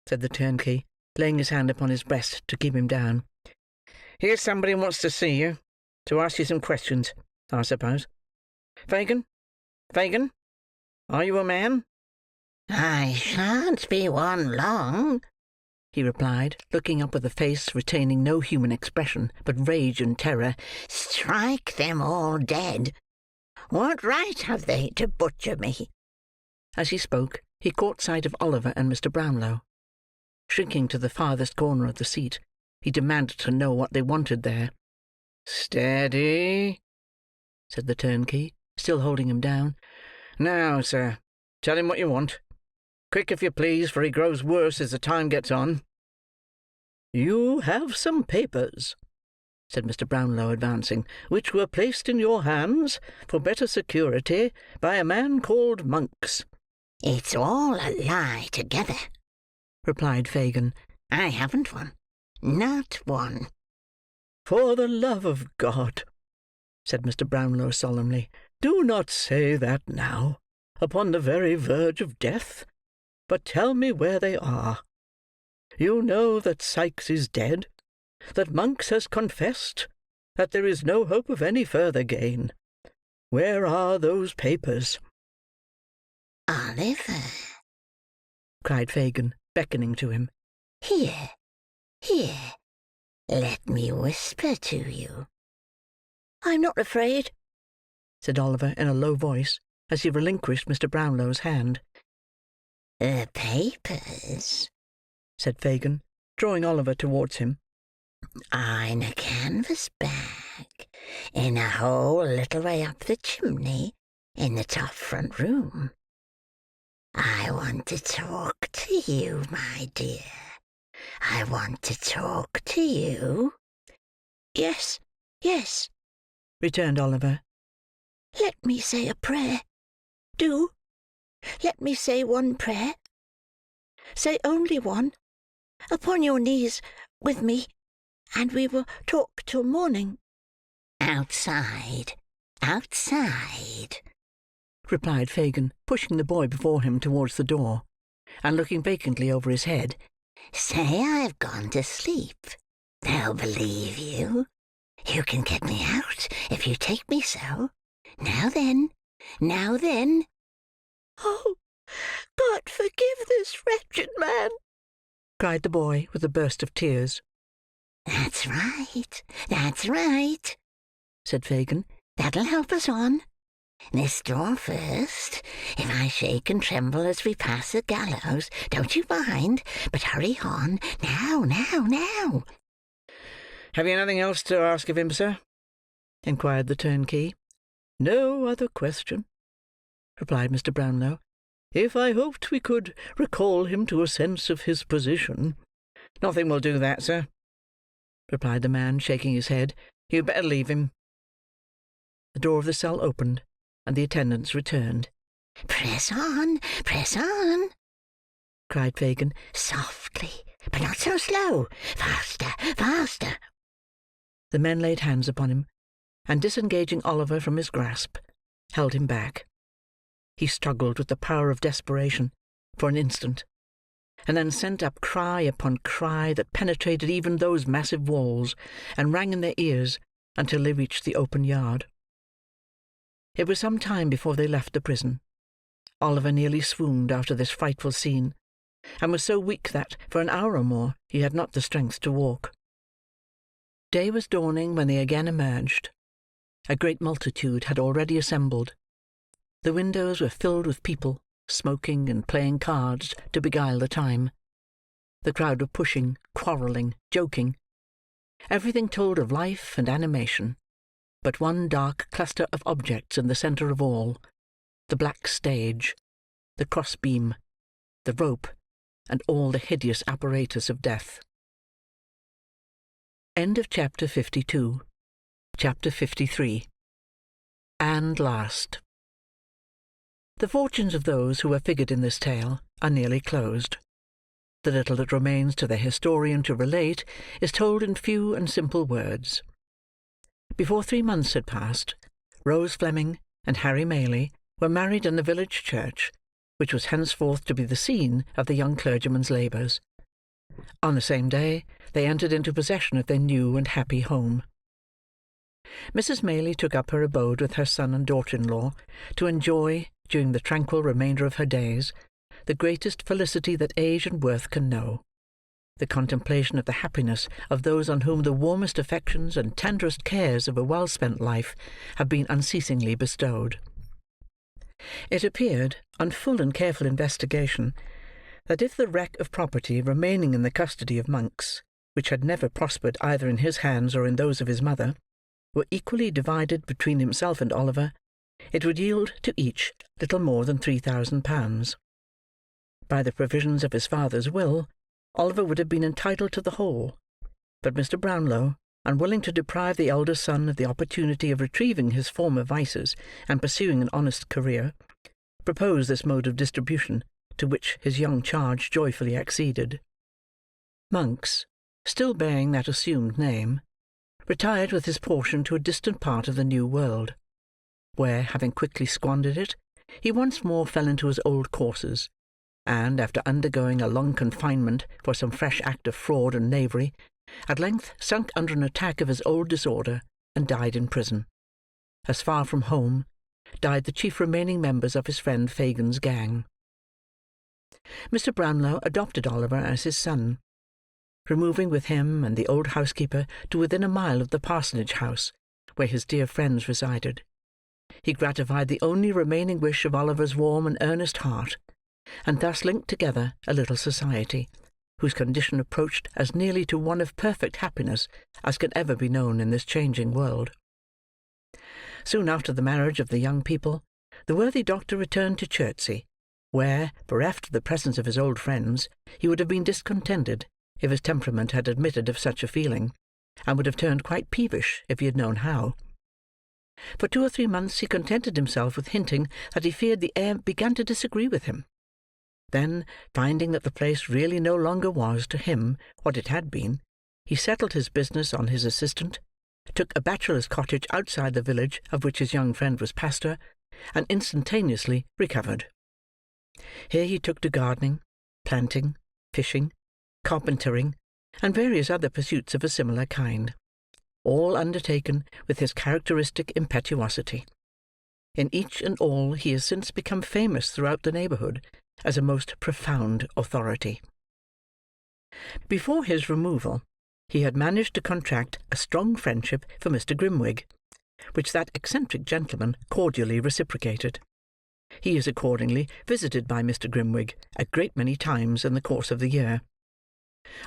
said the turnkey, laying his hand upon his breast to keep him down. "Here's somebody who wants to see you, to ask you some questions, I suppose. Fagin, Fagin, are you a man?" "I shan't be one long," he replied, looking up with a face retaining no human expression, but rage and terror. "Strike them all dead. What right have they to butcher me?" As he spoke, he caught sight of Oliver and Mr. Brownlow. Shrinking to the farthest corner of the seat, he demanded to know what they wanted there. "Steady," said the turnkey, still holding him down. "Now, sir, tell him what you want. Quick, if you please, for he grows worse as the time gets on." "You have some papers," said Mr. Brownlow, advancing, "which were placed in your hands, for better security, by a man called Monks." "It's all a lie together," replied Fagin. "I haven't one. Not one." "For the love of God," said Mr. Brownlow solemnly, "do not say that now, upon the very verge of death, but tell me where they are. You know that Sikes is dead, that Monks has confessed, that there is no hope of any further gain. Where are those papers?" "Oliver," cried Fagin, beckoning to him. "Here, here. Let me whisper to you." "I'm not afraid," said Oliver in a low voice, as he relinquished Mr. Brownlow's hand. "The papers," said Fagin, drawing Oliver towards him, "are in a canvas bag, in a hole a little way up the chimney, in the top front room. I want to talk to you, my dear. I want to talk to you." "Yes, yes," returned Oliver. "Let me say a prayer. Do. Let me say one prayer. Say only one. Upon your knees with me, and we will talk till morning." "Outside, outside," replied Fagin, pushing the boy before him towards the door, and looking vacantly over his head. "Say I've gone to sleep. They'll believe you. You can get me out if you take me so. Now then, now then." "Oh, God forgive this wretched man!" cried the boy, with a burst of tears. "That's right, that's right," said Fagin. "That'll help us on. This door first. If I shake and tremble as we pass the gallows, don't you mind, but hurry on. Now, now, now." "Have you nothing else to ask of him, sir?" inquired the turnkey. "No other question," replied Mr. Brownlow. "If I hoped we could recall him to a sense of his position—" "Nothing will do that, sir," replied the man, shaking his head. "You'd better leave him." The door of the cell opened, and the attendants returned. "Press on, cried Fagin. "Softly, but not so slow. Faster, faster." The men laid hands upon him, and disengaging Oliver from his grasp, held him back. He struggled with the power of desperation for an instant, and then sent up cry upon cry that penetrated even those massive walls, and rang in their ears until they reached the open yard. It was some time before they left the prison. Oliver nearly swooned after this frightful scene, and was so weak that, for an hour or more, he had not the strength to walk. Day was dawning when they again emerged. A great multitude had already assembled. The windows were filled with people, smoking and playing cards to beguile the time. The crowd were pushing, quarrelling, joking. Everything told of life and animation, but one dark cluster of objects in the centre of all: the black stage, the cross-beam, the rope, and all the hideous apparatus of death. End of Chapter 52. Chapter 53. And last. The fortunes of those who are figured in this tale are nearly closed. The little that remains to the historian to relate is told in few and simple words. Before 3 months had passed, Rose Fleming and Harry Maylie were married in the village church, which was henceforth to be the scene of the young clergyman's labours. On the same day, they entered into possession of their new and happy home. Mrs. Maylie took up her abode with her son and daughter-in-law to enjoy, during the tranquil remainder of her days, the greatest felicity that age and worth can know: the contemplation of the happiness of those on whom the warmest affections and tenderest cares of a well-spent life have been unceasingly bestowed. It appeared, on full and careful investigation, that if the wreck of property remaining in the custody of Monks, which had never prospered either in his hands or in those of his mother, were equally divided between himself and Oliver, it would yield to each little more than £3,000. By the provisions of his father's will, Oliver would have been entitled to the whole, but Mr. Brownlow, unwilling to deprive the elder son of the opportunity of retrieving his former vices and pursuing an honest career, proposed this mode of distribution, to which his young charge joyfully acceded. Monks, still bearing that assumed name, retired with his portion to a distant part of the new world, where, having quickly squandered it, he once more fell into his old courses, and, after undergoing a long confinement for some fresh act of fraud and knavery, at length sunk under an attack of his old disorder, and died in prison. As far from home, died the chief remaining members of his friend Fagin's gang. Mr. Brownlow adopted Oliver as his son, removing with him and the old housekeeper to within a mile of the parsonage house, where his dear friends resided. He gratified the only remaining wish of Oliver's warm and earnest heart, and thus linked together a little society, whose condition approached as nearly to one of perfect happiness as can ever be known in this changing world. Soon after the marriage of the young people, the worthy doctor returned to Chertsey, where, bereft of the presence of his old friends, he would have been discontented if his temperament had admitted of such a feeling, and would have turned quite peevish if he had known how. For 2 or 3 months he contented himself with hinting that he feared the air began to disagree with him. Then, finding that the place really no longer was, to him, what it had been, he settled his business on his assistant, took a bachelor's cottage outside the village of which his young friend was pastor, and instantaneously recovered. Here he took to gardening, planting, fishing, carpentering, and various other pursuits of a similar kind, all undertaken with his characteristic impetuosity. In each and all he has since become famous throughout the neighbourhood as a most profound authority. Before his removal, he had managed to contract a strong friendship for Mr. Grimwig, which that eccentric gentleman cordially reciprocated. He is accordingly visited by Mr. Grimwig a great many times in the course of the year.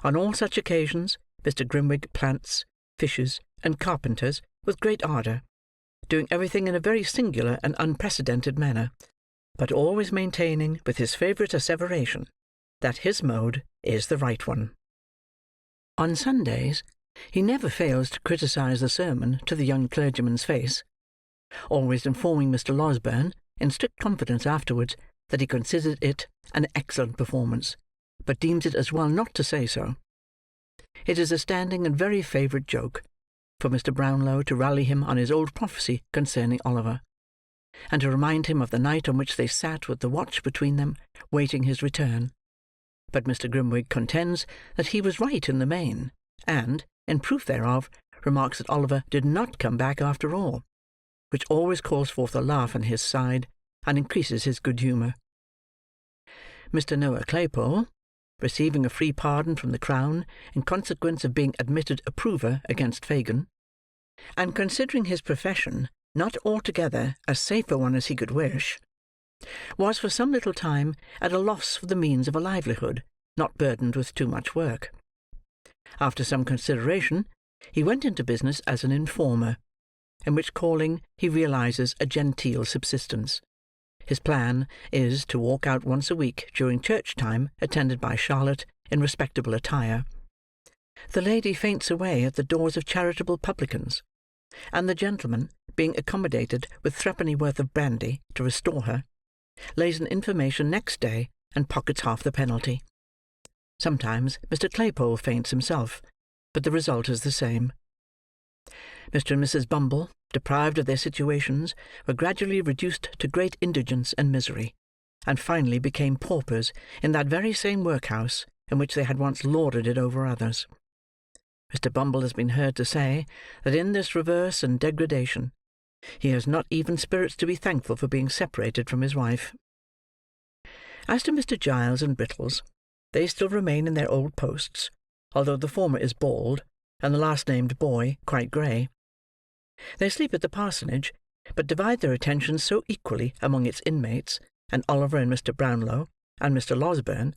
On all such occasions, Mr. Grimwig plants, fishes, and carpenters with great ardour, doing everything in a very singular and unprecedented manner, but always maintaining with his favourite asseveration that his mode is the right one. On Sundays, he never fails to criticise the sermon to the young clergyman's face, always informing Mr. Losberne, in strict confidence afterwards, that he considered it an excellent performance, but deems it as well not to say so. It is a standing and very favourite joke for Mr. Brownlow to rally him on his old prophecy concerning Oliver, and to remind him of the night on which they sat with the watch between them, waiting his return. But Mr. Grimwig contends that he was right in the main, and, in proof thereof, remarks that Oliver did not come back after all, which always calls forth a laugh on his side, and increases his good humour. Mr. Noah Claypole, receiving a free pardon from the Crown in consequence of being admitted approver against Fagin, and considering his profession not altogether as safe a one as he could wish, was for some little time at a loss for the means of a livelihood, not burdened with too much work. After some consideration, he went into business as an informer, in which calling he realizes a genteel subsistence. His plan is to walk out once a week during church time, attended by Charlotte in respectable attire. The lady faints away at the doors of charitable publicans, and the gentleman, being accommodated with threepennyworth of brandy to restore her, lays an information next day and pockets half the penalty. Sometimes Mr. Claypole faints himself, but the result is the same. Mr. and Mrs. Bumble, deprived of their situations, were gradually reduced to great indigence and misery, and finally became paupers in that very same workhouse in which they had once lorded it over others. Mr. Bumble has been heard to say that in this reverse and degradation he has not even spirits to be thankful for being separated from his wife. As to Mr. Giles and Brittles, they still remain in their old posts, although the former is bald, and the last-named boy quite grey. They sleep at the parsonage, but divide their attentions so equally among its inmates, and Oliver and Mr. Brownlow, and Mr. Losberne,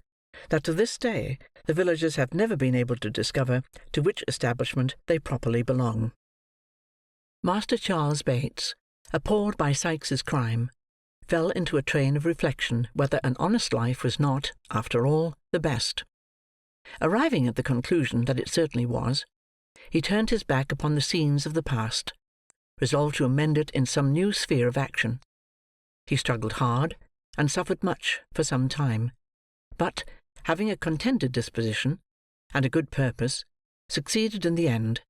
that to this day the villagers have never been able to discover to which establishment they properly belong. Master Charles Bates, appalled by Sikes's crime, fell into a train of reflection whether an honest life was not, after all, the best. Arriving at the conclusion that it certainly was, he turned his back upon the scenes of the past, resolved to amend it in some new sphere of action. He struggled hard, and suffered much for some time, but, having a contented disposition, and a good purpose, succeeded in the end,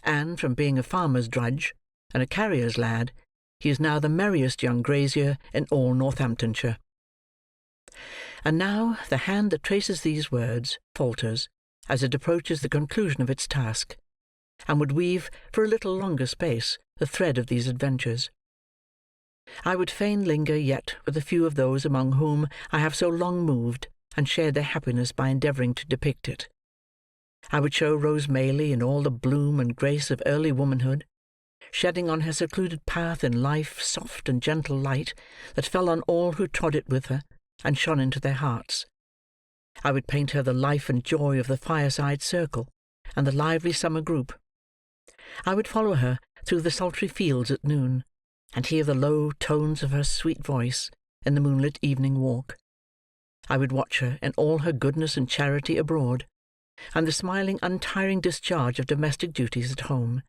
and, from being a farmer's drudge, and a carrier's lad, he is now the merriest young grazier in all Northamptonshire. And now the hand that traces these words falters as it approaches the conclusion of its task, and would weave for a little longer space the thread of these adventures. I would fain linger yet with a few of those among whom I have so long moved, and shared their happiness by endeavouring to depict it. I would show Rose Maylie in all the bloom and grace of early womanhood, shedding on her secluded path in life soft and gentle light that fell on all who trod it with her, and shone into their hearts. I would paint her the life and joy of the fireside circle, and the lively summer group. I would follow her through the sultry fields at noon, and hear the low tones of her sweet voice in the moonlit evening walk. I would watch her in all her goodness and charity abroad, and the smiling untiring discharge of domestic duties at home.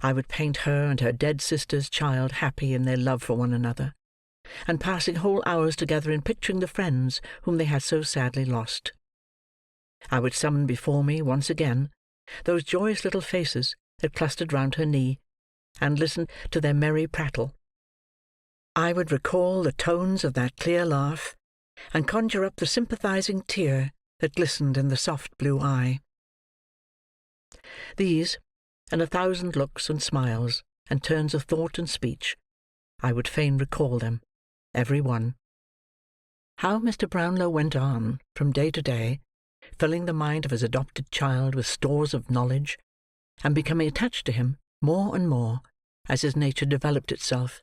I would paint her and her dead sister's child happy in their love for one another, and passing whole hours together in picturing the friends whom they had so sadly lost. I would summon before me, once again, those joyous little faces that clustered round her knee, and listened to their merry prattle, I would recall the tones of that clear laugh, and conjure up the sympathizing tear that glistened in the soft blue eye. These, and 1,000 looks and smiles, and turns of thought and speech, I would fain recall them, every one. How Mr. Brownlow went on, from day to day, filling the mind of his adopted child with stores of knowledge, and becoming attached to him more and more as his nature developed itself,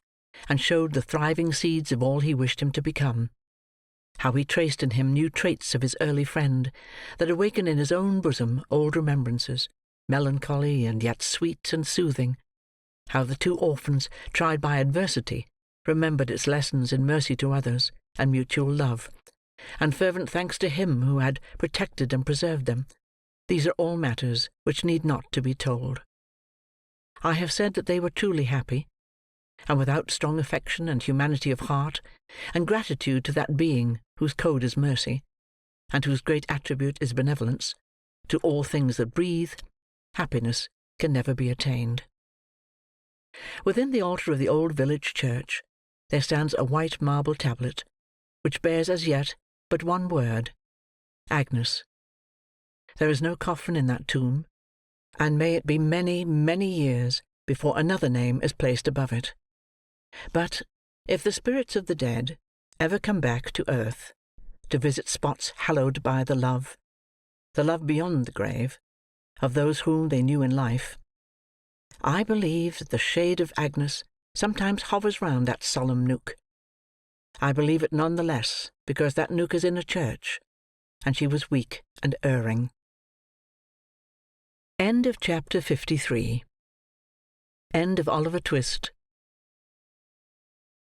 and showed the thriving seeds of all he wished him to become. How he traced in him new traits of his early friend, that awakened in his own bosom old remembrances, melancholy and yet sweet and soothing. How the two orphans, tried by adversity, remembered its lessons in mercy to others, and mutual love, and fervent thanks to Him who had protected and preserved them. These are all matters which need not to be told. I have said that they were truly happy, and without strong affection and humanity of heart, and gratitude to that Being whose code is mercy, and whose great attribute is benevolence, to all things that breathe, happiness can never be attained. Within the altar of the old village church there stands a white marble tablet, which bears as yet but one word, Agnes. There is no coffin in that tomb, and may it be many, many years before another name is placed above it. But, if the spirits of the dead ever come back to earth, to visit spots hallowed by the love beyond the grave, of those whom they knew in life, I believe that the shade of Agnes sometimes hovers round that solemn nook. I believe it none the less because that nook is in a church, and she was weak and erring. End of chapter 53. End of Oliver Twist,